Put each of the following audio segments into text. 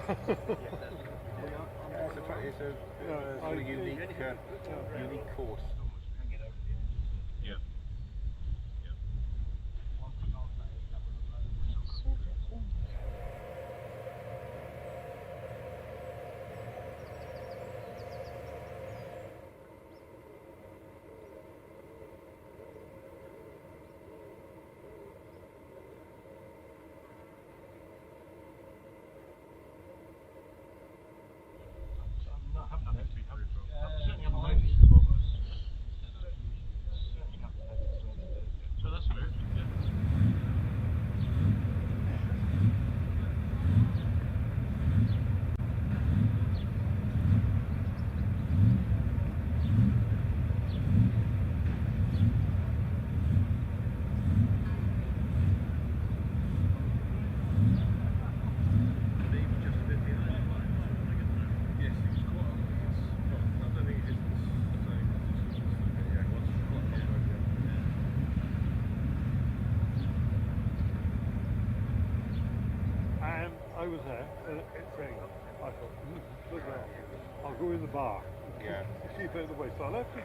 It's a unique course. Yeah. I was there, and it rained. I thought, look at that. I'll go in the bar. Yeah. Keep out of the way. So I left it.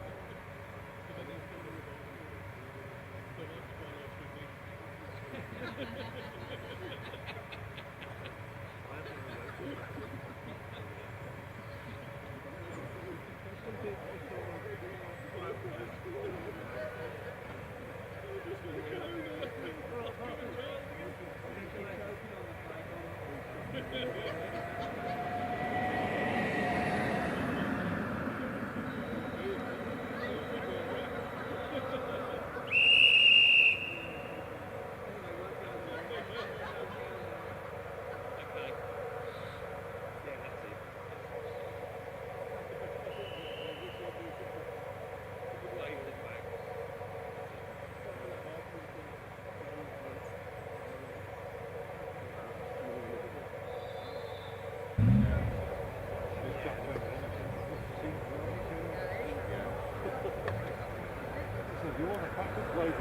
You want a pack of globals?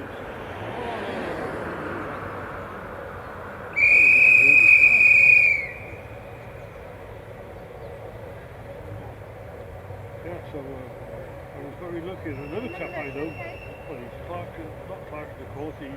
Yeah, so I was very lucky. There's another chap I know. Well, he's not Clark, of course. He's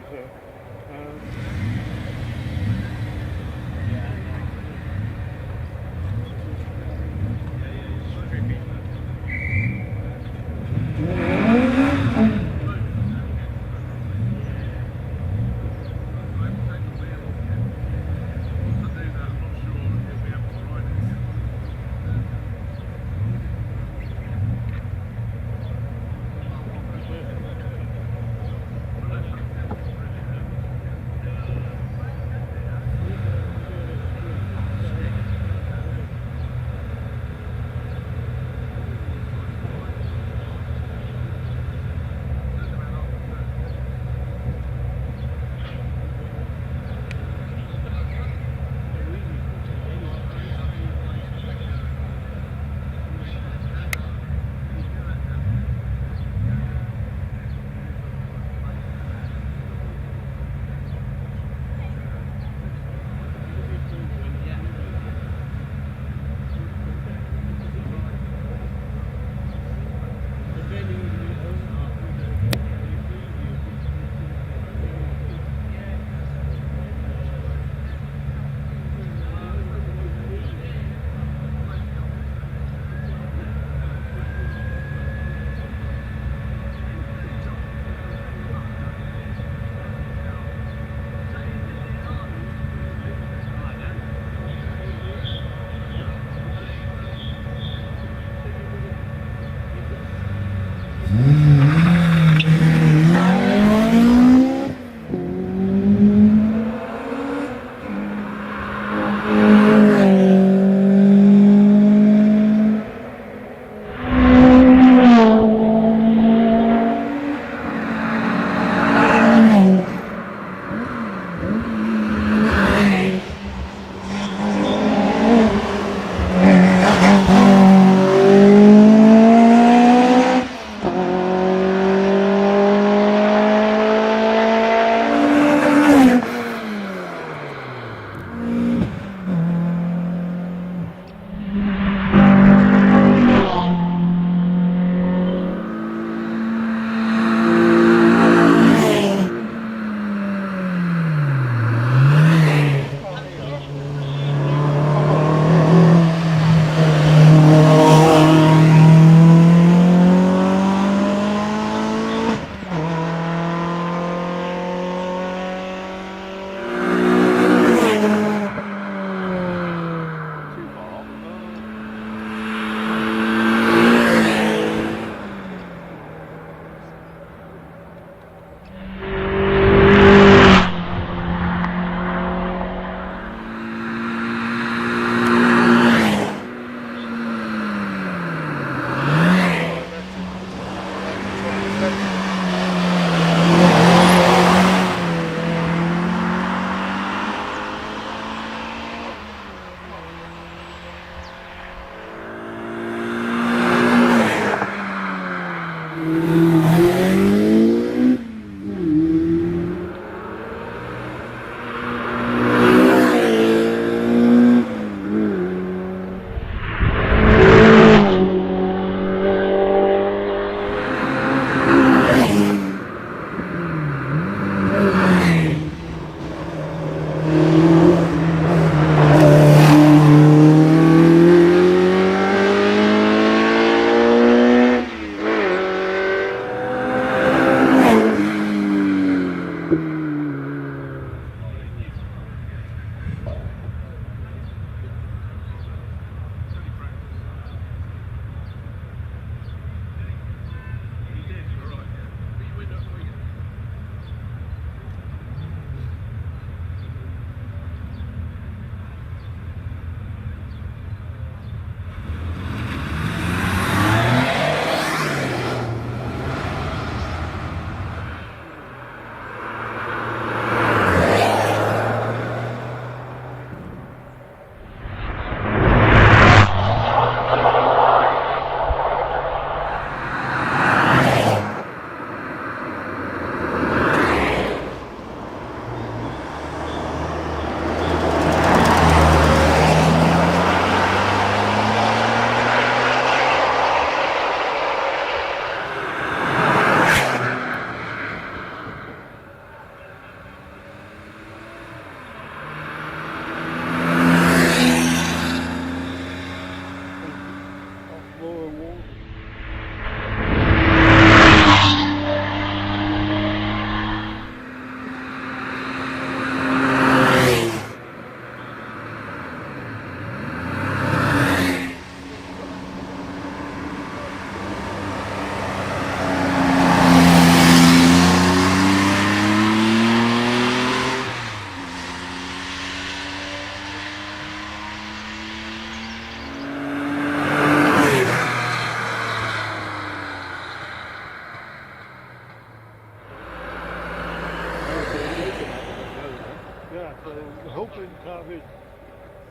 Yeah, so we're hoping to have it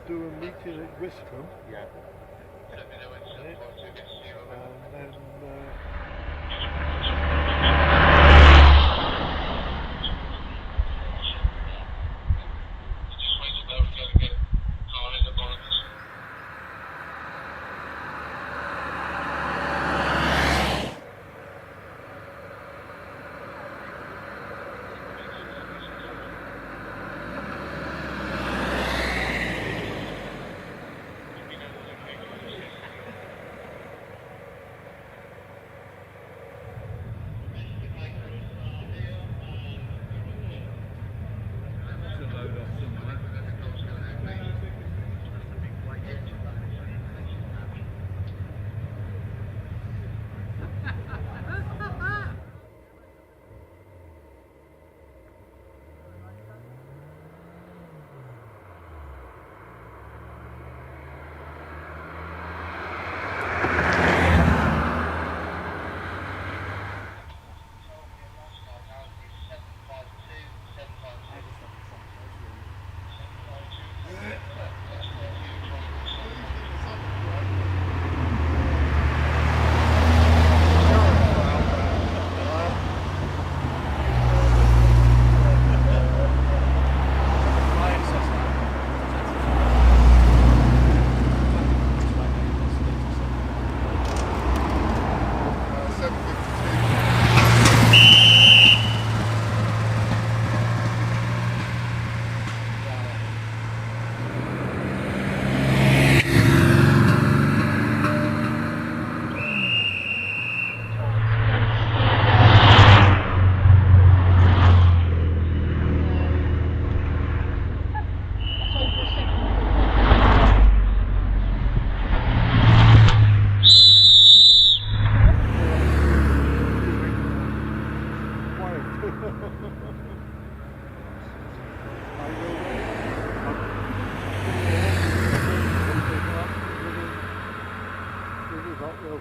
do a meeting at Wistrom. Yeah. And then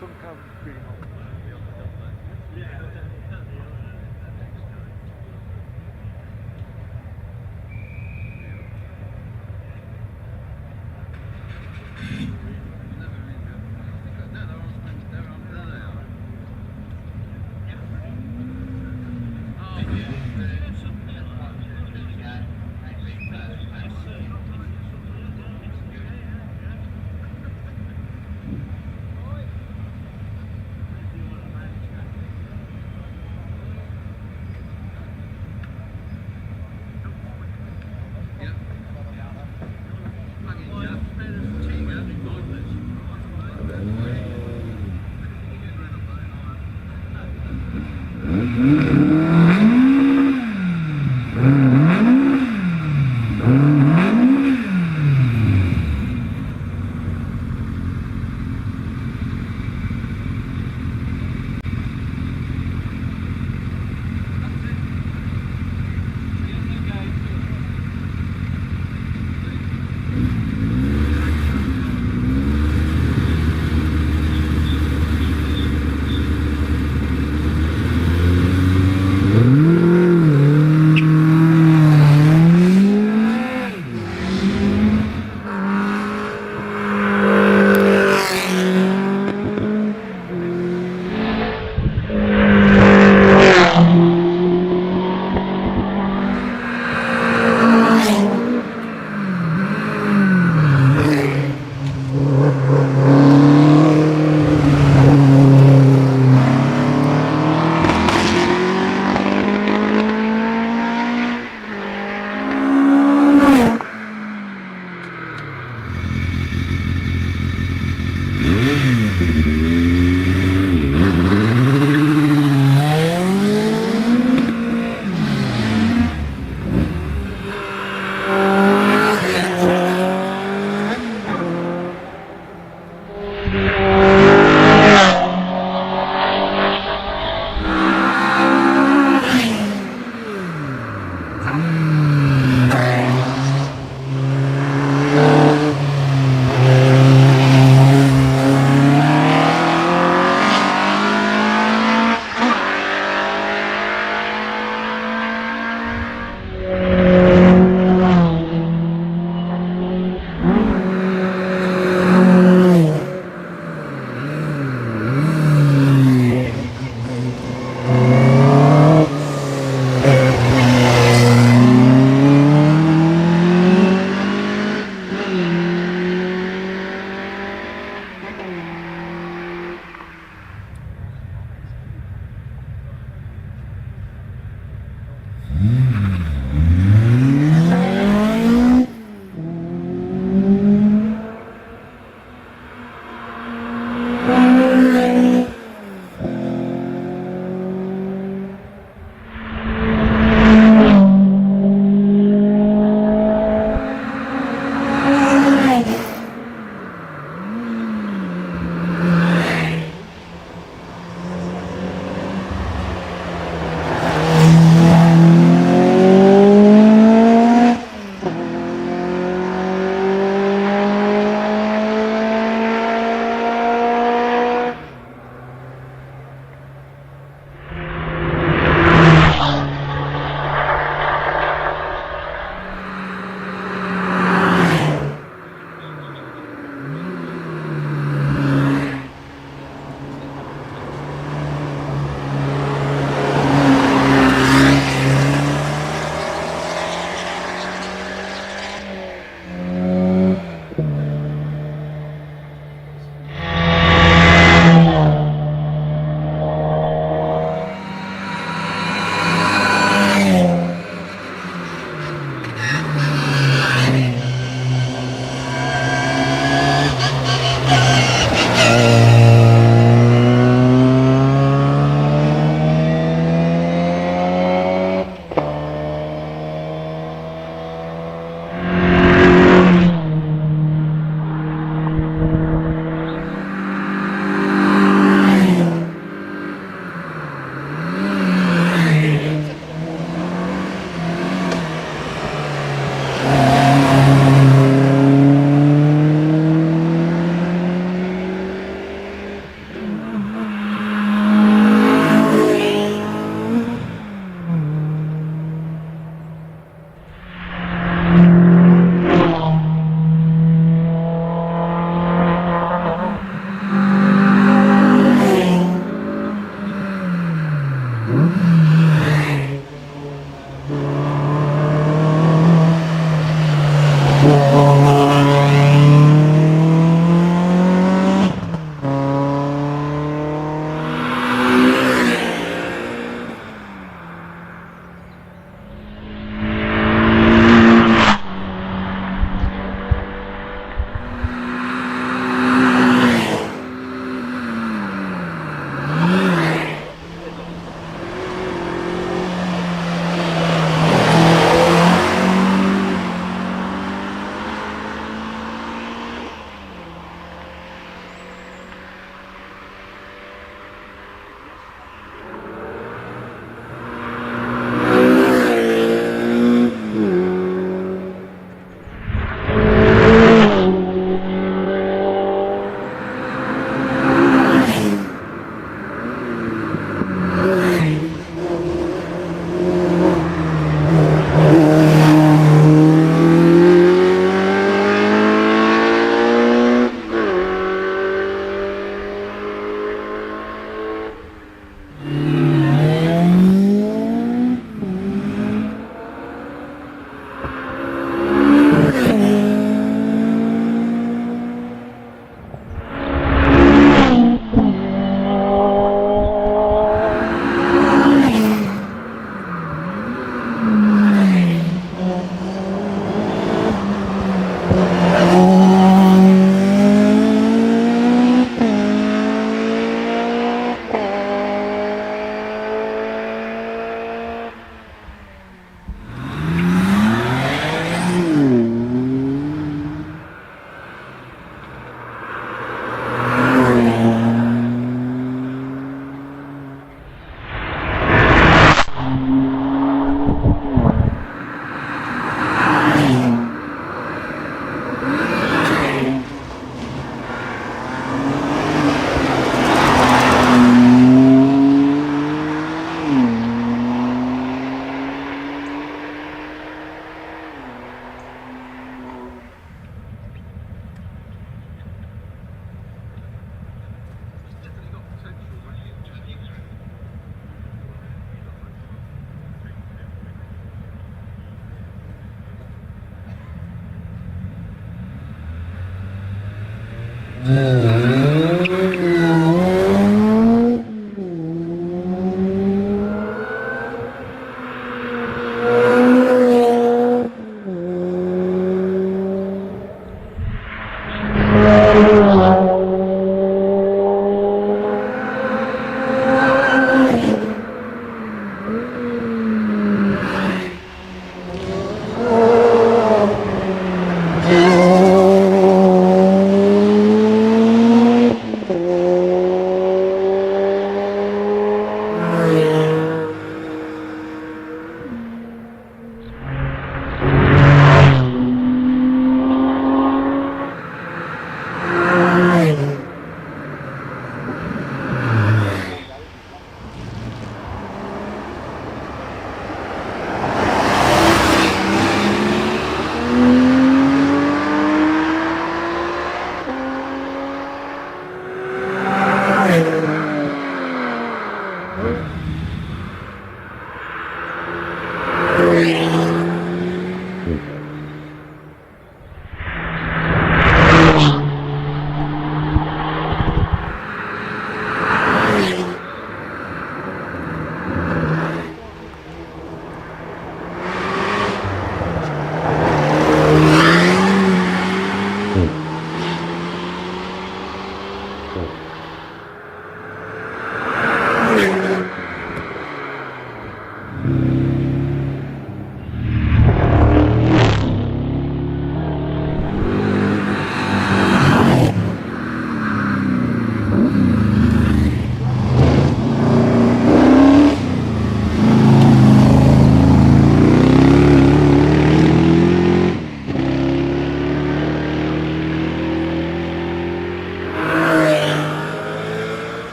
some kind of green on.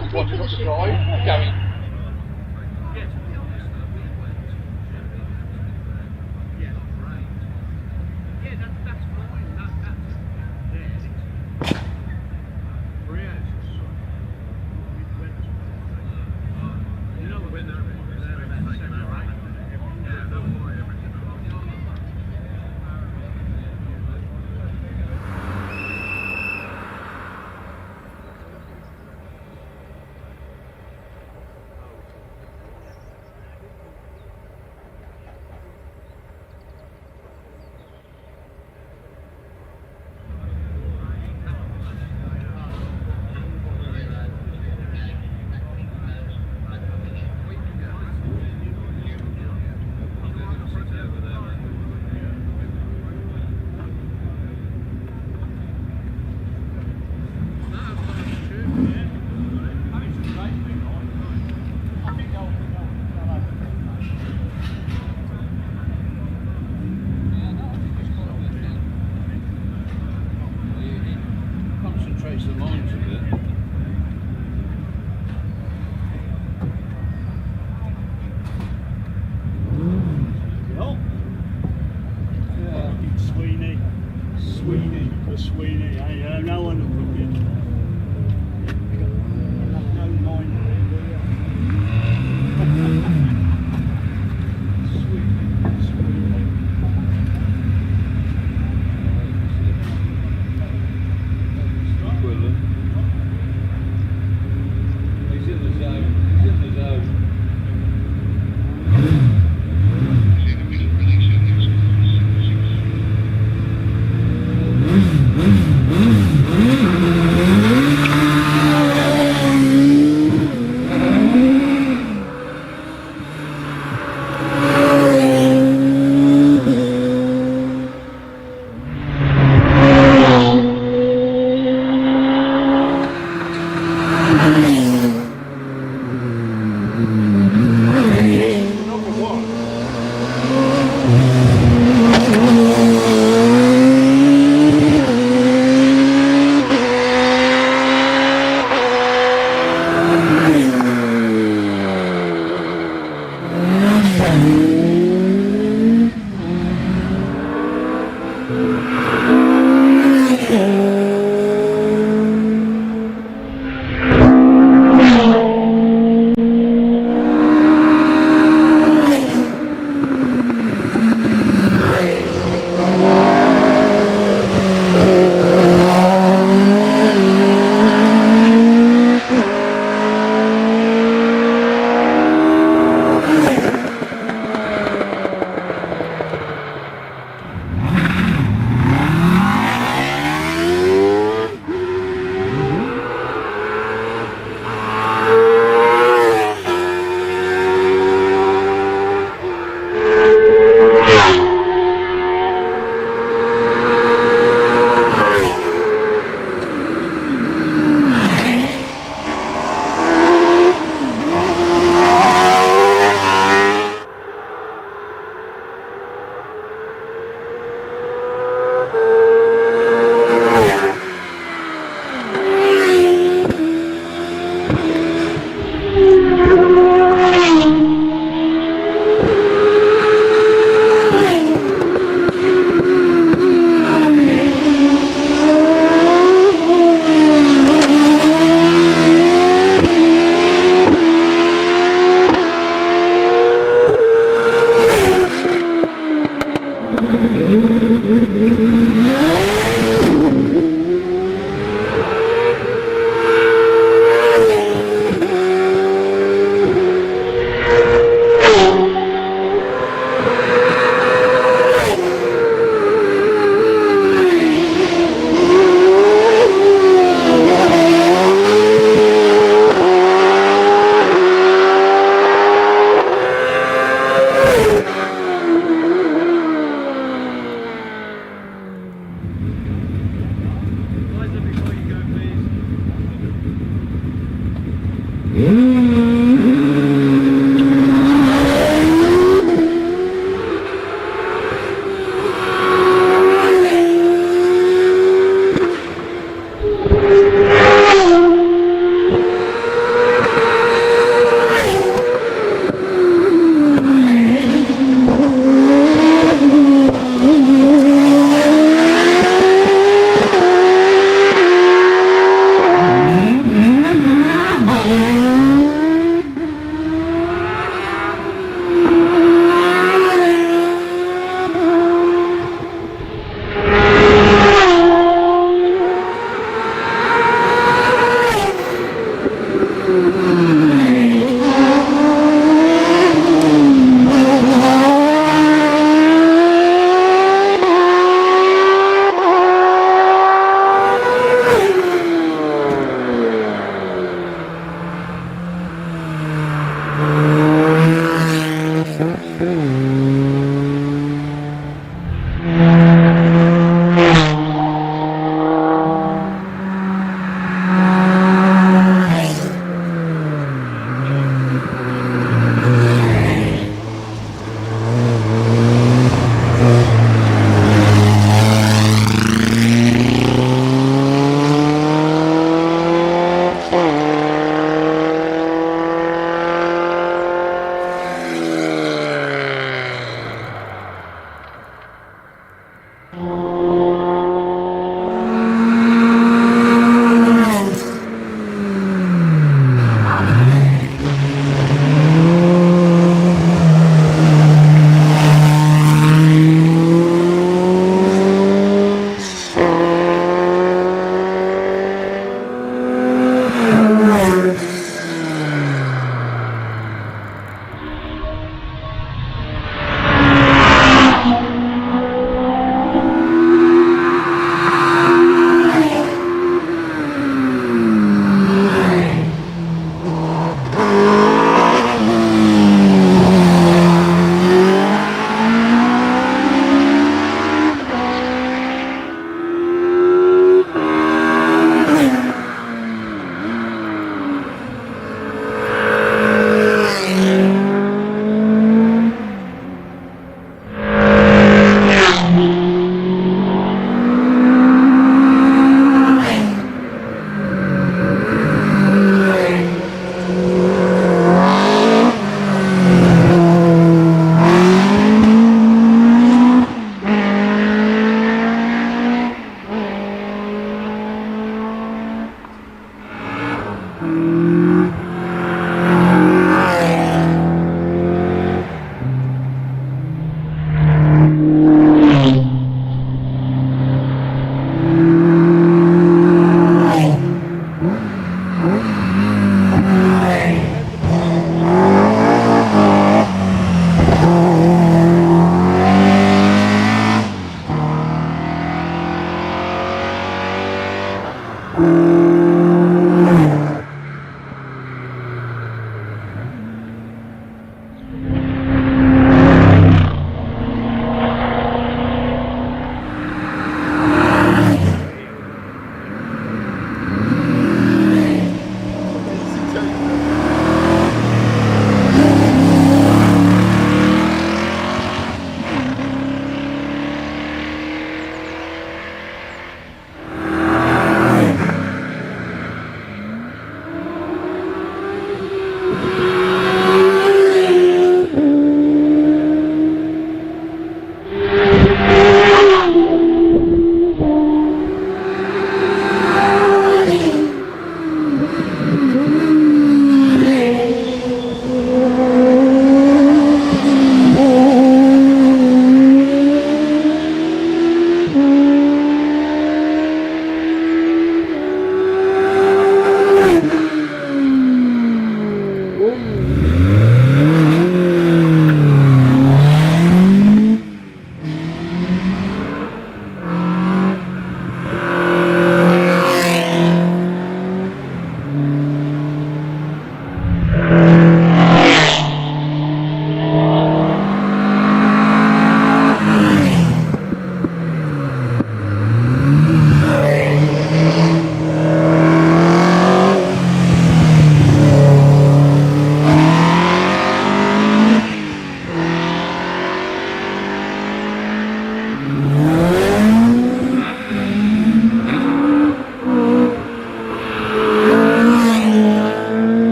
son's wanting us to drive, going.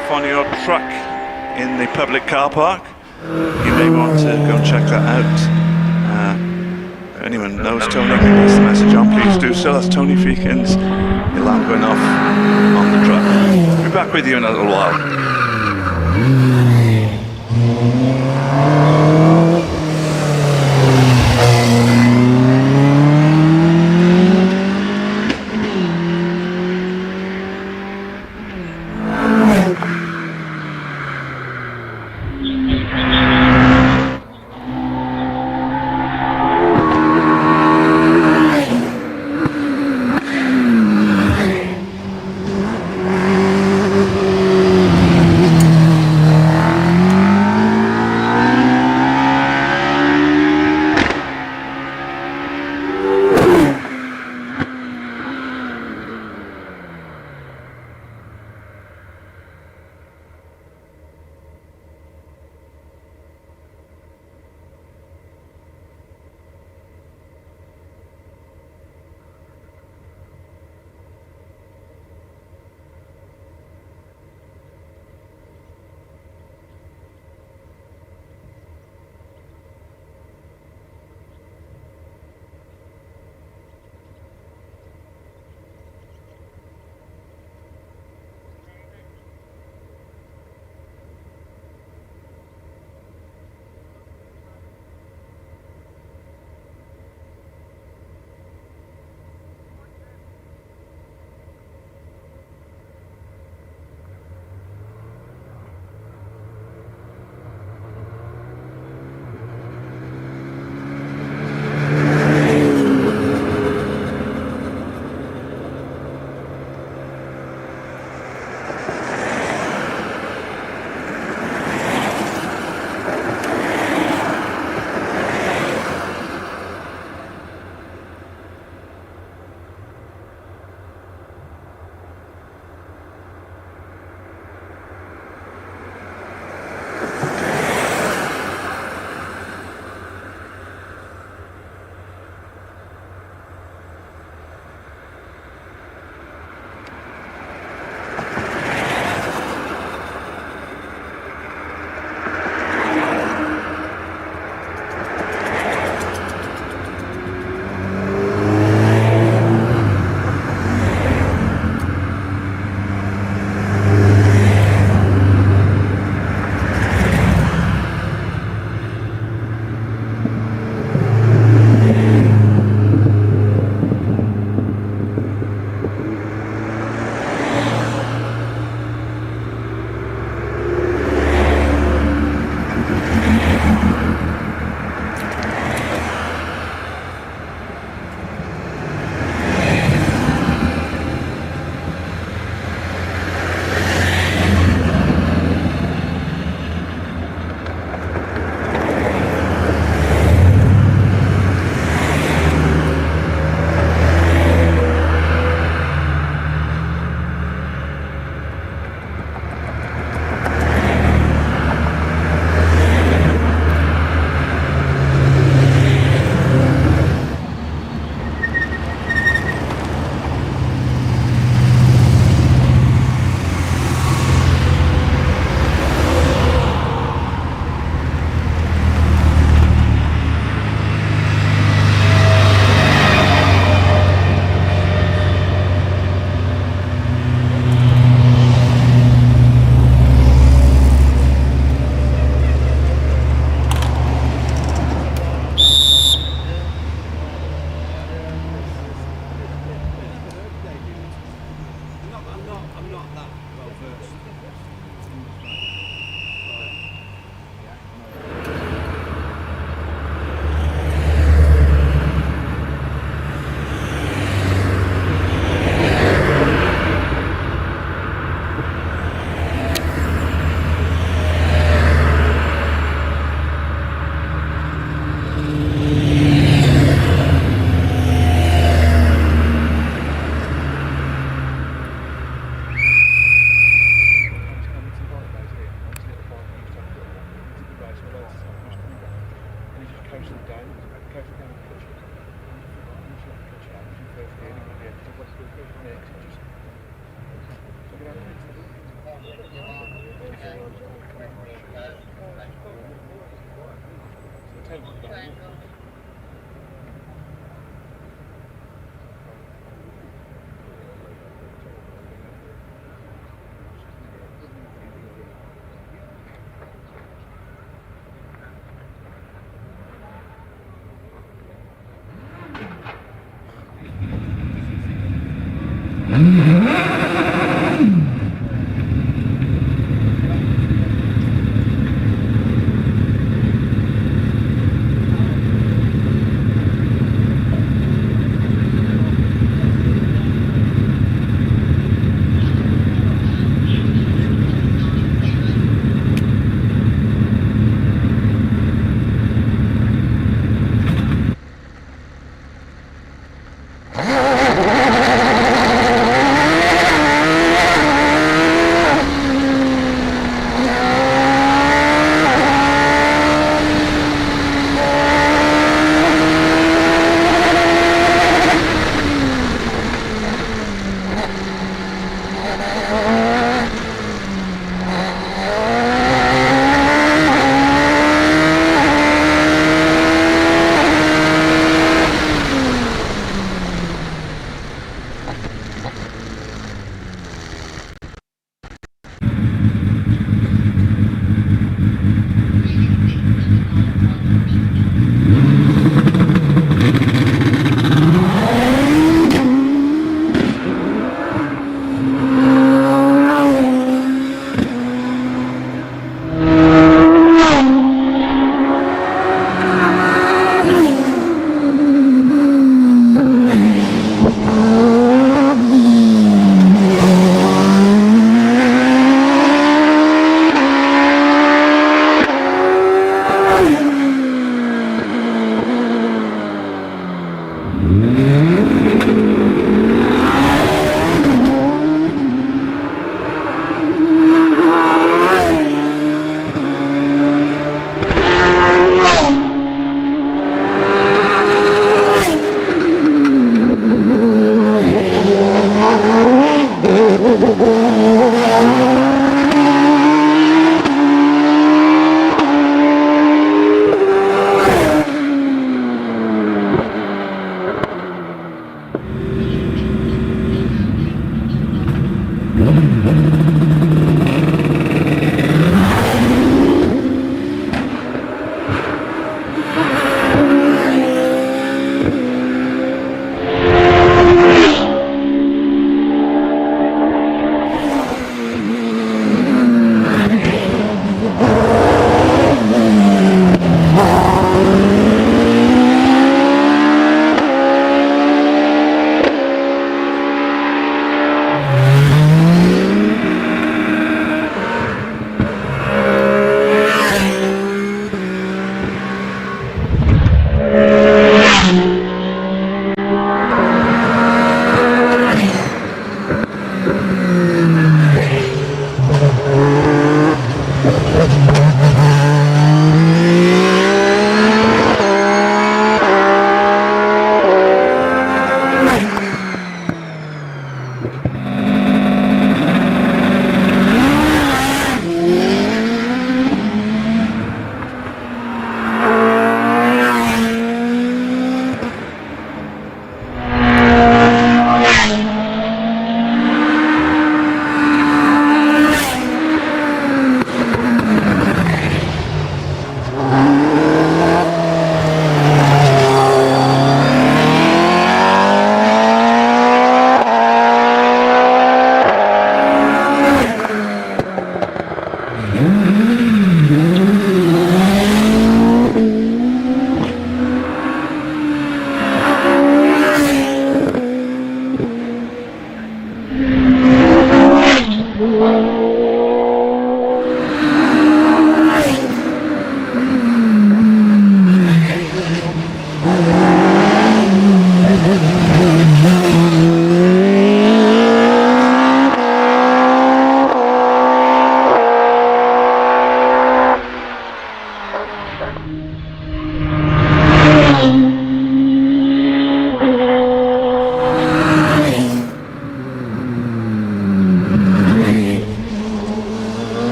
runoff on your truck in the public car park, you may want to go and check that out. If anyone knows Tony, can pass the message on, please do so. That's Tony Feekins, the alarm going off on the truck. I'll be back with you in a little while.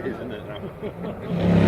Isn't it now?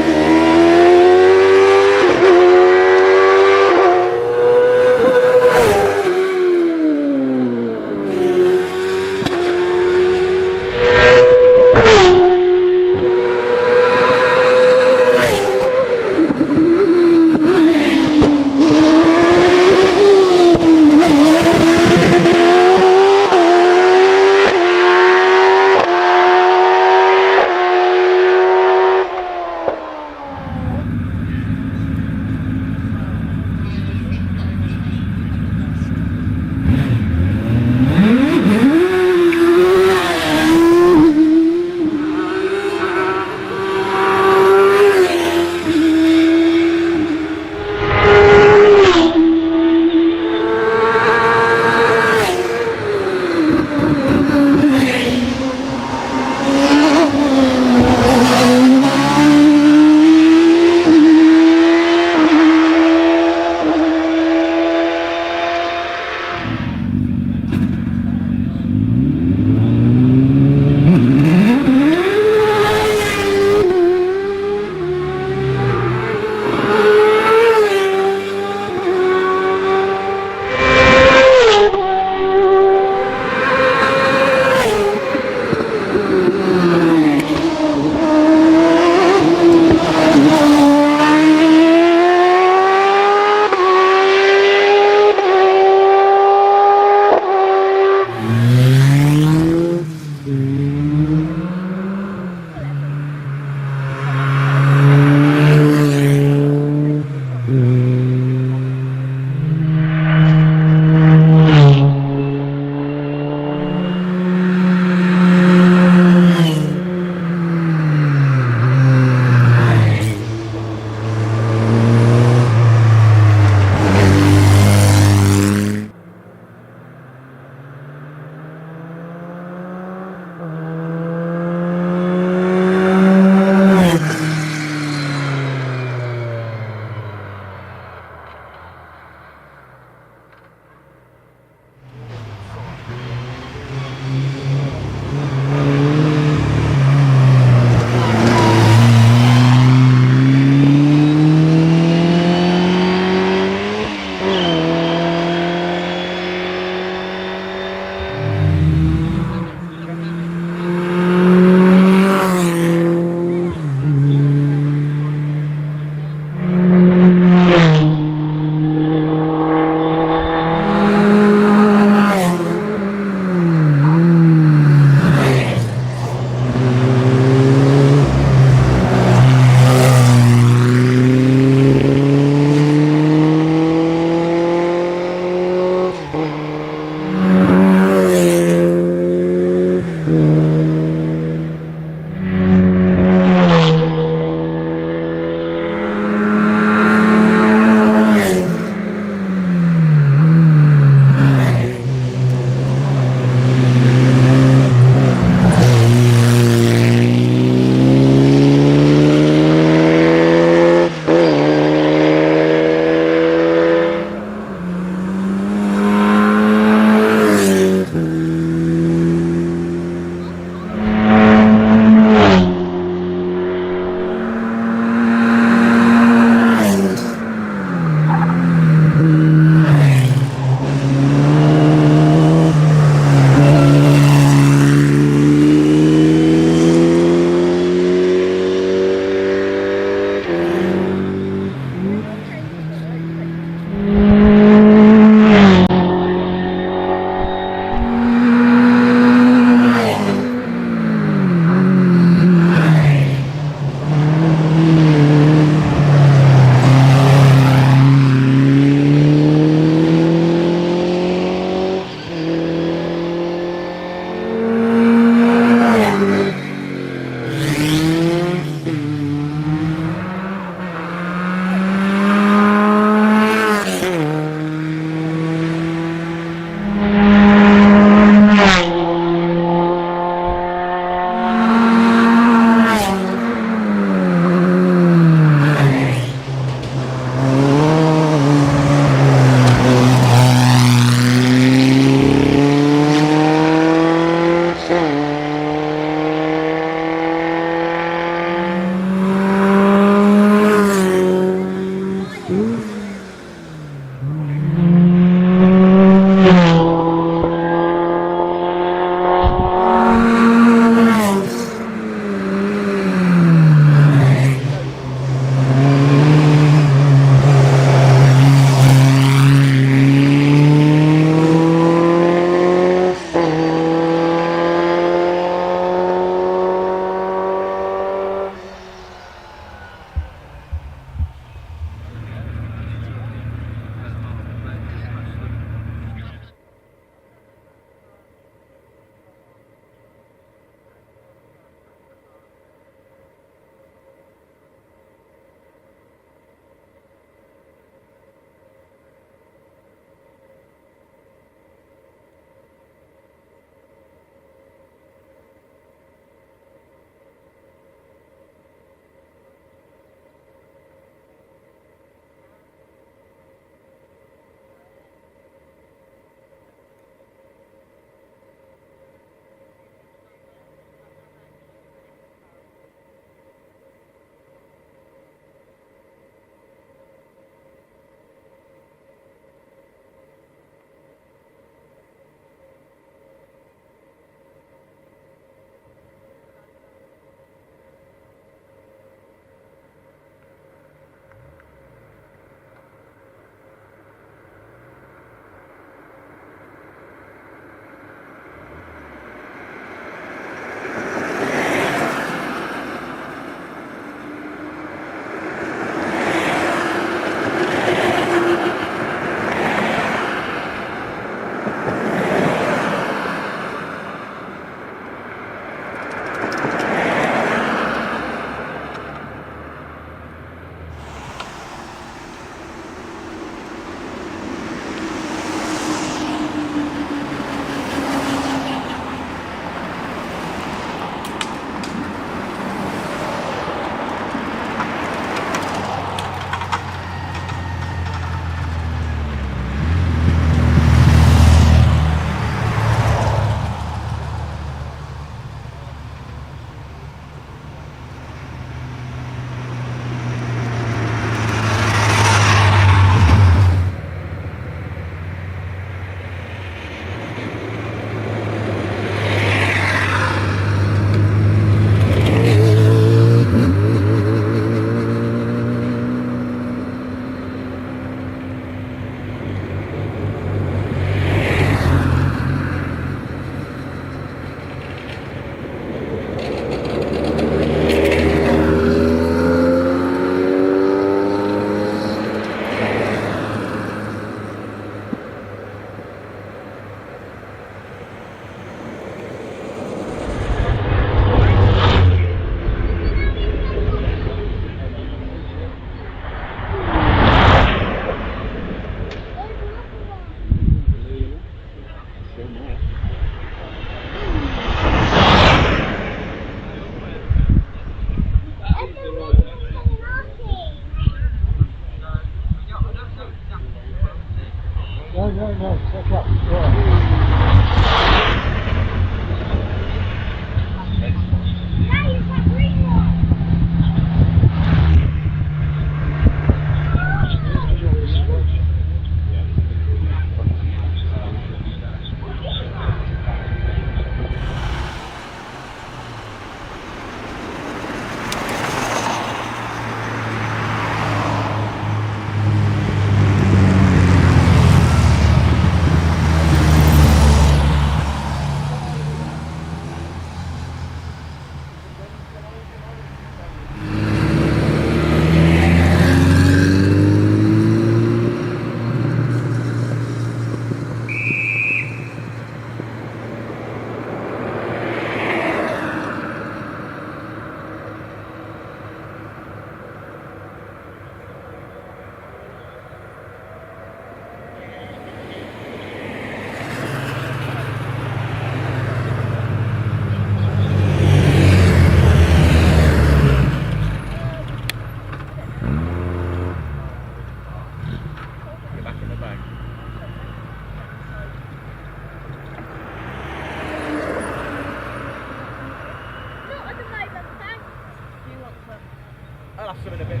I'll have some in a bit.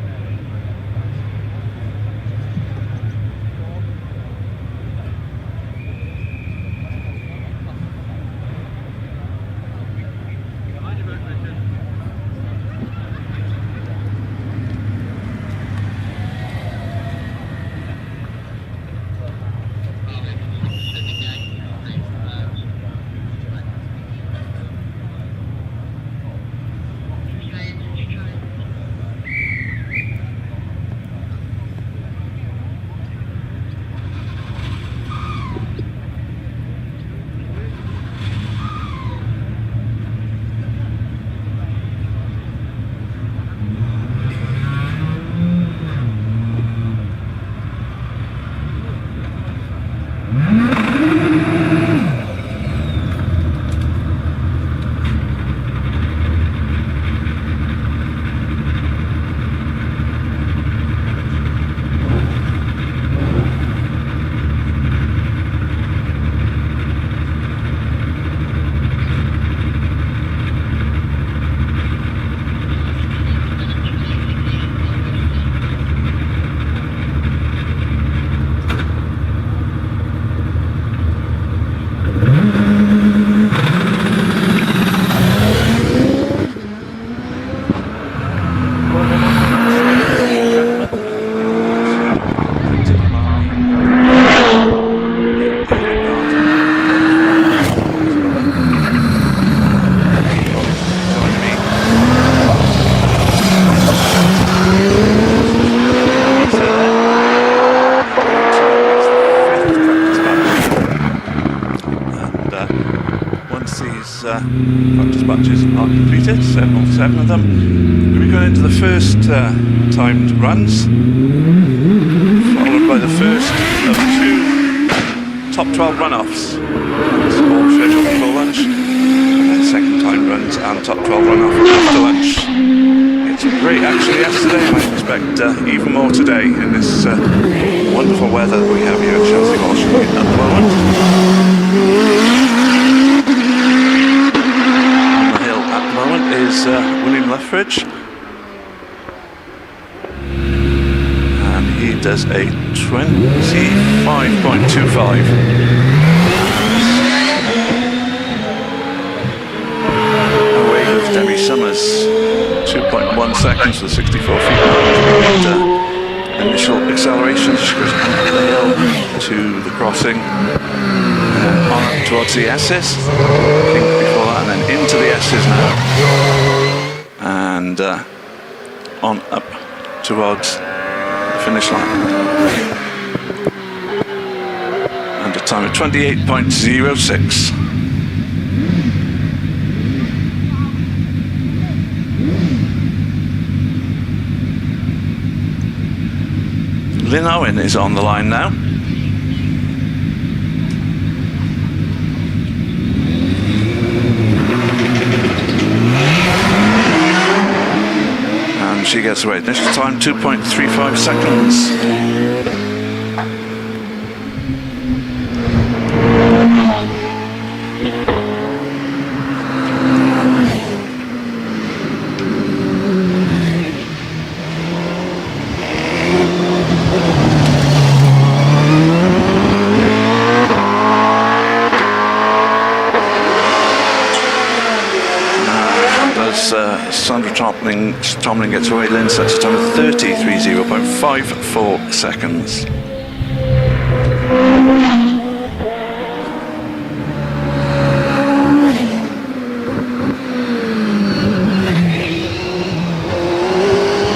practice batches are completed, 7 of them. We'll be going into the first timed runs, followed by the first of 2 top 12 runoffs. That's all scheduled before lunch, and then second timed runs and top 12 runoff after lunch. It's great actually yesterday, and I expect even more today in this wonderful weather that we have here at Shelsley Walsh at the moment. Is William Lethbridge, and he does a 25.25. Away goes Demi Summers, 2.1 seconds with 64 feet. Initial acceleration, she goes up the hill to the crossing, on towards the S's, before that, and then into the S's now, and on up towards the finish line, and a time of 28.06. Lynn Owen is on the line now. And she gets away. Initial time 2.35 seconds. Tomlin gets away. Lynn sets a time of 30.54 seconds.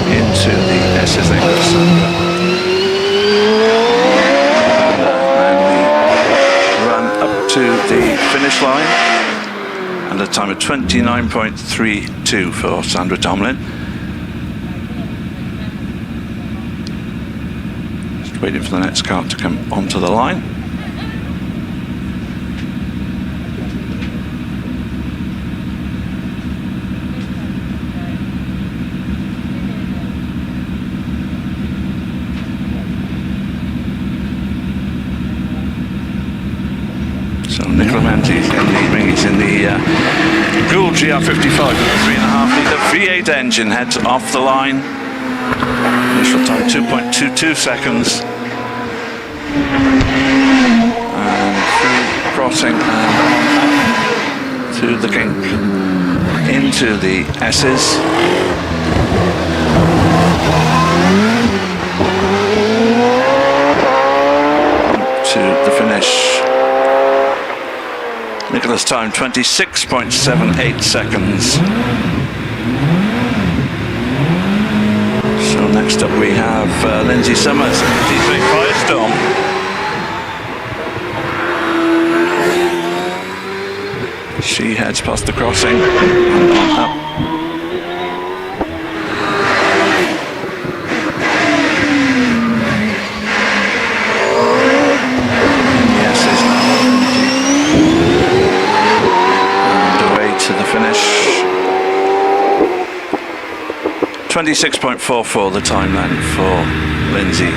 Into the S's then goes Sandra. And we run up to the finish line. And a time of 29.32 for Sandra Tomlin. Just waiting for the next car to come onto the line. So Nicola Menzies in the ring. He's in the Gould GR55 with a 3.5 litre V8 engine, heads off the line. Initial time 2.22 seconds. And through crossing and on up to the kink into the S's. To the finish. Nicola's time 26.78 seconds. So next up we have Lindsay Summers, D3 Firestorm. She heads past the crossing and on up. To the finish. 26.44 the time then for Lindsay.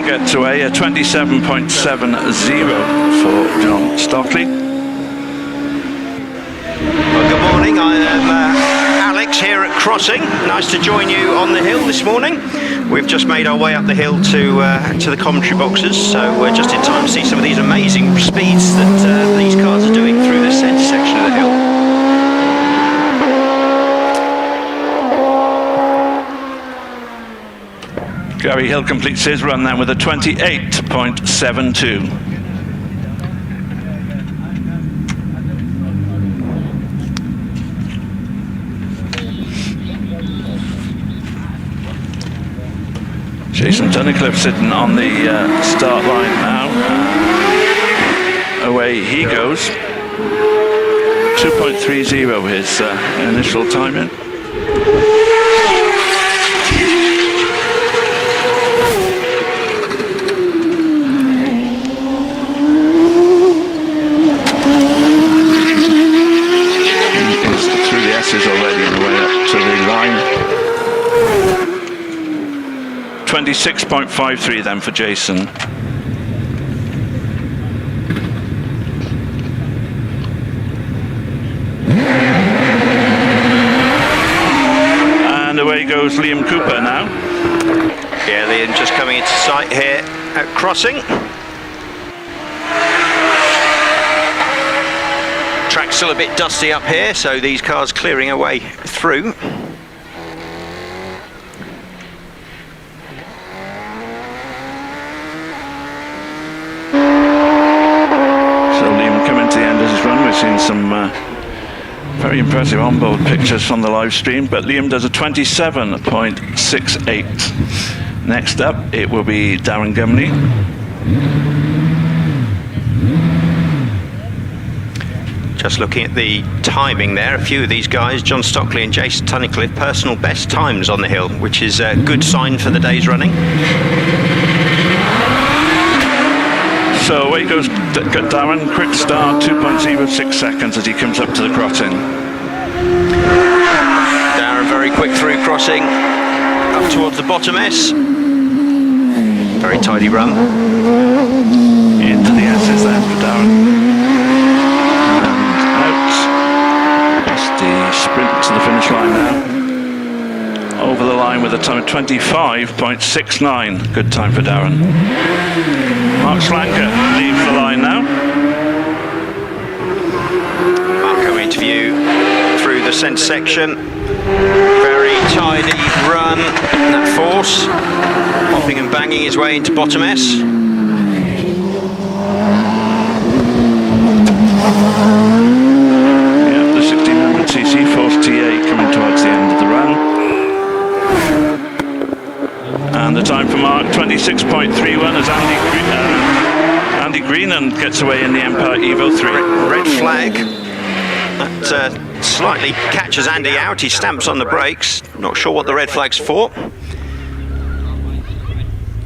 Gets away a 27.70 for John Stockley. Well, good morning. I am Alex here at Crossing. Nice to join you on the hill this morning. We've just made our way up the hill to the commentary boxes, so we're just in time to see some of these amazing speeds that these cars are doing through this centre section of the hill. Gary Hill completes his run then with a 28.72. Jason Tunnicliffe sitting on the start line now. Away he goes. 2.30 his initial time in. Already on the way up to the line. 26.53 then for Jason. and away goes Liam Cooper now. Yeah, Liam just coming into sight here at crossing. Track's still a bit dusty up here, so these cars clearing a way through. So Liam coming to the end of his run. We've seen some very impressive onboard pictures from the live stream, but Liam does a 27.68. Next up, it will be Darren Gumney. Just looking at the timing there, a few of these guys, John Stockley and Jason Tunnicliffe, personal best times on the hill, which is a good sign for the day's running. So away goes Darren, quick start, 2.06 seconds as he comes up to the crossing. Darren very quick through crossing, up towards the bottom S. Very tidy run. Into the S's then for Darren. The sprint to the finish line now. Over the line with a time of 25.69. Good time for Darren. Mark Schlanker leaves the line now. Mark coming into view through the centre section. Very tidy run. That force. Hopping and banging his way into bottom S. cc Force TA coming towards the end of the run. And the time for Mark, 26.31 as Andy Greenan gets away in the Empire Evo 3. Red flag. That slightly catches Andy out. He stamps on the brakes. Not sure what the red flag's for.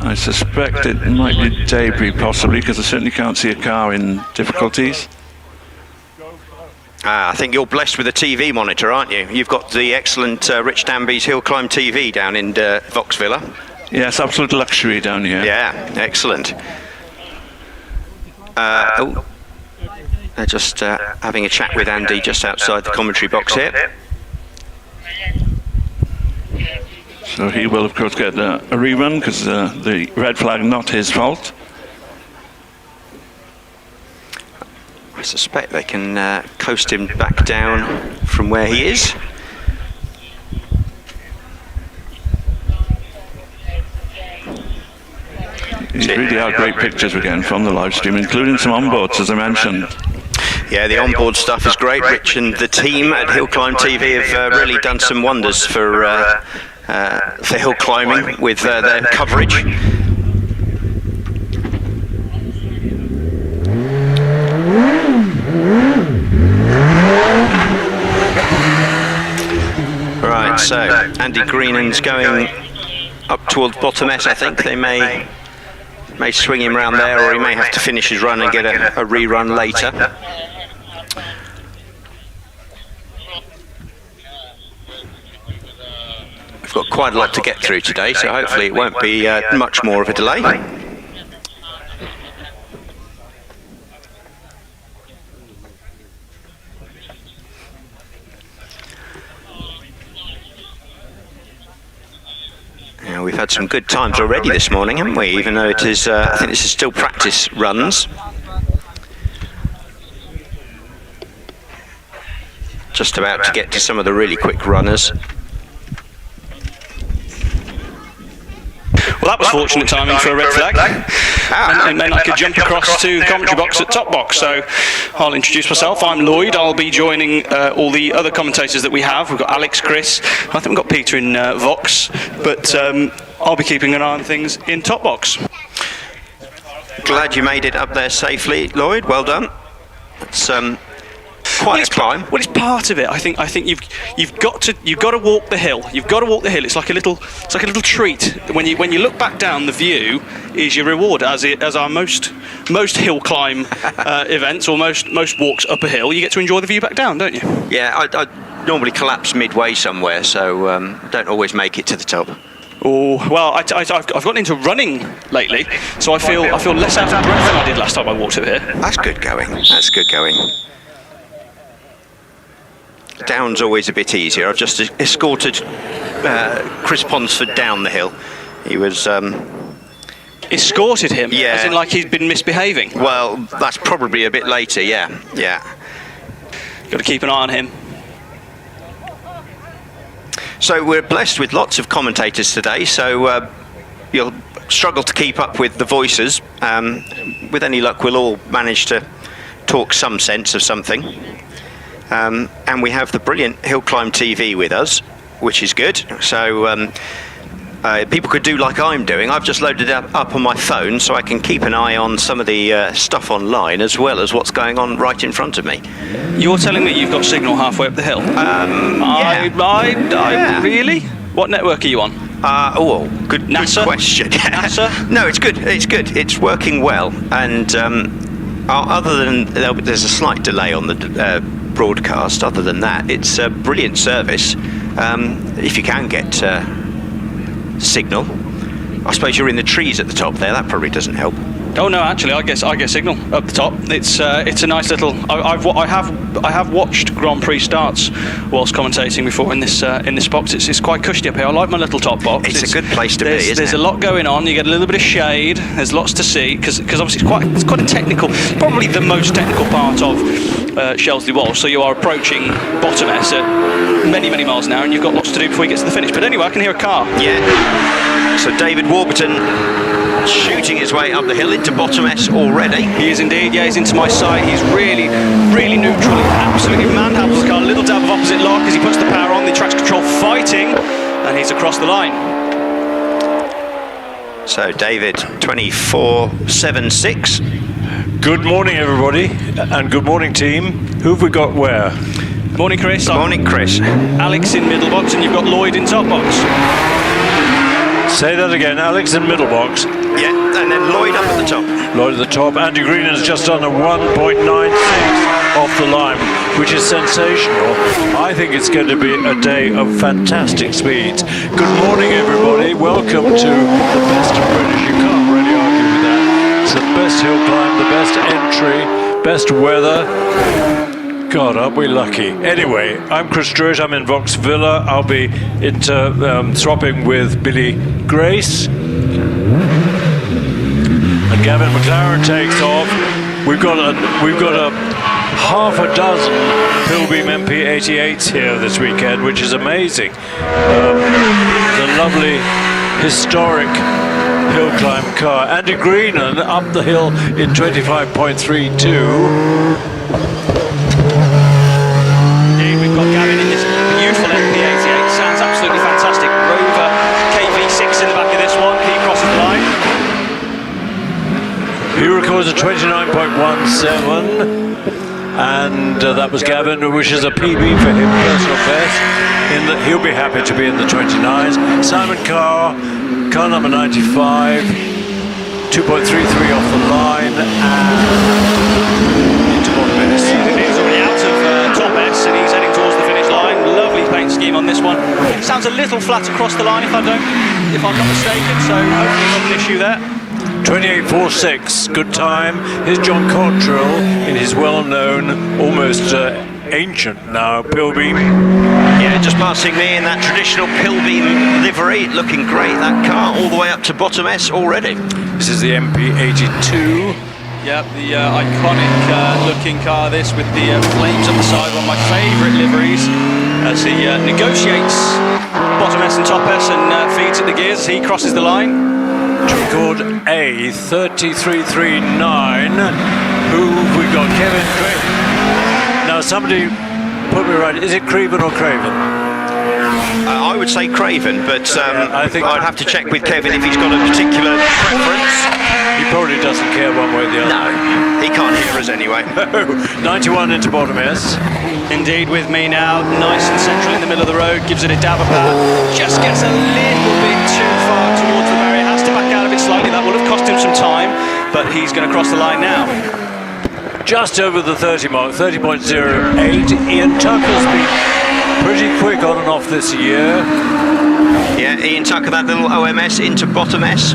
I suspect it might be debris possibly, because I certainly can't see a car in difficulties. I think you're blessed with a TV monitor, aren't you? You've got the excellent Rich Danby's HillClimb.TV down in Vauxvilla. Yes, absolute luxury down here. Yeah, excellent. They're just having a chat with Andy just outside the commentary box here. So he will, of course, get a rerun, because the red flag not his fault. I suspect they can coast him back down from where he is. These really are great pictures again from the live stream, including some onboards, as I mentioned. Yeah, the onboard stuff is great. Rich and the team at HillClimb.TV have really done some wonders for hill climbing with their coverage. Right, so Andy Greenan's going up towards bottom S. I think they may swing him round there, or he may have to finish his run and get a rerun later. We've got quite a lot to get through today, so hopefully it won't be much more of a delay. Now, we've had some good times already this morning, haven't we? Even though it is, I think this is still practice runs. Just about to get to some of the really quick runners. Well, that was fortunate timing for a red flag. And then I could jump across to the commentary box at top box. So I'll introduce myself. I'm Lloyd. I'll be joining all the other commentators that we have. We've got Alex, Chris. I think we've got Peter in Vox. But I'll be keeping an eye on things in top box. Glad you made it up there safely, Lloyd. Well done. It's quite a climb. Well, it's part of it. I think you've got to walk the hill. You've got to walk the hill. It's like a little treat. When you look back down, the view is your reward. As our most hill climb events, or most walks up a hill, you get to enjoy the view back down, don't you? Yeah, I normally collapse midway somewhere, so don't always make it to the top. Oh well, I've gotten into running lately, so I feel less out of breath than I did last time I walked up here. That's good going. That's good going. Down's always a bit easier. I've just escorted Chris Ponsford down the hill. He was... Escorted him? Yeah. As in like he'd been misbehaving? Well, that's probably a bit later, yeah. Got to keep an eye on him. So we're blessed with lots of commentators today, so you'll struggle to keep up with the voices. With any luck, we'll all manage to talk some sense of something. And we have the brilliant HillClimb.TV with us, which is good. So people could do like I'm doing. I've just loaded it up on my phone so I can keep an eye on some of the stuff online as well as what's going on right in front of me. You're telling me you've got signal halfway up the hill? Yeah. Really? What network are you on? Good NASA? Question. NASA? No, it's good. It's working well. And other than there's a slight delay on the broadcast, other than that, it's a brilliant service. If you can get signal. I suppose you're in the trees at the top there. That probably doesn't help. Oh no, actually, I get signal up the top. It's a nice little. I have watched Grand Prix starts whilst commentating before in this box. It's quite cushy up here. I like my little top box. It's a good place to be. Isn't there's it? a lot going on. You get a little bit of shade. There's lots to see because obviously it's quite a technical, probably the most technical part of Shelsley Walsh. So you are approaching bottom S at many miles an hour, and you've got lots to do before you get to the finish. But anyway, I can hear a car. Yeah. So David Warburton shooting his way up the hill into bottom S already. He is indeed, yeah, he's into my sight. He's really neutral. He absolutely manhandles the car. A little dab of opposite lock as he puts the power on, the traction control fighting, and he's across the line. So David, 24.76. Good morning, everybody, and good morning, team. Who have we got where? Morning, Chris. Good morning, Chris. Alex in middle box, and you've got Lloyd in top box. Say that again, Alex in middle box. Yeah, and then Lloyd up at the top. Lloyd at the top. Andy Green has just done a 1.96 off the line, which is sensational. I think it's going to be a day of fantastic speeds. Good morning, everybody. Welcome to the best of British. You can't really argue with that. It's the best hill climb, the best entry, best weather. God, aren't we lucky? Anyway, I'm Chris Druitt, I'm in Vox Villa. I'll be swapping with Billy Grace. And Gavin McLaren takes off. We've got a half a dozen Pilbeam MP88s here this weekend, which is amazing. The lovely historic hill climb car. Andy Greenan up the hill in 25.32. We've got Gavin in this beautiful MP88. Sounds absolutely fantastic. Rover KV6 in the back of this one. He crosses the line. He records a 29.17, and that was Gavin, which is a PB for him, personal best. In that he'll be happy to be in the 29s. Simon Carr, car number 95, 2.33 off the line, and into bottom S. He's already out of top S, and he's heading towards the finish line. Lovely paint scheme on this one. Sounds a little flat across the line if I'm not mistaken. So hopefully not an issue there. 28.46, good time. Here's John Cottrell in his well-known, almost ancient now, Pilbeam. Yeah, just passing me in that traditional Pilbeam livery. Looking great, that car, all the way up to bottom S already. This is the MP82. Yep, the iconic looking car this with the flames on the side, one of my favourite liveries as he negotiates bottom S and top S and feeds it the gears as he crosses the line. Record A 33.39. Who have we got? Kevin Craven. Now somebody put me right. Is it Craven or Craven? I would say Craven, but I think I'd have to check with Kevin if he's got a particular preference. He probably doesn't care one way or the other. No, he can't hear us anyway. 91 into bottom S. Indeed, with me now, nice and central in the middle of the road, gives it a dab of power. Just gets a little bit too far towards the barrier, has to back out of it slightly. That will have cost him some time, but he's going to cross the line now. Just over the 30 mark, 30.08. Ian Tucker's been pretty quick on and off this year. Yeah, Ian Tucker, that little OMS into bottom S.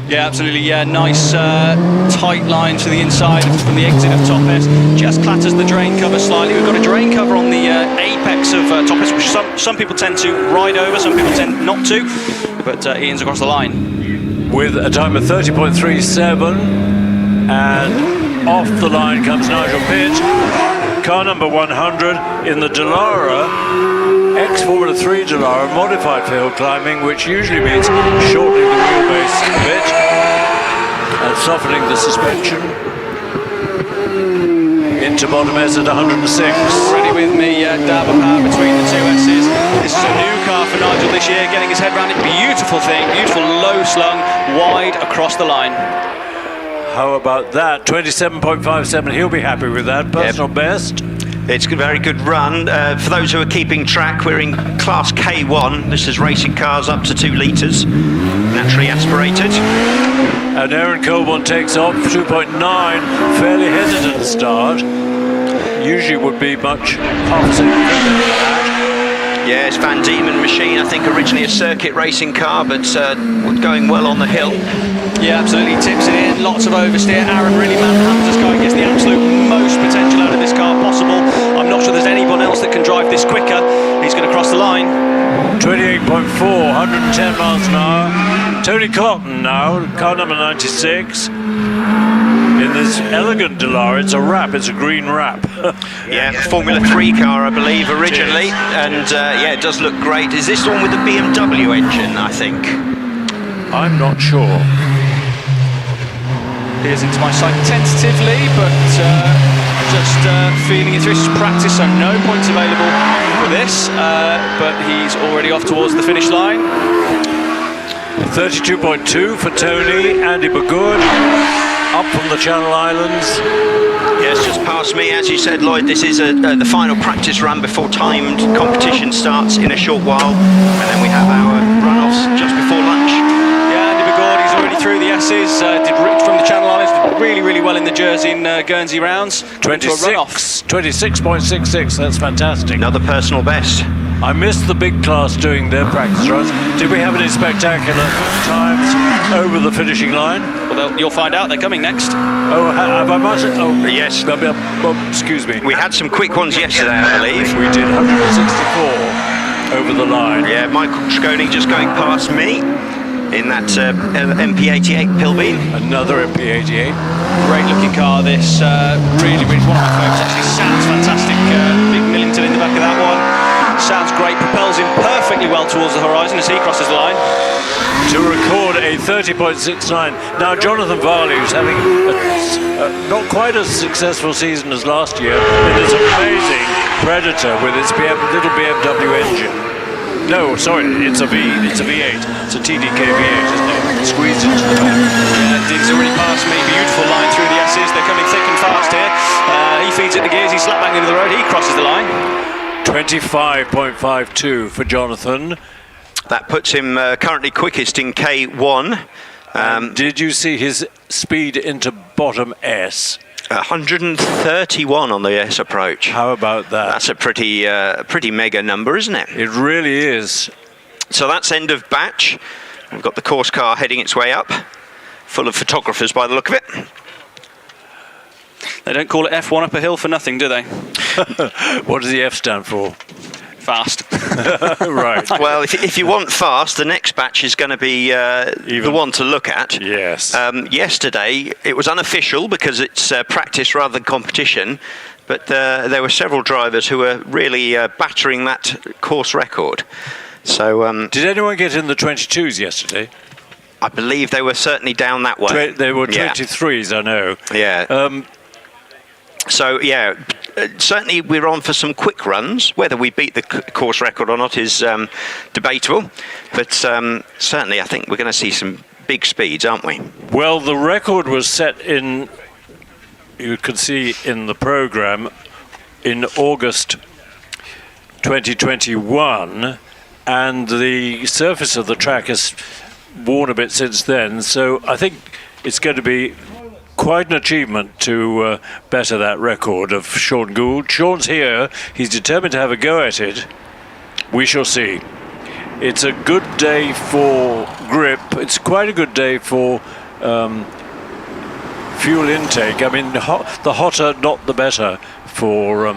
Yeah, absolutely. Yeah, nice tight line to the inside from the exit of Top S. Just clatters the drain cover slightly. We've got a drain cover on the apex of Top S, which some people tend to ride over, some people tend not to. But Ian's across the line. With a time of 30.37, and off the line comes Nigel Pitt. Car number 100 in the Dallara, ex-Formula 3 Dallara, modified for hill climbing, which usually means shortening the wheelbase a bit and softening the suspension. Into bottom S at 106. Ready with me, dab of power between the two S's. This is a new car for Nigel this year, getting his head around it. Beautiful thing, beautiful low slung, wide across the line. How about that? 27.57. He'll be happy with that. Personal best. It's a very good run. For those who are keeping track, we're in class K1. This is racing cars up to 2 litres, naturally aspirated. And Aaron Colborne takes off 2.9, fairly hesitant start. Usually would be much half a second quicker than that. Yeah, it's Van Diemen machine, I think originally a circuit racing car, but going well on the hill. Yeah, absolutely, tips it in, lots of oversteer. Aaron really manhandles this car, gets the absolute most potential out of this car possible. I'm not sure there's anyone else that can drive this quicker. He's going to cross the line. 28.4, 110 miles an hour. Tony Cotton now, car number 96. In this elegant Dallara, it's a wrap, it's a green wrap. Yeah, Formula 3 car, I believe, originally. And yeah, it does look great. Is this the one with the BMW engine, I think? I'm not sure. Peers into my sight tentatively, but just feeling it through. This is practice, so no points available for this. But he's already off towards the finish line. 32.2 for Tony. Andy Bagood up from the Channel Islands. Yes, just past me. As you said, Lloyd, this is the final practice run before timed competition starts in a short while. And then we have our runoffs just before lunch. Yeah, Andy Bagood, he's already through the S's. Did from the Channel Islands, did really, really well in the Jersey and Guernsey rounds. 26.66, that's fantastic. Another personal best. I missed the big class doing their practice runs. Did we have any spectacular times over the finishing line? Well, you'll find out. They're coming next. Oh, have I much? Oh, yes. Excuse me. We had some quick ones yesterday, I believe. We did 164 over the line. Yeah, Michael Schoening just going past me in that MP88 Pilbeam. Another MP88. Great looking car, this. Really, really one of my favourites. Actually, sounds fantastic. Big Millington in the back of that one. Sounds great, propels him perfectly well towards the horizon as he crosses the line. To record a 30.69. Now, Jonathan Varley, who's having not quite as successful season as last year in this amazing Predator with its little BMW engine. No, sorry, it's a V8. It's a TDK V8, isn't it? Squeezed into the back. Yeah, he's already passed me. Beautiful line through the S's. They're coming thick and fast here. He feeds it to gears. He's slapped back into the road. He crosses the line. 25.52 for Jonathan. That puts him currently quickest in K1. Did you see his speed into bottom S? 131 on the S approach. How about that? That's a pretty mega number, isn't it? It really is. So that's end of batch. We've got the course car heading its way up, full of photographers by the look of it. They don't call it F1 up a hill for nothing, do they? What does the F stand for? Fast. Right. Well, if you want fast, the next batch is going to be the one to look at. Yes. Yesterday, it was unofficial because it's practice rather than competition, but there were several drivers who were really battering that course record. So, did anyone get in the 22s yesterday? I believe they were certainly down that way. They were 23s, I know. Yeah. So, yeah, certainly we're on for some quick runs. Whether we beat the course record or not is debatable. But certainly I think we're going to see some big speeds, aren't we? Well, the record was set in, you can see in the programme, in August 2021. And the surface of the track has worn a bit since then. So I think it's going to be quite an achievement to better that record of Sean Gould. Sean's here. He's determined to have a go at it. We shall see. It's a good day for grip. It's quite a good day for fuel intake. I mean, the hotter, not the better for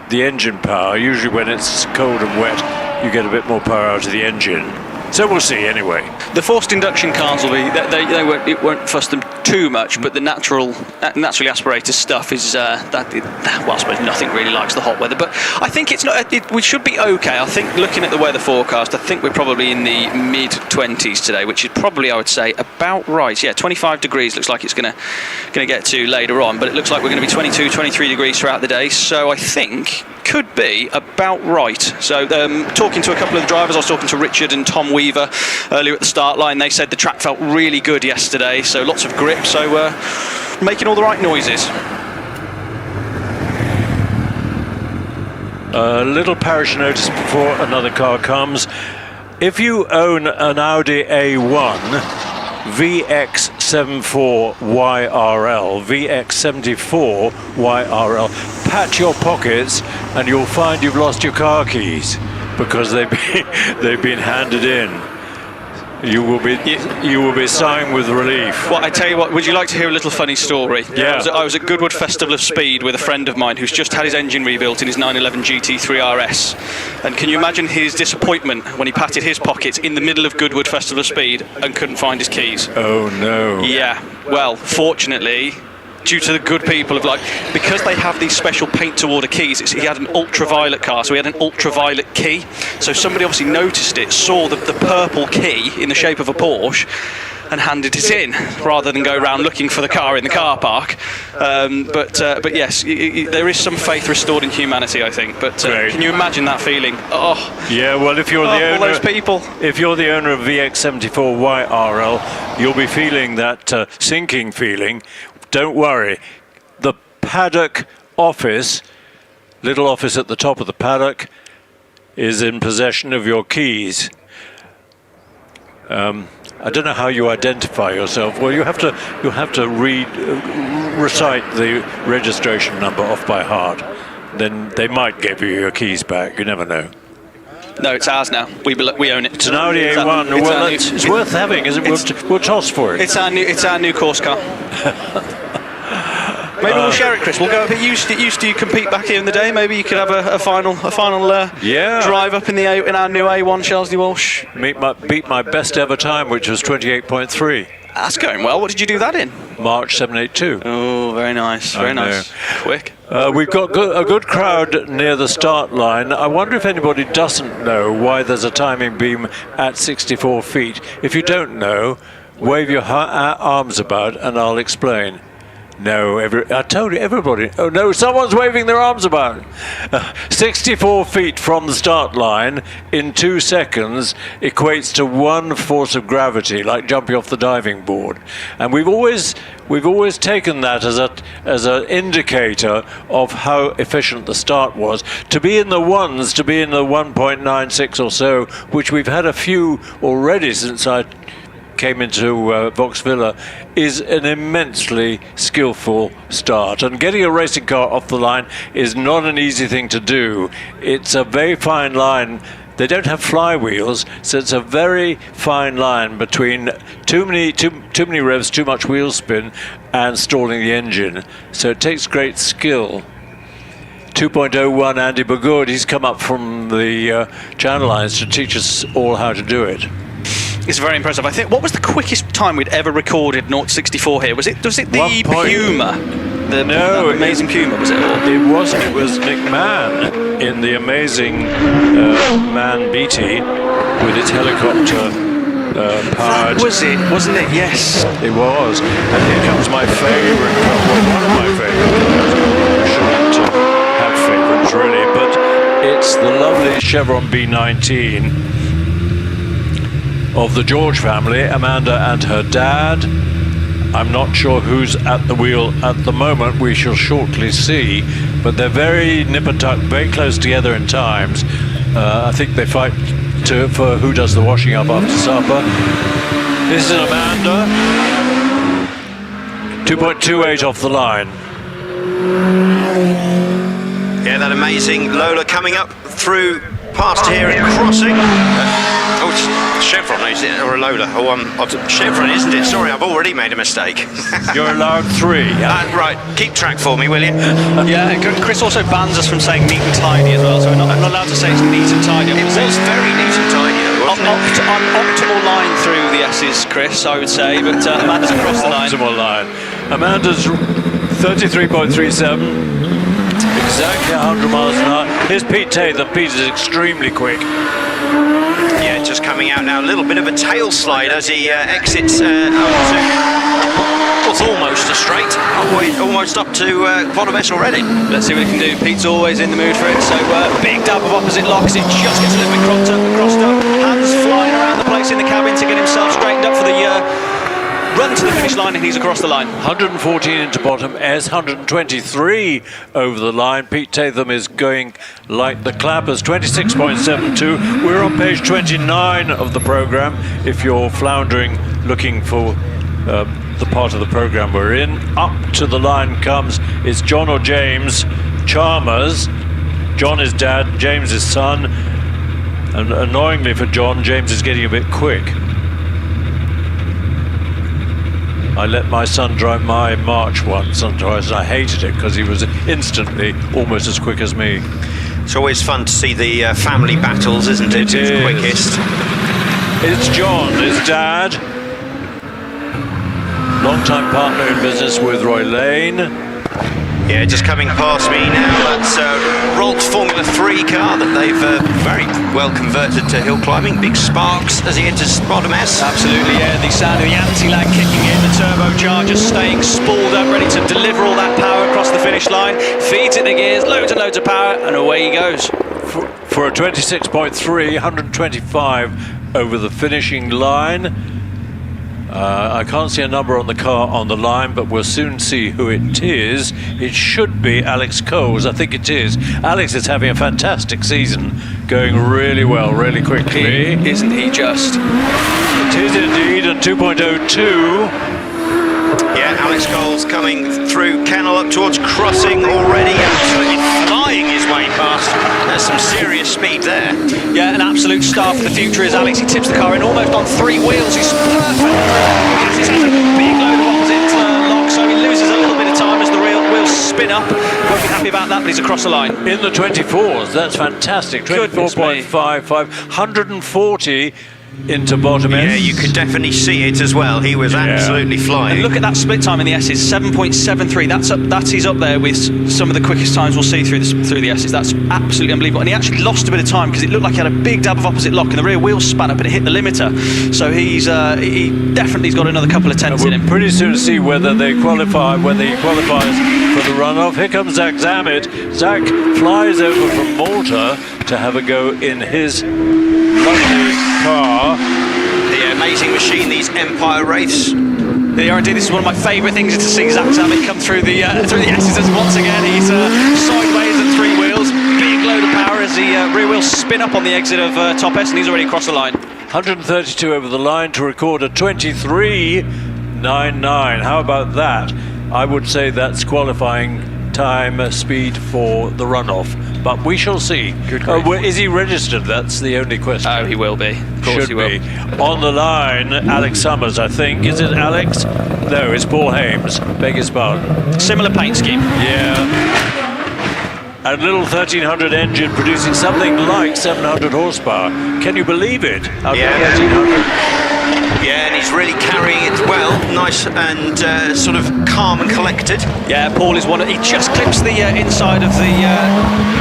the engine power. Usually when it's cold and wet, you get a bit more power out of the engine. So we'll see anyway. The forced induction cars will be, it won't fuss them too much, but the naturally aspirated stuff is, well, I suppose nothing really likes the hot weather, but I think we should be okay. I think looking at the weather forecast, I think we're probably in the mid-20s today, which is probably, I would say, about right. Yeah, 25 degrees looks like it's going to get to later on, but it looks like we're going to be 22, 23 degrees throughout the day, so I think could be about right. So talking to a couple of the drivers, I was talking to Richard and Tom Weaver earlier at the start line. They said the track felt really good yesterday, so lots of grip, so making all the right noises. A little parish notice before another car comes. If you own an Audi A1 VX74YRL, VX74YRL, pat your pockets and you'll find you've lost your car keys because they've been handed in. You will be sighing with relief. Well, I tell you what, would you like to hear a little funny story? Yeah. I was at Goodwood Festival of Speed with a friend of mine who's just had his engine rebuilt in his 911 GT3 RS. And can you imagine his disappointment when he patted his pockets in the middle of Goodwood Festival of Speed and couldn't find his keys? Oh no. Yeah, well, fortunately, due to the good people of because they have these special paint to order keys, he had an ultraviolet car, so he had an ultraviolet key. So somebody obviously noticed it, saw the purple key in the shape of a Porsche and handed it in rather than go around looking for the car in the car park. But yes, there is some faith restored in humanity, I think. But can you imagine that feeling? Oh, yeah. Well, if you're the owner, all those people. If you're the owner of VX74YRL, you'll be feeling that sinking feeling. Don't worry, the paddock office, little office at the top of the paddock, is in possession of your keys. I don't know how you identify yourself. Well, you have to recite the registration number off by heart. Then they might give you your keys back. You never know. No, it's ours now. We own it. It's an Audi A1. Well, it's worth having, isn't it? We'll toss for it. It's our new course car. Maybe we'll share it, Chris. We'll go a bit used to compete back here in the day. Maybe you could have a final drive up in our new A1 Shelsley Walsh. Beat my best ever time, which was 28.3. That's going well. What did you do that in? March 782. Oh, very nice. Very nice. Quick. We've got a good crowd near the start line. I wonder if anybody doesn't know why there's a timing beam at 64 feet. If you don't know, wave your arms about and I'll explain. No, I told you, everybody. Oh no, someone's waving their arms about. 64 feet from the start line in 2 seconds equates to 1 force of gravity, like jumping off the diving board. And we've always taken that as an indicator of how efficient the start was. To be in the ones, to be in the 1.96 or so, which we've had a few already since I came into Vaux Villa, is an immensely skillful start, and getting a racing car off the line is not an easy thing to do. It's a very fine line. They don't have flywheels, so it's a very fine line between too many revs, too much wheel spin, and stalling the engine. So it takes great skill. 2.01 Andy Bogood, he's come up from the Channel Lines to teach us all how to do it. It's very impressive. I think, what was the quickest time we'd ever recorded 0-64 here? Was it the Puma? The amazing Puma, was it? It wasn't. It was Nick Mann in the amazing Man BT with its helicopter powered. That was it, wasn't it? Yes. It was. And here comes my favourite car. Well, one of my favourite cars. I shouldn't have favourites really, but it's the lovely Chevron B19 of the George family, Amanda and her dad. I'm not sure who's at the wheel at the moment. We shall shortly see, but they're very nip and tuck, very close together in times. I think they fight for who does the washing up after supper. This is Amanda. 2.28 off the line. Yeah, that amazing Lola coming up through past here at crossing. Oh, it's Chevron, is it? Or a Lola? Oh, Chevron, isn't it? Sorry, I've already made a mistake. You're allowed 3. Right, keep track for me, will you? Yeah, Chris also bans us from saying neat and tidy as well, so I'm not allowed to say it's neat and tidy. It was very neat and tidy, though, wasn't it? On optimal line through the S's, Chris, I would say, but Amanda's across the line. Optimal line. Amanda's 33.37. Exactly 100 miles an hour. Here's Pete Tatham. Pete is extremely quick. Yeah, just coming out now. A little bit of a tail slide as he exits was almost a straight. Almost up to bottom S already. Let's see what he can do. Pete's always in the mood for it. So big dab of opposite locks. It just gets a little bit crossed up. Hands flying around the place in the cabin to get himself straightened up for the run to the finish line, and he's across the line. 114 into bottom S, 123 over the line. Pete Tatham is going like the clappers, 26.72. We're on page 29 of the program. If you're floundering, looking for the part of the program we're in, up to the line comes, it's John or James Chalmers. John is dad, James is son, and annoyingly for John, James is getting a bit quick. I let my son drive my March once and twice, and I hated it because he was instantly almost as quick as me. It's always fun to see the family battles, isn't it? It is. Quickest. It's John, his dad. Long-time partner in business with Roy Lane. Yeah, just coming past me now. That's Rolt Formula 3 car that they've very well converted to hill climbing. Big sparks as he enters bottom S. Absolutely, yeah. The sound of the anti-lag kicking in, the turbocharger staying spooled up, ready to deliver all that power across the finish line. Feeds it the gears, loads and loads of power, and away he goes. For a 26.3, 125 over the finishing line. I can't see a number on the car on the line, but we'll soon see who it is. It should be Alex Coles. I think it is. Alex is having a fantastic season, going really well, really quickly. Isn't he just? It is indeed, and 2.02. Yeah, Alex Coles coming through Kennel up towards crossing already, absolutely flying his way past. There's some serious speed there. Yeah, an absolute star for the future is Alex. He tips the car in almost on 3 wheels. He's perfect. He has a big load of opposite lock, so he loses a little bit of time as the wheels spin up. Won't be happy about that, but he's across the line. In the 24s, that's fantastic. 24.55, 140 into bottom S. Yeah, you could definitely see it as well. He was absolutely flying. And look at that split time in the S's, 7.73. He's up there with some of the quickest times we'll see through the S's. That's absolutely unbelievable. And he actually lost a bit of time because it looked like he had a big dab of opposite lock and the rear wheels span up and it hit the limiter. So he definitely's got another couple of tenths in him. We'll pretty soon see whether he qualifies for the runoff. Here comes Zach Zammit. Zach flies over from Malta to have a go in his lovely car. The amazing machine, these Empire Wraiths. They are indeed. This is one of my favourite things, is to see Zach Zammit come through the S's once again. He's sideways at 3 wheels, big load of power as the rear wheels spin up on the exit of top S, and he's already across the line. 132 over the line to record a 23.99. How about that? I would say that's qualifying time speed for the runoff, but we shall see. Is he registered? That's the only question. Oh, he will be. Of course he will. On the line, Alex Summers, I think. Is it Alex? No, it's Paul Hames. Beg his pardon. Similar paint scheme. Yeah. A little 1300 engine producing something like 700 horsepower. Can you believe it? Yeah. 1300. Yeah, and he's really carrying it well, nice and sort of calm and collected. Yeah, Paul is he just clips the inside of the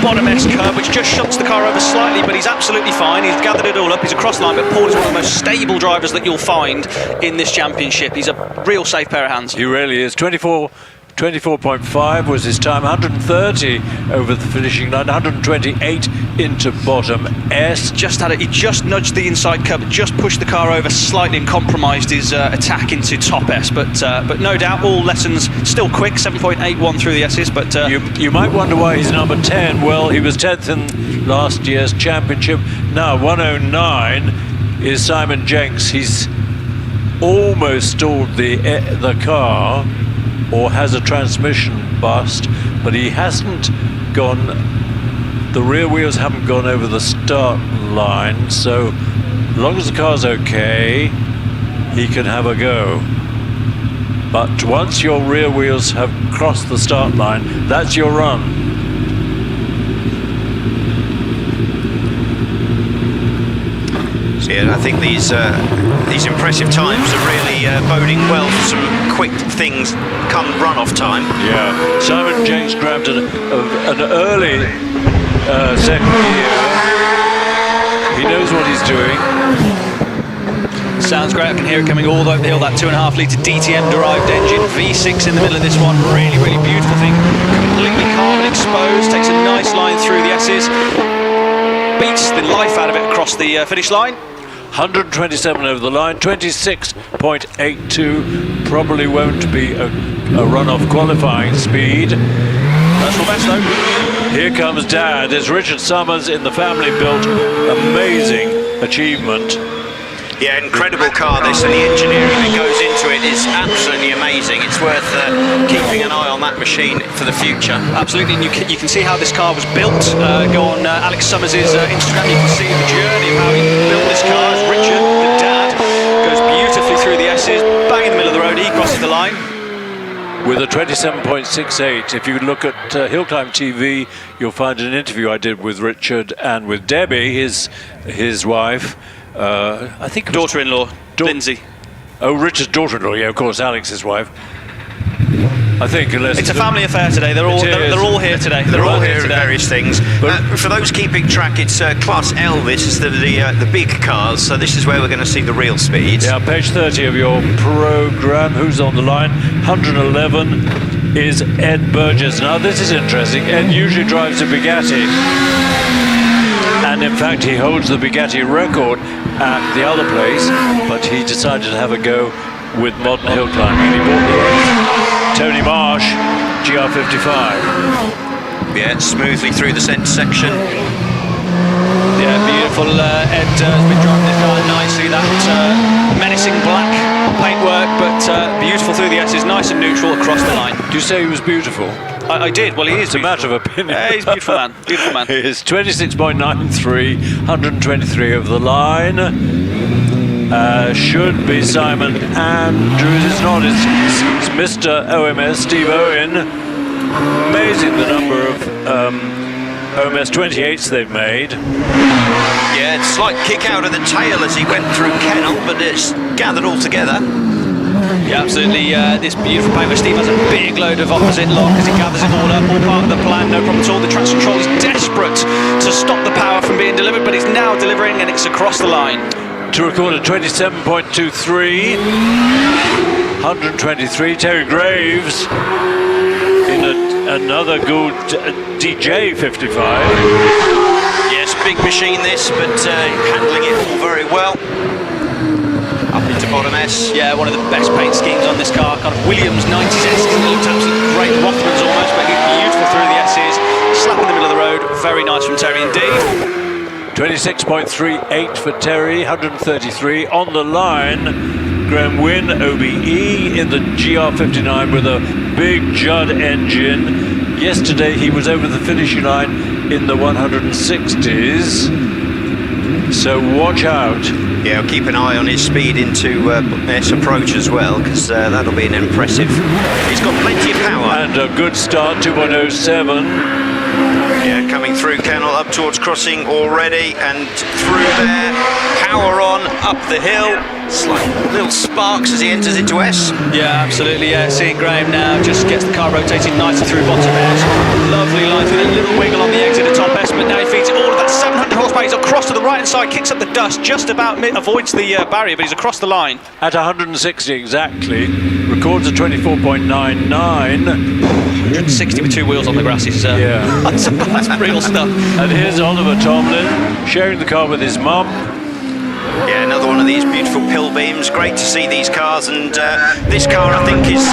bottom S curve, which just shunts the car over slightly, but he's absolutely fine. He's gathered it all up, he's across the line, but Paul is one of the most stable drivers that you'll find in this championship. He's a real safe pair of hands. He really is. 24.5 was his time, 130 over the finishing line, 128 into bottom S. He just nudged the inside curb, just pushed the car over slightly and compromised his attack into top S, but no doubt all lessons still quick, 7.81 through the S's, but... You might wonder why he's number 10. Well, he was 10th in last year's championship. Now 109 is Simon Jenks. He's almost stalled the car, or has a transmission bust, but he hasn't gone The rear wheels haven't gone over the start line, so as long as the car's okay, he can have a go. But once your rear wheels have crossed the start line, that's your run. So yeah, I think these impressive times are really boding well for some quick things come runoff time. Yeah, Simon James grabbed an early second gear. He knows what he's doing. Sounds great. I can hear it coming all the way up the hill. That 2.5 litre DTM derived engine, V6 in the middle of this one. Really, really beautiful thing. Completely calm and exposed. Takes a nice line through the S's. Beats the life out of it across the finish line. 127 over the line, 26.82. Probably won't be a runoff qualifying speed. Personal best though. Here comes Dad. It's Richard Summers in the family built. Amazing achievement. Yeah, incredible car this, and the engineering that goes into it is absolutely amazing. It's worth keeping an eye on that machine for the future. Absolutely, and you can see how this car was built. Go on Alex Summers' Instagram, you can see the journey of how he built this car. As Richard, the dad, goes beautifully through the S's, bang in the middle of the road, he crosses the line. With a 27.68, if you look at HillClimb.TV, you'll find an interview I did with Richard and with Debbie, his wife. I think daughter-in-law, Lindsay. Oh, Richard's daughter-in-law, yeah, of course, Alex's wife. I think, unless it's a family affair today. They're all here today. They're all here at various things. For those keeping track, it's Class L. This is the big cars. So this is where we're going to see the real speeds. Yeah, page 30 of your program. Who's on the line? 111 is Ed Burgess. Now this is interesting. Ed usually drives a Bugatti, and in fact he holds the Bugatti record at the other place, but he decided to have a go with modern hill climbing, and he bought the Tony Marsh GR55. Yeah, smoothly through the centre section. Yeah, beautiful. Ed has been driving this car nicely. That menacing black paintwork, but beautiful through the S's, nice and neutral across the line. Do you say he was beautiful? I did. Well, he is. It's a matter of opinion. Yeah, he's a beautiful man. Beautiful man. It's 26.93, 123 over the line. Should be Simon Andrews. It's not. It's Mr. OMS, Steve Owen. Amazing the number of OMS 28s they've made. Yeah, it's slight kick out of the tail as he went through Kennel, but it's gathered all together. Yeah, absolutely. This beautiful paint where Steve has a big load of opposite lock as he gathers it all up, all part of the plan, no problem at all. The traction control is desperate to stop the power from being delivered, but it's now delivering and it's across the line. To record a 27.23, 123, Terry Graves in another good DJ 55. Yes, big machine this, but handling it all very well. Up into bottom S. Yeah, one of the best paint schemes on this car, kind of Williams 90s S. It looks absolutely great. Rothmans almost, but beautiful through the S's. Slap in the middle of the road. Very nice from Terry indeed. 26.38 for Terry, 133 on the line. Graham Wynn, OBE in the GR59 with a big Judd engine. Yesterday he was over the finishing line in the 160s. So watch out. Yeah, I'll keep an eye on his speed into S approach as well, because that'll be an impressive. He's got plenty of power. And a good start, 2.07. Yeah, coming through Kennel, up towards crossing already, and through there, power on, up the hill. Slight little sparks as he enters into S. Yeah, absolutely, yeah. Seeing Graham now just gets the car rotating nicely through bottom S. Lovely line through a little wiggle on the exit at top S, but now he feeds all of that 700 horsepower. He's across to the right hand side, kicks up the dust, just about avoids the barrier, but he's across the line. At 160 exactly, records a 24.99. 160 with two wheels on the grass is that's real stuff. And here's Oliver Tomlin sharing the car with his mum. Yeah, another one of these beautiful pill beams. Great to see these cars, and this car I think is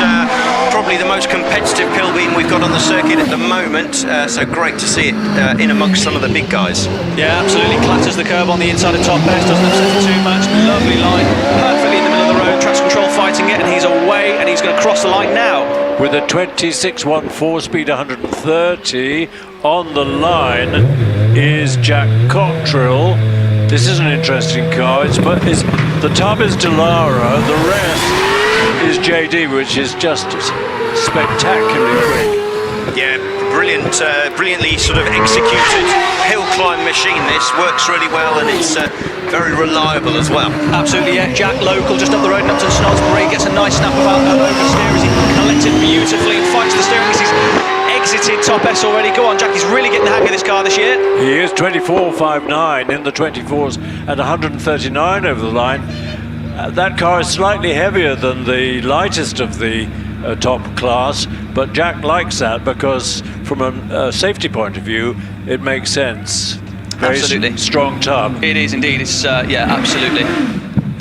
probably the most competitive pill beam we've got on the circuit at the moment, so great to see it in amongst some of the big guys. Yeah, absolutely. Clatters the curb on the inside of top best, doesn't upset it too much. Lovely line, perfectly in the middle of the road, traction control fighting it, and he's away, and he's going to cross the line now. with a 26.14 speed, 130. On the line is Jack Cottrell. This is an interesting car. The tub is Delara, the rest is JD, which is just spectacularly quick. Yeah, brilliantly sort of executed hill climb machine. This works really well, and it's very reliable as well. Absolutely, yeah. Jack local, just up the road in Upton Snodsbury, gets a nice snap of oversteer as he collects it beautifully and fights the steering as he's exited top S already. Go on, Jack, he's really getting the hang of this car this year. He is 24.59 in the 24s and 139 over the line. That car is slightly heavier than the lightest of the top class, but Jack likes that because from a safety point of view it makes sense. Very Absolutely. Strong tub. It is indeed. It's yeah, absolutely.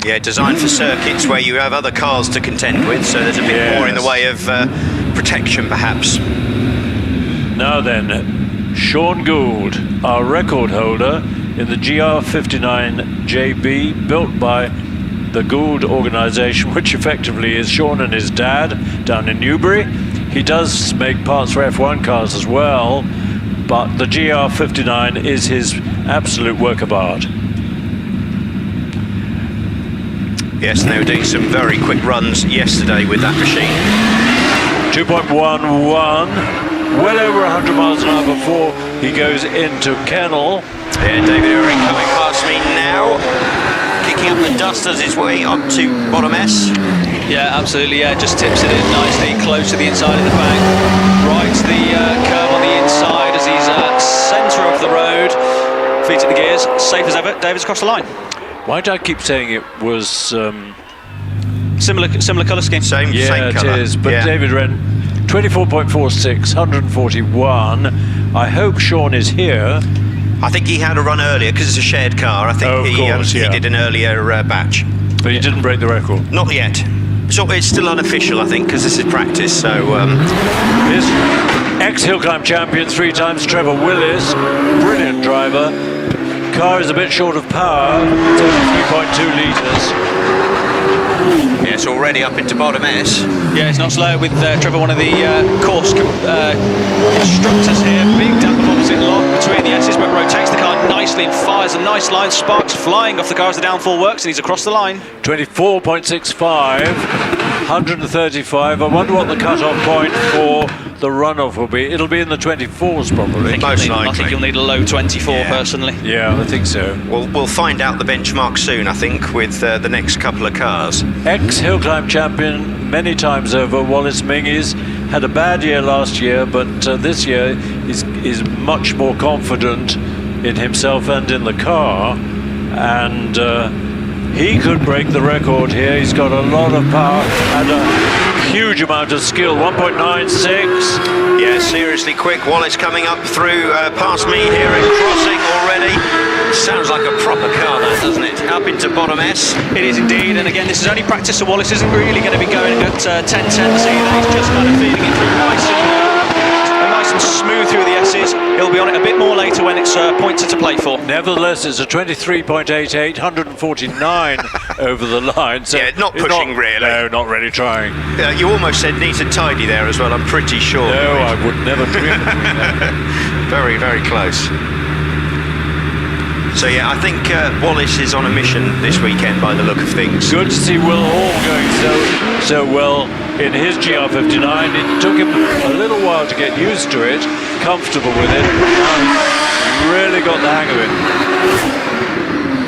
Yeah, designed for circuits where you have other cars to contend with, so there's a bit more in the way of protection perhaps. Now then, Sean Gould, our record holder in the GR59 JB, built by the Gould organisation, which effectively is Sean and his dad down in Newbury. He does make parts for F1 cars as well, but the GR59 is his absolute work of art. Yes, and they were doing some very quick runs yesterday with that machine. 2.11. Well over 100 miles an hour before he goes into kennel. Yeah, David Irving coming past me now, kicking up the dust as his way up to bottom S. Yeah, absolutely, yeah, just tips it in nicely, close to the inside of the bank, rides the curve on the inside as he's centre of the road, feet at the gears, safe as ever. David's across the line. Why do I keep saying it was... Similar colour scheme. Same it colour. is, but David Wren, 24.46, 141. I hope Sean is here. I think he had a run earlier because it's a shared car. I think he did an earlier batch. But he didn't break the record. Not yet. So it's still unofficial, I think, because this is practice. So his ex-Hillclimb champion 3 times, Trevor Willis, brilliant driver. Car is a bit short of power, it's only 3.2 litres. Yes, already up into bottom S. Yeah, it's not slow with Trevor, one of the course instructors here. Big damp of opposite lock between the S's, but rotates the car nicely and fires a nice line. Sparks flying off the car as the downfall works, and he's across the line. 24.65, 135. I wonder what the cut-off point for the runoff will be. It'll be in the 24s probably. Most likely. I think you'll need a low 24 personally. Yeah, I think so. We'll find out the benchmark soon, I think, with the next couple of cars. Ex-Hillclimb champion many times over, Wallace Menzies, had a bad year last year, but this year is much more confident in himself and in the car, and he could break the record here. He's got a lot of power and a huge amount of skill. 1.96. Yeah, seriously quick. Wallace coming up through past me here at crossing already. Sounds like a proper car, that, doesn't it? Up into bottom S. It is indeed, and again, this is only practice, so Wallace isn't really going to be going at 10-10 this evening. He's just kind of feeding it through nice and smooth through the S's. He'll be on it a bit more later when it's points to play for. Nevertheless, it's a 23.88, 149 over the line. So yeah, not pushing really. No, not really trying. You almost said neat and tidy there as well, I'm pretty sure. No, I would never dream of doing that. Very, very close. So yeah, I think Wallace is on a mission this weekend by the look of things. Good to see Will Hall going so well in his GR59. It took him a little while to get used to it, comfortable with it. Now he's really got the hang of it.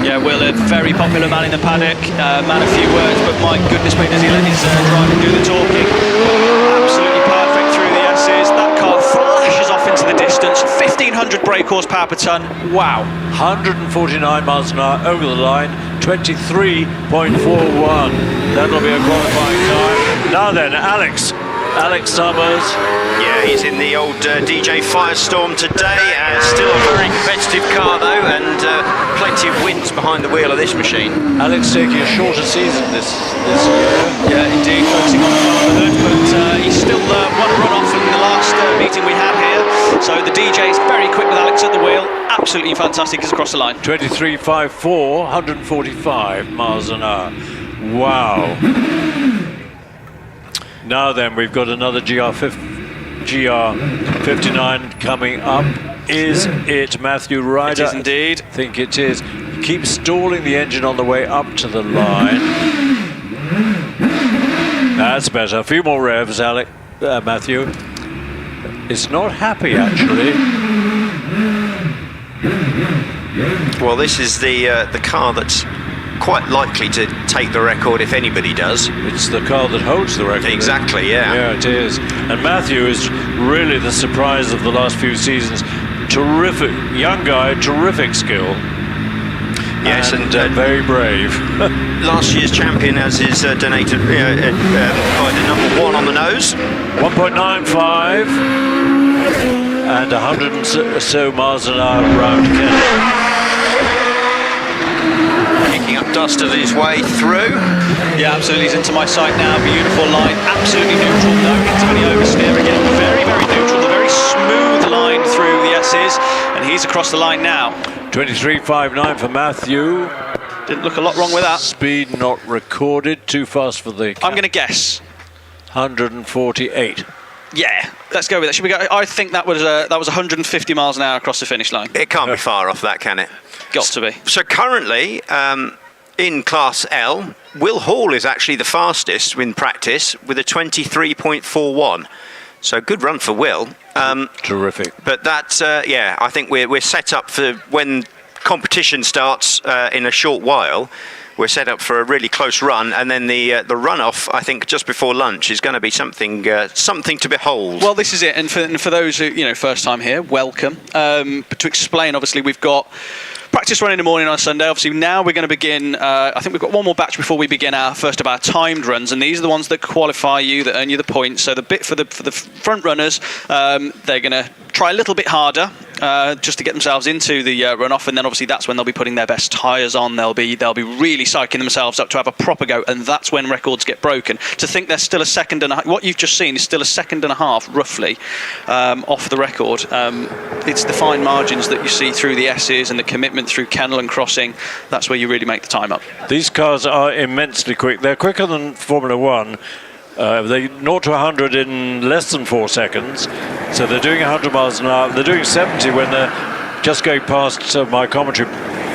Yeah, Will, a very popular man in the paddock, man of few words, but my goodness me, does he let his driver do the talking. Absolutely perfect through the S's. That car flashes off into the distance. 1,500 brake horsepower per tonne. Wow. 149 miles an hour over the line, 23.41. That'll be a qualifying time. Now then, Alex Summers. Yeah, he's in the old DJ Firestorm today. Still a very competitive car though, and plenty of wins behind the wheel of this machine. Alex taking a shorter season this year. Yeah, indeed, focusing on fatherhood, but he still won a runoff in the last meeting we had here. So the DJ is very quick with Alex at the wheel. Absolutely fantastic. He's across the line. 23.54, 145 miles an hour. Wow. Now then, we've got another GR59 coming up. Is it Matthew Ryder? It is indeed. I think it is. He keeps stalling the engine on the way up to the line. That's better. A few more revs, Matthew. It's not happy, actually. Well, this is the car that's quite likely to take the record if anybody does. It's the car that holds the record. Exactly, yeah. Yeah, it is. And Matthew is really the surprise of the last few seasons. Terrific, young guy, terrific skill. Yes, and very brave. last year's champion, as is donated by the number 1 on the nose. 1.95 and 100 and so miles an hour round Kent. Kicking up dust as his way through. Yeah, absolutely. He's into my sight now. Beautiful line. Absolutely neutral. No into any oversteer again. Very, very neutral. A very smooth line through the S's. And he's across the line now. 23.59 for Matthew. Didn't look a lot wrong with that. Speed not recorded. Too fast for the... I'm going to guess 148. Yeah, let's go with that. Should we go? I think that was 150 miles an hour across the finish line. It can't be far off that, can it? Got to be. So currently, in Class L, Will Hall is actually the fastest in practice with a 23.41. So good run for Will. Terrific. But that's, yeah, I think we're set up for when competition starts in a short while. We're set up for a really close run, and then the runoff, I think, just before lunch is going to be something to behold. Well, this is it, and for those who first time here, welcome. But to explain, obviously, we've got practice run in the morning on Sunday. Obviously, now we're going to begin. I think we've got one more batch before we begin our first of our timed runs, and these are the ones that qualify you, that earn you the points. So the bit for the front runners, they're going to try a little bit harder. Just to get themselves into the runoff, and then obviously that's when they'll be putting their best tyres on. They'll be really psyching themselves up to have a proper go, and that's when records get broken. To think they're still a second and a half, what you've just seen is still a second and a half roughly off the record. It's the fine margins that you see through the S's and the commitment through kennel and crossing. That's where you really make the time up. These cars are immensely quick. They're quicker than Formula One. They 0 to 100 in less than 4 seconds, so they're doing 100 miles an hour. They're doing 70 when they're just going past my commentary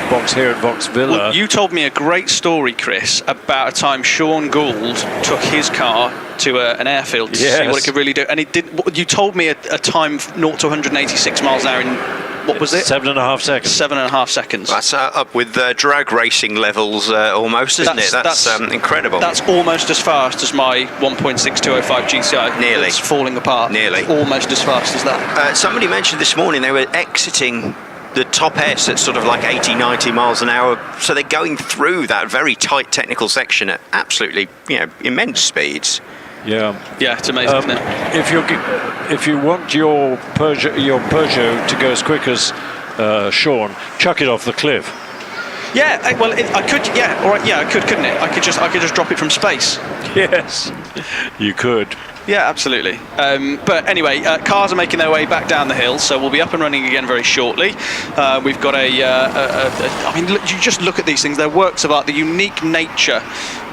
box here at Vox Villa. Well, you told me a great story, Chris, about a time Sean Gould took his car to an airfield to see what it could really do, and it did. You told me a time 0 to 186 miles an hour in, what was it? 7.5 seconds. 7.5 seconds. That's up with drag racing levels almost, isn't it? That's incredible. That's almost as fast as my 1.6205 GCI. Nearly. It's falling apart. Nearly. It's almost as fast as that. Somebody mentioned this morning they were exiting the top S at sort of like 80, 90 miles an hour. So they're going through that very tight technical section at absolutely, immense speeds. Yeah, it's amazing, isn't it? If you want your Peugeot to go as quick as Sean, chuck it off the cliff. Yeah, well, I could. Yeah, all right. Yeah, I could, couldn't it? I could just drop it from space. Yes, you could. Yeah, absolutely. But anyway, cars are making their way back down the hill, so we'll be up and running again very shortly. We've got I mean, you just look at these things. They're works of art. The unique nature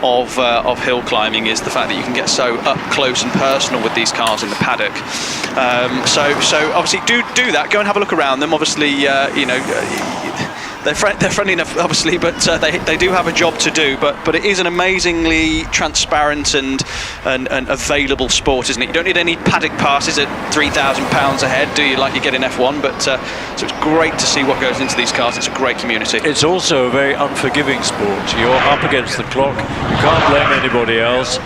of hill climbing is the fact that you can get so up close and personal with these cars in the paddock. So obviously do that. Go and have a look around them. Obviously, they're friendly enough, obviously, but they do have a job to do. But it is an amazingly transparent and available sport, isn't it? You don't need any paddock passes at £3,000 a head, do you? Like you get in F1. But so it's great to see what goes into these cars. It's a great community. It's also a very unforgiving sport. You're up against the clock. You can't blame anybody else.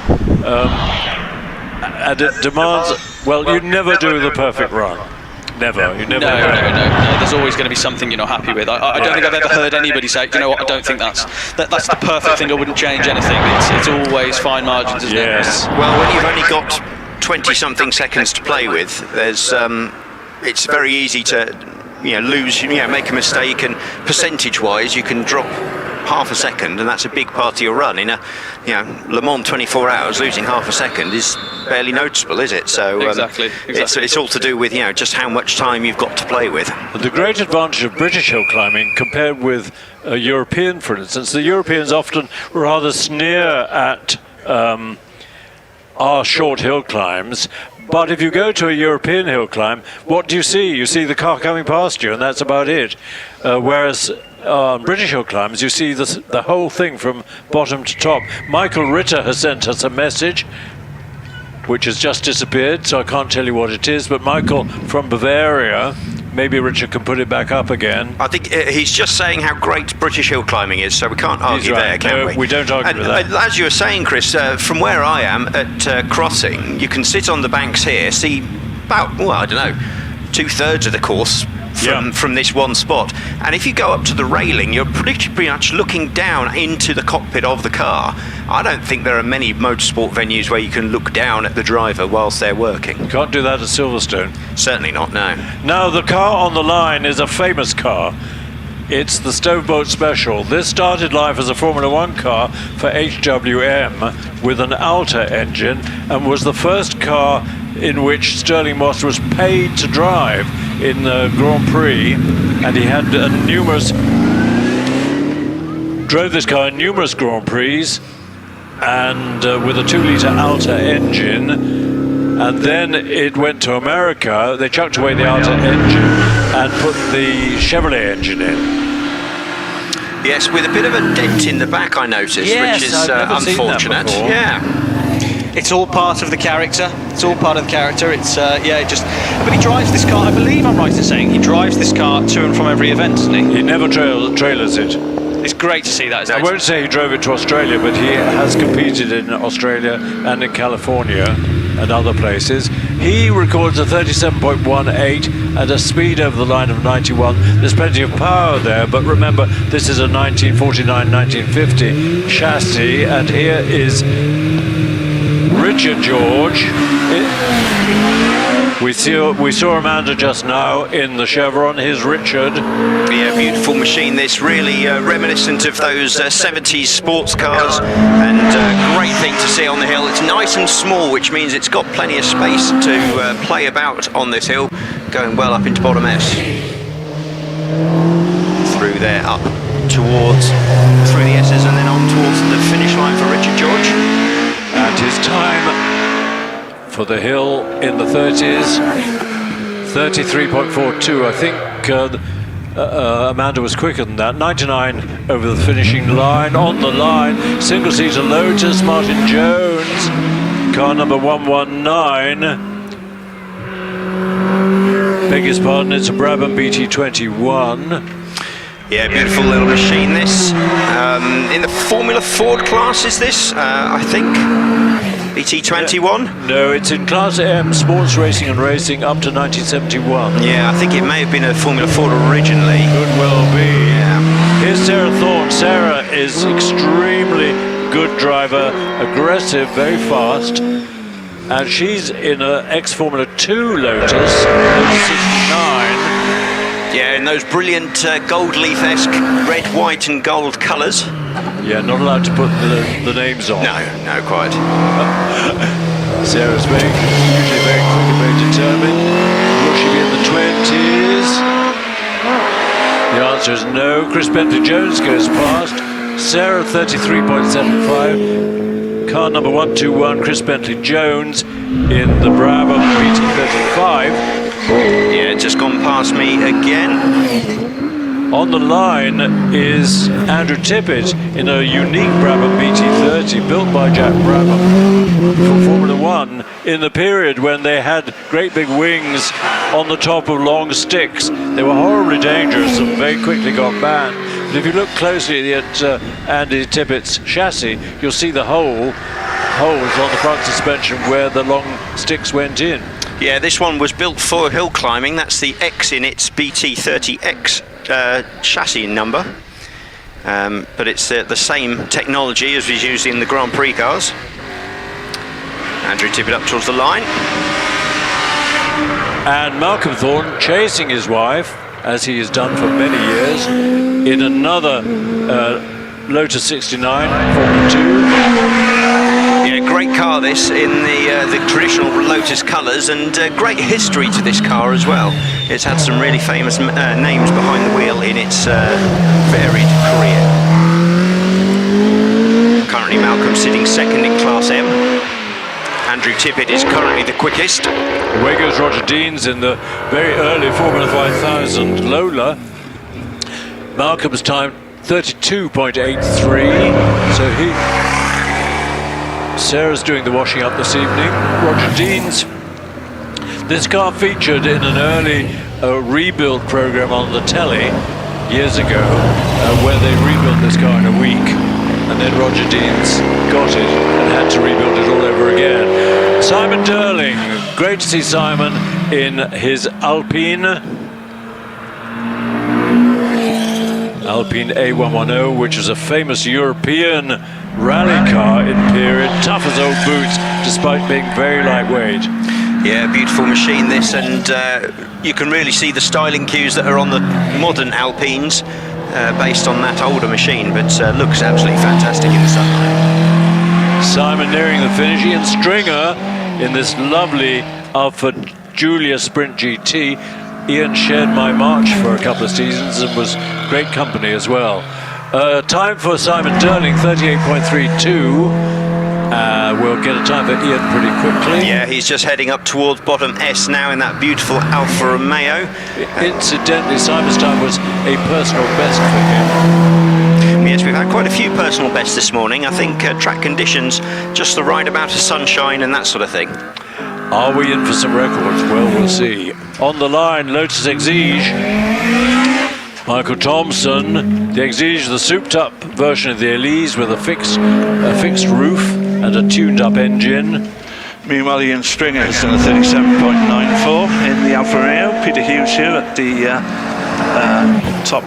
And it demands. Well, you never do the perfect run. Never. You never. No. There's always going to be something you're not happy with. I don't think I've ever heard anybody say, you know what, I don't think that's the perfect thing. I wouldn't change anything. It's always fine margins, isn't it? Well, when you've only got 20-something seconds to play with, there's it's very easy to lose, make a mistake, and percentage-wise, you can drop half a second, and that's a big part of your run. In a Le Mans 24 hours, losing half a second is barely noticeable, is it? So exactly. It's all to do with just how much time you've got to play with. The great advantage of British hill climbing compared with European, for instance, the Europeans often rather sneer at are short hill climbs. But if you go to a European hill climb, what do you see? You see the car coming past you, and that's about it. Whereas on British hill climbs, you see the whole thing from bottom to top. Michael Ritter has sent us a message, which has just disappeared, so I can't tell you what it is. But Michael from Bavaria, maybe Richard can put it back up again. I think he's just saying how great British hill climbing is, so we can't argue there, can we? We don't argue with that. As you were saying, Chris, from where I am at Crossing, you can sit on the banks here, see about, well, I don't know, 2/3 of the course from this one spot. And if you go up to the railing, you're pretty much looking down into the cockpit of the car. I don't think there are many motorsport venues where you can look down at the driver whilst they're working. You can't do that at Silverstone. Certainly not, no. Now, the car on the line is a famous car. It's the Stoveboat Special. This started life as a Formula 1 car for HWM with an Alta engine, and was the first car in which Stirling Moss was paid to drive in the Grand Prix, and he had drove this car in numerous Grand Prix, and with a 2-litre Alta engine. And then it went to America. They chucked away the Alta engine and put the Chevrolet engine in. Yes, with a bit of a dent in the back, I noticed, Yes, which is I've never seen that unfortunate. before. Yeah. It's all part of the character. It's all part of the character. It's but he drives this car. I believe I'm right in saying he drives this car to and from every event, doesn't he? He never trailers it. It's great to see that. I won't say he drove it to Australia, but he has competed in Australia and in California and other places. He records a 37.18 and a speed over the line of 91. There's plenty of power there, but remember, this is a 1949-1950 chassis, and here is Richard George. We saw Amanda just now in the Chevron. Here's Richard. Yeah, beautiful machine this, really reminiscent of those 70s sports cars, and great thing to see on the hill. It's nice and small, which means it's got plenty of space to play about on this hill, going well up into bottom S. Through there, up towards, through the S's and then on towards the finish line for Richard George. And his time for the hill in the 30s, 33.42. I think Amanda was quicker than that. 99 over the finishing line. On the line, single-seater Lotus, Martin Jones, car number 119. Beg his pardon, it's a Brabham BT21. Yeah, beautiful little machine this. In the Formula Ford class is this, I think? BT21? No, it's in Class M, Sports Racing and Racing, up to 1971. Yeah, I think it may have been a Formula Ford originally. Could well be. Yeah. Here's Sarah Thorne. Sarah is extremely good driver, aggressive, very fast, and she's in an ex-Formula 2 Lotus 69. Yeah, in those brilliant gold leaf-esque red, white and gold colours. Yeah, not allowed to put the names on. No, quite. Sarah's usually very quick and very determined. Will she be in the 20s? The answer is no. Chris Bentley-Jones goes past. Sarah 33.75. Car number 121, Chris Bentley-Jones in the Brabham BT35. Yeah, just gone past me again. On the line is Andrew Tippett in a unique Brabham BT30 built by Jack Brabham for Formula 1 in the period when they had great big wings on the top of long sticks. They were horribly dangerous and very quickly got banned. But if you look closely at Andy Tippett's chassis, you'll see the holes on the front suspension where the long sticks went in. Yeah, this one was built for hill climbing. That's the X in its BT30X chassis number. But it's the same technology as was used in the Grand Prix cars. Andrew Tippett up towards the line. And Malcolm Thorne chasing his wife, as he has done for many years, in another Lotus 69, Formula 2. Yeah, great car this in the traditional Lotus colours, and great history to this car as well. It's had some really famous names behind the wheel in its varied career. Currently Malcolm sitting second in Class M, Andrew Tippett is currently the quickest. Away goes Roger Deans in the very early Formula 5000 Lola. Malcolm's time 32.83. So Sarah's doing the washing up this evening. Roger Deans. This car featured in an early rebuild program on the telly years ago, where they rebuilt this car in a week, and then Roger Deans got it and had to rebuild it all over again. Simon Durling, great to see Simon in his Alpine A110, which was a famous European rally car in period, tough as old boots despite being very lightweight. Yeah, beautiful machine this, and you can really see the styling cues that are on the modern Alpines based on that older machine, but looks absolutely fantastic in the sunlight. Simon nearing the finish. Ian Stringer in this lovely Alfa Giulia Sprint GT. Ian shared my march for a couple of seasons and was great company as well. Time for Simon Durling, 38.32. We'll get a time for Ian pretty quickly. Yeah, he's just heading up towards bottom S now in that beautiful Alfa Romeo. Incidentally, Simon's time was a personal best for him. Yes, we've had quite a few personal bests this morning. I think track conditions, just the right amount of sunshine and that sort of thing. Are we in for some records? Well, we'll see. On the line, Lotus Exige. Michael Thompson. The Exige, the souped-up version of the Elise with a fixed roof and a tuned-up engine. Meanwhile, Ian Stringer is on a 37.94 in the Alfa Romeo. Peter Hughes here at the top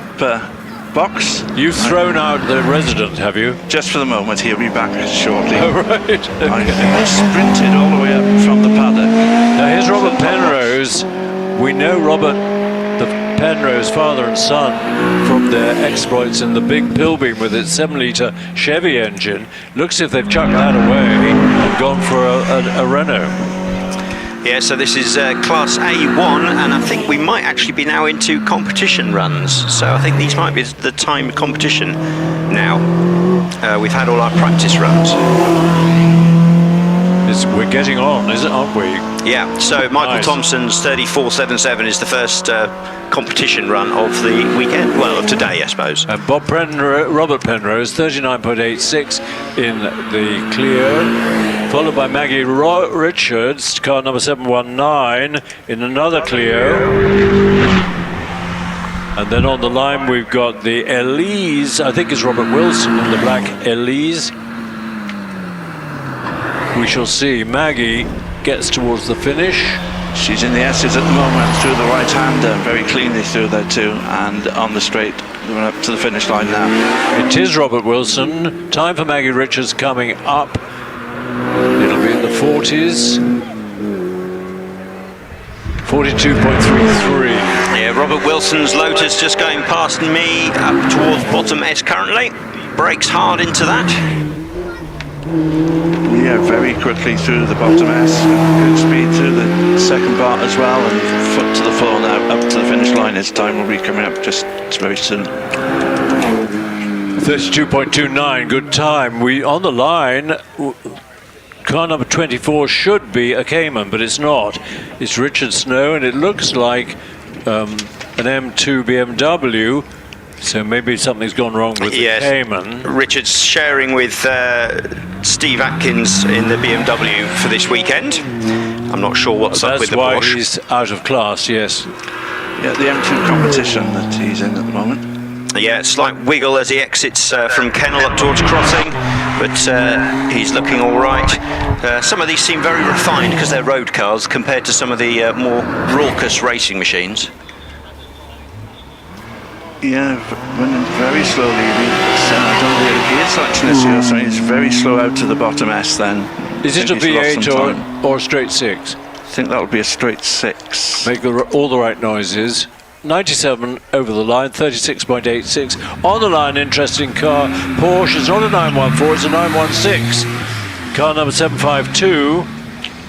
box. You've thrown out the resident, have you? Just for the moment, he'll be back shortly. Oh, right. Okay. I think they sprinted all the way up from the paddock. Now here's Robert Penrose. We know Robert, the Penrose father and son, from their exploits in the big Pilbeam with its 7-litre Chevy engine. Looks as if they've chucked that away and gone for a Renault. Yeah, so this is Class A1, and I think we might actually be now into competition runs. So I think these might be the time competition now. We've had all our practice runs. We're getting on, aren't we? Yeah, so Michael Nice. Thompson's 34.77 is the first competition run of the weekend, well, of today, I suppose. And Robert Penrose, 39.86 in the Clio, followed by Maggie Richards, car number 719 in another Clio. And then on the line we've got the Elise, I think it's Robert Wilson in the black Elise. We shall see. Maggie gets towards the finish. She's in the S's at the moment, through the right-hander, very cleanly through there too, and on the straight, we're up to the finish line now. It is Robert Wilson. Time for Maggie Richards coming up. It'll be in the 40s. 42.33. Yeah, Robert Wilson's Lotus just going past me up towards bottom S currently. Brakes hard into that. Yeah, very quickly through the bottom S. Good speed through the second part as well, and foot to the floor now, up to the finish line. His time will be coming up just very soon. 32.29, good time. We on the line. Car number 24 should be a Cayman, but it's not. It's Richard Snow, and it looks like an M2 BMW. So maybe something's gone wrong with the Cayman. Richard's sharing with Steve Atkins in the BMW for this weekend. I'm not sure what's up with the Porsche. That's why he's out of class, yes. Yeah, the M2 competition that he's in at the moment. Yeah, slight wiggle as he exits from Kennel up towards Crossing, but he's looking all right. Some of these seem very refined because they're road cars compared to some of the more raucous racing machines. Yeah, running very slowly. I don't know the gear selection is here, so he's very slow out to the bottom S then. Is it a V8 or straight 6? I think that'll be a straight 6. Make all the right noises. 97 over the line, 36.86. On the line, interesting car. Porsche, it's not a 914, it's a 916. Car number 752,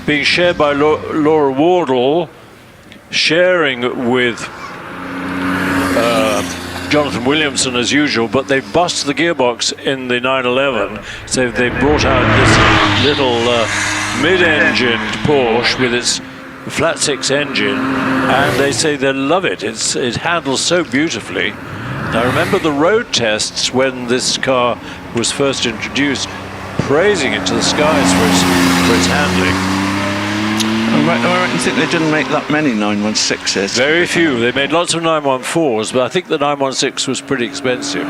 being shared by Laura Wardle, sharing with Jonathan Williamson as usual, but they've busted the gearbox in the 911, so they brought out this little mid-engined Porsche with its flat six engine, and they say they love it. It handles so beautifully. I remember the road tests when this car was first introduced, praising it to the skies for its handling. I think they didn't make that many 916s. Very few. They made lots of 914s, but I think the 916 was pretty expensive.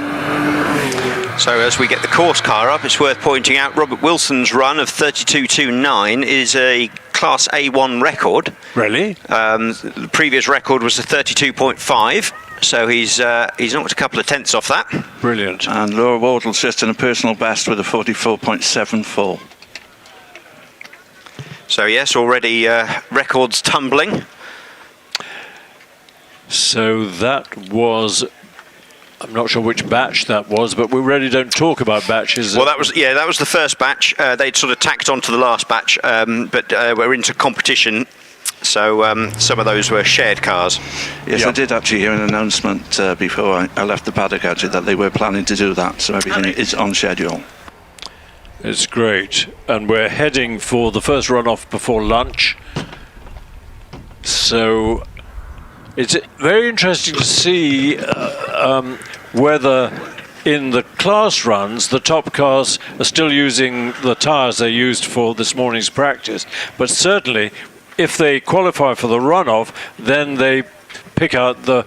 So as we get the course car up, it's worth pointing out Robert Wilson's run of 32.29 is a Class A1 record. Really? The previous record was a 32.5. So he's knocked a couple of tenths off that. Brilliant. And Laura Wardle's just in a personal best with a 44.74. So yes, already records tumbling. So that was, I'm not sure which batch that was, but we really don't talk about batches. Well, that was the first batch. They'd sort of tacked on to the last batch, but we're into competition. So some of those were shared cars. Yes, I did actually hear an announcement before I left the paddock actually that they were planning to do that, so everything is on schedule. It's great, and we're heading for the first runoff before lunch. So it's very interesting to see whether in the class runs the top cars are still using the tyres they used for this morning's practice, but certainly if they qualify for the runoff, then they pick out the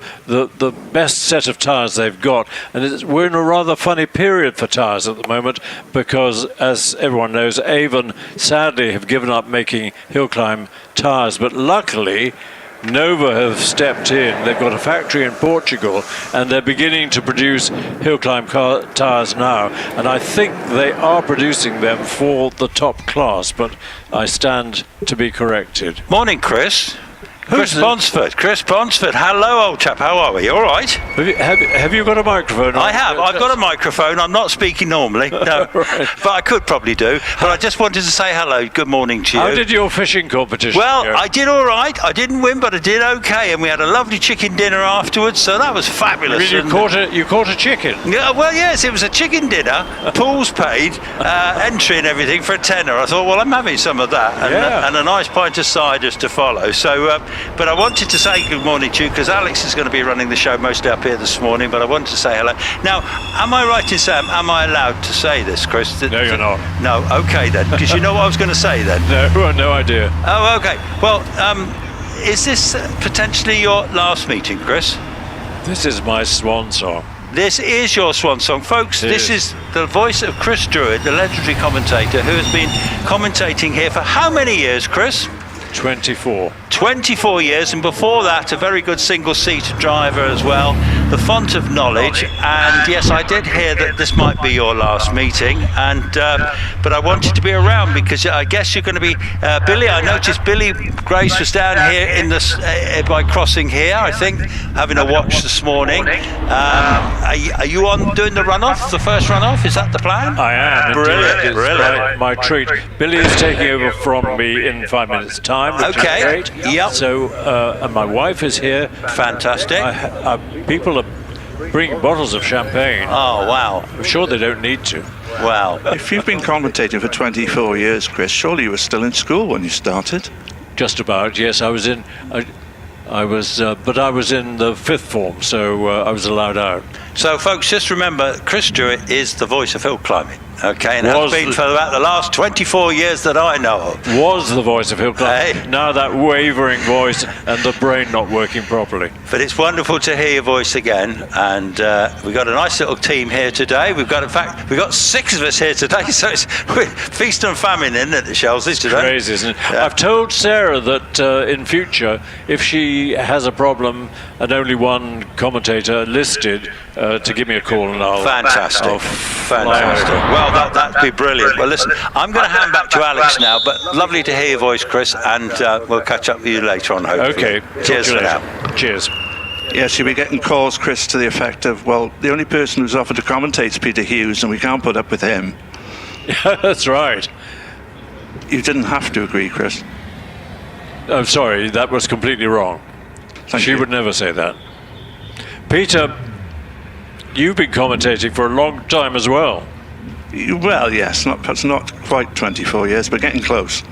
best set of tyres they've got. And we're in a rather funny period for tyres at the moment because, as everyone knows, Avon sadly have given up making HillClimb tyres, but luckily Nova have stepped in. They've got a factory in Portugal and they're beginning to produce HillClimb tyres now, and I think they are producing them for the top class, but I stand to be corrected. Morning, Chris. Chris Bonsford. Chris Bonsford. Hello, old chap. How are we? You all right? Have you got a microphone? I have. I've got a microphone. I'm not speaking normally. No. Right. But I could probably do. But I just wanted to say hello. Good morning to you. How did your fishing competition Well, go? I did all right. I didn't win, but I did okay. And we had a lovely chicken dinner afterwards, so that was fabulous. You caught a chicken? Yeah, well, yes, it was a chicken dinner, pools paid, entry and everything for a tenner. I thought, well, I'm having some of that, and a nice pint of ciders to follow. So, but I wanted to say good morning to you because Alex is going to be running the show mostly up here this morning, but I wanted to say hello. Now, am I right in saying, am I allowed to say this, Chris? No, you're not. No, okay then, because you know what I was going to say then? No idea. Oh, okay. Well, is this potentially your last meeting, Chris? This is my swan song. This is your swan song, folks. This is the voice of Chris Druitt, the legendary commentator who has been commentating here for how many years, Chris? 24. 24 years, and before that a very good single-seater driver as well, the font of knowledge. And yes, I did hear that this might be your last meeting, and but I wanted to be around because I guess you're going to be Billy. I noticed Billy Grace was down here in this by crossing here, I think, having a watch this morning. Are you on doing the runoff, the first runoff? Is that the plan? I am. Brilliant. It's Brilliant. my treat. Billy is taking over from me in 5 minutes' time, which is great. Yep. So, and my wife is here. Fantastic. People are bringing bottles of champagne. Oh, wow. I'm sure they don't need to. Wow. If you've been commentating for 24 years, Chris, surely you were still in school when you started? Just about, yes. I was in the 5th form, so I was allowed out. So, folks, just remember, Chris Druitt is the voice of hill climbing. Okay, and has been for about the last 24 years that I know of. Was the voice of HillClimb. Hey. Now that wavering voice and the brain not working properly. But it's wonderful to hear your voice again, and we've got a nice little team here today. We've got 6 of us here today, so it's feast and famine, isn't it, the Shelsley today? Crazy, isn't it? Yeah. I've told Sarah that in future, if she has a problem and only one commentator listed, to give me a call and I'll... Fantastic. Well, that'd be brilliant. Well, listen, I'm going to hand back to Alex now, but lovely to hear your voice, Chris, and we'll catch up with you later on, hopefully. Okay. Cheers for now. Cheers. Yes, you'll be getting calls, Chris, to the effect of, well, the only person who's offered to commentate is Peter Hughes, and we can't put up with him. Yeah, that's right. You didn't have to agree, Chris. I'm sorry, that was completely wrong. She would never say that. Peter, you've been commentating for a long time as well. Well, yes, perhaps not quite 24 years, but getting close.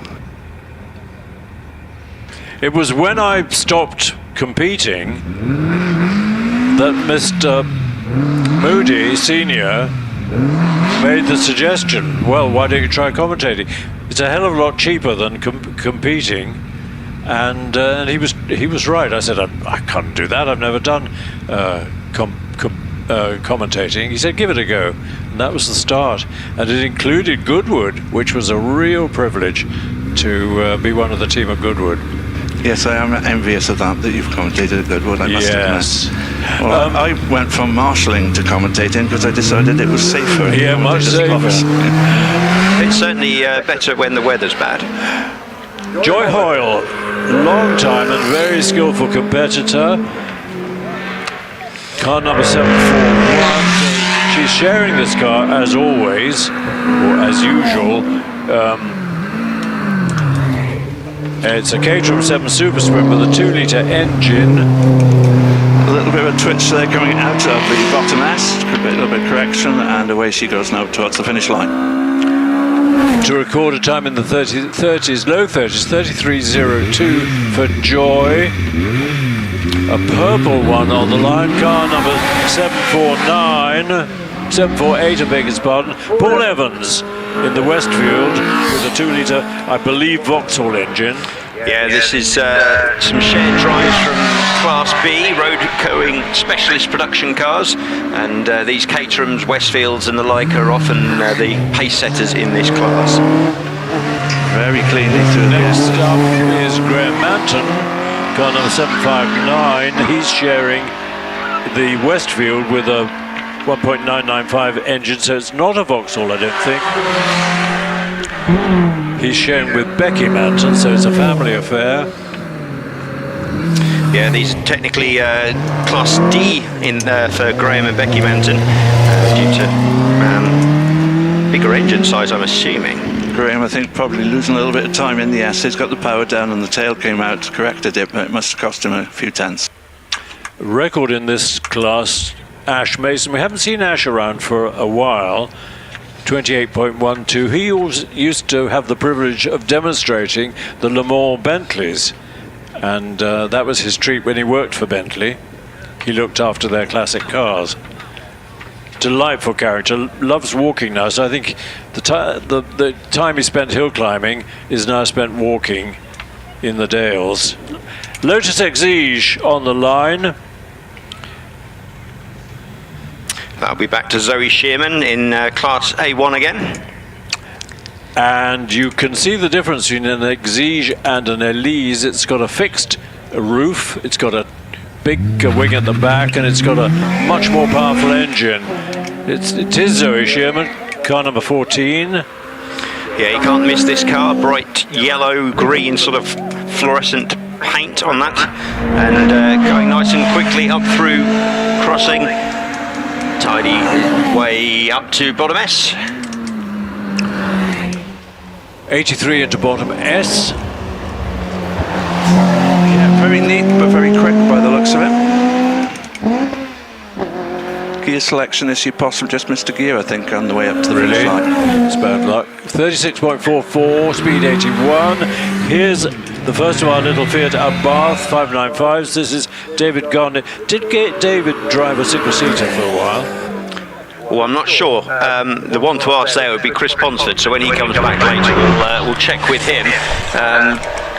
It was when I stopped competing that Mr. Moody Senior made the suggestion, well, why don't you try commentating? It's a hell of a lot cheaper than competing, and he was right. I said, I can't do that. I've never done commentating. He said, give it a go, and that was the start. And it included Goodwood, which was a real privilege to be one of the team at Goodwood. Yes, I am envious of that you've commentated at Goodwood, I must yes. admit. Well, I went from marshalling to commentating because I decided it was safer. Yeah, much safer. It's certainly better when the weather's bad. Joy Hoyle, long time and very skillful competitor. Car number 741. She's sharing this car as always, or as usual. It's a Caterham 7 Super Sprint with a 2-litre engine. A little bit of a twitch there coming out of the bottom S. A little bit of correction, and away she goes now towards the finish line. To record a time in the low 30s, 33.02 for Joy. A purple one on the line, car number 748, I beg his pardon. Paul Evans in the Westfield with a 2-litre, I believe, Vauxhall engine. Yeah, this is some shared drives from Class B, road-going specialist production cars, and these Caterhams, Westfields and the like are often the pace setters in this class. Very cleanly through the Next up is Graham Manton, car number 759. He's sharing the Westfield with a 1.995 engine, so it's not a Vauxhall, I don't think. He's sharing with Becky Manton, so it's a family affair. Yeah, these are technically Class D in for Graham and Becky Manton, due to bigger engine size, I'm assuming. Graham, I think, probably losing a little bit of time in the S. He's got the power down and the tail came out, corrected it, but it must have cost him a few tenths. Record in this class, Ash Mason. We haven't seen Ash around for a while. 28.12. He used to have the privilege of demonstrating the Le Mans Bentleys, and that was his treat when he worked for Bentley. He looked after their classic cars. Delightful character, loves walking now, so I think the time he spent hill climbing is now spent walking in the Dales. Lotus Exige on the line. That'll be back to Zoe Shearman in Class A1 again. And you can see the difference between an Exige and an Elise. It's got a fixed roof, it's got a big wing at the back, and it's got a much more powerful engine. It is Zoe Shearman, car number 14. Yeah, you can't miss this car. Bright yellow, green, sort of fluorescent paint on that. And going nice and quickly up through crossing. Tidy way up to bottom S. 83 into bottom S. Yeah, very neat but very quick by the looks of it. Gear selection issue possible, just missed a gear I think on the way up to the finish line. It's bad luck. 36.44, speed 81. Here's the first of our little Fiat Abarth 595s. This is David Garnett. Did David drive a single-seater for a while? Well, I'm not sure. The one to ask there would be Chris Ponsford, so when he comes back later we'll check with him.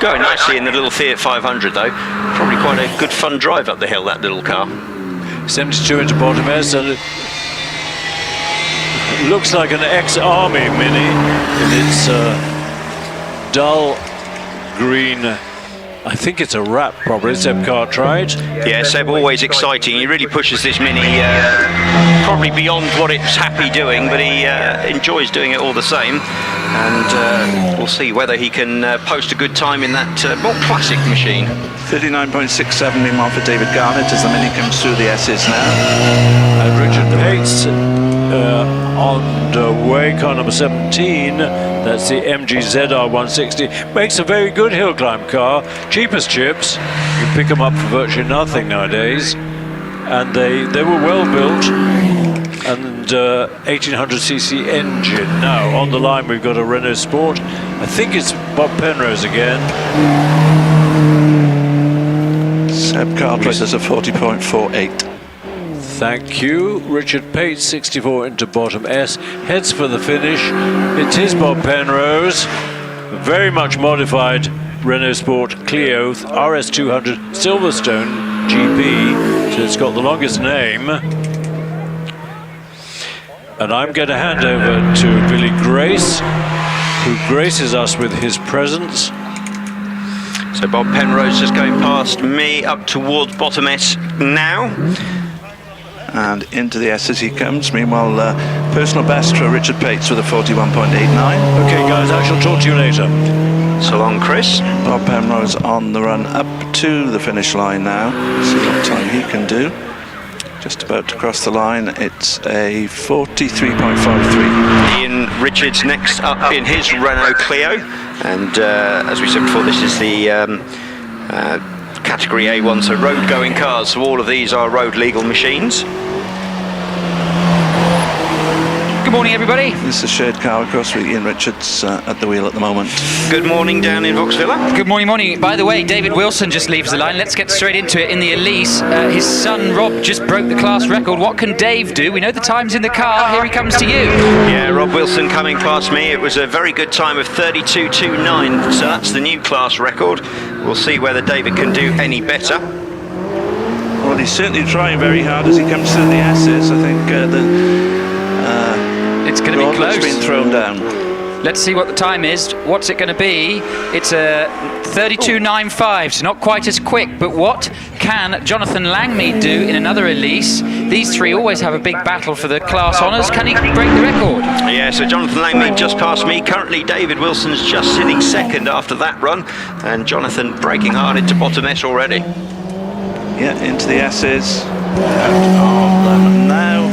Going nicely in the little Fiat 500 though. Probably quite a good fun drive up the hill, that little car. 72 into bottom S, and it looks like an ex-Army Mini in its dull green. I think it's a wrap, probably. Seb Cartwright. Yeah, Seb, always exciting. He really pushes this Mini probably beyond what it's happy doing, but he enjoys doing it all the same. And we'll see whether he can post a good time in that more classic machine. 39.67 meanwhile for David Garnett as the Mini comes through the S's now. And Richard Pates on the way, car number 17. That's the MG ZR 160. Makes a very good hill climb car. Cheapest chips. You pick them up for virtually nothing nowadays. And they were well built. And 1800cc engine. Now on the line we've got a Renault Sport. I think it's Bob Penrose again. Seb Cartwright says a 40.48. Thank you. Richard Pate, 64 into bottom S, heads for the finish. It is Bob Penrose, very much modified Renault Sport Clio RS200 Silverstone GP, so it's got the longest name. And I'm going to hand over to Billy Grace, who graces us with his presence. So Bob Penrose just going past me up towards bottom S now. And into the S's he comes. Meanwhile, personal best for Richard Pates with a 41.89. Okay, guys, I shall talk to you later. So long, Chris. Bob Penrose on the run up to the finish line now. See what time he can do. Just about to cross the line. It's a 43.53. Ian Richards next up in his Renault Clio. And as we said before, this is the category A1, so road going cars. So all of these are road legal machines. Good morning, everybody. This is a shared car, of course, with Ian Richards at the wheel at the moment. Good morning down in Vauxville. Good morning. By the way, David Wilson just leaves the line. Let's get straight into it. In the Elise, his son Rob just broke the class record. What can Dave do? We know the time's in the car. Here he comes to you. Yeah, Rob Wilson coming past me. It was a very good time of 32.29, so that's the new class record. We'll see whether David can do any better. Well, he's certainly trying very hard as he comes through the S's. I think it's going to be close. It's been thrown down. Let's see what the time is. What's it going to be? It's a 32.95, so not quite as quick. But what can Jonathan Langmead do in another Elise? These three always have a big battle for the class honours. Can he break the record? Yeah, so Jonathan Langmead just past me. Currently, David Wilson's just sitting second after that run, and Jonathan breaking hard into bottom S already. Yeah, into the S's. Out of them now.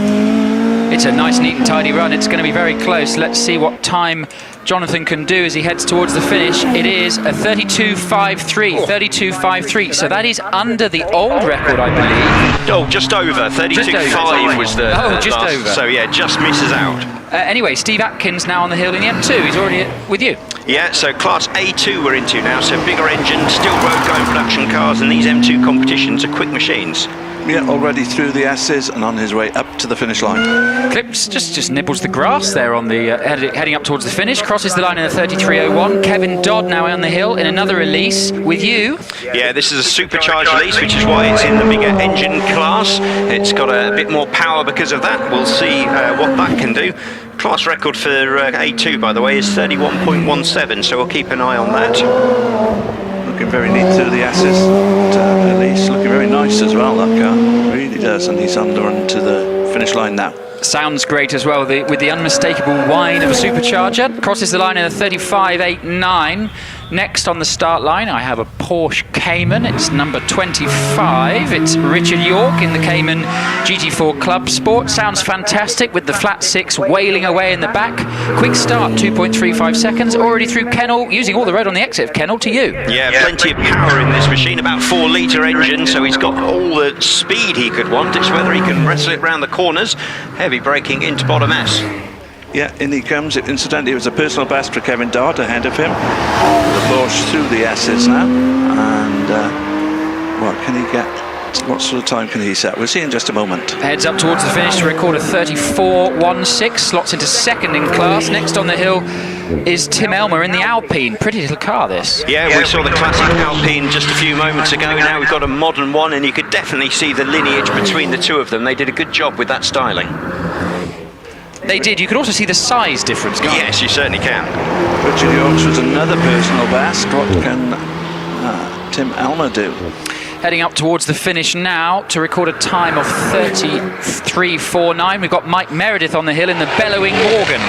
It's a nice, neat and tidy run. It's going to be very close. Let's see what time Jonathan can do as he heads towards the finish. It is a 32.53. So that is under the old record, I believe. Oh, just over. 32.5 was the just last, over. So yeah, just misses out. Anyway, Steve Atkins now on the hill in the M2. He's already with you. Yeah, so class A2 we're into now. So bigger engine, still road going production cars, and these M2 competitions are quick machines. Yeah, already through the S's and on his way up to the finish line. Clips just nibbles the grass there on the heading up towards the finish. Crosses the line in a 33.01. Kevin Dodd now on the hill in another Elise with you. Yeah, this is a supercharged Elise, which is why it's in the bigger engine class. It's got a bit more power because of that. We'll see what that can do. Class record for A2, by the way, is 31.17, so we'll keep an eye on that. Looking very neat through the S's. Elise looking very nice as well, that car. Really does, and he's under onto the finish line now. Sounds great as well, with the unmistakable whine of a supercharger. Crosses the line in a 35.89. Next on the start line, I have a Porsche Cayman. It's number 25. It's Richard York in the Cayman GT4 Club Sport. Sounds fantastic with the flat six wailing away in the back. Quick start, 2.35 seconds. Already through Kennel, using all the road on the exit of Kennel to you. Yeah, plenty of power in this machine. About 4-litre engine, so he's got all the speed he could want. It's whether he can wrestle it round the corners. Heavy braking into bottom S. Yeah, in he comes. Incidentally, it was a personal best for Kevin Dodd ahead of him. The Porsche through the S's now. And what can he get? What sort of time can he set? We'll see in just a moment. Heads up towards the finish to record a 34.16. Slots into second in class. Next on the hill is Tim Elmer in the Alpine. Pretty little car, this. Yeah, we saw the classic Alpine just a few moments ago. Now we've got a modern one, and you could definitely see the lineage between the two of them. They did a good job with that styling. They did. You could also see the size difference, can't you? Yes, you certainly can. Richard Yorks was another personal best. What can Tim Elmer do? Heading up towards the finish now to record a time of 33.49. We've got Mike Meredith on the hill in the bellowing Morgan.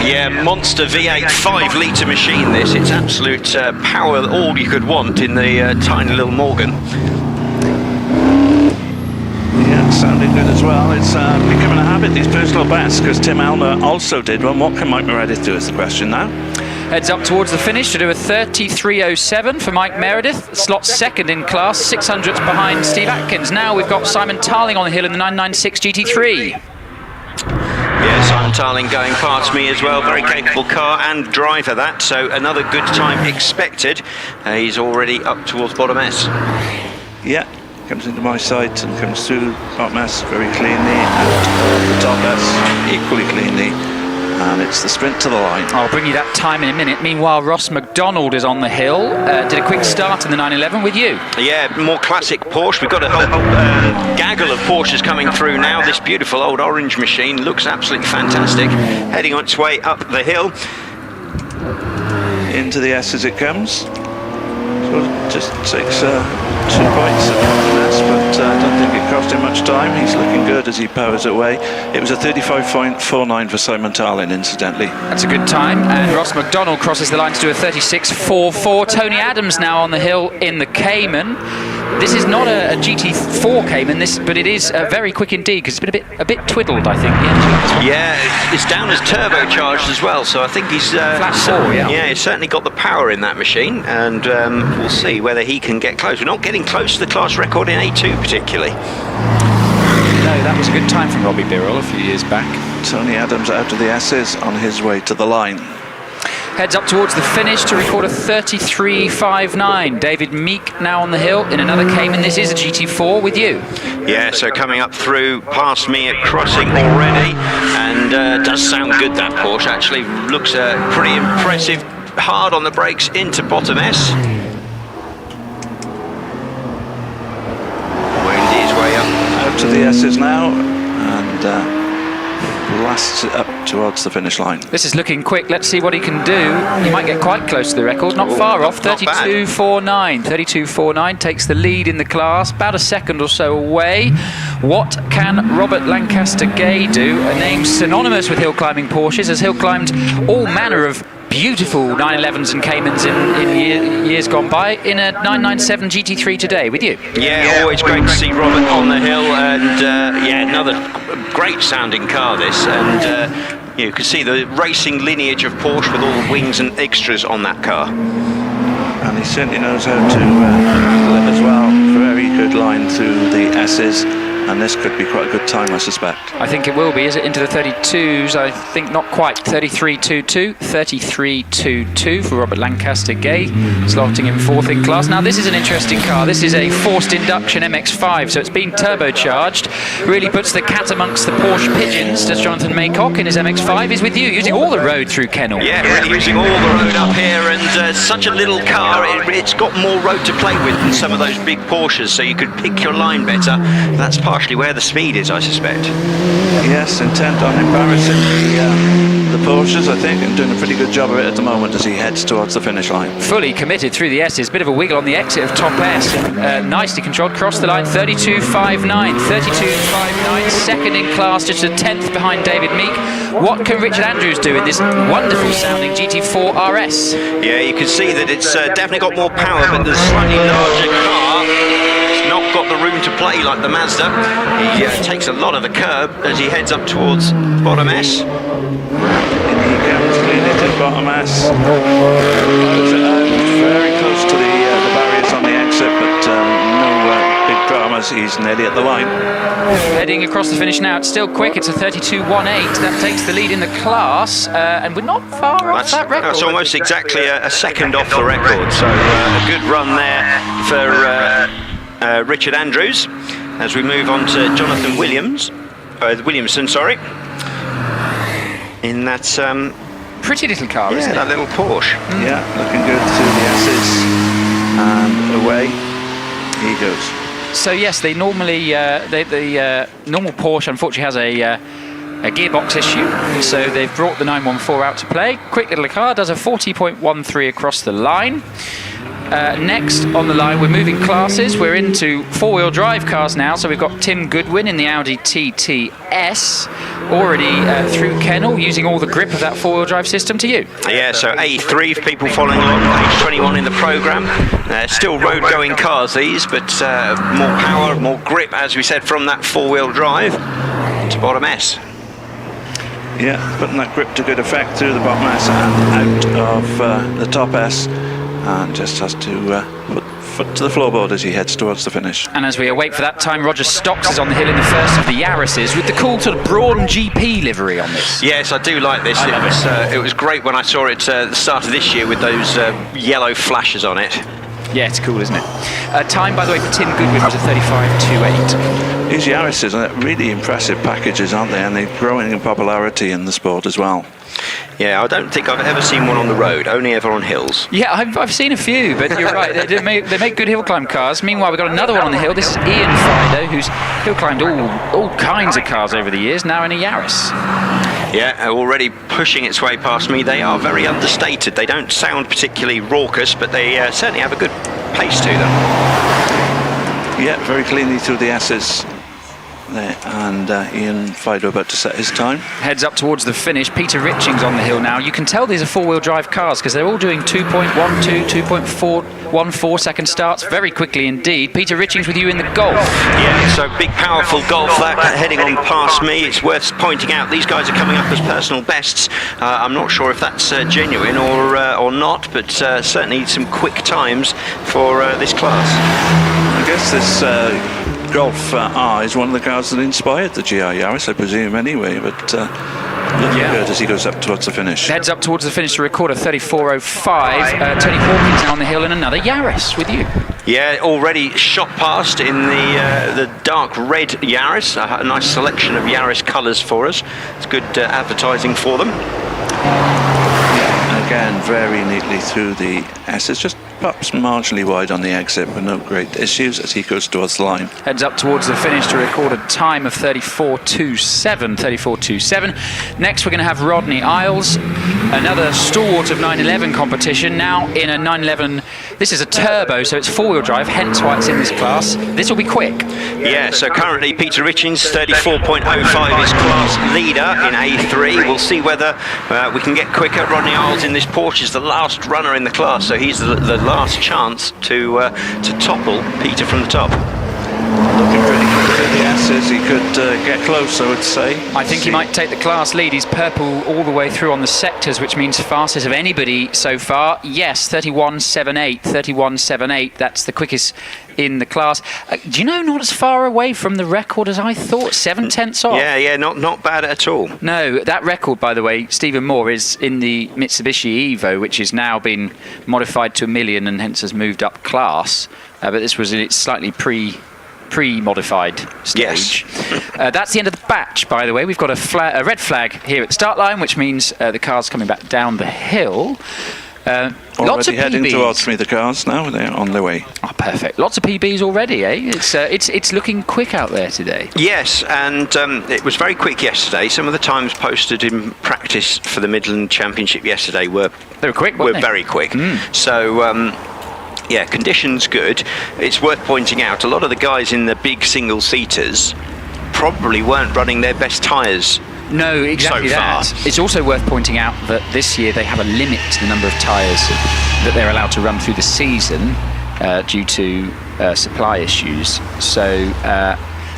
Yeah, monster V8 5-litre machine this. It's absolute power, all you could want in the tiny little Morgan. Yeah, sounding good as well. It's becoming a habit, these personal bests, because Tim Elmer also did one. What can Mike Meredith do is the question now. Heads up towards the finish to do a 33.07 for Mike Meredith. Slots second in class, 600ths behind Steve Atkins. Now we've got Simon Tarling on the hill in the 996 GT3. Yeah, Yeah, Simon Tarling going past me as well. Very capable car and driver that. So another good time expected. He's already up towards bottom S. Yeah, comes into my sight and comes through bottom S very cleanly, out the top S equally cleanly. And it's the sprint to the line. I'll bring you that time in a minute. Meanwhile, Ross McDonald is on the hill. Did a quick start in the 911 with you. Yeah, more classic Porsche. We've got a whole gaggle of Porsches coming through now. This beautiful old orange machine looks absolutely fantastic. Heading on its way up the hill. Into the S as it comes. So it just takes 2 points at bottom S, but I don't think it cost him much time. He's looking good as he powers away. It was a 35.49 for Simon Tarling, incidentally. That's a good time. And Ross McDonald crosses the line to do a 36.44. Tony Adams now on the hill in the Cayman. This is not a GT4 Cayman, but it is very quick indeed, because it's been a bit twiddled, I think. Yeah, it's down as turbocharged as well, so I think he's flat 4, yeah, he's certainly got the power in that machine, and we'll see whether he can get close. We're not getting close to the class record in A2 particularly. No, that was a good time from Robbie Birrell a few years back. Tony Adams out of the S's on his way to the line. Heads up towards the finish to record a 33.59. David Meek now on the hill in another Cayman. This is a GT4 with you. Yeah, so coming up through past me at crossing already, and does sound good, that Porsche actually. Looks pretty impressive. Hard on the brakes into bottom S. Wound his way up. Out to the S's now, and blasts it up towards the finish line. This is looking quick. Let's see what he can do. He might get quite close to the record. Not far off. 32.49. 32.49 takes the lead in the class. About a second or so away. What can Robert Lancaster Gay do? A name synonymous with hill climbing Porsches, as hill climbed all manner of beautiful 911s and Caymans in years gone by, in a 997 GT3 today with you. Yeah, always great to see Robert on the hill, and yeah, another great sounding car this, and you can see the racing lineage of Porsche with all the wings and extras on that car. And he certainly knows how to handle it as well. Very good line through the S's. And this could be quite a good time, I suspect. I think it will be. Is it into the 32s? I think not quite. 33.22. 33.22 for Robert Lancaster Gay, slotting in fourth in class. Now, this is an interesting car. This is a forced induction MX-5, so it's being turbocharged. Really puts the cat amongst the Porsche pigeons. Does Jonathan Maycock in his MX-5 is with you, using all the road through Kennel. Yeah, really using all the road up here, and such a little car. It's got more road to play with than some of those big Porsches, so you could pick your line better. That's partially where the speed is, I suspect. Yes, intent on embarrassing the Porsches, I think, and doing a pretty good job of it at the moment as he heads towards the finish line. Fully committed through the S's. Bit of a wiggle on the exit of top S. Nicely controlled. Cross the line. 32.59. 32.59. Second in class, just a 10th behind David Meek. What can Richard Andrews do in this wonderful sounding GT4 RS? Yeah, you can see that it's definitely got more power, but the slightly larger car. Not got the room to play like the Mazda. He takes a lot of the curb as he heads up towards bottom S. In he comes, clearly to bottom S. Very close to the barriers on the exit, but no big dramas. He's nearly at the line. Heading across the finish now. It's still quick. It's a 32.18. That takes the lead in the class, and we're not far off that record. That's almost exactly a second off the record. So a good run there for Richard Andrews, as we move on to Jonathan Williamson, sorry, in that pretty little car, isn't it? That little Porsche. Yeah, looking good through the S's, and away he goes. So yes, they normally the normal Porsche unfortunately has a gearbox issue, so they've brought the 914 out to play. Quick little car, does a 40.13 across the line. Next on the line, we're moving classes. We're into four-wheel drive cars now. So we've got Tim Goodwin in the Audi TTS, already through Kennel, using all the grip of that four-wheel drive system to you. Yeah, so A3 for people following along, page 21 in the programme. Still road-going cars these, but more power, more grip, as we said, from that four-wheel drive to bottom S. Yeah, putting that grip to good effect through the bottom S and out of the top S. And just has to put foot to the floorboard as he heads towards the finish. And as we await for that time, Roger Stocks is on the hill in the first of the Yaris's with the cool sort of Brawn GP livery on this. Yes, I do like this. It was great when I saw it at the start of this year with those yellow flashes on it. Yeah, it's cool, isn't it? Time, by the way, for Tim Goodwin was a 35.28. These Yaris's are really impressive packages, aren't they? And they're growing in popularity in the sport as well. Yeah, I don't think I've ever seen one on the road, only ever on hills. Yeah, I've seen a few, but you're right, they make good hill climb cars. Meanwhile, we've got another one on the hill. This is Ian Fido, who's hill climbed all kinds of cars over the years, now in a Yaris. Yeah, already pushing its way past me. They are very understated. They don't sound particularly raucous, but they certainly have a good pace to them. Yeah, very cleanly through the S's there, and Ian Fido about to set his time. Heads up towards the finish. Peter Richings on the hill now. You can tell these are four-wheel drive cars because they're all doing 2.12, 2.414 second starts very quickly indeed. Peter Richings with you in the Golf. Yeah, so big powerful Golf that heading on past me. It's worth pointing out these guys are coming up as personal bests. I'm not sure if that's genuine or not, but certainly some quick times for this class. I guess this Golf R is one of the cars that inspired the GR Yaris, I presume, anyway, but looking good as he goes up towards the finish. Heads up towards the finish to record a 34.05. Tony Hawkins now on the hill in another Yaris with you. Yeah, already shot past in the dark red Yaris. A nice selection of Yaris colours for us. It's good advertising for them. Again, very neatly through the S's, just perhaps marginally wide on the exit, but no great issues as he goes towards the line. Heads up towards the finish to record a time of 34.27. Next, we're going to have Rodney Isles, another stalwart of 911 competition, now in a 911. This is a turbo, so it's four-wheel drive, hence why it's in this class. This will be quick. Yeah, so currently Peter Richings, 34.05 is class leader in A3. We'll see whether we can get quicker. Rodney Isles in this Porsche is the last runner in the class, so he's the last chance to topple Peter from the top. Looking pretty good at the S's. He could get close, I would say. I think he might take the class lead. He's purple all the way through on the sectors, which means fastest of anybody so far. Yes, 31.78. That's the quickest in the class. Do you know, not as far away from the record as I thought. 7/10 off. Yeah, not bad at all. No, that record, by the way, Stephen Moore, is in the Mitsubishi Evo, which has now been modified to a million and hence has moved up class. But this was in its slightly pre-modified stage. Yes. That's the end of the batch, by the way. We've got a red flag here at the start line, which means the car's coming back down the hill. Lots of heading PBs. towards me, the cars now. They're on their way. Oh, perfect. Lots of PBs already, eh? It's looking quick out there today. Yes, and it was very quick yesterday. Some of the times posted in practice for the Midland Championship yesterday were quick. Were very quick. So. Yeah, conditions good. It's worth pointing out a lot of the guys in the big single-seaters probably weren't running their best tyres. No, exactly so far. that. It's also worth pointing out that this year they have a limit to the number of tyres that they're allowed to run through the season due to supply issues. So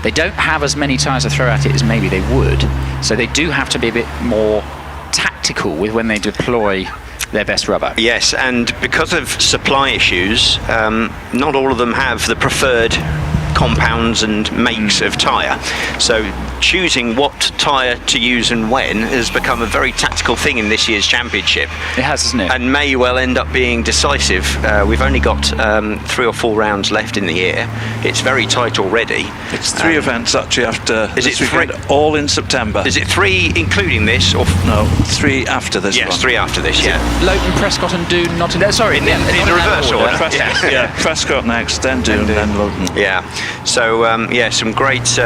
they don't have as many tyres to throw at it as maybe they would. So they do have to be a bit more tactical with when they deploy their best rubber. Yes, and because of supply issues, not all of them have the preferred compounds and makes of tyre. So choosing what tyre to use and when has become a very tactical thing in this year's championship. It has, hasn't it? And may well end up being decisive. We've only got 3 or 4 rounds left in the year. It's very tight already. It's 3 events actually after is this it weekend, 3? all in September. Is it 3 including this? Or no, 3 after this yes, one. 3 after this, yeah. Lowton, Prescott and Doon, Nottingham. Sorry, in the reverse order. Prescott next, then Doon, then Lowton. Yeah. So some great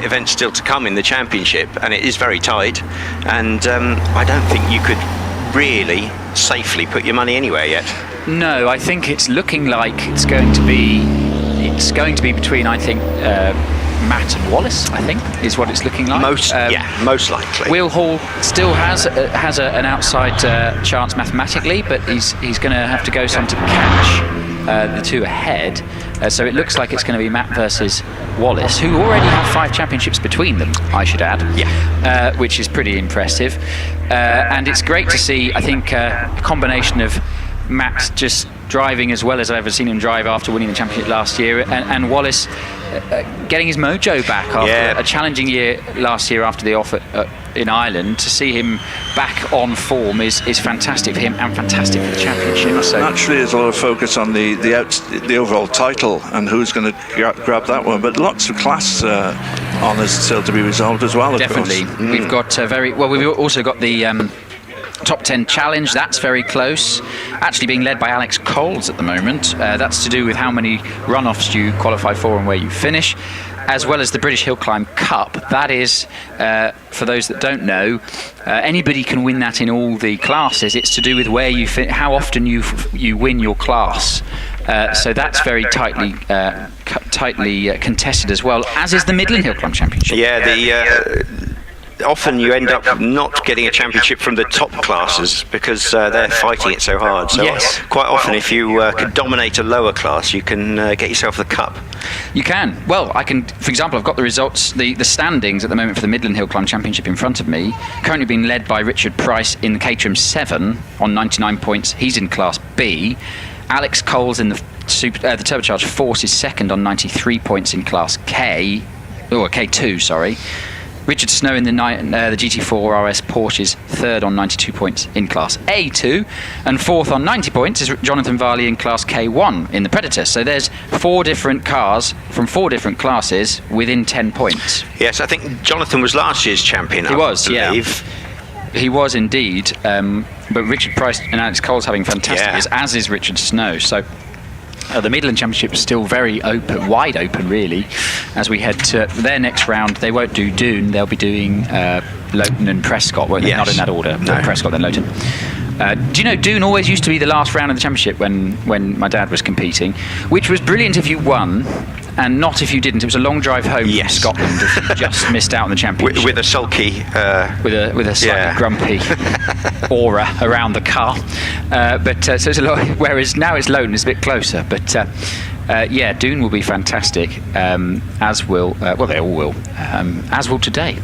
events still to come in the championship, and it is very tight. And I don't think you could really safely put your money anywhere yet. No, I think it's looking like it's going to be between, I think, Matt and Wallace, I think, is what it's looking like. Most likely. Will Hall still has an outside chance mathematically, but he's going to have to go some to catch the 2 ahead. So it looks like it's going to be Matt versus Wallace, who already have 5 championships between them, I should add. Yeah. Which is pretty impressive. And it's great to see, I think, a combination of Matt just driving as well as I've ever seen him drive after winning the championship last year, and Wallace getting his mojo back after a challenging year last year after the off in Ireland. To see him back on form is fantastic for him and fantastic for the championship. So naturally, there's a lot of focus on the overall title and who's going to grab that one, but lots of class honours still to be resolved as well. Definitely, we've got we've also got the Top 10 challenge. That's very close, actually being led by Alex Coles at the moment. That's to do with how many runoffs you qualify for and where you finish, as well as the British Hillclimb Cup. That is, for those that don't know, anybody can win that in all the classes. It's to do with where you how often you win your class. So that's very tightly contested as well, as is the Midland Hillclimb Championship. Yeah, often you end up not getting a championship from the top classes because they're fighting it so hard. So quite often, if you can dominate a lower class, you can get yourself the cup. You can. Well, I can. For example, I've got the results, the standings at the moment for the Midland Hillclimb Championship in front of me. Currently being led by Richard Price in the Caterham 7 on 99 points. He's in Class B. Alex Coles in the Turbocharged Force is second on 93 points in Class K. Oh, K2, sorry. Richard Snow in the GT4 RS Porsche is third on 92 points in Class A2, and fourth on 90 points is Jonathan Varley in Class K1 in the Predator. So there's 4 different cars from 4 different classes within 10 points. Yes, I think Jonathan was last year's champion. He was, yeah. He was indeed, but Richard Price and Alex Coles having fantastic years, as is Richard Snow. So the Midland Championship is still very open, wide open really, as we head to their next round. They won't do Doon, they'll be doing Lowton and Prescott, won't they? Yes. Not in that order, no. Prescott then Lowton. Do you know, Doon always used to be the last round of the championship when my dad was competing, which was brilliant if you won, and not if you didn't. It was a long drive home from Scotland if you just missed out on the championship. With a sulky... with a slightly grumpy aura around the car. So it's a lot, whereas now it's Lowton, it's a bit closer. But Doon will be fantastic, as will... well, they all will, as will today.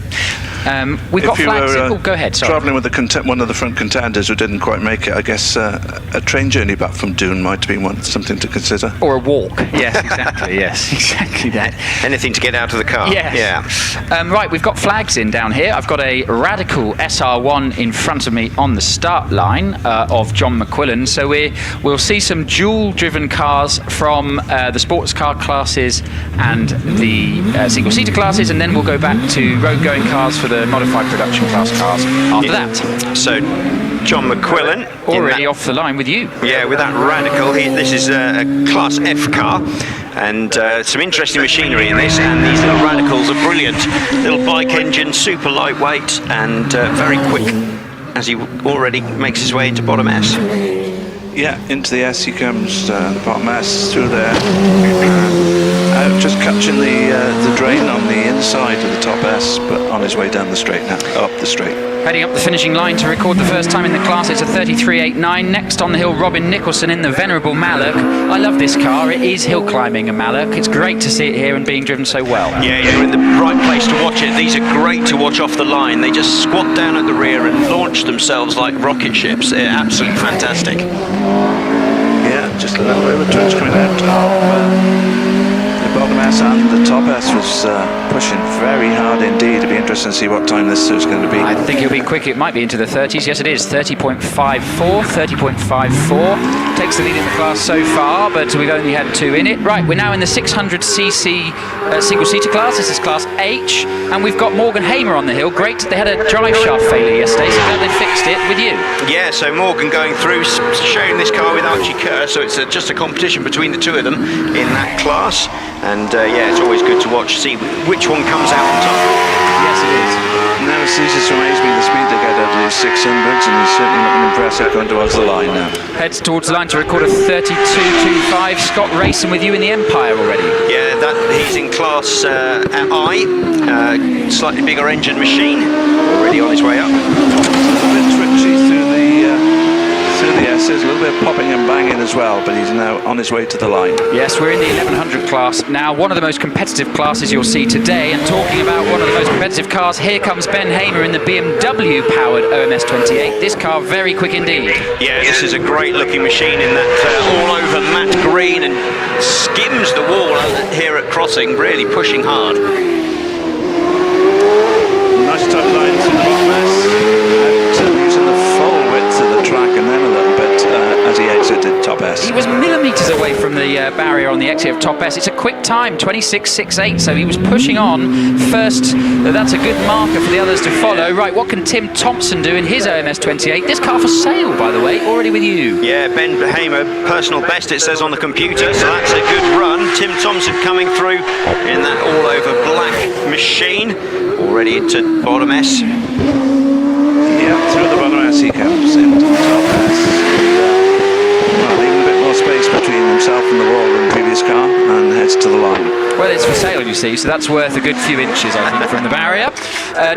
We've got flags. Go ahead. Sorry. Travelling with one of the front contenders who didn't quite make it, I guess a train journey back from Doon might have been something to consider. Or a walk. Yes, exactly. Yes, exactly that. Anything to get out of the car. Yes. Yeah. Right, we've got flags in down here. I've got a Radical SR1 in front of me on the start line of John McQuillan. So we'll see some dual-driven cars from the sports car classes and the single-seater classes, and then we'll go back to road-going cars for the modified production class cars after that. So John McQuillan already off the line with you. Yeah, with that Radical. This is a Class F car, and some interesting machinery in this, and these little Radicals are brilliant. Little bike engine, super lightweight and very quick, as he already makes his way into bottom S. Yeah, into the S he comes, the bottom S through there. Out just catching the drain on the inside of the top S, but on his way down the straight now, up the straight. Heading up the finishing line to record the first time in the class, it's a 33.89. Next on the hill, Robin Nicholson in the venerable Mallock. I love this car. It is hill climbing a Mallock. It's great to see it here and being driven so well. Yeah, you're in the right place to watch it. These are great to watch off the line. They just squat down at the rear and launch themselves like rocket ships. They're absolutely fantastic. Yeah, just a little bit of a twitch coming out. The bottom S and the top S was pushing very hard indeed. It'd be interesting to see what time this is going to be. I think it'll be quick. It might be into the 30s. Yes, it is. 30.54. 30.54. Takes the lead in the class so far, but we've only had 2 in it. Right, we're now in the 600cc single-seater class. This is Class H, and we've got Morgan Hamer on the hill. Great. They had a drive shaft failure yesterday, so glad they fixed it with you. Yeah, so Morgan going through, sharing this car with Archie Kerr, so it's just a competition between the two of them in that class. And it's always good to watch, see which one comes out on top. Yes, it is. Never ceases to amaze me the speed they get out of these 600s, and he's certainly looking impressive going towards the line now. Heads towards the line to record a 32.25. Scott racing with you in the Empire already. Yeah, he's in Class I, slightly bigger engine machine, already on his way up. A bit twitchy through the S's, a little bit of popping and banging as well, but he's now on his way to the line. Yes, we're in the 1100 class now, one of the most competitive classes you'll see today. And talking about one of the most competitive cars, here comes Ben Hamer in the BMW-powered OMS28. This car very quick indeed. Yeah, this is a great-looking machine in that all-over matte green and skims the wall here at crossing, really pushing hard. Nice top line through the bottom S, using the full width of the track and then a little bit as he exited top S. He was millimetres away from the barrier on the exit of top S. It's a quick time, 26.68, so he was pushing on first. That's a good marker for the others to follow. Right, what can Tim Thompson do in his OMS28? This car for sale, by the way, already with you. Yeah, Ben Hamer, personal best, it says on the computer, so that's a good run. Tim Thompson coming through in that all-over black machine, already into bottom S. Yeah, through the bottom S he comes into the top S. Leaving a bit more space between himself and the wall than the previous car, and heads to the line. Well, it's for sale, you see, so that's worth a good few inches, I think, from the barrier.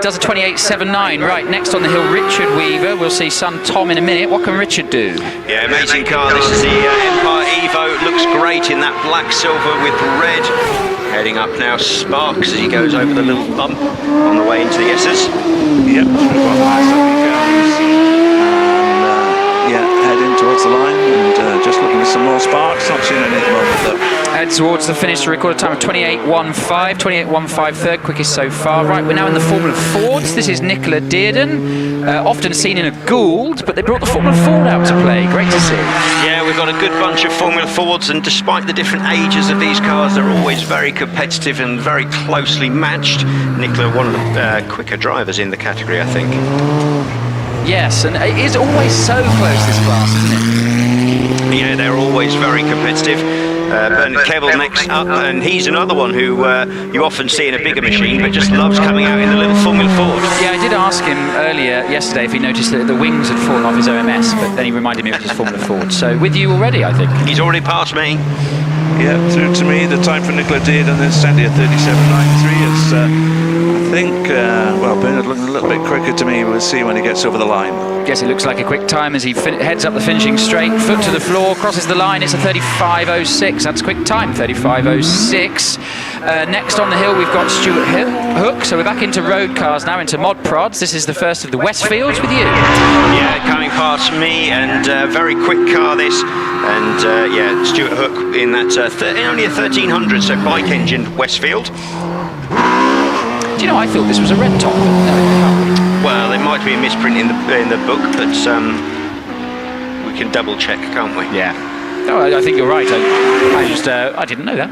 Does a 28.79. Right, next on the hill, Richard Weaver. We'll see son Tom in a minute. What can Richard do? Yeah, amazing car. This is the Empire Evo. Looks great in that black silver with red. Heading up now, Sparks as he goes over the little bump on the way into the S's. Yep, through the bottom S up he goes. And heading towards the line and just looking for some more Sparks. Not seeing any at the moment though. Head towards the finish to record a time of 28.15. 28.15, third quickest so far. Right, we're now in the Formula Fords. This is Nicola Dearden, often seen in a Gould, but they brought the Formula Ford out to play. Great to see. Yeah, we've got a good bunch of Formula Fords, and despite the different ages of these cars, they're always very competitive and very closely matched. Nicola, one of the quicker drivers in the category, I think. Yes, and it is always so close, this class, isn't it? Yeah, they're always very competitive. Bernard Keble next up, and he's another one who you often see in a bigger machine, but just loves coming out in the little Formula Ford. Yeah, I did ask him earlier yesterday if he noticed that the wings had fallen off his OMS, but then he reminded me of his Formula Ford. So with you already, I think. He's already passed me. Yeah, through to me. The time for Nicola Dearden is standing at 37.93. It's, I think, Bernard looking a little bit quicker to me. We'll see when he gets over the line. Yes, it looks like a quick time as he heads up the finishing straight, foot to the floor, crosses the line. It's a 35.06. That's quick time, 35.06. Next on the hill, we've got Stuart Hook. So we're back into road cars now, into mod prods. This is the first of the Westfields with you. Yeah, coming past me, and very quick car this. And Stuart Hook in that only a 1300, so bike engined Westfield. Do you know, I thought this was a red top, but no, it can't be. Well, there might be a misprint in the book, but we can double check, can't we? Yeah. No, I think you're right. I didn't know that.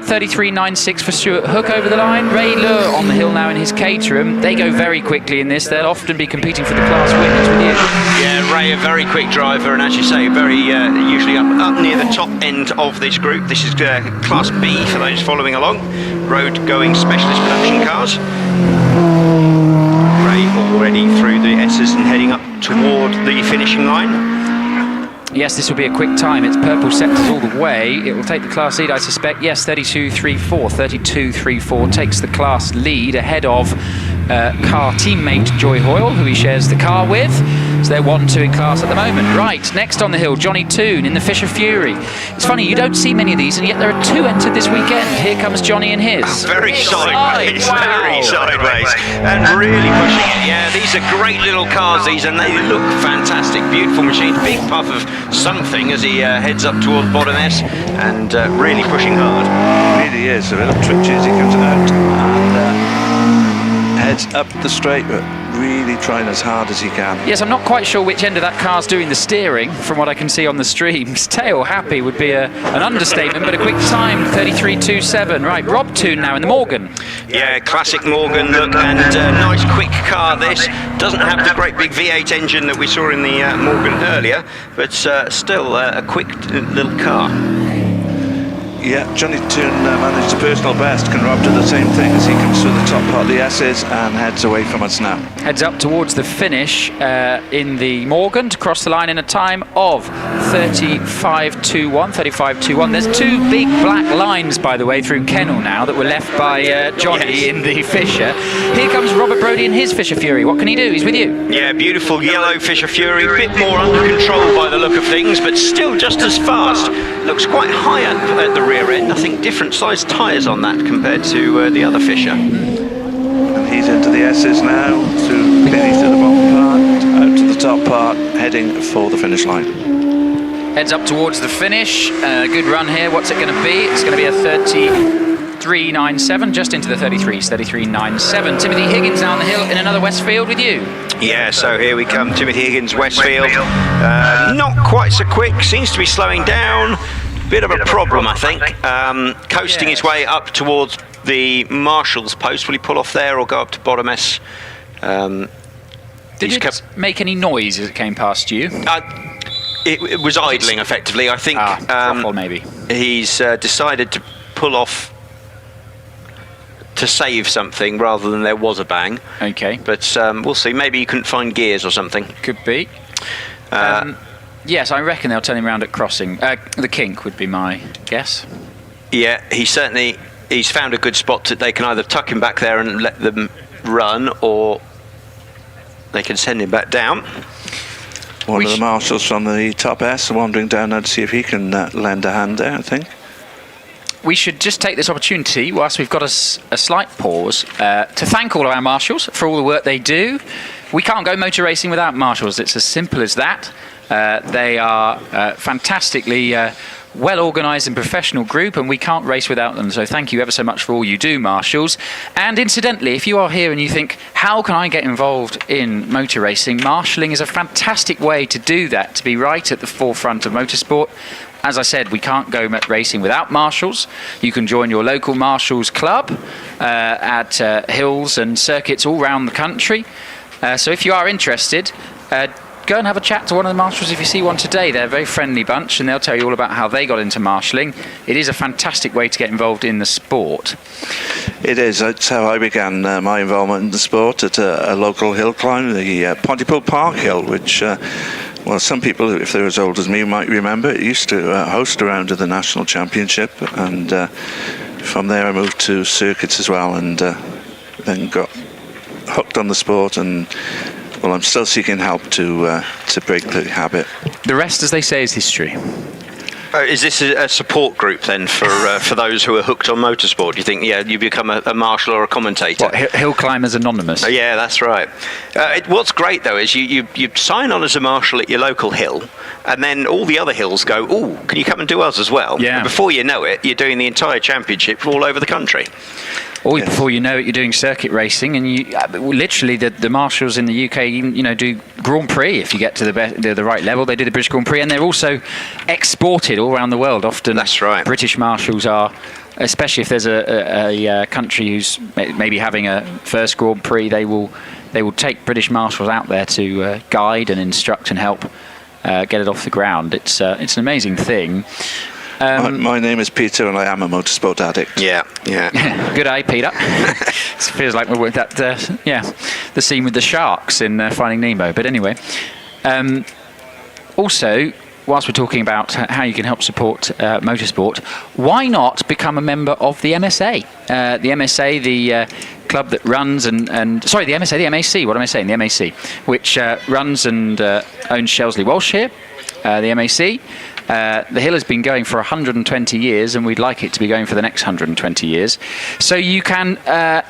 33.96 for Stuart Hook over the line. Ray Lure on the hill now in his Caterham. They go very quickly in this. They'll often be competing for the class winners with you. Yeah, Ray, a very quick driver, and as you say, very usually up near the top end of this group. This is Class B for those following along. Road-going specialist production cars. Ray already through the S's and heading up toward the finishing line. Yes, this will be a quick time. It's purple sectors all the way. It will take the class lead, I suspect. Yes, 32.34. 32.34 takes the class lead ahead of car teammate Joy Hoyle, who he shares the car with. So they're 1-2 in class at the moment. Right, next on the hill, Johnny Toon in the Fisher Fury. It's funny, you don't see many of these, and yet there are 2 entered this weekend. Here comes Johnny in his. Very sideways, Wow. very sideways, and really pushing it. Yeah, these are great little cars, these, and they look fantastic. Beautiful machines, big puff of something as he heads up towards bottom S, and really pushing hard. It really is. A little twitchy as he comes out and heads up the straight, but really trying as hard as he can. Yes, I'm not quite sure which end of that car's doing the steering, from what I can see on the streams. Tail happy would be an understatement, but a quick time, 33.27. Right, Rob Toon now in the Morgan. Yeah, classic Morgan look, and nice quick car this. Doesn't have the great big V8 engine that we saw in the Morgan earlier, but still a quick little car. Yeah, Johnny Toon managed a personal best. Conrob did the same thing as he comes through the top part of the S's and heads away from us now. Heads up towards the finish in the Morgan to cross the line in a time of 35.21. There's two big black lines, by the way, through Kennel now that were left by Johnny in the Fisher. Here comes Robert Brodie in his Fisher Fury. What can he do? He's with you. Yeah, beautiful yellow Fisher Fury, a bit more under control by the look of things, but still just as fast. Looks quite high at the rear end. I think different size tyres on that compared to the other Fisher. And he's into the S's now, clearly through the bottom part, out to the top part, heading for the finish line. Heads up towards the finish. Good run here. What's it going to be? It's going to be a 33.97, just into the 33s, 33.97. Timothy Higgins down the hill in another Westfield with you. Yeah, so here we come, Timothy Higgins, Westfield. Not quite so quick, seems to be slowing down. Bit of a problem, I think. Coasting his way up towards the Marshalls post. Will he pull off there or go up to bottom S? Did it make any noise as it came past you? It was idling, effectively. I think maybe. He's decided to pull off to save something rather than there was a bang. Okay. But we'll see. Maybe you couldn't find gears or something. Could be. Yes, I reckon they'll turn him around at crossing. The kink would be my guess. Yeah, he's found a good spot that they can either tuck him back there and let them run, or they can send him back down. One of the marshals from the top S wandering down now to see if he can lend a hand there, I think. We should just take this opportunity, whilst we've got a slight pause, to thank all of our marshals for all the work they do. We can't go motor racing without marshals. It's as simple as that. They are fantastically well organised and professional group, and we can't race without them. So thank you ever so much for all you do, marshals. And incidentally, if you are here and you think, how can I get involved in motor racing? Marshalling is a fantastic way to do that, to be right at the forefront of motorsport. As I said, we can't go racing without marshals. You can join your local marshals club at hills and circuits all around the country. So if you are interested, go and have a chat to one of the marshals if you see one today. They're a very friendly bunch, and they'll tell you all about how they got into marshalling. It is a fantastic way to get involved in the sport. It is. That's how I began my involvement in the sport at a local hill climb, the Pontypool Park Hill, which, well, some people, if they're as old as me, might remember. It used to host a round of the National Championship, and from there I moved to circuits as well, and then got hooked on the sport, and well, I'm still seeking help to break the habit. The rest, as they say, is history. Is this a support group then for those who are hooked on motorsport? Do you think, you become a marshal or a commentator? What, Hill Climbers Anonymous? Yeah, that's right. What's great though is you sign on as a marshal at your local hill, and then all the other hills go, "Oh, can you come and do us as well?" Yeah. And before you know it, you're doing the entire championship all over the country. Or before you know it, you're doing circuit racing, and you literally the marshals in the UK, do Grand Prix if you get to the right level. They do the British Grand Prix, and they're also exported all around the world. Often, that's right. British marshals are, especially if there's a country who's maybe having a first Grand Prix, they will take British marshals out there to guide and instruct and help get it off the ground. It's an amazing thing. My name is Peter, and I am a motorsport addict. Yeah. Good eye, Peter. It feels like we're with that, the scene with the sharks in Finding Nemo. But anyway, also, whilst we're talking about how you can help support motorsport, why not become a member of the MSA? The MSA, the club that runs the MSA, the MAC. What am I saying? The MAC, which runs and owns Shelsley Walsh here. The MAC. The hill has been going for 120 years, and we'd like it to be going for the next 120 years. So you can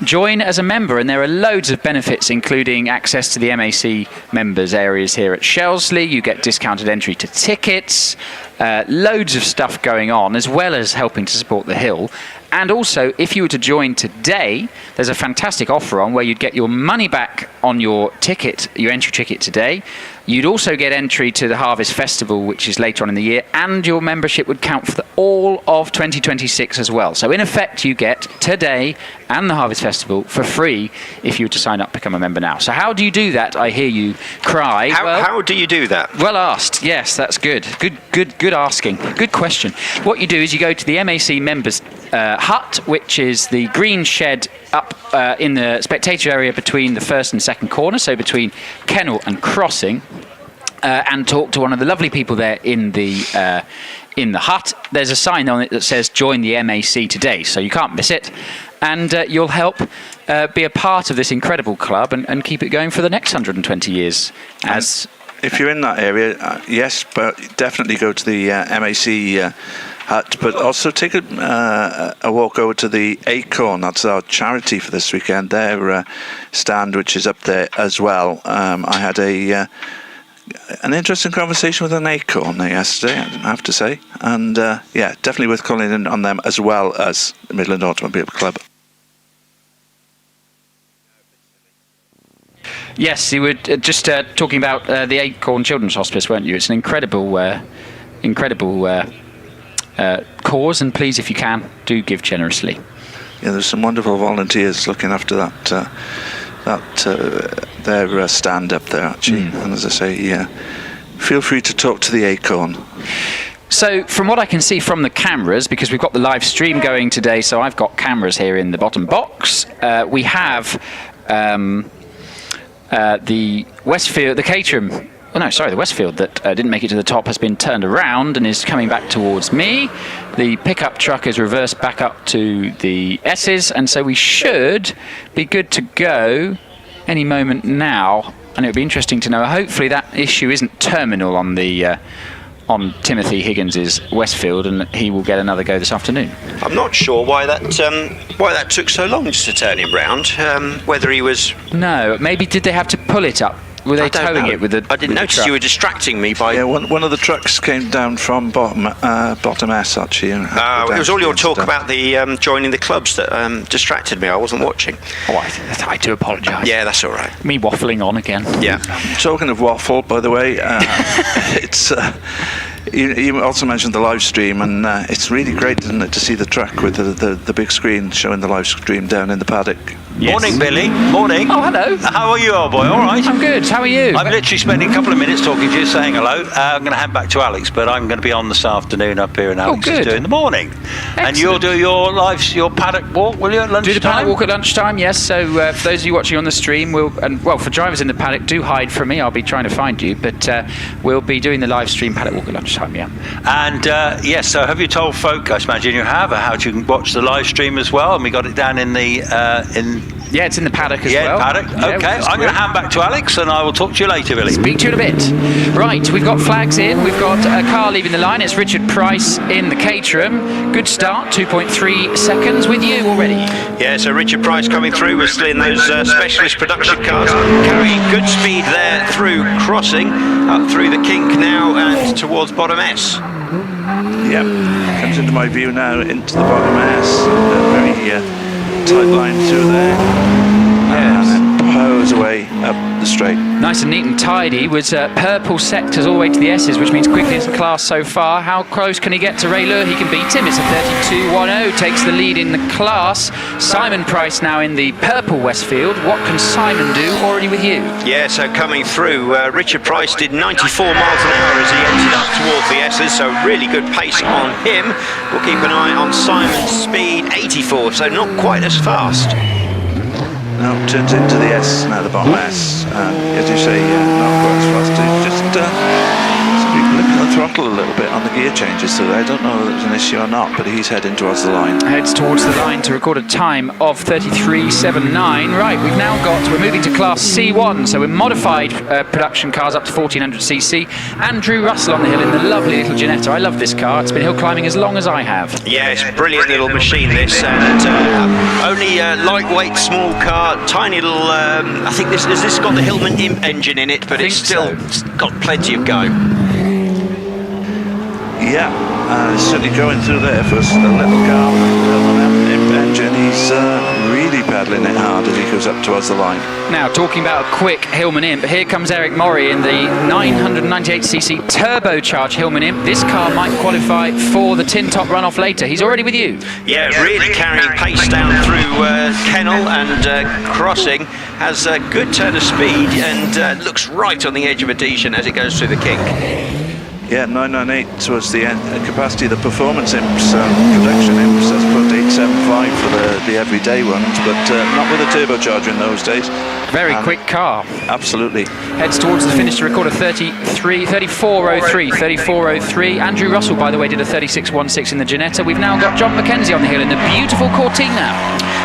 join as a member, and there are loads of benefits, including access to the MAC members areas here at Shelsley. You get discounted entry to tickets, loads of stuff going on, as well as helping to support the hill. And also, if you were to join today, there's a fantastic offer on where you'd get your money back on your ticket, your entry ticket today. You'd also get entry to the Harvest Festival, which is later on in the year, and your membership would count for all of 2026 as well. So in effect, you get today and the Harvest Festival for free if you were to sign up, become a member now. So how do you do that? I hear you cry. How do you do that? Well asked. Yes, that's good. Good asking. Good question. What you do is you go to the MAC members hut, which is the green shed up in the spectator area between the first and second corner, so between Kennel and Crossing, and talk to one of the lovely people there in the hut. There's a sign on it that says "Join the MAC today," so you can't miss it, and you'll help be a part of this incredible club and keep it going for the next 120 years. If you're in that area, yes, but definitely go to the MAC hut, but also take a walk over to the Acorn. That's our charity for this weekend. Their stand, which is up there as well. I had an interesting conversation with an Acorn yesterday, I have to say, and yeah, definitely worth calling in on them as well as the Midland Automobile Club. Yes, you were just talking about the Acorn Children's Hospice, weren't you? It's an incredible cause, and please, if you can, do give generously. Yeah, there's some wonderful volunteers looking after their stand up there, actually. And as I say, feel free to talk to the Acorn. So from what I can see from the cameras, because we've got the live stream going today, so I've got cameras here in the bottom box, we have the Westfield, the Caterham, the Westfield that didn't make it to the top has been turned around and is coming back towards me. The pickup truck is reversed back up to the S's, and so we should be good to go any moment now. And it would be interesting to know, hopefully that issue isn't terminal on the on Timothy Higgins's Westfield, and he will get another go this afternoon. I'm not sure why that took so long just to turn him round. Whether he was... No, maybe did they have to pull it up? Were they towing it with the... I didn't notice you were distracting me by... Yeah, one of the trucks came down from bottom S, actually. It was all your talk about the joining the clubs that distracted me. I wasn't watching. Oh, I do apologise. Yeah, that's all right. Me waffling on again. Yeah. Talking of waffle, by the way, it's... You also mentioned the live stream, and it's really great, isn't it, to see the truck with the big screen showing the live stream down in the paddock. Yes. Morning, Billy. Morning. Oh, hello. How are you, old boy? All right? I'm good. How are you? I'm literally spending a couple of minutes talking to you, saying hello. I'm going to hand back to Alex, but I'm going to be on this afternoon up here, and Alex is doing the morning. Excellent. And you'll do your paddock walk, will you, at lunchtime? Do the paddock walk at lunchtime, yes. So for those of you watching on the stream, for drivers in the paddock, do hide from me. I'll be trying to find you, but we'll be doing the live stream paddock walk at lunchtime, yeah. And yes, so have you told folk, I imagine you have, how you can watch the live stream as well? And we got it down in the... Yeah, it's in the paddock as well. Paddock. Okay, I'm going to hand back to Alex, and I will talk to you later, Billy. Speak to you in a bit. Right, we've got flags in. We've got a car leaving the line. It's Richard Price in the Caterham. Good start, 2.3 seconds with you already. Yeah, so Richard Price coming through. We're still in those specialist production cars, carrying good speed there through Crossing, up through the kink now and towards bottom S. Yep, comes into my view now, into the bottom S. Very tight line through there. Yes. And then plows away up the straight. Nice and neat and tidy. Was purple sectors all the way to the S's, which means quickest class so far. How close can he get to Ray Lure? He can beat him. It's a 32.10, takes the lead in the class. Simon Price now in the purple Westfield. What can Simon do? Already with you. Yeah, so coming through, Richard Price did 94 miles an hour as he entered up towards the S's, so really good pace on him. We'll keep an eye on Simon's speed, 84, so not quite as fast. No, turns into the S, now the bottom S. As you say, not quite as fast. He's just lifting the throttle a little bit on the gear changes, so I don't know if it's an issue or not, but he's heading towards the line. Heads towards the line to record a time of 33.79. Right, we're moving to Class C1, so we're modified production cars up to 1400cc. Andrew Russell on the hill in the lovely little Ginetta. I love this car. It's been hill climbing as long as I have. Yeah, it's a brilliant little machine, this, and only a lightweight, small car, tiny little, I think has this got the Hillman engine in it, but it's still got plenty of go. Yeah, certainly going through there for a little car with an engine. He's really pedalling it hard as he goes up towards the line. Now, talking about a quick Hillman Imp, here comes Eric Murray in the 998cc turbocharged Hillman Imp. This car might qualify for the tin top runoff later. He's already with you. Yeah, really carrying pace down through Kennel and crossing. Has a good turn of speed and looks right on the edge of a decent as it goes through the kink. Yeah, 998 was the capacity of the performance imps, production imps. That's put 875 for the everyday ones, but not with a turbocharger in those days. Very quick car. Absolutely. Heads towards the finish to record a 34.03. Andrew Russell, by the way, did a 36.16 in the Ginetta. We've now got John Mackenzie on the hill in the beautiful Cortina.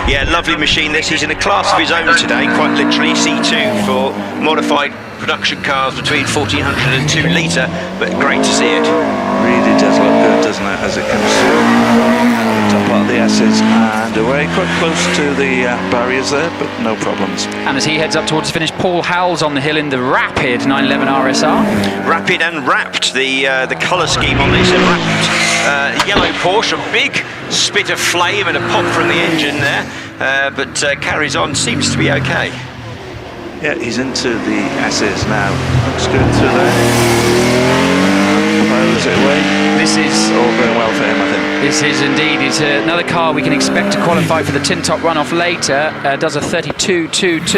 Yeah, lovely machine this. He's in a class of his own today, quite literally C2 for modified production cars between 1400 and 2 litre, but great to see it. Really does look good, doesn't it, as it comes through the top part of the S's and away, quite close to the barriers there, but no problems. And as he heads up towards the finish, Paul Howell's on the hill in the Rapid 911 RSR. Rapid and wrapped, the colour scheme on this, and wrapped yellow Porsche, a big spit of flame and a pop from the engine there, but carries on, seems to be okay. Yeah, he's into the S's now. Looks good through there. Pilots it away. This is all going well for him, I think. This is indeed. It's another car we can expect to qualify for the tin top runoff later. Does a 32.22 to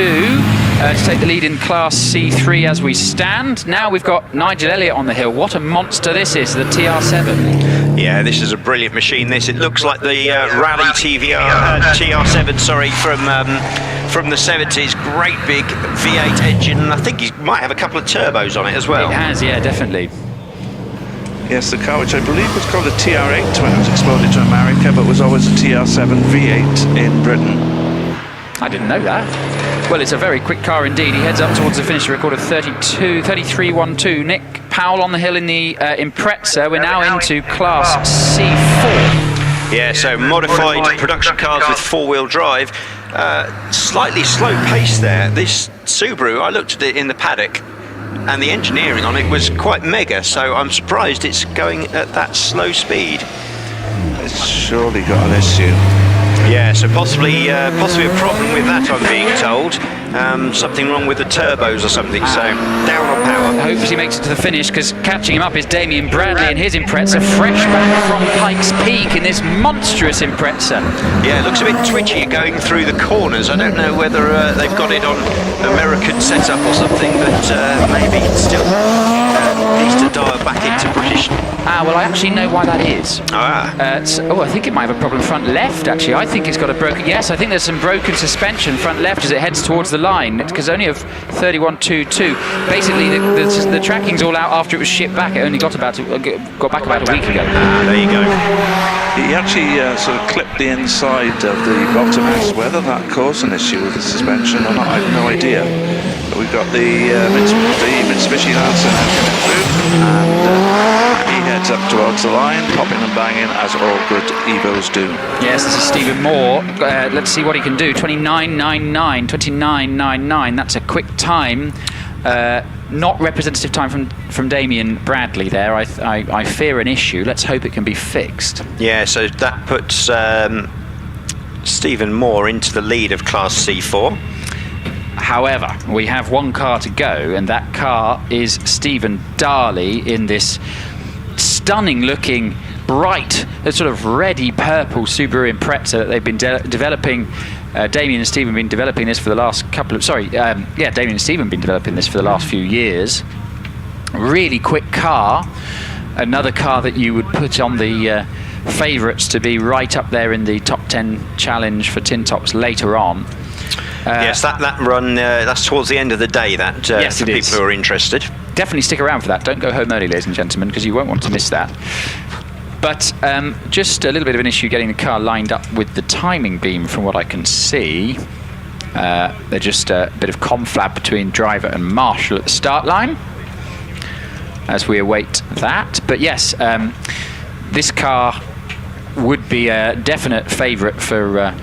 take the lead in Class C3 as we stand. Now we've got Nigel Elliott on the hill. What a monster this is, the TR7. Yeah, this is a brilliant machine. This, it looks like the Rally TR7, sorry, from the 70s. Great big V8 engine, and I think he might have a couple of turbos on it as well. It has, yeah, definitely. Yes, the car, which I believe was called a TR8 when it was exported to America, but was always a TR7 V8 in Britain. I didn't know that. Well, it's a very quick car indeed. He heads up towards the finish to record a 33.12. Nick Powell on the hill in the Impreza. We're now into Class C4. Yeah, so modified production cars with four-wheel drive. Slightly slow pace there. This Subaru, I looked at it in the paddock, and the engineering on it was quite mega, so I'm surprised it's going at that slow speed. It's surely got an issue. Yeah, so possibly a problem with that, I'm being told. Something wrong with the turbos or something, so down on power. Hopes he makes it to the finish, because catching him up is Damien Bradley in his Impreza, fresh back from Pikes Peak in this monstrous Impreza. Yeah, it looks a bit twitchy going through the corners. I don't know whether they've got it on American setup or something, but maybe it still needs to dial back into British. Well, I actually know why that is. I think it might have a problem front left, actually. I think it's got a broken... Yes, I think there's some broken suspension front left as it heads towards the line, because only of 31.22. Basically, the tracking's all out after it was shipped back. It only got back about a week ago. There you go. He actually sort of clipped the inside of the bottom S. Whether that caused an issue with the suspension or not, I have no idea. But we've got the Mitsubishi Lancer now coming through, and he heads up towards the line, popping and banging as all good Evos do. Yes, this is Stephen Moore. Let's see what he can do. 29.99. That's a quick time. Not representative time from Damien Bradley there. I fear an issue. Let's hope it can be fixed. Yeah, so that puts Stephen Moore into the lead of Class C4. However, we have one car to go, and that car is Stephen Darley in this stunning-looking, bright, sort of reddy purple Subaru Impreza that they've been developing. Damien and Stephen have been developing this for the last couple of... Damien and Stephen have been developing this for the last few years. Really quick car. Another car that you would put on the favourites to be right up there in the top 10 challenge for tin tops later on. Yes, that run, that's towards the end of the day, yes, for people who are interested. Definitely stick around for that. Don't go home early, ladies and gentlemen, because you won't want to miss that. But just a little bit of an issue getting the car lined up with the timing beam from what I can see. There's just a bit of conflab between driver and marshal at the start line as we await that. But yes, this car would be a definite favourite for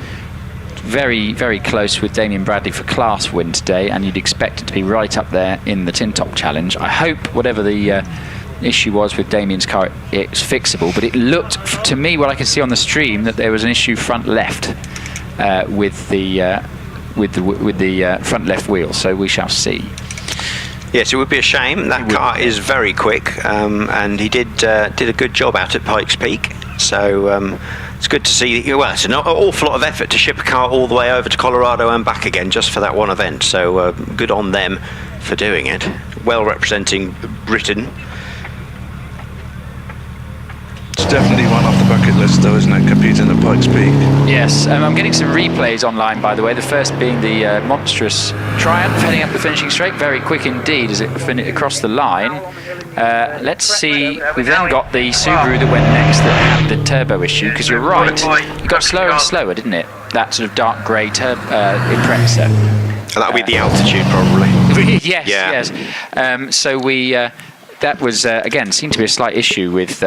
very, very close with Damien Bradley for class win today, and you'd expect it to be right up there in the Tin Top Challenge. I hope whatever the issue was with Damien's car, it's fixable, but it looked to me, what I can see on the stream, that there was an issue front left, with the front left wheel. So we shall see. Yes, it would be a shame. That car is very quick, and he did a good job out at Pikes Peak. So it's good to see. Well, it's an awful lot of effort to ship a car all the way over to Colorado and back again just for that one event. So good on them for doing it. Well representing Britain. It's definitely one off the bucket list, though, isn't it? Competing at Pikes Peak. Yes, I'm getting some replays online, by the way. The first being the monstrous triumph heading up the finishing straight. Very quick indeed as it across the line. Let's see. We've then got the Subaru that went next that had the turbo issue, because you're right. It got slower and slower, didn't it? That sort of dark grey Impreza. That would be the altitude, probably. Yes. So we that was again seemed to be a slight issue with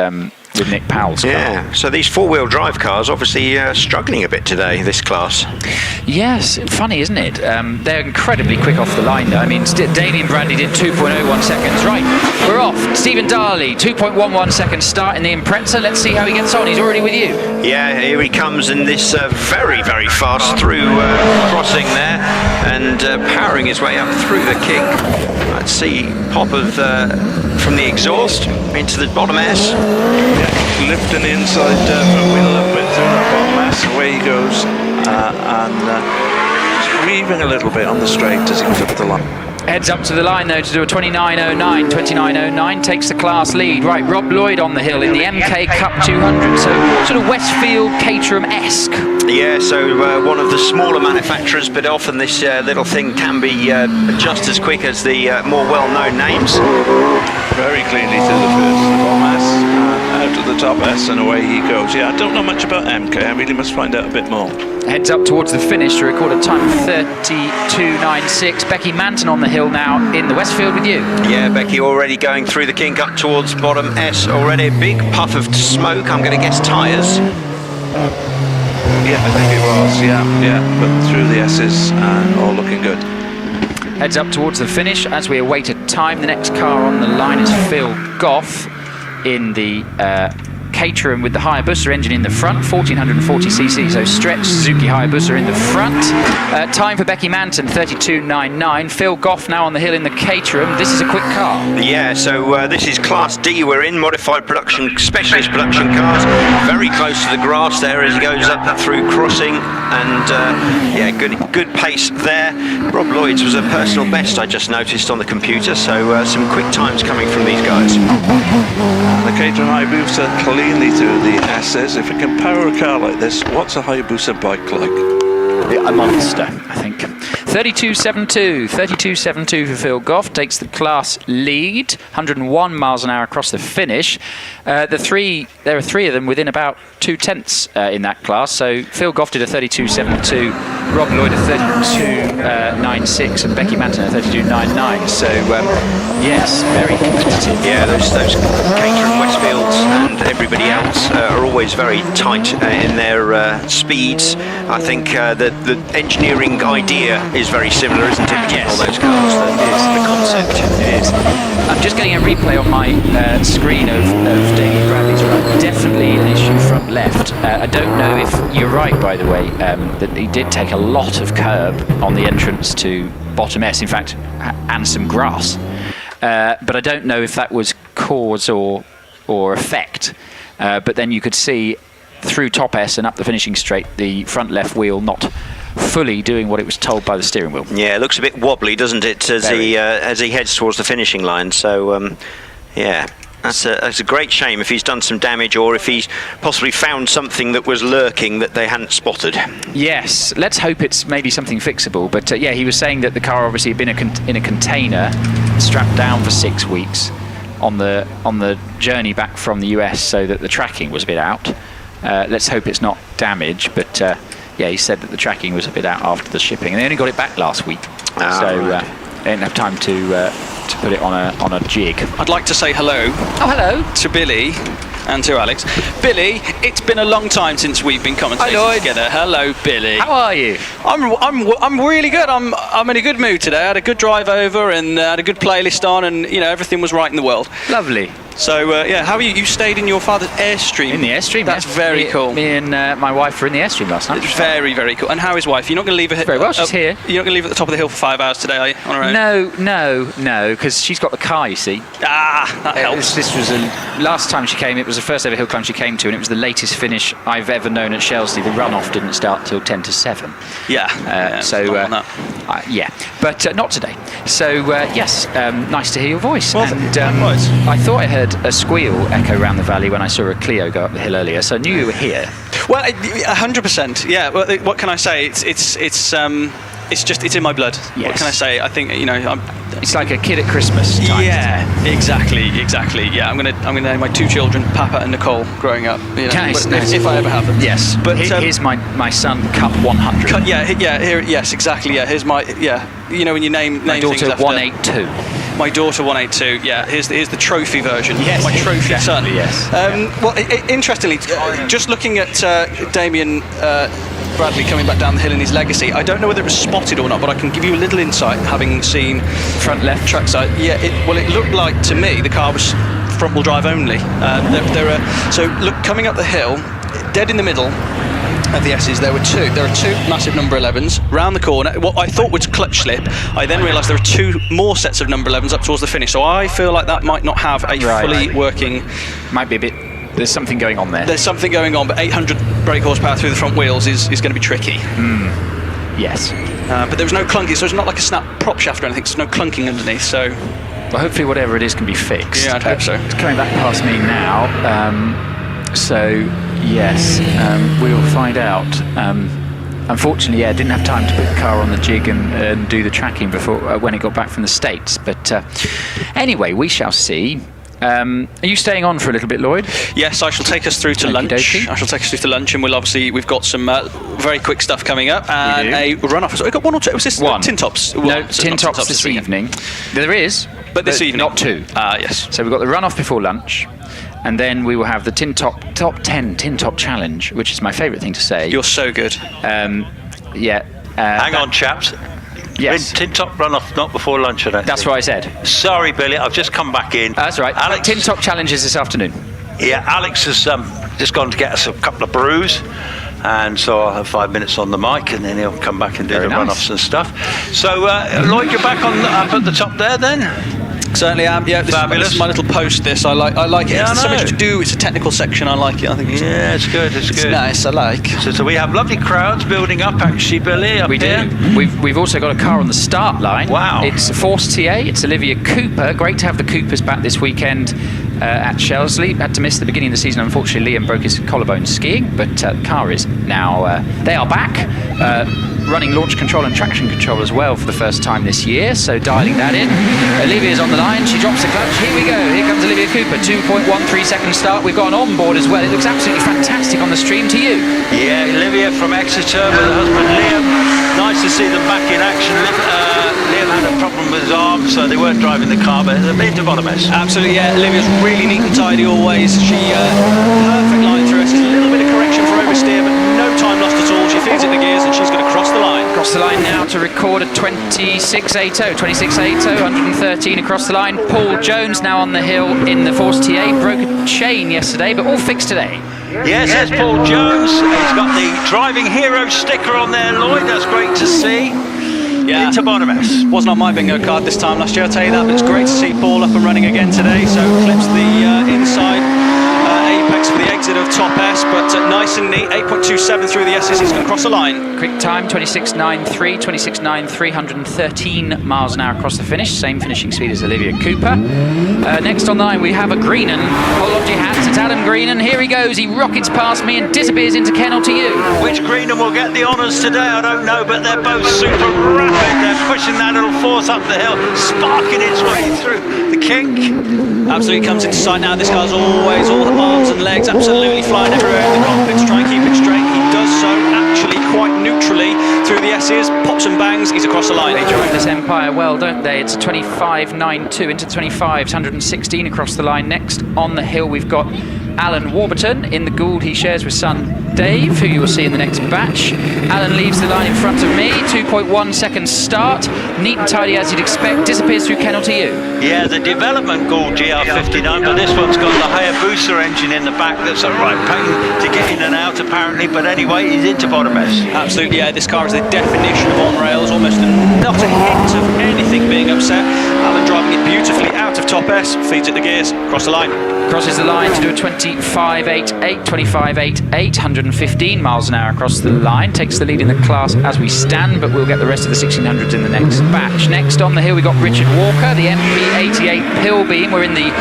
Nick Powell's car. Yeah, so these four-wheel drive cars obviously struggling a bit today, this class. Yes, funny, isn't it? They're incredibly quick off the line, though. I mean, Damien Bradley did 2.01 seconds. Right, we're off. Stephen Darley, 2.11 seconds start in the Impreza. Let's see how he gets on. He's already with you. Yeah, here he comes in this very, very fast through crossing there, and powering his way up through the kick. Let's see, pop of from the exhaust into the bottom S. Lifting the inside front wheel a little bit through that bottom S, away he goes, and weaving a little bit on the straight as he goes up the line. Heads up to the line, though, to do a 29.09. 29.09 takes the class lead. Right, Rob Lloyd on the hill in the MK Cup 200, so sort of Westfield Caterham-esque. Yeah, so one of the smaller manufacturers, but often this little thing can be just as quick as the more well-known names. Very cleanly through the bottom S, out of the top S, and away he goes. Yeah, I don't know much about MK, I really must find out a bit more. Heads up towards the finish to record a time of 32.96. Becky Manton on the hill now in the Westfield with you. Yeah, Becky already going through the kink up towards bottom S already. Big puff of smoke, I'm going to guess tyres. Yeah, I think it was, yeah, but through the S's, all looking good. Heads up towards the finish as we await a time. The next car on the line is Phil Goff in the Caterham with the Hayabusa engine in the front, 1440cc, so stretch Suzuki Hayabusa in the front. Time for Becky Manton, 32.99. Phil Goff now on the hill in the Caterham. This is a quick car. Yeah, so this is Class D we're in, modified production, specialist production cars. Very close to the grass there as he goes up through crossing, and yeah, good pace there. Rob Lloyd's was a personal best, I just noticed on the computer, so some quick times coming from these guys. The Caterham Hayabusa cleanly through the S's. If it can power a car like this, what's a Hayabusa bike like? A monster, I think. 32.72. 32.72 for Phil Goff. Takes the class lead. 101 miles an hour across the finish. There are three of them within about 2/10 in that class. So Phil Goff did a 32.72. Rob Lloyd a 32.96 and Becky Manton a 32.99. So yes, very competitive. Yeah, those Caterham Westfields and everybody else are always very tight in their speeds. I think the engineering idea is very similar, isn't it, between all those cars? The concept. It is. I'm just getting a replay on my screen of Damien Bradley's run. Definitely an issue front left. I don't know if you're right, by the way, that he did take a lot of curb on the entrance to bottom S, in fact, and some grass. But I don't know if that was cause or effect. But then you could see through top S and up the finishing straight, the front left wheel not fully doing what it was told by the steering wheel. Yeah, it looks a bit wobbly, doesn't it, as he heads towards the finishing line. So yeah, that's a great shame if he's done some damage, or if he's possibly found something that was lurking that they hadn't spotted. Yes, let's hope it's maybe something fixable. But yeah, he was saying that the car obviously had been in a container, strapped down for 6 weeks on the journey back from the US, so that the tracking was a bit out. Let's hope it's not damage, but yeah, he said that the tracking was a bit out after the shipping, and they only got it back last week, so right. They didn't have time to put it on a jig. I'd like to say hello. Oh, hello to Billy and to Alex. Billy, it's been a long time since we've been commentating together. Hello, Billy. How are you? I'm really good. I'm in a good mood today. I had a good drive over and had a good playlist on, and everything was right in the world. Lovely. So yeah, how are you? You stayed in your father's Airstream. In the Airstream. That's very cool. Me and my wife were in the Airstream last night. It's very, very cool. And how is wife? You're not going to leave her? Very well. She's here. You're not going to leave her at the top of the hill for 5 hours today, are you? On her own? No, because she's got the car. You see. That helps. This was last time she came. It was the first ever hill climb she came to, and it was the latest finish I've ever known at Shelsley. The runoff didn't start till 10 to 7. Yeah. Yeah, but not today. So yes, nice to hear your voice. Well, and likewise. I thought I heard a squeal echo around the valley when I saw a Clio go up the hill earlier, so I knew you were here. Well, 100%. Yeah. Well, what can I say? It's in my blood. Yes. What can I say? I think It's like a kid at Christmas time. Yeah, exactly. Yeah, I'm gonna name my 2 children, Papa and Nicole, growing up. Nice. If I ever have them. Yes, but here's my son, Cup 100. Yes, exactly. Yeah, here's my when you name My things daughter after 182. My daughter 182. Yeah, here's the trophy version. Yes, my trophy exactly, son. Yes. Well, interestingly, just looking at Damien Bradley coming back down the hill in his legacy, I don't know whether it was spotted or not, but I can give you a little insight having seen Front left trackside. Yeah, it looked like to me the car was front-wheel drive only. Coming up the hill, dead in the middle of the S's, there are two massive number 11s round the corner. What I thought was clutch slip, I then realised there are 2 more sets of number 11s up towards the finish. So I feel like that might not have a fully working. Might be a bit. There's something going on there. There's something going on, but 800 brake horsepower through the front wheels is going to be tricky. Yes. But there was no clunking, so it's not like a snap prop shaft or anything. So no clunking underneath. So. Well, hopefully whatever it is can be fixed. Yeah, I'd hope so. It's coming back past me now. So yes, we'll find out. Unfortunately, I didn't have time to put the car on the jig and do the tracking before when it got back from the States. But anyway, we shall see. Are you staying on for a little bit, Lloyd? Yes, I shall take us through to lunch. I shall take us through to lunch, and we've got some very quick stuff coming up and a runoff. We've got 1 or 2. Was this one? Tin Tops? No, Tin Tops this evening. There is, but this evening, not 2. Yes. So we've got the runoff before lunch, and then we will have the top 10 Tin Top Challenge, which is my favourite thing to say. You're so good. Hang on, chaps. Yes. Tin Top runoff, not before lunch, I don't That's think. what I said. Sorry, Billy, I've just come back in. That's right. Alex, Tin Top Challenges this afternoon. Yeah, Alex has just gone to get us a couple of brews, and so I'll have 5 minutes on the mic, and then he'll come back and do the runoffs and stuff. So, Lloyd, you're back up at the top there, then? Certainly am. Yeah, this is my little post. I like it. Yeah, It's so much to do. It's a technical section. I like it. I think. It's good. It's good. Nice. I like. So we have lovely crowds building up. Actually, Billy, up we here. do. We've also got a car on the start line. Wow. It's a Force TA. It's Olivia Cooper. Great to have the Coopers back this weekend at Shelsley. Had to miss the beginning of the season. Unfortunately, Liam broke his collarbone skiing, but the car is now. They are back. Running launch control and traction control as well for the first time this year, so dialing that in. Olivia's on the line, she drops the clutch, here we go, here comes Olivia Cooper, 2.13 second start, we've got an onboard as well, it looks absolutely fantastic on the stream to you. Yeah, Olivia from Exeter with her husband Liam, nice to see them back in action. Liam had a problem with his arm, so they weren't driving the car, but a bit of a mess. Absolutely, yeah, Olivia's really neat and tidy always, perfect line through us, a little bit of correction for oversteer, but no time lost at all, she feeds it the gears and she's going to cross the line. Across the line now to record a 26.80, 113 across the line. Paul Jones now on the hill in the Force TA, broke a chain yesterday, but all fixed today. Yes, there's Paul Jones. He's got the driving hero sticker on there, Lloyd. That's great to see. Yeah, into Barnabas. Wasn't on my bingo card this time last year, I'll tell you that, but it's great to see Paul up and running again today. So clips the inside apex for the exit of top S, but nice and neat, 8.27 through the S's, he's going to cross the line. Quick time, 26.93, 113 miles an hour across the finish, same finishing speed as Olivia Cooper. Next on the line we have a Greenan, hold on to your hats, it's Adam Greenan, here he goes, he rockets past me and disappears into Kennel to you. Which Greenan will get the honours today, I don't know, but they're both super rapid, they're pushing that little force up the hill, sparking its way through the kink. Absolutely comes into sight now, this guy's always all arms and legs, absolutely flying everywhere in the cockpit to try and keep it straight. He does so actually quite neutrally through the S's, pops and bangs, he's across the line. They join this Empire well, don't they? It's a 25.92 into the 25s, 116 across the line. Next on the hill we've got Alan Warburton in the Gould he shares with son Dave, who you will see in the next batch. Alan leaves the line in front of me, 2.1 seconds start, neat and tidy as you'd expect, disappears through Kennel to you. Yeah, the development Gall GR59, but this one's got the Hayabusa engine in the back that's a right pain to get in and out apparently, but anyway, he's into bottom S. Absolutely, yeah, this car is the definition of on rails, almost not a hint of anything being upset. Alan driving it beautifully out of top S, feeds it the gears, across the line. Crosses the line to do a 25.88, 25.88, 115 miles an hour across the line. Takes the lead in the class as we stand, but we'll get the rest of the 1600s in the next batch. Next on the hill, we got Richard Walker, the MP88 Pillbeam. We're in the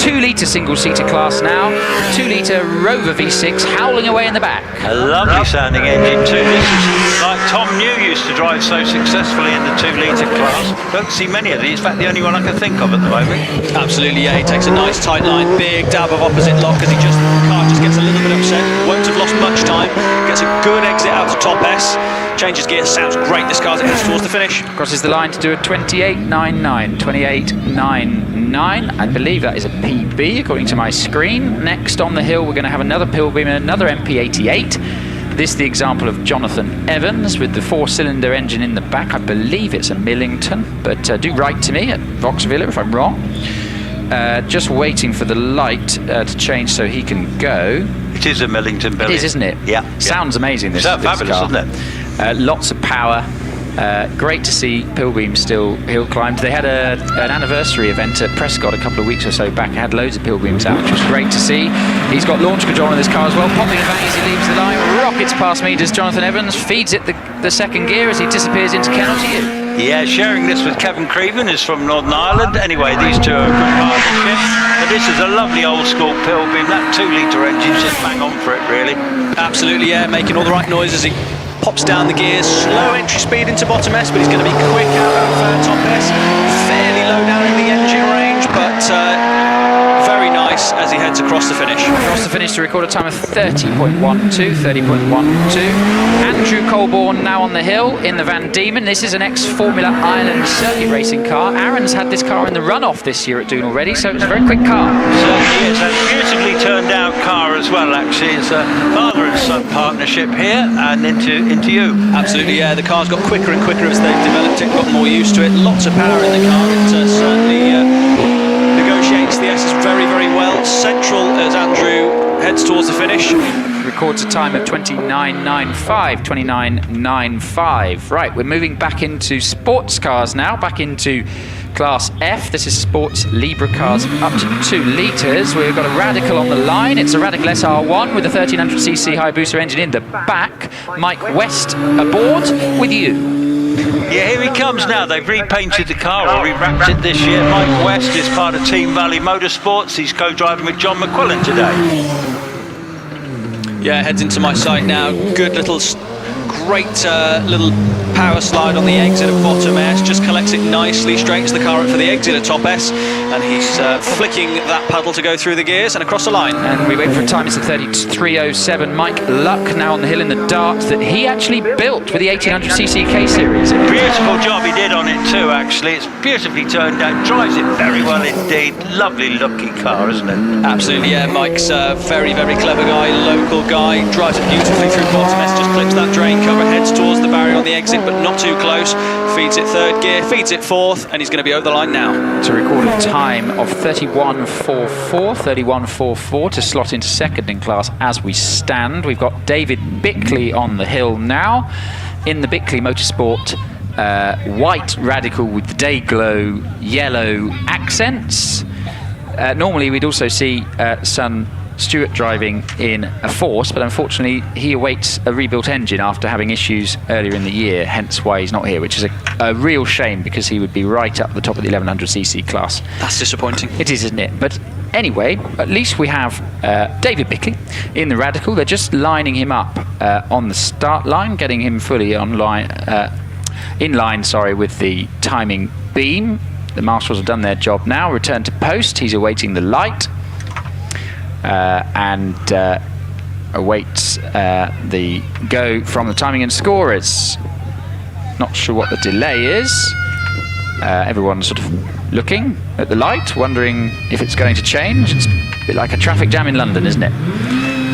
2-litre single-seater class now. 2-litre Rover V6 howling away in the back. A lovely sounding engine too. This is like Tom New used to drive so successfully in the 2-litre class. Don't see many of these. In fact, the only one I can think of at the moment. Absolutely, yeah, he takes a nice tight line, big dab of opposite lock as the car just gets a little bit upset, won't have lost much time, gets a good exit out to top S, changes gear, sounds great, this car's heads towards the finish. Crosses the line to do a 28.99, 28.99, I believe that is a PB according to my screen. Next on the hill we're going to have another Pillbeam and another MP88. This is the example of Jonathan Evans with the 4-cylinder engine in the back. I believe it's a Millington, but do write to me at Vauxville if I'm wrong. Just waiting for the light to change so he can go. It is a Millington, Billy. It is, isn't it? Yeah. Sounds amazing, this fabulous, car. isn't it? Lots of power. Great to see Pillbeam still hill climbed. They had an anniversary event at Prescott a couple of weeks or so back. It had loads of Pillbeams out, which was great to see. He's got launch control on this car as well. Popping it back as he leaves the line. Rockets past me does Jonathan Evans. Feeds it the second gear as he disappears into Kennel to you. Yeah, sharing this with Kevin Creven, who's from Northern Ireland. Anyway, these two are a good partnership. But this is a lovely old school Pillbeam. That 2-litre engine's just bang on for it, really. Absolutely, yeah, making all the right noises. He pops down the gears, slow entry speed into bottom S, but he's going to be quick out of top S. Fairly low down in the engine range, but very nice as he heads across the finish. Across the finish to record a time of 30.12, 30.12. Andrew Colborne now on the hill in the Van Diemen. This is an ex-Formula Ireland circuit racing car. Aaron's had this car in the runoff this year at Doon already, so it's a very quick car. Certainly is. A beautifully turned out car as well, actually. It's a father and son partnership here, and into you. Absolutely, yeah. The car's got quicker and quicker as they've developed it, got more used to it. Lots of power in the car. It certainly negotiates the S's very, very well. Central as Andrew heads towards the finish. Records a time of 29.95, 29.95. Right, we're moving back into sports cars now, back into Class F. This is Sports Libra cars up to 2 litres. We've got a Radical on the line. It's a Radical SR1 with a 1300cc Hayabusa engine in the back. Mike West aboard with you. Yeah, here he comes now. They've repainted the car or rewrapped it this year. Mike West is part of Team Valley Motorsports. He's co-driving with John McQuillan today. Yeah, heads into my sight now. Good little, great little power slide on the exit of bottom S. Just collects it nicely, straightens the car up for the exit at top S, and he's flicking that paddle to go through the gears and across the line. And we wait for a time. It's a 33.07. Mike Luck now on the hill in the Dart that he actually built with the 1800cc K Series. Beautiful job he did on it too, actually. It's beautifully turned out, drives it very well indeed. Lovely looking car, isn't it? Absolutely, yeah. Mike's a very, very clever guy, local guy, drives it beautifully through bottom S, just clips that drain cover, heads towards the barrier on the exit, but not too close. Feeds it third gear, feeds it fourth, and he's going to be over the line now. To record a time of 31.44 to slot into second in class as we stand. We've got David Bickley on the hill now in the Bickley Motorsport white Radical with the day glow yellow accents. Normally we'd also see son Stuart driving in a Force, but unfortunately he awaits a rebuilt engine after having issues earlier in the year, hence why he's not here, which is a real shame because he would be right up the top of the 1100cc class. That's disappointing. It is, isn't it? But anyway, at least we have David Bickley in the Radical. They're just lining him up on the start line, getting him fully in line with the timing beam. The marshals have done their job now. Return to post. He's awaiting the light. And awaits the go from the timing and scorers. Not sure what the delay is. Everyone's sort of looking at the light, wondering if it's going to change. It's a bit like a traffic jam in London, isn't it?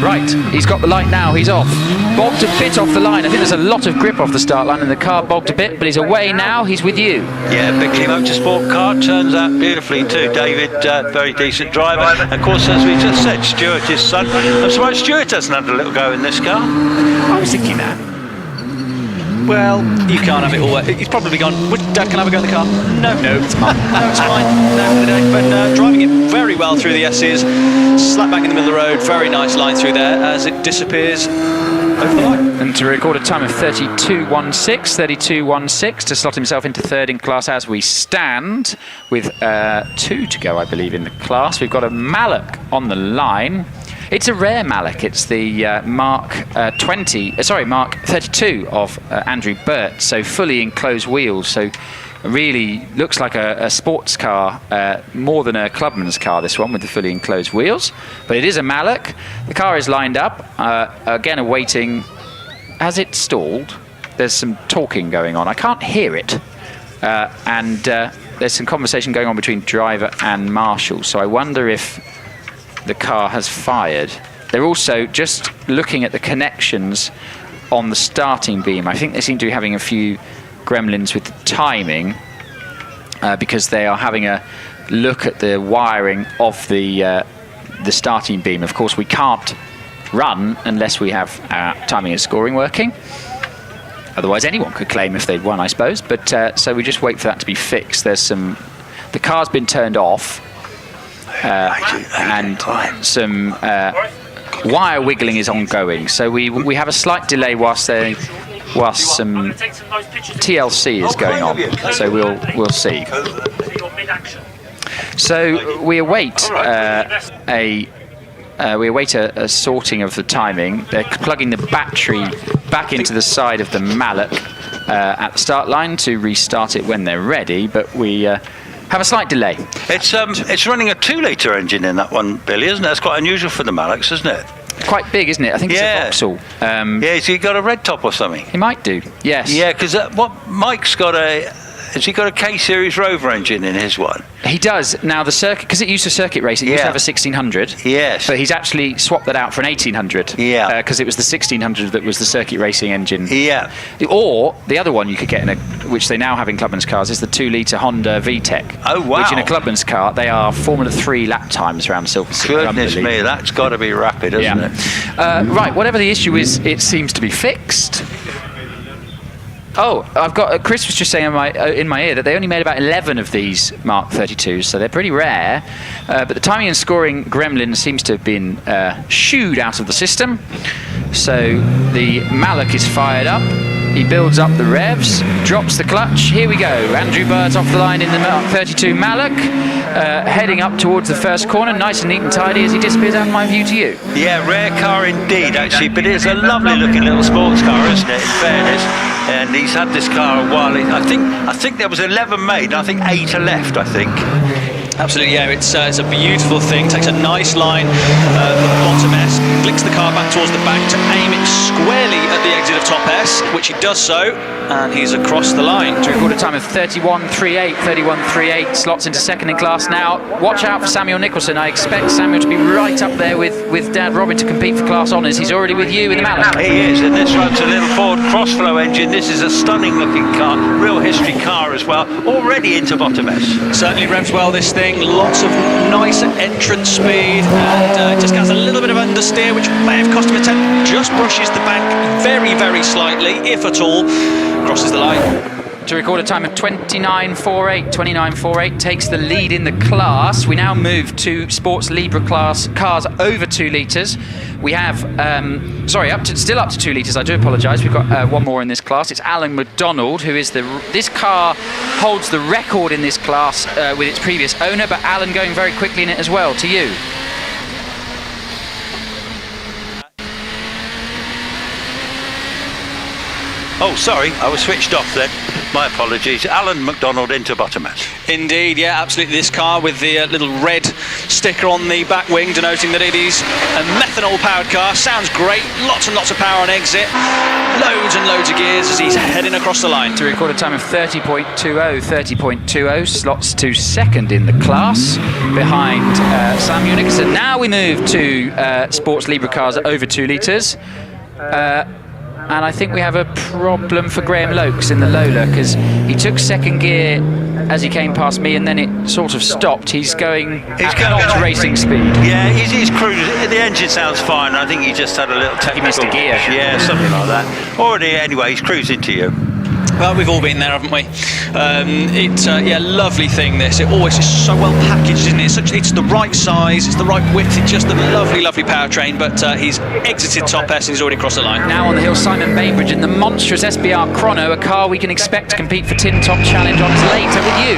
Right, he's got the light now, he's off. Bogged a bit off the line. I think there's a lot of grip off the start line and the car bogged a bit, but he's away now, he's with you. Yeah, Bickley Motorsport car turns out beautifully too. David, very decent driver. And of course, as we just said, Stuart, his son. I'm surprised Stuart hasn't had a little go in this car. I was thinking that. Well, you can't have it all. He's probably gone, Dad, can I have a go in the car? No, it's mine. No, it's fine. No, for the day. But driving it very well through the S's, slap back in the middle of the road, very nice line through there as it disappears over the line. And to record a time of 32.16 to slot himself into third in class as we stand, with 2 to go, I believe, in the class. We've got a Mallock on the line. It's a rare Mallock. It's the Mark 32 of Andrew Burt, so fully enclosed wheels. So really looks like a sports car, more than a clubman's car, this one, with the fully enclosed wheels. But it is a Mallock. The car is lined up, again awaiting. Has it stalled? There's some talking going on. I can't hear it. And there's some conversation going on between driver and marshal. So I wonder if the car has fired. They're also just looking at the connections on the starting beam. I think they seem to be having a few gremlins with the timing because they are having a look at the wiring of the starting beam. Of course, we can't run unless we have our timing and scoring working. Otherwise, anyone could claim if they'd won, I suppose. But so we just wait for that to be fixed. There's some. The car's been turned off. And some wire wiggling is ongoing, so we have a slight delay whilst some TLC is going on. So we'll see. So we await a sorting of the timing. They're plugging the battery back into the side of the Mallock at the start line to restart it when they're ready, but we have a slight delay. It's running a 2-litre engine in that one, Billy, isn't it? That's quite unusual for the Mallocks, isn't it? Quite big, isn't it? I think it's a Vauxhall. Yeah, so he got a red top or something? He might do, yes. Yeah, because Mike's got has he got a K-Series Rover engine in his one? He does. Now, the circuit, because it used to circuit race, it used to have a 1600. Yes. But he's actually swapped that out for an 1800. Yeah. Because it was the 1600 that was the circuit racing engine. Yeah. Or the other one you could get which they now have in Clubman's cars, is the 2-litre Honda VTEC. Oh, wow. Which in a Clubman's car, they are Formula 3 lap times around Silverstone. Goodness me, that's got to be rapid, isn't it? Right, whatever the issue is, it seems to be fixed. Oh, I've got. Chris was just saying in my ear that they only made about 11 of these Mark 32s, so they're pretty rare. But the timing and scoring gremlin seems to have been shooed out of the system. So the Mallock is fired up. He builds up the revs, drops the clutch. Here we go. Andrew Burt off the line in the Mark 32 Mallock, heading up towards the first corner, nice and neat and tidy as he disappears out of my view to you. Yeah, rare car indeed, actually, but it's a lovely looking little sports car, isn't it, in fairness? And he's had this car a while. I think there was 11 made, and I think 8 are left, I think. Absolutely, yeah, it's a beautiful thing. Takes a nice line at the bottom S, flicks the car back towards the back to aim it squarely at the exit of top S, which he does so, and he's across the line. To record a time of 31.38, slots into second in class now. Watch out for Samuel Nicholson. I expect Samuel to be right up there with Dad Robin to compete for class honours. He's already with you in the Mallock. He is, and this runs a little Ford Crossflow engine. This is a stunning looking car, real history car as well, already into bottom S. Certainly revs well, this thing. Lots of nice entrance speed, and just has a little bit of understeer, which may have cost him a tenth. Just brushes the bank very, very slightly, if at all, crosses the line. To record a time of 29.48, takes the lead in the class. We now move to Sports Libra class cars over 2 litres. We have, still up to 2 litres, I do apologise. We've got one more in this class. It's Alan McDonald, who is this car holds the record in this class with its previous owner, but Alan going very quickly in it as well. To you. Oh, sorry, I was switched off then. My apologies. Alan McDonald into Bottomess. Indeed, yeah, absolutely. This car with the little red sticker on the back wing denoting that it is a methanol-powered car. Sounds great. Lots and lots of power on exit. Loads and loads of gears as he's heading across the line. To record a time of 30.20, slots to second in the class behind Sam Munich. So now we move to Sports Libre cars over 2 litres. And I think we have a problem for Graham Lokes in the Lola, because he took second gear as he came past me, and then it sort of stopped. He's going at racing speed. Yeah, he's cruising. The engine sounds fine. I think he just had a little technical... He missed a gear. Yeah, something like that. Or anyway, he's cruising to you. Well, we've all been there, haven't we? Yeah, lovely thing, this. It always is so well packaged, isn't it? It's the right size, it's the right width, it's just a lovely, lovely powertrain, but he's exited top S and he's already crossed the line. Now on the hill, Simon Bainbridge in the monstrous SBR Chrono, a car we can expect to compete for Tin Top Challenge on later with you.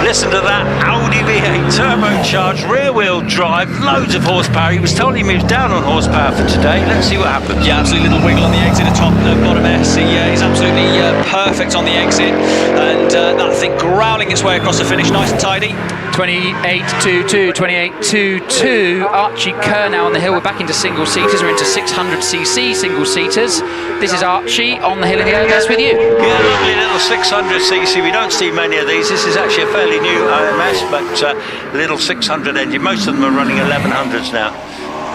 Listen to that Audi V8 turbocharged, rear-wheel drive, loads of horsepower. He was told he moves down on horsepower for today. Let's see what happens. Yeah, absolutely. Little wiggle on the exit, a top, bottom S. He's absolutely perfect on the exit, and that thing growling its way across the finish, nice and tidy. 28.22, 28.22. Archie Kerr now on the hill. We're back into single seaters. We're into 600cc single seaters. This is Archie on the hill in the OMS with you. Yeah, lovely little 600cc. We don't see many of these. This is actually a fairly new OMS, but little 600 engine. Most of them are running 1100s now.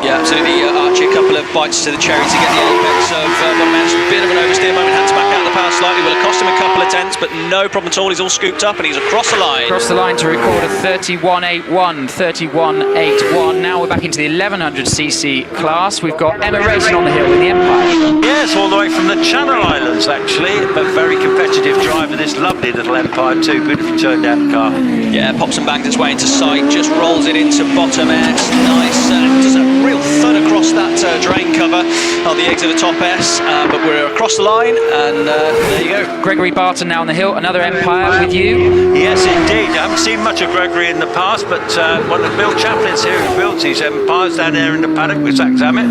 Yeah, absolutely. Archie, a couple of bites to the cherry to get the apex of bottom S. A bit of an oversteer moment, had to back out the power slightly. Will have cost him a couple of tenths, but no problem at all. He's all scooped up and he's across the line. Across the line to record a 31.81, 31.81. Now we're back into the 1100cc class. We've got Emma Racing on the hill with the Empire. Yes, all the way from the Channel Islands, actually. But very competitive driver, this lovely little Empire 2. Beautifully turned out car. Yeah, pops and bangs its way into sight, just rolls it into bottom S. Nice. Does a real thud across that drain cover on the exit of top S, but we're across the line, and there you go. Gregory Barton now on the hill, another Empire with you. Yes, indeed. I haven't seen much of Gregory in the past, but one of Bill Chaplin's here who builds these Empires down there in the paddock with Zach Zammit.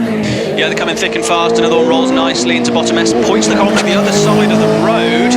Yeah, they're coming thick and fast. Another one rolls nicely into bottom S, points the car to the other side of the road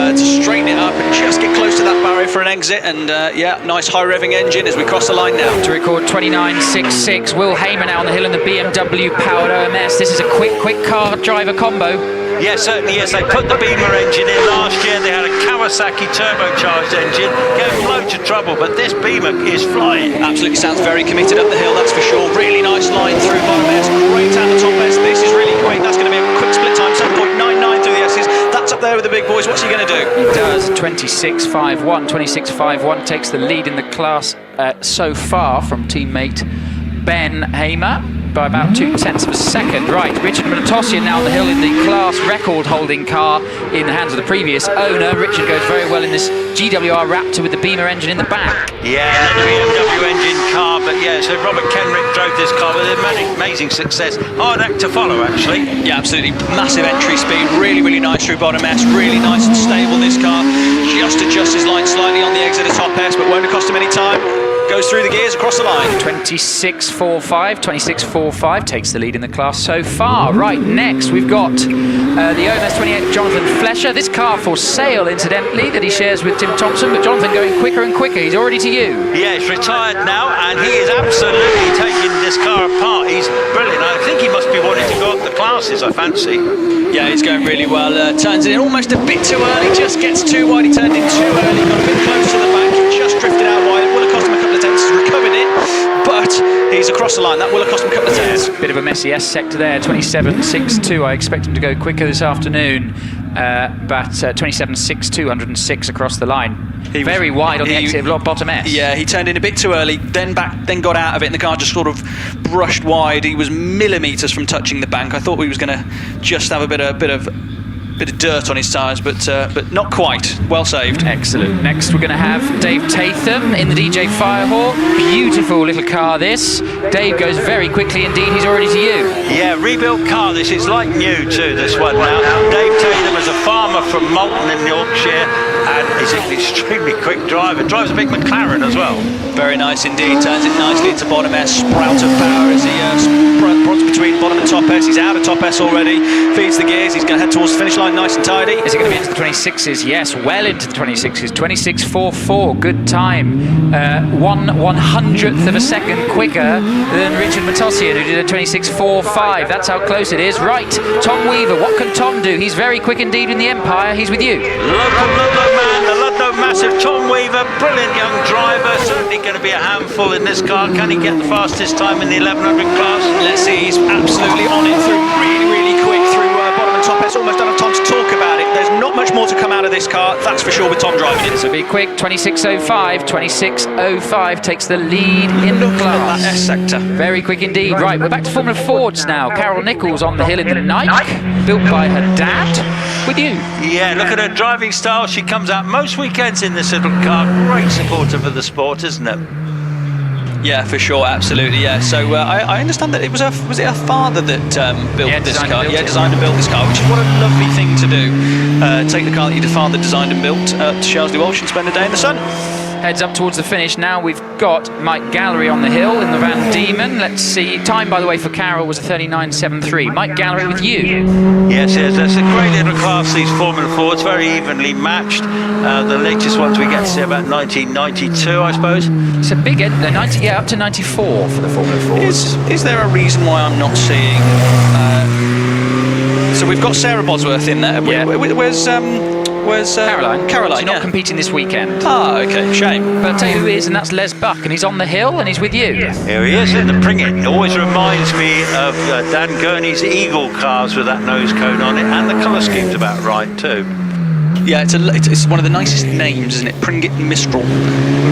to straighten it up and just get close to that barrier for an exit, and yeah, nice high revving engine as we cross the line now. To record 29.66, Will Hamer now on the hill in the BMW powered OMS. This is a quick car driver combo. Yes, certainly, yes. They put the Beamer engine in last year. They had a Kawasaki turbocharged engine. Gave loads of trouble, but this Beamer is flying. Absolutely sounds very committed up the hill, that's for sure. Really nice line through bottom S. Great out the top S. This is really quick. That's going to be a quick split time, 7.99 through the S's. That's up there with the big boys. What's he going to do? He does 26.51. 26.51 takes the lead in the class so far from teammate Ben Hamer by about 0.2 of a second. Right, Richard Matossian now on the hill in the class record-holding car in the hands of the previous owner. Richard goes very well in this GWR Raptor with the Beamer engine in the back. Yeah, another BMW engine car, but yeah, so Robert Kenrick drove this car with amazing success. Hard act to follow, actually. Yeah, absolutely. Massive entry speed, really, really nice through bottom S, really nice and stable, this car. Just adjusts his line slightly on the exit of top S, but won't have cost him any time. Goes through the gears across the line. 26.45 takes the lead in the class so far. Right, next we've got the OMS 28 Jonathan Flesher. This car for sale, incidentally, that he shares with Tim Thompson, but Jonathan going quicker and quicker. He's already to you. Yeah, he's retired now, and he is absolutely taking this car apart. He's brilliant. I think he must be wanting to go up the classes, I fancy. Yeah, he's going really well. Turns it in almost a bit too early, just gets too wide. He turned in too early, got a bit close to the back, just drifted out wide. Would have cost him a couple of tenths, recovered it, but he's across the line. That will have cost him a couple of tenths. Bit of a messy S sector there, 27.62. I expect him to go quicker this afternoon, but 27.62, 106 across the line. Very wide on the exit of bottom S. Yeah, he turned in a bit too early, then got out of it, and the car just sort of brushed wide. He was millimetres from touching the bank. I thought he was going to just have a bit of dirt on his tyres, but not quite. Well saved. Excellent. Next we're going to have Dave Tatham in the DJ Firehawk. Beautiful little car this. Dave goes very quickly indeed. He's already to you. Yeah, rebuilt car this. It's like new too, this one now. Dave Tatham is a farmer from Malton in Yorkshire. and is an extremely quick driver. Drives a big McLaren as well. Very nice indeed. Turns it nicely into bottom S. Sprout of power as he prods between bottom and top S. He's out of top S already. Feeds the gears. He's going to head towards the finish line nice and tidy. Is it going to be into the 26s? Yes, well into the 26s. 26.44. Good time. 1/100th of a second quicker than Richard Matossian, who did a 26.45. That's how close it is. Right, Tom Weaver. What can Tom do? He's very quick indeed in the Empire. He's with you. Local Ludlow man, the Ludlow massive Tom Weaver, brilliant young driver, certainly going to be a handful in this car. Can he get the fastest time in the 1100 class? Let's see, he's absolutely on it through really quick through bottom and top. It's almost don't have time to talk about it. There's not much more to come out of this car, that's for sure, with Tom driving it. So be quick, 26.05. 26.05 takes the lead in the class. That S sector. Very quick indeed. Right, we're back to Formula Fords now. Carol Nichols on the hill in the Nike, built by her dad. With you. Yeah, look at her driving style. She comes out most weekends in this little car. Great supporter for the sport, isn't it? Yeah, for sure, absolutely, yeah. So I understand that it was it her father that built this car? Yeah, designed and built this car, which is what a lovely thing to do. Take the car that your father designed and built to Shelsley Walsh and spend a day in the sun. Heads up towards the finish now. We've got Mike Gallery on the hill in the Van Diemen. Let's see. Time, by the way, for Carol was a 39.73. Mike Gallery with you. Yes, that's a great little class, these Formula Fords, very evenly matched. The latest ones we get to see about 1992, I suppose. It's a big end. 90, yeah, up to 94 for the Formula Fords. Is there a reason why I'm not seeing... so we've got Sarah Bosworth in there. Yeah. Where's Caroline? Caroline, She's not competing this weekend. Ah, okay, shame. But I'll tell you who is, and that's Les Buck, and he's on the hill, and he's with you. Here he is in the Pringett. It always reminds me of Dan Gurney's Eagle cars with that nose cone on it, and the colour scheme's about right too. Yeah, it's one of the nicest names, isn't it? Pringett Mistral.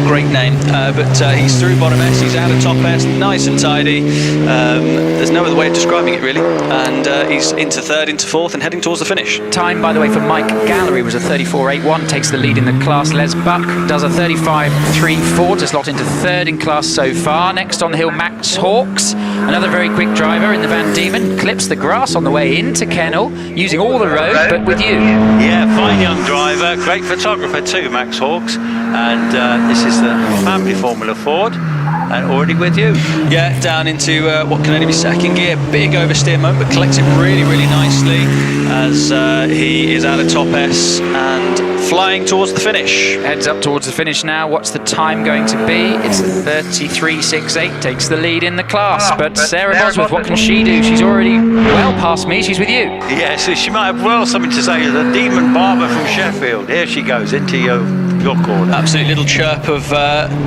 Great name. But he's through bottom S, he's out of top S, nice and tidy. There's no other way of describing it, really. And he's into third, into fourth, and heading towards the finish. Time, by the way, for Mike Gallery was a 34.81, takes the lead in the class. Les Buck does a 35.34 to slot into third in class so far. Next on the hill, Max Hawkes, another very quick driver in the Van Diemen, clips the grass on the way into Kennel, using all the road, but with you. Yeah, fine young driver, great photographer too, Max Hawkes, and this is the family Formula Ford, and already with you. Yeah, down into what can only be second gear, big oversteer moment, but collects it really nicely as he is out of top S and flying towards the finish. Heads up towards the finish now. What's the time going to be? It's 33.68, takes the lead in the class. But Sarah Bosworth, what can she do? She's already well past me. She's with you. Yeah, so she might have well something to say. The Demon Barber from Sheffield. Here she goes into your corner. Absolute little chirp of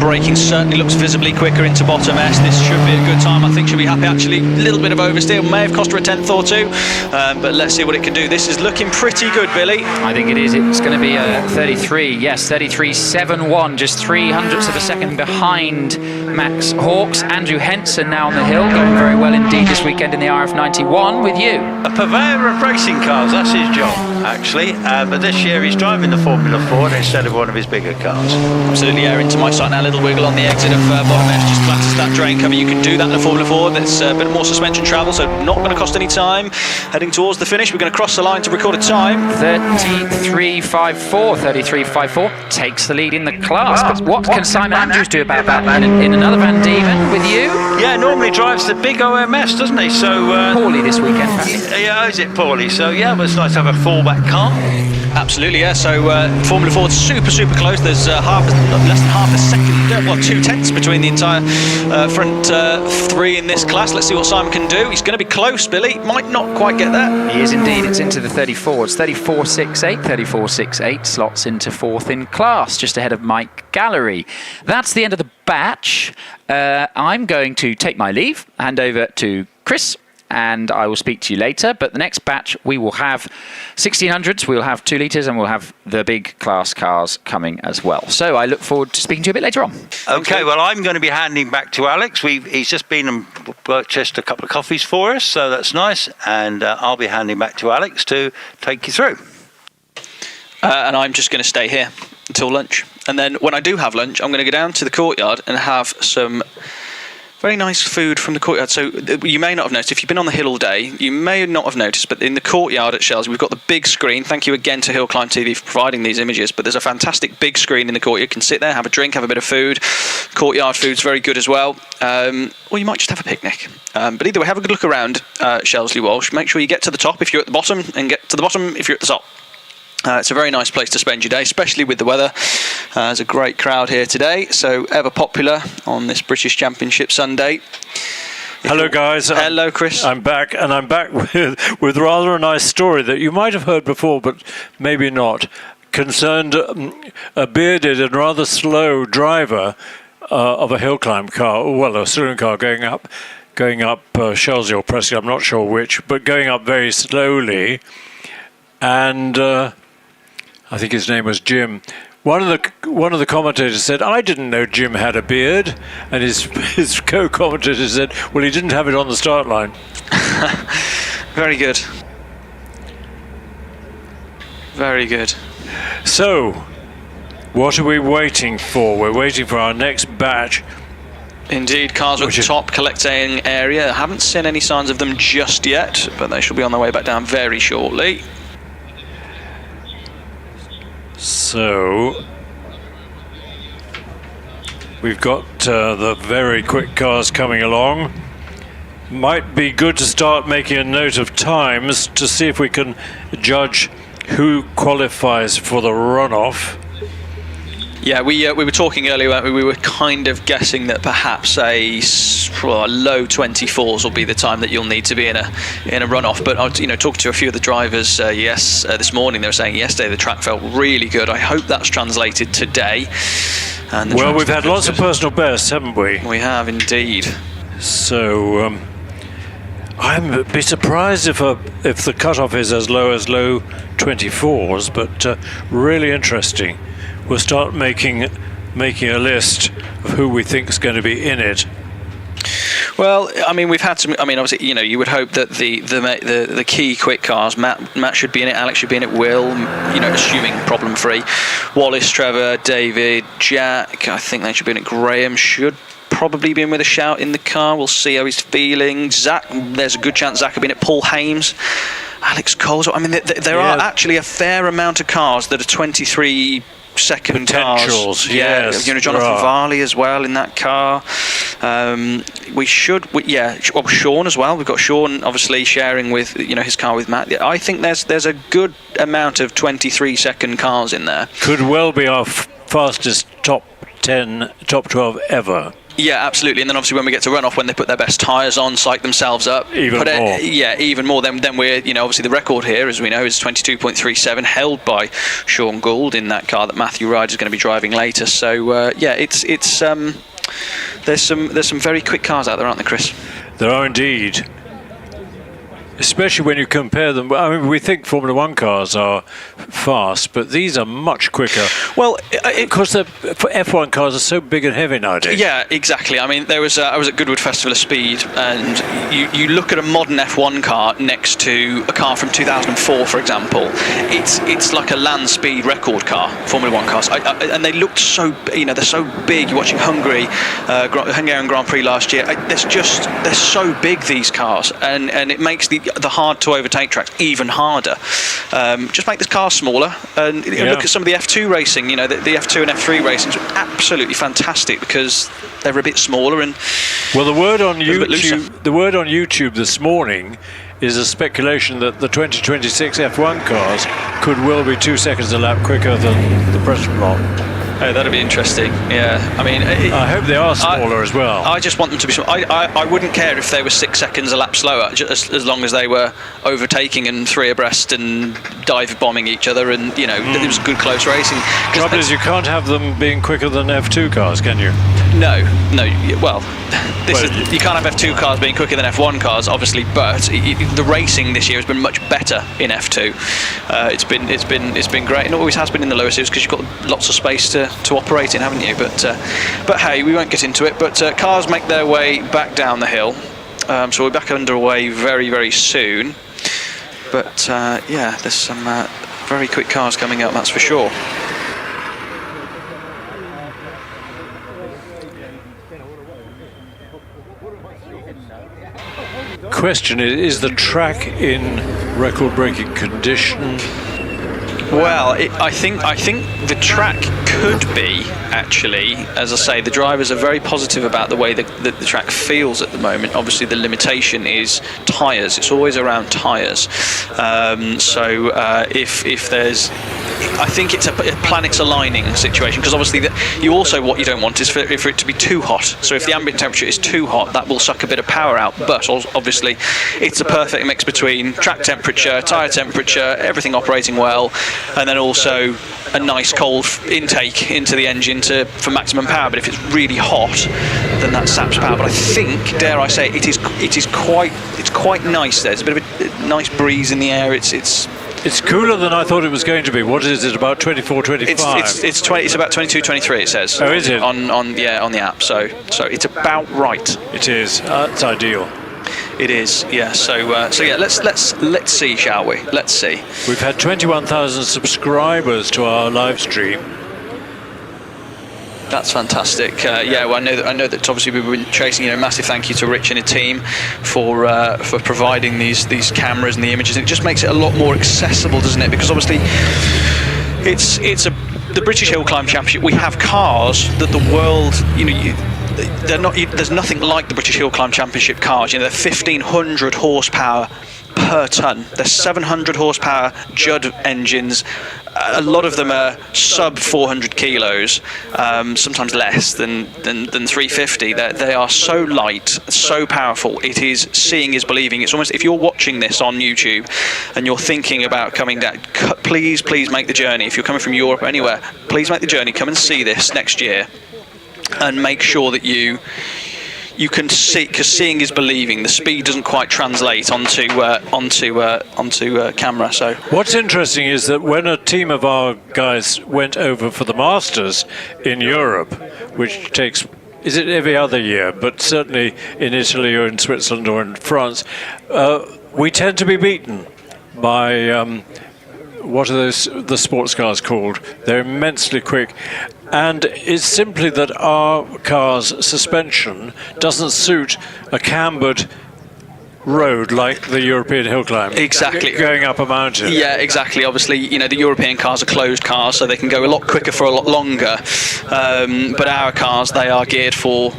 braking. Certainly looks visibly quicker into bottom S. This should be a good time. I think she'll be happy. Actually, a little bit of oversteer may have cost her a tenth or two, but let's see what it can do. This is looking pretty good, Billy. I think it is. It's going to be a 33. Yes, 33.71, just 300ths of a second behind Max Hawkes. Andrew Henson now on the hill, going very well indeed this weekend in the RF91 with you. A purveyor of racing cars, that's his job, actually. But this year he's driving the Formula Ford instead of one of his bigger cars. Absolutely, yeah, into my sight now. A little wiggle on the exit of bottom S, just flatters that drain cover. You can do that in the Formula Ford. That's a bit more suspension travel, so not going to cost any time. Heading towards the finish, we're going to cross the line to record a time. 33.54 takes the lead in the class. But what can Simon Andrews do about that in another Van Diemen with you? Yeah, normally drives the big OMS, doesn't he? So poorly this weekend, apparently. Yeah, is it poorly? So yeah, but it's nice to have a fallback car. Absolutely, yeah. So Formula Ford's super close. There's less than half a second, 2/10 between the entire front three in this class. Let's see what Simon can do. He's going to be close, Billy. Might not quite get there. He is indeed. It's into the 34. It's 34.68. 34.68 slots into fourth in class, just ahead of Mike Gallery. That's the end of the batch. I'm going to take my leave, hand over to Chris, and I will speak to you later. But the next batch, we will have 1600s, we'll have 2 litres, and we'll have the big class cars coming as well. So I look forward to speaking to you a bit later on. Okay, well, I'm going to be handing back to Alex. He's just been and purchased a couple of coffees for us, so that's nice. And I'll be handing back to Alex to take you through. And I'm just going to stay here until lunch. And then when I do have lunch, I'm going to go down to the courtyard and have some Very nice food from the courtyard. So you may not have noticed, if you've been on the hill all day, you may not have noticed, but in the courtyard at Shells, we've got the big screen. Thank you again to HillClimb.TV for providing these images, but there's a fantastic big screen in the courtyard. You can sit there, have a drink, have a bit of food. Courtyard food's very good as well. Or you might just have a picnic. But either way, have a good look around Shelsley Walsh. Make sure you get to the top if you're at the bottom, and get to the bottom if you're at the top. It's a very nice place to spend your day, especially with the weather. There's a great crowd here today, so ever popular on this British Championship Sunday. Hello guys. Hello Chris. I'm back, and I'm back with rather a nice story that you might have heard before, but maybe not. Concerned a bearded and rather slow driver of a hill climb car, well, a saloon car going up Shelsley or Prescott, I'm not sure which, but going up very slowly, and I think his name was Jim. One of the commentators said, "I didn't know Jim had a beard," and his co-commentator said, "Well, he didn't have it on the start line." Very good. Very good. So, what are we waiting for? We're waiting for our next batch. Indeed, cars at the top collecting area. I haven't seen any signs of them just yet, but they should be on their way back down very shortly. So, we've got the very quick cars coming along. Might be good to start making a note of times to see if we can judge who qualifies for the runoff. Yeah, we were talking earlier. We were kind of guessing that perhaps a low 24s will be the time that you'll need to be in a runoff. But I talked to a few of the drivers this morning. They were saying yesterday the track felt really good. I hope that's translated today. And well, we've had lots of personal bests, haven't we? We have indeed. So I'm a bit surprised if the cutoff is as low 24s, but really interesting. We'll start making a list of who we think is going to be in it. Well, I mean, we've had some. I mean, obviously, you would hope that the key quick cars, Matt should be in it, Alex should be in it, Will, assuming problem free. Wallace, Trevor, David, Jack. I think they should be in it. Graham should probably be in with a shout in the car. We'll see how he's feeling. Zach, there's a good chance Zach will be in it. Paul Hames, Alex Coles. I mean, there are actually a fair amount of cars that are 23-second cars. Yes, Jonathan Varley as well in that car. Sean as well. We've got Sean obviously sharing with his car with Matt. I think there's a good amount of 23-second cars in there. Could well be our fastest top 12 ever. Yeah, absolutely. And then obviously when we get to runoff, when they put their best tyres on, psych themselves up, even more. Even more. Then we're, obviously the record here, as we know, is 22.37, held by Sean Gould in that car that Matthew Ryder is going to be driving later. So it's there's some very quick cars out there, aren't there, Chris? There are indeed. Especially when you compare them. I mean, we think Formula One cars are fast, but these are much quicker. Well, because the F1 cars are so big and heavy nowadays. Yeah, exactly. I mean, I was at Goodwood Festival of Speed, and you look at a modern F1 car next to a car from 2004, for example. It's like a land speed record car, Formula One cars, and they looked so they're so big. You're watching Hungarian Grand Prix last year. They're so big, these cars, and it makes the hard to overtake tracks even harder. Just make the car smaller, and look at some of the F2 racing. The F2 and F3 racing is absolutely fantastic because they're a bit smaller and. Well, the word on YouTube this morning is a speculation that the 2026 F1 cars could well be 2 seconds a lap quicker than the present lot. Oh, that'd be interesting. Yeah, I mean, I hope they are smaller as well. I just want them to be small. I wouldn't care if they were 6 seconds a lap slower, just as long as they were overtaking and 3 abreast and dive bombing each other, and it was good close racing. The trouble is, you can't have them being quicker than F2 cars, can you? No. Well, you can't have F2 cars being quicker than F1 cars, obviously, but the racing this year has been much better in F2. It's been great, and it always has been in the lower series because you've got lots of space to operate in, haven't you? But hey, we won't get into it. But cars make their way back down the hill, so we're back underway very, very soon. But there's some very quick cars coming up, that's for sure. question is the track in record-breaking condition? Well, I think the track could be, actually. As I say, the drivers are very positive about the way the track feels at the moment. Obviously, the limitation is tyres. It's always around tyres. So if there's... I think it's a planets aligning situation, because obviously what you don't want is for it to be too hot. So if the ambient temperature is too hot, that will suck a bit of power out. But obviously, it's a perfect mix between track temperature, tyre temperature, everything operating well, and then also a nice cold intake into the engine for maximum power. But if it's really hot, then that saps power. But I think, dare I say, it's quite nice. There's a bit of a nice breeze in the air. It's cooler than I thought it was going to be. What is it, about 24, 25? It's about 22, 23, it says. Oh, is it? On the app. So it's about right. It is. It's ideal. It is, yeah. So yeah, let's see, shall we? Let's see. We've had 21,000 subscribers to our live stream. That's fantastic. Yeah, well, I know that obviously we've been chasing. Massive thank you to Rich and his team for providing these cameras and the images. And it just makes it a lot more accessible, doesn't it? Because obviously, it's the British Hillclimb Championship. We have cars that the world, they're not. There's nothing like the British Hillclimb Championship cars. They're 1,500 horsepower per ton. They're 700 horsepower Judd engines. A lot of them are sub 400 kilos, sometimes less than 350. They are so light, so powerful. It is seeing is believing. It's almost, if you're watching this on YouTube and you're thinking about coming down, please make the journey. If you're coming from Europe or anywhere, please make the journey. Come and see this next year, and make sure that you can see, because seeing is believing. The speed doesn't quite translate onto camera. So what's interesting is that when a team of our guys went over for the Masters in Europe, which takes, is it every other year, but certainly in Italy or in Switzerland or in France, we tend to be beaten by what are the sports cars called? They're immensely quick. And it's simply that our car's suspension doesn't suit a cambered road like the European hill climb. Exactly. Going up a mountain. Yeah, exactly. Obviously, the European cars are closed cars, so they can go a lot quicker for a lot longer. But our cars, they are geared for...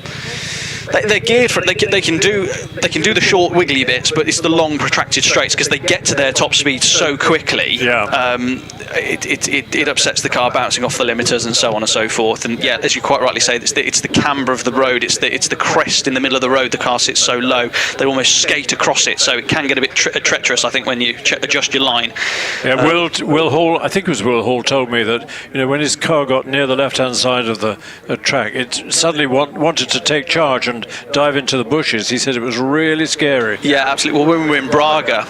They're geared for it. They can do the short wiggly bits, but it's the long protracted straights, because they get to their top speed so quickly. Yeah. It upsets the car, bouncing off the limiters and so on and so forth. And yeah, as you quite rightly say, it's the camber of the road. It's the crest in the middle of the road. The car sits so low, they almost skate across it. So it can get a bit treacherous, I think, when you adjust your line. Yeah, Will Hall, I think it was Will Hall, told me that when his car got near the left-hand side of the track, it suddenly wanted to take charge and dive into the bushes. He said it was really scary. Yeah, absolutely. Well, when we were in Braga,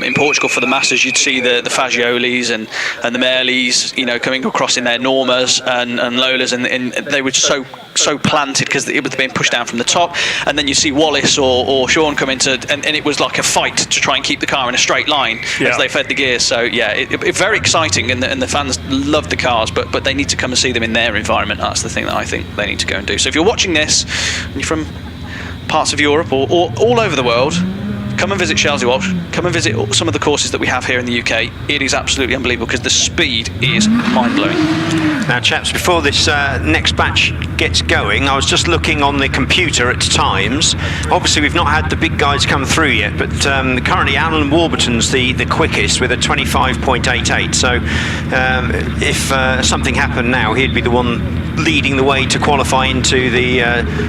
in Portugal for the Masters, you'd see the Fagiolis and the Merlis, coming across in their Normas and Lolas, and they were so planted because it was being pushed down from the top. And then you see Wallace or Sean come into, and it was like a fight to try and keep the car in a straight line as they fed the gears. So yeah, it's very exciting, and the fans love the cars, but they need to come and see them in their environment. That's the thing that I think they need to go and do. So if you're watching this and you're from parts of Europe or all over the world, come and visit Shelsley Walsh. Come and visit some of the courses that we have here in the UK. It is absolutely unbelievable, because the speed is mind-blowing. Now, chaps, before this next batch gets going, I was just looking on the computer at times. Obviously, we've not had the big guys come through yet, but currently Alan Warburton's the quickest with a 25.88. So if something happened now, he'd be the one leading the way to qualify into the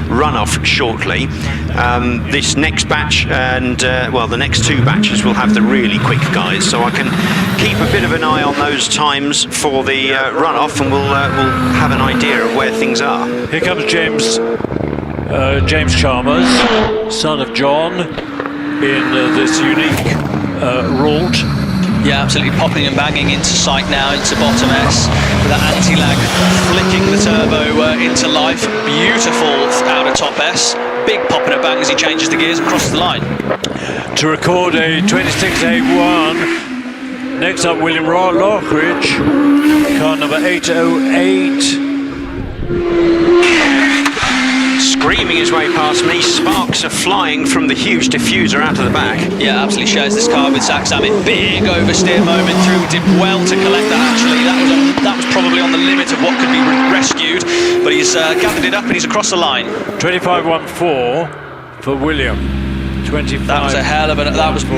runoff shortly. This next batch and the next two batches will have the really quick guys, so I can keep a bit of an eye on those times for the runoff, and we'll have an idea of where things are. Here comes James Chalmers, son of John, in this unique Ralt. Yeah, absolutely popping and banging into sight now, into bottom S, with that anti-lag flicking the turbo into life. Beautiful out of top S. Big pop and a bang as he changes the gears and crosses the line. To record a 26.81. Next up, William Lockridge, car number 808. screaming his way past me. Sparks are flying from the huge diffuser out of the back. Yeah, absolutely shares this car with Zach Zammit. Big oversteer moment through. Did well to collect that, actually. That was probably on the limit of what could be rescued. But he's gathered it up and he's across the line. 25.14 for William. 25. That was a hell of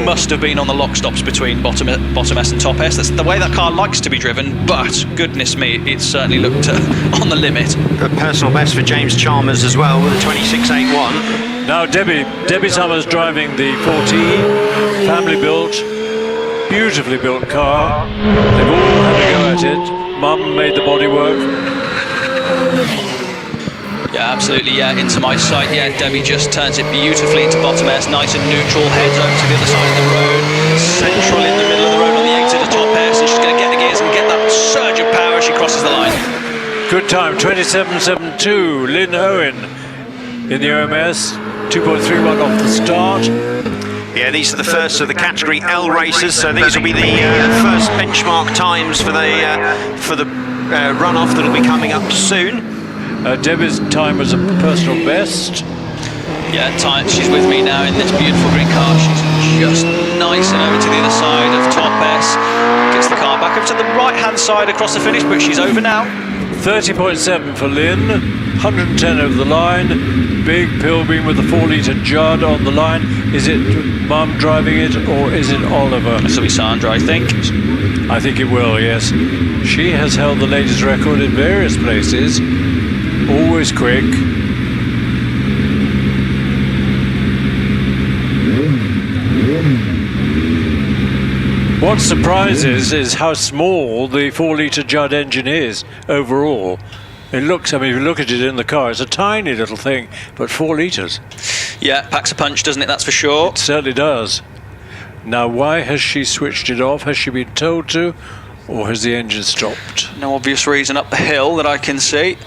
must have been on the lock stops between bottom S and top S. That's the way that car likes to be driven, but goodness me, it certainly looked on the limit. A personal best for James Chalmers as well with a 26.81. Now Debbie Summers driving the 14, family built, beautifully built car. They've all had a go at it. Mum made the bodywork. Yeah, absolutely, yeah, into my sight. Yeah, Debbie just turns it beautifully into bottom S, nice and neutral, heads over to the other side of the road, central in the middle of the road on the exit of top S, and she's going to get the gears and get that surge of power as she crosses the line. Good time, 27.72, Lynn Owen in the OMS, 2.31 off the start. Yeah, these are the first of the category L races, so these will be the first benchmark times for the runoff that'll be coming up soon. Debbie's time was a personal best. Yeah, she's with me now in this beautiful green car. She's just nice and over to the other side of top S. Gets the car back up to the right-hand side across the finish, but she's over now. 30.7 for Lynn, 110 over the line. Big Pilbeam with the 4-litre Judd on the line. Is it Mum driving it or is it Oliver? This will be Sandra, I think. I think it will, yes. She has held the ladies' record in various places. Always quick. What surprises is how small the 4-litre Judd engine is overall. It looks, I mean, if you look at it in the car, it's a tiny little thing, but 4 litres. Yeah, packs a punch, doesn't it? That's for sure. It certainly does. Now, why has she switched it off? Has she been told to, or has the engine stopped? No obvious reason up the hill that I can see.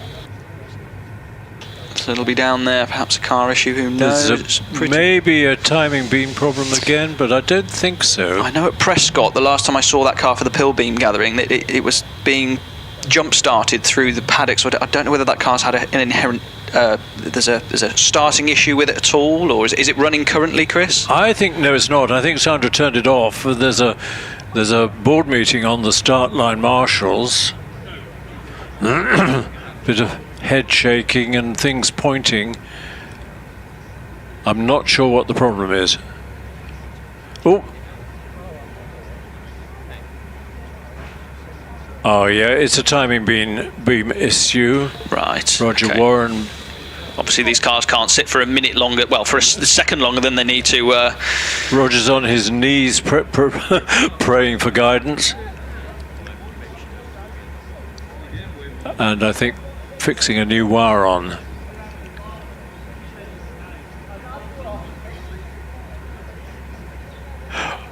So it'll be down there, perhaps a car issue, who knows? Maybe a timing beam problem again, but I don't think so. I know at Prescott, the last time I saw that car for the Pilbeam gathering, that it was being jump-started through the paddock, so I don't know whether that car's had an inherent... there's a starting issue with it at all, or is it running currently, Chris? I think, no, it's not. I think Sandra turned it off. There's a board meeting on the start line marshals. Bit of head shaking and things pointing. I'm not sure what the problem is. Oh yeah, it's a timing beam issue. Right. Roger okay. Warren. Obviously these cars can't sit for a minute longer, well, for a second longer than they need to. Roger's on his knees praying for guidance. And I think fixing a new wire on.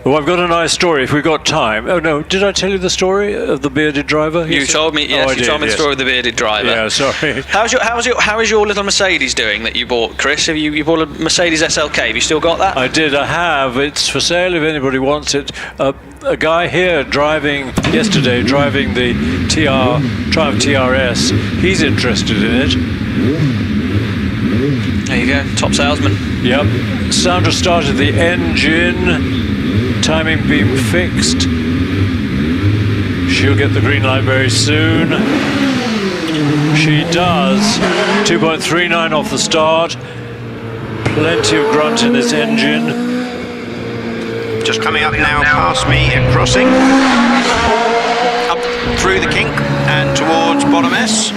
Oh, I've got a nice story if we've got time. Oh no, did I tell you the story of the bearded driver? You told me, yes, you told me the story of the bearded driver. Yeah, sorry. How is your little Mercedes doing that you bought, Chris? Have you bought a Mercedes SLK? Have you still got that? I did, I have. It's for sale if anybody wants it. A guy here yesterday driving the Triumph TRS, he's interested in it. There you go, top salesman. Yep. Sandra started the engine. Timing beam fixed. She'll get the green light very soon. She does. 2.39 off the start. Plenty of grunt in this engine. Just coming up now past me and crossing. Up through the kink and towards bottom S.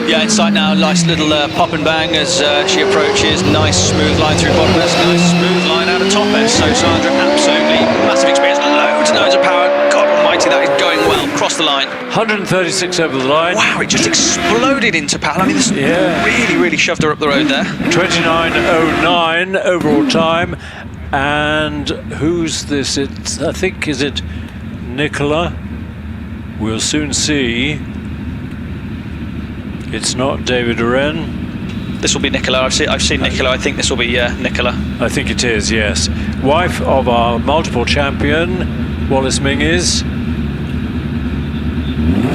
Yeah, in sight now, nice little pop and bang as she approaches. Nice smooth line through bottom S, nice smooth line out of top S. So Sandra, absolutely massive experience, loads of power. God almighty, that is going well. Cross the line. 136 over the line. Wow, it just exploded into power. I mean, this really shoved her up the road there. 29.09 overall time. And who's this? I think, is it Nicola? We'll soon see. It's not David Oren. This will be Nicola. I've seen Nicola. I think this will be Nicola. I think it is, yes. Wife of our multiple champion, Wallace Menzies.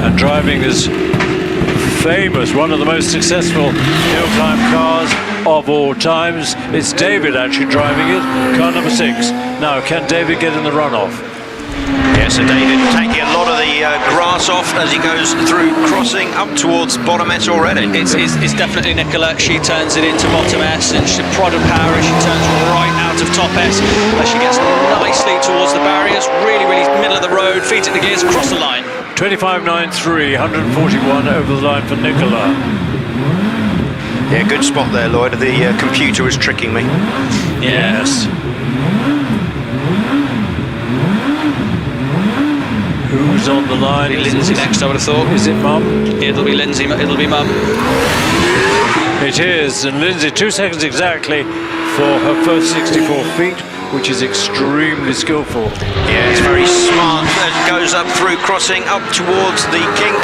And driving this famous, one of the most successful hill climb cars of all times. It's David actually driving it, car number 6. Now, can David get in the runoff? Yeah, so David taking a lot of the grass off as he goes through crossing up towards bottom S already. It's definitely Nicola. She turns it into bottom S, and she prod of power as she turns right out of top S as she gets nicely towards the barriers, really middle of the road, feet in the gears, across the line. 25.93, 141 over the line for Nicola. Yeah, good spot there, Lloyd. The computer was tricking me. Yes. Who's on the line? Lindsay next, I would have thought. Is it Mum? It'll be Lindsay, it'll be Mum. It is, and Lindsay 2 seconds exactly for her first 64 feet, which is extremely skillful. Yeah, it's very smart. It goes up through crossing, up towards the kink.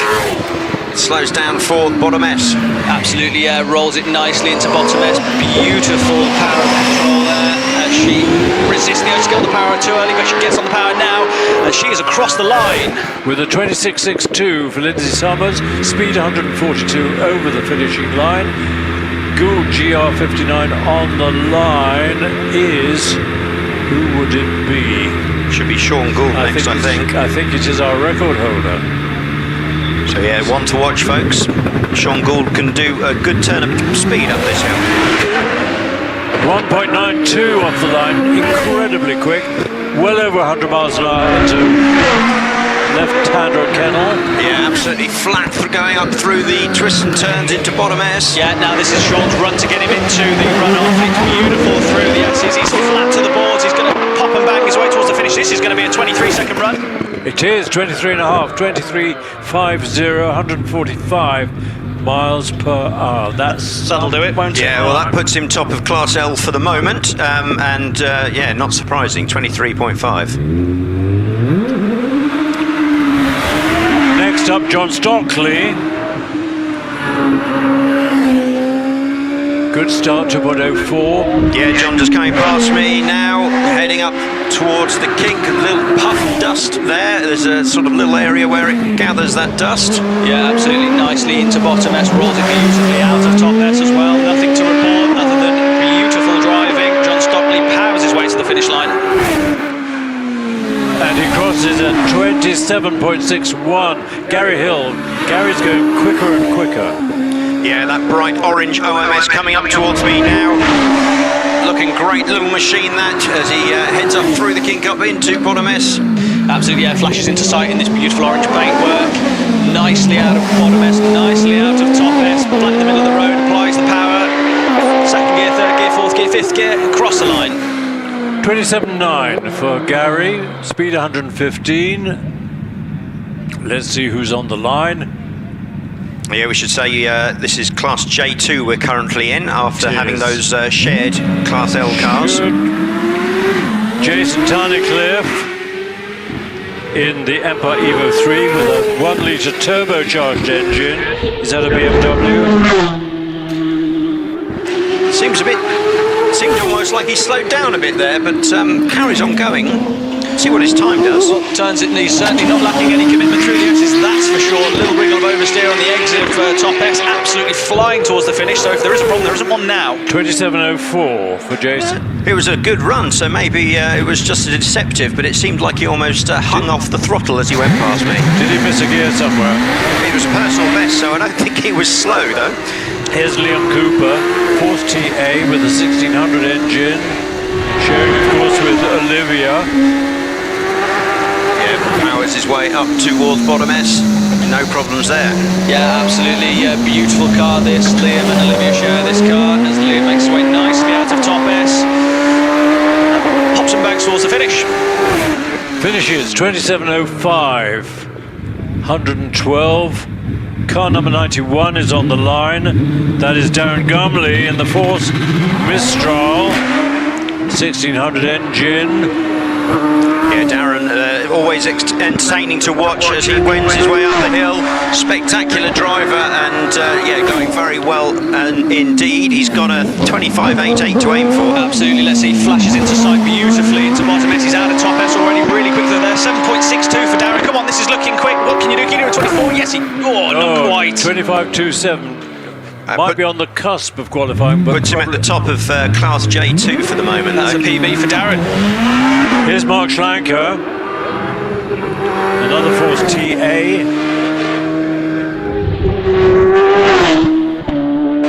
It slows down for bottom S. Absolutely, yeah, rolls it nicely into bottom S. Beautiful power control there. She resists the got the power too early, but she gets on the power now, and she is across the line. With a 26.62 for Lindsay Summers, speed 142 over the finishing line. Gould GR59 on the line is, who would it be? Should be Sean Gould next, I think. I think it is our record holder. So yeah, one to watch, folks. Sean Gould can do a good turn of speed up this hill. 1.92 off the line, incredibly quick, well over 100 miles an hour into left-hander Kennel. Yeah, absolutely flat for going up through the twists and turns into bottom S. Yeah, now this is Sean's run to get him into the runoff. It's beautiful through the S's. He's flat to the boards. He's going to pop and bang his way towards the finish. This is going to be a 23-second run. It is 23.5, 23.50, 145 miles per hour. That'll do it, won't it? Yeah, well, that puts him top of Class L for the moment, and yeah, not surprising, 23.5. Next up, John Stockley. Good start to 104. Yeah, John just coming past me now, heading up towards the kink. A little puff of dust there. There's a sort of little area where it gathers that dust. Yeah, absolutely nicely into bottom S, rolls it beautifully out of top S as well. Nothing to report other than beautiful driving. John Stockley powers his way to the finish line. And he crosses at 27.61. Gary Hill. Gary's going quicker and quicker. Yeah, that bright orange OMS coming up towards me now. Looking great little machine that, as he heads up through the kink up into bottom S. Absolutely, yeah, flashes into sight in this beautiful orange paintwork. Nicely out of bottom S, nicely out of top S. Flat in the middle of the road, applies the power. Second gear, third gear, fourth gear, fifth gear, across the line. 27.9 for Gary, speed 115. Let's see who's on the line. Yeah, we should say this is Class J2 we're currently in after having those shared Class L cars. Good. Jason Tunnicliffe in the Empire Evo 3 with a 1 litre turbocharged engine. Is that a BMW? Seemed almost like he slowed down a bit there, but carries on going. See what his time does. Well, turns it, and he's certainly not lacking any commitment through the S's, that's for sure. A little wriggle of oversteer on the exit of top S, absolutely flying towards the finish. So if there is a problem, there isn't one now. 27.04 for Jason. It was a good run, so maybe it was just a deceptive, but it seemed like he almost hung off the throttle as he went past me. Did he miss a gear somewhere? It was personal best, so I don't think he was slow though. Here's Liam Cooper, 4th TA with a 1600 engine, sharing of course with Olivia. Powers his way up towards bottom S. No problems there. Yeah, absolutely. Beautiful car this. Liam and Olivia share this car as Liam makes his way nicely out of top S. Pops and bangs towards the finish. Finishes 27.05, 112. Car number 91 is on the line. That is Darren Gumley in the Force Mistral, 1600 engine. Yeah, Darren, always entertaining to watch as he wends his way up the hill. Spectacular driver and yeah, going very well indeed. He's got a 25.88 to aim for. Absolutely, let's see, flashes into sight beautifully into bottom S. He's out of top S already, really quick there. 7.62 for Darren. Come on, This is looking quick. What can you do? Can you do a 24? Yes, not quite. 25.27. Might be on the cusp of qualifying, but puts him at the top of Class J2 for the moment. That's a PB for Darren. Here's Mark Schlanker. Another Force TA.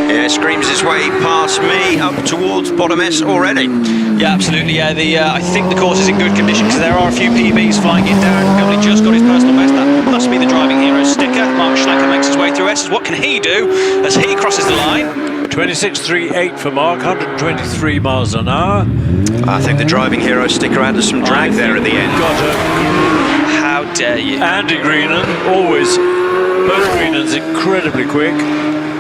Yeah, screams his way past me up towards bottom S already. Yeah, absolutely. Yeah, I think the course is in good condition because there are a few PBs flying in. Darren Gumley just got his personal best. That must be the driving hero sticker. Mark Schlanker makes his way through S's. What can he do as he crosses the line? 26.38 for Mark, 123 miles an hour. I think the driving hero sticker added some drag there at the end. How dare you? Andy Greenan, always, both Greenans incredibly quick.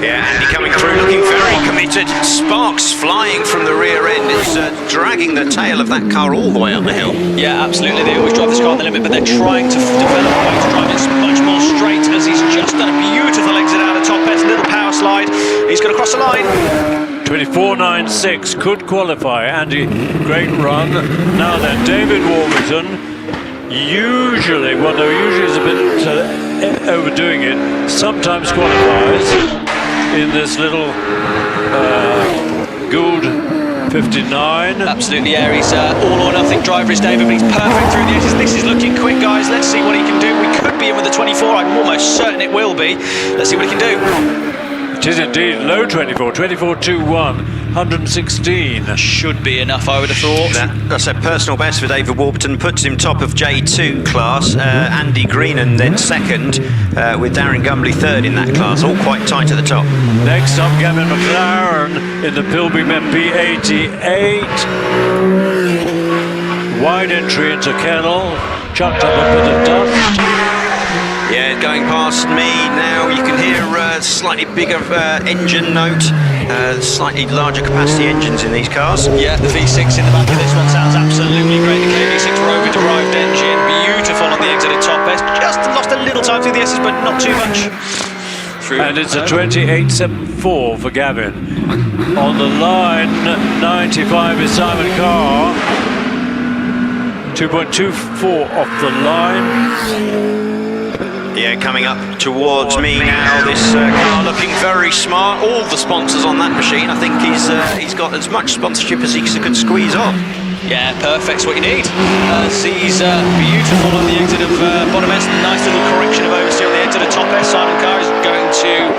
Yeah, Andy coming through looking very committed. Sparks flying from the rear end. It's dragging the tail of that car all the way up the hill. Yeah, absolutely. They always drive this car on the limit, but they're trying to develop a way to drive it much more straight as he's just done a beautiful exit out of top S. Little power slide. He's going to cross the line. 24.96 could qualify. Andy, great run. Now then, David Warburton. Usually is a bit overdoing it. Sometimes qualifies in this little Gould 59. Absolutely, yeah, he's all or nothing driver is David, but he's perfect through the edges. This is looking quick, guys. Let's see what he can do. We could be in with the 24. I'm almost certain it will be. Let's see what he can do. It is indeed low 24, 24.21, 116. Should be enough, I would have thought. That's a personal best for David Warburton, puts him top of J2 class. Andy Greenan then second, with Darren Gumley third in that class, all quite tight at the top. Next up, Gavin McLaren in the Pilbeam MP88. Wide entry into Kennel, chucked up a bit of dust. Yeah, going past me now, you can hear a slightly bigger engine note, slightly larger capacity engines in these cars. Yeah, the V6 in the back of this one sounds absolutely great. The KV6 Rover derived engine, beautiful on the exit at top S. Just lost a little time through the S's, but not too much. And it's a 28.74 for Gavin. On the line, 95 is Simon Carr. 2.24 off the line. Yeah, coming up towards me now, this car looking very smart. All the sponsors on that machine. I think he's got as much sponsorship as he could squeeze off. Yeah, perfect's what you need. He's beautiful on the exit of bottom S. Nice little correction of oversteer on the exit of top S. Simon Carr is going to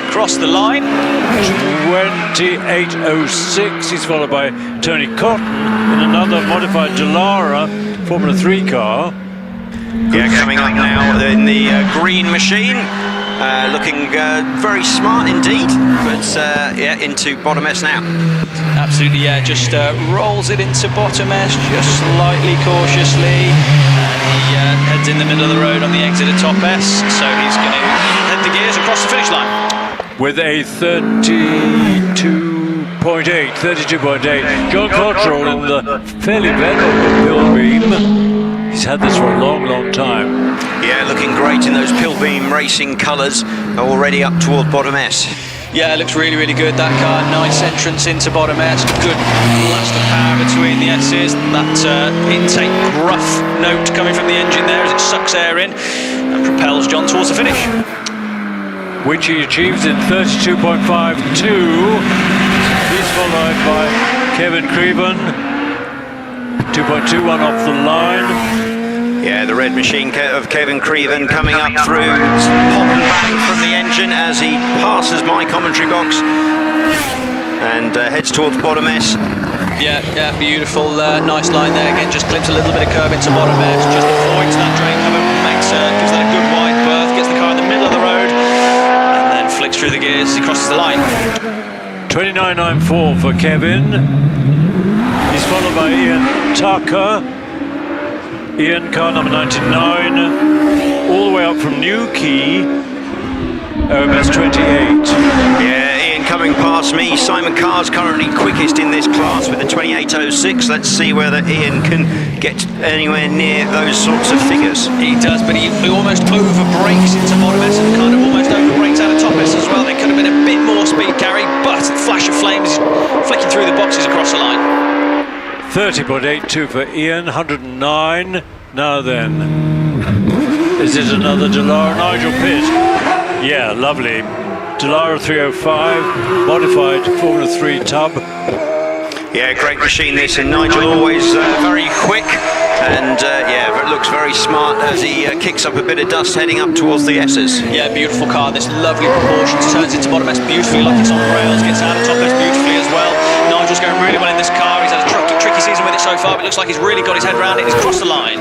cross the line. 28.06. He's followed by Tony Cotton in another modified Dallara Formula 3 car. Yeah, coming up now in the green machine, looking very smart indeed, but yeah, into bottom S now. Absolutely, yeah, just rolls it into bottom S, just slightly cautiously, and he heads in the middle of the road on the exit of top S, so he's going to head the gears across the finish line. With a 32.8, John Cottrell in the fairly venerable Pilbeam. He's had this for a long, long time. Yeah, looking great in those Pilbeam racing colours, already up toward bottom S. Yeah, it looks really, really good, that car. Nice entrance into bottom S. Good blast of power between the S's. That intake gruff note coming from the engine there as it sucks air in and propels John towards the finish. Which he achieves in 32.52. He's followed by Kevin Creven. 2.21 off the line. Yeah, the red machine of Kevin Creven coming up through, popping back from the engine as he passes my commentary box and heads towards bottom S. Yeah, beautiful, nice line there. Again, just clips a little bit of curb into bottom S, just avoids that drain cover, gives that a good wide berth, gets the car in the middle of the road, and then flicks through the gears as he crosses the line. 29.94 for Kevin. He's followed by Ian Tucker. Ian, car number 99, all the way up from Newquay, OMS 28. Yeah, Ian coming past me. Simon Carr's currently quickest in this class with the 28.06. Let's see whether Ian can get anywhere near those sorts of figures. He does, but he almost over-brakes into bottom S and kind of almost over-brakes out of top S as well. There could have been a bit more speed carry, but flash of flames, flicking through the boxes across the line. 30.82 for Ian, 109. Now then, Is it another Delara? Nigel Pitt. Yeah, lovely. Delara 305, modified Formula 3 tub. Yeah, great machine this, and Nigel always very quick, and yeah, it looks very smart as he kicks up a bit of dust heading up towards the S's. Yeah, beautiful car, this lovely proportions, turns into bottom S beautifully like it's on rails, gets out of top S beautifully as well. Nigel's going really well in this car, he's had a tricky season with it so far, but it looks like he's really got his head around it, he's crossed the line.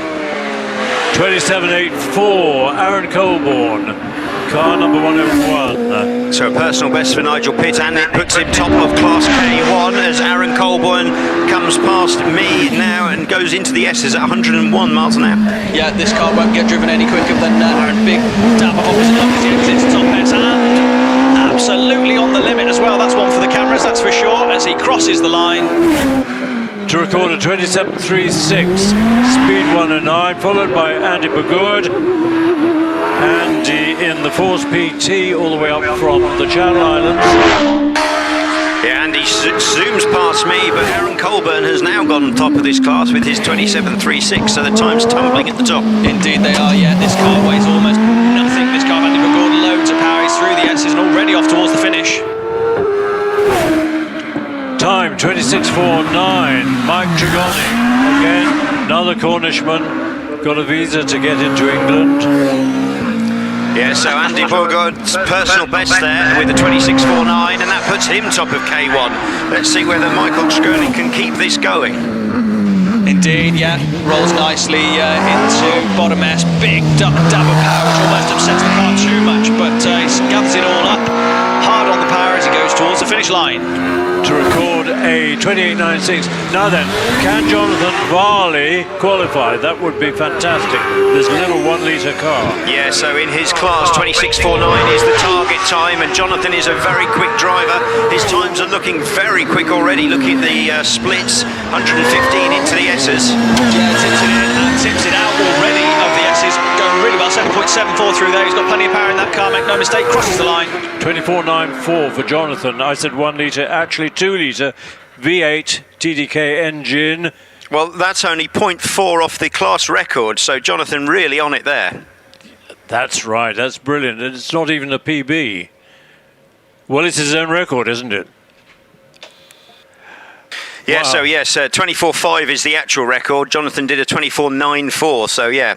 27.84, Aaron Colborne, car number 101. So a personal best for Nigel Pitt, and it puts him top of Class K1 as Aaron Colborne comes past me now and goes into the S's at 101 miles an hour. Yeah, this car won't get driven any quicker than Aaron. Big dab of opposite left as he exits top S, and absolutely on the limit as well. That's one for the cameras, that's for sure, as he crosses the line. To record a 27.36, speed 109, followed by Andy Bogood. Andy in the Force PT all the way up from the Channel Islands. Yeah, Andy zooms past me, but Aaron Colburn has now gone top of this class with his 27.36, so the time's tumbling at the top. Indeed they are, yeah. This car weighs almost nothing. This car of Andy Bogood, loads of power. He's through the S's and already off towards the finish. Time 26.49. Mike Trigoni again, another Cornishman, got a visa to get into England. Yeah, so Andy Bogood's personal best there with a 26.49, and that puts him top of K1. Let's see whether Michael Trigoni can keep this going. Indeed, yeah, rolls nicely into bottom S, big dab of power, which almost upsets the car too much, but he gathers it all up, hard on the power as he goes towards the finish line. To record a 28.96. Now then, can Jonathan Varley qualify? That would be fantastic. This little 1 litre car. Yeah, so in his class, 26.49 is the target time, and Jonathan is a very quick driver. His times are looking very quick already. Looking at the splits, 115 into the S's. Yeah, tips it out already of the S's. Going really well, 7.74 through there. He's got plenty of power in that car, make no mistake, crosses the line. 24.94 for Jonathan. I said 1 litre, actually 2 litre V8 TDK engine. Well, that's only 0.4 off the class record, so Jonathan really on it there. That's right, that's brilliant. And it's not even a PB. Well, it's his own record, isn't it? Yeah, wow. So yes, 24.5 is the actual record. Jonathan did a 24.94, so yeah,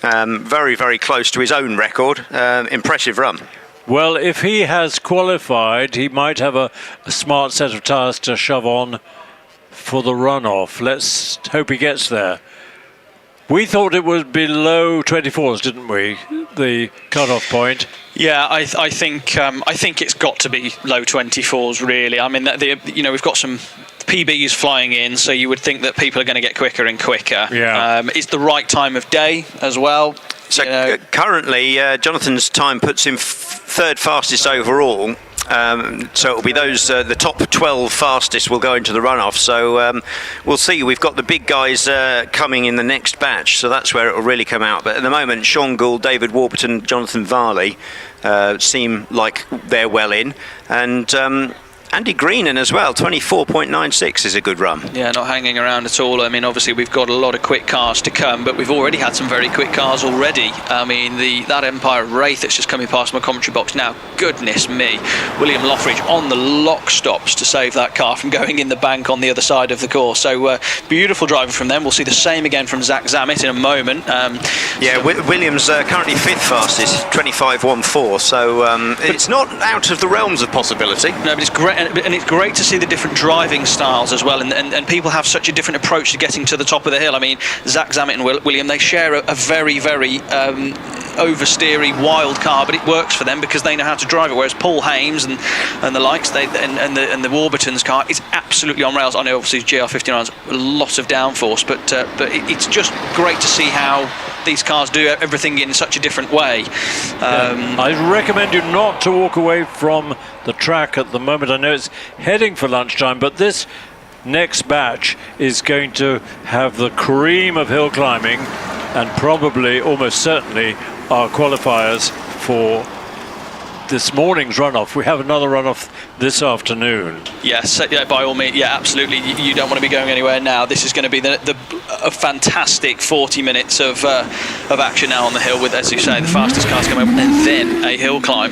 very, very close to his own record. Impressive run. Well, if he has qualified, he might have a smart set of tyres to shove on for the runoff. Let's hope he gets there. We thought it was below 24s, didn't we? The cut-off point. Yeah, I think it's got to be low 24s, really. I mean, we've got some PBs flying in, so you would think that people are going to get quicker and quicker. Yeah. It's the right time of day as well. So currently, Jonathan's time puts him third fastest overall. So it'll be those, the top 12 fastest will go into the runoff. So we'll see. We've got the big guys coming in the next batch, so that's where it will really come out. But at the moment, Sean Gould, David Warburton, Jonathan Varley seem like they're well in. And Andy Greenan as well, 24.96 is a good run. Yeah, not hanging around at all. I mean, obviously we've got a lot of quick cars to come, but we've already had some very quick cars already. I mean, that Empire Wraith that's just coming past my commentary box now, goodness me. William Lothridge on the lock stops to save that car from going in the bank on the other side of the course. So beautiful driving from them. We'll see the same again from Zach Zammit in a moment. Williams currently fifth fastest, 25.14. So it's not out of the realms of possibility. No, but it's great. And it's great to see the different driving styles as well, and people have such a different approach to getting to the top of the hill. I mean, Zach Zammit and William, they share a very, very oversteery, wild car, but it works for them because they know how to drive it. Whereas Paul Hames and the likes, and the Warburton's car is absolutely on rails. I know obviously GR59's a lot of downforce, but it's just great to see how these cars do everything in such a different way. I recommend you not to walk away from the track at the moment. I know it's heading for lunchtime, but this next batch is going to have the cream of hill climbing, and probably, almost certainly, our qualifiers for this morning's runoff. We have another runoff this afternoon. Yes, yeah, by all means, yeah, absolutely. You don't want to be going anywhere now. This is going to be a fantastic 40 minutes of action now on the hill with, as you say, the fastest cars coming up, and then a hill climb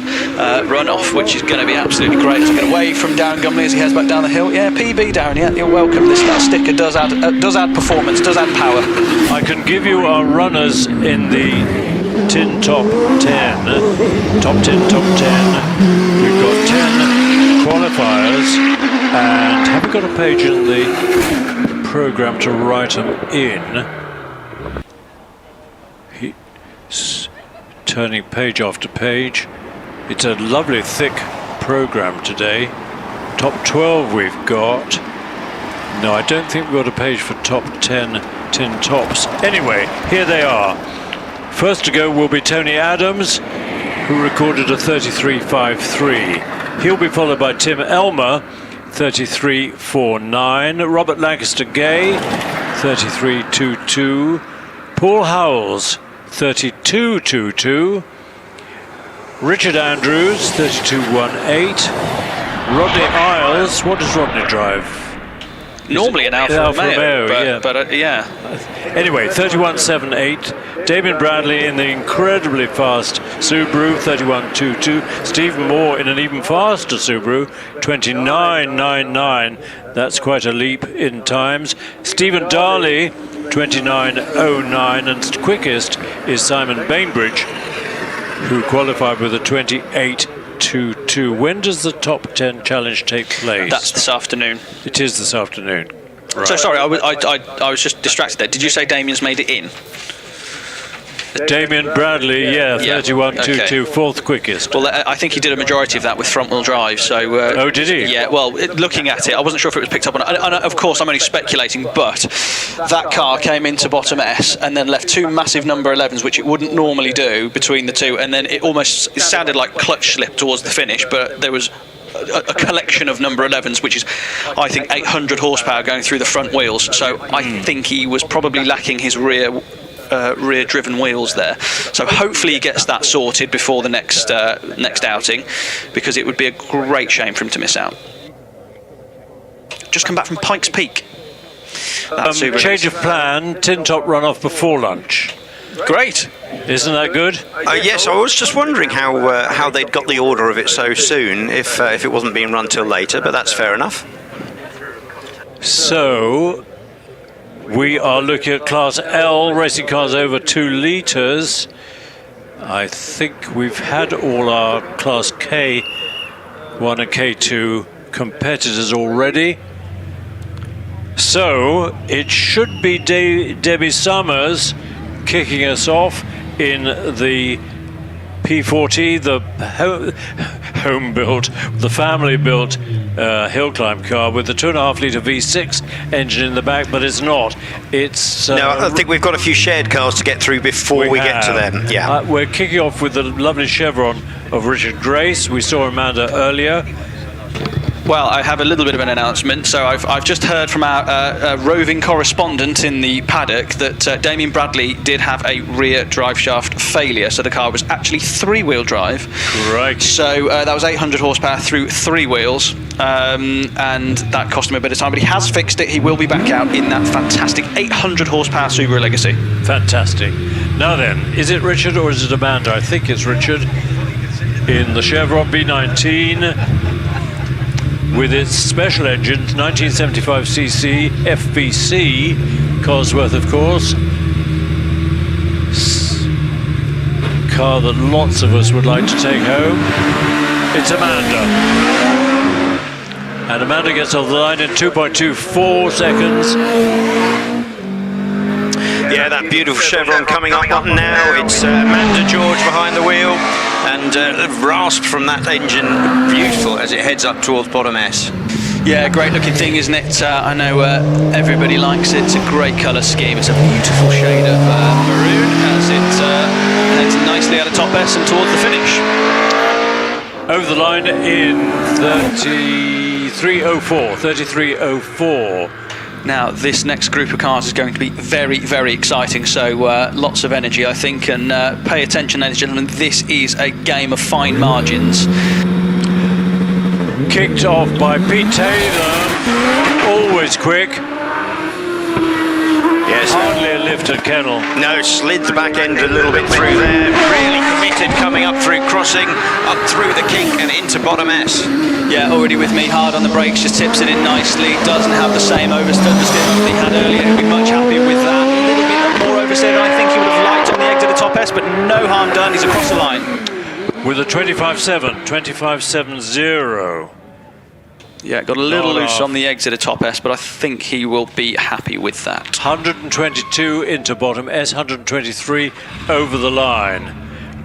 runoff, which is going to be absolutely great. He's going away from Darren Gumley as he heads back down the hill. Yeah, PB, Darren, yeah, you're welcome. That sticker does add performance, does add power. I can give you our runners in the tin top 10. Top 10, top 10. We've got 10 qualifiers, and have we got a page in the program to write them in? He's turning page after page. It's a lovely thick program today. Top 12 we've got. No, I don't think we've got a page for top 10 tin tops. Anyway, here they are. First to go will be Tony Adams, who recorded a 33.53. He'll be followed by Tim Elmer, 33.49. Robert Lancaster Gay, 33.22. Paul Howells, 32.22. Richard Andrews, 32.18. Rodney Isles, what does Rodney drive? Normally an Alfa Romeo, but yeah. Anyway, 31.78. Damien Bradley in the incredibly fast Subaru, 31.22. Stephen Moore in an even faster Subaru, 29.99. That's quite a leap in times. Stephen Darley, 29.09, and quickest is Simon Bainbridge, who qualified with a 28.22. When does the top 10 challenge take place? That's this afternoon. It is this afternoon. Right. So sorry, I was just distracted there. Did you say Damien's made it in? Damien Bradley, yeah, 31.22, okay. Fourth quickest. Well, I think he did a majority of that with front-wheel drive. So. Oh, did he? Yeah. Well, looking at it, I wasn't sure if it was picked up on. And of course, I'm only speculating, but that car came into bottom S and then left two massive number 11s, which it wouldn't normally do between the two, and then it sounded like clutch slip towards the finish, but there was a collection of number 11s, which is, I think, 800 horsepower going through the front wheels. So I think he was probably lacking his rear-driven wheels there. So hopefully he gets that sorted before the next outing, because it would be a great shame for him to miss out. Just come back from Pikes Peak. Change of plan, tin top runoff before lunch. Great. Isn't that good? Yes, I was just wondering how they'd got the order of it so soon, if it wasn't being run till later, but that's fair enough. So we are looking at Class L, racing cars over 2 litres. I think we've had all our Class K1 and K2 competitors already. So it should be Debbie Summers kicking us off in the P40, the home-built, the family-built Hillclimb car with the 2.5 litre V6 engine in the back, but it's not. It's no, I think we've got a few shared cars to get through before we get to them. Yeah, we're kicking off with the lovely chevron of Richard Grace. We saw Amanda earlier. Well, I have a little bit of an announcement. So I've just heard from our roving correspondent in the paddock that Damien Bradley did have a rear drive shaft failure. So the car was actually 3-wheel drive. Right. So that was 800 horsepower through 3 wheels, and that cost him a bit of time. But he has fixed it. He will be back out in that fantastic 800 horsepower Subaru Legacy. Fantastic. Now then, is it Richard or is it Amanda? I think it's Richard in the Chevron B19. With its special engines, 1975cc FVC, Cosworth, of course. Car that lots of us would like to take home. It's Amanda. And Amanda gets off the line in 2.24 seconds. Yeah, that beautiful chevron coming up now. It's Amanda George behind the wheel, and the rasp from that engine, beautiful as it heads up towards bottom S. Yeah, great looking thing, isn't it? I know everybody likes it. It's a great colour scheme. It's a beautiful shade of maroon as it heads nicely out of top S and towards the finish. Over the line in 33.04. Now, this next group of cars is going to be very, very exciting, so lots of energy, I think, and pay attention, ladies and gentlemen, this is a game of fine margins. Kicked off by Pete Taylor, always quick. Yes. Hardly a lift at Kennel. No, slid the back end a little bit through there. Really committed coming up through crossing, up through the kink and into bottom S. Yeah, already with me, hard on the brakes, just tips it in nicely. Doesn't have the same oversteer that he had earlier. He'll be much happier with that. A little bit more oversteer than I think he would have liked on the exit of top S, but no harm done. He's across the line. With a 25.7, 25.70. Yeah, got a little loose on the exit of top S, but I think he will be happy with that. 122 into bottom S, 123 over the line.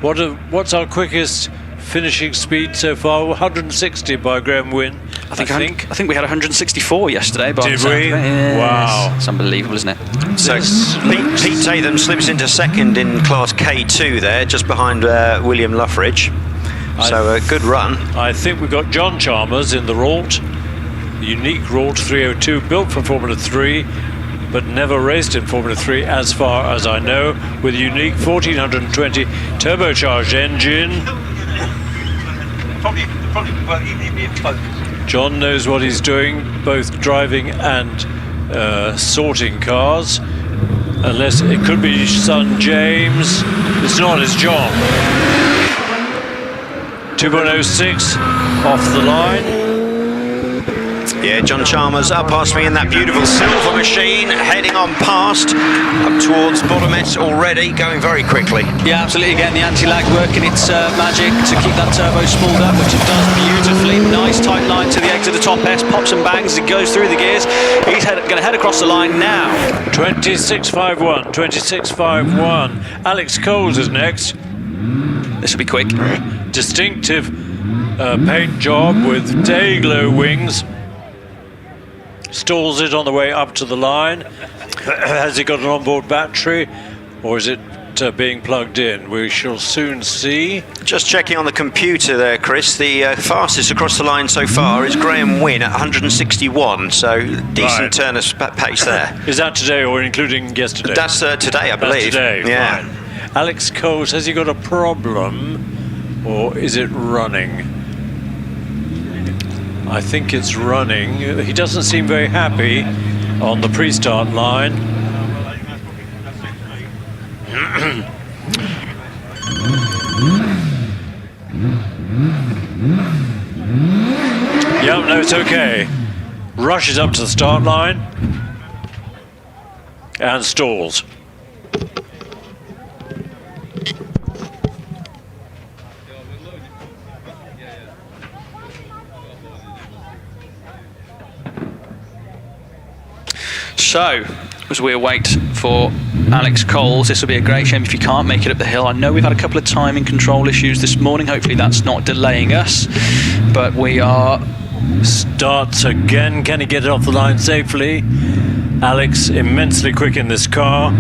What's our quickest finishing speed so far? 160 by Graham Wynne. I think we had 164 yesterday. Did we? Yes. Wow. It's unbelievable, isn't it? So Pete Tatham slips into second in class K2 there, just behind William Luffridge. So a good run. I think we've got John Chalmers in the Ralt, unique Ralt 302, built for Formula 3, but never raced in Formula 3 as far as I know, with a unique 1420 turbocharged engine. Probably well, even be in focus. John knows what he's doing, both driving and sorting cars. Unless it could be his son James. It's not, it's John. 2.06 off the line. Yeah, John Chalmers up past me in that beautiful silver machine, heading on past, up towards bottom S already, going very quickly. Yeah, absolutely. Again, the anti-lag working its magic to keep that turbo spooled up, which it does beautifully. Nice tight line to the exit of top S, pops and bangs as it goes through the gears. He's going to head across the line now. 26.51, 26.51. Alex Coles is next. This will be quick. Distinctive paint job with day glow wings. Stalls it on the way up to the line. Has it got an onboard battery, or is it being plugged in? We shall soon see. Just checking on the computer there, Chris. The fastest across the line so far is Graham Wynne at 161, so decent turn of pace there. Is that today or including yesterday? That's today, I believe. That's today, yeah. fine. Alex Coles, has he got a problem, or is it running? I think it's running. He doesn't seem very happy on the pre-start line. Yeah, no, it's okay. Rushes up to the start line and stalls. So, as we await for Alex Coles, this will be a great shame if you can't make it up the hill. I know we've had a couple of timing control issues this morning. Hopefully that's not delaying us, but we are... Starts again. Can he get it off the line safely? Alex, immensely quick in this car.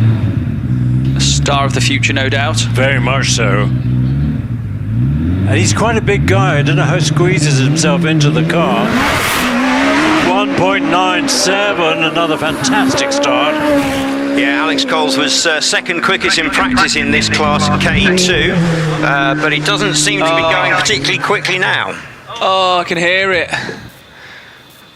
A star of the future, no doubt. Very much so. And he's quite a big guy. I don't know how he squeezes himself into the car. 1.97, another fantastic start. Yeah, Alex Coles was second quickest in practice in this class K2, but he doesn't seem to be going particularly quickly now. Oh, I can hear it.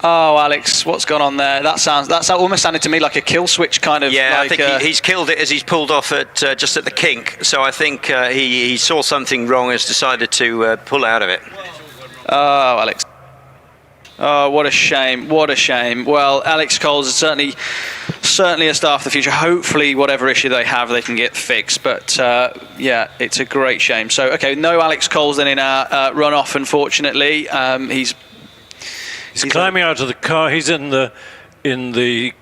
Oh, Alex, what's gone on there? That almost sounded to me like a kill switch kind of. Yeah, like, I think he's killed it as he's pulled off at just at the kink. So I think he saw something wrong, has decided to pull out of it. Oh, Alex. Oh, what a shame! What a shame. Well, Alex Coles is certainly a star for the future. Hopefully, whatever issue they have, they can get fixed. But yeah, it's a great shame. So, okay, no Alex Coles then in our runoff. Unfortunately, he's climbing out of the car. He's in the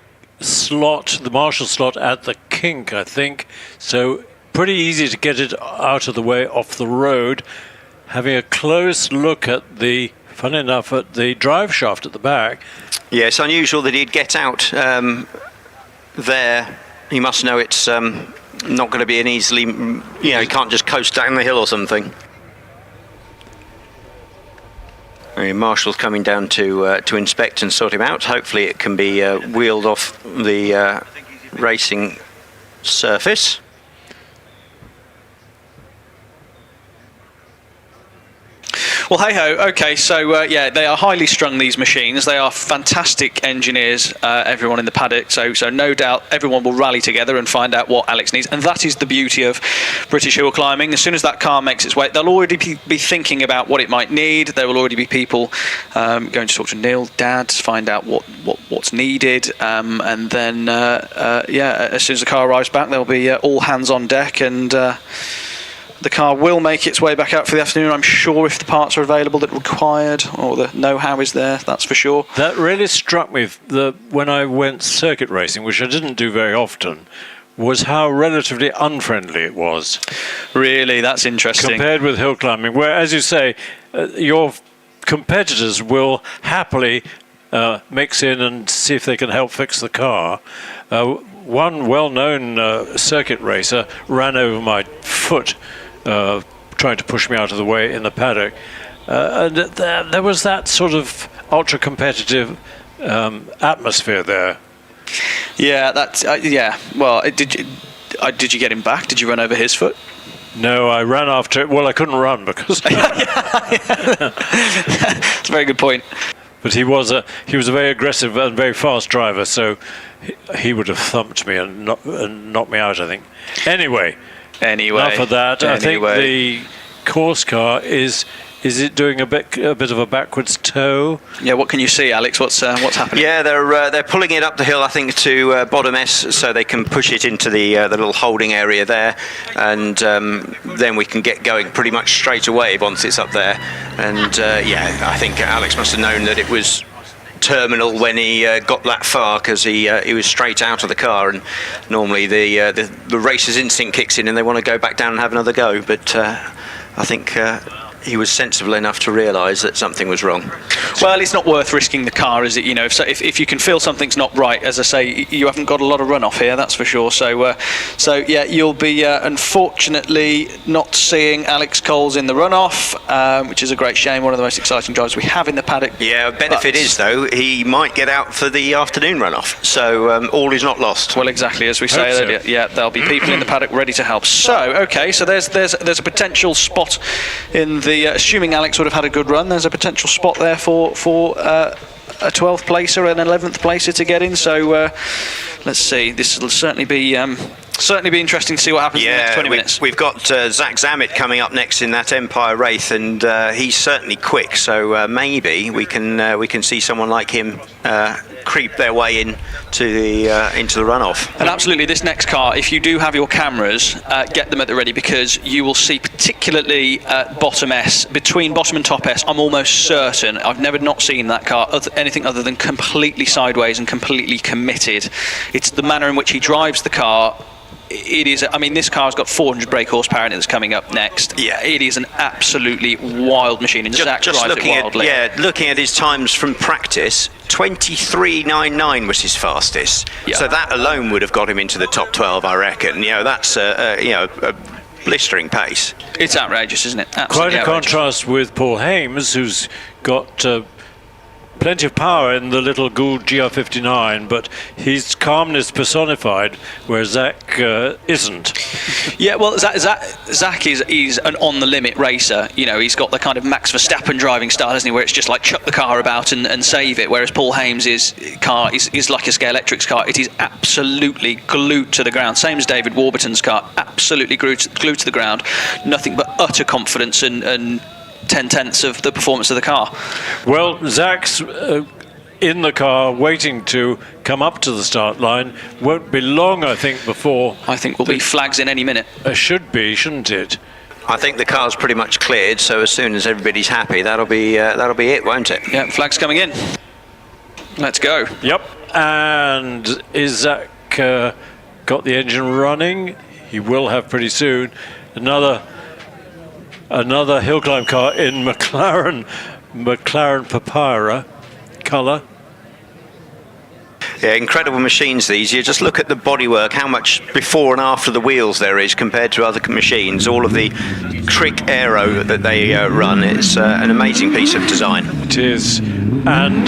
slot, the marshal slot at the kink, I think. So pretty easy to get it out of the way off the road. Having a close look at the. Funny enough, at the drive shaft at the back. Yeah, it's unusual that he'd get out there. He must know it's not going to be an easily, he can't just coast down the hill or something. Marshall's coming down to inspect and sort him out. Hopefully it can be wheeled off the racing surface. Well, hey ho. Okay, so yeah, they are highly strung, these machines. They are fantastic engineers, everyone in the paddock. So no doubt everyone will rally together and find out what Alex needs. And that is the beauty of British hill climbing. As soon as that car makes its way, they'll already be thinking about what it might need. There will already be people going to talk to Neil, Dad, to find out what's needed. And then, yeah, as soon as the car arrives back, there'll be all hands on deck, and the car will make its way back out for the afternoon, I'm sure, if the parts are available that are required, or the know-how is there, that's for sure. That really struck me when I went circuit racing, which I didn't do very often, was how relatively unfriendly it was. Really, that's interesting. Compared with hill climbing, where, as you say, your competitors will happily mix in and see if they can help fix the car. One well-known circuit racer ran over my foot trying to push me out of the way in the paddock. And there was that sort of ultra-competitive atmosphere there. Yeah, that's yeah. Well, did you get him back? Did you run over his foot? No, I ran after. Well, I couldn't run because. That's a very good point. But he was a very aggressive and very fast driver, so he would have thumped me and knocked me out, I think. Anyway, enough of that. I think the course car is it doing a bit of a backwards toe? Yeah, what can you see, Alex? What's happening? Yeah, they're pulling it up the hill, I think, to bottom S, so they can push it into the little holding area there, and then we can get going pretty much straight away once it's up there. And yeah, I think Alex must have known that it was terminal when he got that far, because he was straight out of the car, and normally the racer's instinct kicks in and they want to go back down and have another go, but I think he was sensible enough to realise that something was wrong. Well, it's not worth risking the car, is it? You know, if you can feel something's not right, as I say, you haven't got a lot of runoff here, that's for sure. So yeah, you'll be unfortunately not seeing Alex Coles in the runoff, which is a great shame. One of the most exciting drivers we have in the paddock. Yeah, benefit is though he might get out for the afternoon runoff, so all is not lost. Well, exactly as we say earlier. So. Yeah, there'll be people in the paddock ready to help. So okay, so there's a potential spot in the. Assuming Alex would have had a good run, there's a potential spot there for a 12th placer and an 11th placer to get in. So let's see. This will certainly be interesting to see what happens in the next 20 minutes. We've got Zach Zammit coming up next in that Empire Wraith, and he's certainly quick. So maybe we can see someone like him creep their way into the runoff. And absolutely, this next car, if you do have your cameras, get them at the ready, because you will see, particularly bottom S, between bottom and top S, I'm almost certain, I've never not seen that car anything other than completely sideways and completely committed. It's the manner in which he drives the car. It is. I mean, this car's got 400 brake horsepower in it that's coming up next. Yeah, it is an absolutely wild machine, and Zach drives it wildly. Looking at his times from practice, 23.99 was his fastest. Yeah. So that alone would have got him into the top 12, I reckon. You know, that's a blistering pace. It's outrageous, isn't it? Absolutely quite a outrageous. contrast with Paul Hames, who's got plenty of power in the little Gould GR59, but he's calmness personified, whereas Zach isn't. Yeah, well, Zach is an on-the-limit racer. You know, he's got the kind of Max Verstappen driving style, hasn't he, where it's just like chuck the car about and save it, whereas Paul Hames' car is like a Scale Electric's car. It is absolutely glued to the ground, same as David Warburton's car, absolutely glued to the ground. Nothing but utter confidence and 10/10ths of the performance of the car. Well, Zach's in the car waiting to come up to the start line. Won't be long, I think, before. I think we'll be flags in any minute. Should be, shouldn't it? I think the car's pretty much cleared, so as soon as everybody's happy, that'll be it, won't it? Yeah, flags coming in. Let's go. Yep. And is Zach got the engine running? He will have pretty soon. Another hill climb car in McLaren Papyra colour. Yeah, incredible machines these. You just look at the bodywork, how much before and after the wheels there is compared to other machines. All of the trick aero that they run. It's an amazing piece of design. It is. And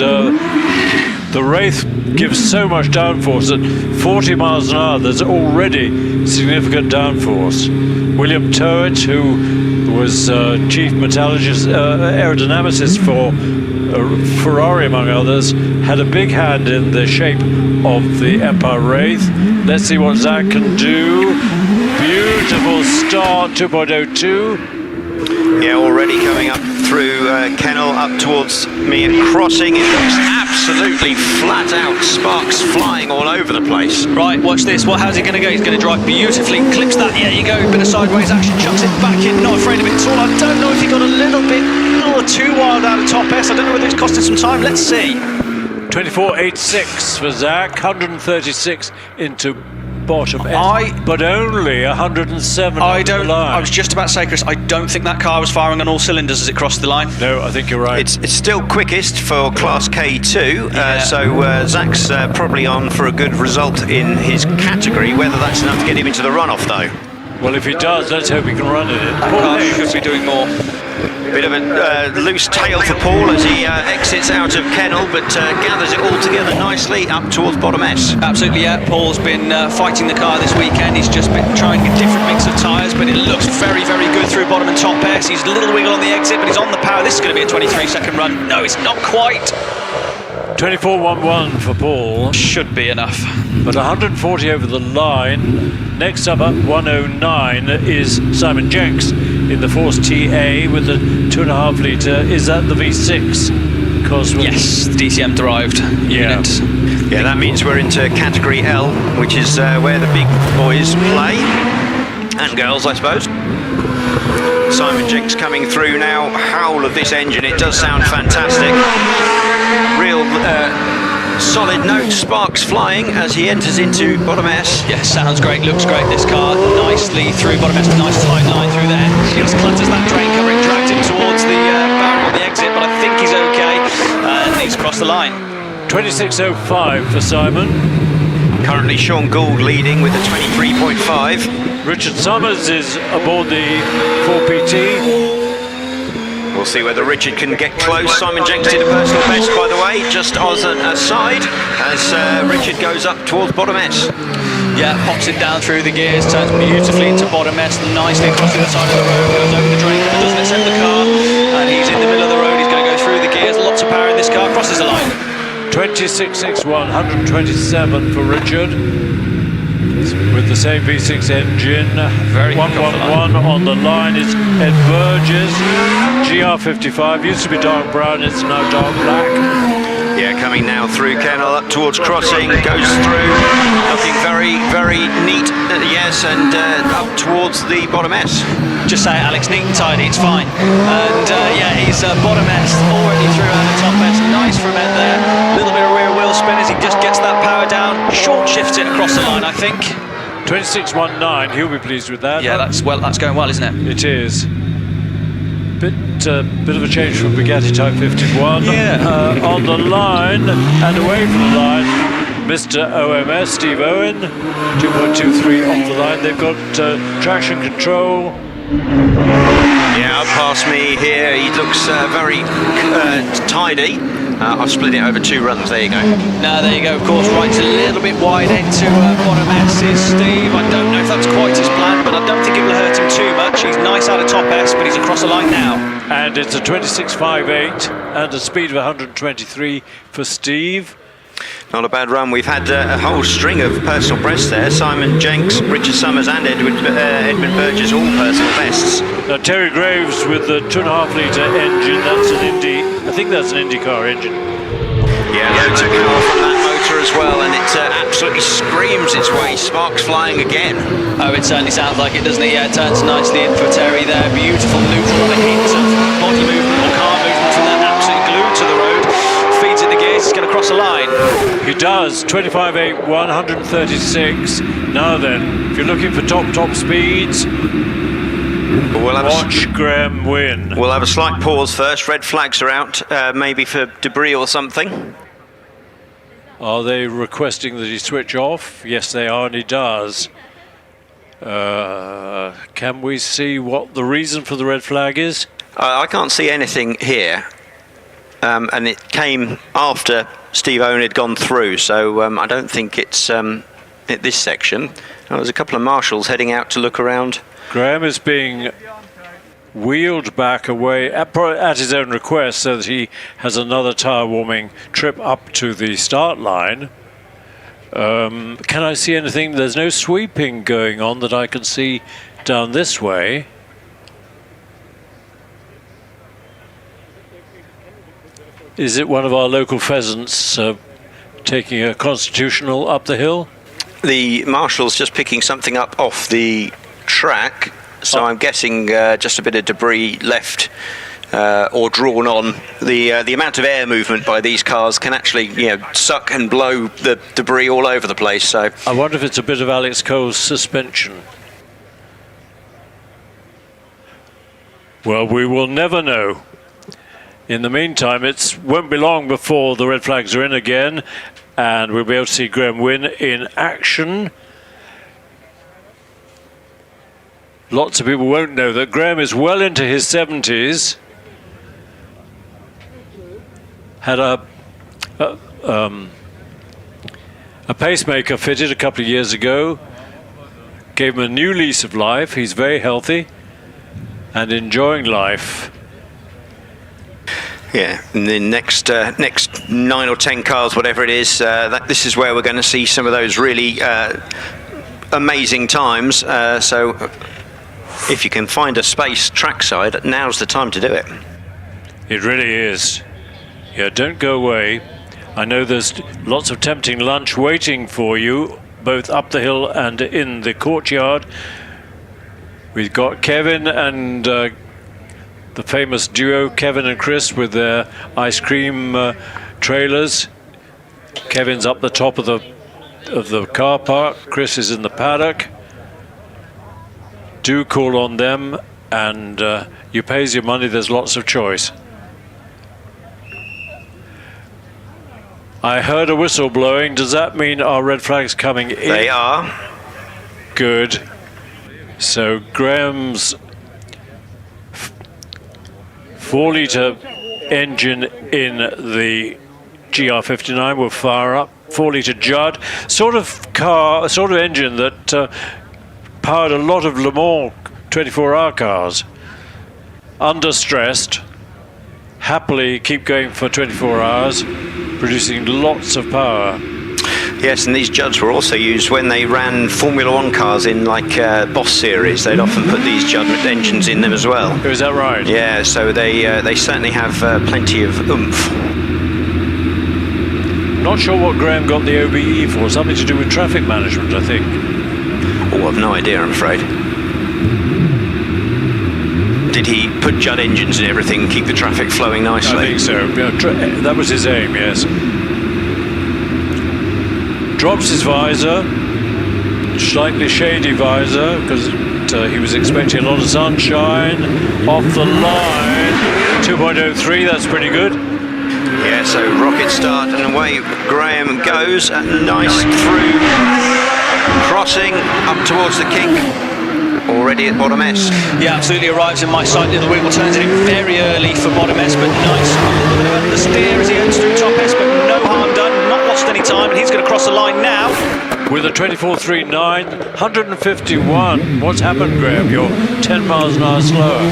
the Wraith gives so much downforce at 40 miles an hour. There's already significant downforce. William Towett, who was chief metallurgist, aerodynamicist for Ferrari, among others, had a big hand in the shape of the Empire Wraith. Let's see what Zach can do. Beautiful start, 2.02. Yeah, already coming up through Kennel up towards me at crossing. It looks absolutely flat out, sparks flying all over the place. Right, watch this. How's he going to go? He's going to drive beautifully. Clips that. Yeah, you go. Bit of sideways action. Chucks it back in. Not afraid of it at all. I don't know if he got a little too wild out of top S. I don't know whether it's costing some time. Let's see. 24.86 for Zach. 136 into bottom S, but only 107 on the line. I was just about to say, Chris, I don't think that car was firing on all cylinders as it crossed the line. No, I think you're right. It's still quickest for Class K2, so Zach's probably on for a good result in his category. Whether that's enough to get him into the runoff, though. Well, if he does, let's hope he can run it in. That car should be doing more. Bit of a loose tail for Paul as he exits out of Kennel, but gathers it all together nicely up towards bottom S. Absolutely, yeah. Paul's been fighting the car this weekend. He's just been trying a different mix of tyres, but it looks very, very good through bottom and top S. He's a little wiggle on the exit, but he's on the power. This is going to be a 23-second run. No, it's not quite. 24.11 for Paul. Should be enough. But 140 over the line. Next up at 109 is Simon Jenks in the Force TA with the 2.5 litre. Is that the V6? Because yes, DCM derived unit. Yeah, that means we're into category L, which is where the big boys play. And girls, I suppose. Simon Jenks coming through now. Howl of this engine, it does sound fantastic. Real solid note, sparks flying as he enters into bottom S. Yes, sounds great, looks great this car. Nicely through bottom S, nice tight line through there. Just clutters that drain cover, it dragged him towards the barrier on the exit, but I think he's okay. And he's across the line. 26.05 for Simon. Currently Sean Gould leading with a 23.5. Richard Summers is aboard the 4PT. We'll see whether Richard can get close. Simon Jenks did a personal best, by the way, just as an aside, as Richard goes up towards bottom S. Yeah, pops it down through the gears, turns beautifully into bottom S, nicely crossing the side of the road, goes over the drain, doesn't accept the car, and he's in the middle of the road. He's going to go through the gears, lots of power in this car, crosses the line. 26.61, 127 for Richard. With the same V6 engine. Very 111 on the line is Ed Burgess. GR55 used to be dark brown, it's now dark black. Yeah, coming now through Kennel up towards crossing, goes through, looking very, very neat, yes, and up towards the bottom S. Just say it, Alex, neat and tidy, it's fine. And yeah, he's bottom S, already through out of top S, nice from Ed there. A little bit of rear wheel spin as he just gets that power down, short shifts it across the line, I think. 26.19, he'll be pleased with that. Yeah, that's going well, isn't it? It is. Bit of a change from Bugatti Type 51. Yeah. On the line and away from the line, Mr. OMS, Steve Owen, 2.23 off the line. They've got traction control. Yeah, up past me here, he looks very tidy. I've split it over 2 runs, there you go. Now there you go, of course, right a little bit wide into bottom S is Steve. I don't know if that's quite his plan, but I don't think it will hurt him too much. He's nice out of top S, but he's across the line now. And it's a 26.58 and a speed of 123 for Steve. Not a bad run. We've had a whole string of personal bests there. Simon Jenks, Richard Summers and Edmund Burgess, all personal bests. Now Terry Graves with the 2.5 litre engine, that's an Indy, I think that's an IndyCar engine. Yeah, loads of power from that motor as well, and it absolutely screams its way. Sparks flying again. Oh, it certainly sounds like it, doesn't it? Yeah, it turns nicely in for Terry there. Beautiful neutral, a hint of body movement or car movement from that, absolutely glued to the road. Feeds it the gears, it's going to cross the line. He does, 25.81, 136. Now then, if you're looking for top speeds, watch Graham win. We'll have a slight pause first. Red flags are out, maybe for debris or something. Are they requesting that he switch off? Yes, they are, and he does. Can we see what the reason for the red flag is? I can't see anything here. And it came after Steve Owen had gone through, so I don't think it's at this section. There's a couple of marshals heading out to look around. Graham is being wheeled back away at his own request so that he has another tyre warming trip up to the start line. Can I see anything? There's no sweeping going on that I can see down this way. Is it one of our local pheasants taking a constitutional up the hill? The marshal's just picking something up off the track, so I'm guessing just a bit of debris left or drawn on. The amount of air movement by these cars can actually, suck and blow the debris all over the place. So I wonder if it's a bit of Alex Cole's suspension. Well, we will never know. In the meantime, it won't be long before the red flags are in again, and we'll be able to see Graham win in action. Lots of people won't know that Graham is well into his 70s. Had a pacemaker fitted a couple of years ago. Gave him a new lease of life. He's very healthy and enjoying life. yeah, and the next 9 or 10 cars, whatever it is, this is where we're going to see some of those really amazing times. So if you can find a space trackside, now's the time to do it. It really is. Yeah, don't go away. I know there's lots of tempting lunch waiting for you, both up the hill and in the courtyard. We've got Kevin and the famous duo, Kevin and Chris, with their ice cream trailers. Kevin's up the top of the car park. Chris is in the paddock. Do call on them, and you pays your money. There's lots of choice. I heard a whistle blowing. Does that mean our red flag's coming in? They are. Good. So Graham's 4-litre engine in the GR59 will fire up. 4-litre Judd, sort of engine that powered a lot of Le Mans 24-hour cars. Understressed, happily keep going for 24 hours, producing lots of power. Yes, and these Judds were also used when they ran Formula One cars in like Boss series. They'd often put these Judd engines in them as well. Oh, is that right? Yeah, so they certainly have plenty of oomph. Not sure what Graham got the OBE for. Something to do with traffic management, I think. Oh, I've no idea, I'm afraid. Did he put Judd engines in everything and keep the traffic flowing nicely? I think so. Yeah, that was his aim, yes. Drops his visor, slightly shady visor, because he was expecting a lot of sunshine. Off the line, 2.03, that's pretty good. Yeah, so rocket start and away Graham goes. Nice through crossing up towards the kink. Already at bottom S. Yeah, absolutely arrives in my sight in the wiggle, turns it in very early for bottom S, but nice. A little bit of understeer as he ends through top S, but no harm done, not lost any time, and he's going to cross the line now. With a 24.39, 151. What's happened, Graham? You're 10 miles an hour slower.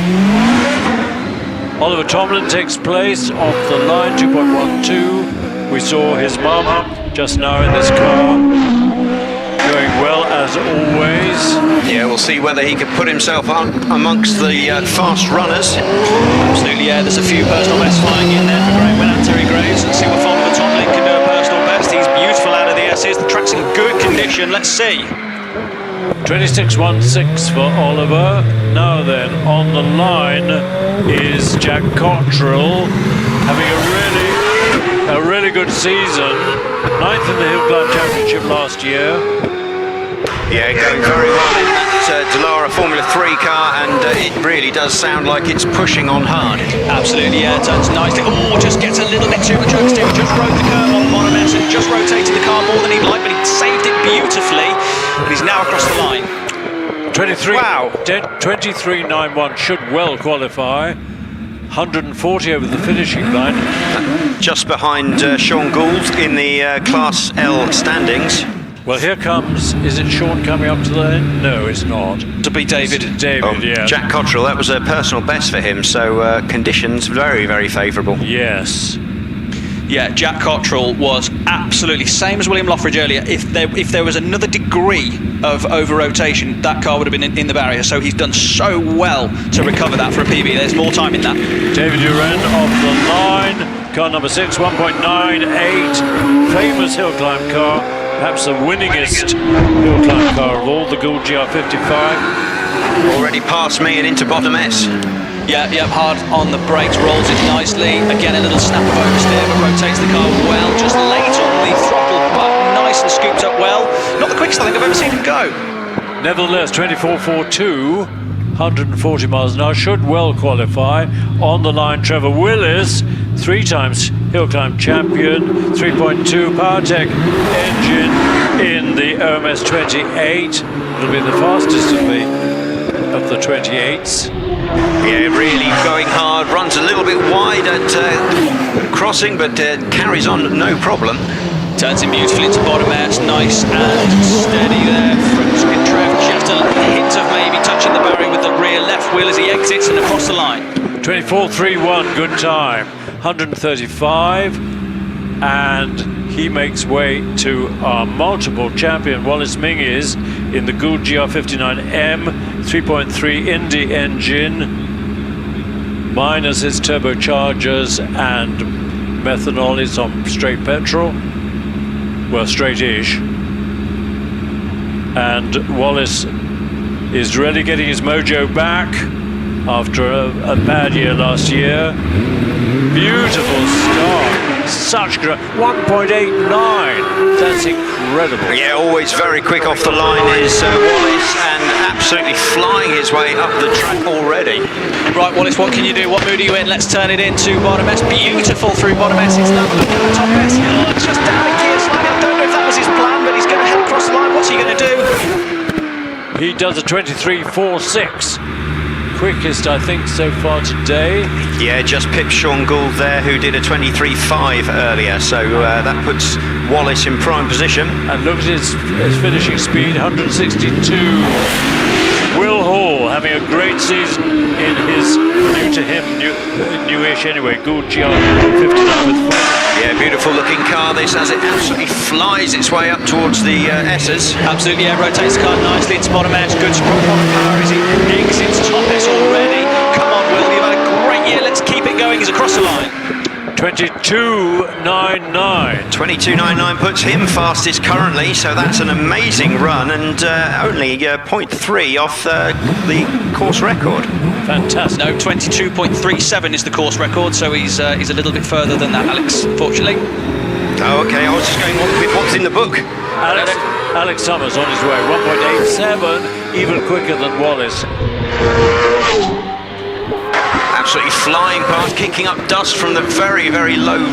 Oliver Tomlin takes place off the line, 2.12. We saw his mum just now in this car. Going well as always. Yeah, we'll see whether he can put himself up amongst the fast runners. Absolutely, yeah, there's a few personal bests flying in there for Graham Winner, Terry Graves. Let's see what Oliver Tomlin can do a personal best. He's beautiful out of the S's. The track's in good condition. Let's see. 26.16 for Oliver. Now then, on the line is Jack Cottrell, having a really good season. 9th in the HillClimb Championship last year. Yeah, going very well in that Dallara Formula 3 car, and it really does sound like it's pushing on hard. Absolutely, yeah, turns nicely. Oh, just gets a little bit too much oversteer. Just rode the curve on the bottom S and just rotated the car more than he'd like, but he saved it beautifully. And he's now across the line. 23. Wow. 23.91 should well qualify. 140 over the finishing line. Just behind Sean Gould in the Class L standings. Well, here comes, is it Sean coming up to the end? No, it's not. To be David. It's David, yeah. Jack Cottrell, that was a personal best for him, so conditions very, very favourable. Yes. Yeah, Jack Cottrell was absolutely same as William Loffridge earlier. If there was another degree of over-rotation, that car would have been in the barrier. So he's done so well to recover that for a PB. There's more time in that. David Duran off the line. Car number 6, 1.98. Famous hill climb car. Perhaps the winningest hill climb car of all, the Gould GR55. Already past me and into bottom S. Yeah, hard on the brakes, rolls it nicely. Again, a little snap of oversteer, but rotates the car well. Just late on the throttle, but nice and scooped up well. Not the quickest I think I've ever seen him go. Nevertheless, 24.42, 140 miles an hour, should well qualify. On the line, Trevor Willis, 3 times hill climb champion, 3.2 PowerTech engine in the OMS 28. It'll be the fastest of the 28s. Yeah, really going hard, runs a little bit wide at crossing, but carries on no problem. Turns in beautifully into bottom S, nice and steady there from Trev. Just a hint of maybe touching the barrier with the rear left wheel as he exits and across the line. 24.31, good time, 135, and he makes way to our multiple champion Wallace Menzies in the Gould GR59M 3.3 Indy engine, minus its turbochargers and methanol. It's on straight petrol, well, straight-ish. And Wallace is really getting his mojo back after a bad year last year. Beautiful start. Such great 1.89. That's incredible. Yeah, always very quick off the line is Wallace, and absolutely flying his way up the track already. Right, Wallace, what can you do? What mood are you in? Let's turn it into bottom S. Beautiful through bottom S. It's lovely looking at the top S. Oh, just down a gear slightly. I don't know if that was his plan, but he's going to head across the line. What's he going to do? He does a 23.46. Quickest, I think, so far today. Yeah, just pipped Sean Gould there, who did a 23.5 earlier, so that puts Wallace in prime position. And look at his finishing speed, 162. Will Hall having a great season in his newish anyway, Gould GR59 with 4. Yeah, beautiful looking car this, as it absolutely flies its way up towards the S's. Absolutely, yeah, rotates the car nicely into bottom edge. Good power as he exits top S already. Come on, Will, you've had a great year. Let's keep it going. He's across the line. 22.99. 22.99 puts him fastest currently, so that's an amazing run, and only 0.3 off the course record. Fantastic. No, 22.37 is the course record, so he's a little bit further than that, Alex, fortunately. Oh, okay, I was just going on with what's in the book. Alex Summers on his way, 1.87, even quicker than Wallace. Absolutely flying past, kicking up dust from the very, very low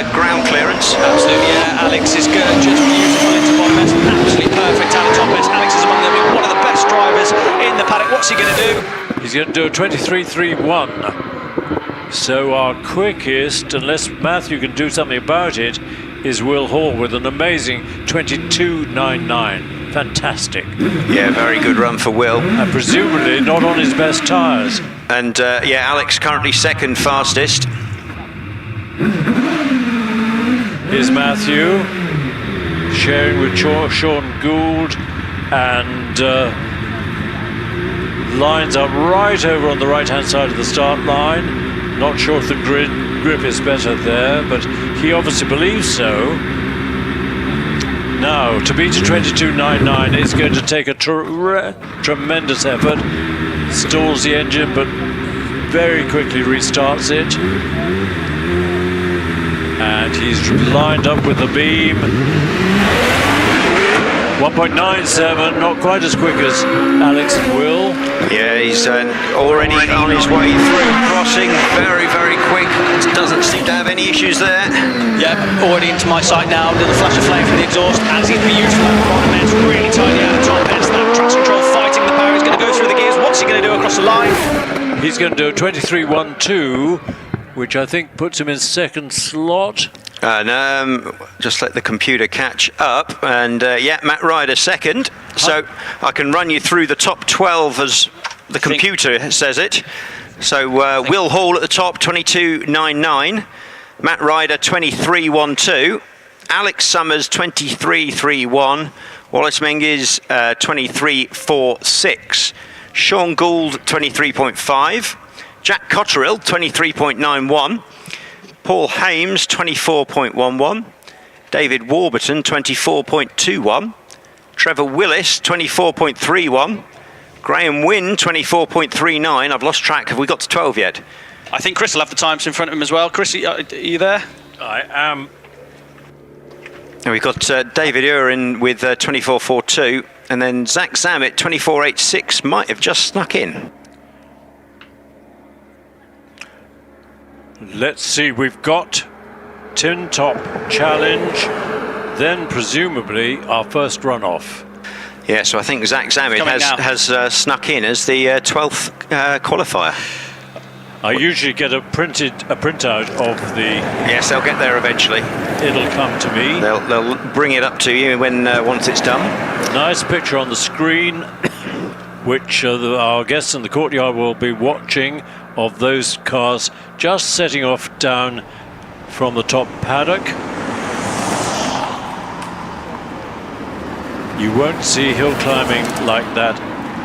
ground clearance. Absolutely, yeah. Alex is good, just beautiful into bottom S, absolutely perfect out of top S. Alex is among them, one of the best drivers in the paddock. What's he going to do? He's going to do a 23.31. So our quickest, unless Matthew can do something about it, is Will Hall with an amazing 22.99. Fantastic. Yeah, very good run for Will. And presumably not on his best tyres. And yeah, Alex currently second fastest. Here's Matthew sharing with Sean Gould, and lines up right over on the right hand side of the start line. Not sure if the grip is better there, but he obviously believes so. Now, to beat a 22.99 is going to take a tremendous effort. Stalls the engine, but very quickly restarts it. And he's lined up with the beam. 1.97, not quite as quick as Alex and Will. Yeah, he's already on his way through crossing, very, very quick. Doesn't seem to have any issues there. Yep, already into my sight now. Little flash of flame from the exhaust, as he's beautiful at the bottom end, really tidy out the top end. That traction control fighting the power. He's going to go through the gears. What's he going to do across the line? He's going to do a 23.12, which I think puts him in second slot. And just let the computer catch up. And yeah, Matt Ryder second. So I can run you through the top 12 as the computer says it. So Will Hall at the top, 22.99. Matt Ryder, 23.12. Alex Summers, 23.31. Wallace Menzies, 23.46. Sean Gould, 23.5. Jack Cotterill, 23.91. Paul Hames, 24.11. David Warburton, 24.21. Trevor Willis, 24.31. Graham Wynne, 24.39. I've lost track. Have we got to 12 yet? I think Chris will have the times in front of him as well. Chris, are you there? I am. And we've got David Urin with 24.42. And then Zach Zammit, 24.86, might have just snuck in. Let's see, we've got Tin Top Challenge, then presumably our first runoff. Yeah, so I think Zach Zammit has snuck in as the 12th qualifier. I usually get a printout of the... Yes, they'll get there eventually. It'll come to me. They'll bring it up to you when once it's done. Nice picture on the screen, which our guests in the courtyard will be watching, of those cars just setting off down from the top paddock. You won't see hill climbing like that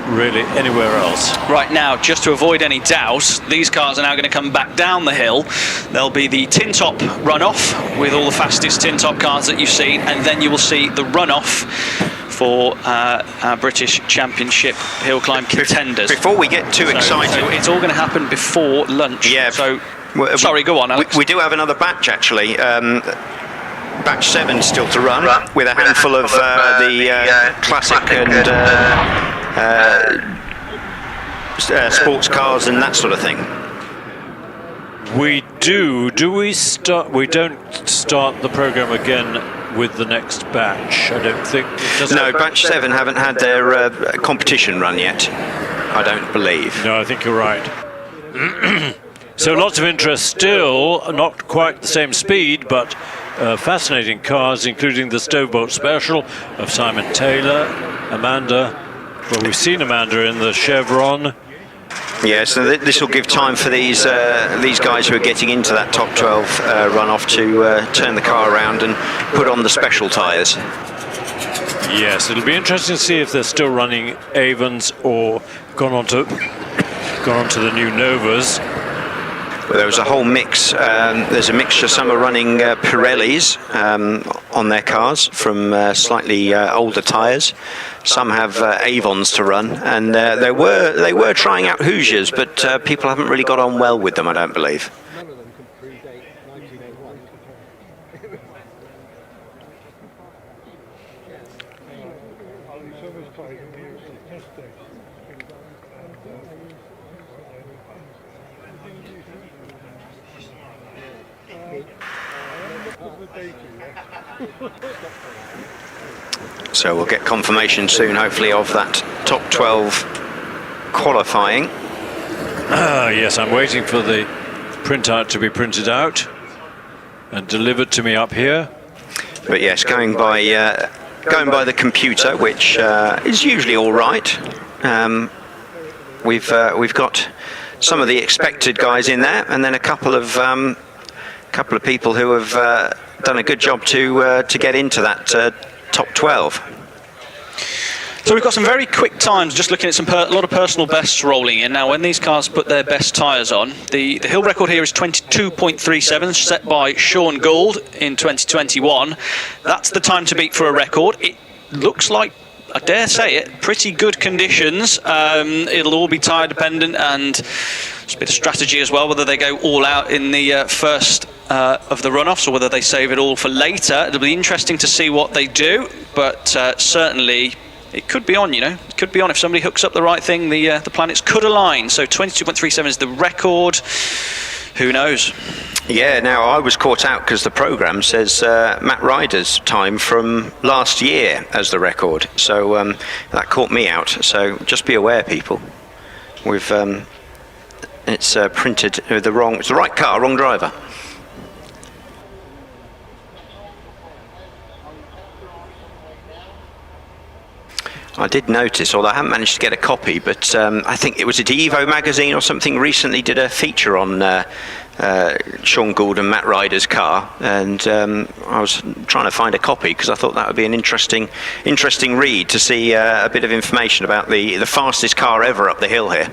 really anywhere else. Right now, just to avoid any doubt, these cars are now going to come back down the hill. There'll be the tin top runoff with all the fastest tin top cars that you've seen, and then you will see the runoff for our British Championship hill climb contenders. Before we get too excited, so it's all going to happen before lunch. Yeah. So sorry, go on, Alex. We do have another batch actually. Batch 7 still to run with a handful of the classic and sports cars and that sort of thing. We do. Do we start? We don't start the program again with the next batch. I don't think. No, batch 7 haven't had their competition run yet. I don't believe. No, I think you're right. So lots of interest still, not quite the same speed, but fascinating cars, including the Stovebolt Special of Simon Taylor, Amanda. Well, we've seen Amanda in the Chevron. Yeah, so this will give time for these guys who are getting into that top 12 runoff to turn the car around and put on the special tyres. Yes, it'll be interesting to see if they're still running Avons or gone on to the new Novas. Well, there was a whole mix. There's a mixture. Some are running Pirellis on their cars from slightly older tyres. Some have Avons to run, and they were trying out Hoosiers, but people haven't really got on well with them, I don't believe. None of them could predate 1901. So we'll get confirmation soon, hopefully, of that top 12 qualifying. Yes, I'm waiting for the printout to be printed out and delivered to me up here. But yes, going by the computer, which is usually all right. We've got some of the expected guys in there, and then a couple of people who have done a good job to get into that top 12. So we've got some very quick times, just looking at a lot of personal bests rolling in. Now, when these cars put their best tyres on, the hill record here is 22.37, set by Sean Gould in 2021. That's the time to beat for a record. It looks like, I dare say it, pretty good conditions. It'll all be tyre dependent, and It's a bit of strategy as well, whether they go all out in the first of the runoffs or whether they save it all for later. It'll be interesting to see what they do, but certainly it could be on, It could be on. If somebody hooks up the right thing, the planets could align. So 22.37 is the record. Who knows? Yeah, now I was caught out because the programme says Matt Ryder's time from last year as the record. So that caught me out. So just be aware, people. It's printed it's the right car, wrong driver. I did notice, although I haven't managed to get a copy, but I think it was at Evo magazine or something recently did a feature on Sean Gould and Matt Ryder's car, and I was trying to find a copy because I thought that would be an interesting read to see a bit of information about the fastest car ever up the hill here.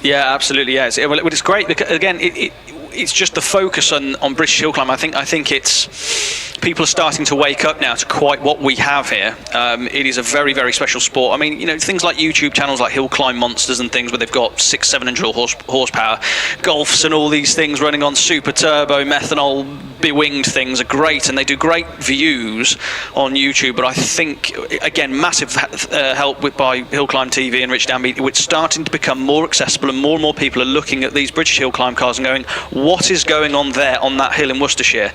Yeah, absolutely. Yeah, it's great because again, it's just the focus on British Hillclimb. I think it's people are starting to wake up now to quite what we have here. It is a very, very special sport. I mean, things like YouTube channels like HillClimb Monsters and things where they've got 600-700 horsepower, golfs and all these things running on super turbo methanol bewinged things are great, and they do great views on YouTube. But I think again, massive help by HillClimb.TV and Rich Danby. It's starting to become more accessible, and more people are looking at these British Hillclimb cars and going, what is going on there on that hill in Worcestershire?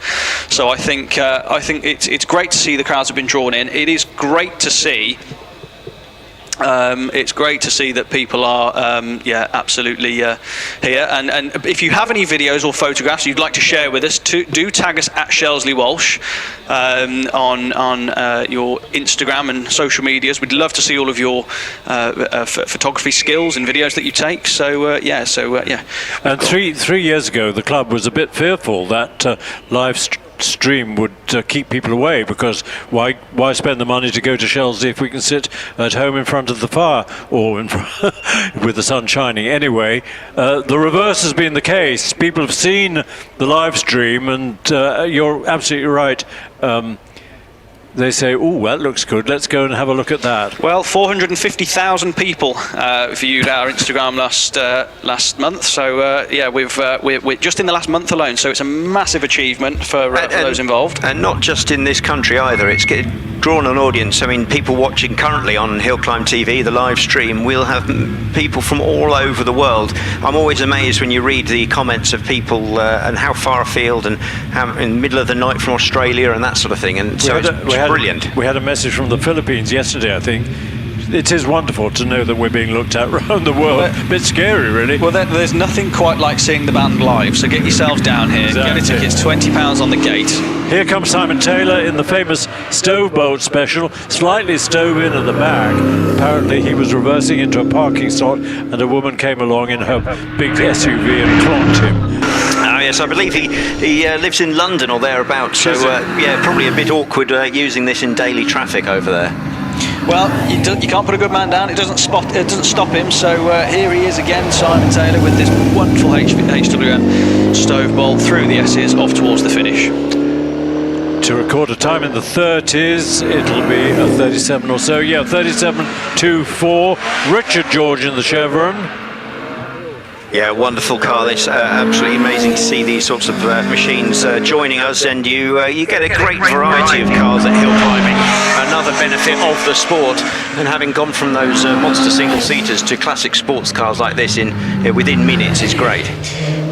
So I think it's great to see the crowds have been drawn in. It is great to see. It's great to see that people are, absolutely here. And if you have any videos or photographs you'd like to share with us, do tag us at Shelsley Walsh on your Instagram and social medias. We'd love to see all of your photography skills and videos that you take. So And three years ago, the club was a bit fearful that live stream would keep people away, because why spend the money to go to Shelsley if we can sit at home in front of the fire or with the sun shining? Anyway, the reverse has been the case. People have seen the live stream, and you're absolutely right. They say, "Oh, that looks good. Let's go and have a look at that." Well, 450,000 people viewed our Instagram last month. So we're just in the last month alone. So it's a massive achievement for those involved. And not just in this country either. It's drawn an audience. I mean, people watching currently on HillClimb.TV, the live stream, we'll have people from all over the world. I'm always amazed when you read the comments of people and how far afield and how in the middle of the night from Australia and that sort of thing. And so it's brilliant. We had a message from the Philippines yesterday, I think. It is wonderful to know that we're being looked at around the world. A bit scary, really. Well, there's nothing quite like seeing the band live, so get yourselves down here. Exactly. Get a ticket, it's £20 on the gate. Here comes Simon Taylor in the famous stove bolt special, slightly stove in at the back. Apparently he was reversing into a parking slot and a woman came along in her big SUV and clonked him. Yes, I believe he lives in London or thereabouts, so probably a bit awkward using this in daily traffic over there. Well, you can't put a good man down. It doesn't stop him. So here he is again, Simon Taylor, with this wonderful HWM stove bolt through the S's off towards the finish. To record a time in the 30s, it'll be a 37 or so. Yeah, 37.24. Richard George in the Chevron. Yeah, wonderful car. It's absolutely amazing to see these sorts of machines joining us, and you get a great variety of cars at hill climbing. Another benefit of the sport, and having gone from those monster single-seaters to classic sports cars like this within minutes is great.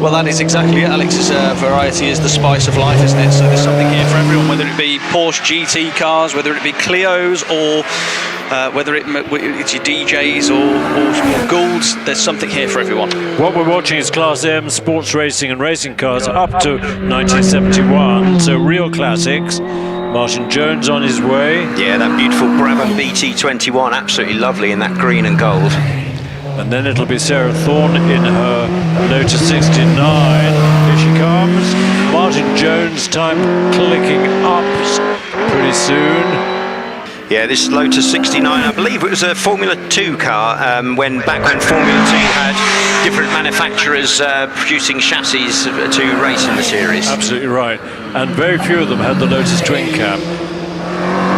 Well, that is exactly it, Alex. Variety is the spice of life, isn't it? So there's something here for everyone, whether it be Porsche GT cars, whether it be Clios, or whether it's your DJs or Goulds. There's something here for everyone. What we're watching is Class M sports racing and racing cars up to 1971, so real classics. Martin Jones on his way. Yeah, that beautiful Brabham BT21, absolutely lovely in that green and gold. And then it'll be Sarah Thorne in her Lotus 69. Here she comes. Martin Jones time clicking up pretty soon. Yeah, this Lotus 69, I believe it was a Formula 2 car when Formula 2 had different manufacturers producing chassis to race in the series. Absolutely right. And very few of them had the Lotus twin cam.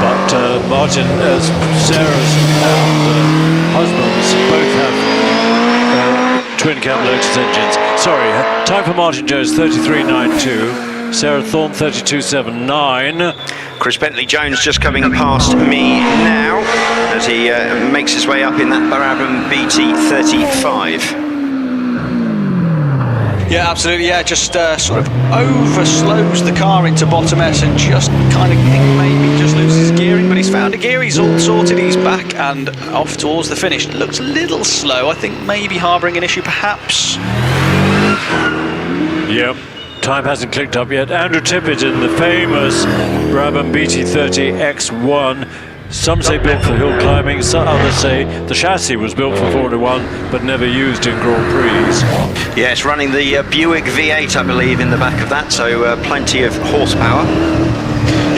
But Martin, Sarah's and husbands both have twin cam Lotus engines. Sorry, time for Martin Jones 33.92, Sarah Thorne 32.79. Chris Bentley-Jones just coming past me now as he makes his way up in that Brabham BT 35. Yeah, absolutely. Yeah, just sort of over slows the car into bottom S and just kind of maybe just loses gearing, but he's found a gear, he's all sorted, he's back and off towards the finish. Looks a little slow, I think maybe harbouring an issue perhaps. Yep, time hasn't clicked up yet. Andrew Tippett in the famous Brabham BT30 X1. Some say built for hill climbing, some others say the chassis was built for Formula 1 but never used in Grand Prix. Yeah, it's running the Buick V8, I believe, in the back of that, so plenty of horsepower.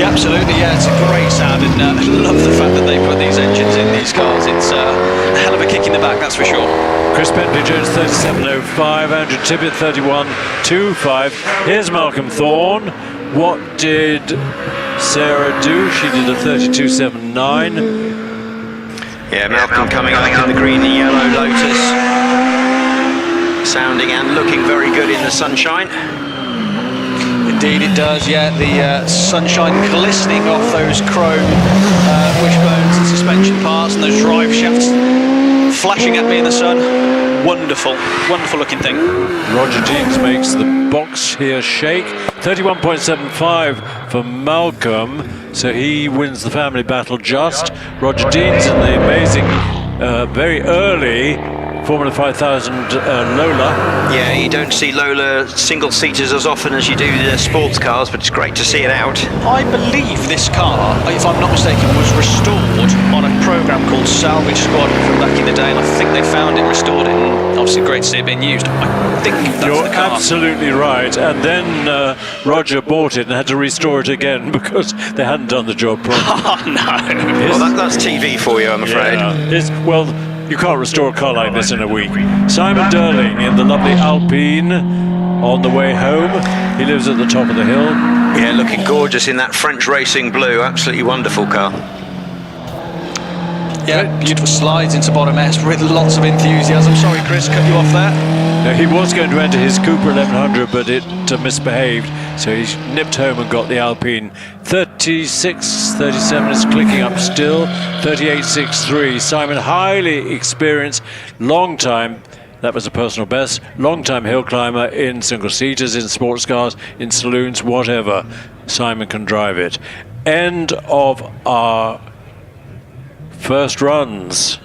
Yeah, absolutely, yeah, it's a great sound, and I love the fact that they put these engines in these cars. It's a hell of a kick in the back, that's for sure. Chris Bentley-Jones 37.05, Andrew Tippett 31.25. Here's Malcolm Thorne. What did Sarah do? She did a 32.79. Yeah, Malcolm coming up in the green and yellow Lotus. Sounding and looking very good in the sunshine. Indeed it does, yeah, the sunshine glistening off those chrome wishbones and suspension parts and those drive shafts flashing at me in the sun. Wonderful, wonderful looking thing. Roger Deans makes the box here shake. 31.75 for Malcolm, so he wins the family battle just. Roger Deans in the amazing, very early Formula 5000 Lola. Yeah, you don't see Lola single-seaters as often as you do the sports cars, but it's great to see it out. I believe this car, if I'm not mistaken, was restored on a programme called Salvage Squad from back in the day, and I think they found it restored, and obviously great to see it being used. I think that's You're the car. absolutely right, and then Roger bought it and had to restore it again because they hadn't done the job properly. Oh no! Well, that's TV for you, I'm afraid. Yeah, well, you can't restore a car like this in a week. Simon Durling in the lovely Alpine on the way home. He lives at the top of the hill. Yeah, looking gorgeous in that French racing blue. Absolutely wonderful car. Yeah, beautiful slides into bottom S with lots of enthusiasm. Sorry, Chris, cut you off there. Now, he was going to enter his Cooper 1100, but it misbehaved, so he nipped home and got the Alpine. 36.37 is clicking up still. 38.63. Simon, highly experienced, long time. That was a personal best. Long-time hill climber in single-seaters, in sports cars, in saloons, whatever. Simon can drive it. End of our first runs.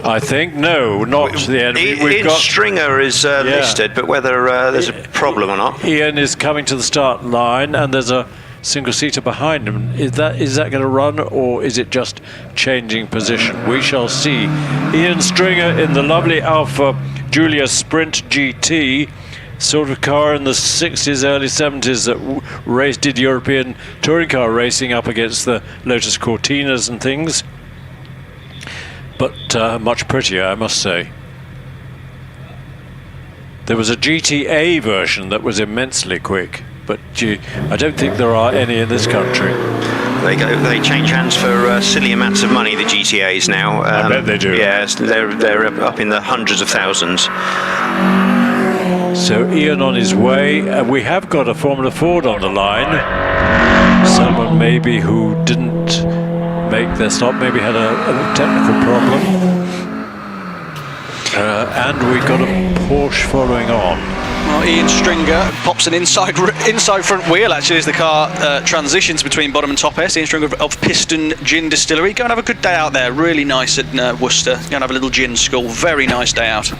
I think no, not the end. Ian Stringer is listed, but whether there's a problem or not. Ian is coming to the start line, and there's a single-seater behind him. Is that going to run, or is it just changing position? We shall see. Ian Stringer in the lovely Alfa Giulia Sprint GT, sort of car in the 60s, early 70s that did European touring car racing up against the Lotus Cortinas and things. But much prettier, I must say. There was a GTA version that was immensely quick, but I don't think there are any in this country. They change hands for silly amounts of money, the GTAs now. I bet they do. Yes, they're up in the hundreds of thousands. So Ian on his way. We have got a Formula Ford on the line. Someone maybe who didn't make their stop, maybe had a technical problem. And we've got a Porsche following on. Well, Ian Stringer pops an inside front wheel, actually, as the car transitions between bottom and top S. Ian Stringer of Piston Gin Distillery. Go and have a good day out there. Really nice at Worcester. Go and have a little gin school. Very nice day out.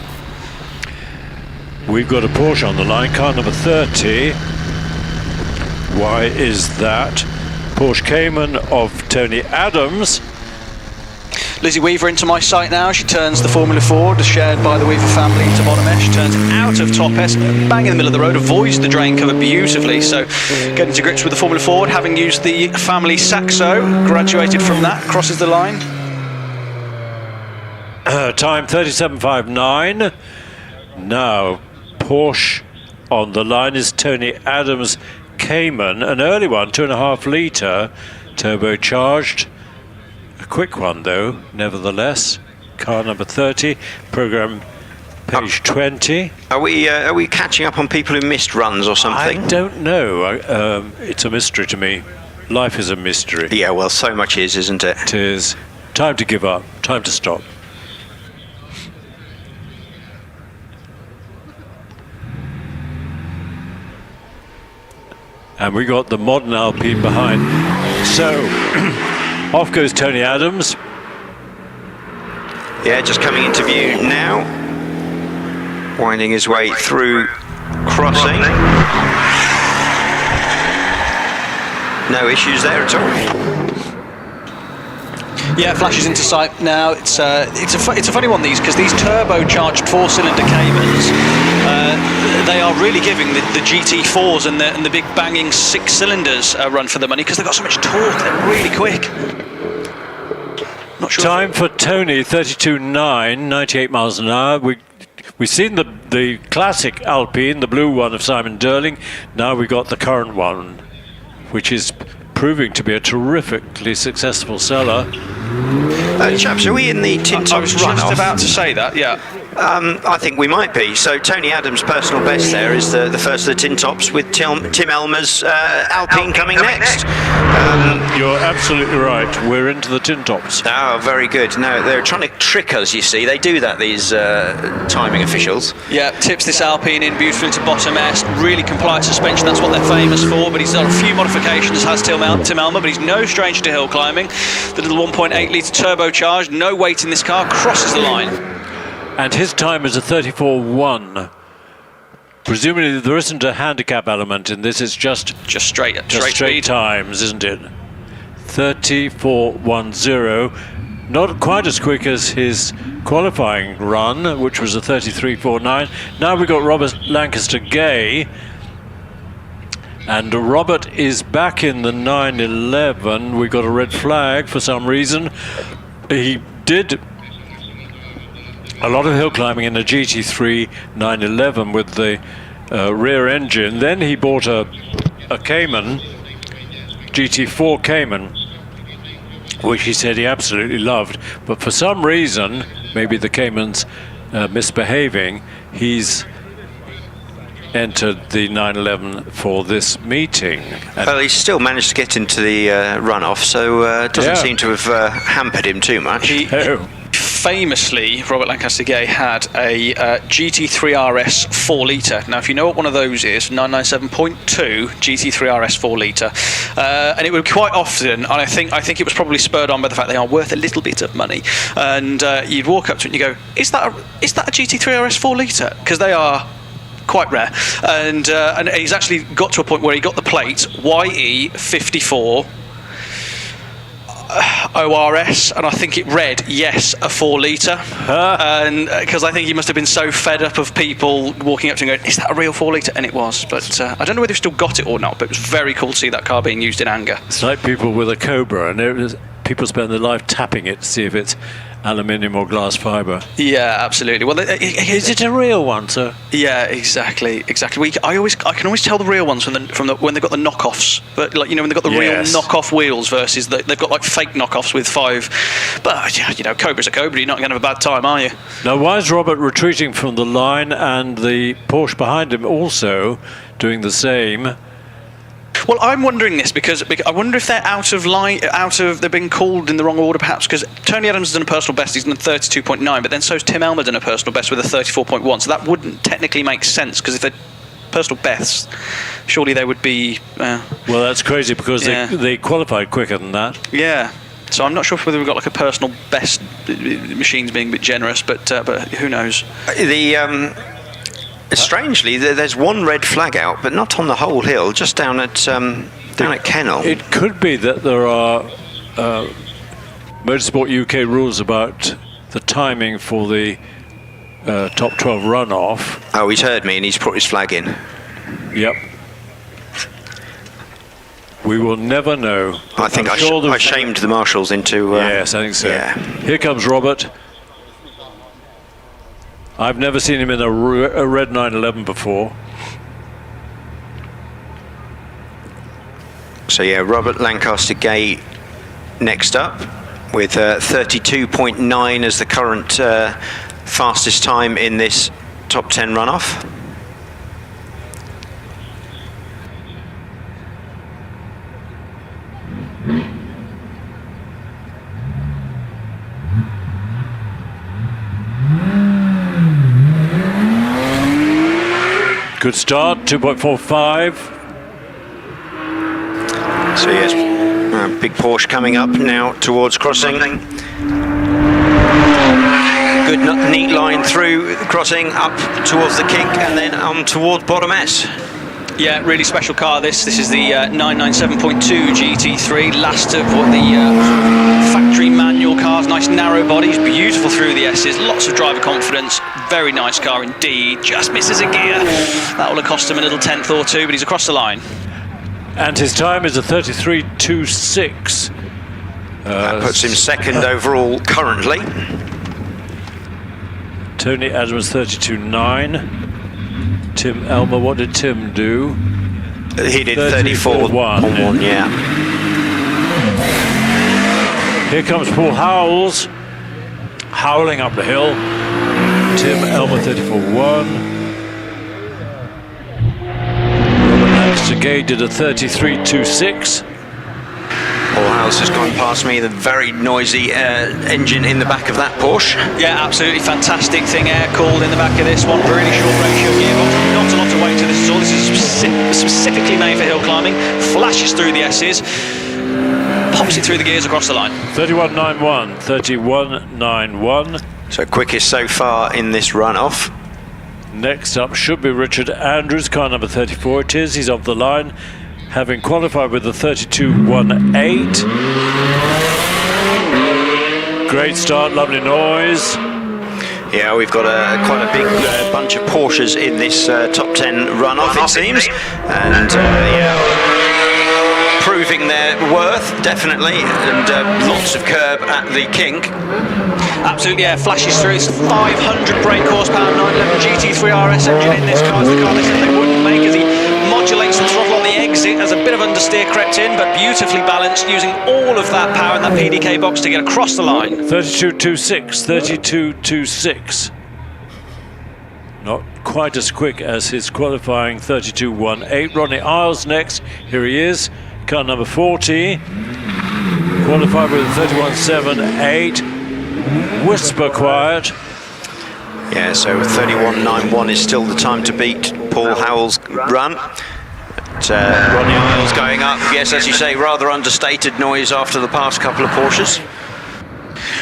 We've got a Porsche on the line, car number 30. Why is that? Porsche Cayman of Tony Adams. Lizzie Weaver into my sight now. She turns the Formula Ford, shared by the Weaver family, into bottom S. She turns out of top S, bang in the middle of the road, avoids the drain cover beautifully. So getting to grips with the Formula Ford, having used the family Saxo, graduated from that, crosses the line. Time 37.59. Now Porsche on the line is Tony Adams Cayman, an early one, 2.5 litre, turbocharged. A quick one though, nevertheless. Car number 30, program page 20. Are we catching up on people who missed runs or something? I don't know. It's a mystery to me. Life is a mystery. Yeah, well, so much is, isn't it? It is. Time to give up. Time to stop. And we got the modern Alpine behind. So, off goes Tony Adams. Yeah, just coming into view now. Winding his way through crossing. No issues there at all. Yeah, flashes into sight now. It's a funny one, because these turbocharged four-cylinder Caymans, they are really giving the GT4s and the big banging six cylinders a run for the money, because they've got so much torque. They're really quick. Not sure. Time for Tony, 32.9, 98 miles an hour. We've seen the classic Alpine, the blue one of Simon Durling. Now we've got the current one, which is proving to be a terrifically successful seller. Chaps, are we in the Tin I was Tops runoff? just about to say that, yeah. I think we might be. So Tony Adams' personal best there is the first of the Tin Tops, with Tim Elmer's Alpine coming next. You're absolutely right. We're into the Tin Tops. Oh, very good. No, they're trying to trick us, you see. They do that, these timing officials. Yeah, tips this Alpine in beautifully to bottom S. Really compliant suspension, that's what they're famous for. But he's done a few modifications, has Tim Elmer, but he's no stranger to hill climbing. The little 1.8 litre turbocharged, no weight in this car, crosses the line. And his time is a 34.1. Presumably there isn't a handicap element in this, it's just straight speed. Times, isn't it? 34.10. Not quite as quick as his qualifying run, which was a 33.49. Now we've got Robert Lancaster-Gay. And Robert is back in the 911. We got a red flag for some reason. He did a lot of hill climbing in a GT3 911 with the rear engine. Then he bought a Cayman, GT4 Cayman, which he said he absolutely loved. But for some reason, maybe the Cayman's misbehaving, he's entered the 911 for this meeting. Well, he's still managed to get into the runoff, so it doesn't seem to have hampered him too much. Famously, Robert Lancaster-Gay had a GT3 RS 4 litre. Now, if you know what one of those is, 997.2 GT3 RS 4 litre, and it would quite often, and I think it was probably spurred on by the fact they are worth a little bit of money. And you'd walk up to it and you go, "Is that a GT3 RS 4 litre?" Because they are quite rare. And he's actually got to a point where he got the plate YE54. ORS, and I think it read yes, a 4 litre, and because I think he must have been so fed up of people walking up to him going, "Is that a real 4 litre?" And it was. But I don't know whether he still got it or not, but it was very cool to see that car being used in anger. It's like people with a Cobra, and people spend their life tapping it to see if it's aluminium or glass fibre. Yeah, absolutely. Well, is it a real one, sir? Yeah, exactly. I can always tell the real ones from when they've got the knockoffs. But when they've got the real knockoff wheels versus they've got like fake knockoffs with 5. But Cobra's a Cobra. You're not going to have a bad time, are you? Now, why is Robert retreating from the line and the Porsche behind him also doing the same? Well, I'm wondering this because I wonder if they're they've been called in the wrong order perhaps, because Tony Adams has done a personal best, he's done 32.9, but then so's Tim Elmer done a personal best with a 34.1, so that wouldn't technically make sense, because if they're personal bests, surely they would be... well, that's crazy, because they qualified quicker than that. Yeah. So I'm not sure whether we've got like a personal best, machines being a bit generous, but who knows? Strangely, there's one red flag out, but not on the whole hill, just down at Kennel. It could be that there are Motorsport UK rules about the timing for the top 12 runoff. Oh, he's heard me and he's put his flag in. Yep. We will never know. I think I shamed the marshals into... yes, I think so. Yeah. Here comes Robert. I've never seen him in a red 911 before. So yeah, Robert Lancaster-Gay next up with 32.9 as the current fastest time in this top 10 runoff. Good start, 2.45. So yes, big Porsche coming up now towards crossing. Good neat line through the crossing, up towards the kink, and then towards bottom S. Yeah, really special car this. This is the 997.2 GT3, last of what the factory manual cars. Nice narrow bodies, beautiful through the S's, lots of driver confidence. Very nice car indeed. Just misses a gear. That will have cost him a little tenth or two, but he's across the line. And his time is a 33.26. That puts him second overall currently. Tony Adams 32.9. Tim Elmer, what did Tim do? He did 34.1, yeah. Here comes Paul Howells, howling up the hill. Tim Elmer 34.1. Robert Gay did a 33.26. Paul Howells has gone past me, the very noisy engine in the back of that Porsche. Yeah, absolutely fantastic thing, air cooled in the back of this one, really short ratio gearbox, not a lot of weight to this at all. This is specifically made for hill climbing, flashes through the S's, pops it through the gears across the line. 31.91, 31.91. So quickest so far in this runoff. Next up should be Richard Andrews, car number 34 it is, he's off the line, having qualified with the 32.18. Great start, lovely noise. Yeah, we've got quite a big bunch of Porsches in this top 10 runoff, it seems. And yeah, proving their worth, definitely, and lots of curb at the kink. Absolutely, yeah, flashes through. It's 500 brake horsepower, 911 GT3 RS engine in this car. It's the car they said they wouldn't make as he modulates the throttle on the exit as a bit of understeer crept in, but beautifully balanced, using all of that power in that PDK box to get across the line. 32.26, 32.26. Not quite as quick as his qualifying 32.18. Ronnie Isles next. Here he is, car number 40. Qualified with 31.78. Whisper quiet. Yeah, so 31.91 is still the time to beat Paul Howell's run. But, Ronnie Isles going up, yes, as you say, rather understated noise after the past couple of Porsches.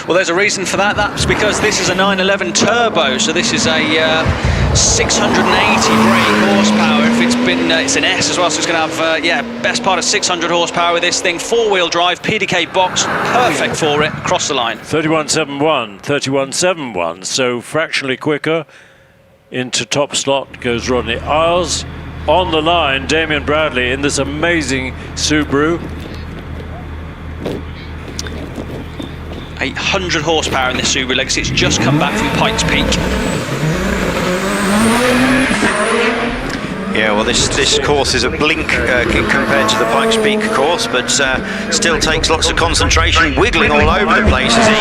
Well, there's a reason for that. That's because this is a 911 turbo, so this is a 680 brake horsepower. If it's been, it's an S as well, so it's going to have, yeah, best part of 600 horsepower with this thing. Four-wheel drive, PDK box, perfect for it, across the line. 31.71, 31.71, so fractionally quicker. Into top slot goes Rodney Isles. On the line, Damien Bradley in this amazing Subaru. 800 horsepower in this Subaru Legacy. It's just come back from Pikes Peak. Yeah, well, this course is a blink compared to the Pikes Peak course, but still takes lots of concentration, wiggling all over the place as he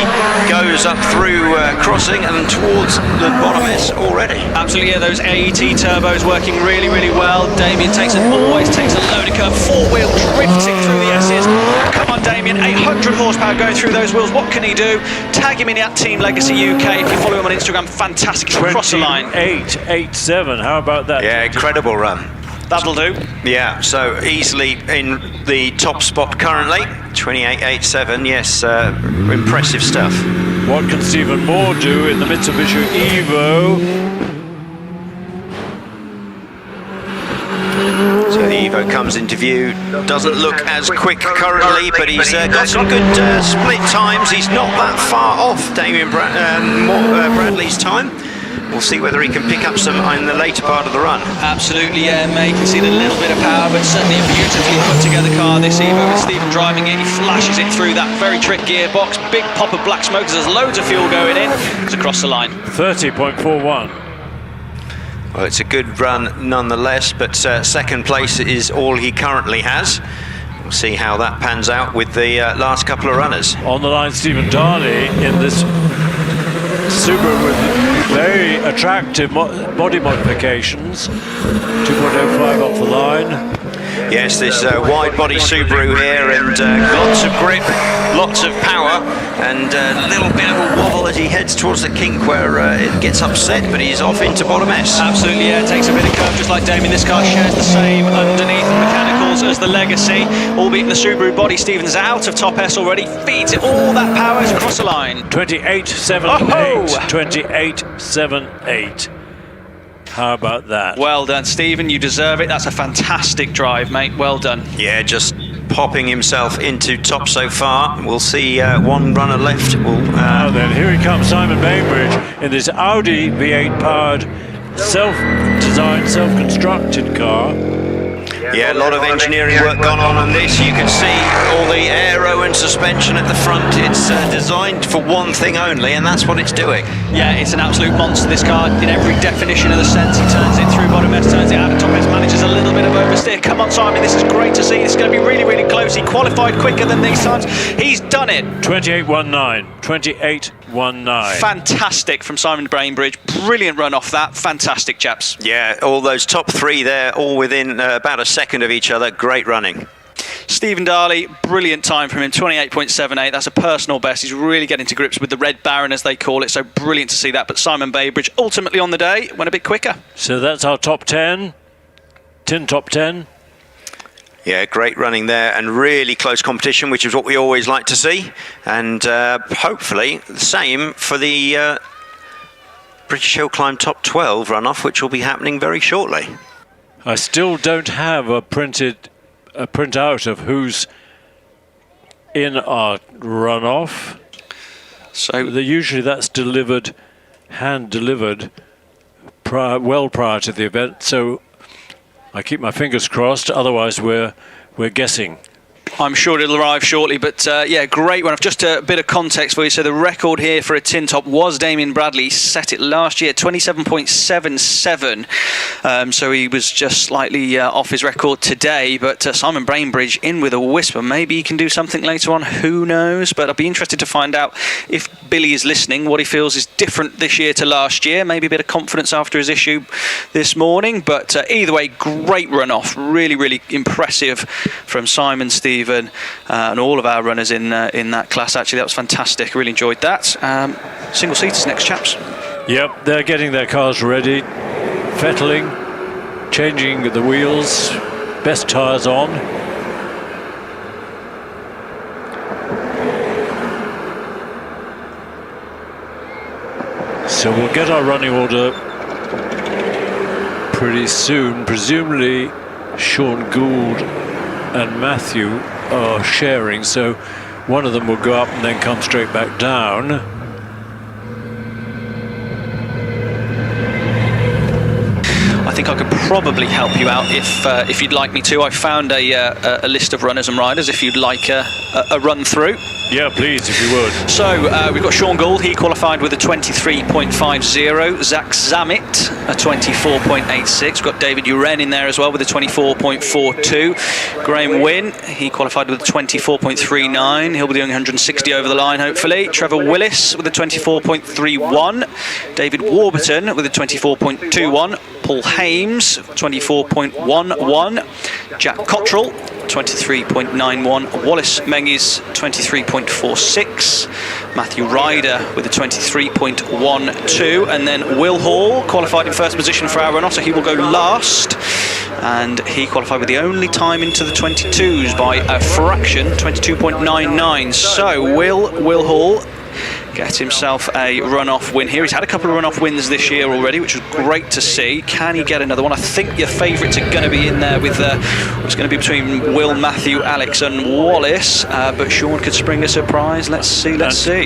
goes up through crossing and towards the bottom S already. Absolutely, yeah, those AET turbos working really, really well. Damien always takes a loaded curve, four-wheel drifting through the S's. Come on, Damien, 800 horsepower going through those wheels. What can he do? Tag him in at Team Legacy UK. If you follow him on Instagram, fantastic. Across the line. 28.87. How about that? Yeah, incredible run. That'll do. Yeah, so easily in the top spot currently. 28.87. Yes, impressive stuff. What can Stephen Moore do in the Mitsubishi Evo? So the Evo comes into view, doesn't look as quick currently, but he's got some good split times. He's not that far off Damien Bradley's time. We'll see whether he can pick up some in the later part of the run. Absolutely, yeah, May can see a little bit of power, but certainly a beautifully put together car, this Evo, with Stephen driving it. He flashes it through that very trick gearbox, big pop of black smoke as there's loads of fuel going in. It's across the line. 30.41. Well, it's a good run nonetheless, but second place is all he currently has. We'll see how that pans out with the last couple of runners. On the line, Stephen Darley in this Subaru with very attractive body modifications. 2.05 off the line. Yes, this wide body Subaru here, and lots of grip, lots of power, and a little bit of a wobble as he heads towards the kink where it gets upset, but he's off into bottom S. Absolutely, yeah, takes a bit of curve just like Damien. This car shares the same underneath mechanicals as the Legacy, albeit the Subaru body. Stevens out of top S already, feeds it all that power to cross the line. 28.78, 28.78. How about that? Well done, Stephen. You deserve it. That's a fantastic drive, mate. Well done. Yeah, just popping himself into top so far. We'll see one runner left. Now then, here he comes, Simon Bainbridge, in this Audi V8 powered, self-designed, self-constructed car. Yeah, a lot of engineering work gone on this. You can see all the aero and suspension at the front. It's designed for one thing only, and that's what it's doing. Yeah, it's an absolute monster, this car, in every definition of the sense. He turns it through bottom S, turns it out of top S, manages a little bit of oversteer. Come on, Simon, this is great to see. This is going to be really, really close. He qualified quicker than these times. He's done it. 28.19, 28.19. Fantastic from Simon Bainbridge. Brilliant run off that. Fantastic, chaps. Yeah, all those top three there, all within about a second of each other. Great running. Stephen Darley, brilliant time from him, 28.78. That's a personal best. He's really getting to grips with the Red Baron, as they call it, so brilliant to see that. But Simon Bainbridge, ultimately on the day, went a bit quicker. So that's our top 10. Top 10. Yeah, great running there, and really close competition, which is what we always like to see. And hopefully the same for the British Hillclimb Top 12 runoff, which will be happening very shortly. I still don't have a printout of who's in our runoff. So usually that's delivered, hand delivered, well prior to the event. So I keep my fingers crossed. Otherwise, we're guessing. I'm sure it'll arrive shortly, but yeah, great one. Just a bit of context for you. So the record here for a tin top was Damien Bradley. He set it last year, 27.77. So he was just slightly off his record today, but Simon Bainbridge in with a whisper. Maybe he can do something later on, who knows? But I'll be interested to find out if Billy is listening, what he feels is different this year to last year. Maybe a bit of confidence after his issue this morning, but either way, great run off. Really, really impressive from Simon, Stephen, and all of our runners in that class. Actually, that was fantastic. Really enjoyed that. Single seaters next, chaps. Yep, they're getting their cars ready, fettling, changing the wheels, best tyres on. So we'll get our running order pretty soon. Presumably Sean Gould and Matthew are sharing, so one of them will go up and then come straight back down. I think I could probably help you out if you'd like me to. I found a list of runners and riders if you'd like a run through. Yeah, please, if you would. So we've got Sean Gould. He qualified with a 23.50. Zach Zammit, a 24.86. We've got David Uren in there as well with a 24.42. Graham Wynn, he qualified with a 24.39. He'll be doing 160 over the line, hopefully. Trevor Willis with a 24.31. David Warburton with a 24.21. Paul Hames, 24.11. Jack Cottrell, 23.91. Wallace Menzies, 23.46. Matthew Ryder with a 23.12. And then Will Hall qualified in first position for our runoff, so he will go last. And he qualified with the only time into the 22s by a fraction, 22.99. So Will Hall gets himself a runoff win here. He's had a couple of runoff wins this year already, which was great to see. Can he get another one? I think your favourites are going to be in there with it's going to be between Will, Matthew, Alex and Wallace, but Sean could spring a surprise. Let's see.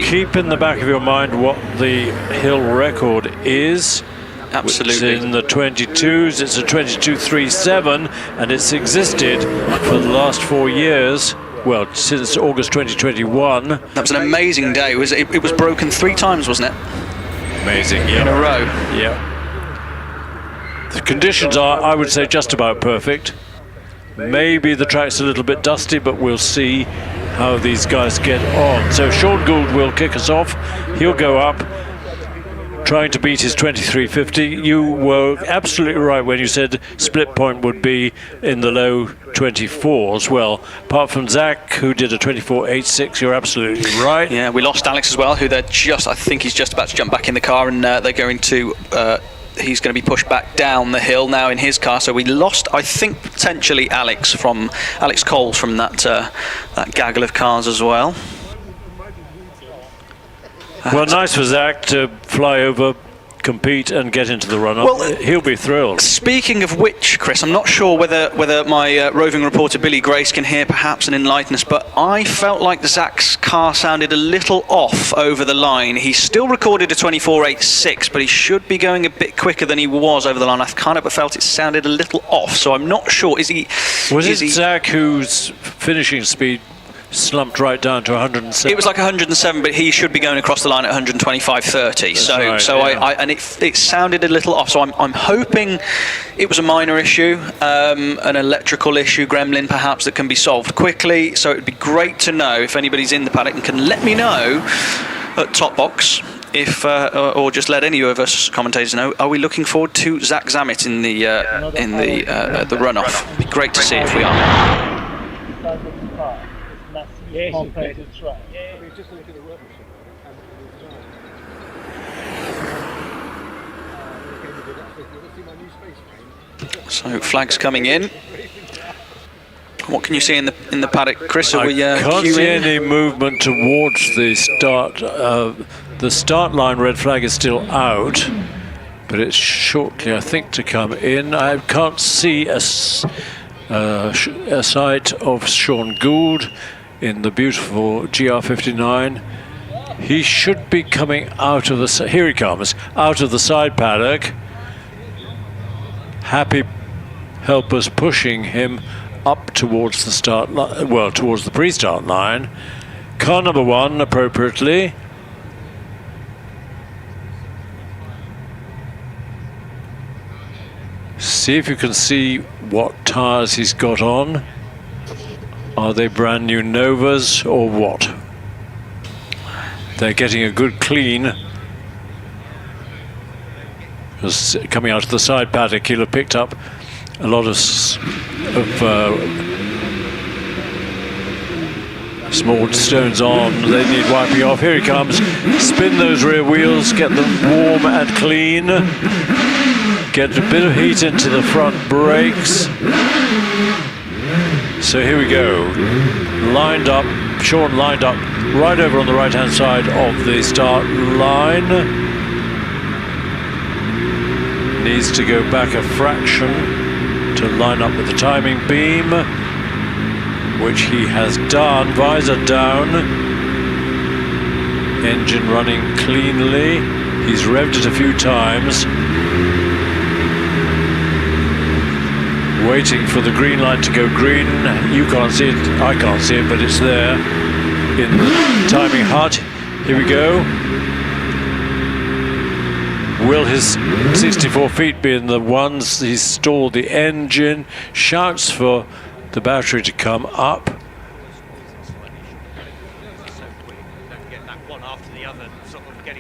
Keep in the back of your mind what the Hill record is. Absolutely. It's in the 22s. It's a 22.37, and it's existed for the last 4 years. Well, since August 2021. That was an amazing day. It was broken 3 times, wasn't it? Amazing, yeah. In a row. Yeah. The conditions are, I would say, just about perfect. Maybe the track's a little bit dusty, but we'll see how these guys get on. So Sean Gould will kick us off. He'll go up. trying to beat his 23.50. You were absolutely right when you said split point would be in the low 24s. Well, apart from Zach, who did a 24.86, you're absolutely right. Yeah, we lost Alex as well, who I think he's just about to jump back in the car, and they're going to... he's going to be pushed back down the hill now in his car. So we lost, I think, potentially Alex Coles from that gaggle of cars as well. Well, nice for Zach to fly over, compete and get into the runoff. Well, he'll be thrilled. Speaking of which, Chris, I'm not sure whether my roving reporter Billy Grace can hear perhaps and enlighten us, but I felt like Zach's car sounded a little off over the line. He still recorded a 24.86, but he should be going a bit quicker than he was over the line. I kind of felt it sounded a little off, so I'm not sure. Was it Zach whose finishing speed slumped right down to 107? It was like 107, but he should be going across the line at 125.30. And it sounded a little off. So I'm hoping it was a minor issue, an electrical issue, gremlin perhaps, that can be solved quickly. So it would be great to know if anybody's in the paddock and can let me know at Top Box. Or just let any of us commentators know. Are we looking forward to Zach Zammit in the runoff? It'd be great to see if we are. Yes, that's right. Yeah. Just look at the workmanship and So flags coming in. What can you see in the paddock, Chris? I can't see any movement towards the start. The start line red flag is still out, but it's shortly, I think, to come in. I can't see a sight of Sean Gould in the beautiful GR59. He should be coming out of the... Here he comes, out of the side paddock. Happy helpers pushing him up towards the start line, well, towards the pre-start line. Car number 1, appropriately. See if you can see what tyres he's got on. Are they brand new Novas or what? They're getting a good clean. Because coming out of the side paddock, he'll have picked up a lot of small stones on. They need wiping off. Here he comes. Spin those rear wheels, get them warm and clean. Get a bit of heat into the front brakes. So here we go, lined up, Sean lined up right over on the right hand side of the start line. Needs to go back a fraction to line up with the timing beam, which he has done. Visor down, engine running cleanly. He's revved it a few times. Waiting for the green light to go green. You can't see it, I can't see it, but it's there in the timing hut. Here we go. Will his 64 feet be in the ones? He's stalled the engine, shouts for the battery to come up.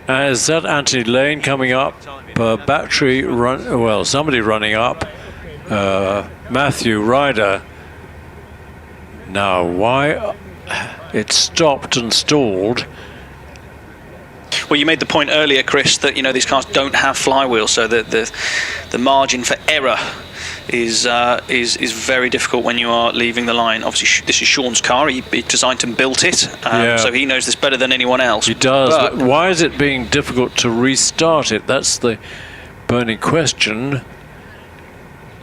Is that Anthony Lane coming up? Battery run, well, somebody running up. Matthew Ryder. Now, why it stopped and stalled? Well, you made the point earlier, Chris, that these cars don't have flywheels, so the margin for error is very difficult when you are leaving the line. Obviously, this is Sean's car. He designed and built it, so he knows this better than anyone else. He does. But why is it being difficult to restart it? That's the burning question.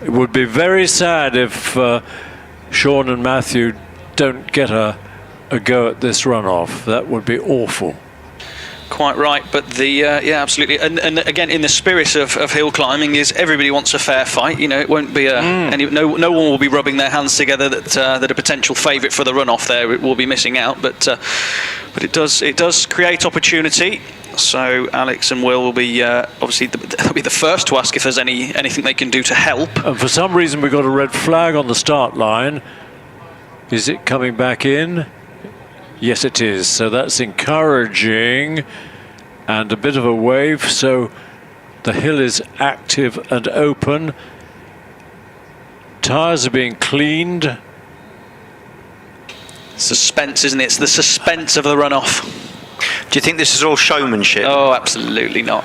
It would be very sad if Sean and Matthew don't get a go at this runoff. That would be awful. Quite right, but yeah, absolutely. And again, in the spirit of hill climbing, is everybody wants a fair fight. It won't be no one will be rubbing their hands together that a potential favourite for the runoff there will be missing out. But it does create opportunity. So Alex and Will be obviously they'll be the first to ask if there's anything they can do to help. And for some reason we've got a red flag on the start line. Is it coming back in? Yes, it is. So that's encouraging. and a bit of a wave, so the hill is active and open. Tyres are being cleaned. Suspense, isn't it? It's the suspense of the runoff. Do you think this is all showmanship? Oh, absolutely not.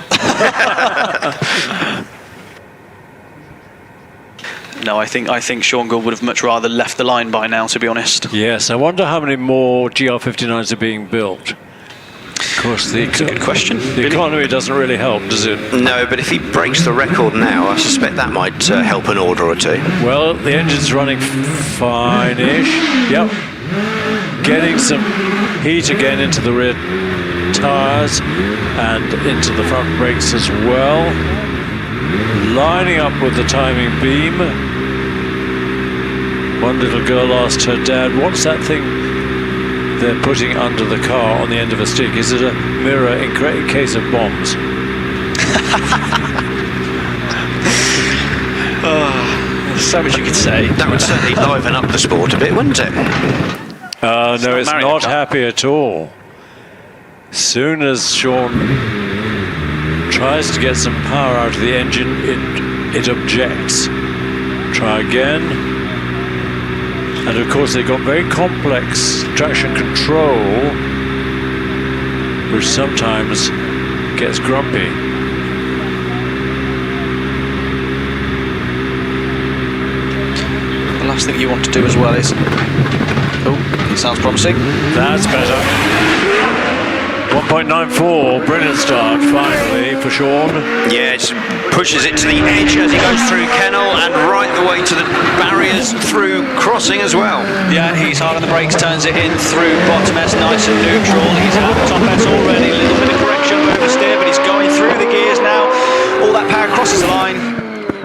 No, I think Sean Gould would have much rather left the line by now, to be honest. Yes, I wonder how many more GR59s are being built. Of course, That's a good question. The economy doesn't really help, does it? No, but if he breaks the record now, I suspect that might help an order or two. Well, the engine's running fine-ish. Yep. Getting some heat again into the rear tyres and into the front brakes as well. Lining up with the timing beam. One little girl asked her dad, what's that thing they're putting under the car on the end of a stick? Is it a mirror in case of bombs? There's so much you could say. That would certainly liven up the sport a bit, wouldn't it? No, it's not happy at all. Soon as Sean tries to get some power out of the engine, it objects. Try again. And of course they've got very complex traction control, which sometimes gets grumpy. The last thing you want to do as well is... Oh, it sounds promising. That's better. 1.94, brilliant start finally for Sean. Yeah, it pushes it to the edge as he goes through Kennel and right the way to the barriers through crossing as well. Yeah, he's hard on the brakes, turns it in through bottom S, nice and neutral. He's out top S already, a little bit of correction of oversteer, but he's going through the gears now. All that power crosses the line.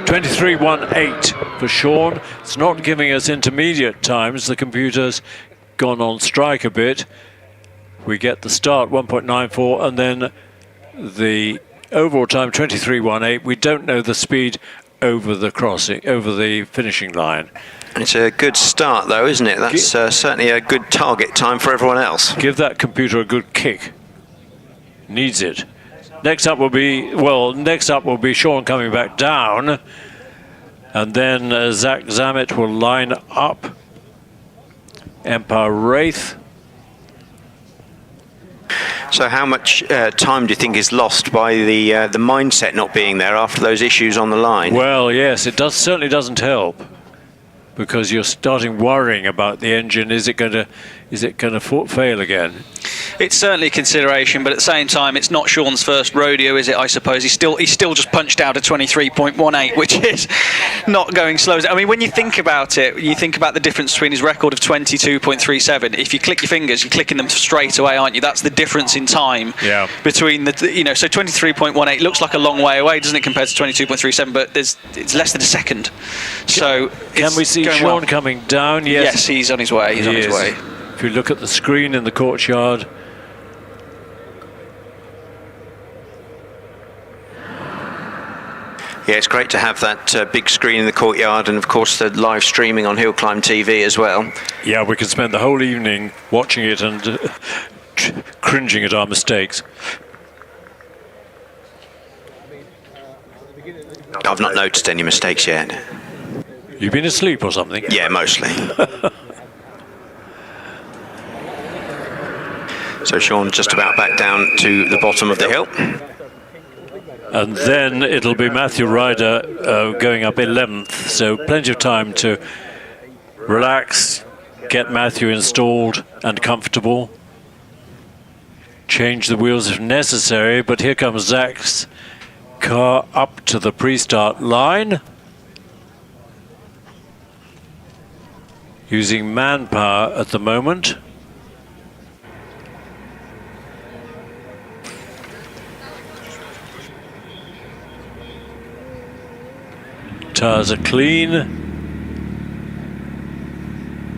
23.18 for Sean. It's not giving us intermediate times. The computer's gone on strike a bit. We get the start 1.94 and then the overall time 23.18. We don't know the speed over the crossing, over the finishing line. It's a good start though, isn't it? That's certainly a good target time for everyone else. Give that computer a good kick. Needs it. Next up will be Sean coming back down, and then Zach Zammit will line up. Empire Wraith. So how much time do you think is lost by the mindset not being there after those issues on the line? Well, yes, it certainly doesn't help, because you're starting worrying about the engine. Is it going to fail again? It's certainly a consideration, but at the same time, it's not Sean's first rodeo, is it? I suppose he's still just punched out a 23.18, which is not going slow. I mean, when you think about it, you think about the difference between his record of 22.37. If you click your fingers, you're clicking them straight away, aren't you? That's the difference in time between the, so 23.18 looks like a long way away, doesn't it, compared to 22.37? But it's less than a second. So can we see Sean coming down? Yes, he's on his way. He's on his way. If you look at the screen in the courtyard. Yeah, it's great to have that big screen in the courtyard, and of course the live streaming on HillClimb.TV as well. Yeah, we can spend the whole evening watching it and cringing at our mistakes. I've not noticed any mistakes yet. You've been asleep or something? Yeah, mostly. So Sean just about back down to the bottom of the hill. And then it'll be Matthew Ryder going up 11th, so plenty of time to relax, get Matthew installed and comfortable, change the wheels if necessary. But here comes Zach's car up to the pre-start line, using manpower at the moment. Tires are clean.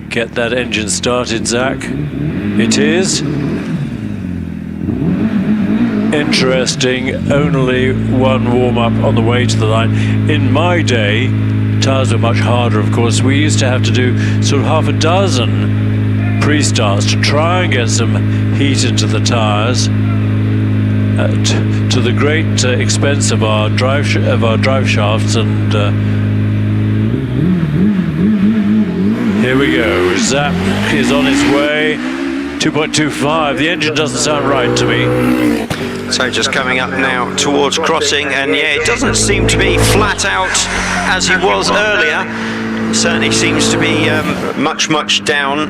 Get that engine started, Zach. It is. Interesting, only one warm-up on the way to the line. In my day, tires were much harder, of course. We used to have to do sort of half a dozen pre-starts to try and get some heat into the tires. to the great expense of our drive shafts, and here we go. Zap is on his way. 2.25. The engine doesn't sound right to me. So just coming up now towards crossing, and yeah, it doesn't seem to be flat out as he was earlier. Certainly seems to be much down.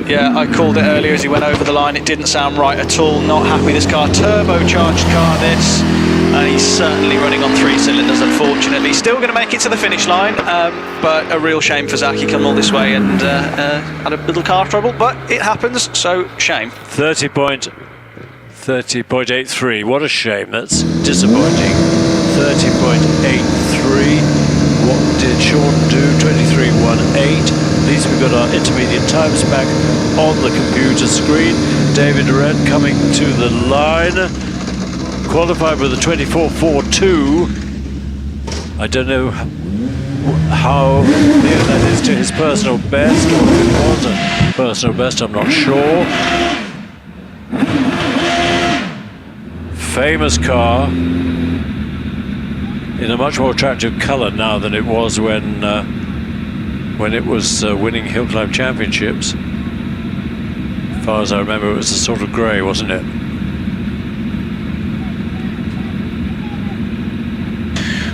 Yeah, I called it earlier as he went over the line. It didn't sound right at all. Not happy. This car, turbocharged car, this. And he's certainly running on 3 cylinders, unfortunately. Still going to make it to the finish line, but a real shame for Zach. He come all this way and had a little car trouble, but it happens, so shame. 30.83. What a shame. That's disappointing. 30.83. What did Sean do? 23.18. At least we've got our intermediate times back on the computer screen. David Red coming to the line. Qualified with a 24.42. I don't know how near that is to his personal best, or if it was a personal best, I'm not sure. Famous car in a much more attractive colour now than it was when it was winning HillClimb Championships. As far as I remember, it was a sort of grey, wasn't it?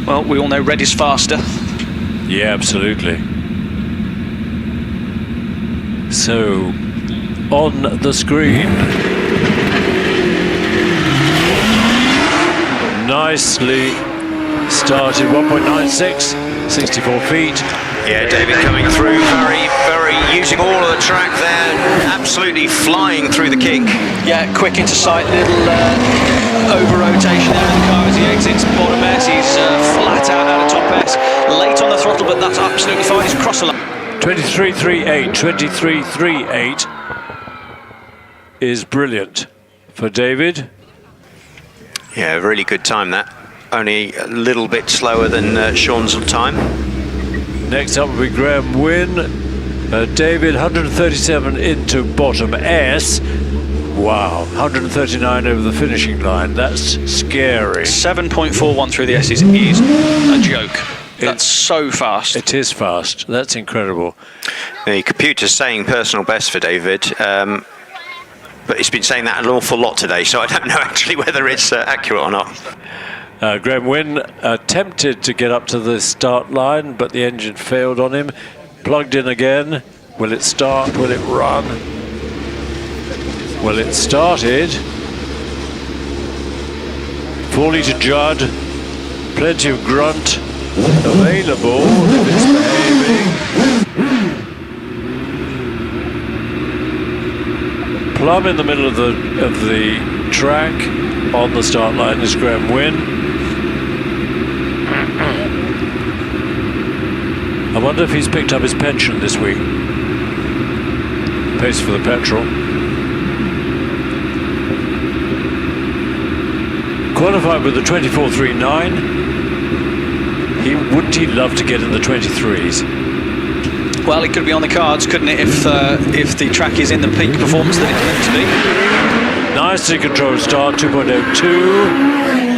Well, we all know red is faster. Yeah, absolutely. So, on the screen, nicely started, 1.96, 64 feet. Yeah, David coming through very using all of the track there, absolutely flying through the kink. Yeah, quick into sight, little over rotation there in the car as he exits bottom S. He's flat out of top S, late on the throttle, but that's absolutely fine. He's crossed the line. 23.38, 23.38 is brilliant for David. Yeah, really good time that. Only a little bit slower than Sean's time. Next up will be Graham Wynn. David, 137 into bottom S. Wow, 139 over the finishing line. That's scary. 7.41 through the S's is a joke. That's so fast. It is fast. That's incredible. The computer's saying personal best for David, but it's been saying that an awful lot today, so I don't know actually whether it's accurate or not. Graham Wynn attempted to get up to the start line, but the engine failed on him. Plugged in again. Will it start? Will it run? Well, it started. 4 litre Judd. Plenty of grunt available if it's behaving. Plumb in the middle of the track on the start line is Graham Wynn. I wonder if he's picked up his pension this week. Pays for the petrol. Qualified with the 24.39. Wouldn't he love to get in the 23s? Well, it could be on the cards, couldn't it, if the track is in the peak performance that it's meant to be. Nicely controlled start, 2.02.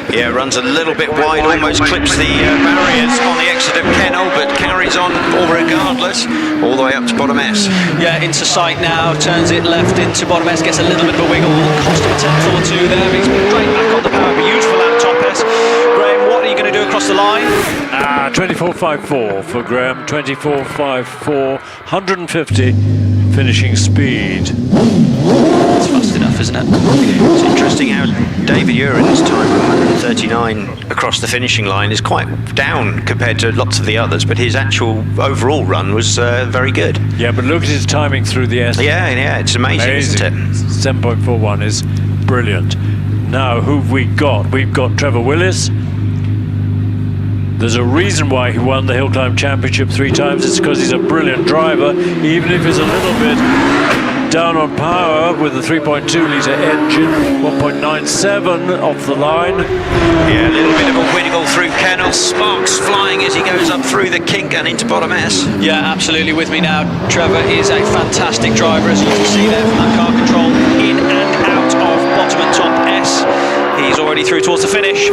Yeah, runs a little bit wide, almost clips the barriers on the exit of Kennel, but carries on regardless, all the way up to bottom S. Yeah, into sight now, turns it left into bottom S, gets a little bit of a wiggle, cost him a tenth or two there, he's straight back on the power, beautiful out of top S. Graham, what are you going to do across the line? 24.54 for Graham, 24.54, 150 finishing speed. It's fast enough, isn't it? It's interesting how David Urin's time of 139 across the finishing line is quite down compared to lots of the others, but his actual overall run was very good. Yeah, but look at his timing through the S. Yeah, it's amazing, isn't it? 7.41 is brilliant. Now, who've we got? We've got Trevor Willis. There's a reason why he won the HillClimb Championship 3 times. It's because he's a brilliant driver, even if he's a little bit down on power with the 3.2 litre engine, 1.97 off the line. Yeah, a little bit of a wiggle through Kennel, sparks flying as he goes up through the kink and into bottom S. Yeah, absolutely with me now. Trevor is a fantastic driver, as you can see there from that car control, in and out of bottom and top S. already through towards the finish.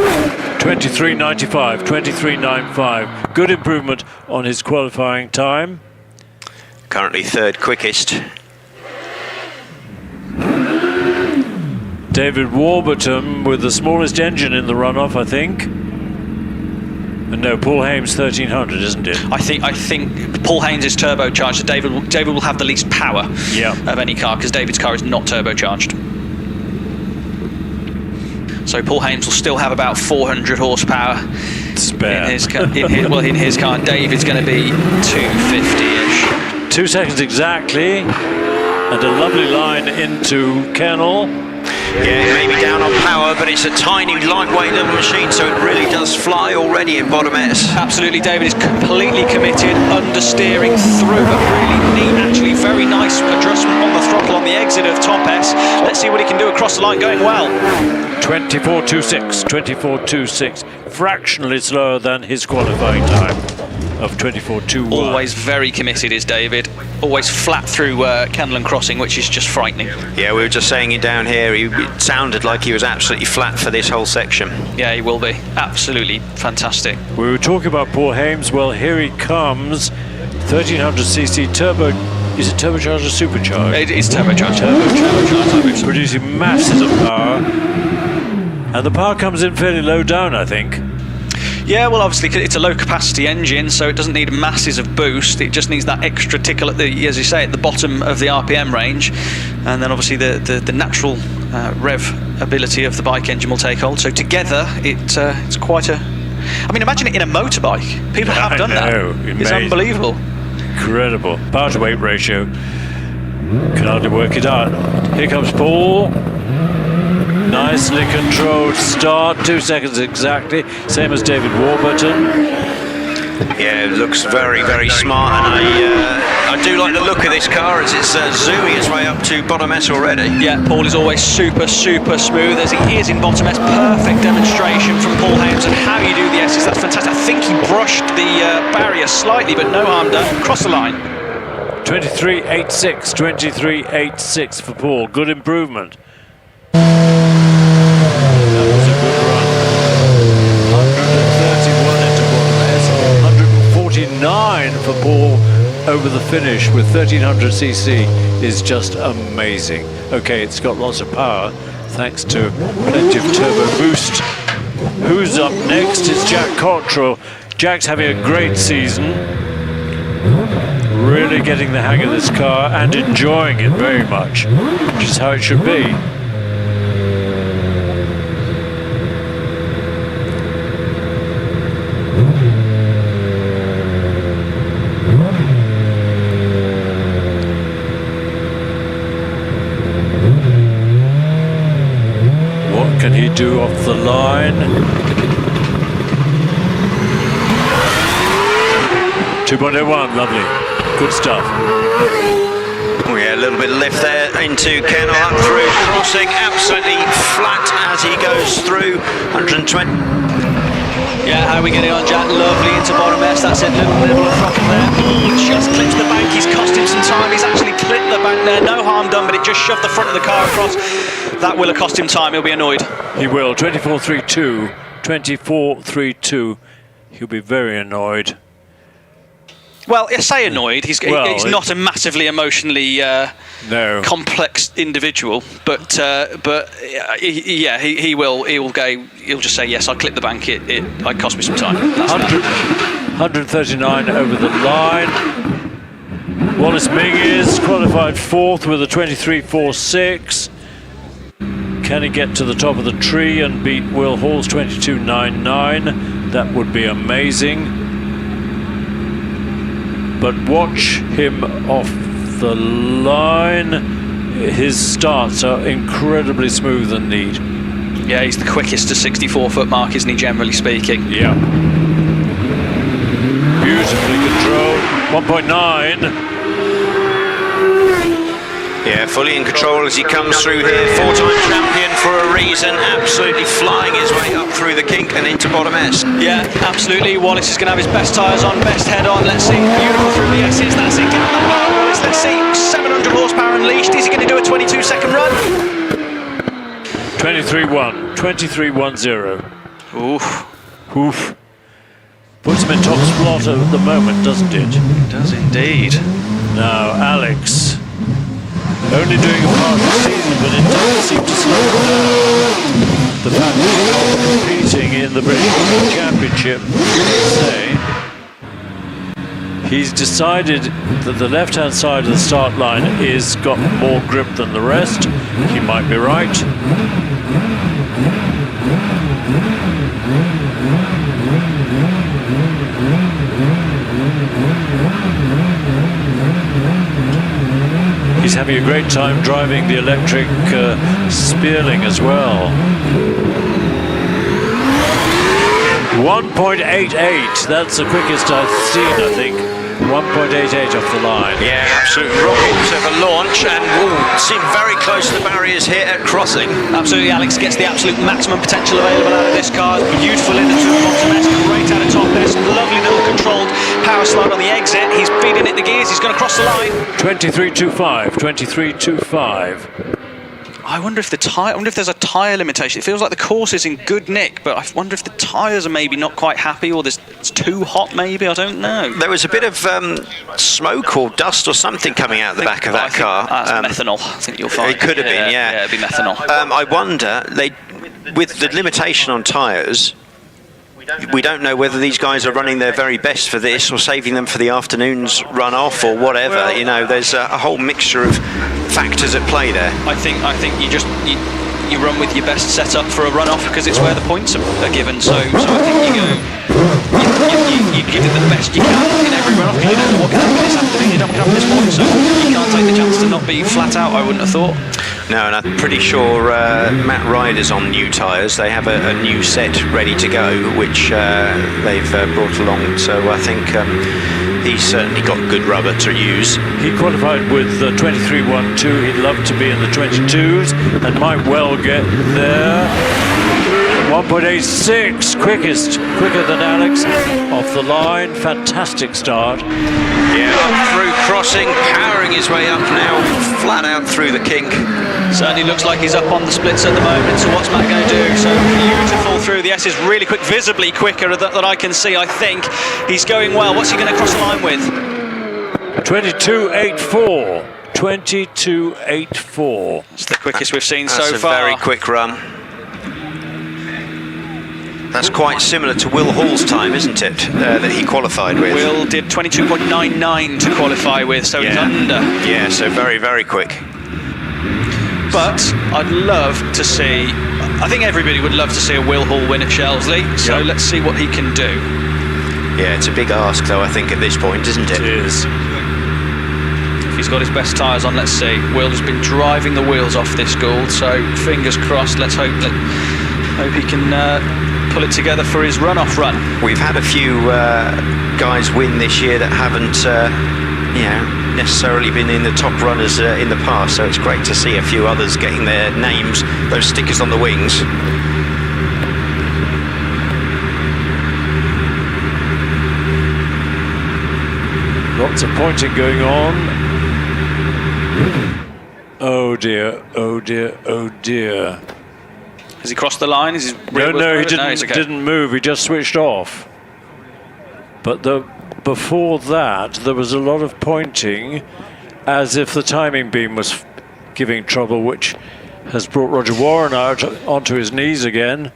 23.95, 23.95. Good improvement on his qualifying time. Currently third quickest. David Warburton with the smallest engine in the runoff, I think. And no, Paul Hames 1300, isn't it? I think Paul Haynes is turbocharged. So David will have the least power of any car because David's car is not turbocharged. So Paul Hames will still have about 400 horsepower spare in his car. In his car. David's going to be 250-ish. 2 seconds exactly, and a lovely line into Kennel. Yeah, it may be down on power, but it's a tiny, lightweight little machine, so it really does fly already in bottom S. Absolutely, David is completely committed, understeering through, but really neat, actually, very nice adjustment on the throttle on the exit of top S. Let's see what he can do across the line, going well. 24.26, 24.26, fractionally slower than his qualifying time of 24.21. Always very committed is David. Always flat through Kennel and Crossing, which is just frightening. Yeah, we were just saying it down here. It sounded like he was absolutely flat for this whole section. Yeah, he will be. Absolutely fantastic. We were talking about Paul Hames. Well, here he comes. 1300cc turbo. Is it turbocharged or supercharged? It is turbocharged. Turbocharged. Producing masses of power. And the power comes in fairly low down, I think. Yeah, well, obviously it's a low-capacity engine, so it doesn't need masses of boost. It just needs that extra tickle at the, as you say, at the bottom of the RPM range, and then obviously the natural rev ability of the bike engine will take hold. So together, it's quite a. I mean, imagine it in a motorbike. People have done that. It's unbelievable. Incredible power to weight ratio. Can hardly work it out. Here comes Paul. Nicely controlled start, 2 seconds exactly, same as David Warburton. Yeah, it looks very, very smart, and I do like the look of this car as it's zooming its way up to bottom S already. Yeah, Paul is always super, super smooth as he is in bottom S. Perfect demonstration from Paul Hames of how you do the S's. That's fantastic. I think he brushed the barrier slightly, but no harm done. Cross the line. 23.86, 23.86 for Paul. Good improvement. 149 for Paul over the finish with 1300cc is just amazing. Okay, it's got lots of power thanks to plenty of turbo boost. Who's up next? It's Jack Cottrell. Jack's having a great season, really getting the hang of this car and enjoying it very much, which is how it should be. Can he do off the line? 2.01, lovely. Good stuff. Oh yeah, a little bit of lift there into Kennel, up through Crossing, absolutely flat as he goes through, 120. Yeah, how are we getting on, Jack? Lovely into bottom S. That's it, little level of throttle there. Just clips the bank. He's cost him some time. He's actually clipped the bank there. No harm done, but it just shoved the front of the car across. That will have cost him time. He'll be annoyed. He will. 24.32. 24.32. He'll be very annoyed. Well, I say annoyed. He's not a massively emotionally complex individual, but he will go. He'll just say yes. I clipped the bank. It cost me some time. 139 over the line. Wallace Menzies qualified fourth with a 23.46. Can he get to the top of the tree and beat Will Hall's 22.99? That would be amazing. But watch him off the line. His starts are incredibly smooth and neat. Yeah, he's the quickest to 64-foot mark, isn't he, generally speaking? Yeah. Beautifully controlled. 1.9. Yeah, fully in control as he comes through here. Four-time champion for a reason, absolutely flying his way up through the kink and into bottom S. Yeah, absolutely. Wallace is going to have his best tyres on, best head on. Let's see, beautiful through the S's. That's it, get on that line, Wallace. Let's see, 700 horsepower unleashed. Is he going to do a 22-second run? 23.1. 23.10. Oof. Oof. Puts him in top spot at the moment, doesn't it? It does indeed. Now, Alex. Only doing a part of the season, but it doesn't seem to slow him down. The fact that he's not competing in the British Hillclimb Championship, say, he's decided that the left-hand side of the start line is got more grip than the rest. He might be right. He's having a great time driving the electric Spearling as well. 1.88, that's the quickest I've seen, I think. 1.88 off the line. Yeah, absolute rocket of a launch, and seemed very close to the barriers here at crossing. Absolutely, Alex gets the absolute maximum potential available out of this car. Beautiful in the bottom S, great out of top S, lovely little controlled power slide on the exit. He's feeding it the gears, he's going to cross the line. 23.25, 23.25. I wonder if there's a tyre limitation. It feels like the course is in good nick, but I wonder if the tyres are maybe not quite happy, or it's too hot maybe, I don't know. There was a bit of smoke or dust or something coming out the back of that car. That's methanol, I think you'll find. It could have been, yeah. Yeah, it'd be methanol. I wonder, with the limitation on tyres, we don't know whether these guys are running their very best for this or saving them for the afternoon's runoff or whatever. Well, you know, there's a whole mixture of factors at play there. I think you run with your best setup for a runoff because it's where the points are given. So I think you give it the best you can in every runoff. You don't know what can happen this afternoon. You're not up this point, so you can't take the chance to not be flat out. I wouldn't have thought. No, and I'm pretty sure Matt Ryder's on new tyres. They have a new set ready to go, which they've brought along. So I think he's certainly got good rubber to use. He qualified with 23.12. He'd love to be in the 22s and might well get there. 1.86, quicker than Alex. Off the line, fantastic start. Yeah, up through crossing, powering his way up now, flat out through the kink. Certainly looks like he's up on the splits at the moment, so what's Matt going to do? So beautiful through the S's, really quick, visibly quicker that I can see, I think. He's going well. What's he going to cross the line with? 22.84. 22.84. It's the quickest we've seen so far. That's a very quick run. That's quite similar to Will Hall's time, isn't it, that he qualified with? Will did 22.99 to qualify with, so he's under. Yeah, so very, very quick. But I'd love to see, I think everybody would love to see a Will Hall win at Shelsley, so let's see what he can do. Yeah, it's a big ask, though, I think, at this point, isn't it? It is. If he's got his best tyres on, let's see. Will has been driving the wheels off this Gould, so fingers crossed, let's hope he can pull it together for his runoff run. We've had a few guys win this year that haven't necessarily been in the top runners in the past, so it's great to see a few others getting their names, those stickers on the wings. Lots of pointing going on. Oh dear, oh dear, oh dear. Has he crossed the line? Is No, he didn't move, he just switched off. But before that, there was a lot of pointing as if the timing beam was giving trouble, which has brought Roger Warren out onto his knees again.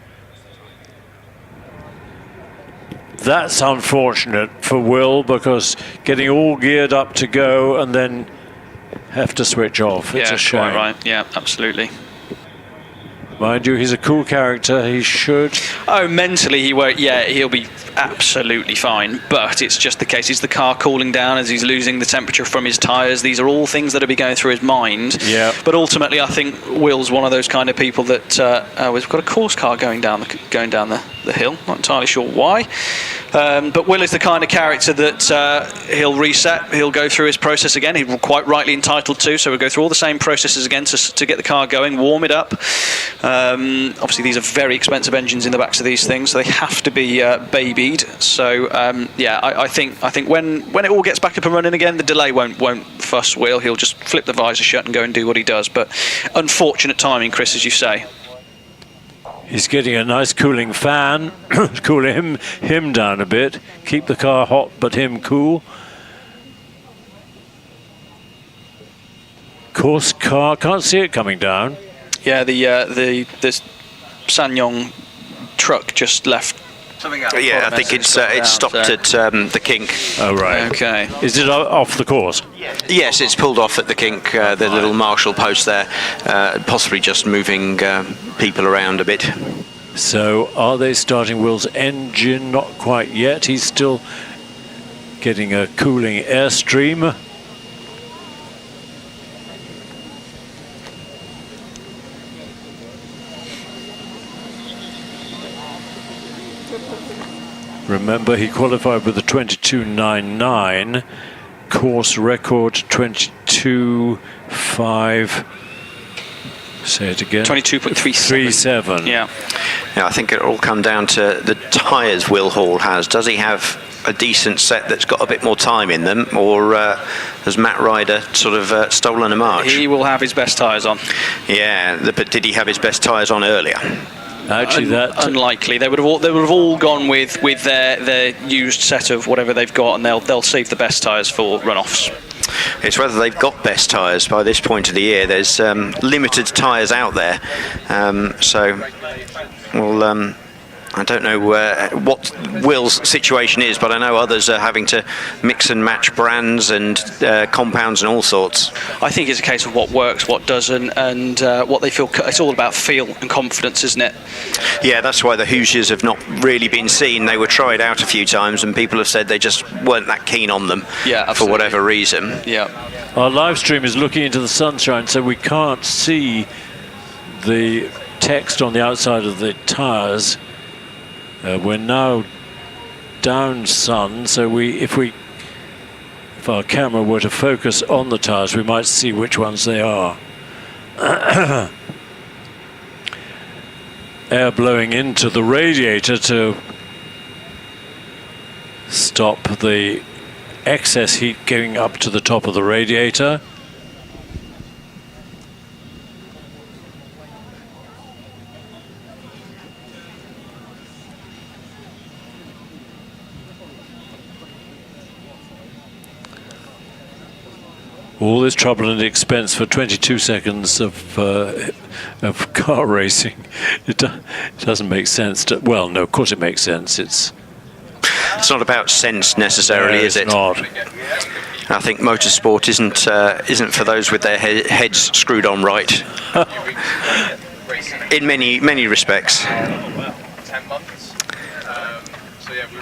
That's unfortunate for Will, because getting all geared up to go and then have to switch off. It's a shame. Quite right. Yeah, absolutely. Mind you, he's a cool character. He should. Oh, mentally he won't. Yeah, he'll be absolutely fine. But it's just the case. Is the car cooling down as he's losing the temperature from his tyres? These are all things that will be going through his mind. Yeah. But ultimately, I think Will's one of those kind of people that we've got a course car going down the hill. Not entirely sure why. But Will is the kind of character that he'll reset. He'll go through his process again. He's quite rightly entitled to. So we'll go through all the same processes again to get the car going, warm it up. Obviously, these are very expensive engines in the backs of these things, so they have to be babied. So I think when it all gets back up and running again, the delay won't fuss Will. He'll just flip the visor shut and go and do what he does. But unfortunate timing, Chris, as you say. He's getting a nice cooling fan, cool him down a bit, keep the car hot but him cool. Course car, can't see it coming down. Yeah, the Sanyong truck just left. Yeah, I think it's stopped at the kink. Oh, right. Okay. Is it off the course? Yes, it's pulled off at the kink, the little marshal post there, possibly just moving people around a bit. So are they starting Will's engine? Not quite yet. He's still getting a cooling airstream. Remember, he qualified with a 22.99, course record 22.5. Say it again. 22.37. Yeah, I think it'll all come down to the tyres Will Hall has. Does he have a decent set that's got a bit more time in them, or has Matt Ryder sort of stolen a march? He will have his best tyres on. Yeah, but did he have his best tyres on earlier? Actually, that unlikely. They would have all gone with their used set of whatever they've got, and they'll save the best tyres for runoffs. It's whether they've got best tyres by this point of the year. There's limited tyres out there, so we'll. I don't know what Will's situation is, but I know others are having to mix and match brands and compounds and all sorts. I think it's a case of what works, what doesn't, and what they feel. It's all about feel and confidence, isn't it? Yeah, that's why the Hoosiers have not really been seen. They were tried out a few times, and people have said they just weren't that keen on them. Yeah, absolutely. For whatever reason. Yeah. Our live stream is looking into the sunshine, so we can't see the text on the outside of the tyres. We're now down sun, so if our camera were to focus on the tyres, we might see which ones they are. Air blowing into the radiator to stop the excess heat going up to the top of the radiator. All this trouble and expense for 22 seconds of car racing. It doesn't make sense. Well, no, of course it makes sense. It's not about sense necessarily, is it? It's not. I think motorsport isn't for those with their heads screwed on right. In many respects. 10 months.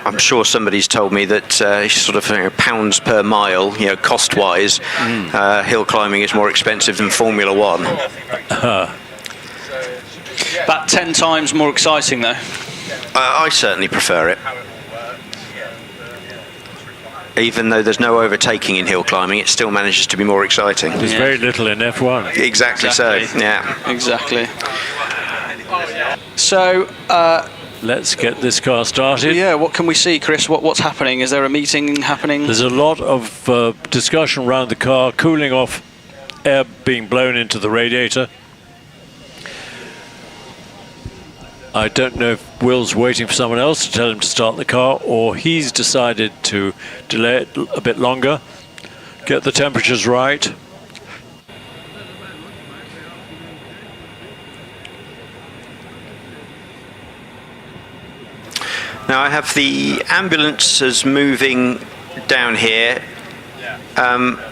I'm sure somebody's told me that sort of pounds per mile, cost-wise, hill climbing is more expensive than Formula One. About 10 times more exciting, though. I certainly prefer it. Even though there's no overtaking in hill climbing, it still manages to be more exciting. There's very little in F1. Exactly so. Yeah. Exactly. So. Let's get this car started. Yeah, what can we see, Chris? What's happening? Is there a meeting happening? There's a lot of discussion around the car, cooling off, air being blown into the radiator. I don't know if Will's waiting for someone else to tell him to start the car, or he's decided to delay it a bit longer, get the temperatures right. Now I have the ambulances moving down here. I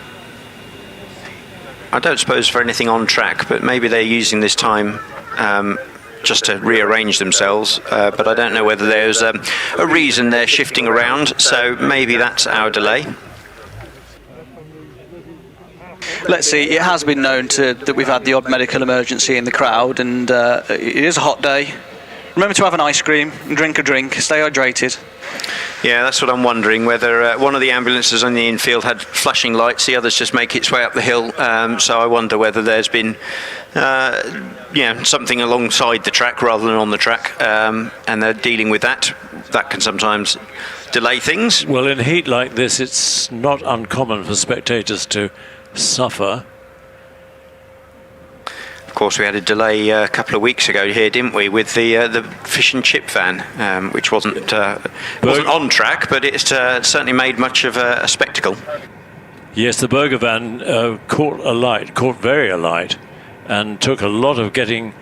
don't suppose for anything on track, but maybe they're using this time just to rearrange themselves. But I don't know whether there's a reason they're shifting around, so maybe that's our delay. Let's see, it has been known that we've had the odd medical emergency in the crowd, and it is a hot day. Remember to have an ice cream and drink a drink, stay hydrated. Yeah, that's what I'm wondering, whether one of the ambulances on the infield had flashing lights, the others just make its way up the hill. So I wonder whether there's been something alongside the track rather than on the track, and they're dealing with that. That can sometimes delay things. Well, in heat like this, it's not uncommon for spectators to suffer. Of course, we had a delay a couple of weeks ago here, didn't we, with the fish and chip van, which wasn't on track, but it certainly made much of a spectacle. Yes, the burger van caught very alight, and took a lot of getting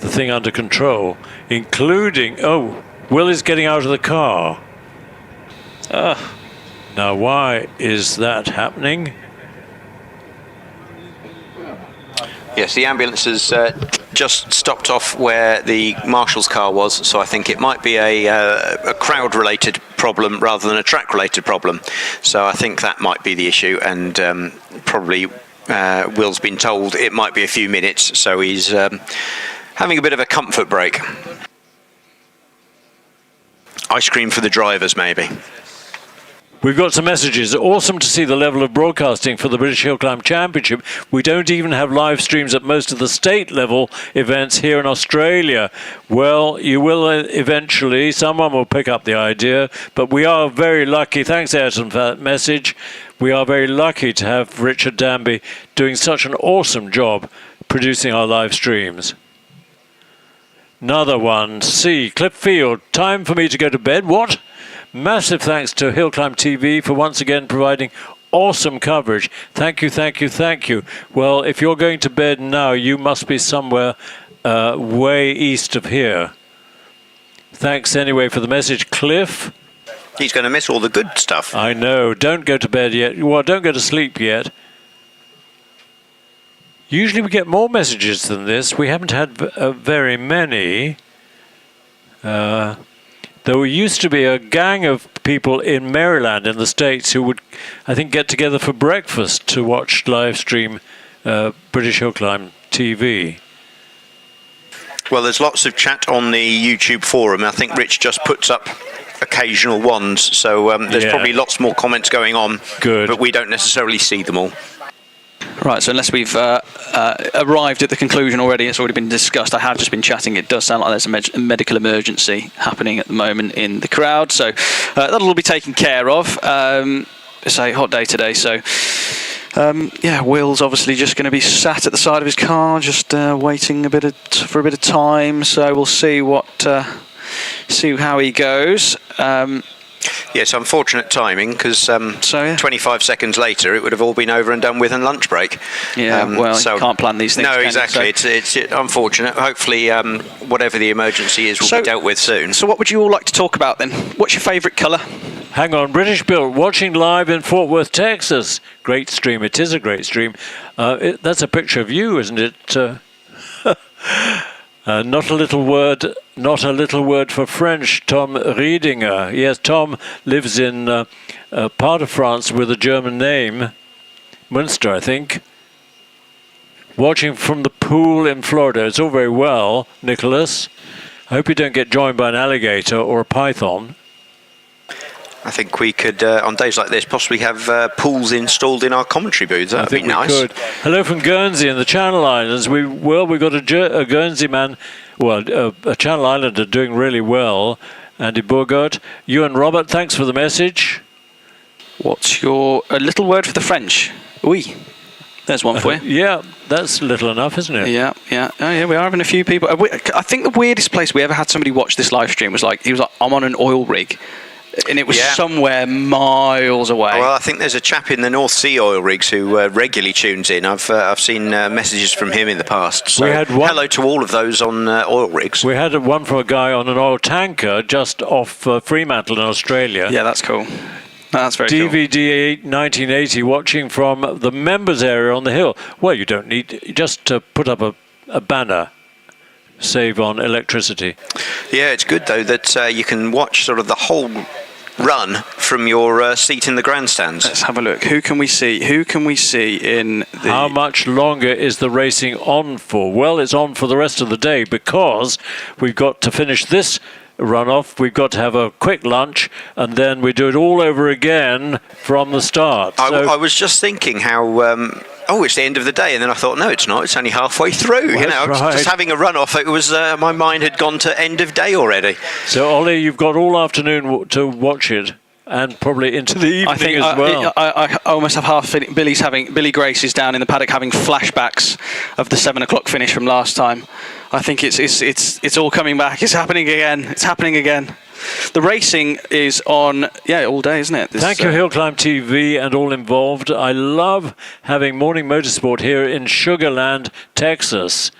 the thing under control, including, Will is getting out of the car. Now, why is that happening? Yes, the ambulance has just stopped off where the marshal's car was, so I think it might be a crowd-related problem rather than a track-related problem. So I think that might be the issue, and probably Will's been told it might be a few minutes, so he's having a bit of a comfort break. Ice cream for the drivers, maybe. We've got some messages. Awesome to see the level of broadcasting for the British Hillclimb Championship. We don't even have live streams at most of the state level events here in Australia. Well, you will eventually. Someone will pick up the idea. But we are very lucky. Thanks, Ayrton, for that message. We are very lucky to have Richard Danby doing such an awesome job producing our live streams. Another one. C. Cliff Field. Time for me to go to bed. What? Massive thanks to HillClimb.TV for once again providing awesome coverage. Thank you, thank you, thank you. Well, if you're going to bed now, you must be somewhere way east of here. Thanks anyway for the message, Cliff. He's going to miss all the good stuff. I know. Don't go to bed yet. Well, don't go to sleep yet. Usually we get more messages than this. We haven't had very many. There used to be a gang of people in Maryland in the States who would, I think, get together for breakfast to watch live stream British Hillclimb TV. Well, there's lots of chat on the YouTube forum. I think Rich just puts up occasional ones, so there's probably lots more comments going on. Good. But we don't necessarily see them all. Right, so unless we've arrived at the conclusion already, it's already been discussed. I have just been chatting. It does sound like there's a medical emergency happening at the moment in the crowd, so that'll all be taken care of. It's a hot day today, so Will's obviously just going to be sat at the side of his car, just waiting for a bit of time. So we'll see see how he goes. Yes, unfortunate timing, because 25 seconds later it would have all been over and done with and lunch break. Yeah, you can't plan these things. No, exactly. It's unfortunate. Hopefully, whatever the emergency is will be dealt with soon. So what would you all like to talk about then? What's your favourite colour? Hang on, British Built, watching live in Fort Worth, Texas. Great stream. It is a great stream. That's a picture of you, isn't it? Not a little word for French, Tom Riedinger. Yes, Tom lives in a part of France with a German name, Münster, I think. Watching from the pool in Florida. It's all very well, Nicholas. I hope you don't get joined by an alligator or a python. I think we could, on days like this, possibly have pools installed in our commentary booths. That would be nice. Could. Hello from Guernsey in the Channel Islands. We've got a Guernsey man, a Channel Islander doing really well. Andy Bourgot. You and Robert, thanks for the message. What's a little word for the French? Oui. There's one for you. Yeah, that's little enough, isn't it? Yeah. Oh, yeah, we are having a few people. I think the weirdest place we ever had somebody watch this live stream was he was like, I'm on an oil rig. And it was somewhere miles away. Well, I think there's a chap in the North Sea oil rigs who regularly tunes in. I've seen messages from him in the past. So hello to all of those on oil rigs. We had one from a guy on an oil tanker just off Fremantle in Australia. Yeah, that's cool. That's very DVD 1980 watching from the members area on the hill. Well, you don't need just to put up a banner. Save on electricity. Yeah, it's good though that you can watch sort of the whole run from your seat in the grandstands. Let's have a look. Who can we see in the... How much longer is the racing on for? Well, it's on for the rest of the day because we've got to finish this runoff, we've got to have a quick lunch, and then we do it all over again from the start. I was just thinking how... it's the end of the day, and then I thought, no, it's not. It's only halfway through. Just having a run-off. It was my mind had gone to end of day already. So, Ollie, you've got all afternoon to watch it. and probably into the evening as well. I almost have half feeling Billy Grace is down in the paddock having flashbacks of the 7 o'clock finish from last time. I think it's all coming back. It's happening again. It's happening again. The racing is on, all day, isn't it? Thank you, HillClimb.TV and all involved. I love having Morning Motorsport here in Sugar Land, Texas.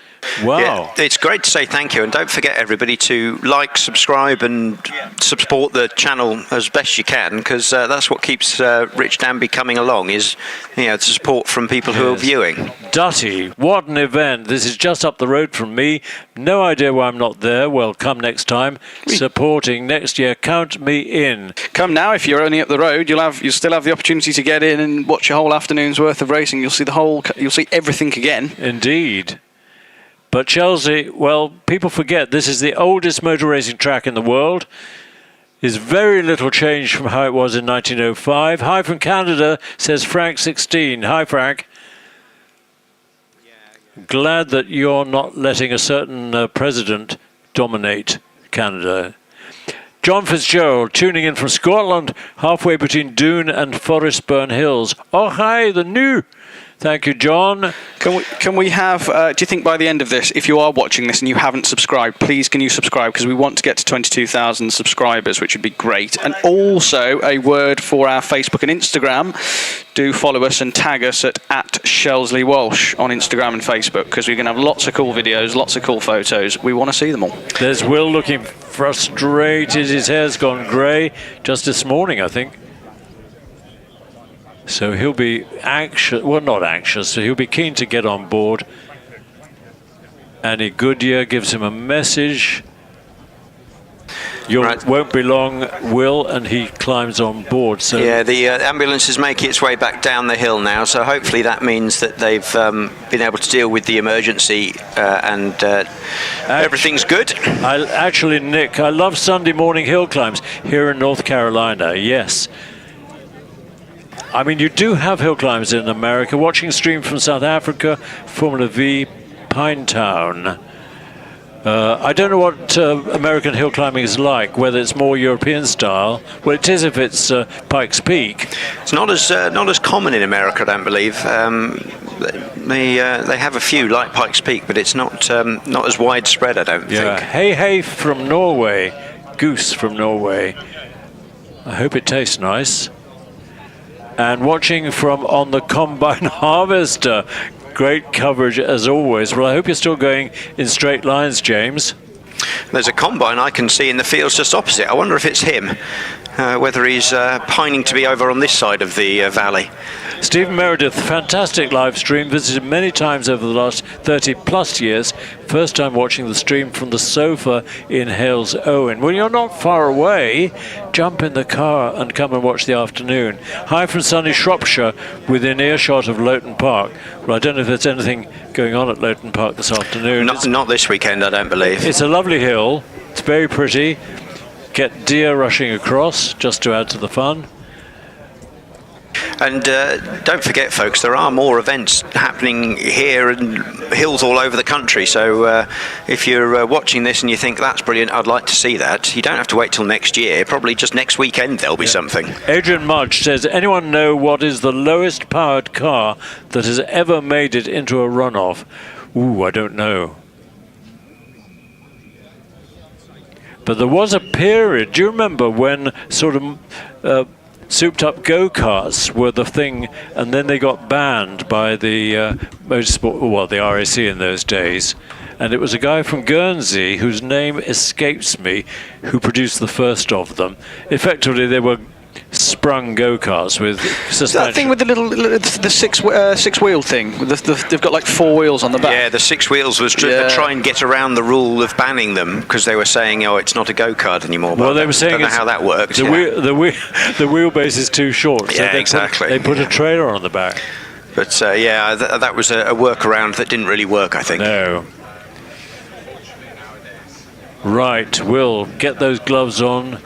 Wow. Yeah, it's great to say thank you, and don't forget everybody to like, subscribe and support the channel as best you can, because that's what keeps Rich Danby coming along, is the support from people who are viewing. Dutty, what an event. This is just up the road from me. No idea why I'm not there. Well, come next time. Supporting next year. Count me in. Come now. If you're only up the road, you'll still have the opportunity to get in and watch a whole afternoon's worth of racing. You'll see everything again. Indeed. But Shelsley, well, people forget this is the oldest motor racing track in the world. There's very little change from how it was in 1905. Hi from Canada, says Frank16. Hi, Frank. Glad that you're not letting a certain president dominate Canada. John Fitzgerald, tuning in from Scotland, halfway between Doon and Forestburn Hills. Oh, hi, the new. Thank you, John. Can we have, do you think by the end of this, if you are watching this and you haven't subscribed, please can you subscribe, because we want to get to 22,000 subscribers, which would be great. And also a word for our Facebook and Instagram. Do follow us and tag us at Shelsley Walsh on Instagram and Facebook, because we're going to have lots of cool videos, lots of cool photos. We want to see them all. There's Will looking frustrated. His hair's gone grey just this morning, I think. So he'll be anxious, well, not anxious, so he'll be keen to get on board. Annie Goodyear gives him a message. Won't be long, Will, and he climbs on board. So yeah, the ambulance is making its way back down the hill now, so hopefully that means that they've been able to deal with the emergency and everything's good. Actually, Nick, I love Sunday morning hill climbs here in North Carolina, yes. I mean, you do have hill climbs in America. Watching stream from South Africa, Formula V, Pinetown. I don't know what American hill climbing is like, whether it's more European style. Well, it is if it's Pikes Peak. It's not as common in America, I don't believe. They have a few like Pikes Peak, but it's not as widespread, I don't think. Hey from Norway, Goose from Norway. I hope it tastes nice. And watching from on the Combine Harvester. Great coverage as always. Well, I hope you're still going in straight lines, James. There's a combine I can see in the fields just opposite. I wonder if it's him, whether he's pining to be over on this side of the valley. Stephen Meredith, fantastic live stream, visited many times over the last 30 plus years. First time watching the stream from the sofa in Hales Owen. Well, you're not far away. Jump in the car and come and watch the afternoon. Hi from sunny Shropshire, within earshot of Loughton Park. Well, I don't know if there's anything going on at Loughton Park this afternoon. Not this weekend, I don't believe. It's a lovely hill. It's very pretty. Get deer rushing across, just to add to the fun. And don't forget, folks, there are more events happening here and hills all over the country. So if you're watching this and you think that's brilliant, I'd like to see that, you don't have to wait till next year. Probably just next weekend there'll be something. Adrian Mudge says, anyone know what is the lowest powered car that has ever made it into a runoff? Ooh, I don't know. But there was a period, do you remember, when sort of souped-up go-karts were the thing, and then they got banned by the Motorsport, well, the RAC in those days. And it was a guy from Guernsey, whose name escapes me, who produced the first of them. Effectively, they were sprung go-karts with suspension. That thing with the six-wheel thing. They've got like 4 wheels on the back. Yeah, the 6 wheels was to try and get around the rule of banning them, because they were saying, oh, it's not a go-kart anymore. Well, they were saying, I don't know how that works. The wheelbase is too short. So exactly. They put a trailer on the back. But that was a workaround that didn't really work, I think. No. Right, Will, get those gloves on.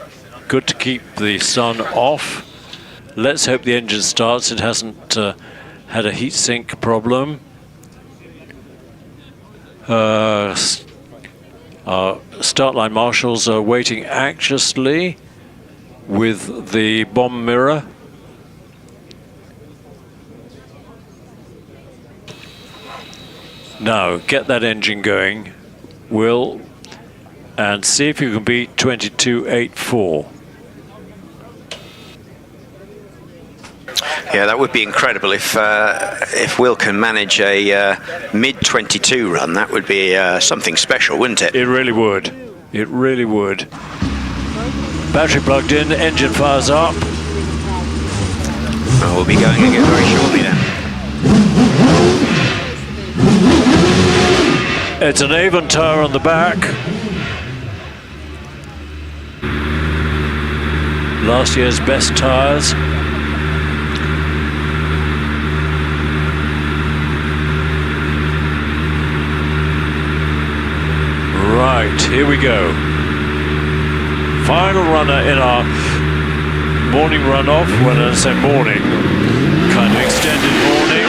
Good to keep the sun off. Let's hope the engine starts. It hasn't had a heat sink problem. Our start line marshals are waiting anxiously. with the bomb mirror. Now, get that engine going, Will, and see if you can beat 22.84. Yeah, that would be incredible if Will can manage a mid-22 run. That would be something special, wouldn't it? It really would. It really would. Battery plugged in, engine fires up. Oh, we'll be going again very shortly then. It's an Avon tyre on the back. Last year's best tyres. Right, here we go. Final runner in our morning runoff. When I say morning, kind of extended morning.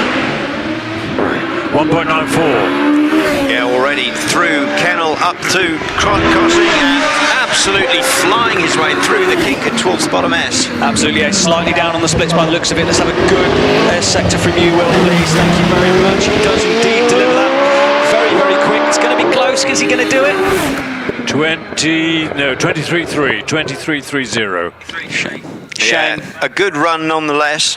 1.94. Yeah, already through Kennel up to crossing and absolutely flying his way through the kink and towards the bottom S. Absolutely, yeah, slightly down on the splits by the looks of it. Let's have a good S sector from you, Will, please. Thank you very much. He does indeed deliver that very, very quick. It's going to be close. Is he going to do it? 23.3, 23.30. Shame. Shame. Yeah, a good run nonetheless.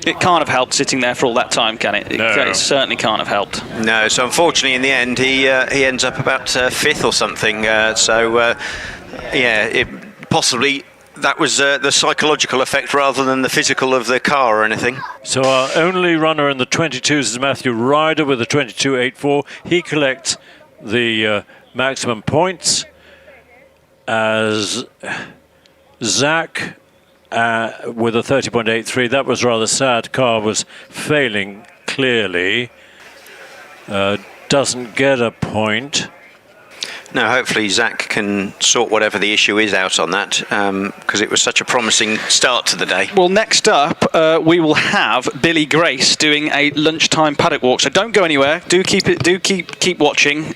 It can't have helped sitting there for all that time, can it? No. It certainly can't have helped. No, so unfortunately in the end he ends up about fifth or something. Possibly that was the psychological effect rather than the physical of the car or anything. So our only runner in the 22s is Matthew Ryder with a 22.84. He collects the maximum points as Zach with a 30.83. That was rather sad. Car was failing clearly. Doesn't get a point. No, hopefully Zach can sort whatever the issue is out on that, because it was such a promising start to the day. Well, next up, we will have Billy Grace doing a lunchtime paddock walk. So don't go anywhere. Do keep watching,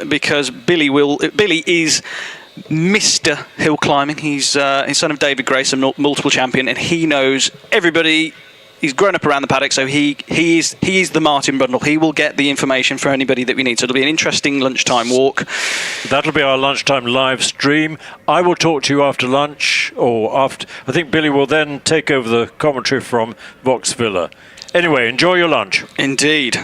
because Billy is Mr. Hill Climbing. He's son of David Grace, a multiple champion, and he knows everybody. He's grown up around the paddock, so he is the Martin Brundle. He will get the information for anybody that we need. So it'll be an interesting lunchtime walk. That'll be our lunchtime live stream. I will talk to you after lunch, or after. I think Billy will then take over the commentary from Vox Villa. Anyway, enjoy your lunch. Indeed.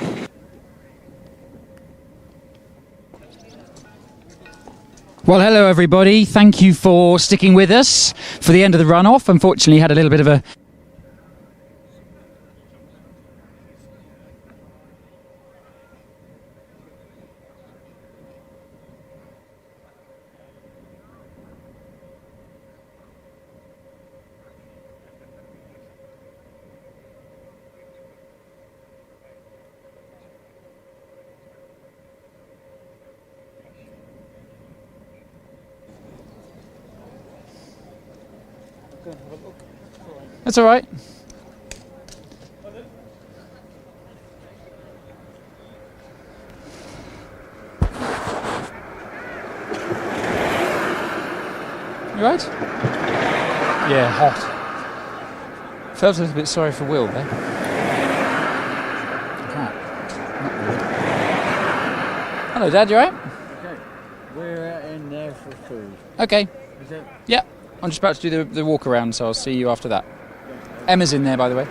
Well, hello everybody. Thank you for sticking with us for the end of the runoff. Unfortunately, had a little bit of a That's all right. You right? Yeah, hot. Felt a little bit sorry for Will there. Not really. Hello, Dad. You all right? Okay, we're in there for food. Okay. Is it? Yeah. I'm just about to do the walk around, so I'll see you after that. Emma's in there, by the way.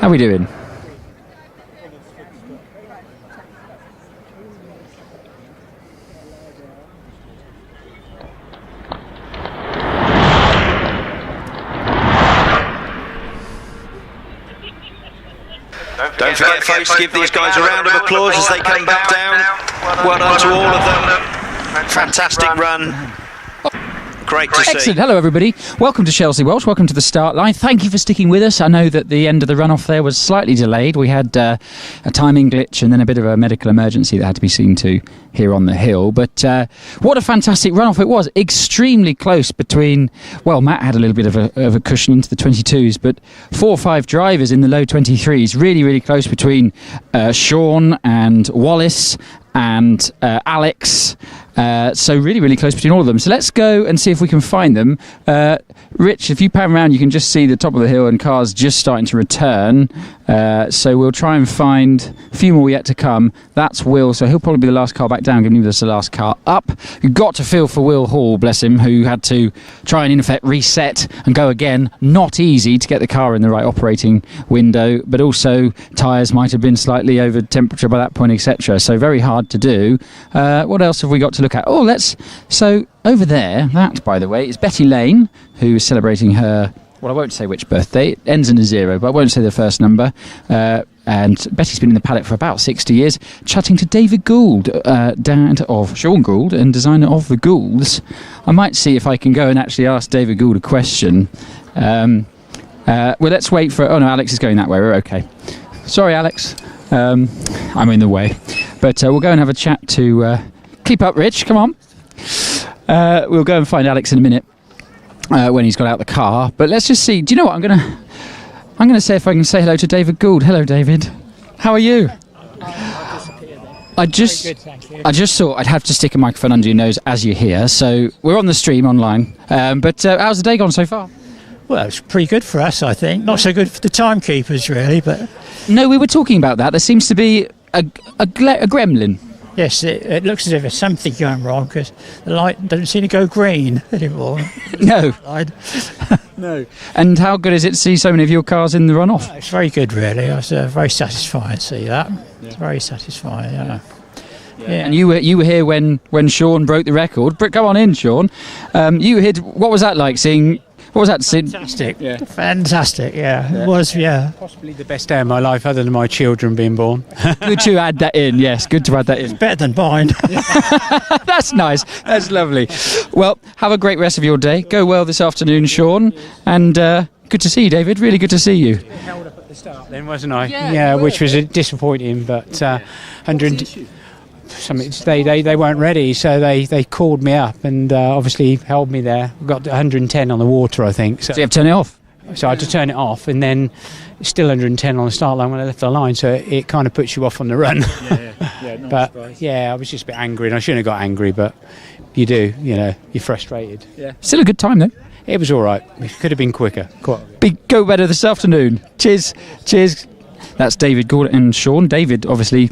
How are we doing? Don't forget, folks, give these guys a round of applause as they come back down. Well done to all of them. Fantastic run. great to see. Excellent. Hello, everybody. Welcome to Shelsley Walsh. Welcome to the start line. Thank you for sticking with us. I know that the end of the runoff there was slightly delayed. We had a timing glitch and then a bit of a medical emergency that had to be seen to here on the hill. But what a fantastic runoff it was. Extremely close between, well, Matt had a little bit of a cushion into the 22s, but 4 or 5 drivers in the low 23s. Really, really close between Sean and Wallace and Alex. So really, really close between all of them. So let's go and see if we can find them. Rich, if you pan around, you can just see the top of the hill and cars just starting to return. So we'll try and find a few more yet to come. That's Will, so he'll probably be the last car back down, giving us the last car up. You've got to feel for Will Hall, bless him, who had to try and in effect reset and go again. Not easy to get the car in the right operating window, but also tyres might have been slightly over temperature by that point, etc. So very hard to do. What else have we got to look at? So over there, that by the way is Betty Lane, who is celebrating her, well, I won't say which birthday, it ends in a 0, but I won't say the first number. And Betty's been in the paddock for about 60 years, chatting to David Gould, dad of Sean Gould and designer of the Goulds. I might see if I can go and actually ask David Gould a question. Well, let's wait for, oh no, Alex is going that way, we're okay. Sorry, Alex, I'm in the way. But we'll go and have a chat to, keep up, Rich, come on. We'll go and find Alex in a minute when he's got out the car. But let's just see. Do you know what? I'm gonna say if I can say hello to David Gould. Hello, David. How are you? I just thought I'd have to stick a microphone under your nose as you're here. So we're on the stream online. But how's the day gone so far? Well, it's pretty good for us, I think. Not so good for the timekeepers, really, but... No, we were talking about that. There seems to be a gremlin. Yes, it looks as if there's something going wrong because the light doesn't seem to go green anymore. No. No. And how good is it to see so many of your cars in the runoff? It's very good, really. I was very satisfied to see that. Yeah. It's very satisfying, yeah. And you were here when Sean broke the record. But come on in, Sean. You were here. What was that like seeing? What was that? Fantastic. Yeah. Fantastic, yeah. It was, yeah. Possibly the best day of my life, other than my children being born. Good to add that in, yes. Good to add that in. It's better than mine. That's nice. That's lovely. Well, have a great rest of your day. Go well this afternoon, Sean. And good to see you, David. Really good to see you. Held up at the start then, wasn't I? Yeah, which was disappointing, but 100... They weren't ready, so they called me up and obviously held me there. Got 110 on the water, I think. So you have to turn it off? So I had to turn it off, and then it's still 110 on the start line when I left the line, so it kind of puts you off on the run. Yeah, but yeah, I was just a bit angry, and I shouldn't have got angry, but you do, you're frustrated. Yeah. Still a good time, though. It was all right. It could have been quicker. Go better this afternoon. Cheers. That's David Gould and Sean. David, obviously...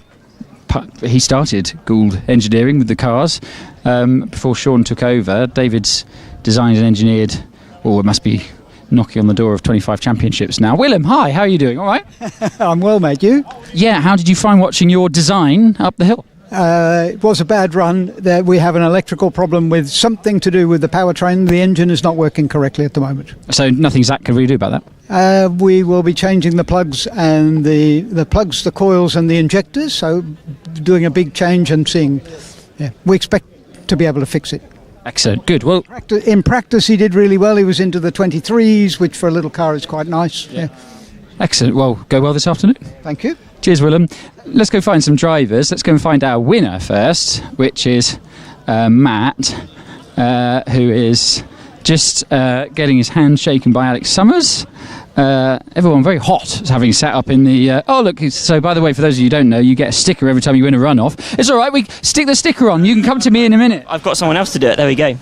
He started Gould Engineering with the cars before Sean took over. David's designed and engineered, or it must be knocking on the door of 25 championships now. Willem, hi, how are you doing? All right? I'm well, mate. You? Yeah, how did you find watching your design up the hill? It was a bad run. We have an electrical problem with something to do with the powertrain. The engine is not working correctly at the moment. So nothing Zach can really do about that? We will be changing the plugs and the plugs, the coils and the injectors. So doing a big change and seeing. Yeah, we expect to be able to fix it. Excellent. Good. Well, in practice, he did really well. He was into the 23s, which for a little car is quite nice. Yeah. Excellent. Well, go well this afternoon. Thank you. Cheers, Willem. Let's go find some drivers. Let's go and find our winner first, which is Matt, who is just getting his hand shaken by Alex Summers. Everyone very hot, having sat up in the... oh, look, so by the way, for those of you who don't know, you get a sticker every time you win a runoff. It's all right, we stick the sticker on. You can come to me in a minute. I've got someone else to do it. There we go.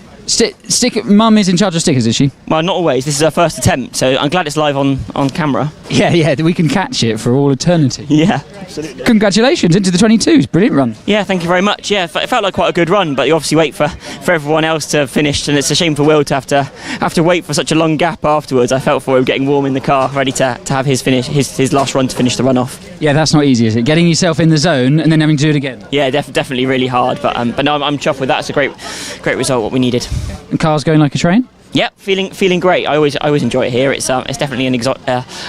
Mum is in charge of stickers, is she? Well, not always. This is her first attempt, so I'm glad it's live on camera. Yeah, we can catch it for all eternity. Yeah, absolutely. Congratulations, into the 22s. Brilliant run. Yeah, thank you very much. Yeah, it felt like quite a good run, but you obviously wait for everyone else to finish, and it's a shame for Will to have to wait for such a long gap afterwards. I felt for him getting warm in the car, ready to have his last run to finish the runoff. Yeah, that's not easy, is it? Getting yourself in the zone and then having to do it again. Yeah, definitely really hard, but no, I'm chuffed with that. It's a great result, what we needed. And car's going like a train? Yep, feeling great. I always enjoy it here. It's definitely an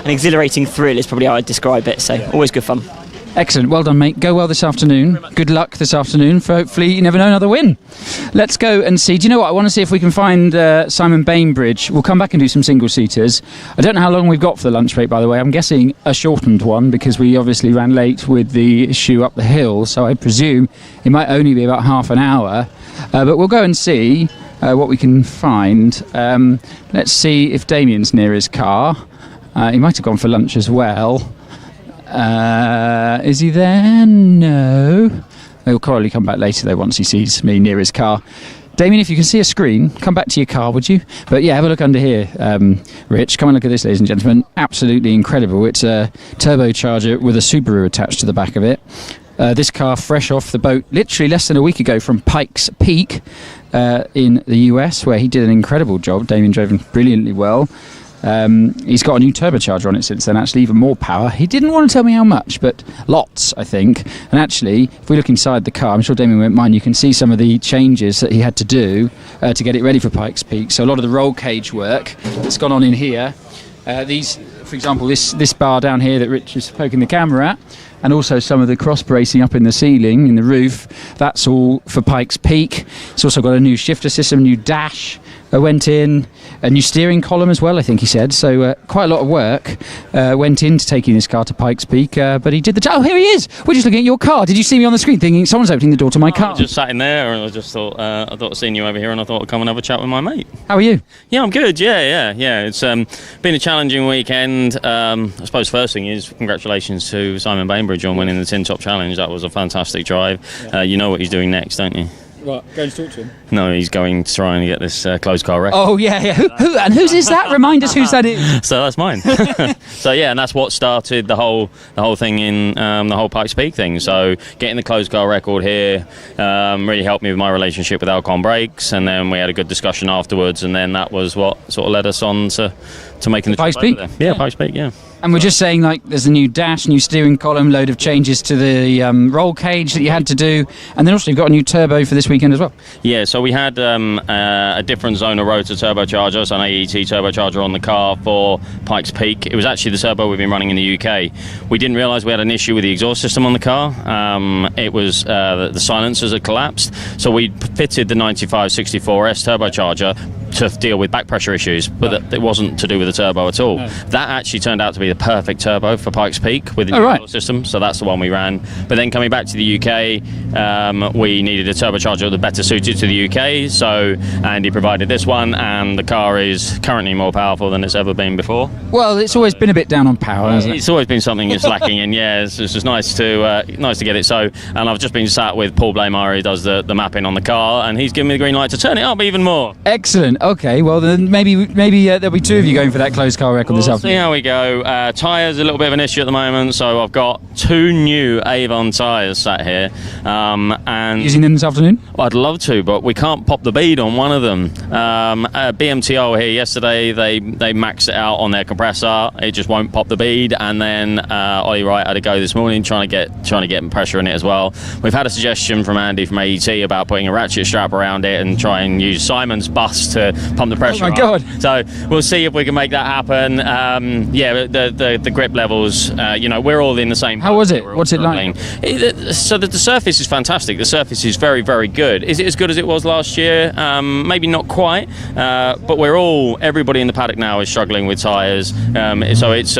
exhilarating thrill is probably how I'd describe it. So always good fun. Excellent. Well done, mate. Go well this afternoon. Good luck this afternoon. For hopefully, you never know, another win. Let's go and see. Do you know what? I want to see if we can find Simon Bainbridge. We'll come back and do some single-seaters. I don't know how long we've got for the lunch break, by the way. I'm guessing a shortened one because we obviously ran late with the issue up the hill. So I presume it might only be about half an hour. But we'll go and see what we can find. Let's see if Damien's near his car. He might have gone for lunch as well. Is he there? No. He'll probably come back later though once he sees me near his car. Damien, if you can see a screen, come back to your car, would you? But yeah, have a look under here, Rich. Come and look at this, ladies and gentlemen. Absolutely incredible. It's a turbocharger with a Subaru attached to the back of it. This car fresh off the boat literally less than a week ago from Pikes Peak in the US, where he did an incredible job. Damien drove him brilliantly well. He's got a new turbocharger on it since then, actually, even more power. He didn't want to tell me how much, but lots, I think. And actually, if we look inside the car, I'm sure Damien won't mind, you can see some of the changes that he had to do to get it ready for Pikes Peak. So a lot of the roll cage work that's gone on in here. These, for example, this bar down here that Rich is poking the camera at, and also some of the cross bracing up in the ceiling, in the roof, that's all for Pikes Peak. It's also got a new shifter system, new dash went in, a new steering column as well, I think he said. So quite a lot of work went into taking this car to Pikes Peak, but he did the job. Oh, here he is! We're just looking at your car. Did you see me on the screen thinking someone's opening the door to my car? I just sat in there and I just thought, I'd seen you over here and I thought I'd come and have a chat with my mate. How are you? Yeah, I'm good, yeah. It's been a challenging weekend. I suppose first thing is congratulations to Simon Bainbridge on winning the Tin Top Challenge. That was a fantastic drive. Yeah. You know what he's doing next, don't you? What, going to talk to him? No, he's going to try and get this closed car record. Oh, yeah. Whose is that? Remind us whose that is. So that's mine. So, yeah, and that's what started the whole thing in the whole Pikes Peak thing. So getting the closed car record here really helped me with my relationship with Alcon Brakes, and then we had a good discussion afterwards, and then that was what sort of led us on to making the Pikes Peak. Yeah, Pikes Peak, yeah. And we're just saying, like, there's a new dash, new steering column, load of changes to the roll cage that you had to do, and then also you've got a new turbo for this weekend as well. Yeah, so we had a different zone of rotor turbocharger, so an AET turbocharger on the car for Pikes Peak. It was actually the turbo we've been running in the UK. We didn't realise we had an issue with the exhaust system on the car. It was the silencers had collapsed, so we fitted the 9564S turbocharger to deal with back pressure issues, but it wasn't to do with the turbo at all. No. That actually turned out to be the perfect turbo for Pikes Peak with the new system, so that's the one we ran. But then coming back to the UK, we needed a turbocharger that better suited to the UK, so Andy provided this one, and the car is currently more powerful than it's ever been before. Well, it's always been a bit down on power, hasn't it? It's always been something it's lacking in, yeah. It's just nice to get it so. And I've just been sat with Paul Blaymire, who does the mapping on the car, and he's given me the green light to turn it up even more. Excellent. Okay, well then maybe there'll be two of you going for that closed car record this afternoon. See how we go. Tyres a little bit of an issue at the moment, so I've got 2 new Avon tyres sat here. And using them this afternoon? Well, I'd love to, but we can't pop the bead on one of them. BMTO here yesterday, they maxed it out on their compressor. It just won't pop the bead, and then Ollie Wright had a go this morning trying to get pressure in it as well. We've had a suggestion from Andy from AET about putting a ratchet strap around it and try and use Simon's bus to pump the pressure up. Oh my God! So we'll see if we can make that happen. Yeah, the grip levels, we're all in the same boat. How was it? What's it like? So the surface is fantastic. The surface is very, very good. Is it as good as it was last year? Maybe not quite, but everybody in the paddock now is struggling with tyres. So it's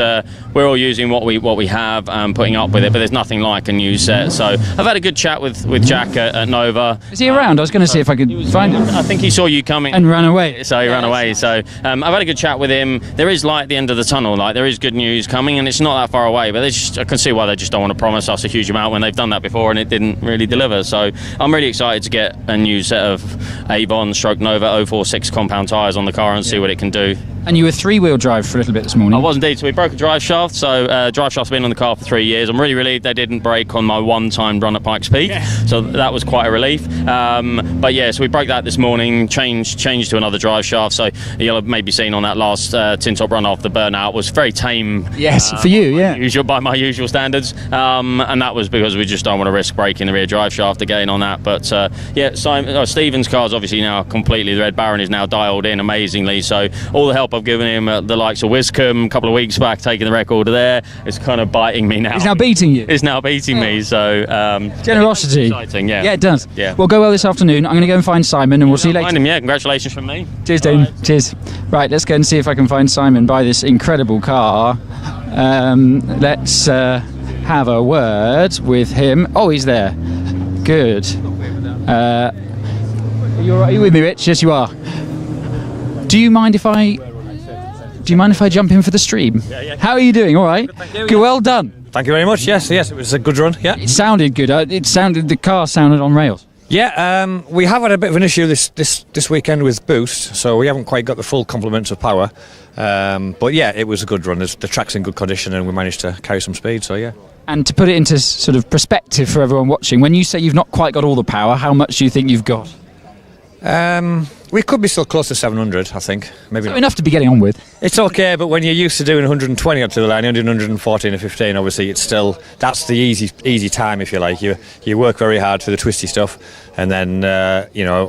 we're all using what we have and putting up with it, but there's nothing like a new set. So I've had a good chat with Jack at Nova. Is he around? I was going to see if I could find him. I think he saw you coming and ran away. So he ran away. So I've had a good chat with him. There is light at the end of the tunnel. Like, there is good news coming, and it's not that far away. But I can see why they just don't want to promise us a huge amount when they've done that before and it didn't really deliver. So I'm really excited to get a new set of Avon Nova 046 compound tyres on the car and see what it can do. And you were 3-wheel drive for a little bit this morning. I was indeed. So we broke a drive shaft. So drive shaft's been on the car for 3 years. I'm really relieved they didn't break on my one-time run at Pikes Peak. Yeah. So that was quite a relief. But yeah, so we broke that this morning, changed to another drive shaft. So you'll have maybe seen on that last tin top runoff, the burnout was very tame. Yes, for you, yeah. By my usual standards. And that was because we just don't want to risk breaking the rear drive shaft again on that. But Stephen's car's obviously now completely, the Red Baron is now dialed in amazingly. So all the help up. I've given him the likes of Wiscombe a couple of weeks back, taking the record there. It's kind of biting me now. He's now beating you. It's now beating me, so... generosity. Exciting, yeah. Yeah, it does. Yeah. Well, go well this afternoon. I'm going to go and find Simon, and we'll see you later. Find him, yeah. Congratulations from me. Cheers, Dean. Cheers. Right, let's go and see if I can find Simon by this incredible car. Let's have a word with him. Oh, he's there. Good. Are you with me, Rich? Yes, you are. Do you mind if I jump in for the stream? Yeah. How are you doing? All right. Good. Well done. Thank you very much. Yes, it was a good run. Yeah. It sounded good. The car sounded on rails. Yeah, we have had a bit of an issue this weekend with boost, so we haven't quite got the full complement of power. But yeah, it was a good run. The track's in good condition, and we managed to carry some speed. So yeah. And to put it into sort of perspective for everyone watching, when you say you've not quite got all the power, how much do you think you've got? We could be still close to 700, I think. Maybe so enough to be getting on with. It's okay, but when you're used to doing 120 up to the line, you're doing 114 or 15. Obviously, that's the easy time, if you like. You work very hard for the twisty stuff, and then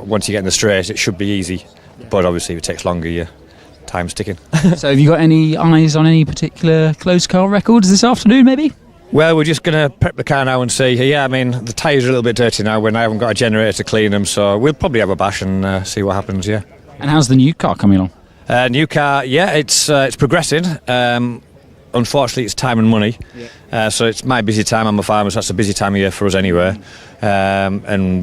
once you get in the straight, it should be easy. But obviously, if it takes longer, your time's ticking. So, have you got any eyes on any particular close car records this afternoon, maybe? Well, we're just going to prep the car now and see. Yeah, I mean, the tyres are a little bit dirty now when I haven't got a generator to clean them, so we'll probably have a bash and see what happens, yeah. And how's the new car coming along? New car, yeah, it's progressing. Unfortunately, it's time and money. Yeah. So it's my busy time. I'm a farmer, so that's a busy time of year for us anyway. And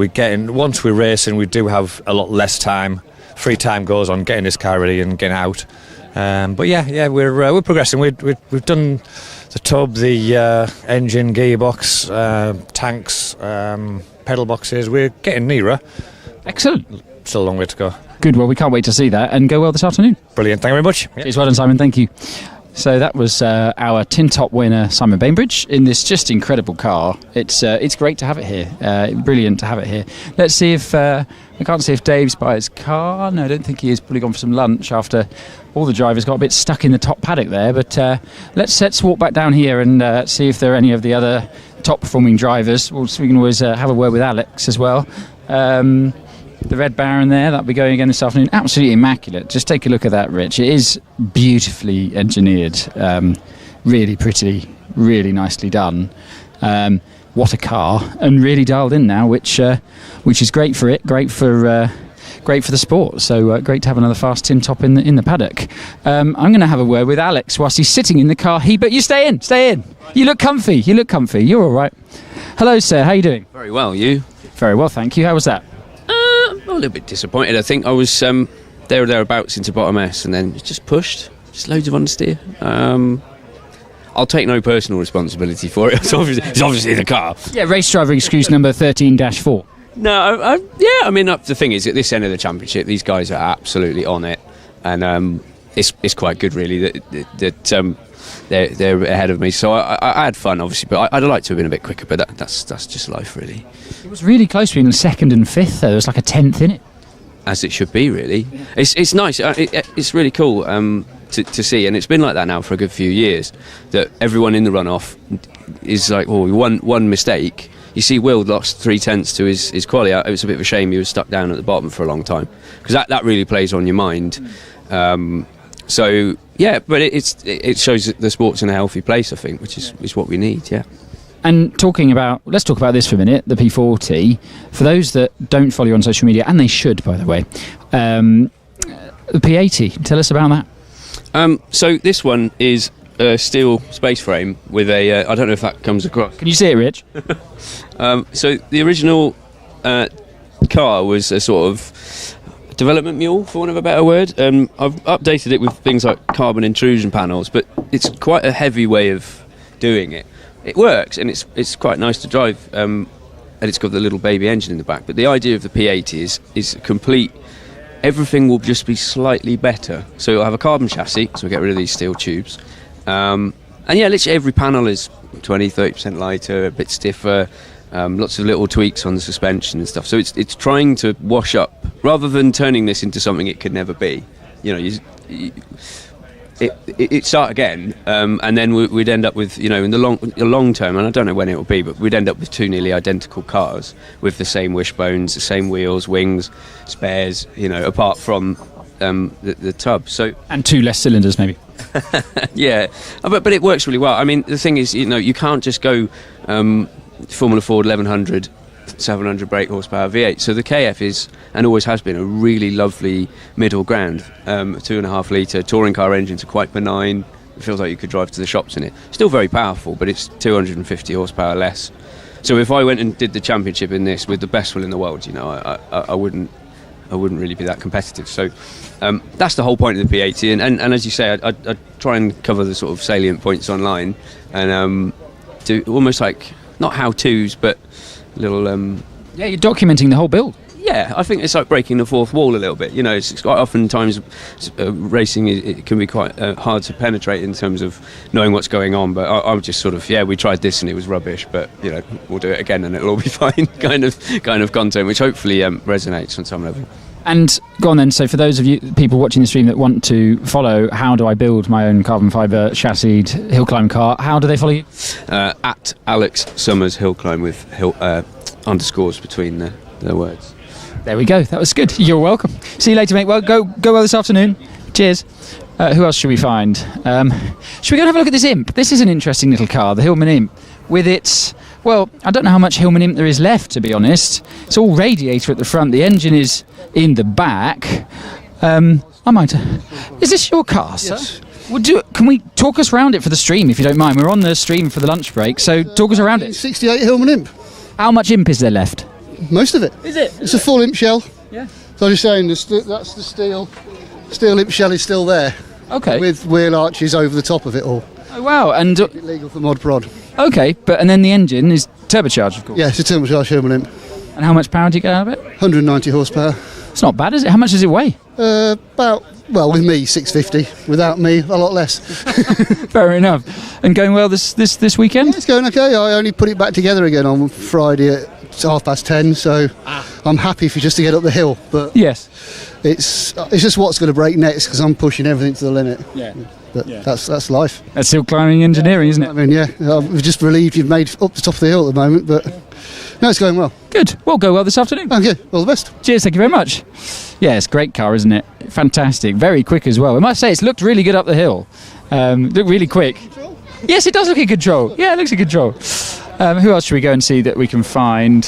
once we're racing, we do have a lot less time. Free time goes on getting this car ready and getting out. But yeah, we're progressing. We've done the tub, the engine, gearbox, tanks, pedal boxes. We're getting nearer. Excellent. Still a long way to go. Good. Well, we can't wait to see that, and go well this afternoon. Brilliant. Thank you very much. Cheers, well done, Simon. Thank you. So that was our tin top winner, Simon Bainbridge, in this just incredible car. It's great to have it here. Brilliant to have it here. Let's see if I can't see if Dave's by his car. No, I don't think he is. Probably gone for some lunch after all the drivers got a bit stuck in the top paddock there. But let's walk back down here and see if there are any of the other top performing drivers. We can always have a word with Alex as well. The Red Baron there, that'll be going again this afternoon. Absolutely immaculate. Just take a look at that, Rich. It is beautifully engineered. Really pretty, really nicely done. What a car. And really dialed in now, which is great for it, great for the sport. So great to have another fast tin top in the paddock. I'm going to have a word with Alex whilst he's sitting in the car. But you stay in. You look comfy. You're all right. Hello, sir. How are you doing? Very well. You? Very well, thank you. How was that? A little bit disappointed. I think I was there or thereabouts into bottom S, and then just pushed. Just loads of understeer. I'll take no personal responsibility for it. It's obviously the car. Yeah, race driver excuse number 13-4. No, I mean, the thing is, at this end of the championship, these guys are absolutely on it, and it's quite good, really, that they're ahead of me. So I had fun, obviously, but I'd like to have been a bit quicker. But that's just life, really. It was really close between second and fifth, though. There was like a 10th in it. As it should be, really. It's nice. It's really cool to see, and it's been like that now for a good few years. That everyone in the runoff is like, one mistake. You see, Will lost 0.3 to his quali. It was a bit of a shame he was stuck down at the bottom for a long time, because that really plays on your mind. So yeah, but it shows that the sport's in a healthy place, I think, which is what we need. Yeah. And let's talk about this for a minute, the P40. For those that don't follow you on social media, and they should, by the way, the P80, tell us about that. So this one is a steel space frame with a, I don't know if that comes across. Can you see it, Rich? So the original car was a sort of development mule, for want of a better word. I've updated it with things like carbon intrusion panels, but it's quite a heavy way of doing it. It works, and it's quite nice to drive, and it's got the little baby engine in the back. But the idea of the P80 is complete. Everything will just be slightly better. So you'll have a carbon chassis, so we'll get rid of these steel tubes. And yeah, literally every panel is 20-30% lighter, a bit stiffer, lots of little tweaks on the suspension and stuff. So it's trying to wash up, rather than turning this into something it could never be. You know, it start again, and then we'd end up with, in the long term, and I don't know when it will be, but we'd end up with two nearly identical cars with the same wishbones, the same wheels, wings, spares, apart from the tub. So and 2 less cylinders, maybe. Yeah, but it works really well. I mean, the thing is, you can't just go Formula Ford 1100, 700 brake horsepower V8. So the KF is, and always has been, a really lovely middle ground. 2.5 litre touring car engines are quite benign. It feels like you could drive to the shops in it. Still very powerful, but it's 250 horsepower less. So if I went and did the championship in this with the best will in the world, I wouldn't really be that competitive. So that's the whole point of the P80. And as you say, I try and cover the sort of salient points online and do almost like, not how-tos, but little... Yeah, you're documenting the whole build. Yeah, I think it's like breaking the fourth wall a little bit. It's quite oftentimes racing, it can be quite hard to penetrate in terms of knowing what's going on. But I'm just sort of, we tried this and it was rubbish, but we'll do it again and it'll all be fine. kind of content, which hopefully resonates on some level. And go on then. So for those of you people watching the stream that want to follow, how do I build my own carbon fibre chassised hill climb car? How do they follow you? At Alex Summers Hill Climb with underscores between the words. There we go. That was good. You're welcome. See you later, mate. Well, go well this afternoon. Cheers. Who else should we find? Should we go and have a look at this Imp? This is an interesting little car, the Hillman Imp, with its... Well, I don't know how much Hillman Imp there is left, to be honest. It's all radiator at the front. The engine is in the back. Is this your car, sir? Yes. Can we talk us around it for the stream, if you don't mind? We're on the stream for the lunch break, so talk us around it. 68 Hillman Imp. How much Imp is there left? Most of it. Is it? It's a full Imp shell. Yeah. So I'm just saying, that's the steel Imp shell is still there. Okay. With wheel arches over the top of it all. Oh wow! And legal for mod prod. Okay, and then the engine is turbocharged, of course. Yeah, it's a turbocharged Hillman Imp. And how much power do you get out of it? 190 horsepower. It's not bad, is it? How much does it weigh? With me, 650. Without me, a lot less. Fair enough. And going well this weekend? Yeah, it's going okay. I only put it back together again on Friday at 10:30, so I'm happy for just to get up the hill. But yes, it's just what's going to break next, because I'm pushing everything to the limit. Yeah. But that's life. That's hill climbing engineering, isn't it? I mean, I'm just relieved you've made up the top of the hill at the moment, but no, it's going well. Good. Well, go well this afternoon. Thank you. All the best. Cheers. Thank you very much. Yeah, it's a great car, isn't it? Fantastic. Very quick as well. I must say, it's looked really good up the hill. Looked really quick. Yes, it does look in control. Yeah, it looks in control. Who else should we go and see that we can find?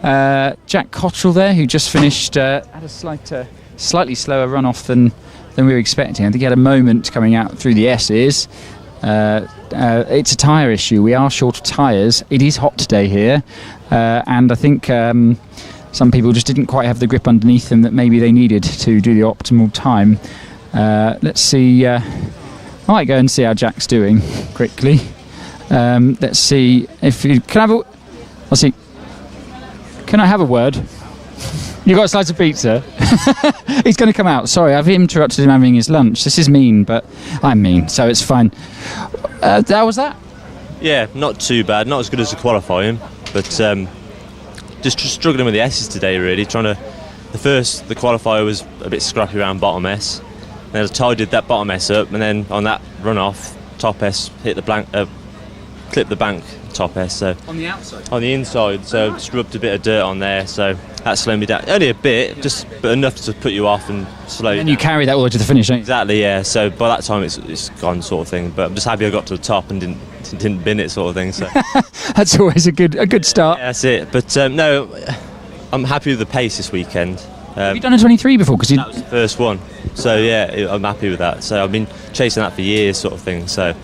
Jack Cottrell there, who just finished, had a slightly slower runoff than we were expecting. I think he had a moment coming out through the S's. It's a tyre issue. We are short of tyres. It is hot today here, and I think some people just didn't quite have the grip underneath them that maybe they needed to do the optimal time. Let's see. I might go and see how Jack's doing quickly. Let's see if you can have a. I'll see. Can I have a word? You got a slice of pizza? He's going to come out. Sorry, I've interrupted him having his lunch. This is mean, but I'm mean, so it's fine. How was that? Yeah, not too bad. Not as good as the qualifying, but just struggling with the S's today. Really, the qualifier was a bit scrappy around bottom S. Then I did that bottom S up, and then on that runoff, top S hit the blank, clipped the bank. Top S, so on the outside, on the inside, so just rubbed a bit of dirt on there, so that slowed me down only a bit, but enough to put you off and slow you down. And you carry that all the way to the finish, don't you? Exactly, yeah. So by that time it's gone, sort of thing. But I'm just happy I got to the top and didn't bin it, sort of thing. So that's always a good start. Yeah, that's it. But no, I'm happy with the pace this weekend. Have you done a 23 before? Because that was the first one. So yeah, I'm happy with that. So I've been chasing that for years, sort of thing. So.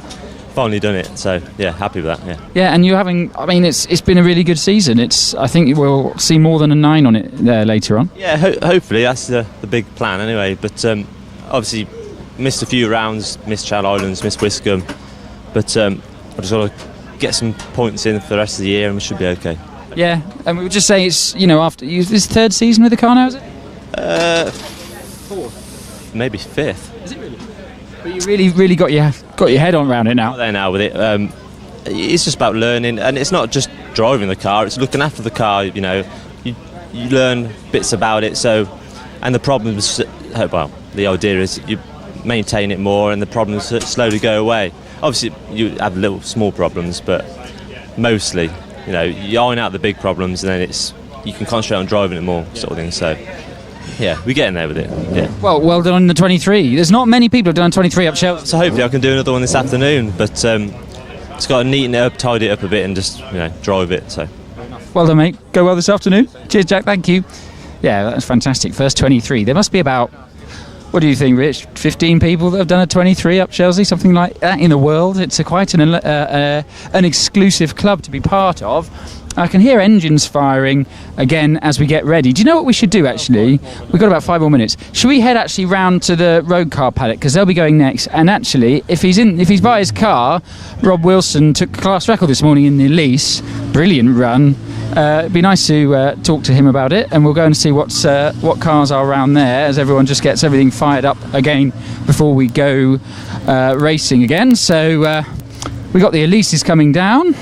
Finally done it, so yeah, happy with that. Yeah, and you're having. I mean, it's been a really good season. I think we'll see more than a 9 on it there later on. Yeah, hopefully that's the big plan anyway. But obviously missed a few rounds, missed Channel Islands, missed Wiscombe. But I just got to get some points in for the rest of the year, and we should be okay. Yeah, and we would just say it's after this third season with the car now, is it? Fourth, maybe fifth. Is it really? But you really got your head on around it now. Not there now with it. It's just about learning, and it's not just driving the car; it's looking after the car. You learn bits about it. So, and the problems. The idea is you maintain it more, and the problems slowly go away. Obviously, you have little small problems, but mostly, you iron out the big problems, and then you can concentrate on driving it more, sort of thing. So. yeah, we're getting there with it. Yeah. Well done on the 23. There's not many people who've done 23 up Shelsley. So hopefully I can do another one this afternoon, but just got to neaten it up, tidy it up a bit, and just drive it. So. Well done, mate. Go well this afternoon. Cheers, Jack. Thank you. Yeah, that's fantastic. First 23. There must be about, what do you think, Rich? 15 people that have done a 23 up Shelsley, something like that in the world. It's quite an exclusive club to be part of. I can hear engines firing again as we get ready. Do you know what we should do, actually? We've got about 5 more minutes. Should we head actually round to the road car paddock, because they'll be going next? And actually, if he's by his car, Rob Wilson took class record this morning in the Elise. Brilliant run. It'd be nice to talk to him about it, and we'll go and see what cars are around there as everyone just gets everything fired up again before we go racing again. So we got the Elises coming down.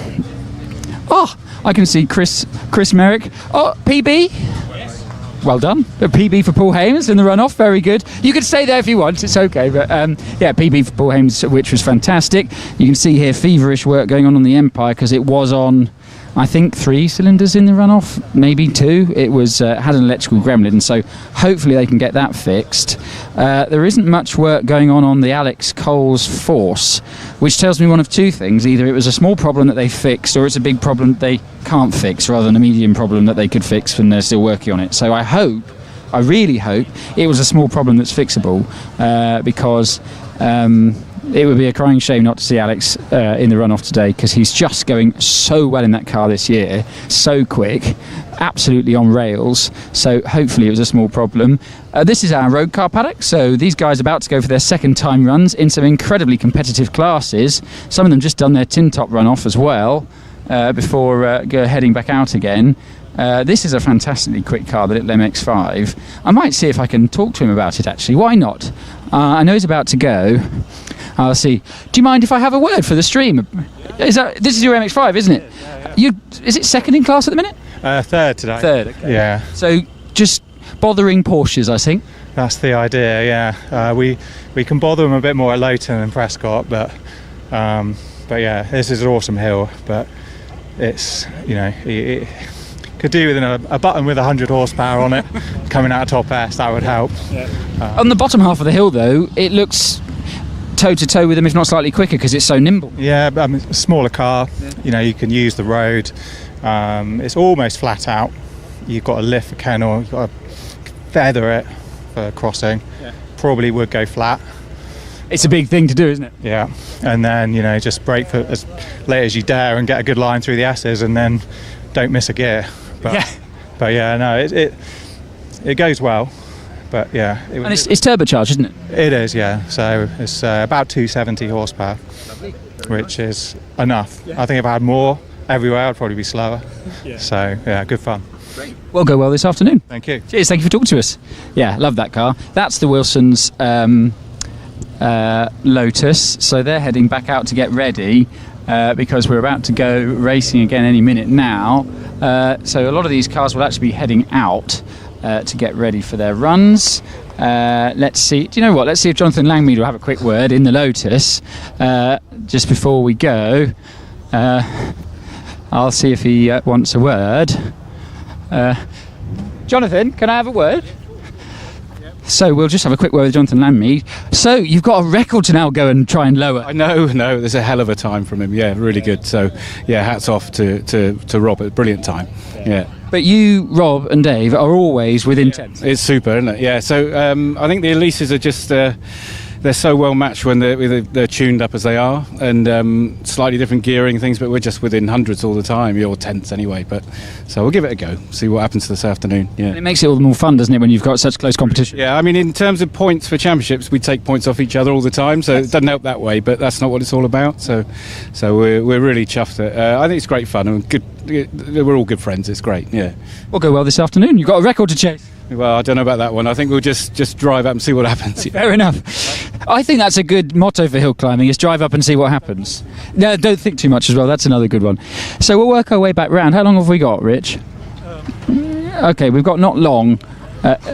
Oh, I can see Chris Merrick. Oh, PB. Well done. A PB for Paul Hames in the runoff. Very good. You could stay there if you want. It's okay. But yeah, PB for Paul Hames, which was fantastic. You can see here feverish work going on the Empire, because it was on, I think, 3 cylinders in the runoff, maybe 2. It was had an electrical gremlin, so hopefully they can get that fixed. There isn't much work going on the Alex Coles Force, which tells me one of 2 things. Either it was a small problem that they fixed, or it's a big problem that they can't fix, rather than a medium problem that they could fix and they're still working on it. So I really hope it was a small problem that's fixable, because it would be a crying shame not to see Alex in the runoff today, because he's just going so well in that car this year, so quick, absolutely on rails. So hopefully it was a small problem. This is our road car paddock, so these guys are about to go for their second time runs in some incredibly competitive classes. Some of them just done their tin top runoff as well before heading back out again. This is a fantastically quick car, the little MX-5. I might see if I can talk to him about it, actually. Why not? I know he's about to go. I'll see. Do you mind if I have a word for the stream? This is your MX-5, isn't it? Yeah. Is it second in class at the minute? Third today. Third, okay. Yeah. So just bothering Porsches, I think. That's the idea, yeah. We can bother them a bit more at Lowton and Prescott, but yeah, this is an awesome hill, but it's, it could do with a button with 100 horsepower on it coming out of top S. That would help. Yeah. On the bottom half of the hill, though, it looks toe-to-toe with them, if not slightly quicker, because it's so nimble. Yeah, but a smaller car, you can use the road. It's almost flat out. You've got to lift the kennel, you've got to feather it for crossing. Yeah. Probably would go flat. It's a big thing to do, isn't it? Yeah, and then just brake for as late as you dare and get a good line through the S's, and then don't miss a gear. But yeah, no, it goes well. But yeah, and it's turbocharged, isn't it? It is, yeah. So it's about 270 horsepower, which is enough. Yeah. I think if I had more everywhere, I'd probably be slower. Yeah. So yeah, good fun. Great. Well, go well this afternoon. Thank you. Cheers. Thank you for talking to us. Yeah, love that car. That's the Wilsons Lotus. So they're heading back out to get ready. Because we're about to go racing again any minute now. So a lot of these cars will actually be heading out to get ready for their runs. Let's see. Do you know what? Let's see if Jonathan Langmead will have a quick word in the Lotus just before we go. I'll see if he wants a word. Jonathan, can I have a word? So we'll just have a quick word with Jonathan Langmead. So you've got a record to now go and try and lower. I know, there's a hell of a time from him. Yeah, really good. So yeah, hats off to Rob. A brilliant time. Yeah. But you, Rob and Dave are always within 10. It's super, isn't it? Yeah. So I think the Elises are just they're so well matched when they're tuned up as they are, and slightly different gearing things, but we're just within hundreds all the time, or tenths anyway. But so we'll give it a go, see what happens this afternoon. Yeah, and it makes it all the more fun, doesn't it, when you've got such close competition? Yeah, I mean, in terms of points for championships, we take points off each other all the time, so it doesn't help that way. But that's not what it's all about. So we're really chuffed. I think it's great fun and good. We're all good friends. It's great. Yeah, we'll go well this afternoon. You've got a record to chase. Well, I don't know about that one. I think we'll just drive up and see what happens. Fair enough. I think that's a good motto for hill climbing, is drive up and see what happens. No, don't think too much as well. That's another good one. So we'll work our way back round. How long have we got, Rich? Okay, we've got not long.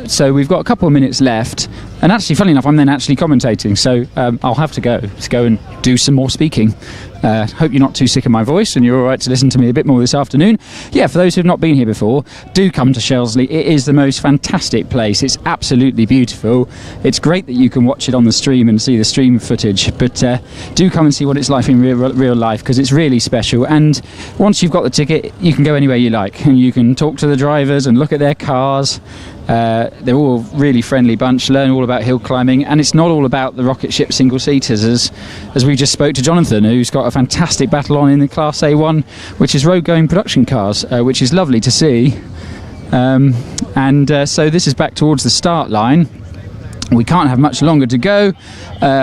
So we've got a couple of minutes left. And actually, funny enough, I'm then actually commentating, so I'll have to go and do some more speaking. Hope you're not too sick of my voice and you're all right to listen to me a bit more this afternoon. Yeah, for those who've not been here before, do come to Shelsley. It is the most fantastic place. It's absolutely beautiful. It's great that you can watch it on the stream and see the stream footage, but do come and see what it's like in real life, because it's really special. And once you've got the ticket, you can go anywhere you like, and you can talk to the drivers and look at their cars. They're all a really friendly bunch, learn all about hill climbing, and it's not all about the rocket ship single-seaters, as we just spoke to Jonathan, who's got a fantastic battle on in the Class A1, which is road-going production cars, which is lovely to see. So this is back towards the start line. We can't have much longer to go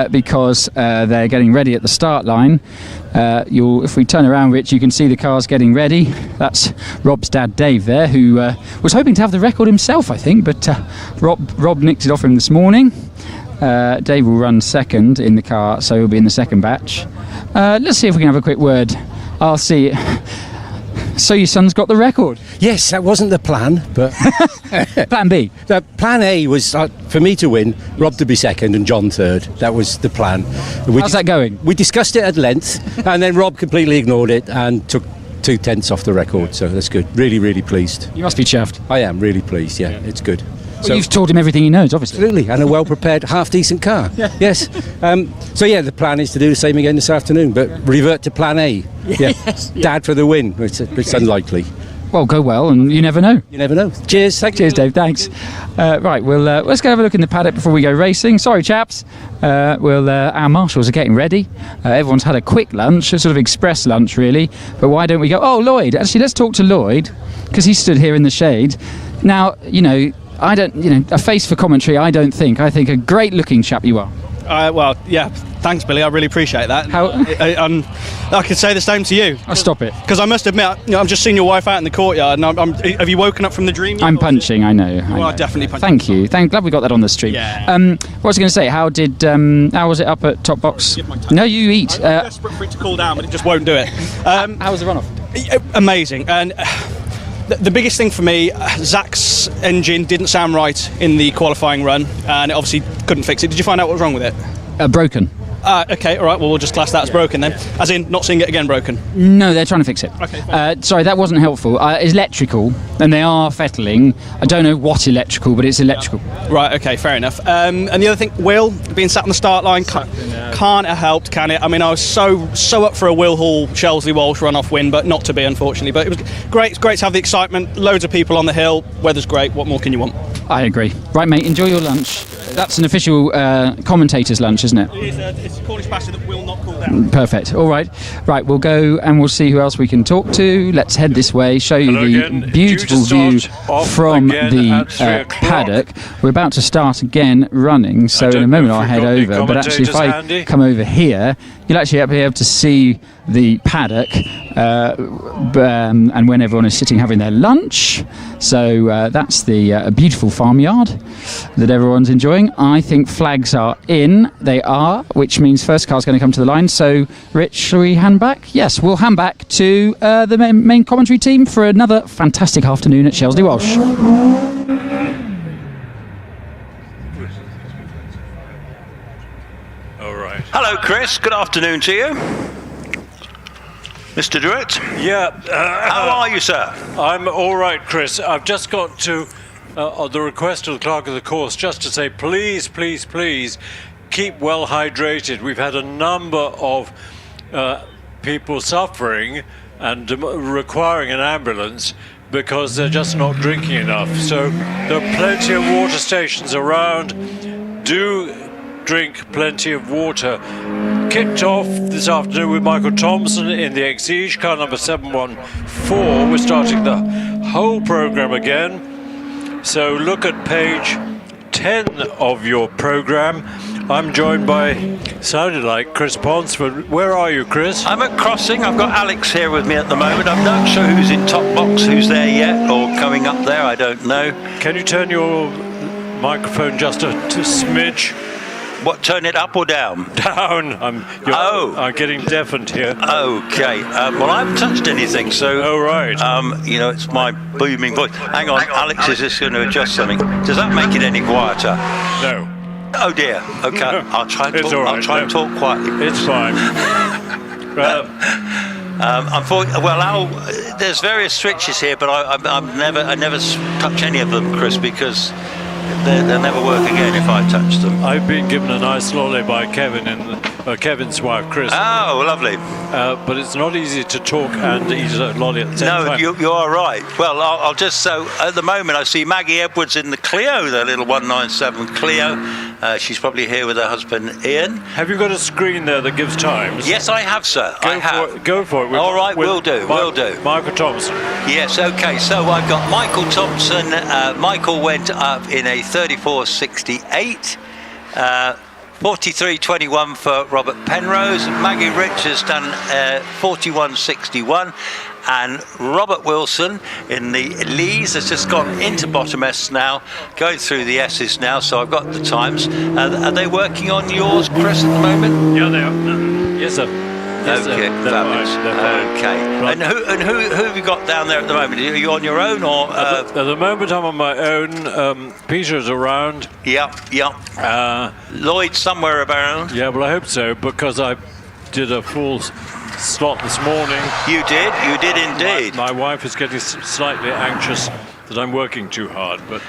because they're getting ready at the start line. If we turn around, Rich, you can see the cars getting ready. That's Rob's dad, Dave, there, who was hoping to have the record himself, I think, but Rob nicked it off him this morning. Dave will run second in the car, so he'll be in the second batch. Let's see if we can have a quick word. I'll see. So your son's got the record? Yes, that wasn't the plan, but... Plan B? The plan A was for me to win, Rob to be second and John third. That was the plan. How's that going? We discussed it at length, and then Rob completely ignored it and took 2/10 off the record, so that's good. Really, really pleased. You must be chuffed. I am really pleased, yeah. It's good. Well, you've taught him everything he knows, obviously. Absolutely, and a well-prepared, half-decent car. Yeah. Yes. So, yeah, the plan is to do the same again this afternoon, but revert to plan A. Yeah. Yes. Dad for the win. It's unlikely. Well, go well, and you never know. You never know. Cheers. Cheers, Dave. Thanks. Right, let's go have a look in the paddock before we go racing. Sorry, chaps. Our marshals are getting ready. Everyone's had a quick lunch, a sort of express lunch, really. But why don't we go? Oh, Lloyd. Actually, let's talk to Lloyd, because he stood here in the shade. Now, I don't, a face for commentary, I don't think. I think a great-looking chap you are. Well, yeah, thanks, Billy. I really appreciate that. I could say the same to you. I'll stop it. Because I must admit, I've just seen your wife out in the courtyard, and have you woken up from the dream yet? I'm punching, I know. Well, definitely punching. Thank you. Glad we got that on the stream. Yeah. What was I going to say? How was it up at Top Box? No, you eat. I'm desperate for it to cool down, but it just won't do it. How was the runoff? Amazing. And the biggest thing for me, Zach's engine didn't sound right in the qualifying run, and it obviously couldn't fix it. Did you find out what was wrong with it? Broken. Okay, all right, well, we'll just class that as broken then. As in, not seeing it again broken? No, they're trying to fix it. Okay, fine. Sorry, that wasn't helpful. It's electrical, and they are fettling. I don't know what electrical, but it's electrical. Right, okay, fair enough. And the other thing, Will, being sat on the start line, can't have helped, can it? I mean, I was so up for a Will Hall, Shelsley Walsh runoff win, but not to be, unfortunately. But it was great. It's great to have the excitement. Loads of people on the hill. Weather's great. What more can you want? I agree. Right, mate, enjoy your lunch. That's an official commentator's lunch, isn't it? It's a Cornish pasture that will not cool down. Perfect. All right. Right, we'll go and we'll see who else we can talk to. Let's head this way, show you the beautiful view from the paddock. We're about to start again running, so in a moment I'll head over. But actually, if I come over here, you'll actually be able to see the paddock and when everyone is sitting having their lunch. So that's the beautiful farmyard that everyone's enjoying. I think flags are in. They are, which means first car's going to come to the line. So, Rich, shall we hand back? Yes, we'll hand back to the main commentary team for another fantastic afternoon at Shelsley Walsh. All right. Hello, Chris. Good afternoon to you. Mr. Druitt? Yeah. How are you, sir? I'm all right, Chris. I've just got to, on the request of the clerk of the course, just to say, please, please, please, keep well hydrated. We've had a number of people suffering and requiring an ambulance because they're just not drinking enough. So there are plenty of water stations around. Do drink plenty of water. Kicked off this afternoon with Michael Thompson in the Exige, car number 714. We're starting the whole program again. So look at page 10 of your program. I'm joined by, sounded like Chris Ponsford. Where are you, Chris? I'm at Crossing. I've got Alex here with me at the moment. I'm not sure who's in top box, who's there yet, or coming up there, I don't know. Can you turn your microphone just a smidge? What, turn it up or down? Down. I'm getting deafened here. Okay. Well, I haven't touched anything, so... Oh, right. It's my booming voice. Hang on, Alex is just going to adjust something. Does that make it any quieter? No. Oh dear. Okay, I'll try and It's talk. all right, I'll try and talk quietly. It's fine. Well, Al, there's various switches here, but I never touch any of them, Chris, because they'll never work again if I touch them. I've been given a nice lolly by Kevin and Kevin's wife, Chris. Oh, lovely. But it's not easy to talk and eat a lolly at the same time. No, you are right. Well, I'll just, so at the moment I see Maggie Edwards in the Clio, the little 197 Clio. She's probably here with her husband Ian. Have you got a screen there that gives times? Yes, I have, sir. Go for it. All right, we'll do. Michael Thompson. Yes, okay. So I've got Michael Thompson. Michael went up in a 34.68. 43.21 for Robert Penrose. Maggie Richards done 41.61. And Robert Wilson in the Lees has just gone into bottom S now, going through the S's now, so I've got the times. Are they working on yours, Chris, at the moment? Yeah, they are. Yes, sir. Yes, okay, fabulous. Okay. Right. And who have you got down there at the moment? Are you on your own or? At the moment, I'm on my own. Peter's around. Yeah. Lloyd somewhere around. Yeah, well, I hope so, because I did a full slot this morning. You did indeed. My wife is getting slightly anxious that I'm working too hard, but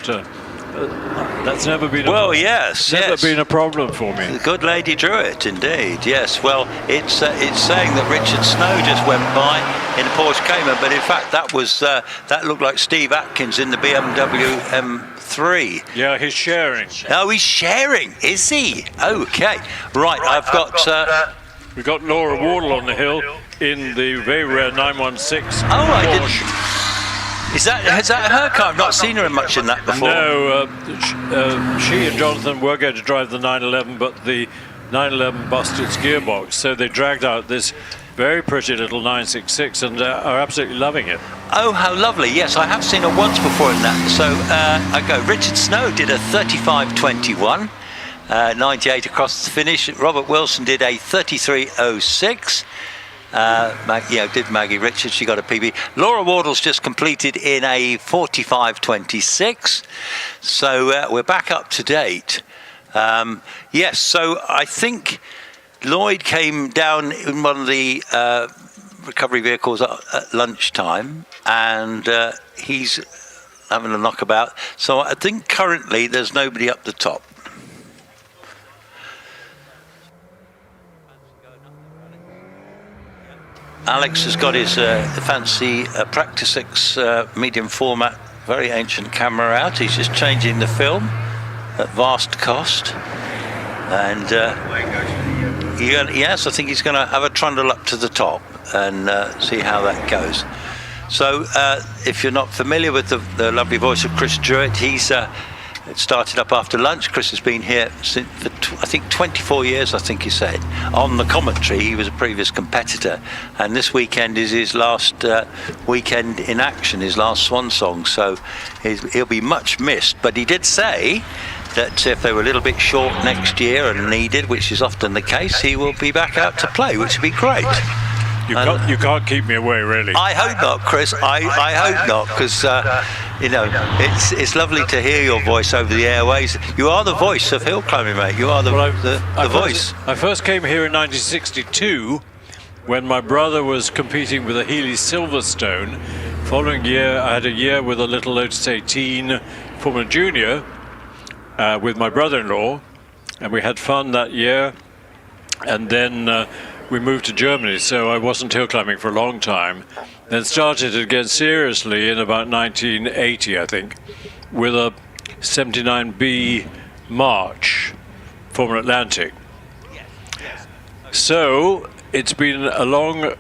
that's never been never been a problem for me. The good Lady Druitt, indeed. Yes. Well, it's saying that Richard Snow just went by in a Porsche Cayman, but in fact that looked like Steve Atkins in the BMW M3. Yeah, he's sharing. Oh, he's sharing, is he? Okay. Right. I've got. We've got Laura Wardle on the hill in the very rare 916. Oh, I didn't. Is that her car? I've not seen her much in that before. No, she and Jonathan were going to drive the 911, but the 911 busted its gearbox, so they dragged out this very pretty little 966 and are absolutely loving it. Oh, how lovely. Yes, I have seen her once before in that. So I go. Richard Snow did a 35.21. 98 across the finish. Robert Wilson did a 33.06. Did Maggie Richards, she got a PB. Laura Wardle's just completed in a 45.26. So we're back up to date. Yes, so I think Lloyd came down in one of the recovery vehicles at lunchtime, and he's having a knockabout. So I think currently there's nobody up the top. Alex has got his fancy Practice X medium format, very ancient camera out. He's just changing the film at vast cost. And yes, I think he's going to have a trundle up to the top and see how that goes. So if you're not familiar with the lovely voice of Chris Druitt, he's it started up after lunch. Chris has been here since I think 24 years, I think he said. On the commentary, he was a previous competitor, and this weekend is his last weekend in action, his last swan song, so he'll be much missed. But he did say that if they were a little bit short next year and needed, which is often the case, he will be back out to play, which would be great. You can't keep me away, really. I hope not, Chris. I hope not, because it's lovely to hear your voice over the airways. You are the voice of hill climbing, mate. You are the voice. I first came here in 1962 when my brother was competing with a Healy Silverstone. Following year, I had a year with a little Lotus 18 Formula Junior with my brother-in-law, and we had fun that year. And then we moved to Germany, so I wasn't hill climbing for a long time. Then started again seriously in about 1980, I think, with a 79B March Formula Atlantic. So it's been a long.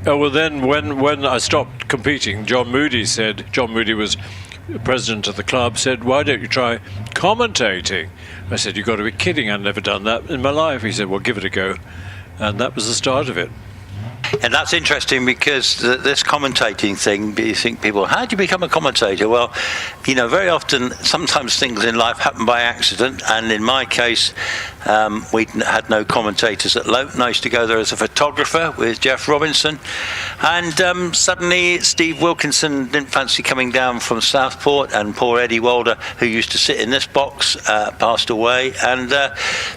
Oh well, then when I stopped competing, John Moody was president of the club, said, "Why don't you try commentating?" I said, "You've got to be kidding! I've never done that in my life." He said, "Well, give it a go." And that was the start of it. And that's interesting because this commentating thing, you think people, how do you become a commentator? Well, you know, very often, sometimes things in life happen by accident, and in my case, we had no commentators at Lowton. I used to go there as a photographer with Jeff Robinson, and suddenly Steve Wilkinson didn't fancy coming down from Southport, and poor Eddie Walder, who used to sit in this box, passed away, and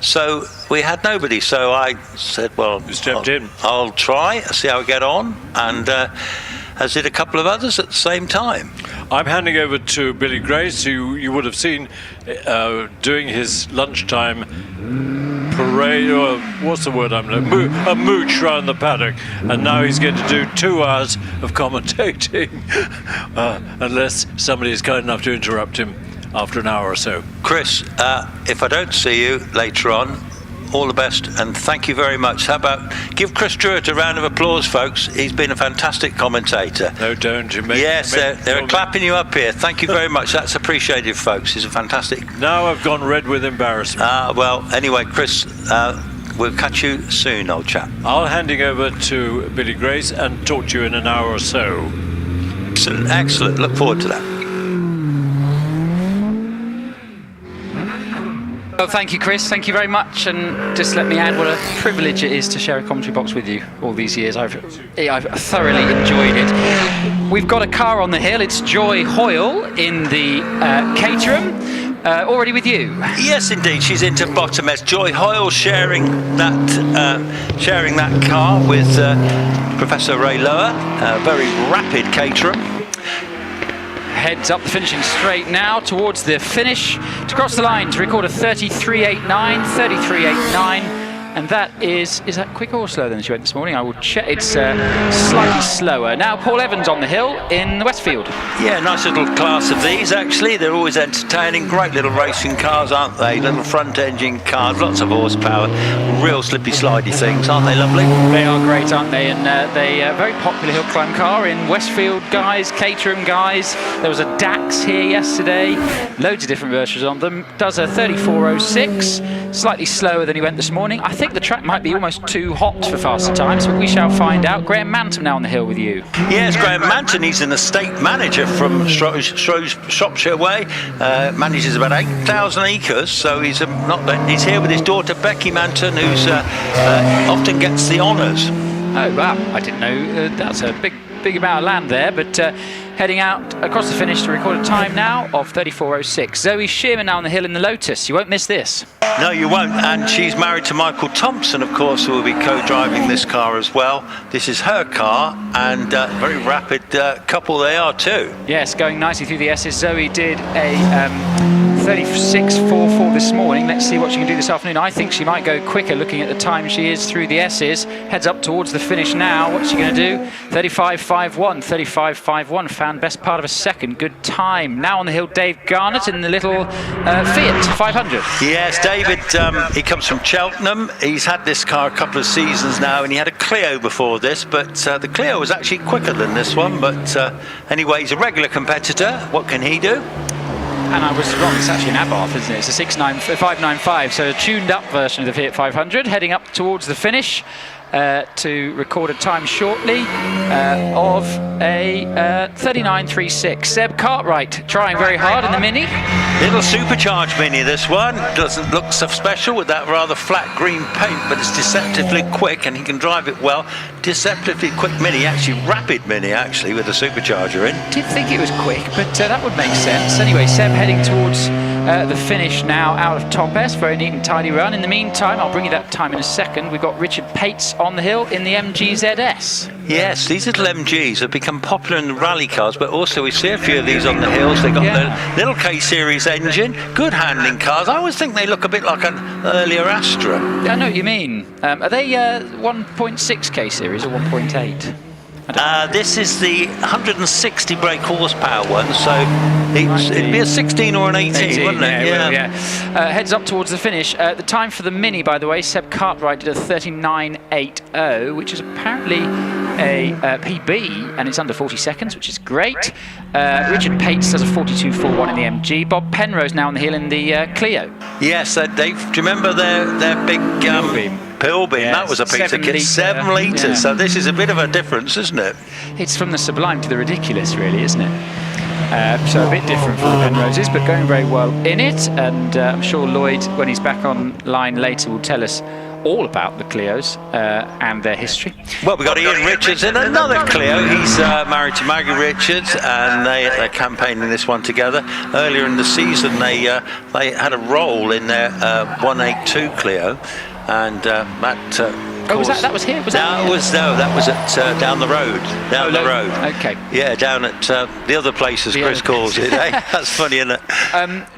so we had nobody. So I said, well, I'll try, see how I get on, and as did a couple of others at the same time. I'm handing over to Billy Grace, who you would have seen doing his lunchtime parade, or what's the word I'm looking for? A mooch around the paddock, and now he's going to do 2 hours of commentating, unless somebody is kind enough to interrupt him after an hour or so. Chris, if I don't see you later on, all the best, and thank you very much. How about give Chris Druitt a round of applause, folks? He's been a fantastic commentator. No, don't you? Yes, they're clapping you up here. Thank you very much. That's appreciated, folks. He's a fantastic. Now I've gone red with embarrassment. Well, anyway, Chris, we'll catch you soon, old chap. I'll handing over to Billy Grace and talk to you in an hour or so. Excellent, excellent. Look forward to that. Well, thank you, Chris. Thank you very much. And just let me add what a privilege it is to share a commentary box with you all these years. I've thoroughly enjoyed it. We've got a car on the hill. It's Joy Hoyle in the Caterham. Already with you? Yes, indeed. She's into Bottomest. Joy Hoyle sharing that car with Professor Ray Lower. Very rapid Caterham. Heads up the finishing straight now towards the finish to cross the line to record a 33.89, 33.89, and that is that quicker or slower than she went this morning? I will check. It's slightly slower. Now Paul Evans on the hill in the Westfield. Yeah, nice little class of these actually. They're always entertaining. Great little racing cars, aren't they? Little front engine cars, lots of horsepower, real slippy slidey things, aren't they lovely? They are great, aren't they? And they very popular hill climb car in Westfield guys, Caterham guys. There was a Dax here yesterday, loads of different versions on them. Does a 34.06, slightly slower than he went this morning. I think the track might be almost too hot for faster times, but we shall find out. Graham Manton now on the hill with you. Yes, Graham Manton. He's an estate manager from Shropshire Way. Manages about 8,000 acres, so he's he's here with his daughter Becky Manton, who's often gets the honours. Oh wow! I didn't know that's a big amount of land there, but. Heading out across the finish to record a time now of 34.06. Zoe Shearman now on the hill in the Lotus. You won't miss this. No, you won't. And she's married to Michael Thompson, of course, who will be co-driving this car as well. This is her car, and very rapid couple they are too. Yes, going nicely through the S's. Zoe did a 36.44 this morning. Let's see what she can do this afternoon. I think she might go quicker looking at the time she is through the S's. Heads up towards the finish now. What's she going to do? 35.51. 35.51. Found best part of a second. Good time. Now on the hill, Dave Garnett in the little Fiat 500. Yes, David, he comes from Cheltenham. He's had this car a couple of seasons now, and he had a Clio before this, but the Clio was actually quicker than this one. But anyway, he's a regular competitor. What can he do? And I was wrong, it's actually an Abarth, isn't it? It's a 595, so a tuned up version of the Fiat 500, heading up towards the finish to record a time shortly of a 39.36. Seb Cartwright trying very hard in the Mini. Little supercharged Mini, this one. Doesn't look so special with that rather flat green paint, but it's deceptively quick and he can drive it well. Deceptively quick Mini, actually rapid Mini actually, with a supercharger in. Did think it was quick, but that would make sense. Anyway, Seb heading towards the finish now out of Top S. Very neat and tidy run. In the meantime, I'll bring you that time in a second. We've got Richard Pates on the hill in the MG ZS. Yes, these little MGs have become popular in the rally cars, but also we see a few of these on the hills. They've got the little K-Series engine, good handling cars. I always think they look a bit like an earlier Astra. I know what you mean. Are they 1.6 K-Series or 1.8? This is the 160 brake horsepower one, so it'd be a 16 or an 18, wouldn't it? Yeah. Heads up towards the finish. The time for the Mini, by the way, Seb Cartwright did a 39.80, which is apparently a PB, and it's under 40 seconds, which is great. Richard Pates does a 42.41 in the MG. Bob Penrose now on the hill in the Clio. Yes, Dave, do you remember their big Pilbeam, that was a piece of kit, 7 litres. Yeah. So this is a bit of a difference, isn't it? It's from the sublime to the ridiculous, really, isn't it? So a bit different from the Penroses, but going very well in it. And I'm sure Lloyd, when he's back online later, will tell us all about the Clios and their history. Well, we've got Ian Richards in another Clio. He's married to Maggie Richards, and they're campaigning this one together. Earlier in the season, they had a role in their 182 Clio, and that. That was here? That was at down the road. Down the road. Okay. Yeah, down at the other place, as Chris calls it. Eh? That's funny, isn't it?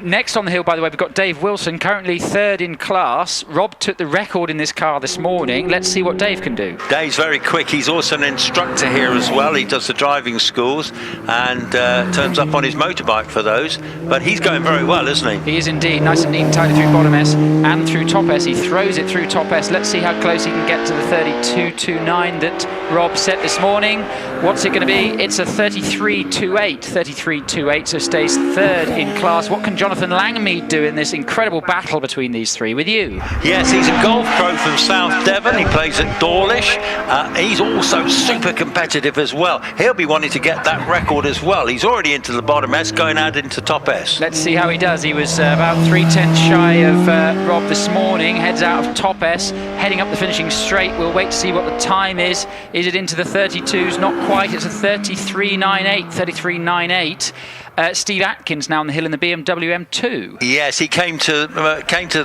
Next on the hill, by the way, we've got Dave Wilson, currently 3rd in class. Rob took the record in this car this morning. Let's see what Dave can do. Dave's very quick. He's also an instructor here as well. He does the driving schools and turns up on his motorbike for those. But he's going very well, isn't he? He is indeed. Nice and neat and tidy through bottom S and through top S. He throws it through top S. Let's see how close he can get to the 32.29 that Rob set this morning. What's it going to be? It's a 33.28, so stays 3rd in class. What can Jonathan Langmead do in this incredible battle between these three with you? Yes, he's a golf pro from South Devon. He plays at Dawlish. He's also super competitive as well. He'll be wanting to get that record as well. He's already into the bottom S, going out into top S. Let's see how he does. He was about 3/10 shy of Rob this morning. Heads out of top S, heading up the finishing straight. We'll wait to see what the time is. Is it into the 32s? Not quite. It's a 33.98. Steve Atkins now on the hill in the BMW M2. Yes, he came to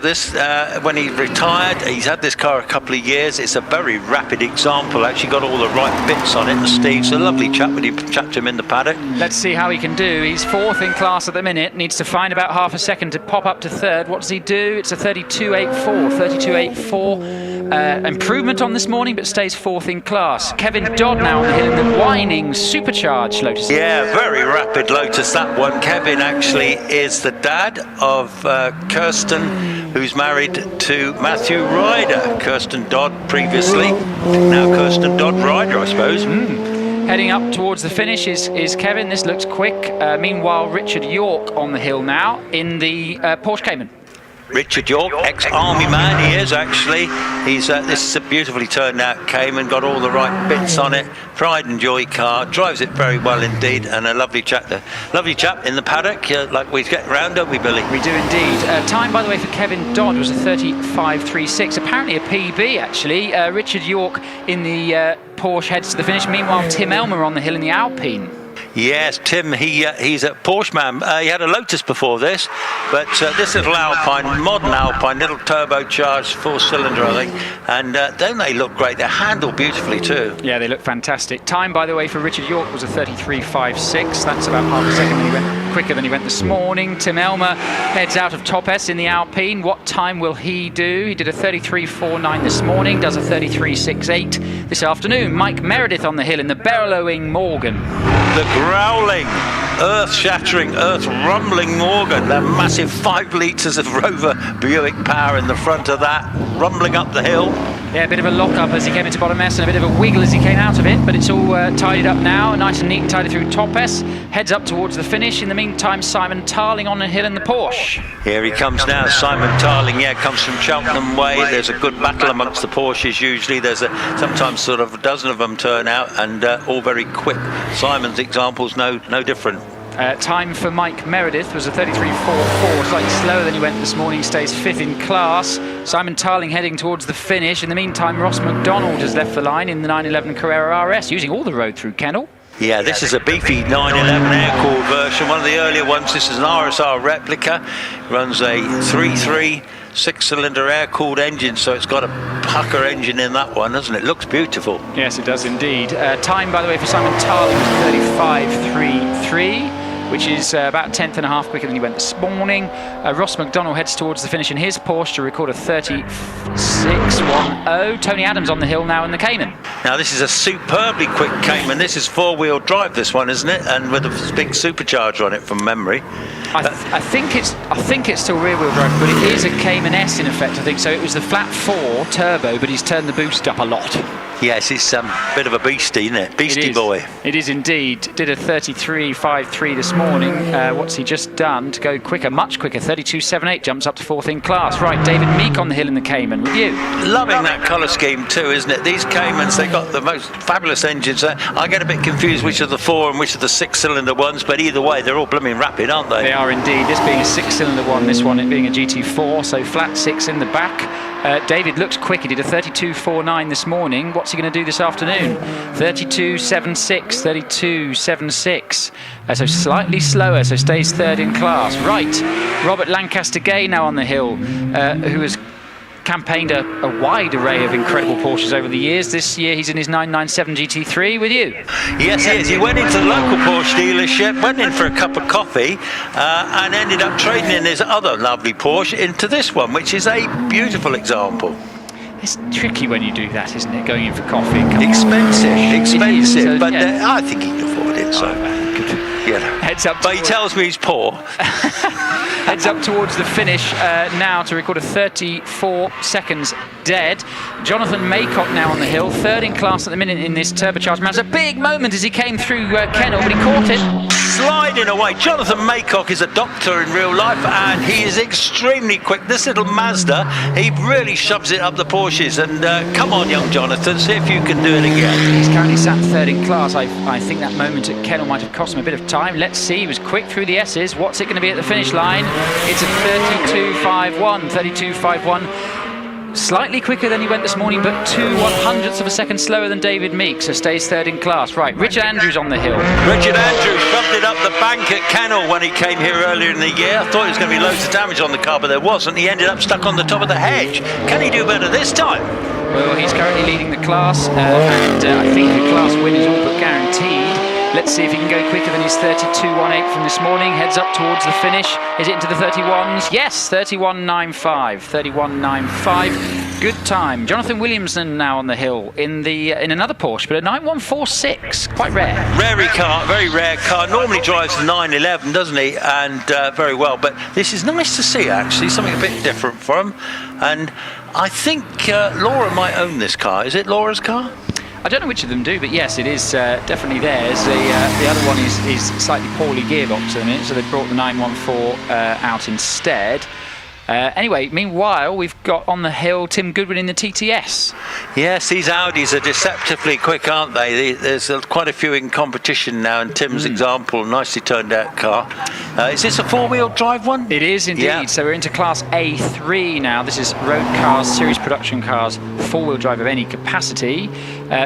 this when he retired. He's had this car a couple of years. It's a very rapid example. Actually got all the right bits on it. And Steve's a lovely chap when you chat to him in the paddock. Let's see how he can do. He's 4th in class at the minute. Needs to find about half a second to pop up to 3rd. What does he do? It's a 32.84. Improvement on this morning, but stays 4th in class. Kevin Dodd now on the hill in the whining supercharged Lotus. Yeah, very rapid Lotus, that one. Kevin actually is the dad of Kirsten, who's married to Matthew Ryder. Kirsten Dodd previously, now Kirsten Dodd Ryder, I suppose. Heading up towards the finish is Kevin. This looks quick. Meanwhile, Richard York on the hill now in the Porsche Cayman. Richard York, ex-army man he is actually. He's this is a beautifully turned out Cayman, got all the right bits on it. Pride and joy car, drives it very well indeed, and a lovely chap in the paddock, like we get round, don't we, Billy? We do indeed. Time, by the way, for Kevin Dodd was a 35.36, apparently a PB actually. Richard York in the Porsche heads to the finish. Meanwhile, Tim Elmer on the hill in the Alpine. Yes, Tim, he's a Porsche man. He had a Lotus before this, but this little Alpine, modern Alpine, little turbocharged 4-cylinder, I think, and don't they look great? They handle beautifully too. Yeah, they look fantastic. Time, by the way, for Richard York was a 33.56. That's about half a second quicker than he went this morning. Tim Elmer heads out of top S in the Alpine. What time will he do? He did a 33.49 this morning, does a 33.68 this afternoon. Mike Meredith on the hill in the bellowing Morgan. The growling, earth-shattering, earth-rumbling Morgan. That massive 5 litres of Rover Buick power in the front of that, rumbling up the hill. Yeah, a bit of a lock-up as he came into bottom S and a bit of a wiggle as he came out of it, but it's all tidied up now, nice and neat and tidy through top S, heads up towards the finish. In the meantime, Simon Tarling on the hill in the Porsche. Here he comes now, Simon Tarling, comes from Cheltenham Way. There's a good battle amongst the Porsches usually. There's sometimes sort of a dozen of them turn out, and all very quick. Simon's example's no different. Time for Mike Meredith was a 33.44, slightly slower than he went this morning, stays 5th in class. Simon Tarling heading towards the finish. In the meantime, Ross McDonald has left the line in the 911 Carrera RS, using all the road through Kennel. Yeah, this is a beefy 911 air-cooled version, one of the earlier ones. This is an RSR replica, runs a 3.3 6-cylinder air-cooled engine, so it's got a pucker engine in that one, doesn't it? Looks beautiful. Yes, it does indeed. Time, by the way, for Simon Tarling was 35.33, which is about 1/10 and a half quicker than he went this morning. Ross McDonald heads towards the finish in his Porsche to record a 36.10. Tony Adams on the hill now in the Cayman. Now this is a superbly quick Cayman. This is 4-wheel drive, this one, isn't it? And with a big supercharger on it from memory. I think it's still rear-wheel drive, but it is a Cayman S in effect, I think. So it was the flat 4 turbo, but he's turned the boost up a lot. Yes, it's a bit of a beastie, isn't it? Beastie boy. It is indeed. Did a 33.53 this morning. What's he just done to go quicker, much quicker? 32.78, jumps up to 4th in class. Right, David Meek on the hill in the Cayman with you. Loving that colour scheme too, isn't it? These Caymans, they've got the most fabulous engines. I get a bit confused which are the 4 and which are the 6-cylinder ones, but either way, they're all blooming rapid, aren't they? They are indeed. This being a 6-cylinder one, this one it being a GT4, so flat 6 in the back. David looks quick. He did a 32.49 this morning. What's he going to do this afternoon? 32.76, 32.76. So slightly slower, so stays 3rd in class. Right, Robert Lancaster Gay now on the hill, who has campaigned a wide array of incredible Porsches over the years. This year he's in his 997 GT3 with you. Yes, he is. He went into the local Porsche dealership, went in for a cup of coffee, and ended up trading in his other lovely Porsche into this one, which is a beautiful example. It's tricky when you do that, isn't it? Going in for coffee. Expensive, but I think he can afford it. So, heads up. But he tells me he's poor. Heads up towards the finish now to record a 34 seconds dead. Jonathan Maycock now on the hill, 3rd in class at the minute in this turbocharged Mazda. A big moment as he came through Kennel, but he caught it. Sliding away. Jonathan Maycock is a doctor in real life, and he is extremely quick. This little Mazda, he really shoves it up the Porsches. And come on, young Jonathan, see if you can do it again. He's currently sat 3rd in class. I think that moment at Kennel might have cost him a bit of time. Let's see. He was quick through the S's. What's it going to be at the finish line? It's a 32.51. 32.51. Slightly quicker than he went this morning, but 0.02 of a second slower than David Meek, so stays 3rd in class. Right, Richard Andrews on the hill. Richard Andrews shoved it up the bank at Kennel when he came here earlier in the year. I thought there was going to be loads of damage on the car, but there wasn't. He ended up stuck on the top of the hedge. Can he do better this time? Well, he's currently leading the class, and I think the class win is all but guaranteed. Let's see if he can go quicker than his 32.18 from this morning. Heads up towards the finish. Is it into the 31s? Yes, 31.95. 31.95. Good time. Jonathan Williamson now on the hill in another Porsche, but a 9146. Quite rare. Very rare car. Normally drives the 911, doesn't he? And very well. But this is nice to see, actually. Something a bit different for him. And I think Laura might own this car. Is it Laura's car? I don't know which of them do, but yes, it is definitely theirs. The other one is slightly poorly gearboxed at the minute, so they've brought the 914 out instead. Anyway, meanwhile, we've got on the hill Tim Goodwin in the TTS. Yes, these Audis are deceptively quick, aren't they? There's quite a few in competition now, and Tim's example, nicely turned out car. Is this a 4-wheel drive one? It is indeed. Yeah. So we're into class A3 now. This is road cars, series production cars, 4-wheel drive of any capacity.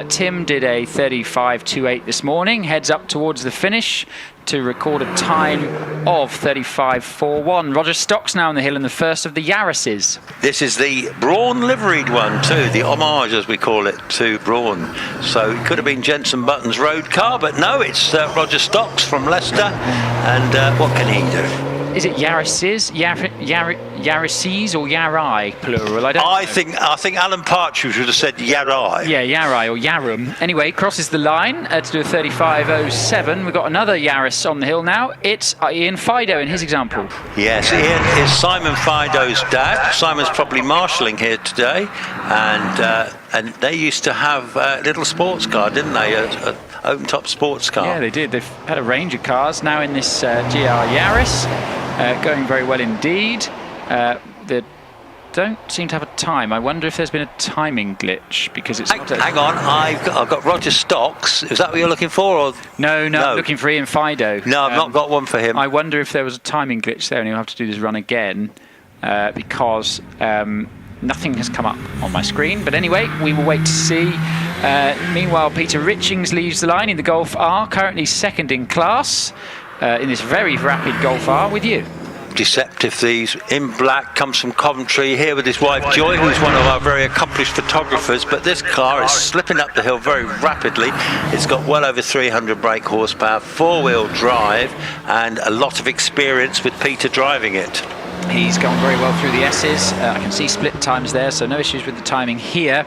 Tim did a 35.28 this morning, heads up towards the finish to record a time of 35.41. Roger Stock's now on the hill in the first of the Yaris's. This is the Braun liveried one too, the homage as we call it to Braun. So it could have been Jenson Button's road car, but no, it's Roger Stock's from Leicester. And what can he do? Is it Yaris's, Yaris's or Yarai plural? I think Alan Partridge would have said Yarai. Yeah, Yarai or Yarum. Anyway, crosses the line to do a 35.07. We've got another Yaris on the hill now. It's Ian Fido in his example. Yes, Ian is Simon Fido's dad. Simon's probably marshalling here today, and they used to have a little sports car, didn't they? A open-top sports car. Yeah, they did. They've had a range of cars now in this GR Yaris. Going very well indeed. They don't seem to have a time. I wonder if there's been a timing glitch because it's. Hang on, I've got Roger Stocks. Is that what you're looking for? Or? No, I'm looking for Ian Fido. No, I've not got one for him. I wonder if there was a timing glitch there, and he'll have to do this run again because nothing has come up on my screen. But anyway, we will wait to see. Meanwhile, Peter Richings leaves the line in the Golf R, currently 2nd in class. In this very rapid Golf R with you. Deceptive these. In black, comes from Coventry, here with his wife Joy, who's one of our very accomplished photographers. But this car is slipping up the hill very rapidly. It's got well over 300 brake horsepower, 4-wheel drive, and a lot of experience with Peter driving it. He's gone very well through the S's. I can see split times there, so no issues with the timing here.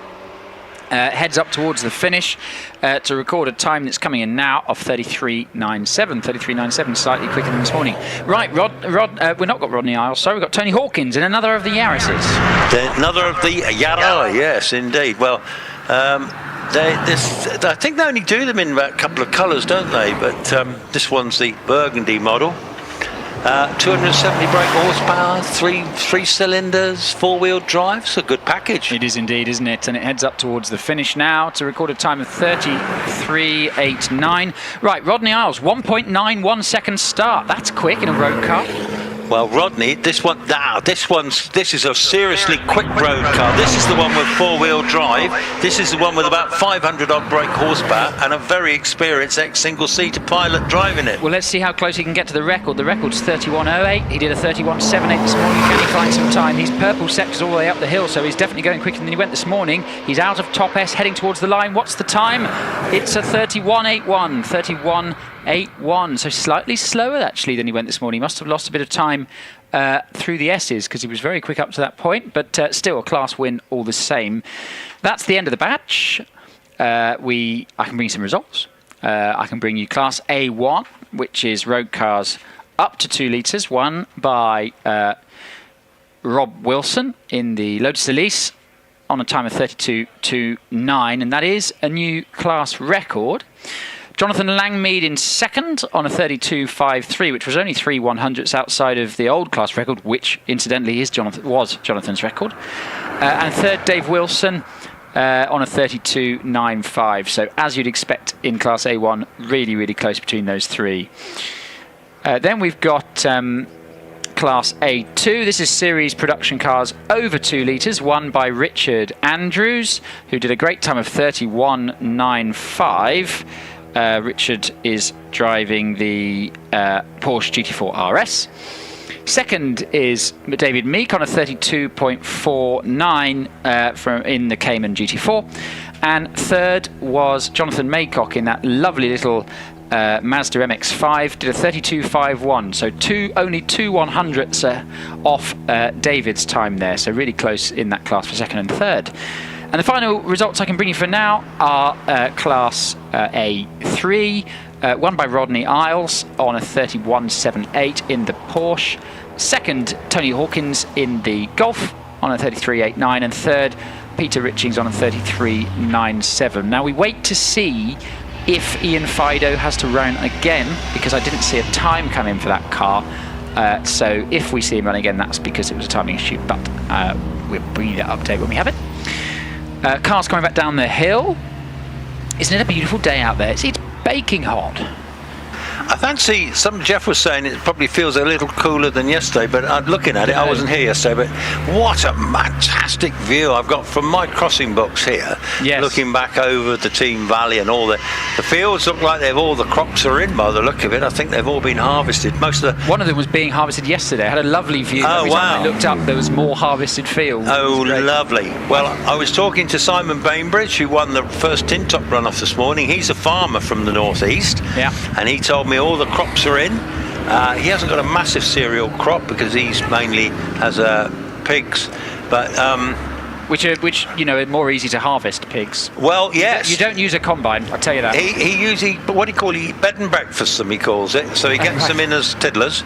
Heads up towards the finish to record a time that's coming in now of 33.97. 33.97, slightly quicker than this morning. Right, Rod, we've not got Rodney Isles, sorry, we've got Tony Hawkins in another of the Yaris's. Another of the Yarai, yes, indeed. Well, I think they only do them in about a couple of colours, don't they? But this one's the burgundy model. 270 brake horsepower, three cylinders, four-wheel drive. It's a good package. It is indeed, isn't it? And it heads up towards the finish now to record a time of 33.89. Right, Rodney Isles, 1.91 second start. That's quick in a road car. Well, Rodney, this is a seriously quick road car. This is the one with four-wheel drive. This is the one with about 500 odd brake horsepower and a very experienced ex-single-seater pilot driving it. Well, let's see how close he can get to the record. The record's 31.08. He did a 31.78 this morning. Can he find some time? He's purple sectors all the way up the hill, so he's definitely going quicker than he went this morning. He's out of top S, heading towards the line. What's the time? It's a 31.81. 31.81, so slightly slower actually than he went this morning. He must have lost a bit of time through the S's because he was very quick up to that point, but still a class win all the same. That's the end of the batch. I can bring you some results. I can bring you Class A1, which is road cars up to 2 litres, won by Rob Wilson in the Lotus Elise on a time of 32.29, and that is a new class record. Jonathan Langmead in second on a 32.53, which was only 3 100ths outside of the old class record, which incidentally was Jonathan's record. And third, Dave Wilson on a 32.95. So as you'd expect in Class A1, really, really close between those three. Then we've got Class A2. This is series production cars over 2 litres, won by Richard Andrews, who did a great time of 31.95. Richard is driving the Porsche GT4 RS. Second is David Meek on a 32.49 from in the Cayman GT4. And third was Jonathan Maycock in that lovely little Mazda MX-5, did a 32.51, so only 2 100ths off David's time there, so really close in that class for second and third. And the final results I can bring you for now are Class A3, won by Rodney Isles on a 31.78 in the Porsche. Second, Tony Hawkins in the Golf on a 33.89, and third, Peter Richings on a 33.97. Now we wait to see if Ian Fido has to run again, because I didn't see a time come in for that car. So if we see him run again, that's because it was a timing issue, but we'll bring you that update when we have it. Cars coming back down the hill. Isn't it a beautiful day out there? It's baking hot. I fancy, Jeff was saying it probably feels a little cooler than yesterday, but looking at it, I wasn't here yesterday, but what a fantastic view I've got from my crossing box here. Yes. Looking back over the Team Valley and all the fields look like all the crops are in by the look of it. I think they've all been harvested. One of them was being harvested yesterday. I had a lovely view. Every time I looked up, there was more harvested fields. Oh, lovely. Well, I was talking to Simon Bainbridge, who won the first tin top runoff this morning. He's a farmer from the northeast. Yeah. And he told me all the crops are in. He hasn't got a massive cereal crop because he's mainly has pigs, but which are more easy to harvest, pigs. Well, yes. You don't use a combine, I tell you that. He usually, what do you call it? Bed and breakfast them, he calls it. So he gets them in as tiddlers,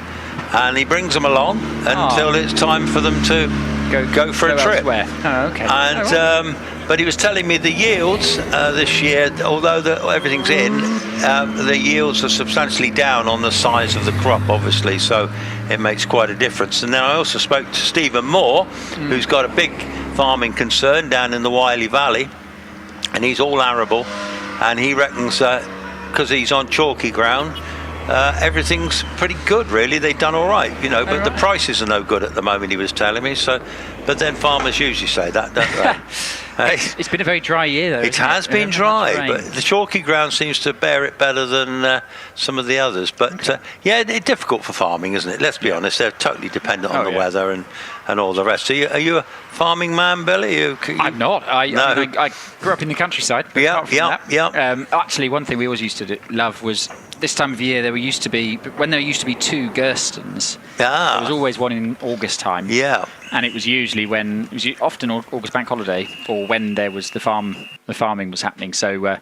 and he brings them along until it's time for them to go for a trip. Elsewhere. Oh, okay. And but he was telling me the yields this year, although everything's in, the yields are substantially down on the size of the crop, obviously, so it makes quite a difference. And then I also spoke to Stephen Moore, who's got a big farming concern down in the Wiley Valley, and he's all arable, and he reckons because he's on chalky ground, everything's pretty good, really. They've done all right, but the prices are no good at the moment, he was telling me. So, but then farmers usually say that, don't they? It's been a very dry year, though. It has been dry, but the chalky ground seems to bear it better than some of the others. But it's difficult for farming, isn't it? Let's be honest, they're totally dependent on the weather and all the rest. Are you a farming man, Billy? I'm not. I grew up in the countryside. Actually, one thing we always used to love was this time of year. There used to be 2 Gerstons. There was always one in August time. Yeah. And it was usually often August bank holiday, or when there was the farming was happening. So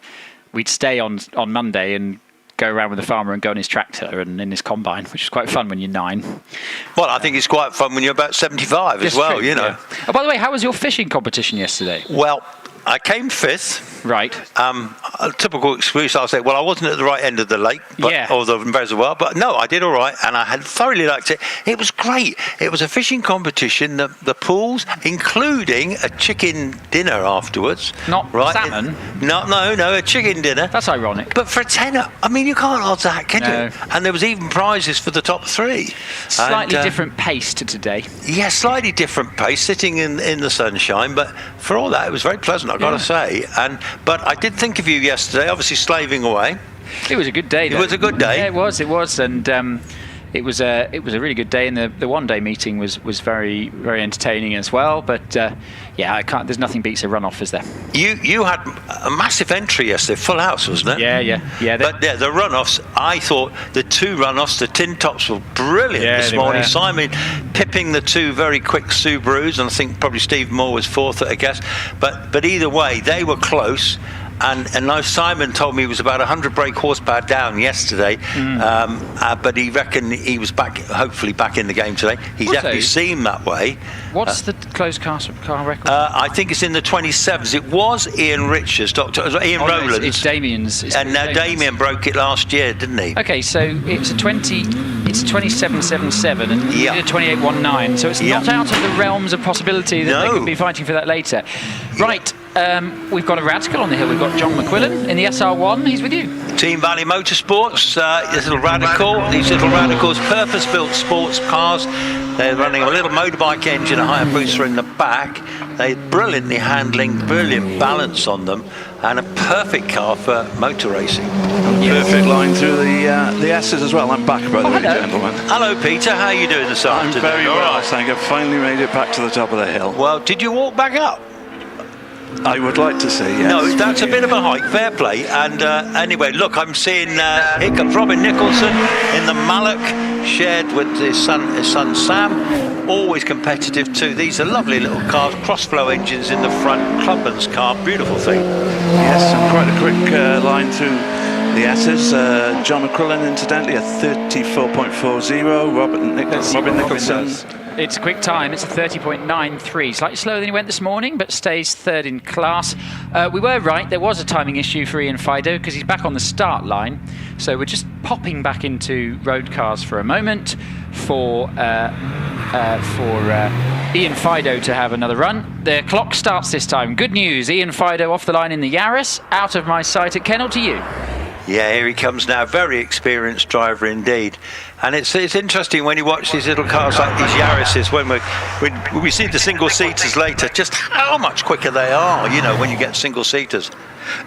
we'd stay on Monday and go around with the farmer and go on his tractor and in his combine, which is quite fun when you're 9. Well, I think it's quite fun when you're about 75 as well, true, Yeah. Oh, by the way, how was your fishing competition yesterday? Well, I came 5th. Right. A typical excuse, I'll say, well, I wasn't at the right end of the lake or the reservoir, but no, I did all right, and I had thoroughly liked it. It was great. It was a fishing competition, the pools, including a chicken dinner afterwards. Not salmon? No, a chicken dinner. That's ironic. But for a tenner, I mean, you can't odds that, can you? And there was even prizes for the top 3. Slightly different pace to today. Yeah, slightly different pace, sitting in the sunshine, but for all that, it was very pleasant, I've got to say. But I did think of you yesterday, obviously slaving away. It was a good day, though. It was a good day. Yeah, it was, and it was a really good day, and the one-day meeting was very, very entertaining as well. But yeah, there's nothing beats a runoff, is there? You had a massive entry yesterday, full house, wasn't it? Yeah. But the runoffs, I thought the 2 runoffs, the tin tops were brilliant this morning. Were. Simon pipping the 2 very quick Subarus, and I think probably Steve Moore was 4th, I guess. But either way, they were close. And now Simon told me he was about 100 brake horsepower down yesterday, but he reckoned he was hopefully back in the game today. He definitely seemed that way. What's the closed car record? I think it's in the 27s. It was Ian Richards, Ian Rowlands. It's Damien's. And now Damien broke it last year, didn't he? Okay, so it's a 27.77, and you did a 28.19. So it's not out of the realms of possibility that they could be fighting for that later. Right. We've got a radical on the hill. We've got John McQuillan in the SR1. He's with you. Team Valley Motorsports, this little radical. These little radicals, purpose-built sports cars. They're running a little motorbike engine, a Hayabusa in the back. They're brilliantly handling, brilliant balance on them, and a perfect car for motor racing. Perfect line through the S's as well. I'm back, by the way, gentlemen. Hello, Peter. How are you doing this afternoon? I'm very well, thank you. I've finally made it back to the top of the hill. Well, did you walk back up? I would like to say yes. No, that's a bit of a hike, fair play. And anyway, look, I'm seeing here comes Robin Nicholson in the Malloch, shared with his son Sam. Always competitive too. These are lovely little cars, cross-flow engines in the front, Clubman's car, beautiful thing. Yes, and quite a quick line through the S's. John McQuillan, incidentally, a 34.40. Robin Nicholson. It's a quick time. It's a 30.93. Slightly slower than he went this morning, but stays 3rd in class. We were right. There was a timing issue for Ian Fido because he's back on the start line. So we're just popping back into road cars for a moment for Ian Fido to have another run. The clock starts this time. Good news. Ian Fido off the line in the Yaris. Out of my sight at Kennel to you. Yeah, here he comes now. Very experienced driver indeed. And it's interesting when you watch these little cars like these Yarises, when we see the single-seaters later, just how much quicker they are, you know, when you get single-seaters.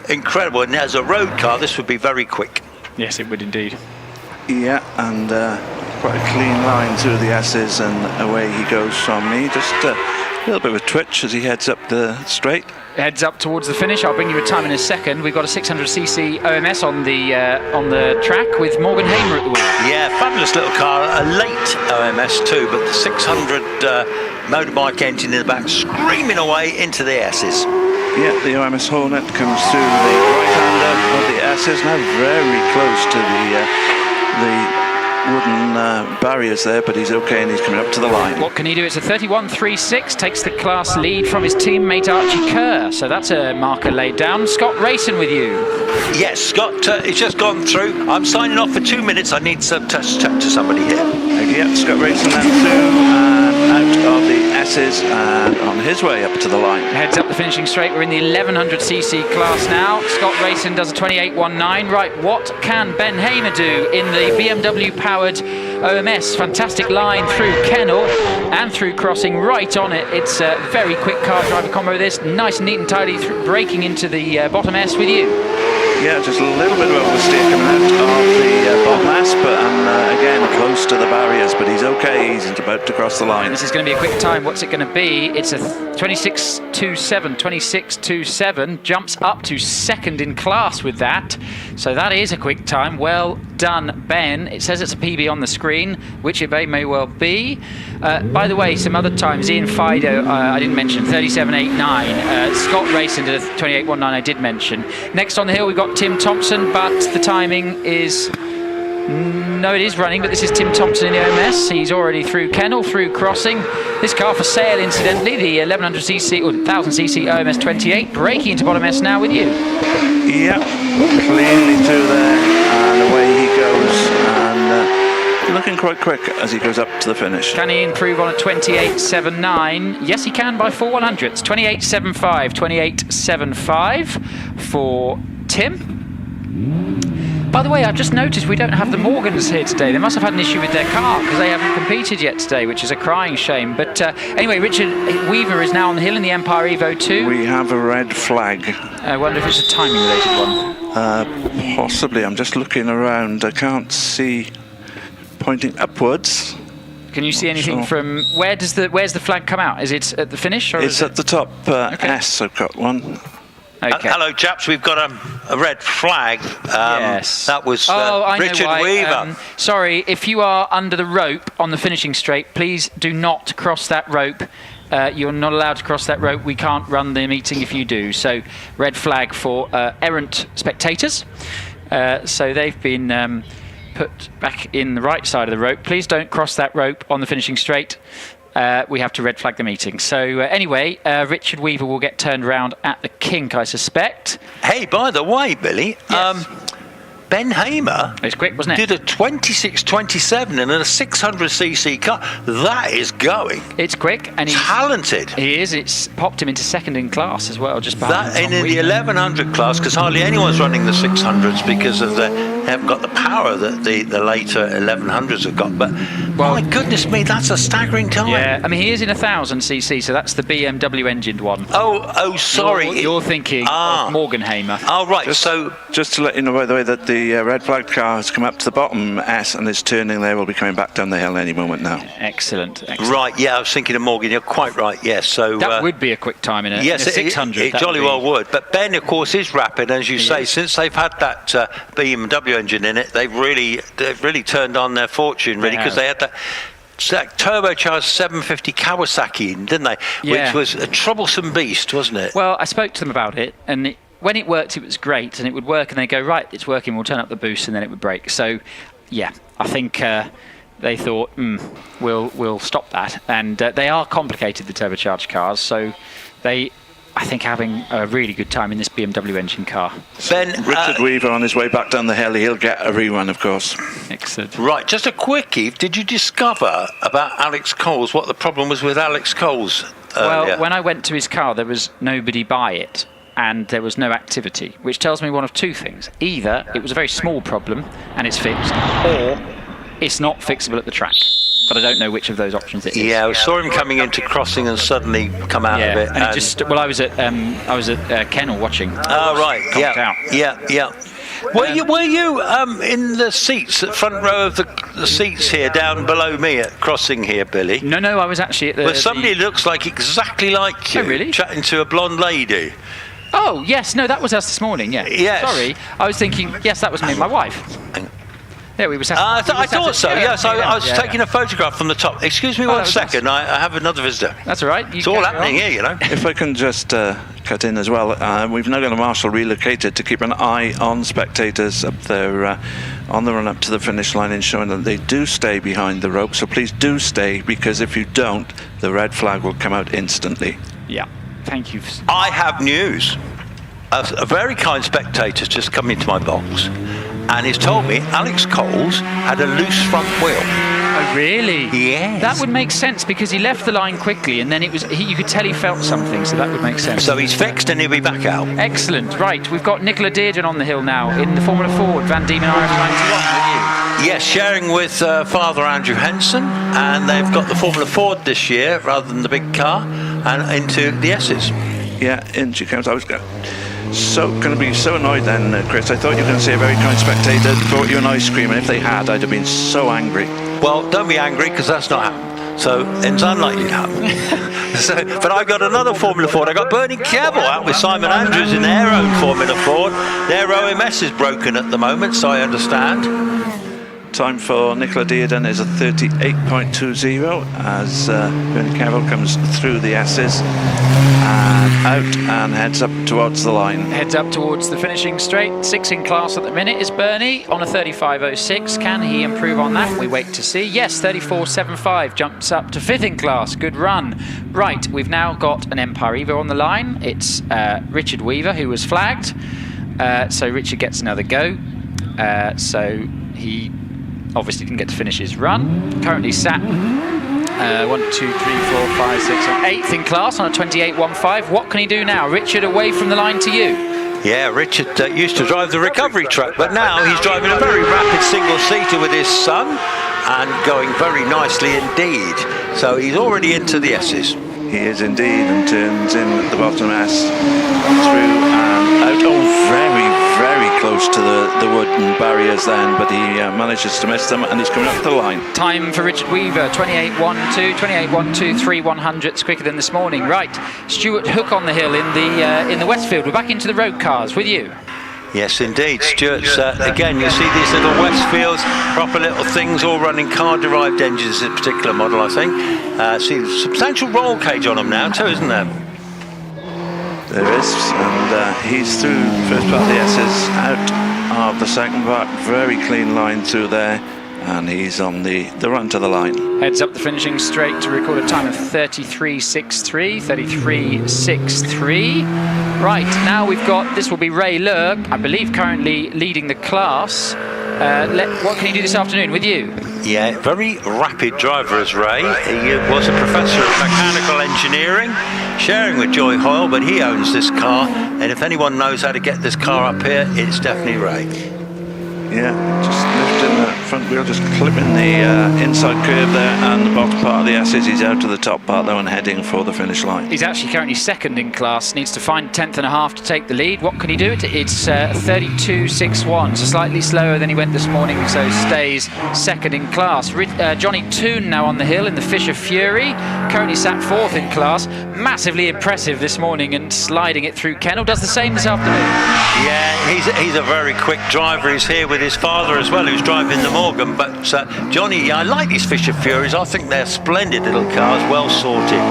Incredible. And as a road car, this would be very quick. Yes, it would indeed. Yeah, and quite a clean line through the S's, and away he goes from me. Just a little bit of a twitch as he heads up the straight. Heads up towards the finish. I'll bring you a time in a second. We've got a 600cc OMS on the track with Morgan Hamer at the wheel. Yeah, fabulous little car. A late OMS too, but the 600 motorbike engine in the back screaming away into the S's. Yeah, the OMS Hornet comes through the right-hander of the S's, now very close to the wooden barriers there, but he's okay and he's coming up to the line. What can he do? It's a 31.36, takes the class lead from his teammate Archie Kerr, so that's a marker laid down. Scott Racing with you. Yes, Scott, it's just gone through. I'm signing off for 2 minutes. I need to chat to somebody here. Yeah, Scott Racing then through out of the S's and on his way up to the line. Heads up the finishing straight. We're in the 1100cc class now. Scott Racing does a 28.19. Right, what can Ben Hamer do in the BMW powered OMS? Fantastic line through Kennel and through crossing right on it. It's a very quick car driver combo this. Nice, neat and tidy, braking into the bottom S with you. Yeah, just a little bit of oversteer coming out of the bottom S, but again close to the barriers, but he's okay. He's about to cross the line. This is going to be a quick time. What's it going to be? It's a 26.27, jumps up to 2nd in class with that. So that is a quick time. Well done, Ben. It says it's a PB on the screen, which it may well be. By the way, some other times, Ian Fido, I didn't mention, 37.89. Scott Racing did a 28.19, I did mention. Next on the hill, we've got Tim Thompson, but the timing is... No, it is running, but this is Tim Thompson in the OMS. He's already through Kennel, through crossing, This car for sale, incidentally, the 1100cc or 1000cc OMS 28, braking into bottom S now with you. Yep, cleanly through there, and away he goes, and looking quite quick as he goes up to the finish. Can he improve on a 28.79? Yes, he can by 4/100ths. 28.75, 28.75 for Tim. By the way, I've just noticed we don't have the Morgans here today. They must have had an issue with their car because they haven't competed yet today, which is a crying shame. But anyway, Richard Weaver is now on the hill in the Empire Evo 2. We have a red flag. I wonder if it's a timing-related one. Possibly. I'm just looking around. I can't see pointing upwards. Can you see anything from where's the flag come out? Is it at the finish? Or it's at the top. S. I've got one. Okay. Hello, chaps. We've got a red flag. Yes. That was Richard Weaver. Sorry, if you are under the rope on the finishing straight, please do not cross that rope. You're not allowed to cross that rope. We can't run the meeting if you do. So, red flag for errant spectators. So they've been put back in the right side of the rope. Please don't cross that rope on the finishing straight. We have to red flag the meeting. So anyway, Richard Weaver will get turned around at the kink, I suspect. Hey, by the way, Billy, yes. Ben Hamer it's quick, wasn't it? did a 26.27 in a 600cc car. That is going. It's quick and he's talented. He is. It's popped him into second in class as well, just behind that in the 1100 class, because hardly anyone's running the 600s because of they haven't got the power that the later 1100s have got. But my goodness me, that's a staggering time. Yeah, I mean he is in 1000cc, so that's the BMW engined one. Oh, sorry. You're thinking of Morgan Hamer. Oh, right. Just to let you know, by the way, that the red flag car has come up to the bottom S and is turning there. We'll be coming back down the hill any moment now. Excellent. Right, yeah, I was thinking of Morgan. You're quite right, yes. So that would be a quick time in a 600. It jolly well would. But Ben, of course, is rapid, as you say. Since they've had that BMW engine in it, they've really turned on their fortune, really, because they had that turbocharged 750 Kawasaki in, didn't they? Yeah. Which was a troublesome beast, wasn't it? Well, I spoke to them about it, and when it worked, it was great, and it would work, and they go, right, it's working, we'll turn up the boost, and then it would break. So, yeah, I think they thought, we'll stop that. And they are complicated, the turbocharged cars, so they, I think, having a really good time in this BMW engine car. Ben, Richard Weaver on his way back down the hill. He'll get a rerun, of course. Excellent. Right, just a quickie. Did you discover about Alex Coles, what the problem was with Alex Coles earlier? Well, when I went to his car, there was nobody by it, and there was no activity, which tells me one of two things. Either it was a very small problem and it's fixed, or it's not fixable at the track. But I don't know which of those options it is. Yeah, I saw him coming into crossing and suddenly come out of it. And it just, well, I was at Kennel watching. Oh, right, yeah. Were you in the seats, the front row of the seats here, down below me at crossing here, Billy? No, I was actually at the... Well, somebody looks like exactly like you. Oh, really? Chatting to a blonde lady. Oh, yes, no, that was us this morning, yeah. Yes. Sorry, I was thinking, yes, that was me and my wife. Yeah, we were sat... I thought so, yes. I was taking a photograph from the top. Excuse me one second, I have another visitor. That's all right. It's all happening here, you know. If I can just cut in as well, we've now got a marshal relocated to keep an eye on spectators up there on the run up to the finish line, ensuring that they do stay behind the rope. So please do stay, because if you don't, the red flag will come out instantly. Yeah. Thank you. I have news. A very kind spectator's just come into my box, and he's told me Alex Coles had a loose front wheel. Oh, really? Yes. That would make sense, because he left the line quickly, and then it was you could tell he felt something, so that would make sense. So he's fixed and he'll be back out. Excellent. Right, we've got Nicola Dearden on the hill now in the Formula Ford Van Diemen RF91 with you. Yes, sharing with Father Andrew Henson, and they've got the Formula Ford this year rather than the big car, and into the S's. Yeah, in she comes. I was going to be so annoyed then, Chris. I thought you were going to say a very kind spectator brought you an ice cream, and if they had, I'd have been so angry. Well, don't be angry, because that's not happened. So it's unlikely to happen. But I've got another Formula Ford. I got Bernie Cavill out with Simon Andrews in their own Formula Ford. Their OMS is broken at the moment, so I understand. time for Nicola Dearden is a 38.20 as Bernie Cavill comes through the S's and out and heads up towards the line. Heads up towards the finishing straight. 6 in class at the minute is Bernie on a 35.06. Can he improve on that? We wait to see. Yes, 34.75 jumps up to 5th in class. Good run. Right, we've now got an Empire Evo on the line. It's Richard Weaver who was flagged. So Richard gets another go. So he obviously didn't get to finish his run. Currently sat 1, 2, 3, 4, 5, 6, 8th in class on a 28.15. What can he do now? Richard, away from the line to you. Yeah, Richard used to drive the recovery truck, but now he's driving a very rapid single-seater with his son and going very nicely indeed. So he's already into the S's. He is indeed, and turns in the bottom S through and out. Oh, very, very close to the wooden barriers then, but he manages to miss them, and he's coming up the line. Time for Richard Weaver, 28.12, 28.12, 3/100ths quicker than this morning. Right, Stuart Hook on the hill in the Westfield. We're back into the road cars with you. Yes, indeed. Stuart's, again, you see these little Westfields, proper little things, all running car-derived engines, this particular model, I think. See, substantial roll cage on them now, too, isn't there? There is, and he's through first part of the S's, out of the second part, very clean line through there, and he's on the run to the line. Heads up the finishing straight to record a time of 33.63, 33.63. Right, now we've got, this will be Ray Lurk, I believe currently leading the class. What can he do this afternoon with you? Yeah, very rapid driver is Ray. He was a professor of mechanical engineering, sharing with Joy Hoyle, but he owns this car, and if anyone knows how to get this car up here, it's definitely Ray. Yeah, just lifting the front wheel, just clipping the inside curve there, and the bottom part of the S's. He's out to the top part though and heading for the finish line. He's actually currently 2nd in class, needs to find 10th and a half to take the lead. What can he do? It's 32.61, so slightly slower than he went this morning, so stays 2nd in class. Johnny Toon now on the hill in the Fisher Fury, currently sat 4th in class. Massively impressive this morning and sliding it through Kennel. Does the same this afternoon. Yeah, he's a very quick driver. He's here with his father as well, who's driving the Morgan. But Johnny, I like these Fisher Furies. I think they're splendid little cars, well sorted.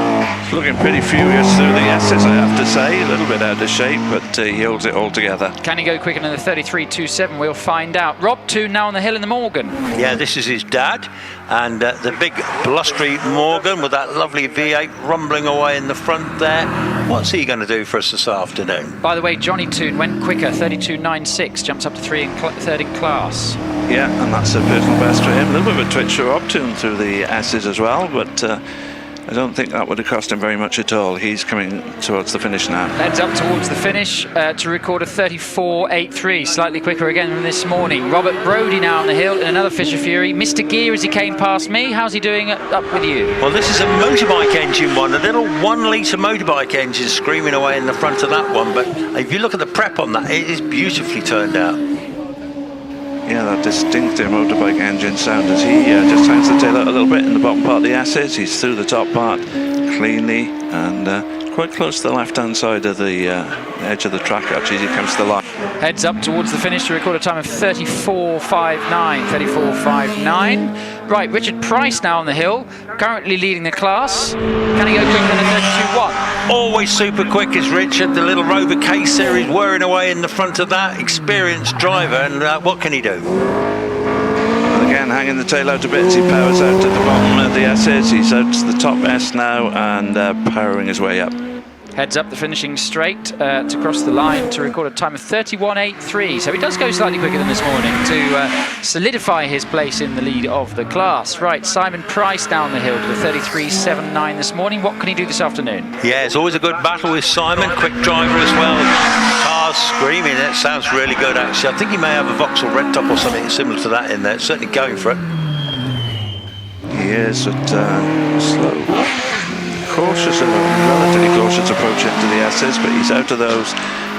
Looking pretty furious through the S's, I have to say. A little bit out of shape, but he holds it all together. Can he go quicker than the 33.27? We'll find out. Rob Toon now on the hill in the Morgan. Yeah, this is his dad, and the big blustery Morgan with that lovely V8 rumbling away in the front there. What's he going to do for us this afternoon? By the way, Johnny Toon went quicker, 32.96, jumps up to 3rd in class. Yeah, and that's a personal best for him. A little bit of a twitch for Rob Toon through the S's as well, but I don't think that would have cost him very much at all. He's coming towards the finish now. Heads up towards the finish to record a 34.83, slightly quicker again than this morning. Robert Brodie now on the hill in another Fisher Fury. Mr. Gear as he came past me. How's he doing up with you? Well, this is a motorbike engine one, a little 1 litre motorbike engine screaming away in the front of that one. But if you look at the prep on that, it is beautifully turned out. Yeah, that distinctive motorbike engine sound as he just hangs the tail out a little bit in the bottom part of the S's. He's through the top part cleanly and quite close to the left-hand side of the edge of the track actually as he comes to the line. Heads up towards the finish to record a time of 34.59, 34.59. Right, Richard Price now on the hill, currently leading the class. Can he go quicker than a 32.1? Always super quick is Richard, the little Rover K series whirring away in the front of that, experienced driver, and what can he do? And again, hanging the tail out a bit as he powers out at the bottom of the S's. He's out to the top S now and powering his way up. Heads up the finishing straight to cross the line to record a time of 31.83. So he does go slightly quicker than this morning to solidify his place in the lead of the class. Right, Simon Price down the hill to the 33.79 this morning. What can he do this afternoon? Yeah, it's always a good battle with Simon, quick driver as well. Cars screaming, that sounds really good actually. I think he may have a Vauxhall Red Top or something similar to that in there. Certainly going for it. He is at slow. Cautious, relatively cautious approach into the S's, but he's out of those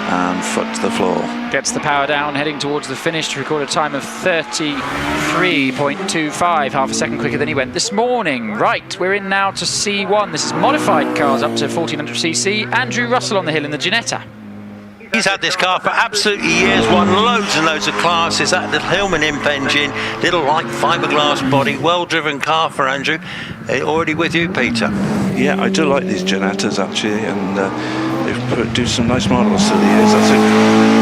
and foot to the floor. Gets the power down, heading towards the finish to record a time of 33.25, half a second quicker than he went this morning. Right, we're in now to C1. This is modified cars up to 1400cc. Andrew Russell on the hill in the Ginetta. He's had this car for absolutely years, won loads and loads of classes. That little Hillman imp engine, little light fiberglass body, well-driven car for Andrew. Already with you, Peter? Yeah, I do like these Janettas actually, and they've produced some nice models through the years. That's a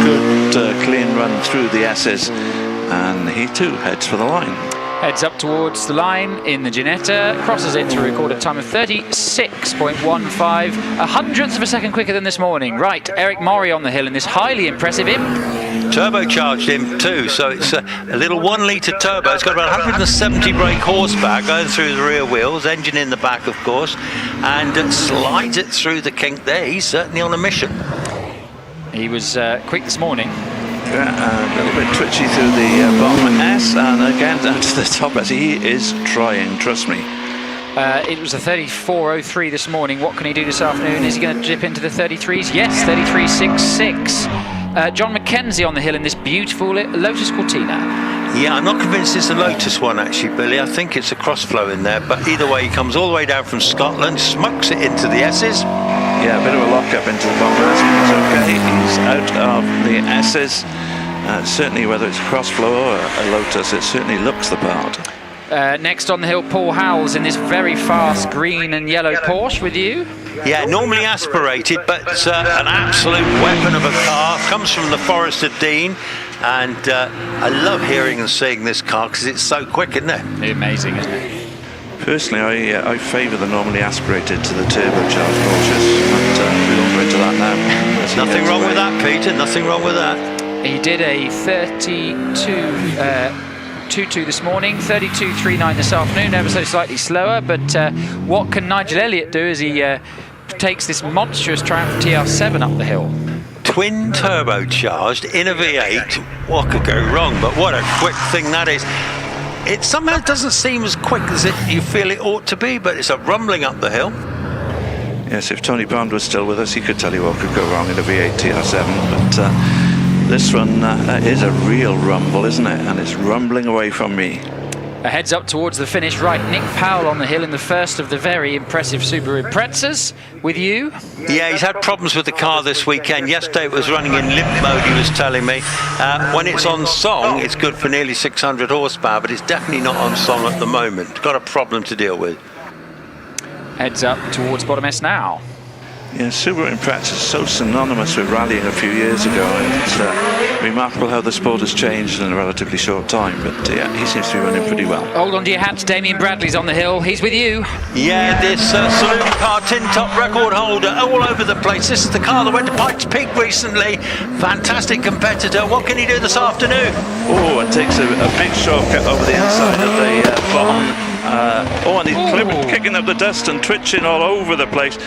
good, clean run through the S's, and he too heads for the line. Heads up towards the line in the Ginetta, crosses it to record a time of 36.15, a hundredth of a second quicker than this morning. Right, Eric Maury on the hill in this highly impressive imp. Turbocharged imp too, so it's a little 1 litre turbo. It's got about 170 brake horsepower going through the rear wheels, engine in the back of course, and slides it through the kink there. He's certainly on a mission. He was quick this morning. Yeah, a little bit twitchy through the bottom S, and again down to the top S. He is trying, trust me. It was a 34.03 this morning. What can he do this afternoon? Is he going to dip into the 33s? Yes, 33.66. John McKenzie on the hill in this beautiful Lotus Cortina. Yeah, I'm not convinced it's a Lotus one actually, Billy. I think it's a crossflow in there, but either way he comes all the way down from Scotland, smokes it into the S's. Yeah, a bit of a lock-up into the bottom S, but it's okay. He's out of the S's. Certainly whether it's crossflow or a Lotus, it certainly looks the part. Next on the hill, Paul Howells in this very fast green and yellow Porsche with you. Yeah, normally aspirated, but an absolute weapon of a car. Comes from the Forest of Dean, and I love hearing and seeing this car because it's so quick, isn't it? Amazing, isn't it? Personally, I favour the normally aspirated to the turbocharged Porsches, but we won't go into that now. Nothing wrong with that, Peter, nothing wrong with that. He did a 32.22 this morning, 32.39 this afternoon, ever so slightly slower, but what can Nigel Elliott do as he takes this monstrous Triumph TR7 up the hill? Twin turbocharged in a V8, what could go wrong? But what a quick thing that is. It somehow doesn't seem as quick as you feel it ought to be, but it's a rumbling up the hill. Yes, if Tony Bond was still with us, he could tell you what could go wrong in a V8 TR7, but this one is a real rumble, isn't it? And it's rumbling away from me. Heads up towards the finish. Right, Nick Powell on the hill in the first of the very impressive Subaru Imprezas with you. Yeah, he's had problems with the car this weekend. Yesterday it was running in limp mode, he was telling me. When it's on song, it's good for nearly 600 horsepower, but it's definitely not on song at the moment. Got a problem to deal with. Heads up towards bottom S now. Yeah, Subaru Impreza is so synonymous with rallying a few years ago, and it's remarkable how the sport has changed in a relatively short time, but yeah, he seems to be running pretty well. Hold on to your hats, Damien Bradley's on the hill, he's with you. Yeah, this saloon car, tin top record holder, all over the place. This is the car that went to Pikes Peak recently. Fantastic competitor. What can he do this afternoon? Oh, and takes a big shortcut over the inside of the bottom. And he's kicking up the dust and twitching all over the place.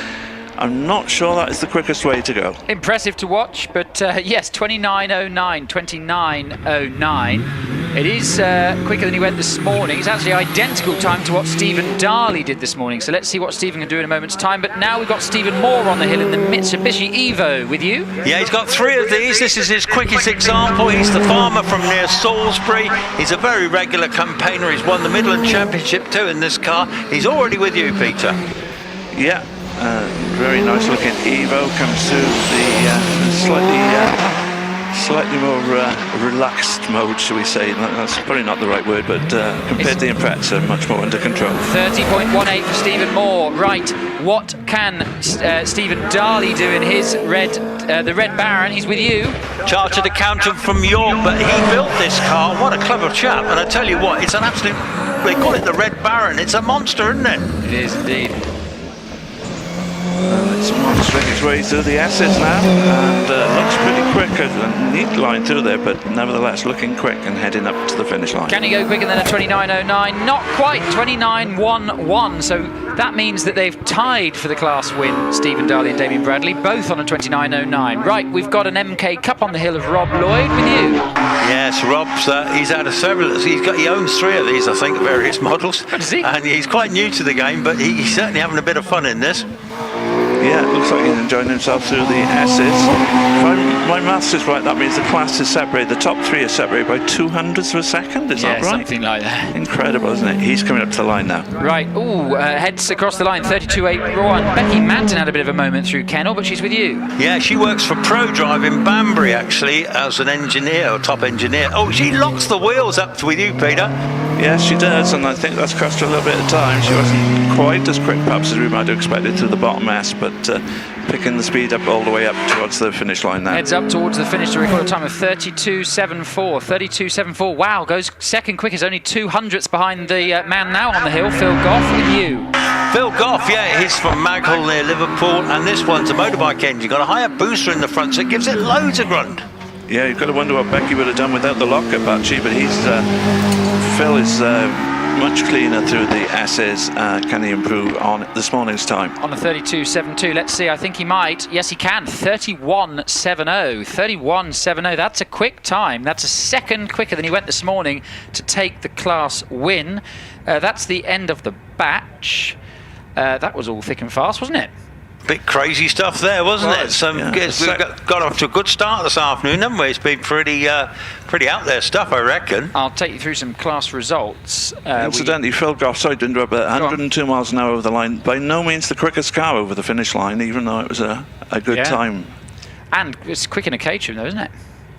I'm not sure that is the quickest way to go. Impressive to watch, but yes, 29.09, 29.09. It is quicker than he went this morning. It's actually identical time to what Stephen Darley did this morning. So let's see what Stephen can do in a moment's time. But now we've got Stephen Moore on the hill in the Mitsubishi Evo with you. Yeah, he's got 3 of these. This is his quickest example. He's the farmer from near Salisbury. He's a very regular campaigner. He's won the Midland Championship too in this car. He's already with you, Peter. Yeah. Very nice looking Evo comes through the slightly more relaxed mode, shall we say. That's probably not the right word, but compared to the Impreza, much more under control. 30.18 for Stephen Moore. Right, what can Stephen Darley do in his the Red Baron? He's with you. Chartered accountant from York, but he built this car. What a clever chap. And I tell you what, it's an absolute, they call it the Red Baron. It's a monster, isn't it? It is indeed. It's monstering its way through the S's now, and looks pretty quick. A neat line through there, but nevertheless looking quick and heading up to the finish line. Can he go quicker than a 29.09? Not quite, 29.11. So that means that they've tied for the class win, Stephen Darley and Damien Bradley, both on a 29.09. Right, we've got an MK Cup on the hill of Rob Lloyd with you. Yes, Rob's he's had several. He owns 3 of these, I think, various models. Does he? And he's quite new to the game, but he's certainly having a bit of fun in this. Yeah, it looks like he's enjoying himself through the S's. If my maths is right, that means the class is separated. The top three are separated by 200ths of a second. Is that right? Something like that. Incredible, isn't it? He's coming up to the line now. Right. Heads across the line. 32.8.1. Becky Manton had a bit of a moment through Kennel, but she's with you. Yeah, she works for ProDrive in Banbury, actually, as an engineer, or top engineer. Oh, she locks the wheels up with you, Peter. Yes, she does, and I think that's cost her a little bit of time. She wasn't quite as quick, perhaps, as we might have expected through the bottom S, but picking the speed up all the way up towards the finish line now. Heads up towards the finish to record a time of 32.74. 32.74. Wow, goes second quickest, only 200ths behind the man now on the hill, Phil Goff, with you. Phil Goff, yeah, he's from Maghull near Liverpool, and this one's a motorbike engine. Got a higher booster in the front, so it gives it loads of grunt. Yeah, you've got to wonder what Becky would have done without the lockup, actually, but Phil is much cleaner through the S's. Can he improve on this morning's time? On the 32.72, let's see, I think he might. Yes, he can. 31.70. 31.70, that's a quick time. That's a second quicker than he went this morning to take the class win. That's the end of the batch. That was all thick and fast, wasn't it? Bit crazy stuff there, wasn't it? We've got off to a good start this afternoon, haven't we? It's been pretty out there stuff, I reckon. I'll take you through some class results. Incidentally, Phil Goff, sorry to interrupt, but 102 miles an hour over the line. By no means the quickest car over the finish line, even though it was a good time. And it's quick in a Caterham, though, isn't it?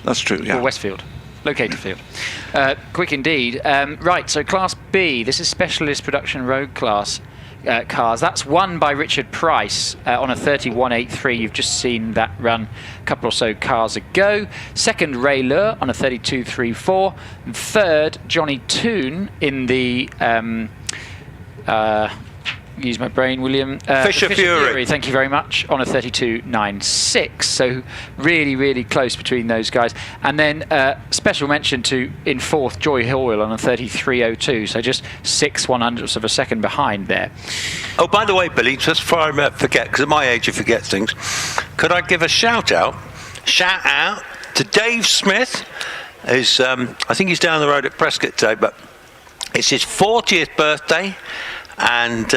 That's true, yeah. Or Westfield. Locator field. Quick indeed. Right, so Class B, this is Specialist Production Road Class. Cars. That's won by Richard Price on a 31.83. You've just seen that run a couple or so cars ago. Second, Ray Lure on a 32.34. And third, Johnny Toon in the use my brain, William. Fisher Fury. Thank you very much, on a 32.96. So really, really close between those guys. And then special mention to, in fourth, Joy Hoyle on a 33.02. So just 6/100ths of a second behind there. Oh, by the way, Billy, just before I forget, because at my age you forget things, could I give a shout out to Dave Smith? I think he's down the road at Prescott today, but it's his 40th birthday. And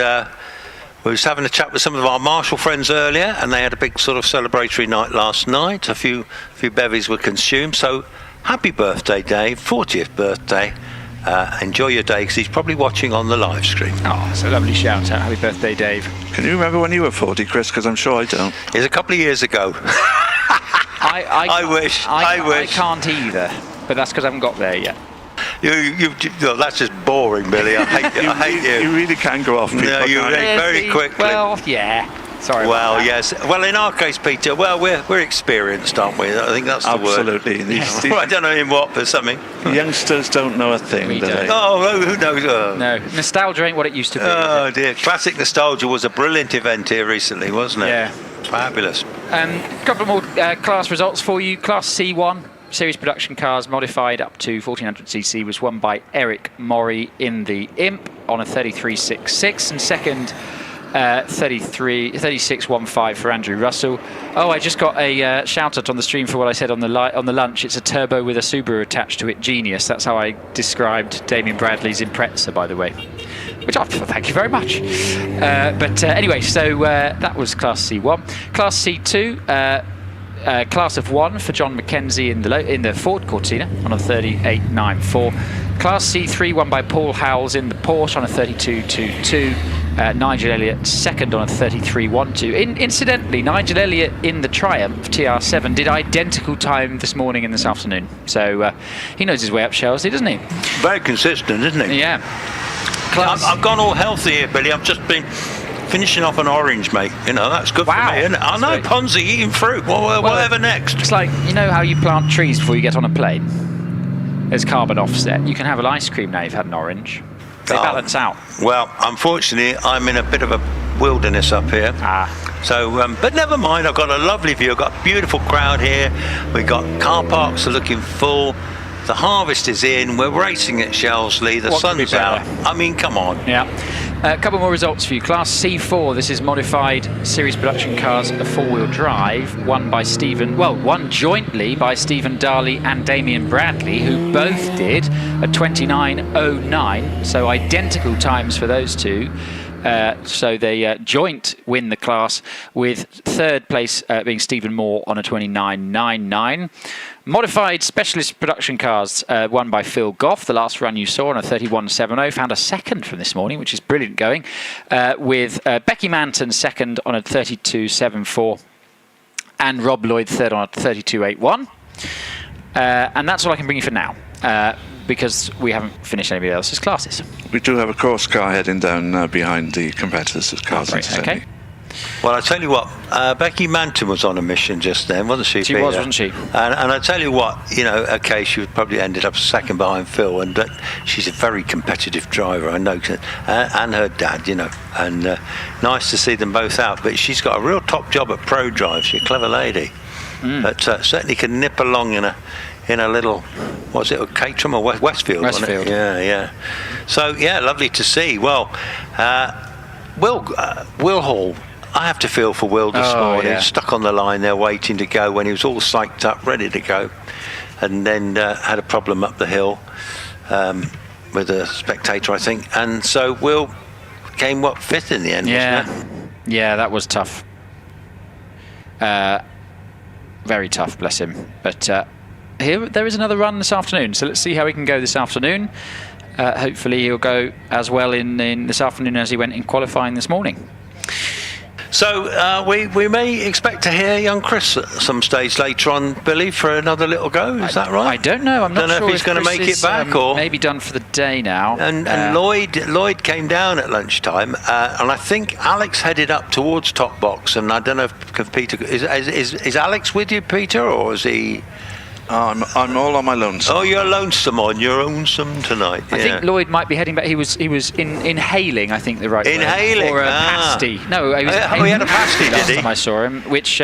we was having a chat with some of our Marshall friends earlier, and they had a big sort of celebratory night last night. A few bevies were consumed. So happy birthday, Dave! 40th birthday. Enjoy your day, because he's probably watching on the live stream. Oh, it's a lovely shout out. Happy birthday, Dave. Can you remember when you were 40, Chris? Because I'm sure I don't. It's a couple of years ago. I wish. I can't either, but that's because I haven't got there yet. That's just boring, Billy. I hate you. You really can go off people. No, you very quickly. Well, yeah. Sorry. Well, yes. Well, in our case, Peter, we're experienced, aren't we? I think that's the word. Absolutely. I don't know in what, but something. Youngsters don't know a thing, do they? Oh, who knows? No, nostalgia ain't what it used to be. Oh dear, Classic Nostalgia was a brilliant event here recently, wasn't it? Yeah. Fabulous. A couple more class results for you. Class C1. Series production cars modified up to 1400cc was won by Eric Morey in the Imp on a 33.66, and second 36.15 for Andrew Russell. Oh, I just got a shout out on the stream for what I said on the lunch. It's a turbo with a Subaru attached to it. Genius. That's how I described Damien Bradley's Impreza, by the way. Which thank you very much. But anyway, so that was Class C1. Class C2. Class of 1 for John McKenzie in the Ford Cortina on a 38.94. Class C3 won by Paul Howells in the Porsche on a 32.22. Nigel Elliott second on a 33.12. Incidentally, Nigel Elliott in the Triumph TR7 did identical time this morning and this afternoon. So he knows his way up Shelsley, doesn't he? Very consistent, isn't he? Yeah. I've gone all healthy here, Billy. I've just been finishing off an orange, mate. You know, that's good for me, isn't it? I know, Ponzi eating fruit. Whatever next. It's like, you know how you plant trees before you get on a plane? There's carbon offset. You can have an ice cream now you've had an orange. They balance out. Well, unfortunately, I'm in a bit of a wilderness up here. So, but never mind. I've got a lovely view. I've got a beautiful crowd here. We've got car parks are looking full. The harvest is in. We're racing at Shelsley. The sun's out. I mean, come on. Yeah. A couple more results for you. Class C4, this is modified series production cars, a four-wheel drive, won jointly by Stephen Darley and Damien Bradley, who both did a 29.09, so identical times for those two. So they joint win the class, with third place being Stephen Moore on a 29.99. Modified specialist production cars won by Phil Goff. The last run you saw on a 31.70. Found a second from this morning, which is brilliant going, with Becky Manton second on a 32.74 and Rob Lloyd third on a 32.81. And that's all I can bring you for now, because we haven't finished anybody else's classes. We do have a course car heading down behind the competitors' cars. Okay. Well, I tell you what, Becky Manton was on a mission just then, wasn't she? She Peter? was, wasn't she? And I tell you what, you know, okay, she would probably ended up second behind Phil, and she's a very competitive driver, I know, and her dad, you know, and nice to see them both out. But she's got a real top job at pro drive. She's a clever lady, but certainly can nip along in a little, what's it, Caterham or Westfield? Westfield. Yeah. So yeah, lovely to see. Well, Will Hall. I have to feel for Will this morning. Yeah. Stuck on the line there waiting to go when he was all psyched up, ready to go, and then had a problem up the hill with a spectator, I think. And so Will came, fifth in the end, wasn't it? Yeah, that was tough. Very tough, bless him. But there is another run this afternoon, so let's see how he can go this afternoon. Hopefully he'll go as well in this afternoon as he went in qualifying this morning. So we may expect to hear young Chris at some stage later on, Billy, for another little go. Is that right? I don't know. I'm not sure if he's going to make it back, or maybe done for the day now. And Lloyd came down at lunchtime, and I think Alex headed up towards top box. And I don't know if Peter is Alex with you, Peter, or is he? I'm all on my lonesome. Oh, you're lonesome on your lonesome tonight. I think Lloyd might be heading back. He was inhaling, I think, the right word. Inhaling? Or a pasty. No, he was inhaling. He had a pasty, last did he? time I saw him, which...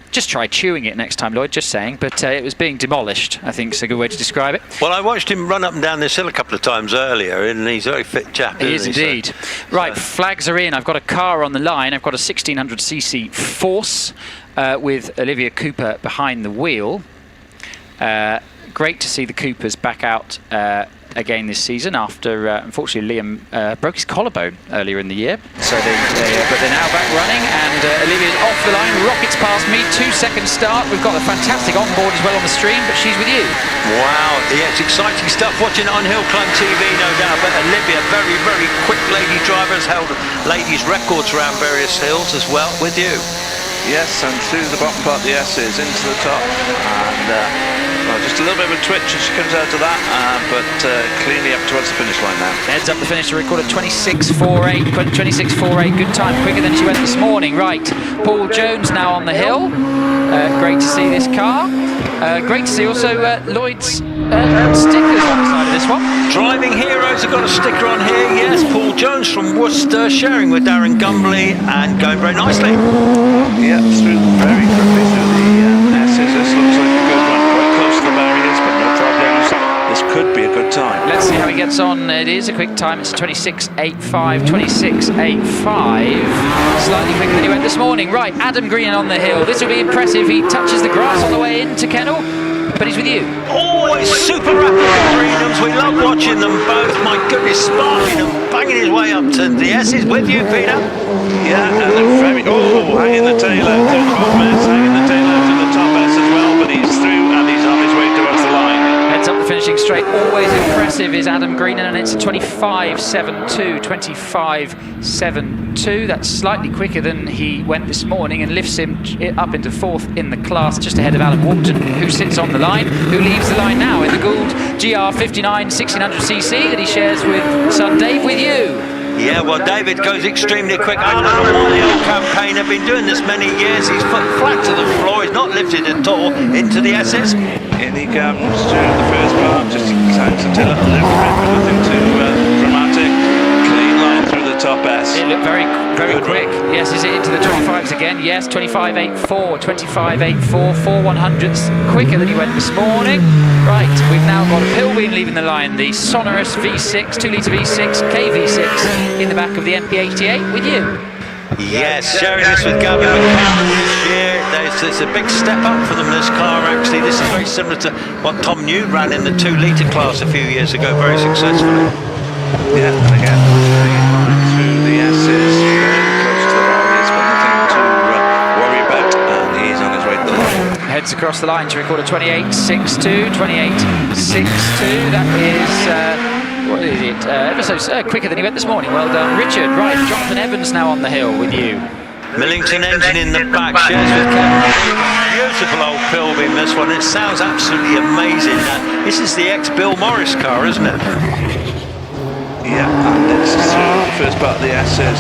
just try chewing it next time, Lloyd, just saying. But it was being demolished, I think is a good way to describe it. Well, I watched him run up and down this hill a couple of times earlier, and he's a very fit chap, He is indeed. So, right, flags are in. I've got a car on the line. I've got a 1600cc Force with Olivia Cooper behind the wheel. Great to see the Coopers back out again this season after, unfortunately, Liam broke his collarbone earlier in the year. So but they're now back running, and Olivia's off the line, rockets past me, 2-second start. We've got a fantastic onboard as well on the stream, but she's with you. Wow, yeah, it's exciting stuff watching it on HillClimb.TV, no doubt. But Olivia, very, very quick lady driver, has held ladies' records around various hills as well. With you. Yes, and through the bottom part of the S's into the top, and just a little bit of a twitch as she comes out of that, but cleanly up towards the finish line now. Heads up the finish, record of 26.48, 26.48, good time, quicker than she went this morning. Right, Paul Jones now on the hill. Great to see this car. Great to see also Lloyd's stickers on the side of this one. Driving Heroes have got a sticker on here, yes. Paul Jones from Worcester sharing with Darren Gumbley and going very nicely. Yeah, very quickly through the S's. This looks like a good one, quite close to the barriers, but no problems. This could be a good time. Let's see how he gets on. It is a quick time. It's 26.85, 26.85. Slightly quicker than he went this morning. Right, Adam Green on the hill. This will be impressive. He touches the grass on the way into Kennel, but he's with you. Always super rapid Greenhams. We love watching them both. My goodness, sparking and banging his way up to the S's. With you, Peter. Yeah, and they're very... hanging the tail out. There's both men hanging the tail out to the top S as well, but he's through and he's on his way towards the line. Heads up the finishing straight. Always impressive is Adam Green, and it's a 25.72, 25.72. That's slightly quicker than he went this morning and lifts him up into fourth in the class, just ahead of Alan Walton, who sits on the line, who leaves the line now in the Gould GR59 1600cc that he shares with son Dave. With you. Yeah, well, David goes extremely quick. I don't know why the old campaign have been doing this many years. He's put flat to the floor. He's not lifted at all into the S's. In he comes to the first part. Just times the tail up a little bit, but nothing too dramatic. Clean line through the top S. It looked very, very quick. Yes, is it into the 25s again? Yes, 25.84, 25.84, 4/100ths quicker than he went this morning. Right, we've now got Pilbeam leaving the line, the sonorous V6, 2-litre V6, KV6 in the back of the MP88 with you. Yes, sharing this with Gavin McCann this year. There's a big step up for them, this car actually. This is very similar to what Tom New ran in the 2-litre class a few years ago, very successfully. Yeah, and again, through the heads across the line to record a 28.62. 28.62. That is, what is it? Ever so quicker than he went this morning. Well done, Richard. Right, Jonathan Evans now on the hill with you. Millington engine in the back, shares with Kevin. Beautiful old Pilbeam, this one. It sounds absolutely amazing. This is the ex-Bill Morris car, isn't it? Yeah, and it's through the first part of the S's.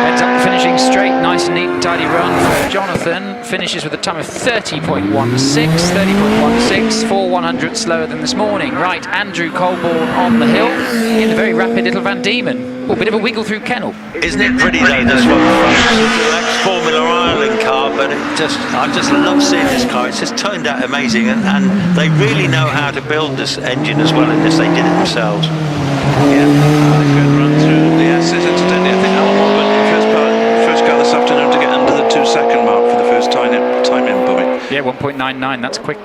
Heads up, finishing straight, nice and neat and tidy run for Jonathan. Finishes with a time of 30.16, 4 100 slower than this morning. Right, Andrew Colborne on the hill in the very rapid little Van Diemen. A bit of a wiggle through kennel. Isn't it pretty though, this one? It's an ex-Formula Ireland car, but I just love seeing this car. It's just turned out amazing, and they really know how to build this engine as well in this. They did it themselves. Yeah, good run through the S's. Incidentally, I think Alan Morgan, first car this afternoon to get under the 2-second mark for the first time in point. Yeah, 1.99, that's quick.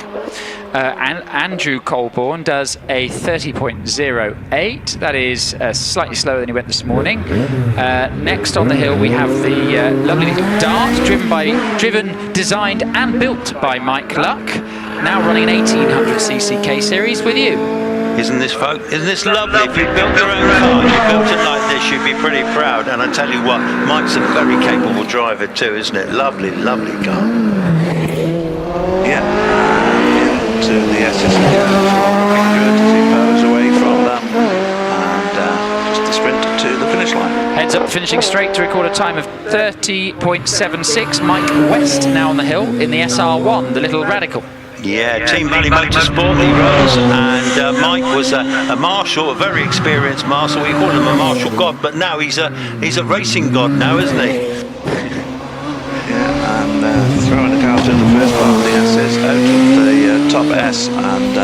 And Andrew Colborne does a 30.08. That is slightly slower than he went this morning. Next on the hill we have the lovely little Dart, driven, designed and built by Mike Luck. Now running an 1800cc K Series with you. Isn't this lovely? If you built your own car, you built it like this, you'd be pretty proud. And I tell you what, Mike's a very capable driver too, isn't it? Lovely, lovely car. Yeah. To the S's again. Good as he powers away from them. And just a sprint to the finish line. Heads up, finishing straight to record a time of 30.76. Mike West now on the hill in the SR1, the little Radical. Yeah, Team Valley Motorsport he runs, and Mike was a marshal, a very experienced marshal. We call him a marshal god, but now he's a racing god now, isn't he? Yeah, and throwing the car to the first part of the S's out of the top S, and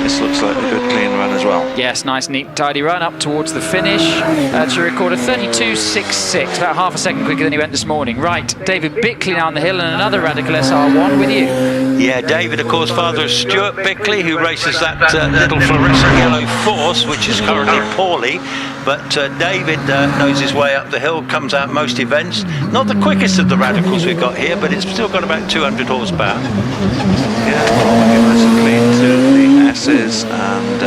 this looks like a good clean run as well. Yes, nice, neat, tidy run up towards the finish to record a 32.66, about half a second quicker than he went this morning. Right, David Bickley now on the hill and another Radical SR1 with you. Yeah, David, of course, father of Stuart Bickley, who races that little fluorescent yellow Force, which is currently poorly. But David knows his way up the hill, comes out most events. Not the quickest of the Radicals we've got here, but it's still got about 200 horsepower. Yeah, nice and clean to the S's, and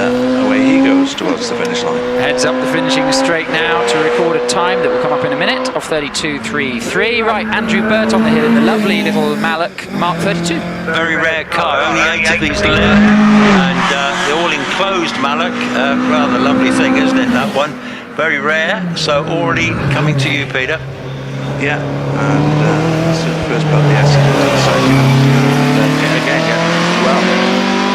away he goes towards the finish line. Heads up the finishing straight now to record a time that will come up in a minute of 32.33. Right, Andrew Burt on the hill in the lovely little Mallock Mark 32. Very rare car, only 8 of these left, and the all-enclosed Mallock, rather lovely thing, isn't it, that one? Very rare, so already coming to you, Peter. Yeah, and so the first part of the S's was exciting, and again,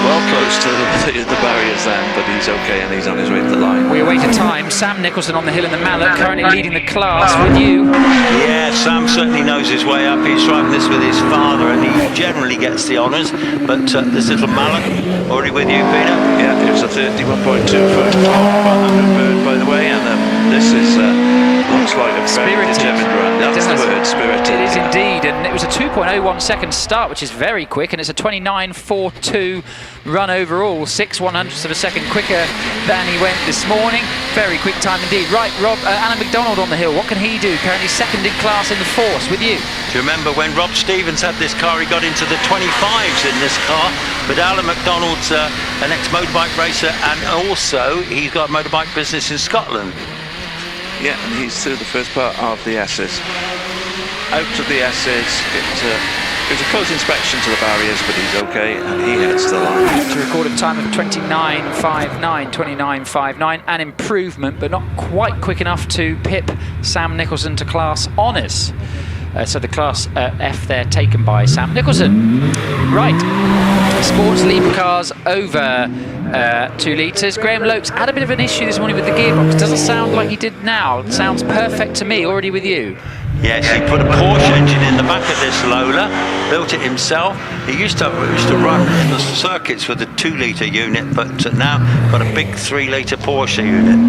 well close to the barriers then, but he's okay and he's on his way to the line. We await a time. Sam Nicholson on the hill in the Mallock, currently leading the class with you. Yeah, Sam certainly knows his way up. He's driving this with his father and he generally gets the honours, but this little Mallock, already with you, Peter? Yeah, it was a 31.2 foot bird, by the way, and this is looks like a very determined run. That's the word, spirited. It is indeed, and it was a 2.01 second start, which is very quick, and it's a 29.42 run overall, 6/100ths of a second quicker than he went this morning. Very quick time indeed. Right, Rob, Alan McDonald on the hill. What can he do? Currently second in class in the Force with you. Do you remember when Rob Stevens had this car, he got into the 25s in this car, but Alan McDonald's an ex-motorbike racer, and also he's got a motorbike business in Scotland. Yeah, and he's through the first part of the S's. Out of the S's, it was a close inspection to the barriers, but he's okay, and he heads to the line. To record a time of 29.59, an improvement, but not quite quick enough to pip Sam Nicholson to class honours. So the class F there taken by Sam Nicholson. Right, sports leap cars over 2 litres. Graham Lopes had a bit of an issue this morning with the gearbox. Doesn't sound like he did now. It sounds perfect to me. Already with you. Yes, he put a Porsche engine in the back of this Lola, built it himself. He used to run the circuits with a 2-litre unit, but now got a big 3-litre Porsche unit.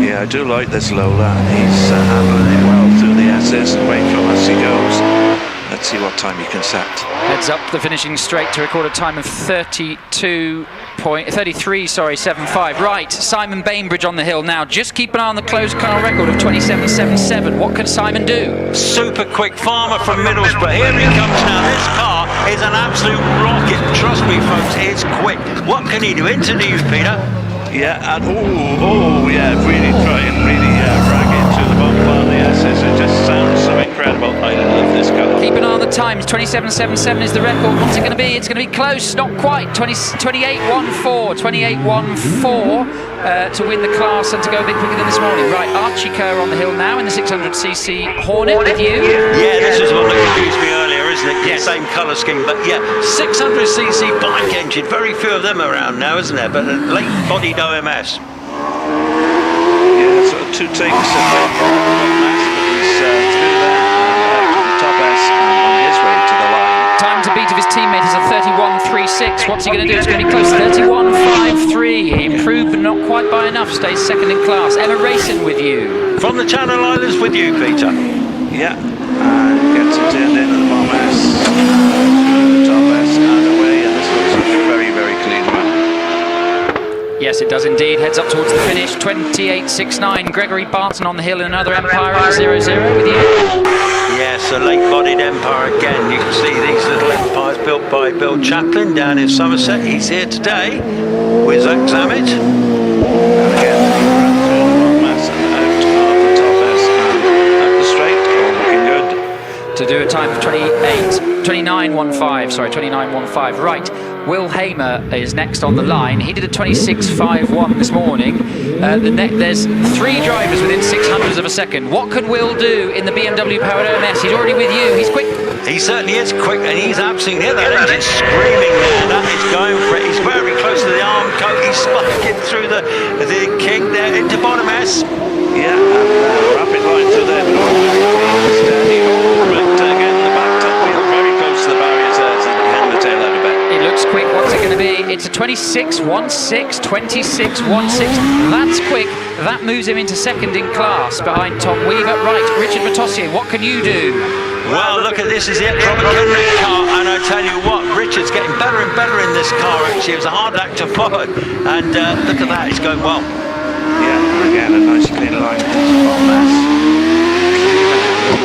Yeah, I do like this Lola, and he's handling it well through the S's, away from us he goes. A let's see what time he can set. Heads up the finishing straight to record a time of 33.75. Right, Simon Bainbridge on the hill now. Just keep an eye on the closed car record of 27.77. What can Simon do? Super quick farmer from Middlesbrough. Here he comes now. This car is an absolute rocket. Trust me, folks, it's quick. What can he do? Into you, Peter. Yeah, and yeah, really try and really rag it to the bottom part of the S's. It just sounds so incredible. I love this car. Keep an eye on the times. 27.77 is the record. What's it going to be? It's going to be close, not quite. 28.14. 28.14 to win the class and to go a bit quicker than this morning. Right, Archie Kerr on the hill now in the 600cc Hornet with you. Yeah, this is what confused me earlier, isn't it? Yes. Same colour scheme, but yeah, 600cc bike engine. Very few of them around now, isn't there? But a late-bodied OMS. Yeah, sort of 2 takes of mass, but he's through there and to the top S and on his way to the line. Time to beat of his teammate is a 31.36. What's he going to do? It's going to be close. 31.53. He improved, but not quite by enough. Stays second in class. Emma Racing with you. From the Channel Islands with you, Peter. Yeah, and gets it turned in at the bottom S, to the top S and away, and this looks like a very, very clean run. Yes, it does indeed. Heads up towards the finish. 28.69. Gregory Barton on the hill in another Empire at 0-0 with you. Yes, a late-bodied Empire again. You can see these little Empires built by Bill Chaplin down in Somerset. He's here today with Zach Zammit. And again, he runs through the bottom S and out of the top S and up the straight. All looking good. To do a time of 29.15. Right. Will Hamer is next on the line. He did a 26.51 this morning. There's 3 drivers within 600ths of a second. What can Will do in the BMW powered OMS? He's already with you. He's quick. He certainly is quick, and he's absolutely near that engine screaming there. That is going for it. He's very close to the arm coat. He's spiking through the king there into bottom S. Yeah, rapid line through there, but all steady, all correct. Again, the back top wheel very close to the barriers there, so they hang the tail out a bit. It looks quick. What's it going to be? It's a 26.16, 26.16. That's quick. That moves him into second in class behind Tom Weaver. Right, Richard Matossier, what can you do? Well, look at this. Is it Robert Kenrick car? And I tell you what, Richard's getting better and better in this car. Actually, it was a hard act to follow. And look at that. It's going well. Yeah, again, a nice clean line.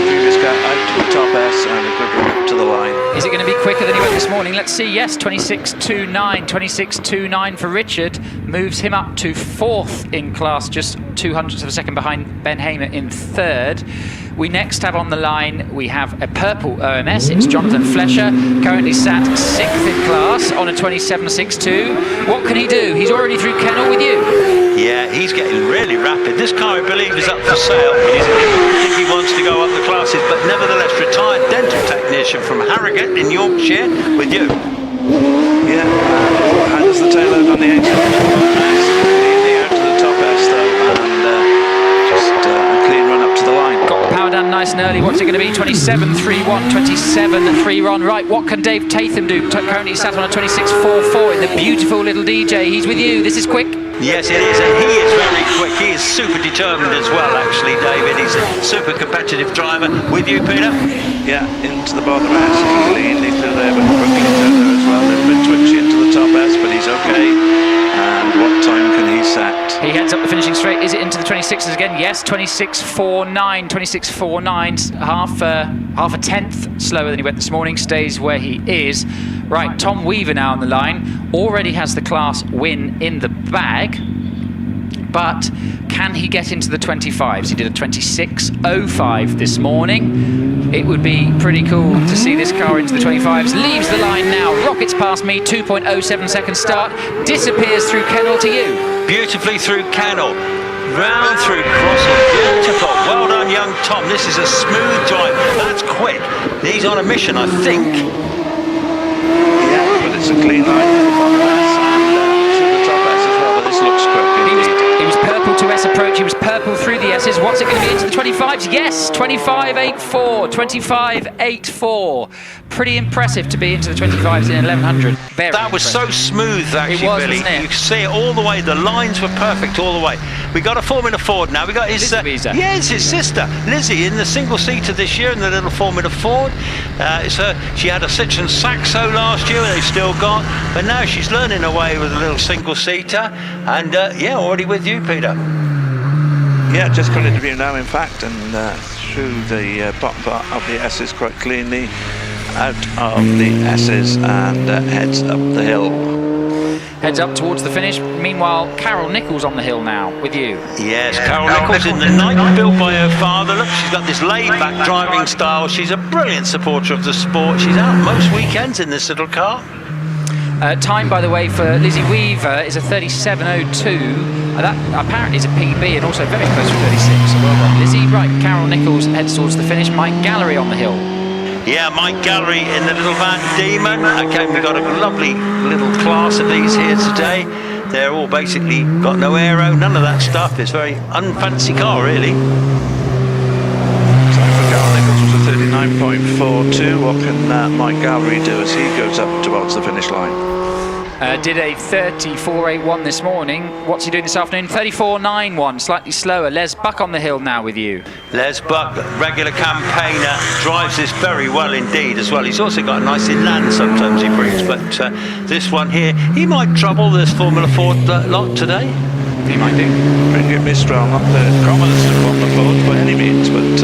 Previous car out to the top S and a good run to the line. Is it going to be quicker than he went this morning? Let's see. Yes, 26.29. 26.29 for Richard. Moves him up to 4th in class, just 200ths of a second behind Ben Hamer in 3rd. We next have on the line, we have a purple OMS. It's Jonathan Flesher, currently sat 6th in class on a 27.62. What can he do? He's already through Kennel with you. Yeah, he's getting really rapid. This car, I believe, is up for sale. I think he wants to go up the classes, but nevertheless, retired dental technician from Harrogate in Yorkshire with you. Yeah, how does the tail out on the exit? Cleanly out to the top S though, and just a clean run up to the line. Got the power down nice and early. What's it going to be? 27.31, 27.31. Right, what can Dave Tatham do? Currently sat on a 26.44 in the beautiful little DJ. He's with you. This is quick. Yes, it is, and he is very quick. He is super determined as well, actually, David. He's a super competitive driver. With you, Peter? Yeah, into the bottom S, cleanly through there, but quickly through there as well. A little bit twitchy into the top S, but he's okay. And what time can he set? He heads up the finishing straight. Is it into the 26s again? Yes, 26.49. 26.49, half a tenth slower than he went this morning. Stays where he is. Right, Tom Weaver now on the line. Already has the class win in the bag. But can he get into the 25s? He did a 26.05 this morning. It would be pretty cool to see this car into the 25s. Leaves the line now, rockets past me, 2.07 second start, disappears through Kennel to you. Beautifully through Kennel, round through Crossing, beautiful. Well done, young Tom. This is a smooth drive. That's quick. He's on a mission, I think. Yeah, but it's a clean line to the bottom S and to the top S as well, but this looks quick indeed. He was purple to to S approach. He was purple through the S's. What's it going to be into the 25s? Yes, 25.84, 25.84. Pretty impressive to be into the 25s in 1100. Very that was impressive. so smooth, actually, It was, Billy. wasn't it? You could see it all the way. The lines were perfect all the way. We got a Formula Ford now. We got his yes, his sister Lizzie in the single seater this year in the little Formula Ford. It's her. She had a Citroen Saxo last year, they've still got, but now she's learning her way with a little single seater. And yeah, already with you, Peter. Yeah, just got into view now, in fact, and through the bottom part of the S's quite cleanly, out of the S's, and heads up the hill. Heads up towards the finish. Meanwhile, Carol Nichols on the hill now with you. Yes, Carol Nichols in the night, built by her father. Look, she's got this laid-back driving style. She's a brilliant supporter of the sport. She's out most weekends in this little car. Time, by the way, for Lizzie Weaver is a 37.02. That apparently is a PB and also very close to 36. So well done, Lizzie. Right, Carol Nichols heads towards the finish. Mike Gallery on the hill. Yeah, Mike Gallery in the little Van Diemen. Okay, we've got a lovely little class of these here today. They're all basically got no aero, none of that stuff. It's a very unfancy car, really. Time for Carol Nichols was a 39.42. What can Mike Gallery do as he goes up towards the finish line? Did a 34.81 this morning. What's he doing this afternoon? 34.91, slightly slower. Les Buck on the hill now with you. Les Buck, regular campaigner, drives this very well indeed as well. He's also got a nice inland sometimes he brings, but this one here, he might trouble this Formula Ford lot today. He might do. Bring Mistral, not the commonest of Formula Ford by any means, but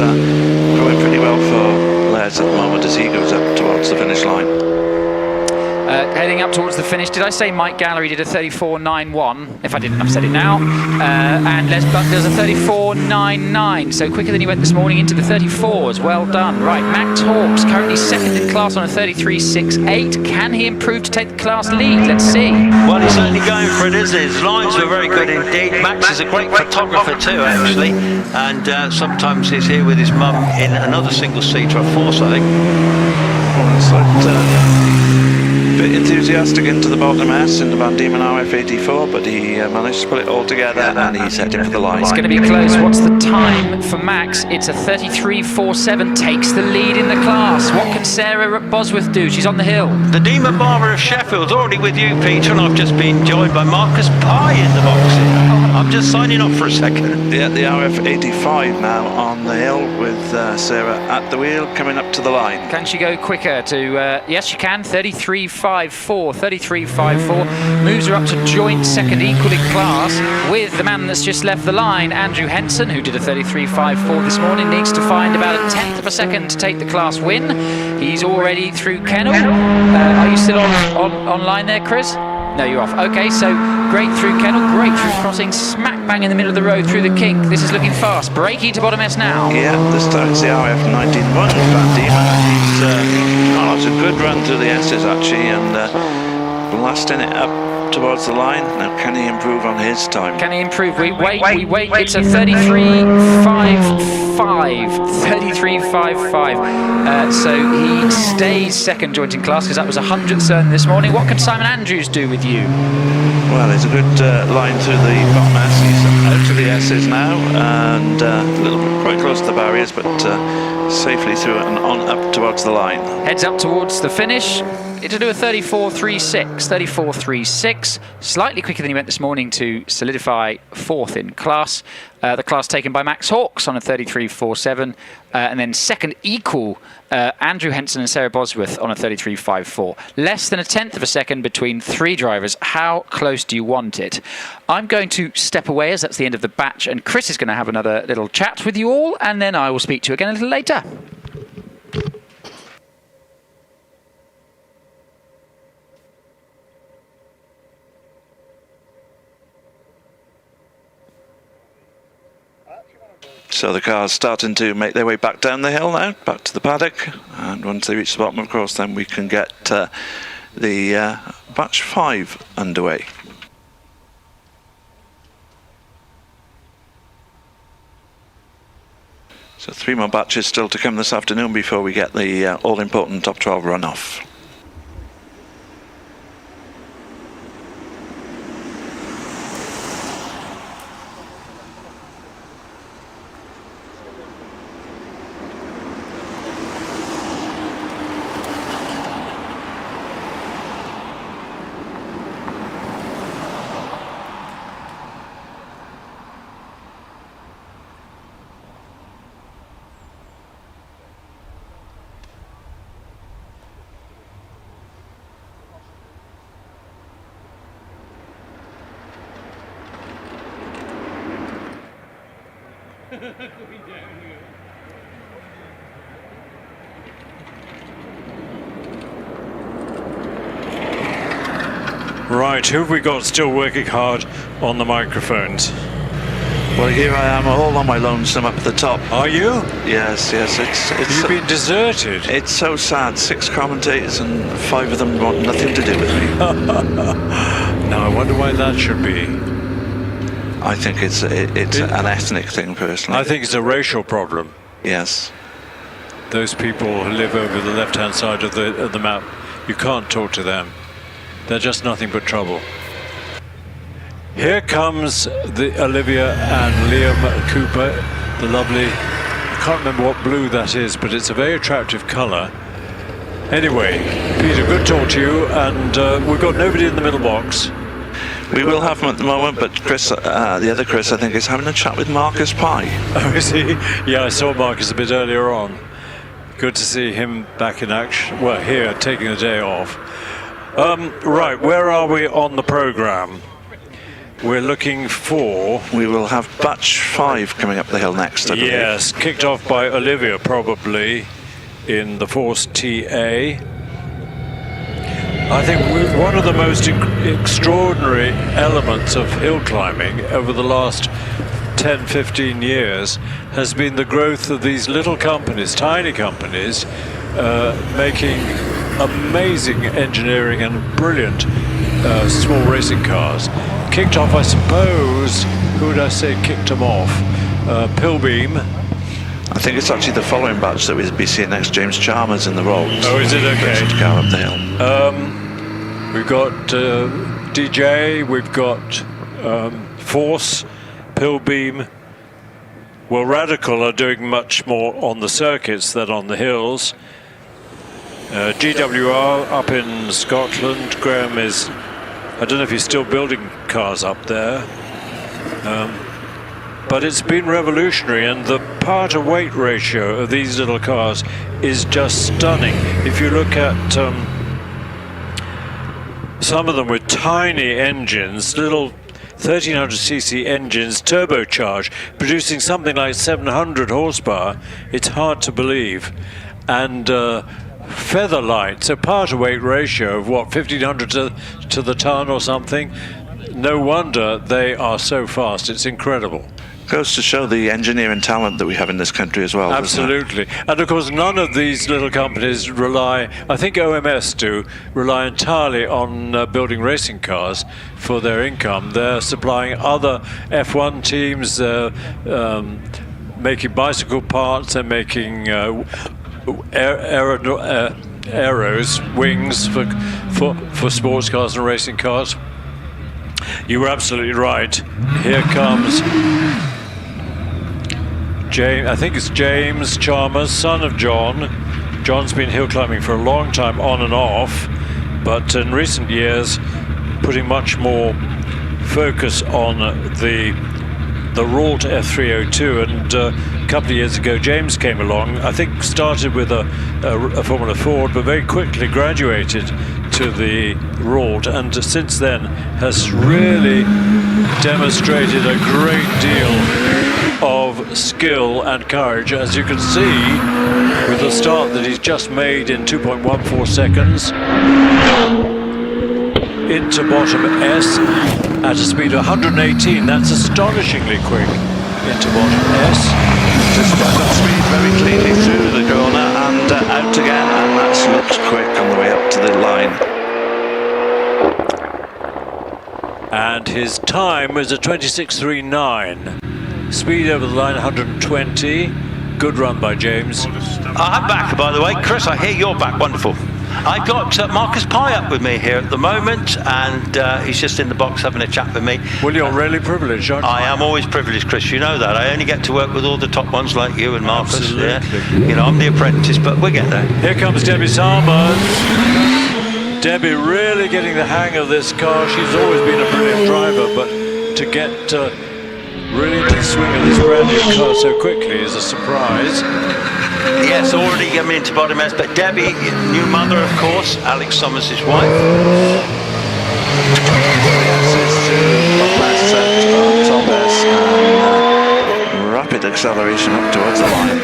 going pretty well for Les at the moment as he goes up towards the finish line. Heading up towards the finish. Did I say Mike Gallery did a 34.91? If I didn't, I've said it now. And Les Buck does a 34.99. So quicker than he went this morning into the 34s. Well done. Right, Max Hawks currently second in class on a 33.68. Can he improve to take the class lead? Let's see. Well, he's certainly going for it, isn't he? His lines were very good indeed. Max is a great photographer too, actually. And sometimes he's here with his mum in another single seater, a Force, I think. Well, it's like, bit enthusiastic into the bottom S in the Van Diemen RF84, but he managed to put it all together and he's heading for the line. It's going to be close. What's the time for Max? It's a 33.47, takes the lead in the class. What can Sarah Bosworth do? She's on the hill. The Demon Barber of Sheffield's already with you, Peter, and I've just been joined by Marcus Pye in the box here. I'm just signing off for a second. Yeah, the RF85 now on the hill with Sarah at the wheel coming up to the line. Can she go quicker to, yes she can, 33.54, moves her up to joint second equal in class with the man that's just left the line, Andrew Henson, who did a 33.54 this morning, needs to find about a tenth of a second to take the class win. He's already through Kennel. Are you still online there, Chris? No, you're off. Okay, so great through Kennel, great through crossing, smack bang in the middle of the road through the kink. This is looking fast. Braking to bottom S now. Yeah, this time it's the RF19 one, Van Diemen. It's a good run through the S's actually, and blasting it up towards the line. Now, can he improve on his time? Can he improve? We wait. It's a 33.55. So he stays second joint in class because that was a 100th turn this morning. What can Simon Andrews do with you? Well, it's a good line through the bottom S. He's out to the S's now, and a little bit quite close to the barriers, but safely through and on up towards the line. Heads up towards the finish. It'll do a 34.36, slightly quicker than he went this morning to solidify fourth in class. The class taken by Max Hawks on a 33.47, and then second equal Andrew Henson and Sarah Bosworth on a 33.54. Less than a tenth of a second between three drivers. How close do you want it? I'm going to step away as that's the end of the batch, and Chris is going to have another little chat with you all, and then I will speak to you again a little later. So the car's starting to make their way back down the hill now, back to the paddock, and once they reach the bottom, of course, then we can get the batch 5 underway. So 3 more batches still to come this afternoon before we get the all-important top 12 runoff. Right, who have we got still working hard on the microphones? Well, here I am, all on my lonesome up at the top. Are you? Yes. You've been deserted. It's so sad. 6 commentators and 5 of them want nothing to do with me. Now, I wonder why that should be. I think it's an ethnic thing, personally. I think it's a racial problem. Yes. Those people who live over the left-hand side of the map, you can't talk to them. They're just nothing but trouble. Here comes the Olivia and Liam Cooper, the lovely, I can't remember what blue that is, but it's a very attractive colour. Anyway, Peter, good talk to you, and we've got nobody in the middle box. We will have him at the moment, but Chris, the other Chris, I think, is having a chat with Marcus Pye. Oh, is he? Yeah, I saw Marcus a bit earlier on. Good to see him back in action. Well, here, taking the day off. Right, where are we on the programme? We're looking for... We will have batch 5 coming up the hill next, I believe. Yes, kicked off by Olivia, probably, in the Force TA. I think one of the most extraordinary elements of hill climbing over the last 10, 15 years has been the growth of these little companies, tiny companies, making amazing engineering and brilliant small racing cars. Kicked off, I suppose, who would I say kicked them off? Pilbeam. I think it's actually the following batch that we'll be seeing next, James Chalmers in the Rolls. Oh, is it? Okay. Car up the hill. We've got DJ, we've got Force, Pilbeam. Well, Radical are doing much more on the circuits than on the hills. GWR up in Scotland. Graham is, I don't know if he's still building cars up there, but it's been revolutionary, and the power-to-weight ratio of these little cars is just stunning. If you look at some of them with tiny engines, little 1300cc engines, turbocharged, producing something like 700 horsepower, it's hard to believe. And feather light, so power-to-weight ratio of what, 1500 to the ton or something? No wonder they are so fast. It's incredible. Goes to show the engineering talent that we have in this country as well. Absolutely. And of course, none of these little companies rely, I think OMS do, rely entirely on building racing cars for their income. They're supplying other F1 teams, making bicycle parts, they're making aeros, wings for sports cars and racing cars. You were absolutely right. Here comes James, I think it's James Chalmers, son of John. John's been hill climbing for a long time on and off, but in recent years putting much more focus on the Ralt F302, and a couple of years ago James came along, I think started with a Formula Ford, but very quickly graduated to the Ralt, and since then has really demonstrated a great deal of skill and courage, as you can see with the start that he's just made in 2.14 seconds into bottom S at a speed of 118. That's astonishingly quick into bottom S. Just got that speed very cleanly through the corner and out again, and that looks quick on the way up to the line. And his time is a 26.39. Speed over the line 120. Good run by James. I'm back, by the way. Chris, I hear you're back. Wonderful. I've got Marcus Pye up with me here at the moment, and he's just in the box having a chat with me. Well, you're really privileged, aren't you? I am always privileged, Chris. You know that. I only get to work with all the top ones like you and Marcus. Absolutely. Yeah. You know, I'm the apprentice, but we'll get there. Here comes Debbie Salmers. Debbie really getting the hang of this car. She's always been a brilliant driver, but to get really into the swing of this brand new car so quickly is a surprise. Yes, already getting into bottom S, but Debbie, new mother, of course, Alex Summers' wife. Rapid acceleration up towards the line.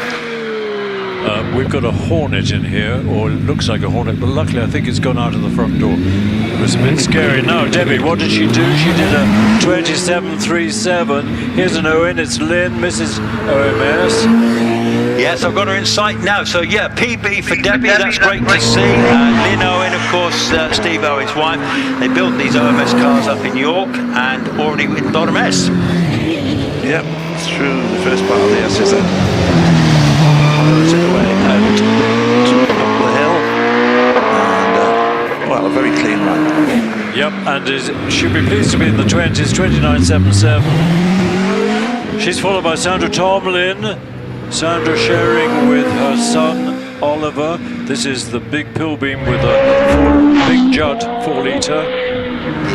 We've got a Hornet in here, or it looks like a Hornet, but luckily I think it's gone out of the front door. It was a bit scary. Now, Debbie, what did she do? She did a 27.37. Here's an Owen. It's Lynn, Mrs. OMS. Yes, I've got her in sight now. So yeah, PB for Debbie. That's great to see. Lynn Owen, of course, Steve Owen's wife. They built these OMS cars up in York and already in bottom S. Yep, through the first part of the S's then. Follows it away out up the hill. And, well, a very clean run. Yep, and she'll be pleased to be in the 20s, 29.77. She's followed by Sandra Tomlin. Sandra sharing with her son Oliver. This is the big pill beam with a big Judd 4-litre.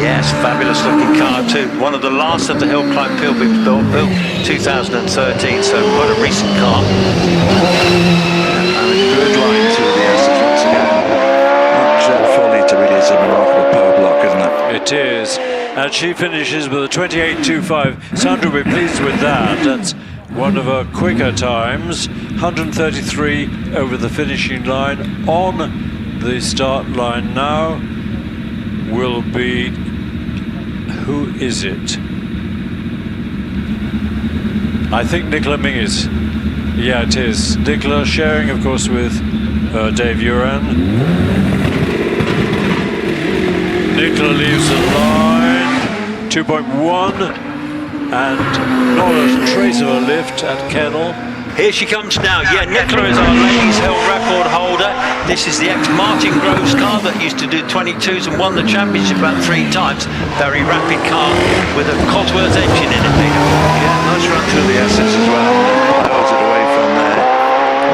Yes, fabulous looking car too. One of the last of the HillClimb pill beams built 2013, so quite a recent car. And a good line through the S's once again. That 4-litre really is a remarkable power block, isn't it? It is. And she finishes with a 28.25. Sandra will be pleased with that. That's one of her quicker times. 133 over the finishing line. On the start line now will be, who is it? I think Nicola Mingus. Yeah, it is. Nicola sharing, of course, with Dave Uran. Nicola leaves the line. 2.1. And not a trace of a lift at Kennel. Here she comes now. Yeah, Nicola is our ladies' hill record holder. This is the ex-Martin Groves car that used to do 22s and won the championship about 3 times. Very rapid car with a Cosworth engine in it, Peter. Yeah, nice run through the S's as well. Pulls it away from there.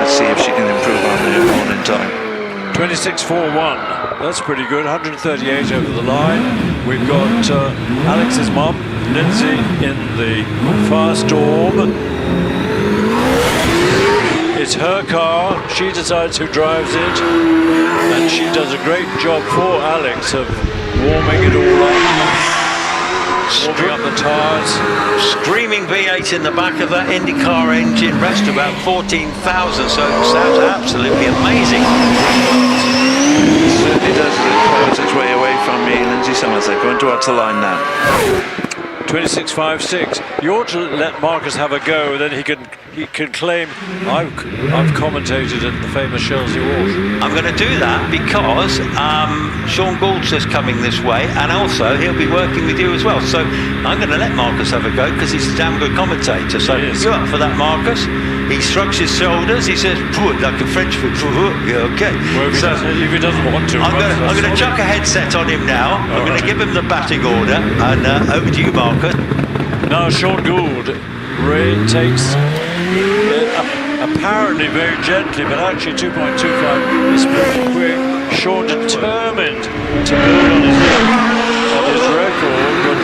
Let's see if she can improve on her morning time. 26.41. That's pretty good. 138 over the line. We've got Alex's mum, Lindsay, in the fast Storm. It's her car. She decides who drives it, and she does a great job for Alex of warming it all up, warming up the tyres. Screaming V8 in the back of that IndyCar engine, rest about 14,000, so it sounds absolutely amazing. It certainly does. It pulls its way away from me. Lindsay Summers, they're going towards the line now. 26.56. You ought to let Marcus have a go, then he can claim I've commentated at the famous Shelsley Walsh. I'm going to do that because Sean Gould's just coming this way, and also he'll be working with you as well. So I'm going to let Marcus have a go because he's a damn good commentator. So you up for that, Marcus? He shrugs his shoulders. He says, like a French foot. Yeah, okay. Well, if he doesn't want to, I'm going to chuck a headset on him now. I'm going to give him the batting order, and over to you, Marcus. Now Sean Gould takes apparently very gently, but actually 2.25 is pretty quick. Sean determined to build on his record, but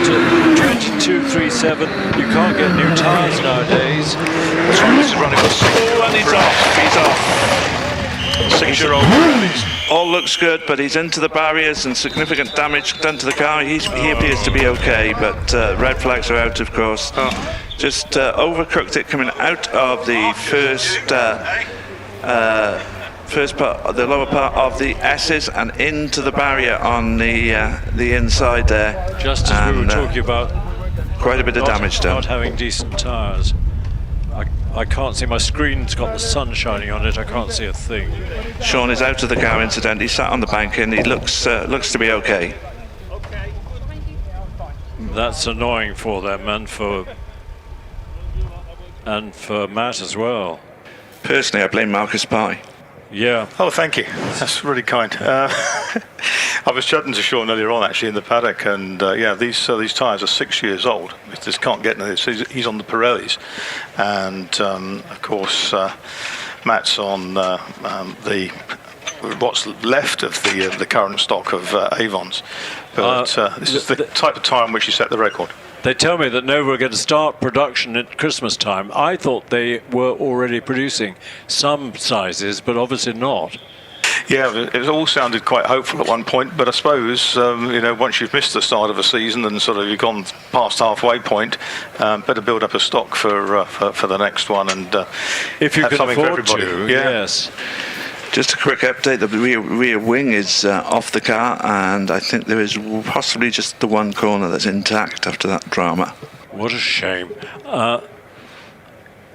22.37. You can't get new tyres nowadays. This is running for 6. And he's off. He's off. 6-year-old. All looks good, but he's into the barriers and significant damage done to the car. He appears to be okay, but red flags are out, of course. Just overcooked it coming out of the first part, the lower part of the S's, and into the barrier on the inside there. Just as we were talking about, quite a bit of damage done. Not having decent tyres. I can't see, my screen's got the sun shining on it, I can't see a thing. Sean is out of the car, incidentally, sat on the bank, and he looks to be okay. That's annoying for them and for Matt as well. Personally, I blame Marcus Pye. Yeah. Oh, thank you. That's really kind. I was chatting to Sean earlier on, actually, in the paddock, and these tyres are 6 years old. We just can't get into this. He's on the Pirellis, and of course, Matt's on the what's left of the current stock of Avons. But this is the type of tyre on which he set the record. They tell me that Nova are going to start production at Christmas time. I thought they were already producing some sizes, but obviously not. Yeah, it all sounded quite hopeful at one point, but I suppose once you've missed the start of a season and sort of you've gone past halfway point, better build up a stock for the next one, and if you have can something for afford everybody. to, yes. Just a quick update, the rear wing is off the car, and I think there is possibly just the one corner that's intact after that drama. What a shame.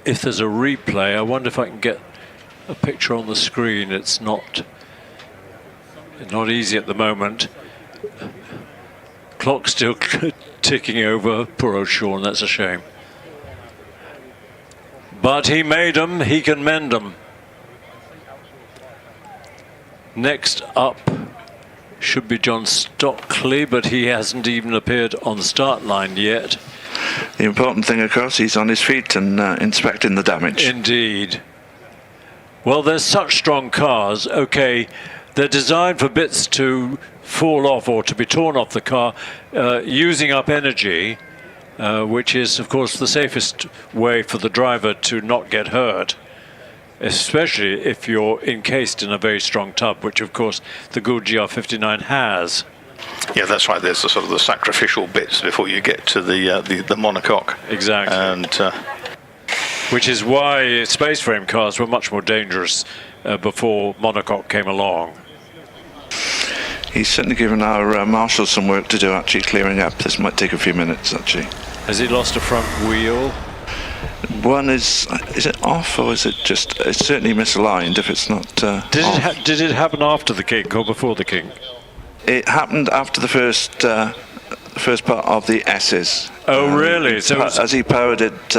If there's a replay, I wonder if I can get a picture on the screen. It's not easy at the moment. Clock's still ticking over. Poor old Sean, that's a shame. But he made them, he can mend them. Next up should be John Stockley, but he hasn't even appeared on the start line yet. The important thing, of course, he's on his feet and inspecting the damage. Indeed. Well, there's such strong cars. Okay, they're designed for bits to fall off or to be torn off the car, using up energy, which is, of course, the safest way for the driver to not get hurt, especially if you're encased in a very strong tub, which, of course, the Gould GR59 has. Yeah, that's right. There's the sort of the sacrificial bits before you get to the monocoque. Exactly. And which is why space frame cars were much more dangerous before monocoque came along. He's certainly given our marshal some work to do, actually clearing up. This might take a few minutes, actually. Has he lost a front wheel? One is it off, or is it just? It's certainly misaligned. If it's not. Did it happen after the kink or before the kink? It happened after the first part of the S's. Oh, really? So as he powered it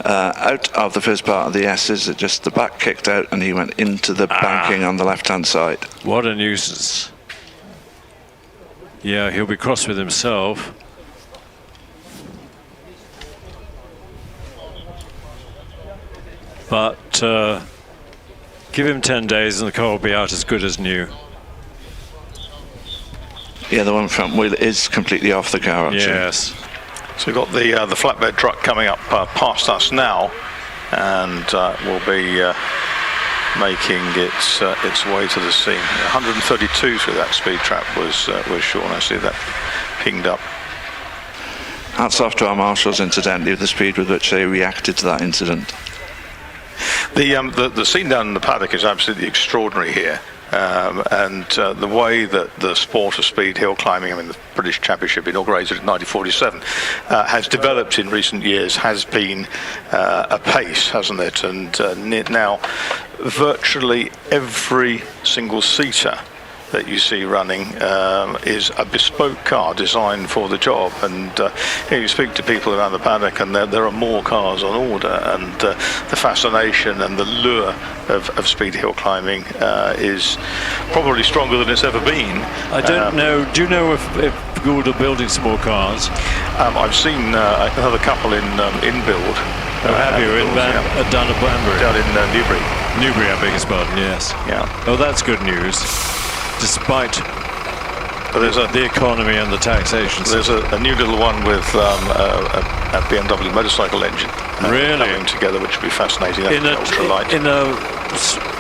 out of the first part of the S's, the back kicked out and he went into the banking on the left-hand side. What a nuisance. Yeah, he'll be cross with himself. But give him 10 days and the car will be out as good as new. Yeah, the one front wheel is completely off the car, actually. Yes. So we've got the flatbed truck coming up past us now, and will be making its way to the scene. 132 through that speed trap was Sean. I see that pinged up. Hats off to our marshals, incidentally, with the speed with which they reacted to that incident. The scene down in the paddock is absolutely extraordinary here. And the way that the sport of speed hill climbing, I mean the British Championship inaugurated in 1947, has developed in recent years has been a pace, hasn't it? And now virtually every single seater that you see running is a bespoke car designed for the job, and you speak to people around the paddock and there are more cars on order, and the fascination and the lure of speed hill climbing is probably stronger than it's ever been. I don't know, do you know if Gould are building some more cars? I've seen another couple in build. Have you? Down at Banbury? Down in Newbury. Newbury, I beg his pardon, yes. Yeah. Oh, that's good news. Despite the economy and the taxation. There's a new little one with a BMW motorcycle engine. Really? Coming together, which would be fascinating. Ultralight. In a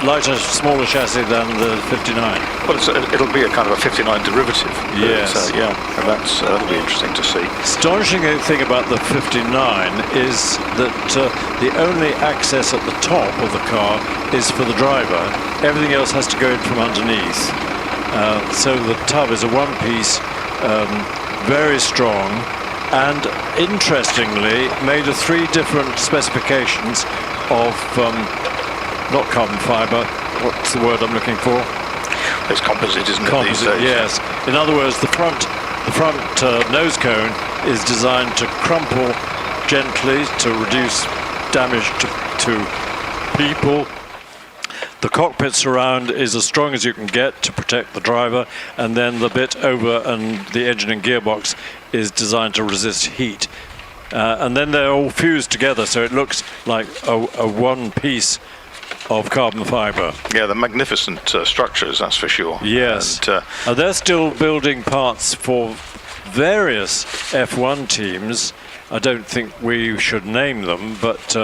lighter, smaller chassis than the 59. Well, it'll be a kind of a 59 derivative. Yes. But, yeah, and that'll be interesting to see. Astonishing thing about the 59 is that the only access at the top of the car is for the driver. Everything else has to go in from underneath. So the tub is a one-piece, very strong, and interestingly made of 3 different specifications of not carbon fibre. What's the word I'm looking for? It's composite, isn't it? Composite, yes. In other words, the front nose cone is designed to crumple gently to reduce damage to people. The cockpit surround is as strong as you can get to protect the driver, and then the bit over and the engine and gearbox is designed to resist heat. And then they're all fused together, so it looks like a one piece of carbon fibre. Yeah, the magnificent structures, that's for sure. Yes. And they're still building parts for various F1 teams. I don't think we should name them, but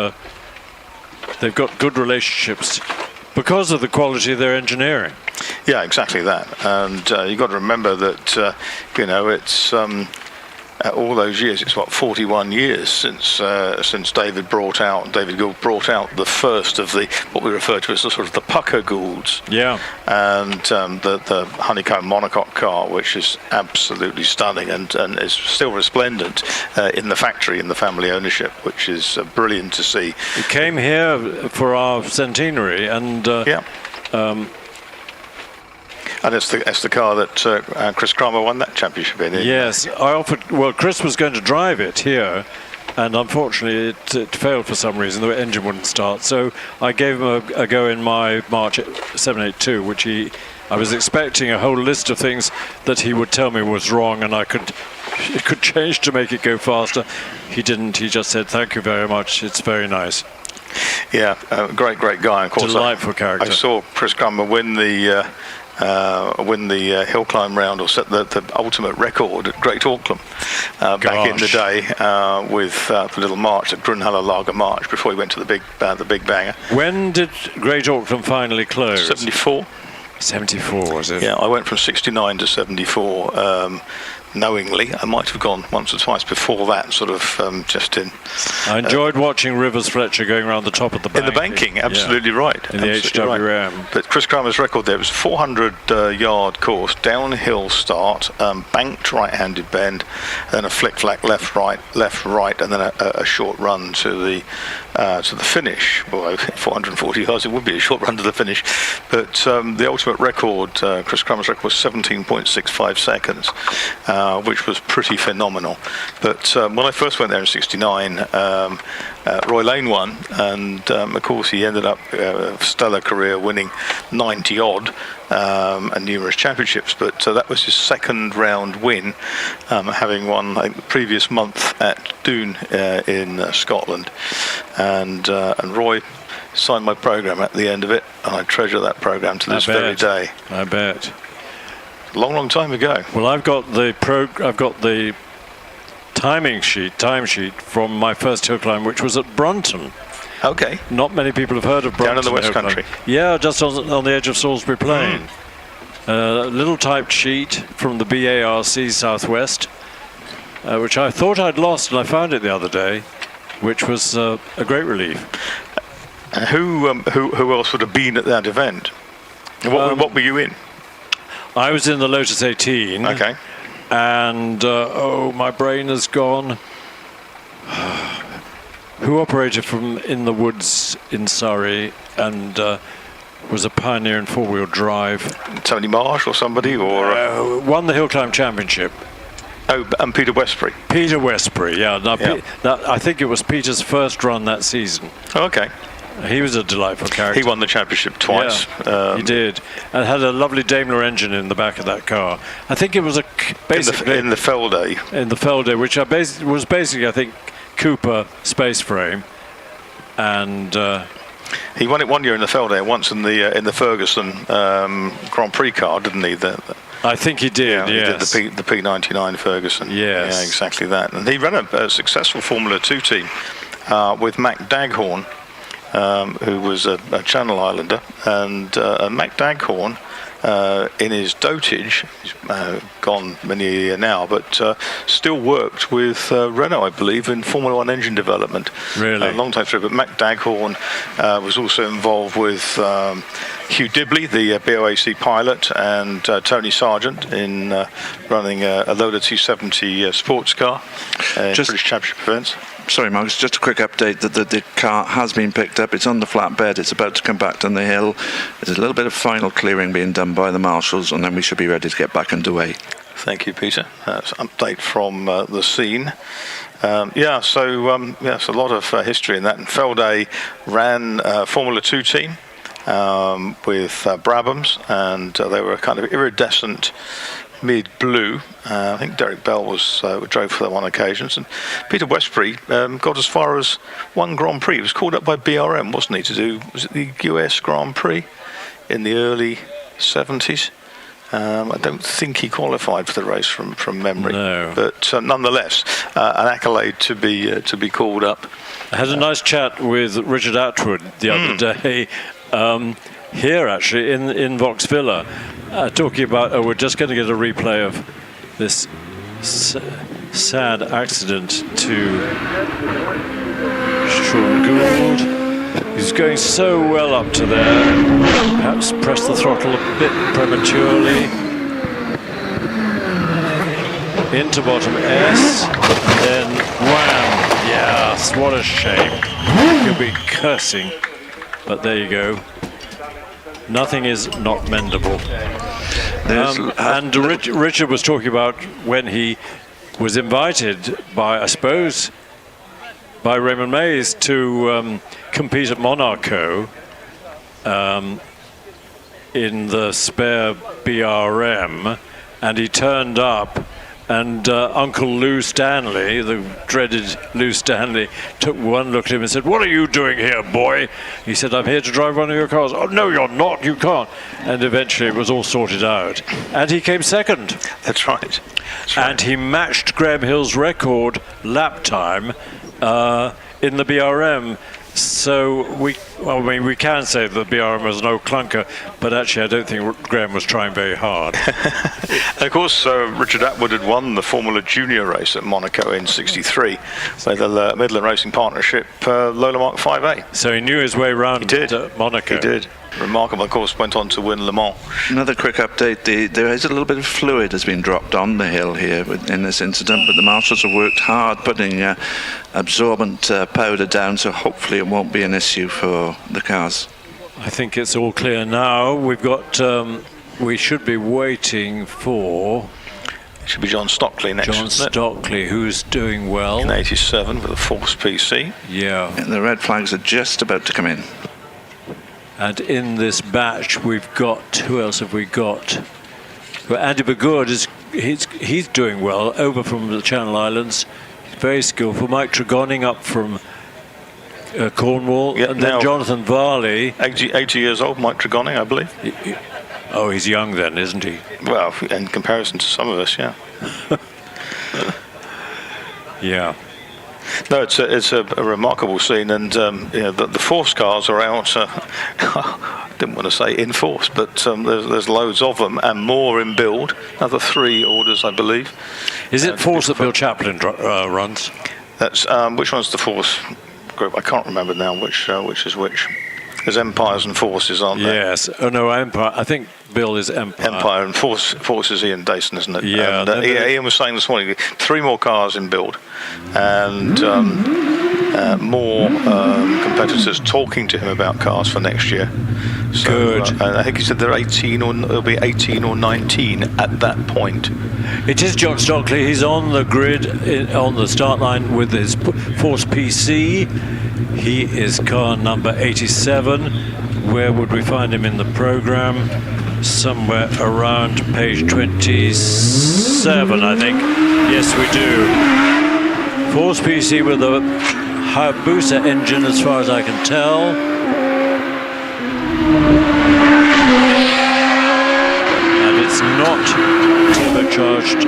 they've got good relationships because of the quality of their engineering. Yeah, exactly that. And you've got to remember that, it's all those years. It's 41 years since David Gould brought out the first of what we refer to as the sort of the pucker Goulds. Yeah. And the honeycomb monocoque car, which is absolutely stunning and is still resplendent in the factory, in the family ownership, which is brilliant to see. It came here for our centenary, and and it's the car that Chris Kramer won that championship in. Yes, Chris was going to drive it here, and unfortunately it failed for some reason. The engine wouldn't start, so I gave him a go in my March 782, which I was expecting a whole list of things that he would tell me was wrong, and it could change to make it go faster. He didn't. He just said, "Thank you very much. It's very nice." Yeah, great guy. Of course, delightful character. I saw Chris Kramer win the Hill Climb round, or set the ultimate record at Great Auckland back in the day with the little march, the Grunhaller Lager March, before he went to the big banger. When did Great Auckland finally close? 74. 74 was it? Yeah, I went from 69 to 74. Knowingly, I might have gone once or twice before that, sort of just in. I enjoyed watching Rivers Fletcher going around the top of the banking. In the banking, absolutely right. In the HWM. Right. But Chris Kramer's record there was 400-yard course, downhill start, banked right-handed bend, then a flick-flack left, right, and then a short run to the finish. Well, 440 yards, it would be a short run to the finish. But the ultimate record, Chris Kramer's record, was 17.65 seconds. Which was pretty phenomenal. But when I first went there in 69, Roy Lane won, and of course he ended up a stellar career, winning 90-odd and numerous championships. But that was his second round win, having won the previous month at Doon in Scotland. And Roy signed my program at the end of it, and I treasure that program to this very day. I bet. Long time ago. Well, I've got the time sheet from my first hill climb, which was at Brunton. Okay. Not many people have heard of Brunton. Down in the West Country. Yeah, just on the edge of Salisbury Plain. A little typed sheet from the BARC Southwest, which I thought I'd lost, and I found it the other day, which was a great relief. And who else would have been at that event? What were you in? I was in the Lotus 18. Okay. And, my brain has gone. Who operated from In the Woods in Surrey and was a pioneer in four-wheel drive? Tony Marsh or somebody? Or won the HillClimb Championship. Oh, and Peter Westbury. Peter Westbury, yeah. I think it was Peter's first run that season. Oh, okay. He was a delightful character. He won the championship twice. Yeah, he did, and had a lovely Daimler engine in the back of that car. I think it was basically in the Felday. In the Felday, which was basically, I think, Cooper space frame, and he won it one year in the Felday, once in the Ferguson Grand Prix car, didn't he? I think he did. Yes. He did the P99 Ferguson. Yes. Yeah, exactly that. And he ran a successful Formula 2 team with Mac Daghorn. Who was a Channel Islander, and Mac Daghorn, in his dotage, he's gone many a year now, but still worked with Renault, I believe, in Formula 1 engine development. Really? A long time through. But Mac Daghorn was also involved with Hugh Dibley, the BOAC pilot, and Tony Sargent in running a Loader 270 sports car in British Championship events. Sorry, Marcus, just a quick update that the car has been picked up. It's on the flatbed. It's about to come back down the hill. There's a little bit of final clearing being done by the marshals, and then we should be ready to get back underway. Thank you, Peter. That's an update from the scene. It's a lot of history in that. And Felday ran a Formula 2 team with Brabhams, and they were a kind of iridescent mid-blue. I think Derek Bell drove for them on occasions, and Peter Westbury got as far as one Grand Prix. He was called up by BRM, wasn't he, to do, was it the US Grand Prix in the early 70s? I don't think he qualified for the race from memory. No. But nonetheless, an accolade to be called up. I had a nice chat with Richard Atwood the other day. here actually in Vauxvilla, talking about, we're just going to get a replay of this sad accident to Sean Gould. He's going so well up to there, perhaps pressed the throttle a bit prematurely. Into bottom S, then wham! Yes, what a shame. You'll be cursing, but there you go. Nothing is not mendable. And Richard was talking about when he was invited by, I suppose, by Raymond Mays to compete at Monaco in the spare BRM, and he turned up, and Uncle Lou Stanley, the dreaded Lou Stanley, took one look at him and said, "What are you doing here, boy?" He said, "I'm here to drive one of your cars." "Oh, no, you're not, you can't." And eventually it was all sorted out. And he came second. That's right. And he matched Graham Hill's record lap time in the BRM. So we can say that the BRM was no clunker, but actually I don't think Graham was trying very hard. And of course, Richard Atwood had won the Formula Junior race at Monaco in '63 with the Midland Racing Partnership Lola Mark 5A. So he knew his way around Monaco. He did. Remarkable, of course, went on to win Le Mans. Another quick update, there is a little bit of fluid has been dropped on the hill here in this incident, but the marshals have worked hard putting absorbent powder down, so hopefully it won't be an issue for the cars. I think it's all clear now. We've got, we should be waiting for... It should be John Stockley next. John Stockley, who's doing well. In '87 with a Force PC. Yeah. And the red flags are just about to come in. And in this batch, we've got, who else have we got? Well, Andy Begood, he's doing well, over from the Channel Islands. He's very skillful. Mike Tregoning up from Cornwall. Yeah, and then Jonathan Varley. 80 years old, Mike Tregoning, I believe. Oh, he's young then, isn't he? Well, in comparison to some of us, yeah. Yeah. No, it's a remarkable scene, and the Force cars are out. I didn't want to say in force, but there's loads of them and more in build. Another 3 orders, I believe. Is it Force that Bill Chaplin runs? That's which one's the Force group? I can't remember now which is which. There's Empires and Forces, aren't there? Yes. Oh no, Empire. I think Bill is Empire. Empire and Force is Ian Dayson, isn't it? Yeah. And, Ian was saying this morning, 3 more cars in build, and more competitors talking to him about cars for next year. So, good. I think he said they're 18 or it'll be 18 or 19 at that point. It is John Stockley. He's on the grid on the start line with his Force PC. He is car number 87. Where would we find him in the program? Somewhere around page 27, I think. Yes, we do. Force PC with a Hayabusa engine, as far as I can tell. And it's not turbocharged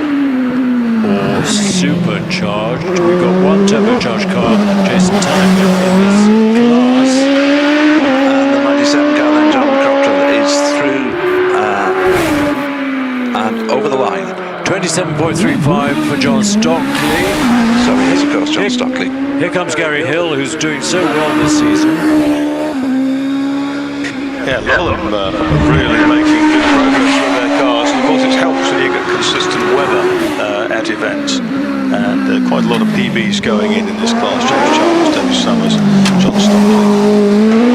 or supercharged. We've got one turbocharged car, Jason Tanaka, in this class. And the 97 car then, John Cockrell, is through and over the line. 27.35 for John Stockley. So it is, of course, John Stockley. Here comes Gary Hill, who's doing so well this season. Yeah, a lot of them are really making good progress with their cars. And of course, it helps when you get consistent weather at events. And quite a lot of PBs going in this class. James Chalmers, David Summers, John Stockley.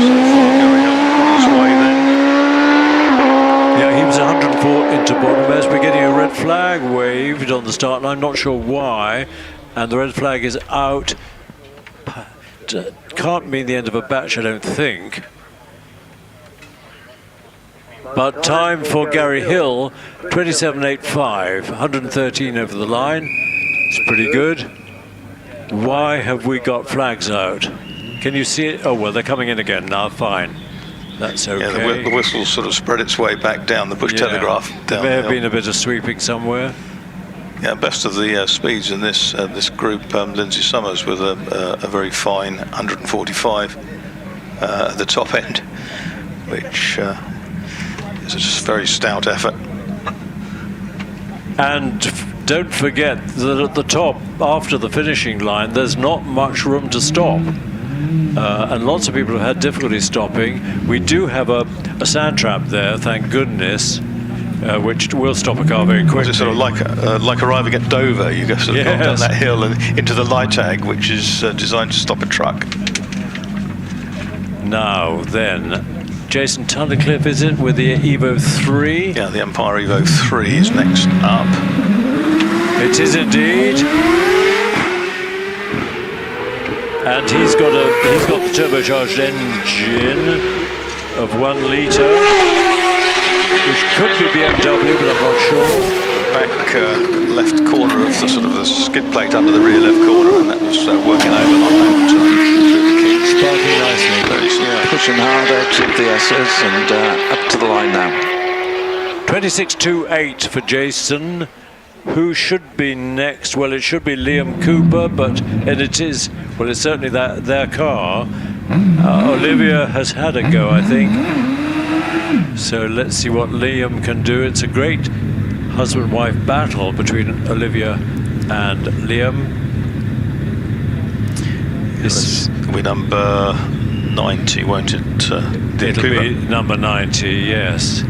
So far, Gary Hill on his way then. Yeah, he was 104 into bottom as we're getting a red flag waved on the start line. Not sure why. And the red flag is out. Can't mean the end of a batch, I don't think. But time for Gary Hill, 27.85, 113 over the line. It's pretty good. Why have we got flags out? Can you see it? Oh, well, they're coming in again now. Fine. That's okay. Yeah, the whistle sort of spread its way back down the Bush Telegraph. There may have been a bit of sweeping somewhere. Yeah, best of the speeds in this group, Lindsay Summers with a very fine 145 at the top end. which is a very stout effort. And don't forget that at the top, after the finishing line, there's not much room to stop. And lots of people have had difficulty stopping. We do have a sand trap there, thank goodness, which will stop a car very quickly. It's sort of like arriving at Dover. You go sort of down that hill and into the light tag, which is designed to stop a truck. Now then, Jason Tundercliffe is it with the Evo 3? Yeah, the Empire Evo 3 is next up. It is indeed. And he's got the turbocharged engine of 1 litre, which could be BMW, but I'm not sure. Back left corner of the sort of the skid plate under the rear left corner, and that was working over on that through the kink. Sparking nicely. Pushing hard out of the S's and up to the line now. 26.28 for Jason. Who should be next? Well, it should be Liam Cooper, and it is, well, it's certainly their car. Olivia has had a go, I think. So let's see what Liam can do. It's a great husband-wife battle between Olivia and Liam. This will be number 90, won't it? It'll be number 90, yes.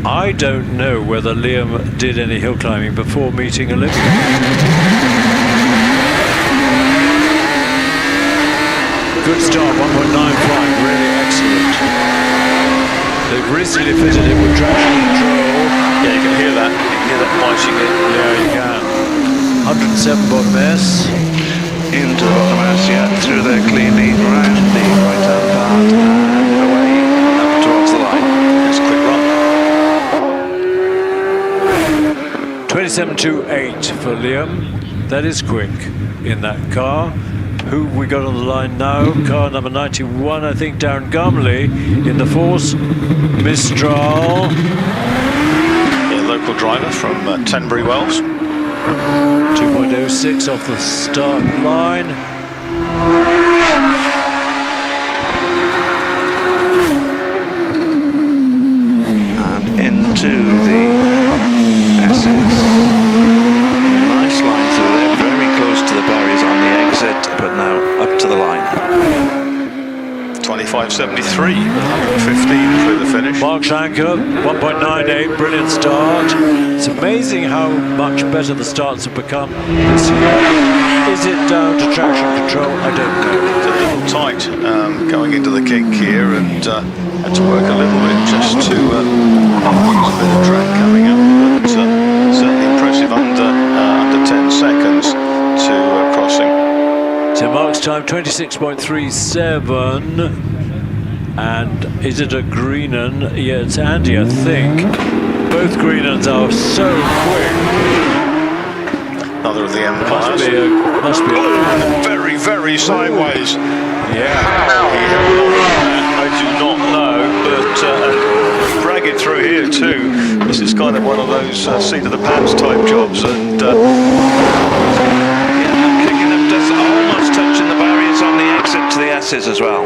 I don't know whether Liam did any hill climbing before meeting Olivia. Good start, 1.95, really excellent. They've recently fitted it with traction control. Yeah, you can hear that. You can hear that biting in. Yeah, you can. 107 bottom S. Into bottom S, yeah, through there cleanly, round the right-hand part and away up towards the line. It's a quick run. 27.28 for Liam. That is quick in that car. Who we got on the line now? Car number 91, I think, Darren Gumley in the force. Mistral. Yeah, local driver from Tenbury Wells. 2.06 off the start line. And into the S's. Nice line through there, very close to the barriers on the exit, but now up to the line. 25.73, 115 through the finish. Mark Shanker, 1.98, brilliant start. It's amazing how much better the starts have become this year. Is it down to traction control? I don't know. It's a little tight going into the kink here, and had to work a little bit just to use a bit of track coming up, but certainly impressive under 10 seconds to crossing. So Mark's time 26.37, and is it a Greenan? Yeah, it's Andy, I think. Both Greenans are so quick. Another of the Empires. Must be a very, very sideways. Yeah. How he held on to that, I do not know, but drag it through here too. This is kind of one of those seat of the pants type jobs, and Kicking up, just almost touching the barriers on the exit to the S's as well.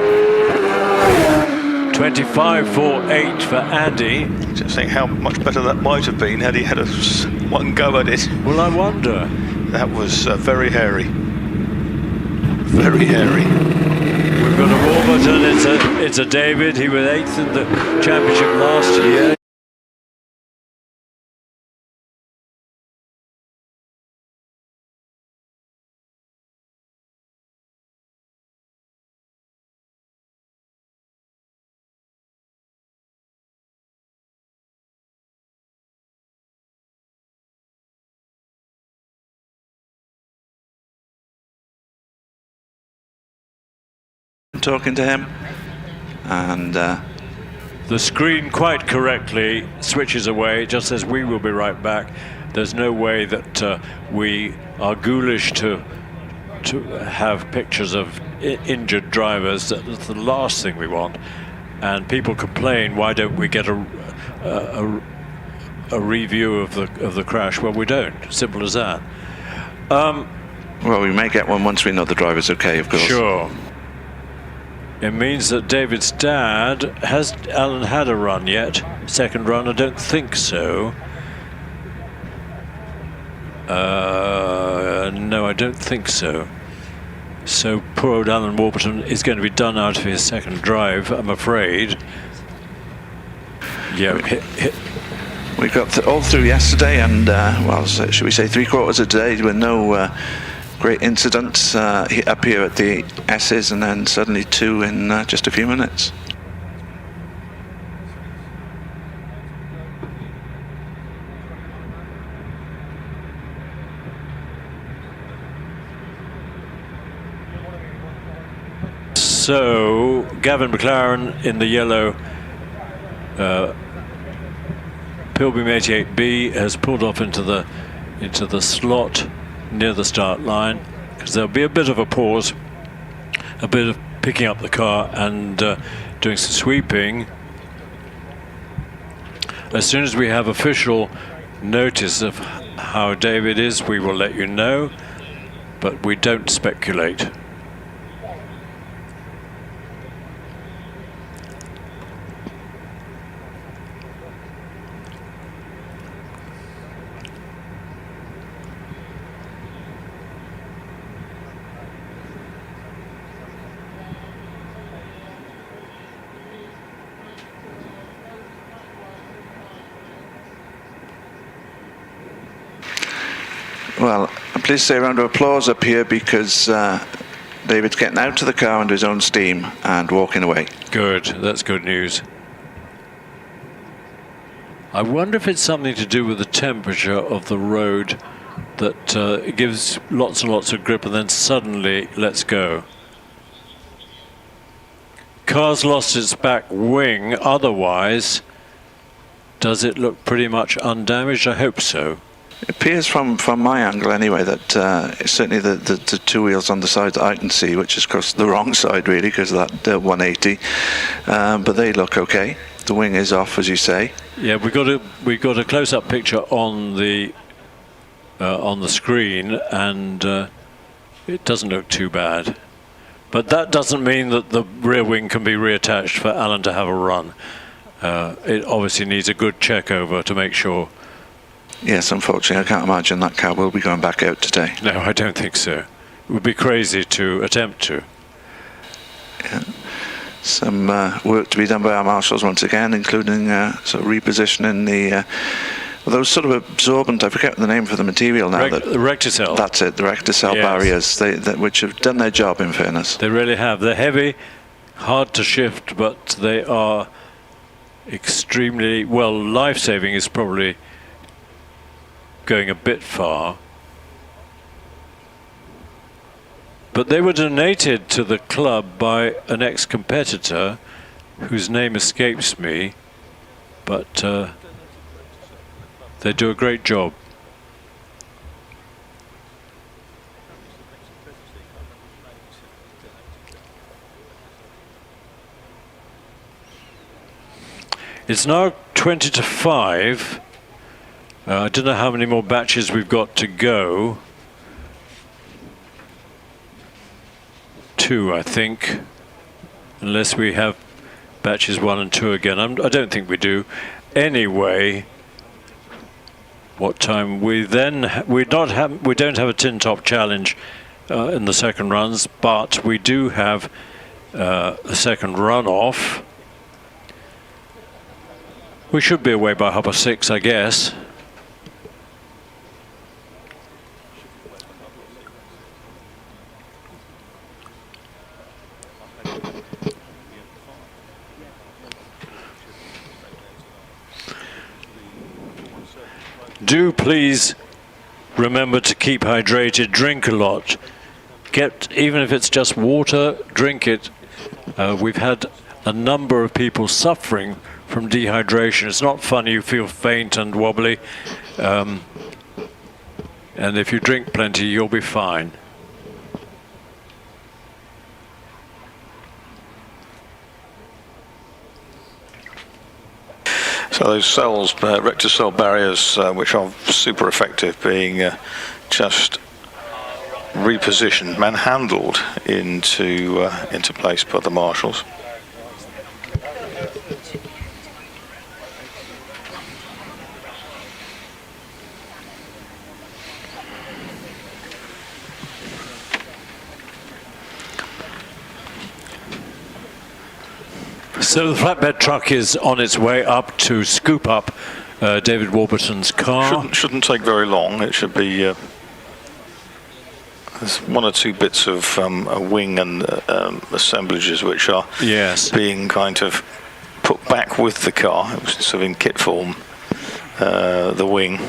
25.48 for Andy. Just think how much better that might have been had he had one go at it. Well, I wonder. That was very hairy. Very hairy. We've got a Warburton, it's a David. He was 8th in the championship last year. Talking to him, and the screen quite correctly switches away. It just says we will be right back. There's no way that we are ghoulish to have pictures of injured drivers. That's the last thing we want. And people complain, why don't we get a review of the crash? Well, we don't. Simple as that. Well, we may get one once we know the driver's okay, of course. Sure. It means that David's dad, has Alan had a run yet? Second run? I don't think so. No, I don't think so. So poor old Alan Warburton is going to be done out of his second drive, I'm afraid. Yeah, we got all through yesterday, and well, should we say 3/4 of the day with no great incidents up here at the S's, and then suddenly 2 in just a few minutes. So Gavin McLaren in the yellow Pilbeam 88B has pulled off into the slot near the start line, because there'll be a bit of a pause, a bit of picking up the car and doing some sweeping. As soon as we have official notice of how David is, we will let you know, but we don't speculate. Well, I'm pleased to say a round of applause up here, because David's getting out of the car under his own steam and walking away. Good, that's good news. I wonder if it's something to do with the temperature of the road, that it gives lots and lots of grip and then suddenly lets go. Car's lost its back wing, otherwise does it look pretty much undamaged? I hope so. It appears from my angle anyway that certainly the 2 wheels on the side that I can see, which is of course the wrong side really because of that 180, but they look okay. The wing is off, as you say. Yeah, we got a close-up picture on the screen, and it doesn't look too bad. But that doesn't mean that the rear wing can be reattached for Alan to have a run. It obviously needs a good check over to make sure. Yes, unfortunately, I can't imagine that car will be going back out today. No, I don't think so. It would be crazy to attempt to. Yeah. Some work to be done by our marshals once again, including sort of repositioning the those sort of absorbent, I forget the name for the material now. The Recticel. That's it, the Recticel barriers, which have done their job, in fairness. They really have. They're heavy, hard to shift, but they are extremely, well, life-saving is probably going a bit far. But they were donated to the club by an ex-competitor whose name escapes me, but they do a great job. It's now 20 to 5. I don't know how many more batches we've got to go. 2, I think, unless we have batches 1 and 2 again. I don't think we do. Anyway, what time we then we don't have a tin top challenge in the second runs, but we do have a second runoff. We should be away by 6:30, I guess. Do please remember to keep hydrated, drink a lot. Even if it's just water, drink it. We've had a number of people suffering from dehydration. It's not fun, you feel faint and wobbly. And if you drink plenty, you'll be fine. So those cells, Recticel barriers, which are super effective, being just repositioned, manhandled into place by the marshals. So the flatbed truck is on its way up to scoop up David Warburton's car. Shouldn't take very long. It should be there's one or two bits of a wing and assemblages which are being kind of put back with the car. It was sort of in kit form, the wing.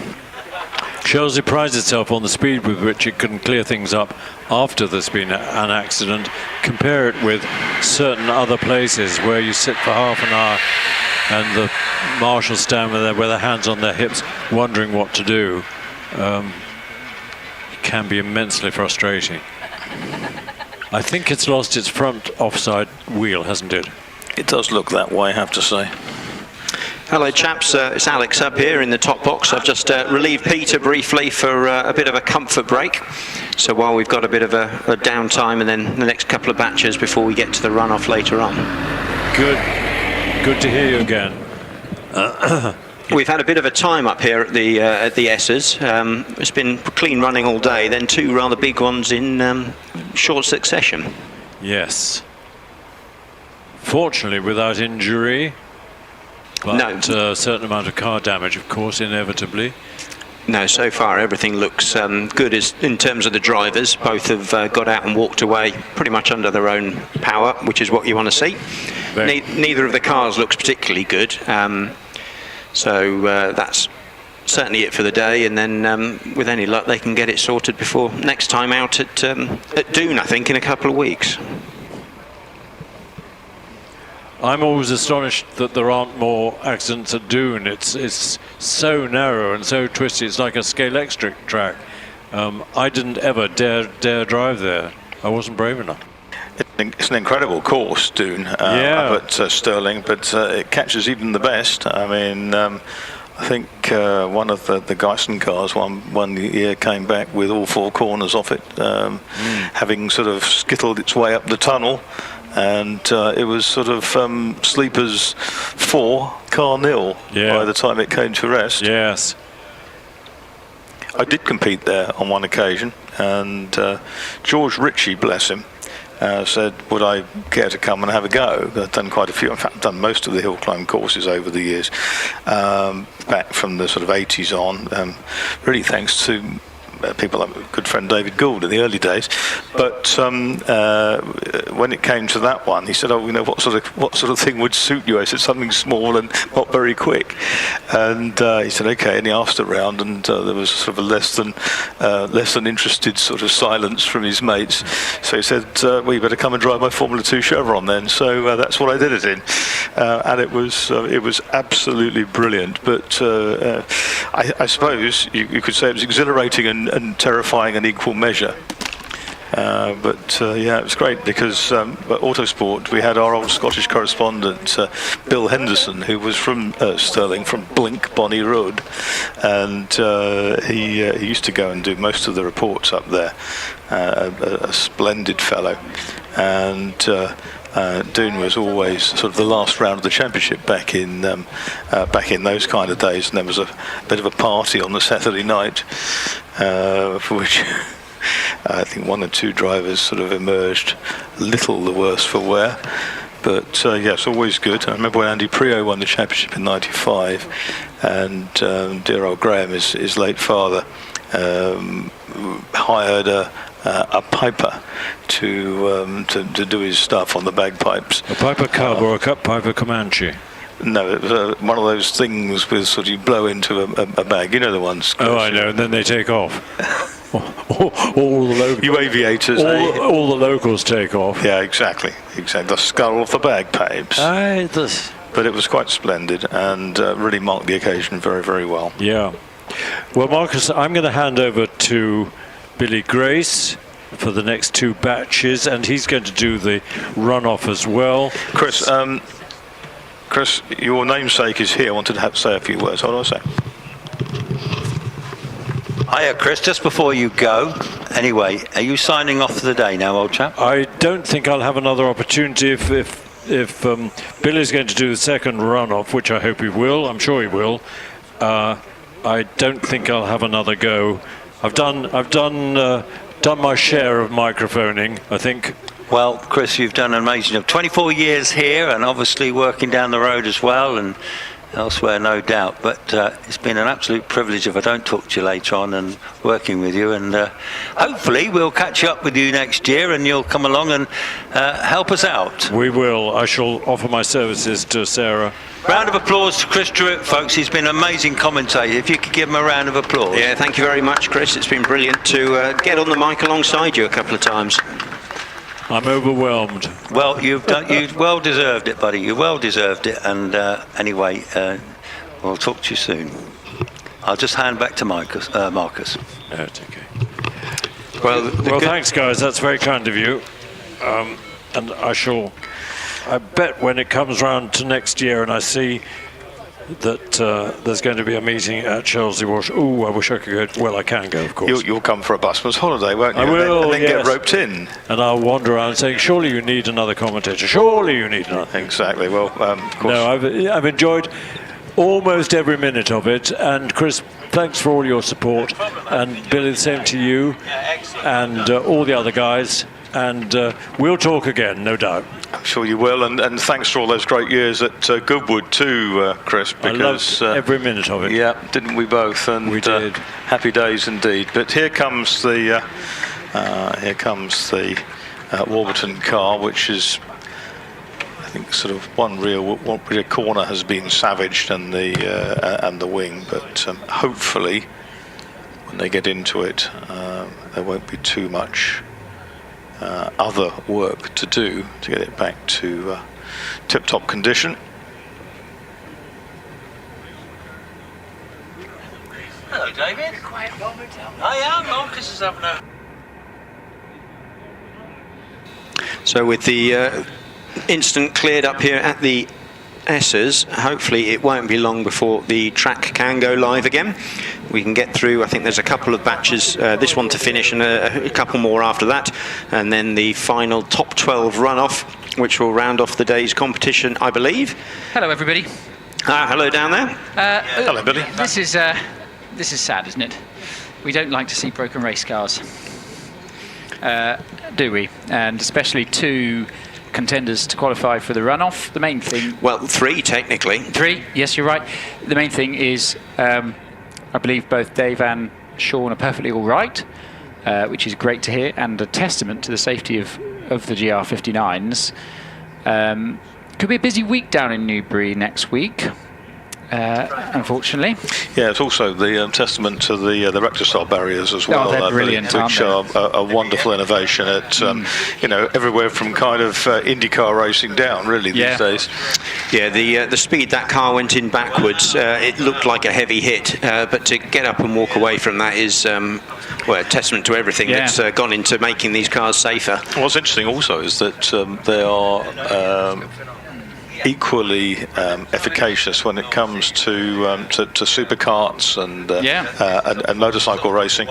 Shelsley prides itself on the speed with which it can clear things up after there's been an accident. Compare it with certain other places where you sit for half an hour and the marshals stand there with their hands on their hips wondering what to do. It can be immensely frustrating. I think it's lost its front offside wheel, hasn't it? It does look that way, I have to say. Hello chaps, it's Alex up here in the top box. I've just relieved Peter briefly for a bit of a comfort break. So while we've got a bit of a downtime and then the next couple of batches before we get to the runoff later on. Good to hear you again. We've had a bit of a time up here at the S's. It's been clean running all day, then two rather big ones in short succession. Yes. Fortunately without injury. But a certain amount of car damage, of course, inevitably. No, so far everything looks good in terms of the drivers. Both have got out and walked away pretty much under their own power, which is what you want to see. Neither of the cars looks particularly good. So that's certainly it for the day. And then with any luck, they can get it sorted before next time out at Doon, I think, in a couple of weeks. I'm always astonished that there aren't more accidents at Doon. It's so narrow and so twisty. It's like a Scalextric track. I didn't ever dare drive there. I wasn't brave enough. It's an incredible course, Doon, up at Stirling, but it catches even the best. I mean, I think one of the Geisen cars one year came back with all four corners off it, having sort of skittled its way up the tunnel. And it was sort of Sleepers 4, car 0 by the time it came to rest. Yes. I did compete there on one occasion, and George Ritchie, bless him, said, would I care to come and have a go? I've done quite a few. In fact, I've done most of the hill climb courses over the years, back from the sort of 80s on, really thanks to people like my good friend David Gould in the early days. But when it came to that one, he said, "Oh, you know, what sort of thing would suit you?" I said, "Something small and not very quick." And he said, "Okay." And he asked around, and there was sort of a less than interested sort of silence from his mates. So he said, "Well, you better come and drive my Formula 2 Chevron then." So that's what I did it in, and it was absolutely brilliant. But I suppose you could say it was exhilarating and terrifying in equal measure. But yeah, it was great because at Autosport we had our old Scottish correspondent Bill Henderson, who was from Stirling, from Blink, Bonnie Road, and he used to go and do most of the reports up there. A splendid fellow, and Doon was always sort of the last round of the championship back in those kind of days, and there was a bit of a party on the Saturday night, for which I think one or two drivers sort of emerged little the worse for wear. But yeah, it's always good. I remember when Andy Prio won the championship in '95, and dear old Graham, his late father, hired a piper to do his stuff on the bagpipes. A piper cub or a piper Comanche? No, it was one of those things with sort of you blow into a bag. You know the ones. Oh, I know, and then they take off. all the locals. You aviators. All the locals take off. Yeah, exactly. The skull of the bagpipes. But it was quite splendid and really marked the occasion very, very well. Yeah. Well, Marcus, I'm going to hand over to Billy Grace for the next two batches, and he's going to do the runoff as well. Chris, your namesake is here. I wanted to say a few words. What do I say? Hiya, Chris. Just before you go, anyway, are you signing off for the day now, old chap? I don't think I'll have another opportunity if Billy's going to do the second runoff, which I hope he will. I'm sure he will. I don't think I'll have another go. I've done my share of microphoning, I think. Well, Chris, you've done an amazing job. 24 years here, and obviously working down the road as well, and elsewhere, no doubt. But it's been an absolute privilege if I don't talk to you later on and working with you. And hopefully we'll catch up with you next year and you'll come along and help us out. We will. I shall offer my services to Sarah. Round of applause to Chris Druitt, folks. He's been an amazing commentator. If you could give him a round of applause. Yeah, thank you very much, Chris. It's been brilliant to get on the mic alongside you a couple of times. I'm overwhelmed. Well, you well deserved it, buddy. You well deserved it. And anyway, we'll talk to you soon. I'll just hand back to Marcus. That's okay. Well, thanks, guys. That's very kind of you. And I bet when it comes round to next year and I see that there's going to be a meeting at Shelsley Walsh. Oh, I wish I could go. Well, I can go, of course. You'll come for a busman's holiday, won't you? I will, and then yes. get roped in. And I'll wander around saying, surely you need another commentator. Surely you need another. Exactly. Well, of course. No, I've enjoyed almost every minute of it. And Chris, thanks for all your support. And Billy, the same to you. And all the other guys. And we'll talk again, no doubt. I'm sure you will, and thanks for all those great years at Goodwood too, Chris. Because I loved every minute of it. Yeah, didn't we both? And we did. Happy days indeed. But here comes the Warburton car, which is, I think, sort of one rear corner has been savaged, and the wing. But hopefully, when they get into it, there won't be too much other work to do to get it back to tip-top condition. Hello, David. Quiet moment. I am. Marcus is having a... So with the incident cleared up here at the S's, hopefully it won't be long before the track can go live again. We can get through, I think there's a couple of batches, this one to finish and a couple more after that, and then the final top 12 runoff, which will round off the day's competition, I believe. Hello, everybody. Hello down there. Hello, Billy. This is sad, isn't it? We don't like to see broken race cars, do we? And especially two contenders to qualify for the runoff. The main thing... Well, three, technically. Three, yes, you're right. The main thing is, I believe both Dave and Sean are perfectly all right, which is great to hear, and a testament to the safety of the GR59s. Could be a busy week down in Newbury next week, unfortunately. Yeah, it's also the testament to the rector-style barriers as well. Oh, they're brilliant, which are a wonderful innovation at everywhere from kind of IndyCar racing down, really, these days. Yeah, the speed that car went in backwards, it looked like a heavy hit, but to get up and walk away from that is a testament to everything that's gone into making these cars safer. What's interesting also is that they are equally efficacious when it comes to supercarts and motorcycle racing.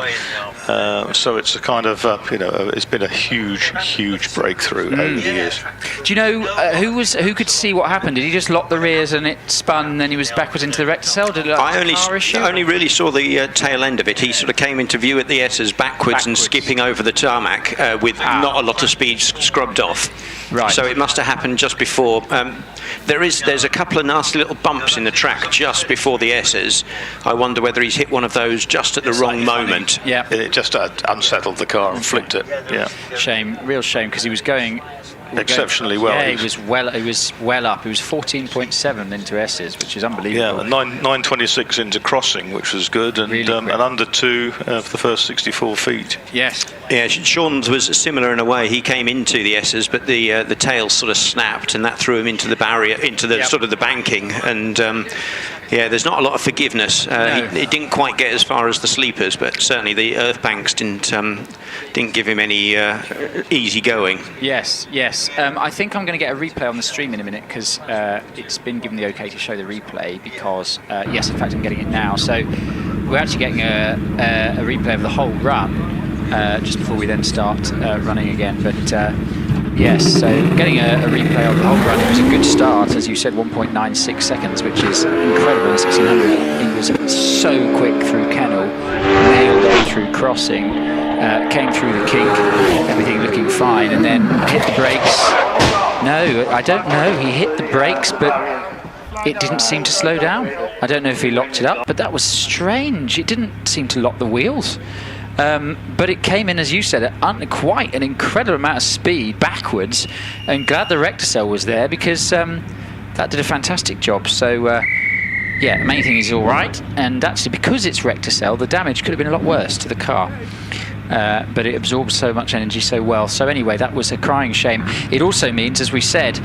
So it's a kind of it's been a huge breakthrough over the years. Do you know who could see what happened? Did he just lock the rears and it spun and then he was backwards into the rector cell? Did it I only really saw the tail end of it. He sort of came into view at the S's backwards and skipping over the tarmac with not a lot of speed scrubbed off. Right. So it must have happened just before. There's a couple of nasty little bumps in the track just before the S's. I wonder whether he's hit one of those just at the wrong moment. Yeah. It just unsettled the car and flicked it. Yeah. Shame, real shame, because he was going exceptionally well. Yeah, he was well up. He was 14.7 into S's, which is unbelievable. Yeah, 9.26 into crossing, which was good, and really and under 2 for the first 64 feet. Yes. Yeah, Sean's was similar in a way. He came into the S's, but the tail sort of snapped, and that threw him into the barrier, into the sort of the banking, and yeah, there's not a lot of forgiveness. No. He didn't quite get as far as the sleepers, but certainly the earth banks didn't give him any easy going. Yes. I think I'm going to get a replay on the stream in a minute because it's been given the okay to show the replay because, yes, in fact, I'm getting it now. So we're actually getting a replay of the whole run just before we then start running again. But yes, so getting a replay of the whole run. It was a good start, as you said, 1.96 seconds, which is incredible. 1600. He was so quick through Kennel, nailed on through crossing, came through the kink, everything looking fine, and then hit the brakes. No, I don't know. He hit the brakes, but it didn't seem to slow down. I don't know if he locked it up, but that was strange. It didn't seem to lock the wheels. But it came in, as you said, at quite an incredible amount of speed backwards, and glad the Recticel was there, because that did a fantastic job. So yeah, the main thing is all right, and actually because it's Recticel, the damage could have been a lot worse to the car. But it absorbs so much energy so well. So anyway, that was a crying shame. It also means, as we said,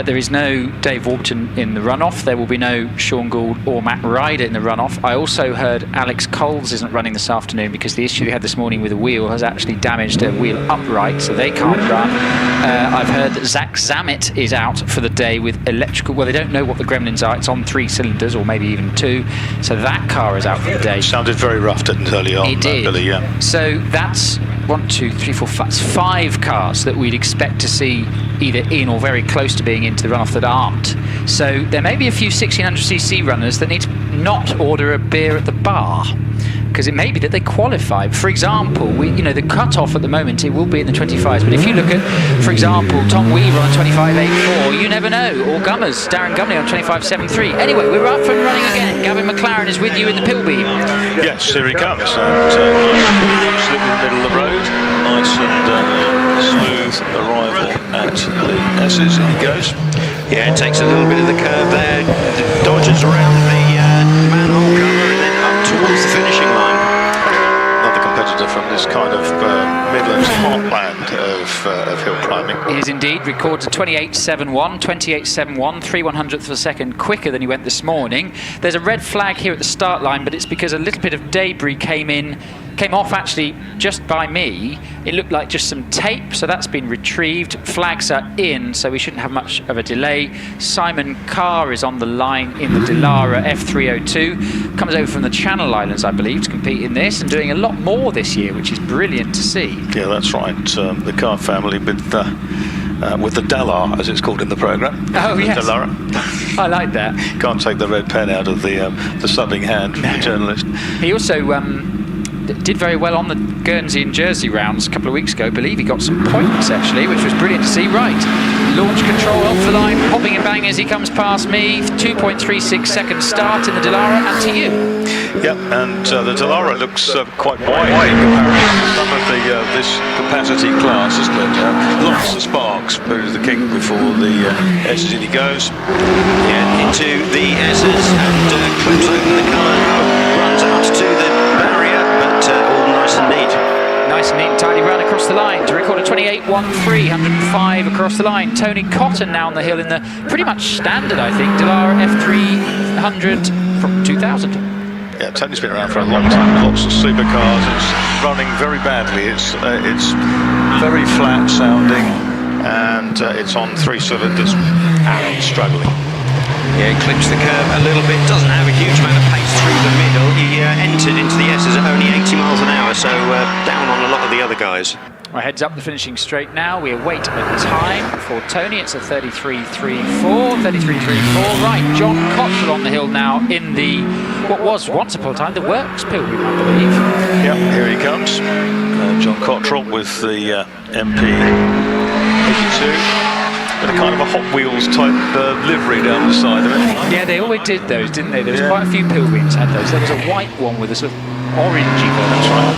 there is no Dave Warburton in the runoff. There will be no Sean Gould or Matt Ryder in the runoff. I also heard Alex Coles isn't running this afternoon because the issue we had this morning with a wheel has actually damaged a wheel upright, so they can't run. I've heard that Zach Zammit is out for the day with electrical. Well, they don't know what the gremlins are. It's on 3 cylinders or maybe even 2. So that car is out for the day. Sounded very rough, didn't it, early on? It did. Billy, yeah. So that's 1, 2, 3, 4, 5 cars that we'd expect to see either in or very close to being into the runoff that aren't. So there may be a few 1600cc runners that need to not order a beer at the bar, because it may be that they qualify. For example, the cut-off at the moment, it will be in the 25s, but if you look at, for example, Tom Weaver on 25.84, you never know, or Darren Gumley on 25.73. Anyway, we're up and running again. Gavin McLaren is with you in the Pilbeam. Yes, here he comes. And, nice in the middle of the road, nice and smooth arrival at the S's, and he goes. Yeah, it takes a little bit of the curve there, dodges around the manhole cover, and then up towards the finishing line. Another competitor from this kind of Midland heartland of hill climbing. It is indeed. Records a 28.71, 28.71, 3/100ths of a second quicker than he went this morning. There's a red flag here at the start line, but it's because a little bit of debris came off actually just by me. It looked like just some tape, so that's been retrieved. Flags are in, so we shouldn't have much of a delay. Simon Carr is on the line in the Delara F302. Comes over from the Channel Islands, I believe, to compete in this, and doing a lot more this year, which is brilliant to see. Yeah, that's right. The Carr family with the Dalar, as it's called in the programme. Oh, yes. Dalara. I like that. Can't take the red pen out of the sudding hand from the journalist. He also did very well on the Guernsey and Jersey rounds a couple of weeks ago. I believe he got some points actually, which was brilliant to see. Right, launch control off the line, popping and banging as he comes past me. 2.36 second start in the Delara, and to you. Yep, and the Delara looks quite wide in comparison to some of this capacity class, isn't it? Lots of sparks through the kink before the S's, in he goes. Yeah, into the S's and clips open the colour, runs out to the barrier, but all nice and neat. Nice and neat and tidy run across the line to record a 28.13, 105 across the line. Tony Cotton now on the hill in the pretty much standard, I think, Delara F300 from 2000. Yeah, Tony's been around for a long time. Lots of supercars. It's running very badly. It's very flat sounding, and it's on 3 cylinders and struggling. Yeah, clips the curve a little bit. Doesn't have a huge amount of pace through the middle. He entered into the S's at only 80 miles an hour, so down on a lot of the other guys. Well, heads up the finishing straight now. We await a time for Tony. It's a 33.34, 33.34. Right, John Cottrell on the hill now in the, what was once upon a time, the Works Pilgrim, I believe. Yep, here he comes. John Cottrell with the MP82. With a kind of a Hot Wheels type livery down the side of it. Yeah, they always did those, didn't they? There was quite a few Pilgrims had those. There was a white one with a sort of orangey one. That's right.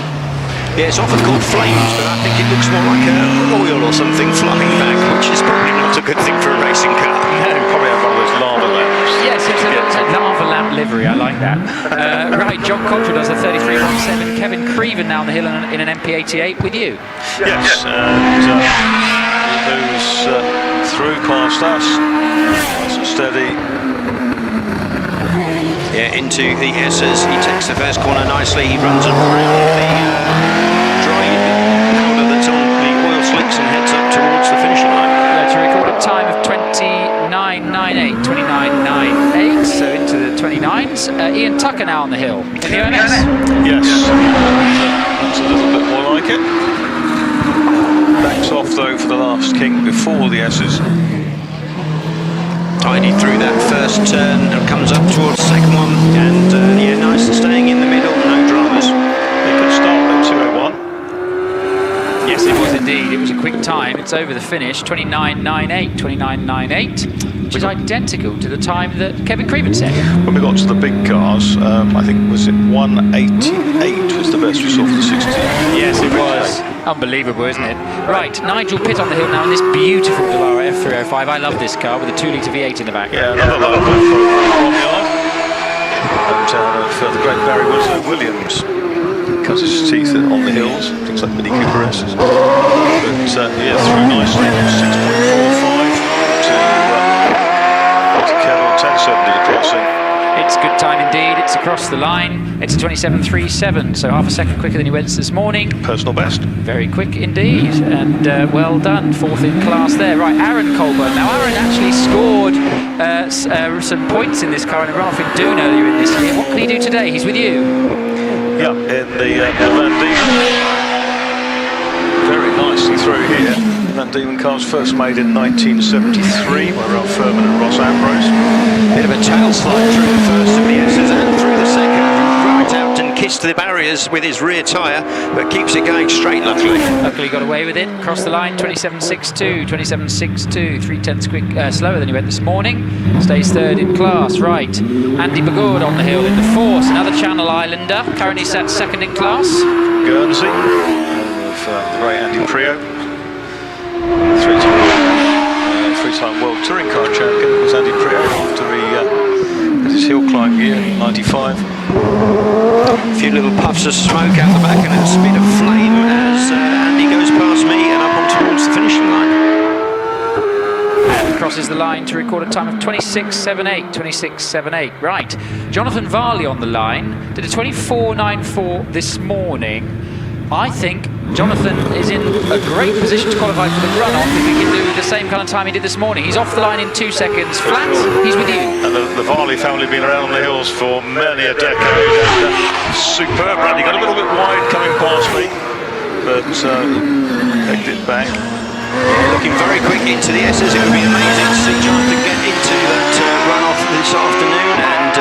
Yeah, it's often called Flames, but I think it looks more like an oil or something flying back, which is probably not a good thing for a racing car. No, probably have one of those lava lamps. Yes, it's a lava lamp livery. I like that. Right, John Cottrell does a 33.17. Kevin Creven now on the hill in an MP88 with you. Yes, and moves through past us. Nice and steady. Yeah, into the S's. He takes the first corner nicely. He runs around the dry powder that's on the oil slicks and heads up towards the finishing line. To record a time of 29.98. 29.98, 29.98, so into the 29s. Ian Tucker now on the hill. In the OMS? Yes, that's a little bit more like it. Backs off though for the last king before the S's. Tidy through that first turn and comes up towards the second one, and yeah, nice and staying in the middle, no dramas. They could start at 2:01. Yes, it was indeed. It was a quick time. It's over the finish, 29.98, 29.98, which is identical to the time that Kevin Creeman set. When we got to the big cars, I think was it 1:88 was the best we saw for the 60. Yes, it was. Unbelievable, isn't it? Right, Nigel Pitt on the hill now in this beautiful Dallara F305. I love this car with a 2 litre V8 in the back. Yeah, another local from Romeo. Hometown of the great Barry Williams. Cuts his teeth on the hills, things like Mini Cooper S's. But yeah, through nicely, 6.45 to Kettle, 10.70 the crossing. It's a good time indeed. It's across the line. It's a 27.37, so half a second quicker than he went this morning. Personal best. Very quick indeed, and well done. 4th in class there. Right, Aaron Colburn. Now, Aaron actually scored some points in this car in a runoff in Doon earlier in this year. What can he do today? He's with you. Yeah, in the Van Diemen. Very nicely through here. Van Diemen cars first made in 1973 by Ralph Furman and Ross Ambrose. Bit of a tail slide through the first of the S's and through the second. Right out and kissed the barriers with his rear tyre, but keeps it going straight, luckily. Luckily got away with it. Crossed the line, 27.62, 27.62, 3/10 quick, slower than he went this morning. Stays 3rd in class. Right, Andy Bagoud on the hill in the 4th, another Channel Islander, currently sat 2nd in class. Guernsey, of the great Andy Prio. Three-time World Touring Car Champion was Andy Prio after he had his hill climb year in 95. A few little puffs of smoke out the back and a spit of flame as Andy goes past me and up on towards the finishing line. And crosses the line to record a time of 26.78, 26.78. Right, Jonathan Varley on the line, did a 24.94 this morning. I think Jonathan is in a great position to qualify for the runoff if he can do the same kind of time he did this morning. He's off the line in 2 seconds flat. He's with you. And the Varley family have been around on the hills for many a decade. And, superb run. He got a little bit wide coming past me, but pegged it back. Looking very quick into the S's. It would be amazing to see Jonathan get into that runoff this afternoon, and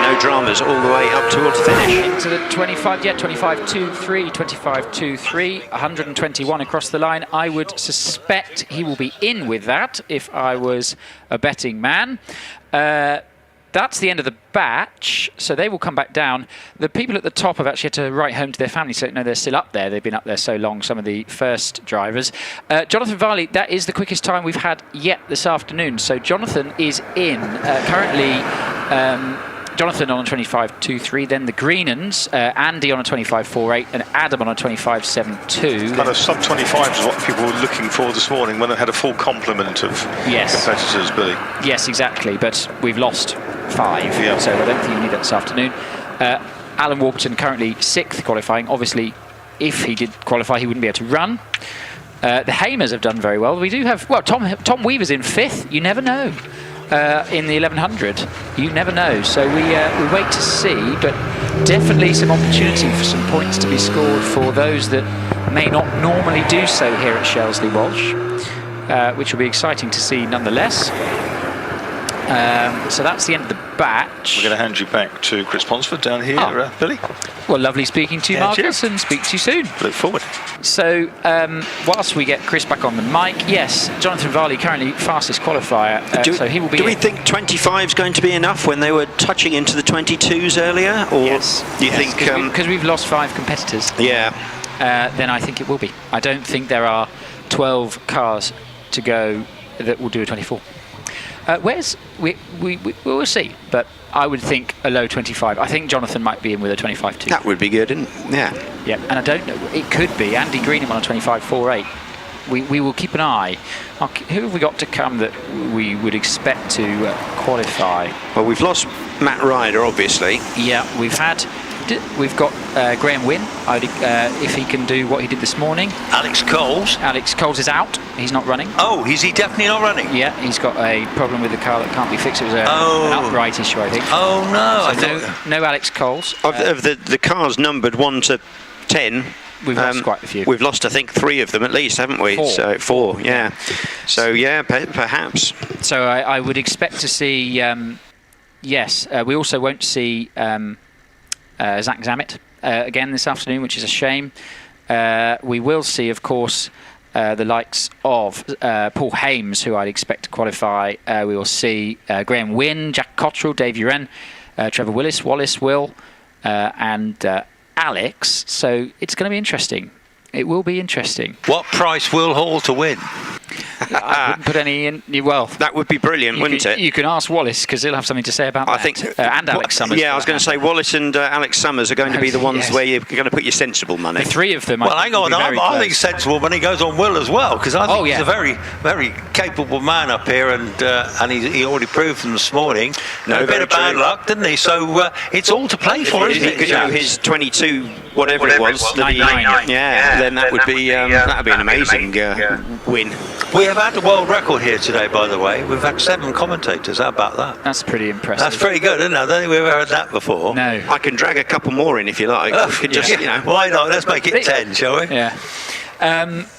no dramas all the way up towards finish. Into the 25, yeah, 25.23, 25.23, 121 across the line. I would suspect he will be in with that if I was a betting man. That's the end of the batch, so they will come back down. The people at the top have actually had to write home to their families, so no, they're still up there. They've been up there so long, some of the first drivers. Jonathan Varley, that is the quickest time we've had yet this afternoon. So Jonathan is in. Currently, Jonathan on a 25.23, then the Greenans, Andy on a 25.48, and Adam on a 25.72. Kind of sub-25 is what people were looking for this morning when they had a full complement of competitors, Billy. Yes, exactly, but we've lost 5, so I don't think you need that this afternoon. Alan Warburton currently 6th qualifying. Obviously, if he did qualify, he wouldn't be able to run. The Hamers have done very well. We do have, well, Tom Weaver's in 5th. You never know. In the 1100, you never know. So we wait to see, but definitely some opportunity for some points to be scored for those that may not normally do so here at Shelsley Walsh, which will be exciting to see nonetheless. So that's the end of the batch. We're going to hand you back to Chris Ponsford down here, Billy. Well, lovely speaking to you, Marcus, and speak to you soon. Look forward. So, whilst we get Chris back on the mic, yes, Jonathan Varley currently fastest qualifier, so he will be. Do we think 25 is going to be enough when they were touching into the 22s earlier? Or yes. Do you think because we've lost 5 competitors? Yeah. Then I think it will be. I don't think there are 12 cars to go that will do a 24. We'll see, but I would think a low 25. I think Jonathan might be in with a 25 too. That would be good, yeah. Yeah, and I don't know. It could be Andy Greenham on a 25.48. We will keep an eye. Who have we got to come that we would expect to qualify? Well, we've lost Matt Ryder, obviously. Yeah, we've had We've got Graham Wynn. If he can do what he did this morning. Alex Coles. Alex Coles is out. He's not running. Oh, is he definitely not running? Yeah, he's got a problem with the car that can't be fixed. It was an upright issue, I think. Oh no! So no Alex Coles. Of the cars numbered 1 to 10. We've lost quite a few. We've lost, I think, 3 of them at least, haven't we? 4. So 4, yeah. So yeah, perhaps. So I would expect to see. Yes, we also won't see Zach Zammit again this afternoon, which is a shame. We will see, of course, the likes of Paul Hames, who I'd expect to qualify. We will see Graham Wynn, Jack Cottrell, Dave Uren, Trevor Willis, Wallace Will, and Alex. So it's going to be interesting. It will be interesting. What price Will Hall to win? I wouldn't put any in. Well, that would be brilliant, wouldn't it? You can ask Wallace, because he'll have something to say about that. I think, and Alex Summers. Yeah, I was going to say Wallace and Alex Summers are going to be the ones where you're going to put your sensible money. The 3 of them. Well, hang on. I think sensible money goes on Will as well, because I think he's a very, very capable man up here, and he already proved them this morning. A bit of bad luck, didn't he? So it's all to play for, isn't it? If he could do his 22, whatever it was, 99. Yeah, then that would be an amazing win. We have had a world record here today, by the way. We've had 7 commentators. How about that? That's pretty impressive. That's pretty good, isn't it? I don't think we've ever had that before. No. I can drag a couple more in if you like. Why not? Let's make it 10, shall we? Yeah.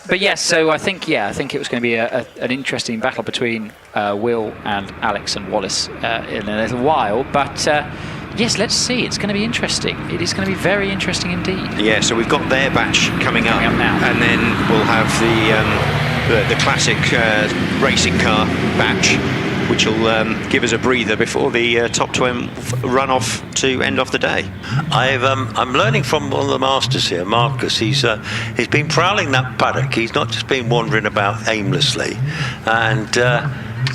But yes, so I think it was going to be an interesting battle between Will and Alex and Wallace in a little while. But yes, let's see. It's going to be interesting. It is going to be very interesting indeed. Yeah. So we've got their batch coming up now, and then we'll have the classic racing car batch, which will give us a breather before the top 20 runoff to end off the day. I'm learning from one of the masters here, Marcus. He's been prowling that paddock. He's not just been wandering about aimlessly. And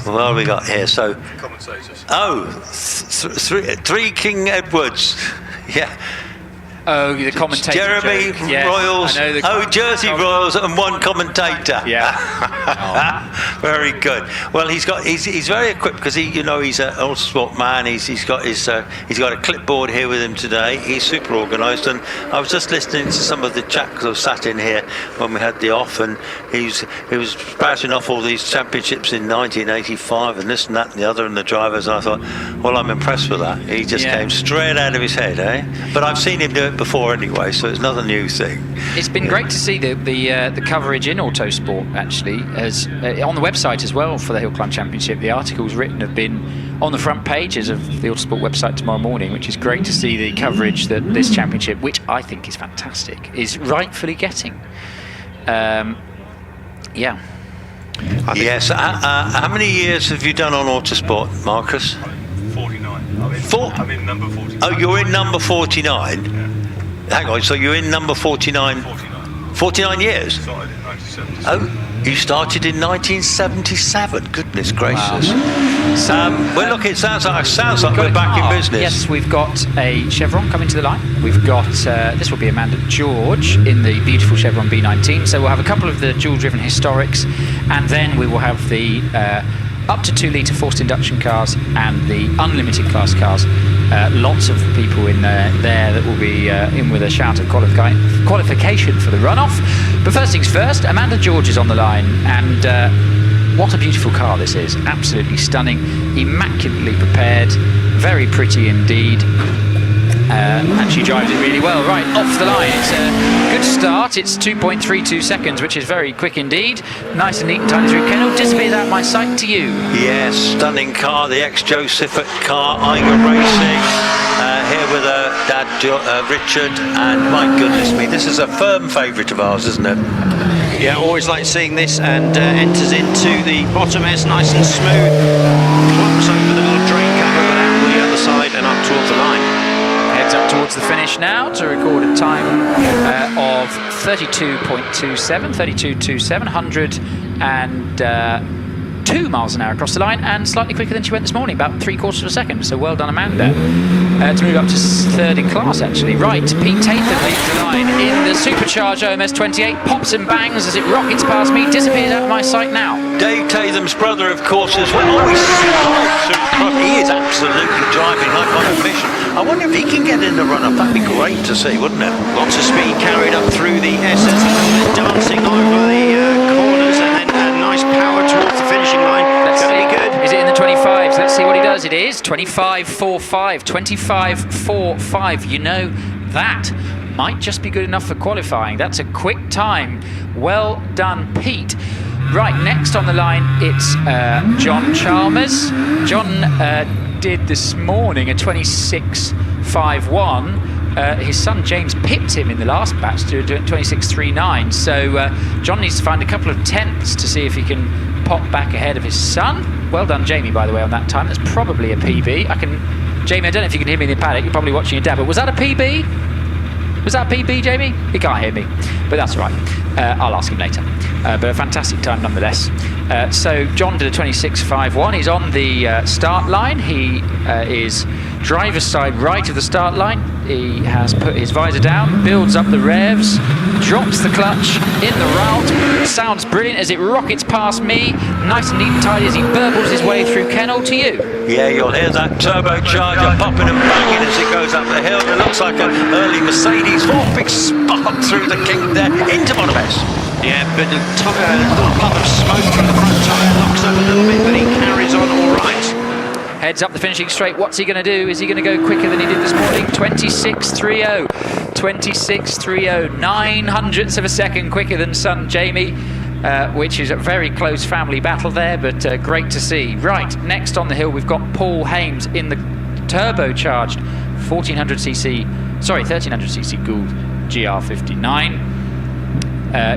what have we got here? So commentators. Oh, 3 King Edwards. Yeah. Oh, the commentator. Jeremy yes, Royals. Jersey Royals and 1 commentator. Yeah. Very good. Well, he's very equipped, because he's an Autosport man. He's got a clipboard here with him today. He's super organised. And I was just listening to some of the chat, because I sat in here when we had the off, and he was spouting off all these championships in 1985 and this and that and the other, and the drivers. And I thought, well, I'm impressed with that. He just came straight out of his head, eh? But I've seen him do it before anyway, so it's not a new thing. It's been great to see the coverage in Autosport, actually, as on the website as well for the HillClimb Championship. The articles written have been on the front pages of the Autosport website tomorrow morning, which is great to see the coverage that this championship, which I think is fantastic, is rightfully getting. Yes. How many years have you done on Autosport, Marcus? 49. I'm in number 49. Oh, you're in number 49? Yeah. Hang on, so you're in number 49? 49 years? Started in 1977. Oh, you started in 1977. Goodness gracious. Wow. Well, look, it sounds like we're back in business. Yes, we've got a Chevron coming to the line. We've got, this will be Amanda George in the beautiful Chevron B19. So we'll have a couple of the dual-driven historics, and then we will have the up to 2 litre forced induction cars and the unlimited class cars. Lots of people in there that will be in with a shout of qualification for the runoff. But first things first, Amanda George is on the line, and what a beautiful car this is. Absolutely stunning, immaculately prepared, very pretty indeed. And she drives it really well. Right, off the line. It's a good start. It's 2.32 seconds, which is very quick indeed. Nice and neat and tidy through. Kennel, disappears out my sight to you. Yes, stunning car, the ex-Joe Siffert car, Eiger Racing. Here with Dad Richard, and my goodness me, this is a firm favourite of ours, isn't it? Yeah, always like seeing this, and enters into the bottom S nice and smooth. Clumps over the little drain cover, but out the other side and up towards the line. Heads up towards the finish now to record a time of 32.27, 32.27, 102 miles an hour across the line, and slightly quicker than she went this morning, about 3/4 of a second. So well done, Amanda. To move up to 3rd in class, actually. Right, Pete Tatham leads the line in the supercharged OMS 28, pops and bangs as it rockets past me, disappears out of my sight now. Dave Tatham's brother, of course, as well. Oh, he is absolutely driving like on a mission. I wonder if he can get in the run-up. That'd be great to see, wouldn't it? Lots of speed carried up through the S's, dancing over the corners, and then nice power towards the finishing line. That's going to be good. Is it in the 25s? Let's see what he does. It is 25.45. 25.45. You know, that might just be good enough for qualifying. That's a quick time. Well done, Pete. Right, next on the line, it's John Chalmers. John did this morning a 26.51. His son James pipped him in the last batch to do it 26.39. So John needs to find a couple of tenths to see if he can pop back ahead of his son. Well done, Jamie, by the way, on that time. That's probably a PB. Jamie, I don't know if you can hear me in the paddock. You're probably watching your dad, but was that a PB? Was that a PB, Jamie? He can't hear me, but that's all right. I'll ask him later. But a fantastic time nonetheless. So John did a 26.51. He's on the start line. He is driver's side right of the start line. He has put his visor down, builds up the revs, drops the clutch in the route. Sounds brilliant as it rockets past me. Nice and neat and tidy as he burbles his way through Kennel to you. Yeah, you'll hear that turbocharger popping and banging as it goes up the hill. It looks like an early Mercedes. Big spark through the kink there into bottom S. Yeah, but a little puff of smoke from the front tyre knocks up a little bit, but he carries on all right. Heads up the finishing straight. What's he going to do? Is he going to go quicker than he did this morning? 26.30. 26.30. 9 hundredths of a second quicker than son Jamie, which is a very close family battle there, but great to see. Right, next on the hill, we've got Paul Hames in the turbocharged 1300cc Gould GR59.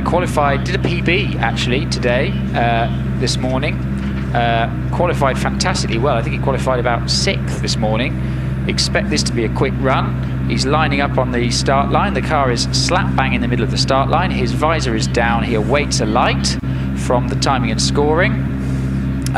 Qualified, did a PB actually today, this morning. Qualified fantastically well. I think he qualified about 6th this morning. Expect this to be a quick run. He's lining up on the start line. The car is slap bang in the middle of the start line. His visor is down. He awaits a light from the timing and scoring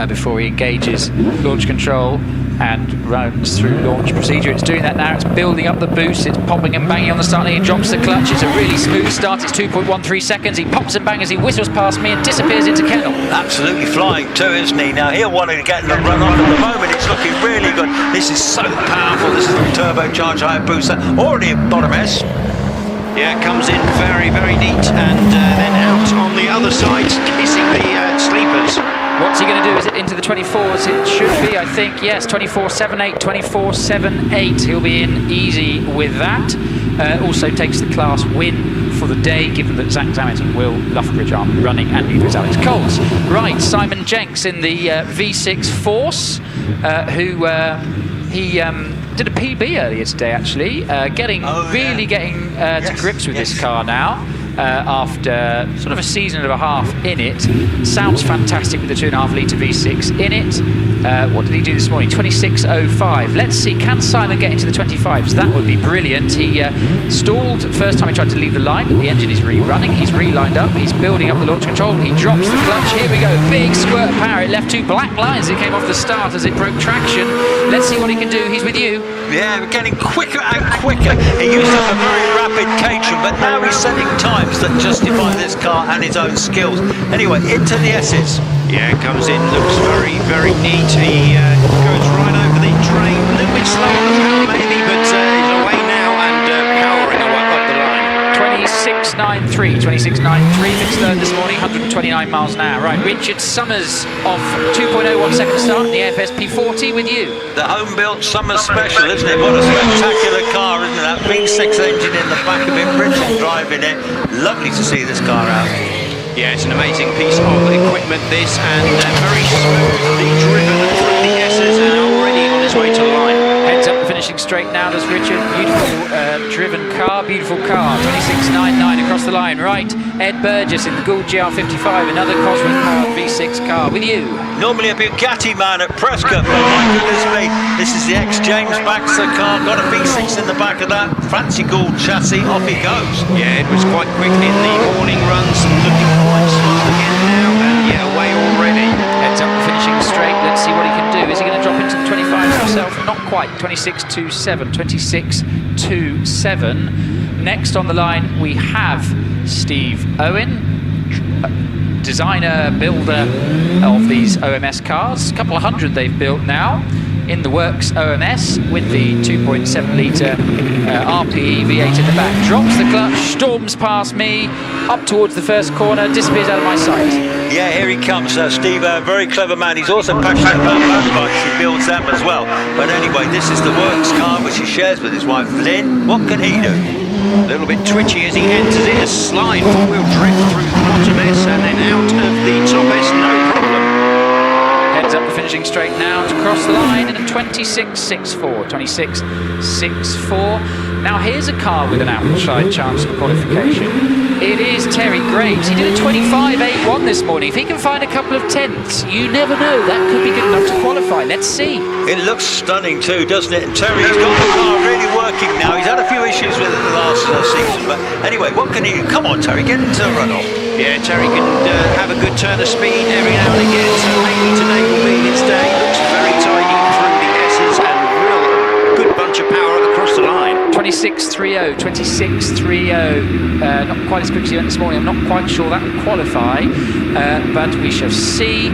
before he engages launch control and runs through launch procedure. It's doing that now. It's building up the boost. It's popping and banging on the start line. He drops the clutch. It's a really smooth start. It's 2.13 seconds. He pops and bangs as he whistles past me and disappears into Kennel. Absolutely flying too, isn't he? Now he'll want to get in the run off. At the moment it's looking really good. This is so powerful. This is the turbocharged high booster. Already at bottom S. Yeah, comes in very, very neat, and then out on the other side, kissing the sleepers. What's he going to do? Is it into the 24s? It should be, I think. Yes, 24.78, 24.78. He'll be in easy with that. Also takes the class win for the day, given that Zach Zammit and Will Luftbridge are running, and neither is Alex Coles. Right, Simon Jenks in the V6 Force, who he did a PB earlier today, actually, getting to grips with this car now. After sort of a season and a half in it. Sounds fantastic with the 2.5 litre V6 in it. What did he do this morning? 26.05. Let's see, can Simon get into the 25s? That would be brilliant. He stalled first time he tried to leave the line. The engine is re-running. He's re-lined up. He's building up the launch control. He drops the clutch. Here we go. Big squirt of power. It left 2 black lines as it came off the start as it broke traction. Let's see what he can do. He's with you. Yeah, we're getting quicker and quicker. He used to have a very rapid Caterham, but now he's setting times that justify this car and his own skills. Anyway, into the S's. Yeah, comes in, looks very, very neat. He goes right over the train, a little bit slow on the power maybe, but he's away now and powering up the line. 26.93, mixed third this morning, 129 miles an hour. Right, Richard Summers off 2.01 second start in the AFS P40 with you. The home-built summer special, isn't it? What a spectacular car, isn't it? That V6 engine in the back of it, Richard driving it. Lovely to see this car out. Yeah, it's an amazing piece of equipment, this, and very smoothly driven through the S's and already on his way to the line. Heads up the finishing straight now, does Richard. Beautiful driven car, beautiful car. 26.99 across the line. Right, Ed Burgess in the Gould GR55, another Cosworth Power V6 car with you. Normally a Bugatti man at Prescott, but my goodness me, this is the ex-James Baxter car. Got a V6 in the back of that. Fancy Gould chassis, off he goes. Yeah, it was quite quick in the morning runs, looking quite slow again now, and yeah, away already. Heads up the finishing straight. Let's see what he can do. Is he going to drop into the 25 himself? Not quite. 26.27. 26.27. Next on the line, we have Steve Owen, designer, builder of these OMS cars. A couple of hundred they've built now. in the works OMS with the 2.7 litre RPE V8 in the back. Drops the clutch, storms past me, up towards the first corner, disappears out of my sight. Yeah, here he comes, Steve, a very clever man. He's also passionate about motorbikes. He builds them as well. But anyway, this is the works car which he shares with his wife Lynn. What can he do? A little bit twitchy as he enters it, a slide four-wheel drift through the bottom S and then out of the top S, no problem. Heads up the finishing straight now to cross the line in a 26.64. 26.64. Now here's a car with an outside chance of qualification. It is Terry Graves. He did a 25.81 this morning. If he can find a couple of tenths, you never know. That could be good enough to qualify. Let's see. It looks stunning too, doesn't it? And Terry's got the car really working now. He's had a few issues with it the last season, but anyway, what can he do? Come on, Terry, get into the runoff. Yeah, Terry can have a good turn of speed every now and again, so maybe today will be his day. Looks very tidy through the S's and real good bunch of power across the line. 26.30, 26.30. Not quite as quick as you went this morning. I'm not quite sure that will qualify, but we shall see.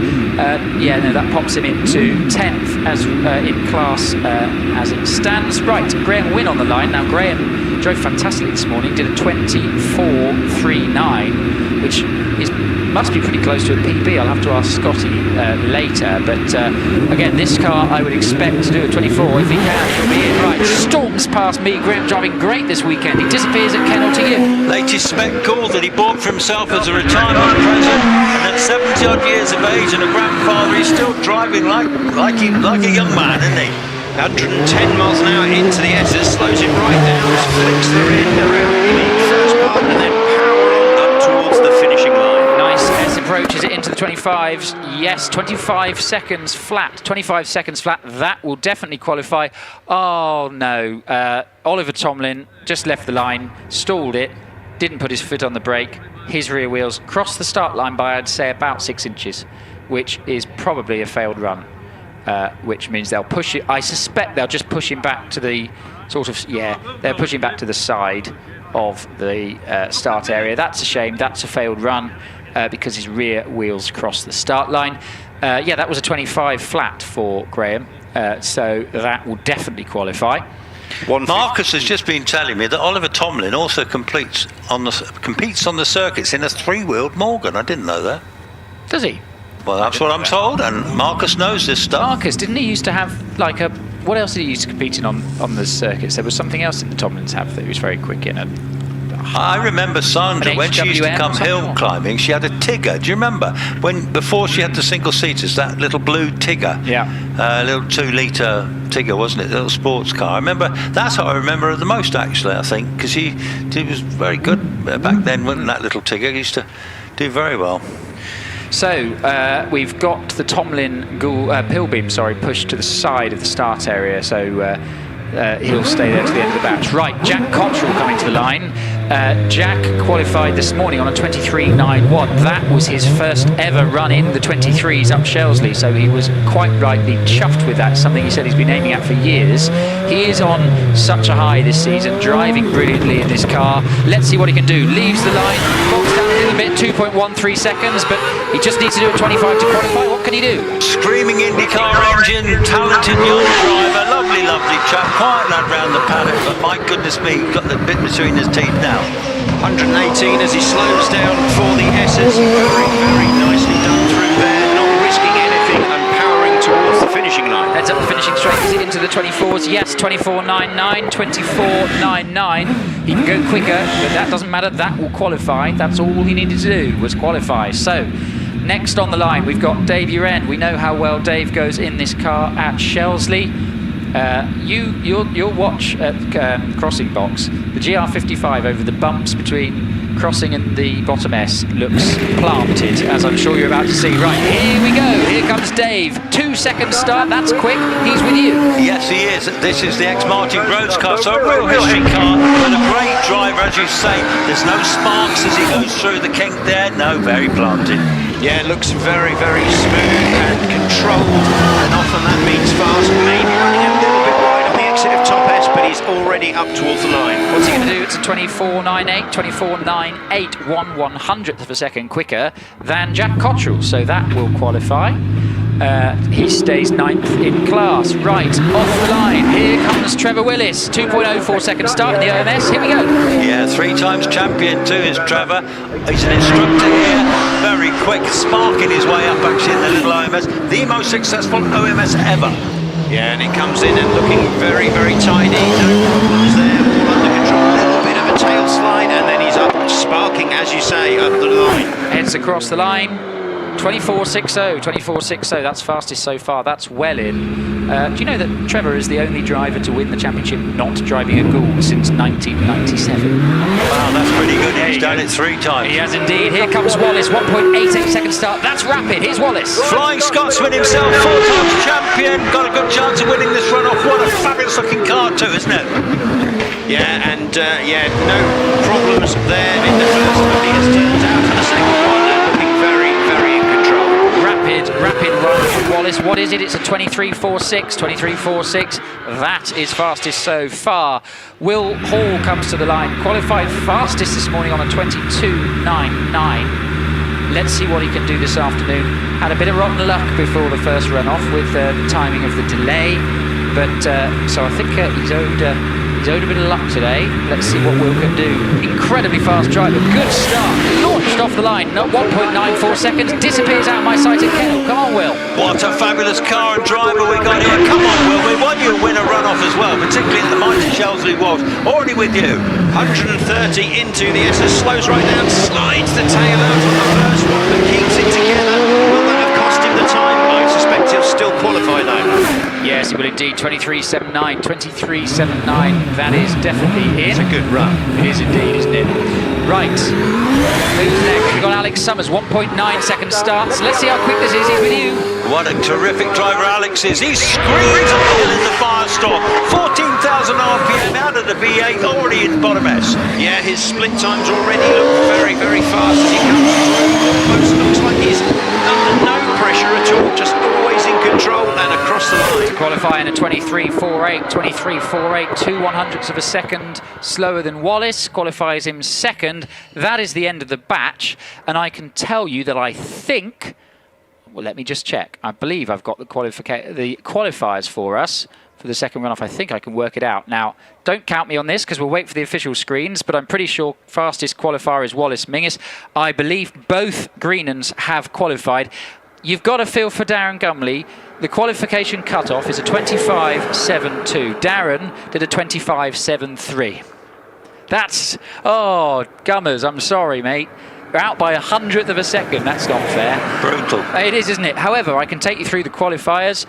Yeah, no, that pops him into 10th as in class as it stands. Right, Graham Wynne on the line. Now, Graham drove fantastically this morning, did a 24.39, which must be pretty close to a PB. I'll have to ask Scotty later, but again, this car I would expect to do a 24 if he can. He'll be in. Right, storms past me. Graham driving great this weekend. He disappears at Kennel to you. Latest spec call that he bought for himself as a retirement present, and at 70 odd years of age and a grandfather, he's still driving like a young man, isn't he? 110 miles an hour into the S's, slows it right down, flicks the rear around the first part, and then power on up towards the finishing line. Nice. S approaches it into the 25s. Yes, 25 seconds flat. 25 seconds flat. That will definitely qualify. Oh no. Oliver Tomlin just left the line, stalled it, didn't put his foot on the brake. His rear wheels crossed the start line by, I'd say, about 6 inches, which is probably a failed run. Which means they'll push it. I suspect they'll just push him back to the sort of, yeah, they'll push him back to the side of the start area. That's a shame. That's a failed run because his rear wheels crossed the start line. Yeah, that was a 25 flat for Graham, so that will definitely qualify. Marcus has just been telling me that Oliver Tomlin also competes on the circuits in a 3-wheeled Morgan. I didn't know that. Does he? Well, that's what I'm told, and Marcus knows this stuff. Marcus, didn't he used to have like a... What else did he used to compete in on the circuits? There was something else that the Tomlins have that he was very quick in. I remember Sandra, when she used to come hill climbing, she had a Tigger. Do you remember? Before she had the single-seaters, that little blue Tigger. Yeah. Little 2-litre Tigger, wasn't it? Little sports car. I remember, that's what I remember her the most, actually, I think, because she was very good back then, wasn't that little Tigger? He used to do very well. So we've got the Tomlin Pilbeam, pushed to the side of the start area, so he'll stay there to the end of the batch. Right, Jack Cottrell coming to the line. Jack qualified this morning on a 23.91. That was his first ever run in the 23s up Shelsley, so he was quite rightly chuffed with that. Something he said he's been aiming at for years. He is on such a high this season, driving brilliantly in this car. Let's see what he can do. Leaves the line, bogs down a little bit, 2.13 seconds, but he just needs to do a 25 to qualify. What can he do? Screaming IndyCar engine, talented young driver, lovely chap, quiet lad round the paddock, but my goodness me, got the bit between his teeth now. 118 as he slows down for the S's. Very, very nicely done through there, not risking anything and powering towards the finishing line. Heads up the finishing straight, is it into the 24s? Yes, 24.99, 24.99. He can go quicker, but that doesn't matter, that will qualify. That's all he needed to do, was qualify. So, next on the line, we've got Dave Uren. We know how well Dave goes in this car at Shelsley. You'll watch at Crossing Box. The GR55 over the bumps between Crossing and the bottom S looks planted, as I'm sure you're about to see. Right, here we go. Here comes Dave. 2 second start. That's quick. He's with you. Yes, he is. This is the ex-Martin Groves car, so a real history car, but a great driver, as you say. There's no sparks as he goes through the kink there. No, very planted. Yeah, it looks very, very smooth and controlled, and often that means fast. Maybe running a little bit wide on the exit of top S, but he's already up towards the line. What's he going to do? It's a 24.98, 24.98, 1/100th of a second quicker than Jack Cottrell, so that will qualify. He stays 9th in class. Right, off the line. Here comes Trevor Willis. 2.04 second start in the OMS. Here we go. Yeah, 3 times champion too is Trevor. He's an instructor here. Very quick, sparking his way up actually in the little OMS. The most successful OMS ever. Yeah, and it comes in and looking very, very tidy. No problems there, all under control. A little bit of a tail slide, and then he's up, sparking, as you say, up the line. Heads across the line. 24.60, 24.60, that's fastest so far, that's well in. Do you know that Trevor is the only driver to win the championship not driving a Gould since 1997? Wow, that's pretty good. He's done it 3 times. He has indeed. Here comes Wallace, 1.88 second start. That's rapid. Here's Wallace. Flying Scotsman himself, 4 times champion. Got a good chance of winning this runoff. What a fabulous looking car too, isn't it? Yeah, and no problems there in the first one. He has turned out for the second one and looking very, very in control. Rapid run from Wallace. What is it? It's a 23.46, 23.46. That is fastest so far. Will Hall comes to the line. Qualified fastest this morning on a 22.99. Let's see what he can do this afternoon. Had a bit of rotten luck before the first runoff with the timing of the delay. But so I think he's owed a bit of luck today. Let's see what Will can do. Incredibly fast driver. Good start. Launched off the line. 1.94 seconds. Disappears out of my sight at Kennel. Come on, Will. What a fabulous car and driver we got here. Come on, Will. We want you to win a runoff as well, particularly in the mighty Shelsley Walsh. Already with you. 130 into the SS. Slows right down. Slides the tail out on the first one, but keeps it together. Will that have cost him the time? I suspect he'll still qualify though. Yes, it will indeed. 23.79, 23.79. That is definitely in. It's a good run. It is indeed, isn't it? Right. Who's next? We've got Alex Summers, 1.9 second starts. Let's see how quick this is. He's with you. What a terrific driver Alex is. He screams up the hill in the Firestorm. 14,000 RPM out of the V8, already in bottom S. Yeah, his split times already look very, very fast as he comes through. Almost looks like he's under no pressure at all, just always in control and across the line. To qualify in a 23.48, 23.48, 2/100ths of a second slower than Wallace, qualifies him second. That is the end of the batch, and I can tell you that I think, well, let me just check. I believe I've got the qualifiers for us for the second runoff. I think I can work it out. Now, don't count me on this because we'll wait for the official screens, but I'm pretty sure fastest qualifier is Wallace Menzies. I believe both Greenans have qualified. You've got a feel for Darren Gumley. The qualification cut-off is a 25.72. Darren did a 25.73. That's, oh, Gummers, I'm sorry, mate. We're out by 100th of a second. That's not fair. Brutal. It is, isn't it? However, I can take you through the qualifiers.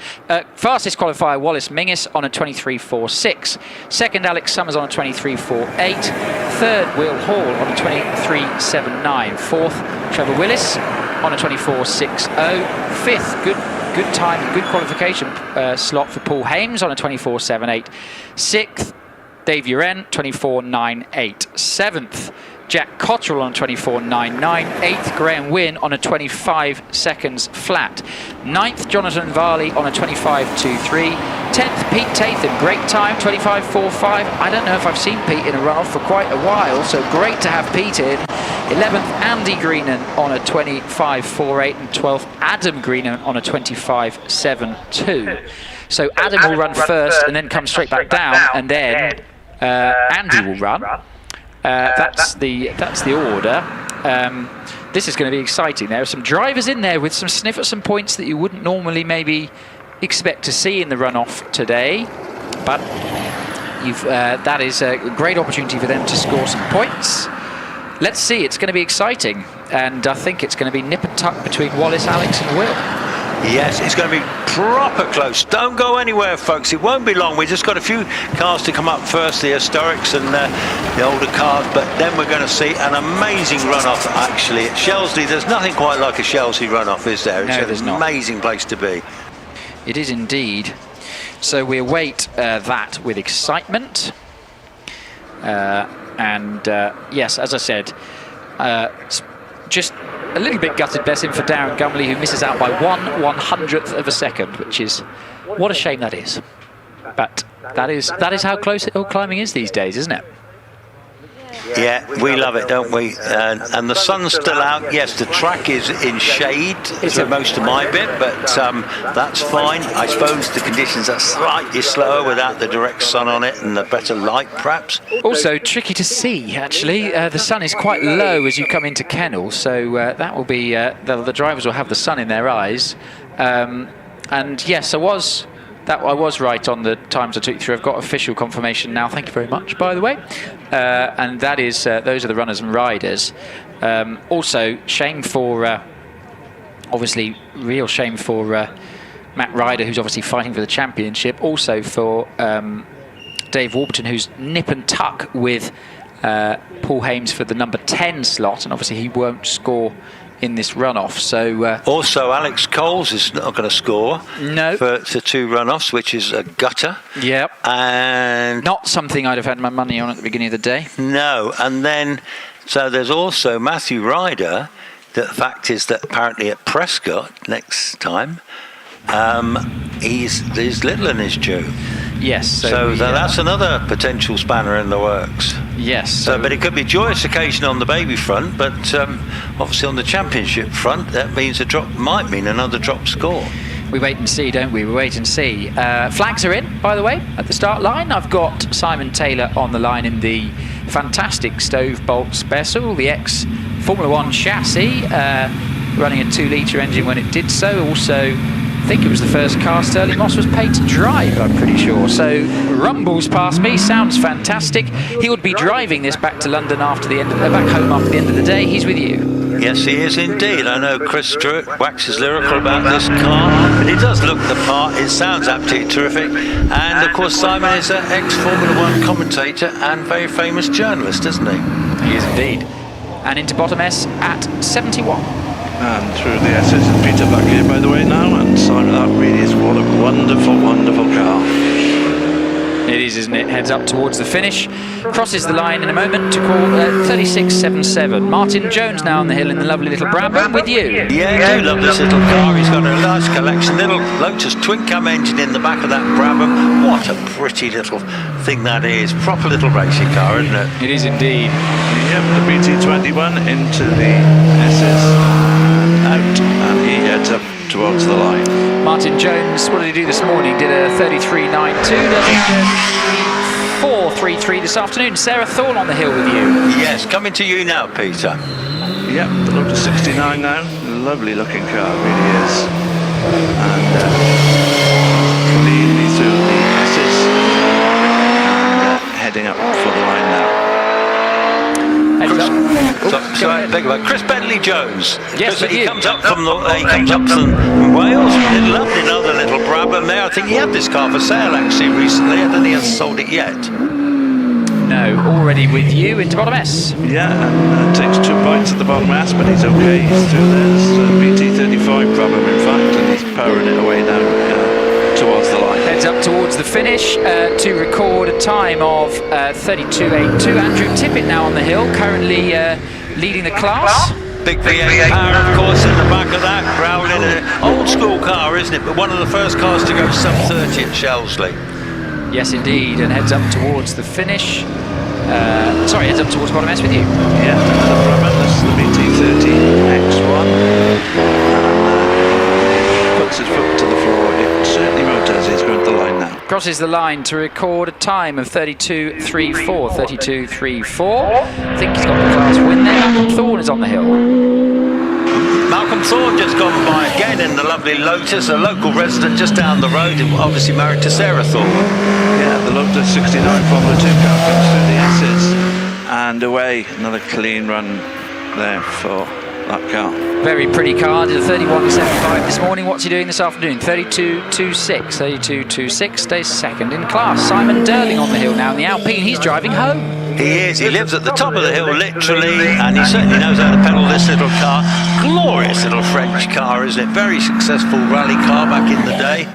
Fastest qualifier, Wallace Menzies on a 23.46. Second, Alex Summers on a 23.48. Third, Will Hall on a 23.79. Fourth, Trevor Willis on a 24.60. Fifth, good time, good qualification slot for Paul Hames on a 24.78. Sixth, Dave Uren, 24.98. Seventh, Jack Cottrell on 24.99. Eighth, Graham Wynne on a 25 seconds flat. Ninth, Jonathan Varley on a 25.23. 10th, Pete Tathan, great time, 25.45. I don't know if I've seen Pete in a runoff for quite a while, so great to have Pete in. 11th, Andy Greenan on a 25.48. And 12th, Adam Greenan on a 25.72. So Adam will run first and then come straight back down, and then Andy will run. That's the order. This is going to be exciting. There are some drivers in there with some sniff at some points that you wouldn't normally maybe expect to see in the runoff today, but that is a great opportunity for them to score some points. Let's see, it's going to be exciting, and I think it's going to be nip and tuck between Wallace, Alex and Will. Yes, it's going to be proper close. Don't go anywhere, folks. It won't be long. We've just got a few cars to come up first, the historics and the older cars, but then we're going to see an amazing runoff, actually. At Shelsley, there's nothing quite like a Shelsley runoff, is there? It's an amazing place to be. It is indeed. So we await that with excitement. Yes, as I said, just a little bit gutted blessing for Darren Gumley, who misses out by 1/100th of a second, which is, what a shame that is. But that is how close hill climbing is these days, isn't it? Yeah, we love it, don't we? And the sun's still out. Yes, the track is in shade for most of my bit, but that's fine. I suppose the conditions are slightly slower without the direct sun on it and the better light, perhaps. Also tricky to see, actually. The sun is quite low as you come into Kennel, so that will be... the drivers will have the sun in their eyes. And yes, I was right on the times I took you through. I've got official confirmation now. Thank you very much, by the way. And that is, those are the runners and riders. Also, shame for, obviously, real shame for Matt Ryder, who's obviously fighting for the championship. Also for Dave Warburton, who's nip and tuck with Paul Hames for the number 10 slot. And obviously, he won't score in this runoff. So also Alex Coles is not going to score for 2 runoffs, which is a gutter. Yep. And not something I'd have had my money on at the beginning of the day. No. And then so there's also Matthew Ryder. The fact is that apparently at Prescott next time there's Midland is due. Yes. So that's another potential spanner in the works. Yes. So, but it could be a joyous occasion on the baby front, but obviously on the championship front, that means might mean another drop score. We wait and see, don't we? We wait and see. Flags are in, by the way, at the start line. I've got Simon Taylor on the line in the fantastic Stove Bolt Special, the ex-Formula 1 chassis, running a 2-litre engine when it did so. Also, I think it was the first car Sterling Moss was paid to drive, I'm pretty sure. So rumbles past me, sounds fantastic. He would be driving this back to London after the end of, back home after the end of the day. He's with you. Yes, he is indeed. I know Chris Stewart waxes lyrical about this car, but it does look the part. It sounds absolutely terrific. And of course, Simon is an ex-Formula 1 commentator and very famous journalist, isn't he? He is indeed. And into bottom S at 71. And through the S's, and Peter back here, by the way, now. And Simon, that really is what a wonderful, wonderful car. It is, isn't it? Heads up towards the finish. Crosses the line in a moment to call 36.77. Martin Jones now on the hill in the lovely little Brabham with you. Yeah, I do love this little car. He's got a nice collection. Little Lotus twin cam engine in the back of that Brabham. What a pretty little thing that is. Proper little racing car, isn't it? It is indeed. Yep, the BT21 into the SS. Out, and he heads up towards the line. Martin Jones, what did he do this morning? Did a 33.92, does he? 4.33 this afternoon. Sarah Thorne on the hill with you. Yes, coming to you now, Peter. Yep, the Lotus 69 now. Lovely looking car, really is. And cleanly through the S's. And heading up for the line now. Chris Bentley Jones. Yes, he comes up from Wales. Lovely, another little Brabham there. I think he had this car for sale actually recently. I don't think he has sold it yet. No, already with you into bottom S. Yeah, and takes 2 points at the bottom S, but he's okay. He's through there. BT35 Brabham, in fact, and he's powering it away now towards the line. Heads up towards the finish to record a time of 32.82. Andrew Tippett now on the hill, currently leading the class. Big V8 power, of course, in the back of that, growling. An old school car, isn't it? But one of the first cars to go sub 30 at Shelsley. Yes, indeed, and heads up towards the finish. Sorry, heads up towards bottom S with you. Yeah, another Brabham. This is the BT30 X1. Puts his foot to the floor. It certainly motors. He's going to the line now. Crosses the line to record a time of 32.34. 32.34. I think he's got the class win there. Malcolm Thorne is on the hill. Malcolm Thorne just gone by again in the lovely Lotus, a local resident just down the road, obviously married to Sarah Thorne. Yeah, the Lotus 69 Formula 2 car comes through the S's and away. Another clean run there for that car. Very pretty car. Did a 31.75 this morning. What's he doing this afternoon? 32.26. 32.26. Stays second in class. Simon Durling on the hill now in the Alpine. He's driving home. He is. He lives at the top of the hill, literally, and he certainly knows how to pedal this little car. Glorious little French car, isn't it? Very successful rally car back in the day.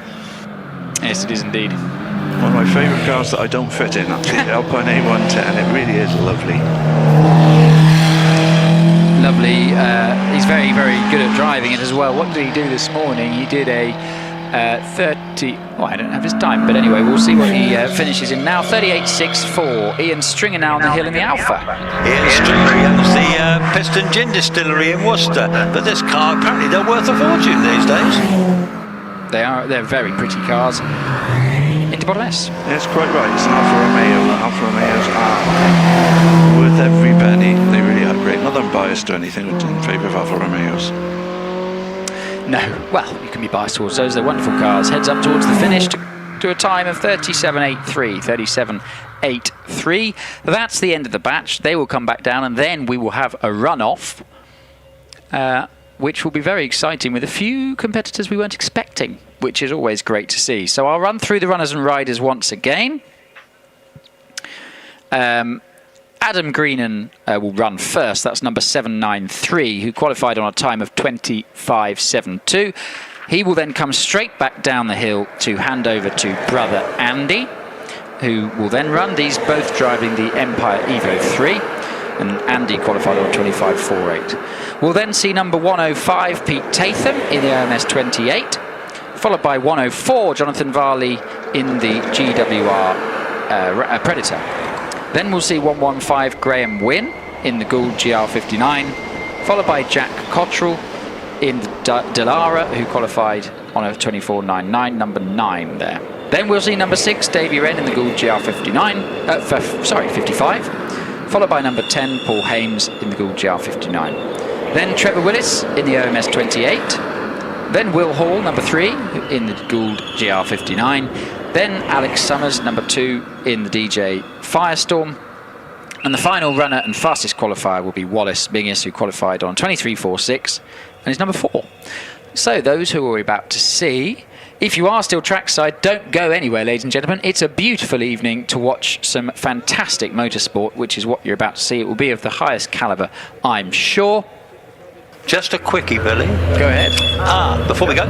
Yes, it is indeed. One of my favourite cars that I don't fit in, actually, the Alpine A110. It really is lovely. Lovely. He's very, very good at driving it as well. What did he do this morning? He did a I don't have his time, but anyway, we'll see what he finishes in now. 38.64. Ian Stringer now on the hill in the Alpha. Ian Stringer, he owns the Piston Gin Distillery in Worcester. But this car, apparently they're worth a fortune these days. They're very pretty cars. Into bottom S. Yes, quite right. It's an Alfa Romeo. Alfa Romeos are worth every penny. They really are great. Not that I'm biased or anything in favour of Alfa Romeos. No, well, you can be biased towards those. They're wonderful cars. Heads up towards the finish to a time of 37.83. 37.83. That's the end of the batch. They will come back down, and then we will have a runoff, which will be very exciting with a few competitors we weren't expecting, which is always great to see. So I'll run through the runners and riders once again. Adam Greenan will run first. That's number 793, who qualified on a time of 25.72. He will then come straight back down the hill to hand over to brother Andy, who will then run. These both driving the Empire Evo 3, and Andy qualified on 25.48. We'll then see number 105, Pete Tatham, in the OMS 28, followed by 104, Jonathan Varley in the GWR Predator. Then we'll see 115, Graham Wynn in the Gould GR59, followed by Jack Cottrell in the Delara, who qualified on a 24.99, number 9 there. Then we'll see number 6, Davey Wren in the Gould GR59, 55, followed by number 10, Paul Hames in the Gould GR59. Then Trevor Willis in the OMS 28. Then Will Hall, number 3, in the Gould GR59. Then Alex Summers, number 2, in the DJ Firestorm. And the final runner and fastest qualifier will be Wallace Menzies, who qualified on 23.46 and is number 4. So those who we're about to see, if you are still trackside, don't go anywhere, ladies and gentlemen. It's a beautiful evening to watch some fantastic motorsport, which is what you're about to see. It will be of the highest calibre, I'm sure. Just a quickie, Billy. Go ahead. Before we go,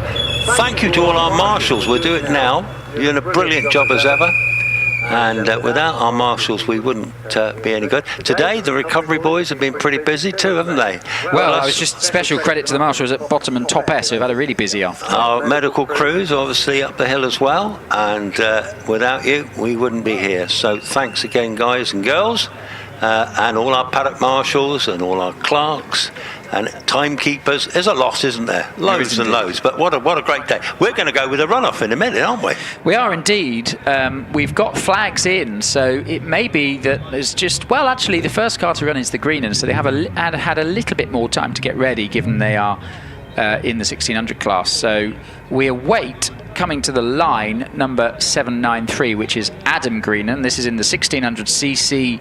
thank you to all our marshals. We'll do it now. You're doing a brilliant job as ever. And without our marshals, we wouldn't be any good. Today, the recovery boys have been pretty busy too, haven't they? Well, I was just special credit to the marshals at bottom and top S, who've had a really busy afternoon. Our medical crews, obviously, up the hill as well. And without you, we wouldn't be here. So thanks again, guys and girls. And all our paddock marshals and all our clerks and timekeepers. There's a lot, isn't there? Loads and loads. But what a great day. We're going to go with a runoff in a minute, aren't we? We are indeed. We've got flags in, so it may be that there's just... Well, actually, the first car to run is the Greenan, so they have had a little bit more time to get ready, given they are in the 1600 class. So we await, coming to the line, number 793, which is Adam Greenan. This is in the 1600cc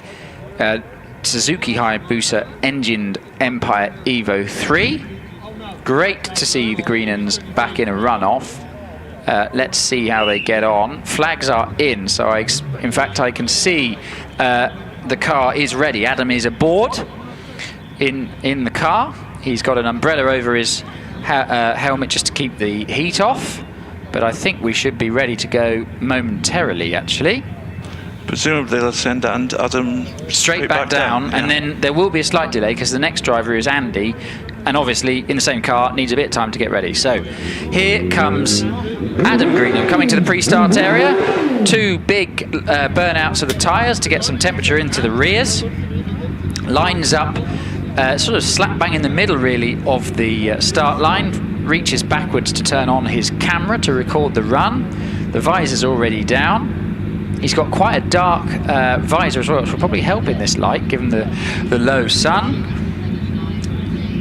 Suzuki Hayabusa engined Empire Evo 3. Great to see the Greenans back in a runoff. Let's see how they get on. Flags are in, so in fact I can see the car is ready. Adam is aboard in the car. He's got an umbrella over his helmet just to keep the heat off, but I think we should be ready to go momentarily, actually. Presumably they'll send Adam straight back down, and then there will be a slight delay because the next driver is Andy, and obviously in the same car needs a bit of time to get ready. So here comes Adam Greenan coming to the pre-start area. 2 big burnouts of the tyres to get some temperature into the rears. Lines up sort of slap bang in the middle really of the start line. Reaches backwards to turn on his camera to record the run. The visor's already down. He's got quite a dark visor as well, which will probably help in this light, given the low sun.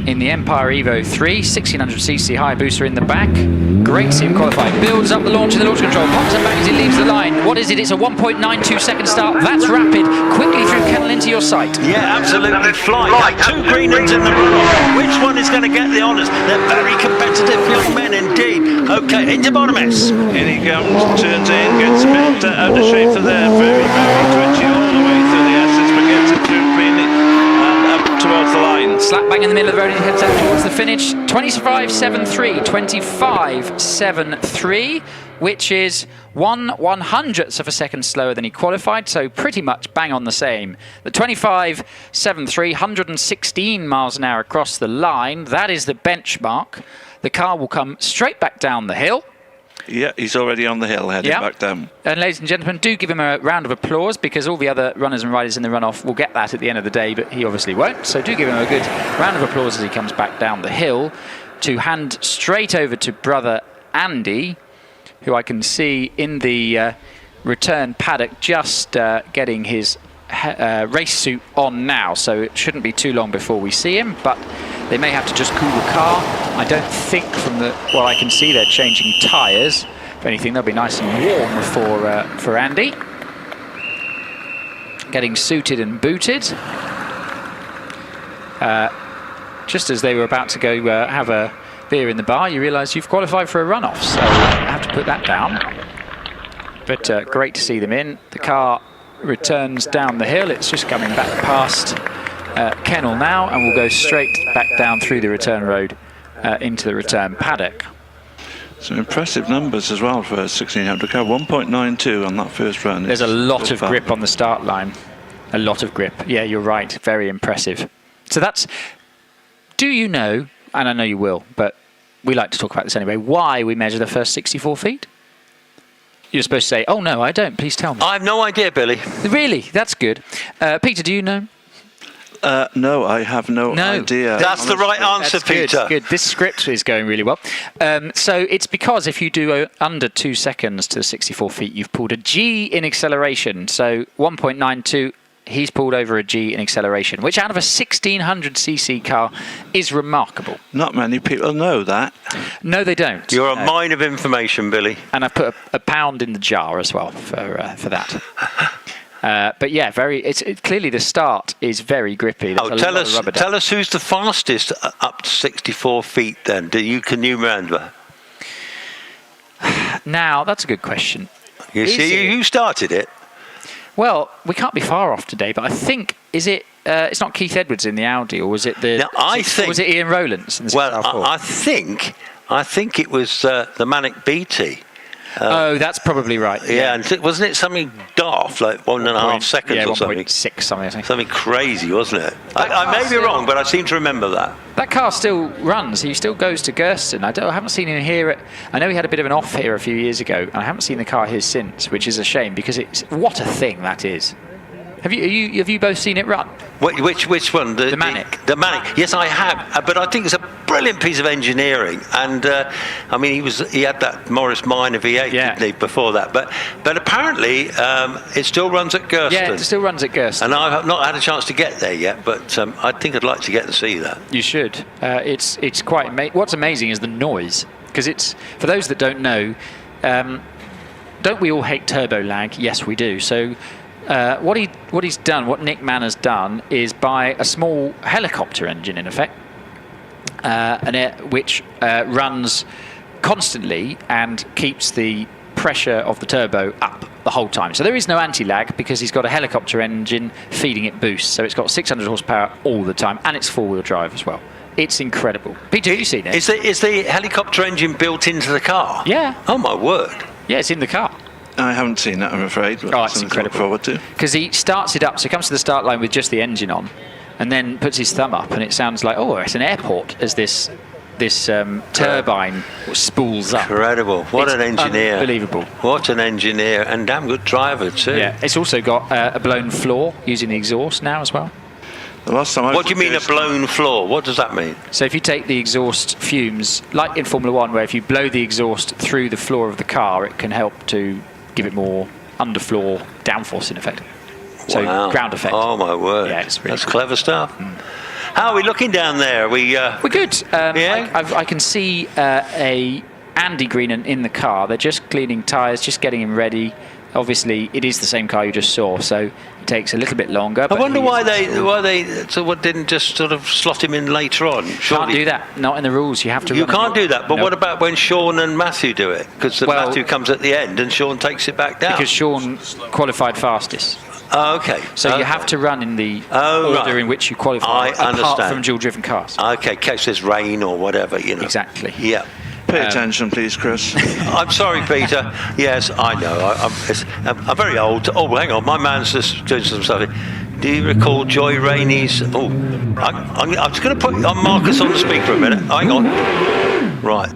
In the Empire Evo 3, 1600cc Hayabusa in the back. Great to see him qualify. Builds up the launch of the launch control, pops it back as he leaves the line. What is it? It's a 1.92 second start. That's rapid. Quickly through Kennel into your sight. Yeah, absolutely flying. 2 Greenans in the runoff. Which one is going to get the honours? They're very competitive young men indeed. Okay, into bottom S. In he comes, turns in, gets a bit out of shape for there. Very, very twitchy all the way through the S's, but gets it through cleanly and up towards the line. Slap bang in the middle of the road, he heads out towards the finish. 25.73, 25.73, which is 1/100th of a second slower than he qualified, so pretty much bang on the same. The 25.73, 116 miles an hour across the line, that is the benchmark. The car will come straight back down the hill. Yeah, he's already on the hill, heading back down. And ladies and gentlemen, do give him a round of applause, because all the other runners and riders in the runoff will get that at the end of the day, but he obviously won't. So do give him a good round of applause as he comes back down the hill to hand straight over to brother Andy, who I can see in the return paddock just getting his race suit on now, so it shouldn't be too long before we see him, but they may have to just cool the car. I don't think from what I can see they're changing tyres. If anything, they'll be nice and warm for Andy. Getting suited and booted. Just as they were about to go have a beer in the bar, you realise you've qualified for a runoff, so I have to put that down. But great to see them in. The car returns down the hill. It's just coming back past Kennel now, and we'll go straight back down through the return road into the return paddock. Some impressive numbers as well for a 1600 car. 1.92 on that first run. There's a lot of grip on the start line. A lot of grip. Yeah, you're right. Very impressive. So that's... Do you know, and I know you will, but we like to talk about this anyway, why we measure the first 64 feet? You're supposed to say, oh no, I don't. Please tell me. I have no idea, Billy. Really? That's good. Peter, do you know? No, I have no idea. That's the right answer, Peter. Good. This script is going really well. So it's because if you do under 2 seconds to 64 feet, you've pulled a G in acceleration. So 1.92, he's pulled over a G in acceleration, which out of a 1600cc car is remarkable. Not many people know that. No, they don't. You're a mine of information, Billy. And I put a pound in the jar as well for that. But yeah, clearly the start is very grippy. Tell us who's the fastest up to 64 feet then. Can you remember? Now, that's a good question. You see, who started it? Well, we can't be far off today, but I think, it's not Keith Edwards in the Audi, or was it was it Ian Rowlands in the 6R4? I think it was the Manic BT. That's probably right. Yeah, and wasn't it something daft, like 1.5 seconds or something? 1.6 something. Something crazy, wasn't it? I may be wrong, but I seem to remember that. That car still runs. He still goes to Gersten. I haven't seen him here. I know he had a bit of an off here a few years ago, and I haven't seen the car here since, which is a shame, because what a thing that is. Have you both seen it run? Which one? The Manic. The Manic. Yes, I have. But I think it's a brilliant piece of engineering. And I mean, he had that Morris Minor V8, didn't he, before that? But apparently, it still runs at Gersten. Yeah, it still runs at Gersten. And I have not had a chance to get there yet, but I think I'd like to get to see that. You should. It's quite amazing. What's amazing is the noise, because it's, for those that don't know, don't we all hate turbo lag? Yes, we do. So. What he's done, what Nick Mann has done, is buy a small helicopter engine, in effect, which runs constantly and keeps the pressure of the turbo up the whole time. So there is no anti-lag, because he's got a helicopter engine feeding it boost. So it's got 600 horsepower all the time, and it's four-wheel drive as well. It's incredible. Peter, have you seen it? Is the helicopter engine built into the car? Yeah. Oh my word. Yeah, it's in the car. I haven't seen that, I'm afraid. But it's incredible. To look forward to. Because he starts it up, so he comes to the start line with just the engine on, and then puts his thumb up, and it sounds like, it's an airport as this turbine spools up. Incredible. What an engineer. Unbelievable. What an engineer, and damn good driver too. Yeah, it's also got a blown floor using the exhaust now as well. The last time what do you mean a blown floor? What does that mean? So if you take the exhaust fumes, like in Formula 1, where if you blow the exhaust through the floor of the car, it can help to give it more underfloor downforce in effect. So ground effect. Oh my word! Yeah, it's really that's clever stuff. How are we looking down there? We're good. I can see a Andy Greenan in the car. They're just cleaning tyres, just getting him ready. Obviously, it is the same car you just saw, so it takes a little bit longer. I wonder why they didn't just sort of slot him in later on. Surely. Can't do that. Not in the rules. You have to. You can't do that. But what about when Sean and Matthew do it? Because Matthew comes at the end and Sean takes it back down. Because Sean qualified fastest. Oh, okay. So you have to run in the order in which you qualify. Apart from dual-driven cars. Okay, in case there's rain or whatever, Exactly. Yeah. Pay attention, please, Chris. I'm sorry, Peter. Yes, I know. I'm very old. Oh, hang on. My man's just doing some stuff. Do you recall Joy Rainey's... Oh, I'm just going to put Marcus on the speaker a minute. Hang on. Right.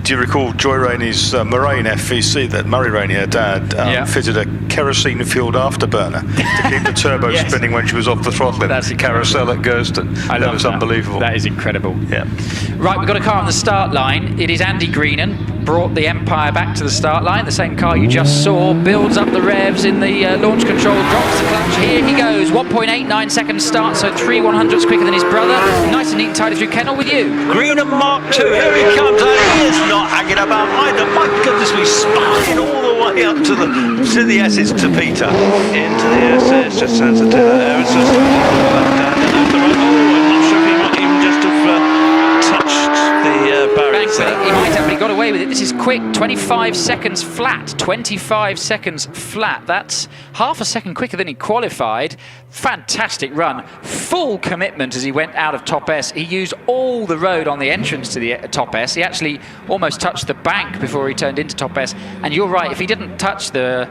Do you recall Joy Rainey's Moraine FVC that Murray Rainey, her dad, fitted a kerosene-fueled afterburner to keep the turbo spinning when she was off the throttle? That's a carousel at Gerston. That was unbelievable. That is incredible. Yeah. Right, we've got a car on the start line. It is Andy Greenan, brought the Empire back to the start line. The same car you just saw, builds up the revs in the launch control, drops the clutch. Here he goes, 1.89 seconds start, so 3/100ths quicker than his brother. Nice and neat and tidy through Kennel with you. Greenan Mark II, here he comes, and he is not hanging about either. My goodness, we spun all the way up to the S's to Peter. Into the S's, just sends it to there. It's just I'm not sure if he might even just have touched the barriers there. He might have, but he got away with it. This is quick, 25 seconds flat. 25 seconds flat. That's half a second quicker than he qualified. Fantastic run. Full commitment as he went out of top S. He used all the road on the entrance to the top S. He actually almost touched the bank before he turned into top S. And you're right, if he didn't touch the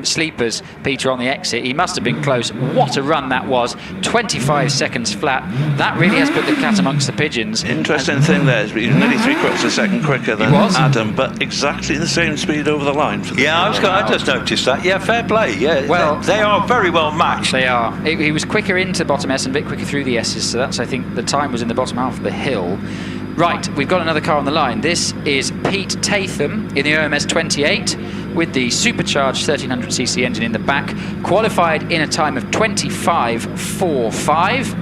sleepers, Peter, on the exit, he must have been close. What a run that was. 25 seconds flat. That really has put the cat amongst the pigeons. Interesting thing there is he's nearly 3/4 a second quicker than Adam, but exactly the same speed over the line. For the I just noticed that. Yeah, fair play. Yeah, well, they are very well matched. They are. He was quicker into bottom S and a bit quicker through the S's, so that's, I think, the time was in the bottom half of the hill. Right, we've got another car on the line. This is Pete Tatham in the OMS 28 with the supercharged 1300cc engine in the back, qualified in a time of 25.45.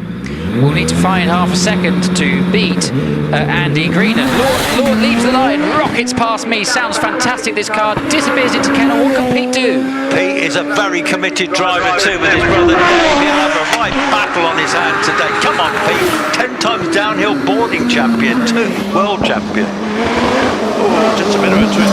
We'll need to find half a second to beat Andy Greenan. Lord leaves the line, rockets past me, sounds fantastic. This car disappears into Kennel. What can Pete do? Pete is a very committed driver too, with his brother Dave. He'll have a right battle on his hand today. Come on, Pete. 10 times downhill boarding champion, 2 world champion. Oh, just a bit of a twitch on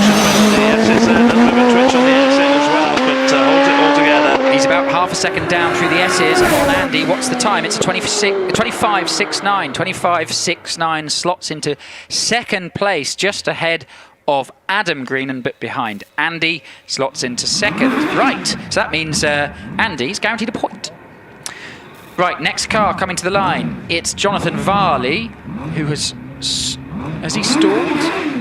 the S's there, a little bit of a twitch on the exit as well, but holds it all together. He's about half a second down through the S's on Andy. What's the time? It's a 25.69. 25.69 slots into second place, just ahead of Adam Greenan, but behind Andy. Slots into second. Right, so that means Andy's guaranteed a point. Right, next car coming to the line. It's Jonathan Varley, who has he stalled?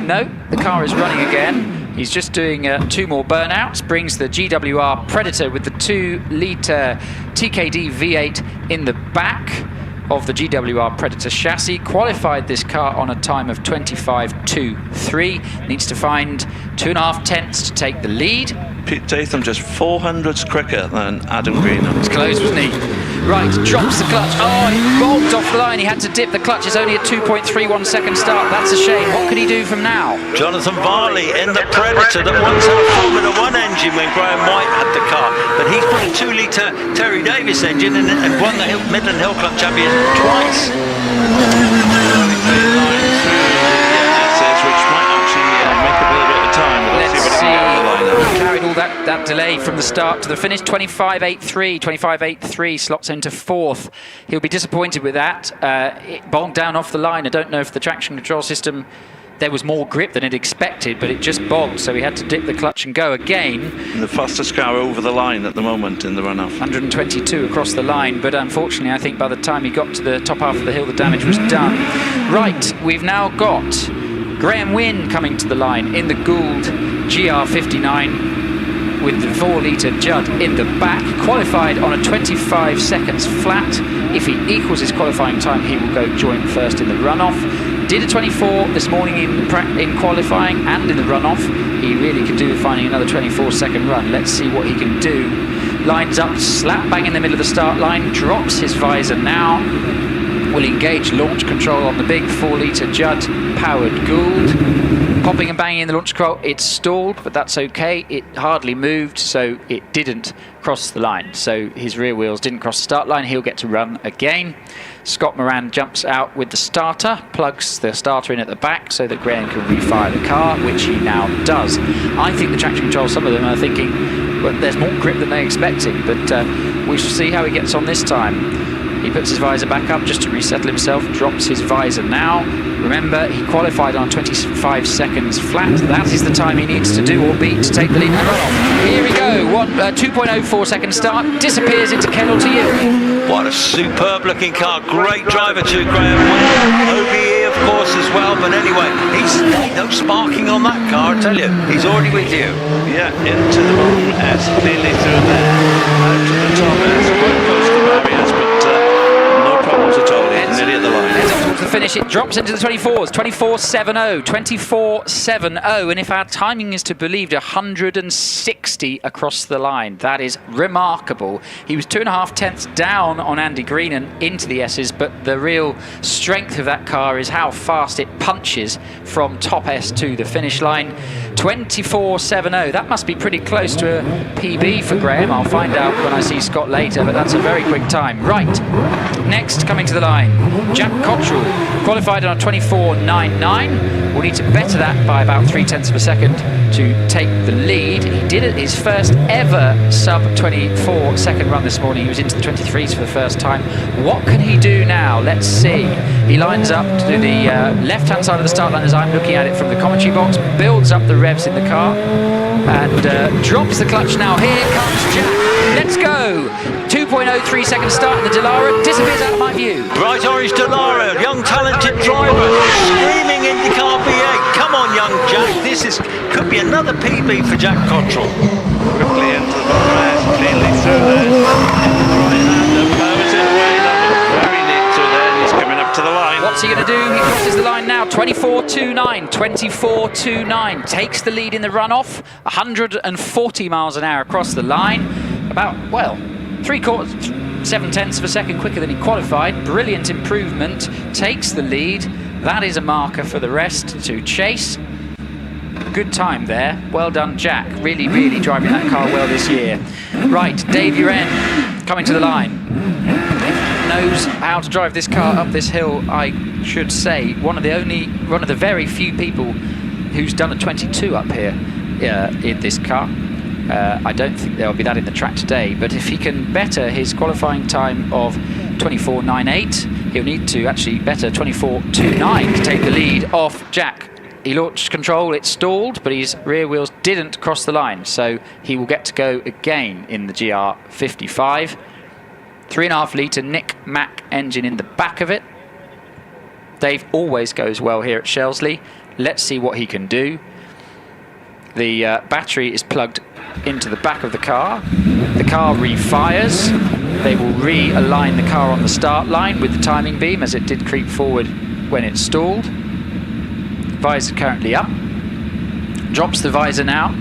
No, the car is running again. He's just doing 2 more burnouts, brings the GWR Predator with the 2-litre TKD V8 in the back of the GWR Predator chassis. Qualified this car on a time of 25.23. Needs to find 2.5 tenths to take the lead. Pete Tatham just 400ths quicker than Adam Greenan. It's close, wasn't he? Right, drops the clutch. Oh, he bogged off the line. He had to dip the clutch. It's only a 2.31 second start. That's a shame. What can he do from now? Jonathan Varley in the Predator that once had a Formula 1 engine when Graham White had the car. But he's put a 2-litre Terry Davis engine in and won the Midland Hillclimb Championship twice. He carried all that delay from the start to the finish. 25.83 slots into 4th. He'll be disappointed with that. It bogged down off the line. I don't know if the traction control system, there was more grip than it expected, but it just bogged, so he had to dip the clutch and go again. And the fastest car over the line at the moment in the runoff. 122 across the line, but unfortunately I think by the time he got to the top half of the hill the damage was done. Right, we've now got Graham Wynne coming to the line in the Gould GR59 with the 4-litre Judd in the back, qualified on a 25 seconds flat. If he equals his qualifying time, he will go joint first in the runoff. Did a 24 this morning in qualifying and in the runoff. He really could do with finding another 24-second run. Let's see what he can do. Lines up, slap bang in the middle of the start line, drops his visor now. Will engage launch control on the big 4-litre Judd powered Gould. Popping and banging in the launch control, it stalled, but that's okay. It hardly moved, so it didn't cross the line. So his rear wheels didn't cross the start line. He'll get to run again. Scott Moran jumps out with the starter, plugs the starter in at the back so that Graham can refire the car, which he now does. I think the traction control, some of them are thinking, well, there's more grip than they expected, but we shall see how he gets on this time. He puts his visor back up just to resettle himself, drops his visor now. Remember, he qualified on 25 seconds flat. That is the time he needs to do or beat to take the lead in the runoff. Here we go, 2.04 second start, disappears into Kennel to you. What a superb looking car, great driver too, Graham Wynne. OBE of course, as well. But anyway, he's no sparking on that car, I tell you. He's already with you. Yeah, into the bottom S, clearly through there, out to the top S, quite close to the barriers, but no problems at all. He's nearly at the line. Heads up towards the finish. It drops into the 24s. 24.70. 24.70. And if our timing is to be believed, 160 across the line. That is remarkable. He was 2.5 tenths down on Andy Green and into the S's, but the real strength of that car is how fast it punches from top S to the finish line. 24.70. That must be pretty close to a PB for Graham. I'll find out when I see Scott later, but that's a very quick time. Right, next coming to the line, Jack Cottrell, qualified on a 24.99. We'll need to better that by about 0.3 of a second to take the lead. He did it his first ever sub 24 second run this morning. He was into the 23s for the first time. What can he do now? Let's see. He lines up to the left-hand side of the start line as I'm looking at it from the commentary box, builds up the revs in the car, and drops the clutch now. Here comes Jack. Let's go. 2.03 second start in the Dallara. Disappears out of my view. Bright orange Dallara, young talented driver, screaming in the car V8. Come on, young Jack. Could be another PB for Jack Cottrell. Quickly into the bottom end, cleanly through there. Right hand and blows it away. That was very neat through there, and he's coming up to the line. What's he going to do? He crosses the line now. 24.29. 24.29. Takes the lead in the runoff. 140 miles an hour across the line. About, well, 7/10 of a second quicker than he qualified. Brilliant improvement. Takes the lead. That is a marker for the rest to chase. Good time there. Well done, Jack. Really, really driving that car well this year. Right, Dave Uren coming to the line. Knows how to drive this car up this hill, I should say. One of the very few people who's done a 22 up here in this car. I don't think there'll be that in the track today, but if he can better his qualifying time of 24.98, he'll need to actually better 24.29 to take the lead off Jack. He launched control, it stalled, but his rear wheels didn't cross the line, so he will get to go again in the GR55. 3.5 litre Nick Mack engine in the back of it. Dave always goes well here at Shelsley. Let's see what he can do. The battery is plugged into the back of the car. The car refires. They will realign the car on the start line with the timing beam as it did creep forward when it stalled. Visor currently up. Drops the visor now.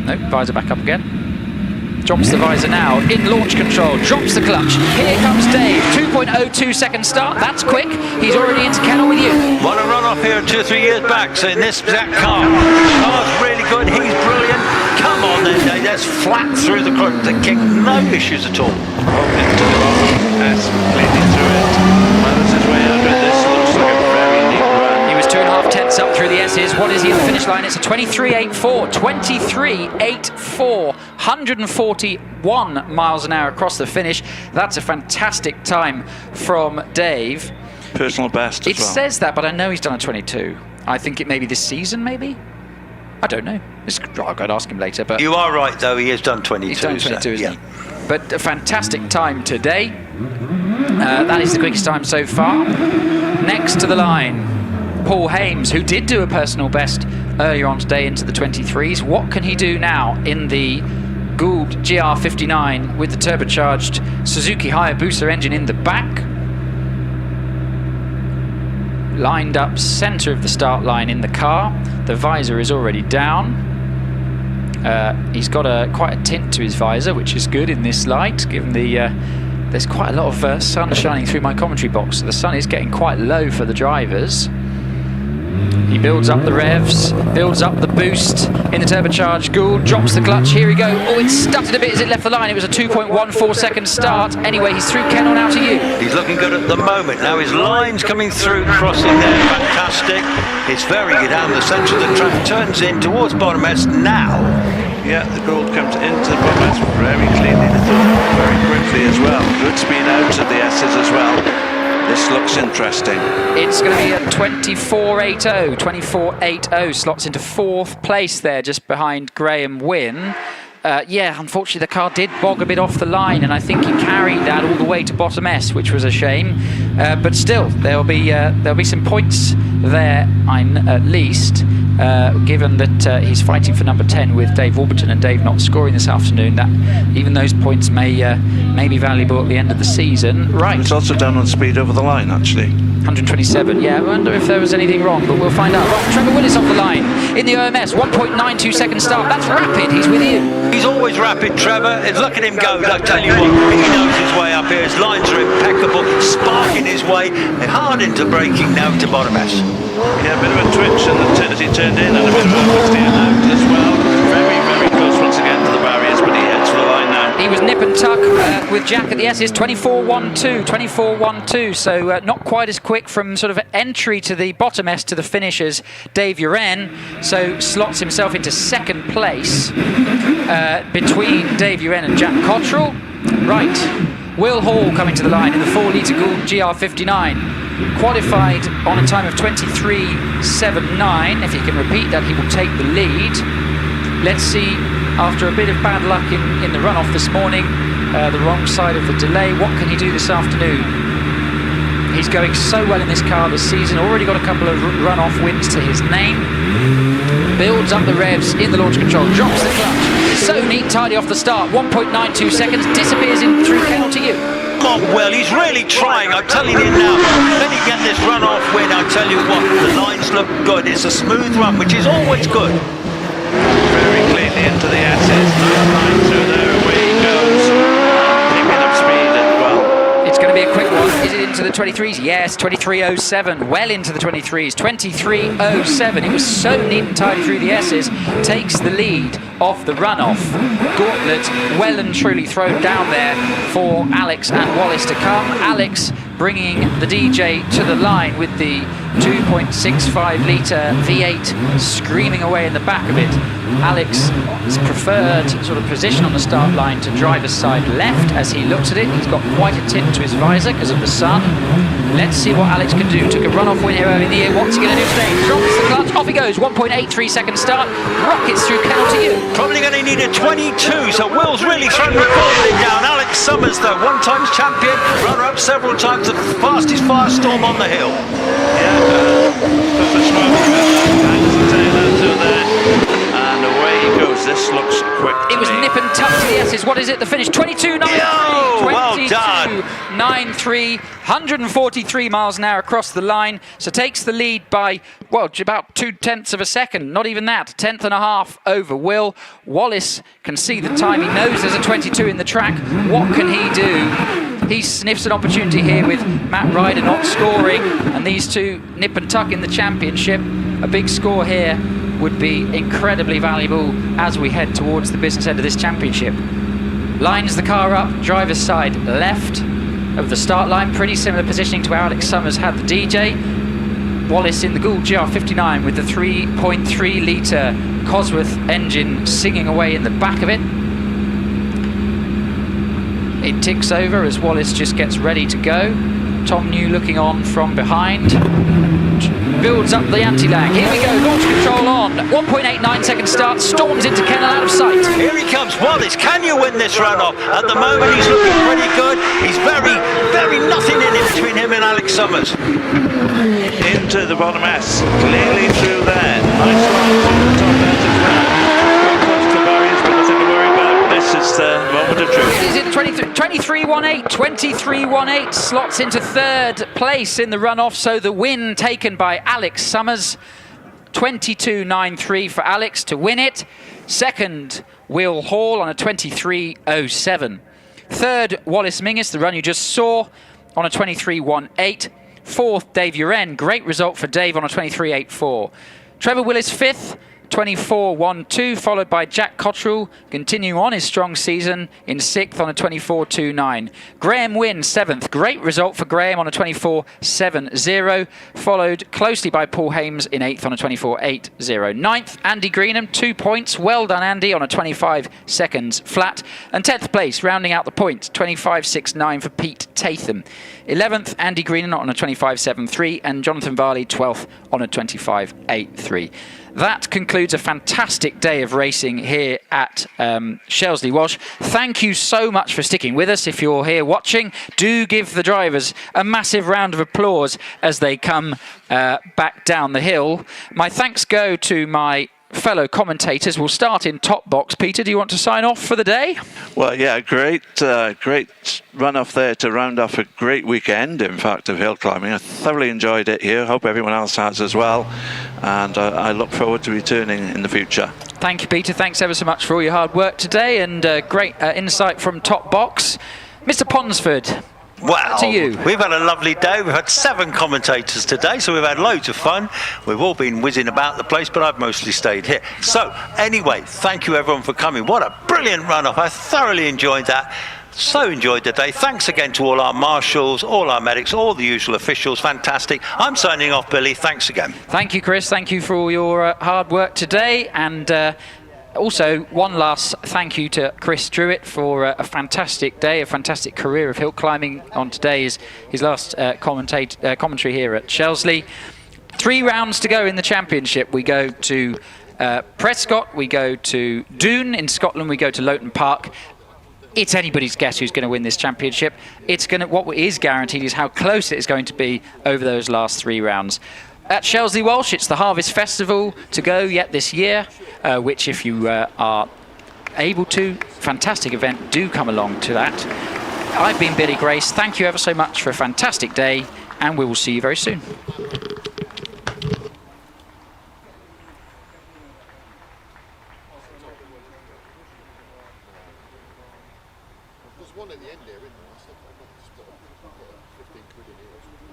Nope, visor back up again. Drops the visor now, in launch control, drops the clutch. Here comes Dave, 2.02 second start, that's quick. He's already into kennel with you. Won a run-off here 2 or 3 years back, so in this exact car. The car's really good, he's brilliant. Come on then, Dave, that's flat through the kick, no issues at all. Into the bottom, that's completely through it. Well, his way out of this looks like a very neat run. He was 2.5 tenths up through the S's. What is he at the finish line? It's a 23.84. 23.84. 141 miles an hour across the finish. That's a fantastic time from Dave. Personal best as well. It says that, but I know he's done a 22. I think it may be this season, maybe? I don't know. I'll go and ask him later. But you are right, though. He has done 22. He's done 22, so, isn't he? But a fantastic time today. That is the quickest time so far. Next to the line, Paul Hames, who did do a personal best earlier on today into the 23s. What can he do now in the Gould GR59 with the turbocharged Suzuki Hayabusa engine in the back? Lined up centre of the start line in the car. The visor is already down. He's got quite a tint to his visor, which is good in this light, given there's quite a lot of sun shining through my commentary box. So the sun is getting quite low for the drivers. He builds up the revs, builds up the boost in the turbocharged Gould, drops the clutch, here we go. Oh, it stuttered a bit as it left the line. It was a 2.14 second start. Anyway, he's through kennel now to you. He's looking good at the moment. Now his line's coming through, crossing there, fantastic. It's very good down the centre of the track, turns in towards bottom S now. Yeah, the Gould comes into the bottom S very cleanly, very quickly as well. Good speed out of the S's as well. This looks interesting. It's going to be a 24.80. 24.80 slots into 4th place there, just behind Graham Wynne. yeah, unfortunately the car did bog a bit off the line, and I think he carried that all the way to bottom S, which was a shame. But still, there'll be some points there, at least, given that he's fighting for number 10 with Dave Warburton, and Dave not scoring this afternoon. That even those points may be valuable at the end of the season. Right. It's also down on speed over the line, actually. 127, yeah, I wonder if there was anything wrong, but we'll find out. Right, Trevor Willis off the line in the OMS, 1.92 second start. That's rapid, he's with you. He's always rapid, Trevor. Look at him go. I tell you what, he knows his way up here. His lines are impeccable, sparking his way hard into braking now to bottom S. Yeah, a bit of a twitch as he turned in, and a bit of a steer out as well. Very, very close once again to the barriers, but he heads for the line now. He was nip and tuck with Jack at the S's, 24.12, so not quite as quick from sort of entry to the bottom S to the finish as Dave Uren, so slots himself into second place between Dave Uren and Jack Cottrell. Right, Will Hall coming to the line in the 4-litre Gould GR59, qualified on a time of 23.79. If he can repeat that, he will take the lead. Let's see, after a bit of bad luck in the runoff this morning, the wrong side of the delay, what can he do this afternoon? He's going so well in this car this season, already got a couple of runoff wins to his name. Builds up the revs in the launch control, drops the clutch. So neat, tidy off the start, 1.92 seconds, disappears in through Kennel to you. Come on, Will, he's really trying, I'm telling you now. Let me get this runoff win, I tell you what, the lines look good. It's a smooth run, which is always good. Very cleanly into the S's, line through there, away he goes, picking up speed as well. It's going to be a quick one. Is it into the 23s? Yes, 23.07, well into the 23s, 23.07. He was so neat and tidy through the S's, takes the lead off the runoff. Gauntlet well and truly thrown down there for Alex and Wallace to come. Alex bringing the DJ to the line with the 2.65 litre V8 screaming away in the back of it. Alex's preferred sort of position on the start line to driver's side left as he looks at it. He's got quite a tip to his visor because of the sun. Let's see what Alex can do. Took a runoff win here early in the year. What's he going to do today? Drops the clutch, off he goes. 1.83 second start. Rockets through Kennel to you. Probably going to need a 22, so Will's really thrown the ball down. Alex Summers, though, one-time champion, runner-up several times, the fastest firestorm on the hill. And away he goes. This looks quick. It was nip and tuck to the S's. What is it? The finish 22.93. Well done. 22.93. 143 miles an hour across the line. So takes the lead by, well, about 0.2 of a second. Not even that. 1/10 and a half over Will. Wallace can see the time. He knows there's a 22 in the track. What can he do? He sniffs an opportunity here with Matt Ryder not scoring, and these two nip and tuck in the championship. A big score here would be incredibly valuable as we head towards the business end of this championship. Lines the car up, driver's side left of the start line. Pretty similar positioning to where Alex Summers had the DJ. Wallace in the Gould GR59 with the 3.3 litre Cosworth engine singing away in the back of it. It ticks over as Wallace just gets ready to go. Tom New looking on from behind. Builds up the anti-lag. Here we go, launch control on. 1.89 second start, storms into Kennel out of sight. Here he comes, Wallace. Can you win this runoff? At the moment, he's looking pretty good. He's very nothing in it between him and Alex Summers. Into the bottom S, clearly through there. Nice one to the top end as well. Close to barriers, but nothing to worry about. This is the moment of truth. It is in 23.18. 23.18 slots into third place in the runoff, so the win taken by Alex Summers. 22.93 for Alex to win it. Second, Will Hall on a 23.07. Third, Wallace Menzies, the run you just saw, on a 23.18. Fourth, Dave Uren. Great result for Dave on a 23.84. Trevor Willis fifth, 24.12, followed by Jack Cottrell, continuing on his strong season in sixth on a 24.29. Graham Wynn, 7th. Great result for Graham on a 24.70, followed closely by Paul Hames in 8th on a 24.80. 9th, Andy Greenham, 2 points. Well done, Andy, on a 25 seconds flat. And 10th place, rounding out the points, 25.69 for Pete Tatham. 11th, Andy Greenham on a 25.73, and Jonathan Varley, 12th on a 25.83. that concludes a fantastic day of racing here at Shelsley Walsh. Thank you so much for sticking with us. If you're here watching, do give the drivers a massive round of applause as they come back down the hill. My thanks go to my fellow commentators. We'll start in top box. Peter, do you want to sign off for the day? Well, yeah, great run off there to round off a great weekend, in fact, of hill climbing. I thoroughly enjoyed it here. Hope everyone else has as well. And I look forward to returning in the future. Thank you, Peter. Thanks ever so much for all your hard work today, and great insight from top box. Mr. Ponsford. Wow, to you. We've had a lovely day. We've had 7 commentators today, so we've had loads of fun. We've all been whizzing about the place, but I've mostly stayed here. So, anyway, thank you everyone for coming. What a brilliant run-off. I thoroughly enjoyed that. So enjoyed the day. Thanks again to all our marshals, all our medics, all the usual officials. Fantastic. I'm signing off, Billy. Thanks again. Thank you, Chris. Thank you for all your hard work today. And also, one last thank you to Chris Druitt for a fantastic day, a fantastic career of hill climbing. On today is his last commentary here at Shelsley. 3 rounds to go in the championship. We go to Prescott, we go to Doon in Scotland, we go to Loughton Park. It's anybody's guess who's going to win this championship. What is guaranteed is how close it is going to be over those last 3 rounds. At Shelsley Walsh, it's the Harvest Festival to go yet this year, which if you are able to, fantastic event, do come along to that. I've been Billy Grace. Thank you ever so much for a fantastic day, and we will see you very soon. There's one at the end there, isn't there? I said, just put 15 quid in here or something.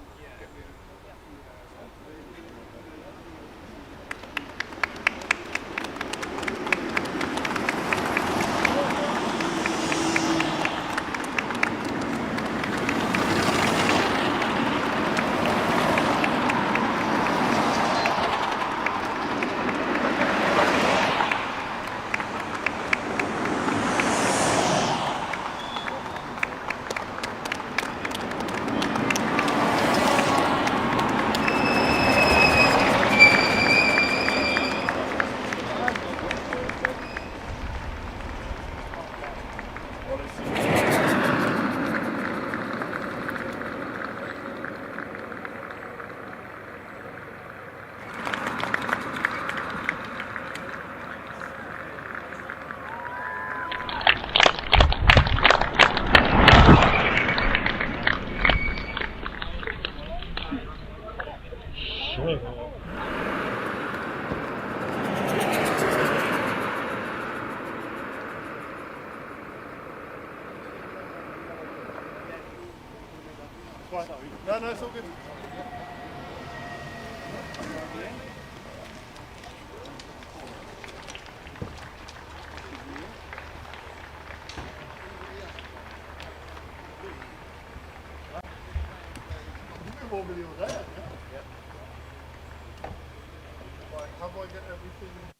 No, it's all good. More video there, yeah? Right, how do I get everything?